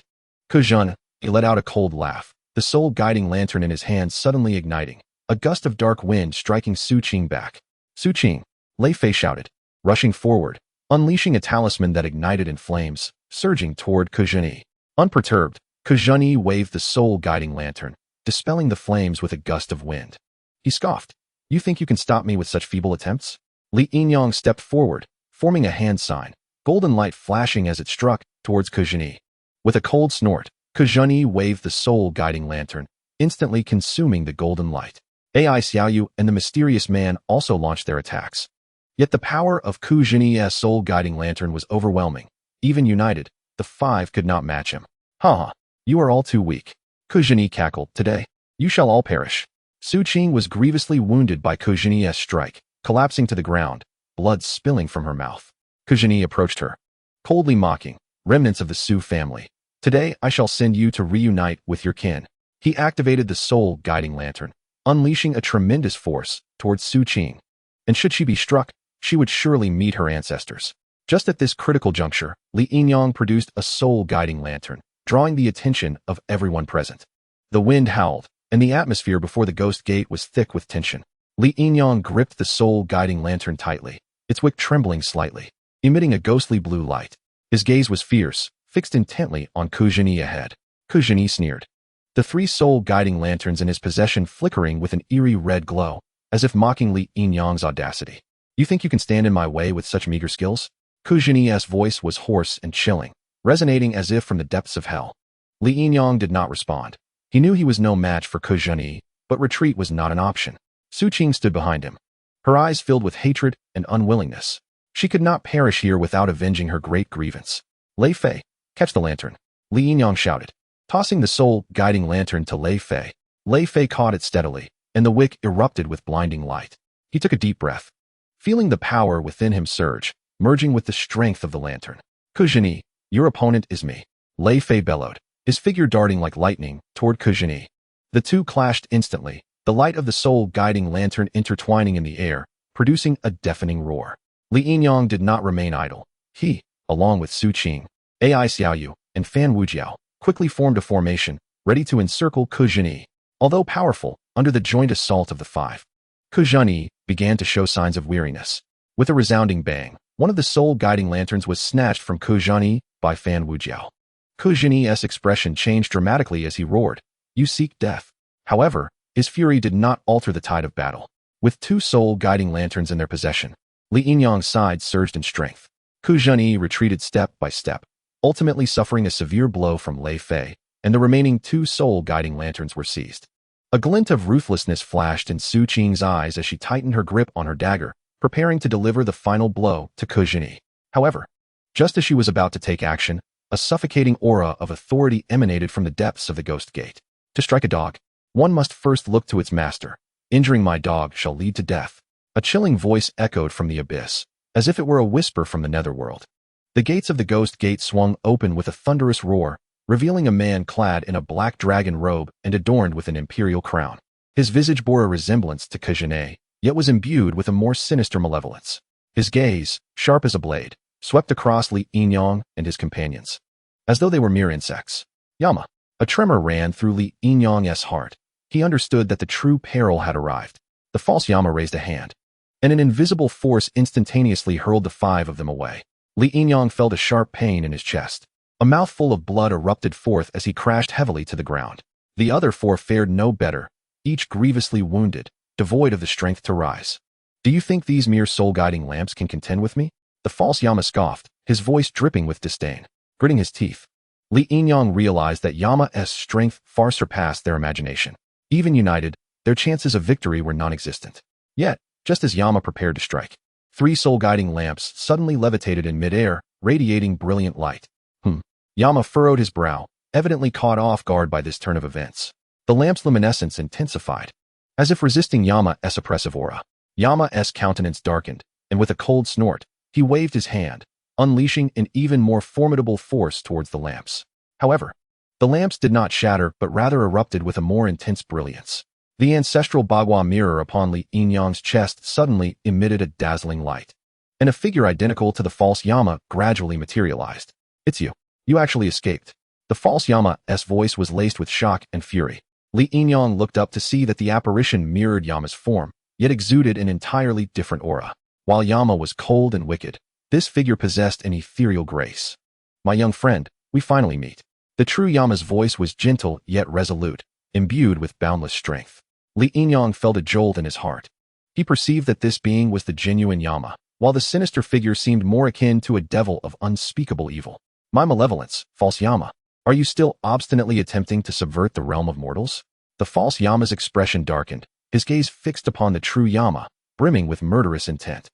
Kujini let out a cold laugh, the soul-guiding lantern in his hand suddenly igniting, a gust of dark wind striking Su Qing back. Su Qing, Lei Fei shouted, rushing forward, unleashing a talisman that ignited in flames, surging toward Kujini. Unperturbed, Kujini waved the soul-guiding lantern, dispelling the flames with a gust of wind. He scoffed. You think you can stop me with such feeble attempts? Li Yinyang stepped forward, forming a hand sign, golden light flashing as it struck towards Kujini. With a cold snort, Kujini waved the soul-guiding lantern, instantly consuming the golden light. Ai Xiaoyu and the mysterious man also launched their attacks. Yet the power of Kujini's soul-guiding lantern was overwhelming. Even united, the 5 could not match him. Ha! You are all too weak. Kujini cackled. Today, you shall all perish. Su Qing was grievously wounded by Kujini's strike, collapsing to the ground, blood spilling from her mouth. Kujini approached her, coldly mocking, "Remnants of the Su family. Today I shall send you to reunite with your kin." He activated the soul guiding lantern, unleashing a tremendous force towards Su Qing. And should she be struck, she would surely meet her ancestors. Just at this critical juncture, Li Yinyang produced a soul guiding lantern, drawing the attention of everyone present. The wind howled, and the atmosphere before the ghost gate was thick with tension. Li Yinyang gripped the soul guiding lantern tightly, its wick trembling slightly, emitting a ghostly blue light. His gaze was fierce, fixed intently on Kujini ahead. Kujini sneered, the 3 soul guiding lanterns in his possession flickering with an eerie red glow, as if mocking Li Yinyang's audacity. "You think you can stand in my way with such meager skills?" Kujini's voice was hoarse and chilling, resonating as if from the depths of hell. Li Yinyang did not respond. He knew he was no match for Kujini, but retreat was not an option. Su Qing stood behind him, her eyes filled with hatred and unwillingness. She could not perish here without avenging her great grievance. "Lei Fei, catch the lantern," Li Yinyang shouted, tossing the soul guiding lantern to Lei Fei. Lei Fei caught it steadily, and the wick erupted with blinding light. He took a deep breath, feeling the power within him surge, merging with the strength of the lantern. "Kujini, your opponent is me," Lei Fei bellowed, his figure darting like lightning toward Kujini. The two clashed instantly, the light of the soul guiding lantern intertwining in the air, producing a deafening roar. Li Yinyang did not remain idle. He, along with Su Qing, Ai Xiaoyu, and Fan Wujiao, quickly formed a formation, ready to encircle Kujini. Although powerful, under the joint assault of the 5, Kujini began to show signs of weariness. With a resounding bang, one of the soul guiding lanterns was snatched from Kujini by Fan Wujiao. Kujini's expression changed dramatically as he roared, "You seek death." However, his fury did not alter the tide of battle. With 2 soul guiding lanterns in their possession, Li Yinyang's side surged in strength. Kujini retreated step by step, ultimately suffering a severe blow from Lei Fei, and the remaining 2 soul guiding lanterns were seized. A glint of ruthlessness flashed in Su Qing's eyes as she tightened her grip on her dagger, preparing to deliver the final blow to Kujini. However, just as she was about to take action, a suffocating aura of authority emanated from the depths of the ghost gate. To strike a dog, one must first look to its master. "Injuring my dog shall lead to death." A chilling voice echoed from the abyss, as if it were a whisper from the netherworld. The gates of the ghost gate swung open with a thunderous roar, revealing a man clad in a black dragon robe and adorned with an imperial crown. His visage bore a resemblance to Kujini, yet was imbued with a more sinister malevolence. His gaze, sharp as a blade, swept across Li Yinyang and his companions, as though they were mere insects. "Yama." A tremor ran through Li Yinyang's heart. He understood that the true peril had arrived. The false Yama raised a hand, and an invisible force instantaneously hurled the 5 of them away. Li Yinyang felt a sharp pain in his chest. A mouthful of blood erupted forth as he crashed heavily to the ground. The other 4 fared no better, each grievously wounded, devoid of the strength to rise. "Do you think these mere soul-guiding lamps can contend with me?" The false Yama scoffed, his voice dripping with disdain. Gritting his teeth, Li Yinyang realized that Yama's strength far surpassed their imagination. Even united, their chances of victory were non-existent. Yet, just as Yama prepared to strike, 3 soul-guiding lamps suddenly levitated in midair, radiating brilliant light. Yama furrowed his brow, evidently caught off guard by this turn of events. The lamp's luminescence intensified, as if resisting Yama's oppressive aura. Yama's countenance darkened, and with a cold snort, he waved his hand, unleashing an even more formidable force towards the lamps. However, the lamps did not shatter but rather erupted with a more intense brilliance. The ancestral Bagua mirror upon Li Yinyang's chest suddenly emitted a dazzling light, and a figure identical to the false Yama gradually materialized. "It's you. You actually escaped." The false Yama's voice was laced with shock and fury. Li Yinyang looked up to see that the apparition mirrored Yama's form, yet exuded an entirely different aura. While Yama was cold and wicked, this figure possessed an ethereal grace. "My young friend, we finally meet." The true Yama's voice was gentle yet resolute, imbued with boundless strength. Li Yinyang felt a jolt in his heart. He perceived that this being was the genuine Yama, while the sinister figure seemed more akin to a devil of unspeakable evil. "My malevolence, false Yama. Are you still obstinately attempting to subvert the realm of mortals?" The false Yama's expression darkened, his gaze fixed upon the true Yama, brimming with murderous intent.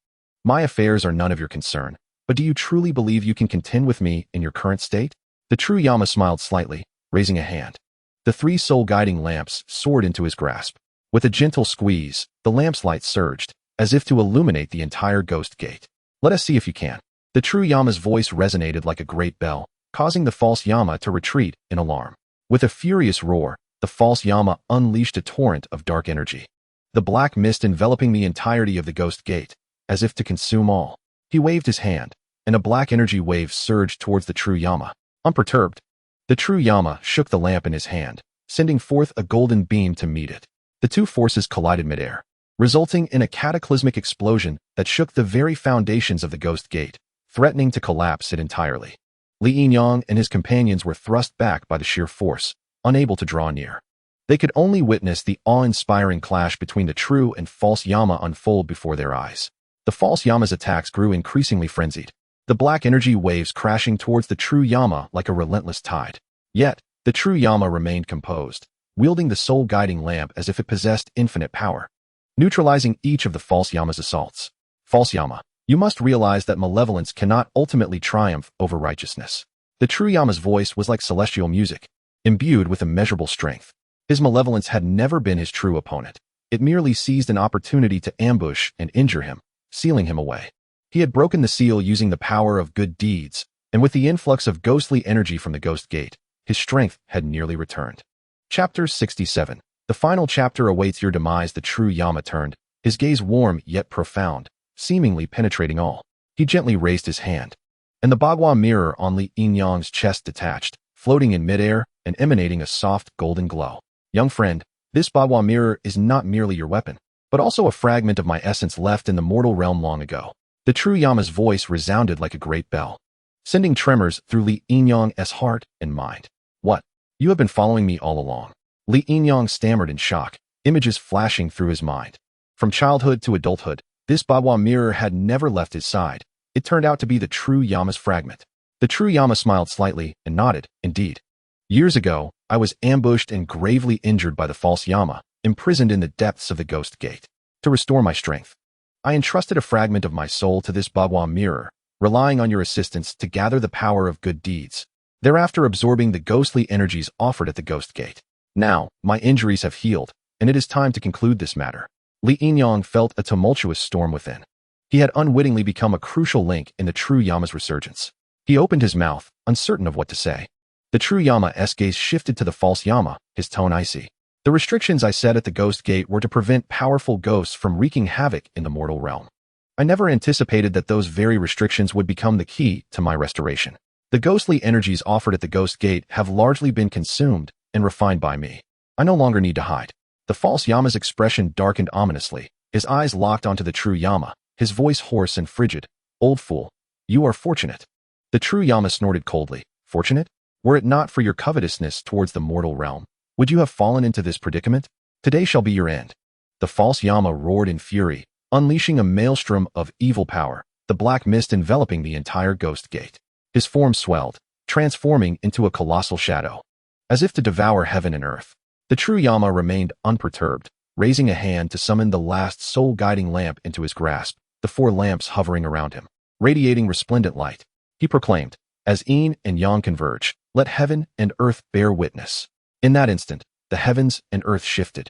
"My affairs are none of your concern, but do you truly believe you can contend with me in your current state?" The true Yama smiled slightly, raising a hand. The 3 soul-guiding lamps soared into his grasp. With a gentle squeeze, the lamp's light surged, as if to illuminate the entire Ghost Gate. Let us see if you can. The true Yama's voice resonated like a great bell, causing the false Yama to retreat in alarm. With a furious roar, the false Yama unleashed a torrent of dark energy. The black mist enveloping the entirety of the Ghost Gate, as if to consume all. He waved his hand, and a black energy wave surged towards the true Yama. Unperturbed, the true Yama shook the lamp in his hand, sending forth a golden beam to meet it. The two forces collided midair, resulting in a cataclysmic explosion that shook the very foundations of the Ghost Gate, threatening to collapse it entirely. Li Yinyang and his companions were thrust back by the sheer force, unable to draw near. They could only witness the awe-inspiring clash between the true and false Yama unfold before their eyes. The false Yama's attacks grew increasingly frenzied, the black energy waves crashing towards the true Yama like a relentless tide. Yet, the true Yama remained composed, wielding the soul-guiding lamp as if it possessed infinite power, neutralizing each of the false Yama's assaults. False Yama, you must realize that malevolence cannot ultimately triumph over righteousness. The true Yama's voice was like celestial music, imbued with immeasurable strength. His malevolence had never been his true opponent. It merely seized an opportunity to ambush and injure him, sealing him away. He had broken the seal using the power of good deeds, and with the influx of ghostly energy from the Ghost Gate, his strength had nearly returned. Chapter 67. The final chapter awaits your demise. The true Yama turned, his gaze warm yet profound, seemingly penetrating all. He gently raised his hand, and the Bagua mirror on Li Yinyang's chest detached, floating in midair and emanating a soft golden glow. Young friend, this Bagua mirror is not merely your weapon, but also a fragment of my essence left in the mortal realm long ago. The true Yama's voice resounded like a great bell, sending tremors through Li Yinyang's heart and mind. What? You have been following me all along. Li Yinyang stammered in shock, images flashing through his mind. From childhood to adulthood, this Bagua mirror had never left his side. It turned out to be the true Yama's fragment. The true Yama smiled slightly and nodded. Indeed. Years ago, I was ambushed and gravely injured by the false Yama, imprisoned in the depths of the Ghost Gate. To restore my strength, I entrusted a fragment of my soul to this Bagua mirror, relying on your assistance to gather the power of good deeds, thereafter absorbing the ghostly energies offered at the Ghost Gate. Now, my injuries have healed, and it is time to conclude this matter. Li Yinyang felt a tumultuous storm within. He had unwittingly become a crucial link in the true Yama's resurgence. He opened his mouth, uncertain of what to say. The true Yama's gaze shifted to the false Yama, his tone icy. The restrictions I set at the Ghost Gate were to prevent powerful ghosts from wreaking havoc in the mortal realm. I never anticipated that those very restrictions would become the key to my restoration. The ghostly energies offered at the Ghost Gate have largely been consumed and refined by me. I no longer need to hide. The false Yama's expression darkened ominously, his eyes locked onto the true Yama, his voice hoarse and frigid. Old fool, you are fortunate. The true Yama snorted coldly. Fortunate? Were it not for your covetousness towards the mortal realm, would you have fallen into this predicament? Today shall be your end. The false Yama roared in fury, unleashing a maelstrom of evil power, the black mist enveloping the entire Ghost Gate. His form swelled, transforming into a colossal shadow, as if to devour heaven and earth. The true Yama remained unperturbed, raising a hand to summon the last soul-guiding lamp into his grasp, the four lamps hovering around him, radiating resplendent light. He proclaimed, as Yin and Yang converge, let heaven and earth bear witness. In that instant, the heavens and earth shifted.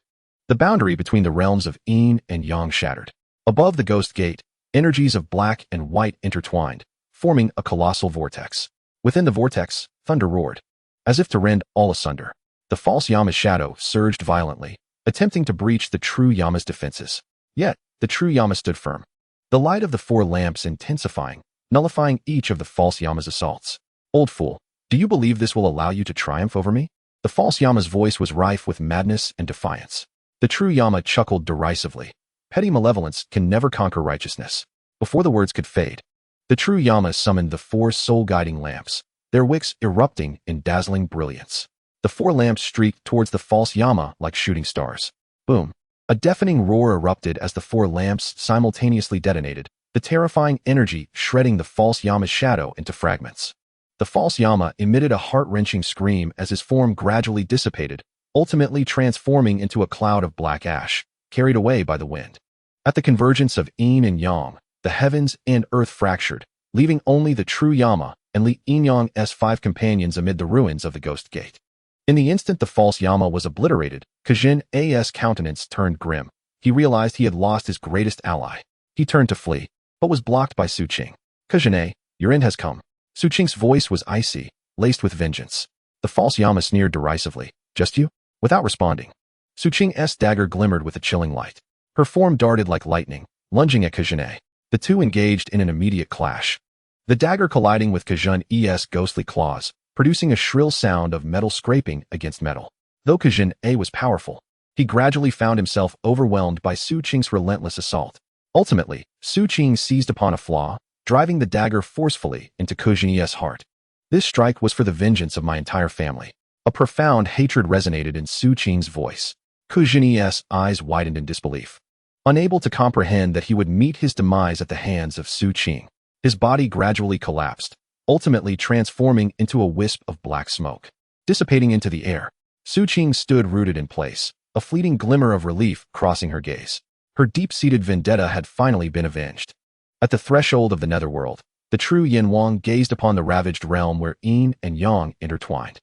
The boundary between the realms of Yin and Yang shattered. Above the Ghost Gate, energies of black and white intertwined, forming a colossal vortex. Within the vortex, thunder roared, as if to rend all asunder. The false Yama's shadow surged violently, attempting to breach the true Yama's defenses. Yet, the true Yama stood firm, the light of the four lamps intensifying, nullifying each of the false Yama's assaults. Old fool, do you believe this will allow you to triumph over me? The false Yama's voice was rife with madness and defiance. The true Yama chuckled derisively. Petty malevolence can never conquer righteousness. Before the words could fade, the true Yama summoned the four soul-guiding lamps, their wicks erupting in dazzling brilliance. The four lamps streaked towards the false Yama like shooting stars. Boom! A deafening roar erupted as the four lamps simultaneously detonated, the terrifying energy shredding the false Yama's shadow into fragments. The false Yama emitted a heart-wrenching scream as his form gradually dissipated, ultimately transforming into a cloud of black ash, carried away by the wind. At the convergence of Yin and Yang, the heavens and earth fractured, leaving only the true Yama and Li Yinyang's five companions amid the ruins of the Ghost Gate. In the instant the false Yama was obliterated, Kajin's countenance turned grim, He realized he had lost his greatest ally. He turned to flee, but was blocked by Su Qing. Kazhane, your end has come. Su Qing's voice was icy, laced with vengeance. The false Yama sneered derisively. Just you? Without responding. Su Qing's dagger glimmered with a chilling light. Her form darted like lightning, lunging at Kazhane. The two engaged in an immediate clash. The dagger colliding with Kazhane's ghostly claws, producing a shrill sound of metal scraping against metal. Though Kazhane was powerful, he gradually found himself overwhelmed by Su Qing's relentless assault. Ultimately, Su Qing seized upon a flaw, driving the dagger forcefully into Kazhane's heart. This strike was for the vengeance of my entire family. A profound hatred resonated in Su Qing's voice. Kazhane's eyes widened in disbelief. Unable to comprehend that he would meet his demise at the hands of Su Qing, his body gradually collapsed, ultimately transforming into a wisp of black smoke. Dissipating into the air, Su Qing stood rooted in place, a fleeting glimmer of relief crossing her gaze. Her deep-seated vendetta had finally been avenged. At the threshold of the netherworld, the true Yin Wang gazed upon the ravaged realm where yin and yang intertwined.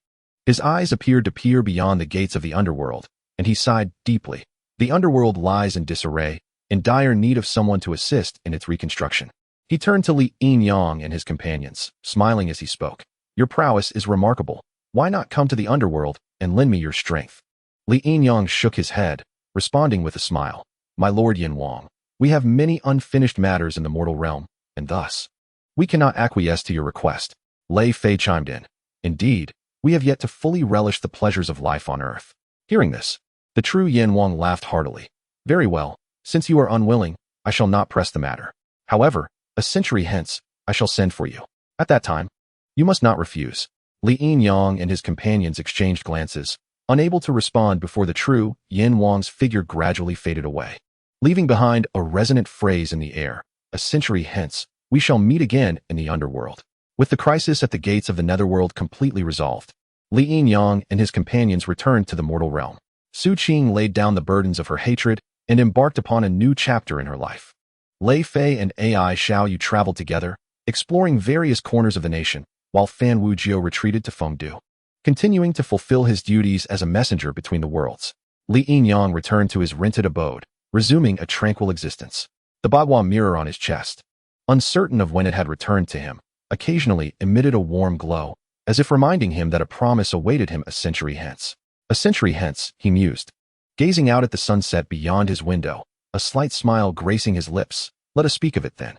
His eyes appeared to peer beyond the gates of the underworld, and he sighed deeply. The underworld lies in disarray, in dire need of someone to assist in its reconstruction. He turned to Li Yin-yang and his companions, smiling as he spoke. Your prowess is remarkable. Why not come to the underworld and lend me your strength? Li Yin-yang shook his head, responding with a smile. My lord Yin Wang, we have many unfinished matters in the mortal realm, and thus, we cannot acquiesce to your request. Lei Fei chimed in. Indeed, we have yet to fully relish the pleasures of life on earth. Hearing this, the true Yin Wang laughed heartily. Very well, since you are unwilling, I shall not press the matter. However, a century hence, I shall send for you. At that time, you must not refuse. Li Yin-yang and his companions exchanged glances, unable to respond before the true Yin Wang's figure gradually faded away, leaving behind a resonant phrase in the air. A century hence, we shall meet again in the underworld. With the crisis at the gates of the netherworld completely resolved, Li Yin-yang and his companions returned to the mortal realm. Su Qing laid down the burdens of her hatred and embarked upon a new chapter in her life. Lei Fei and Ai Xiaoyu traveled together, exploring various corners of the nation, while Fan Wujiu retreated to Fengdu, continuing to fulfill his duties as a messenger between the worlds. Li Yin-yang returned to his rented abode, resuming a tranquil existence. The Bagua mirror on his chest, uncertain of when it had returned to him, occasionally emitted a warm glow, as if reminding him that a promise awaited him a century hence. A century hence, he mused, gazing out at the sunset beyond his window, a slight smile gracing his lips. Let us speak of it then.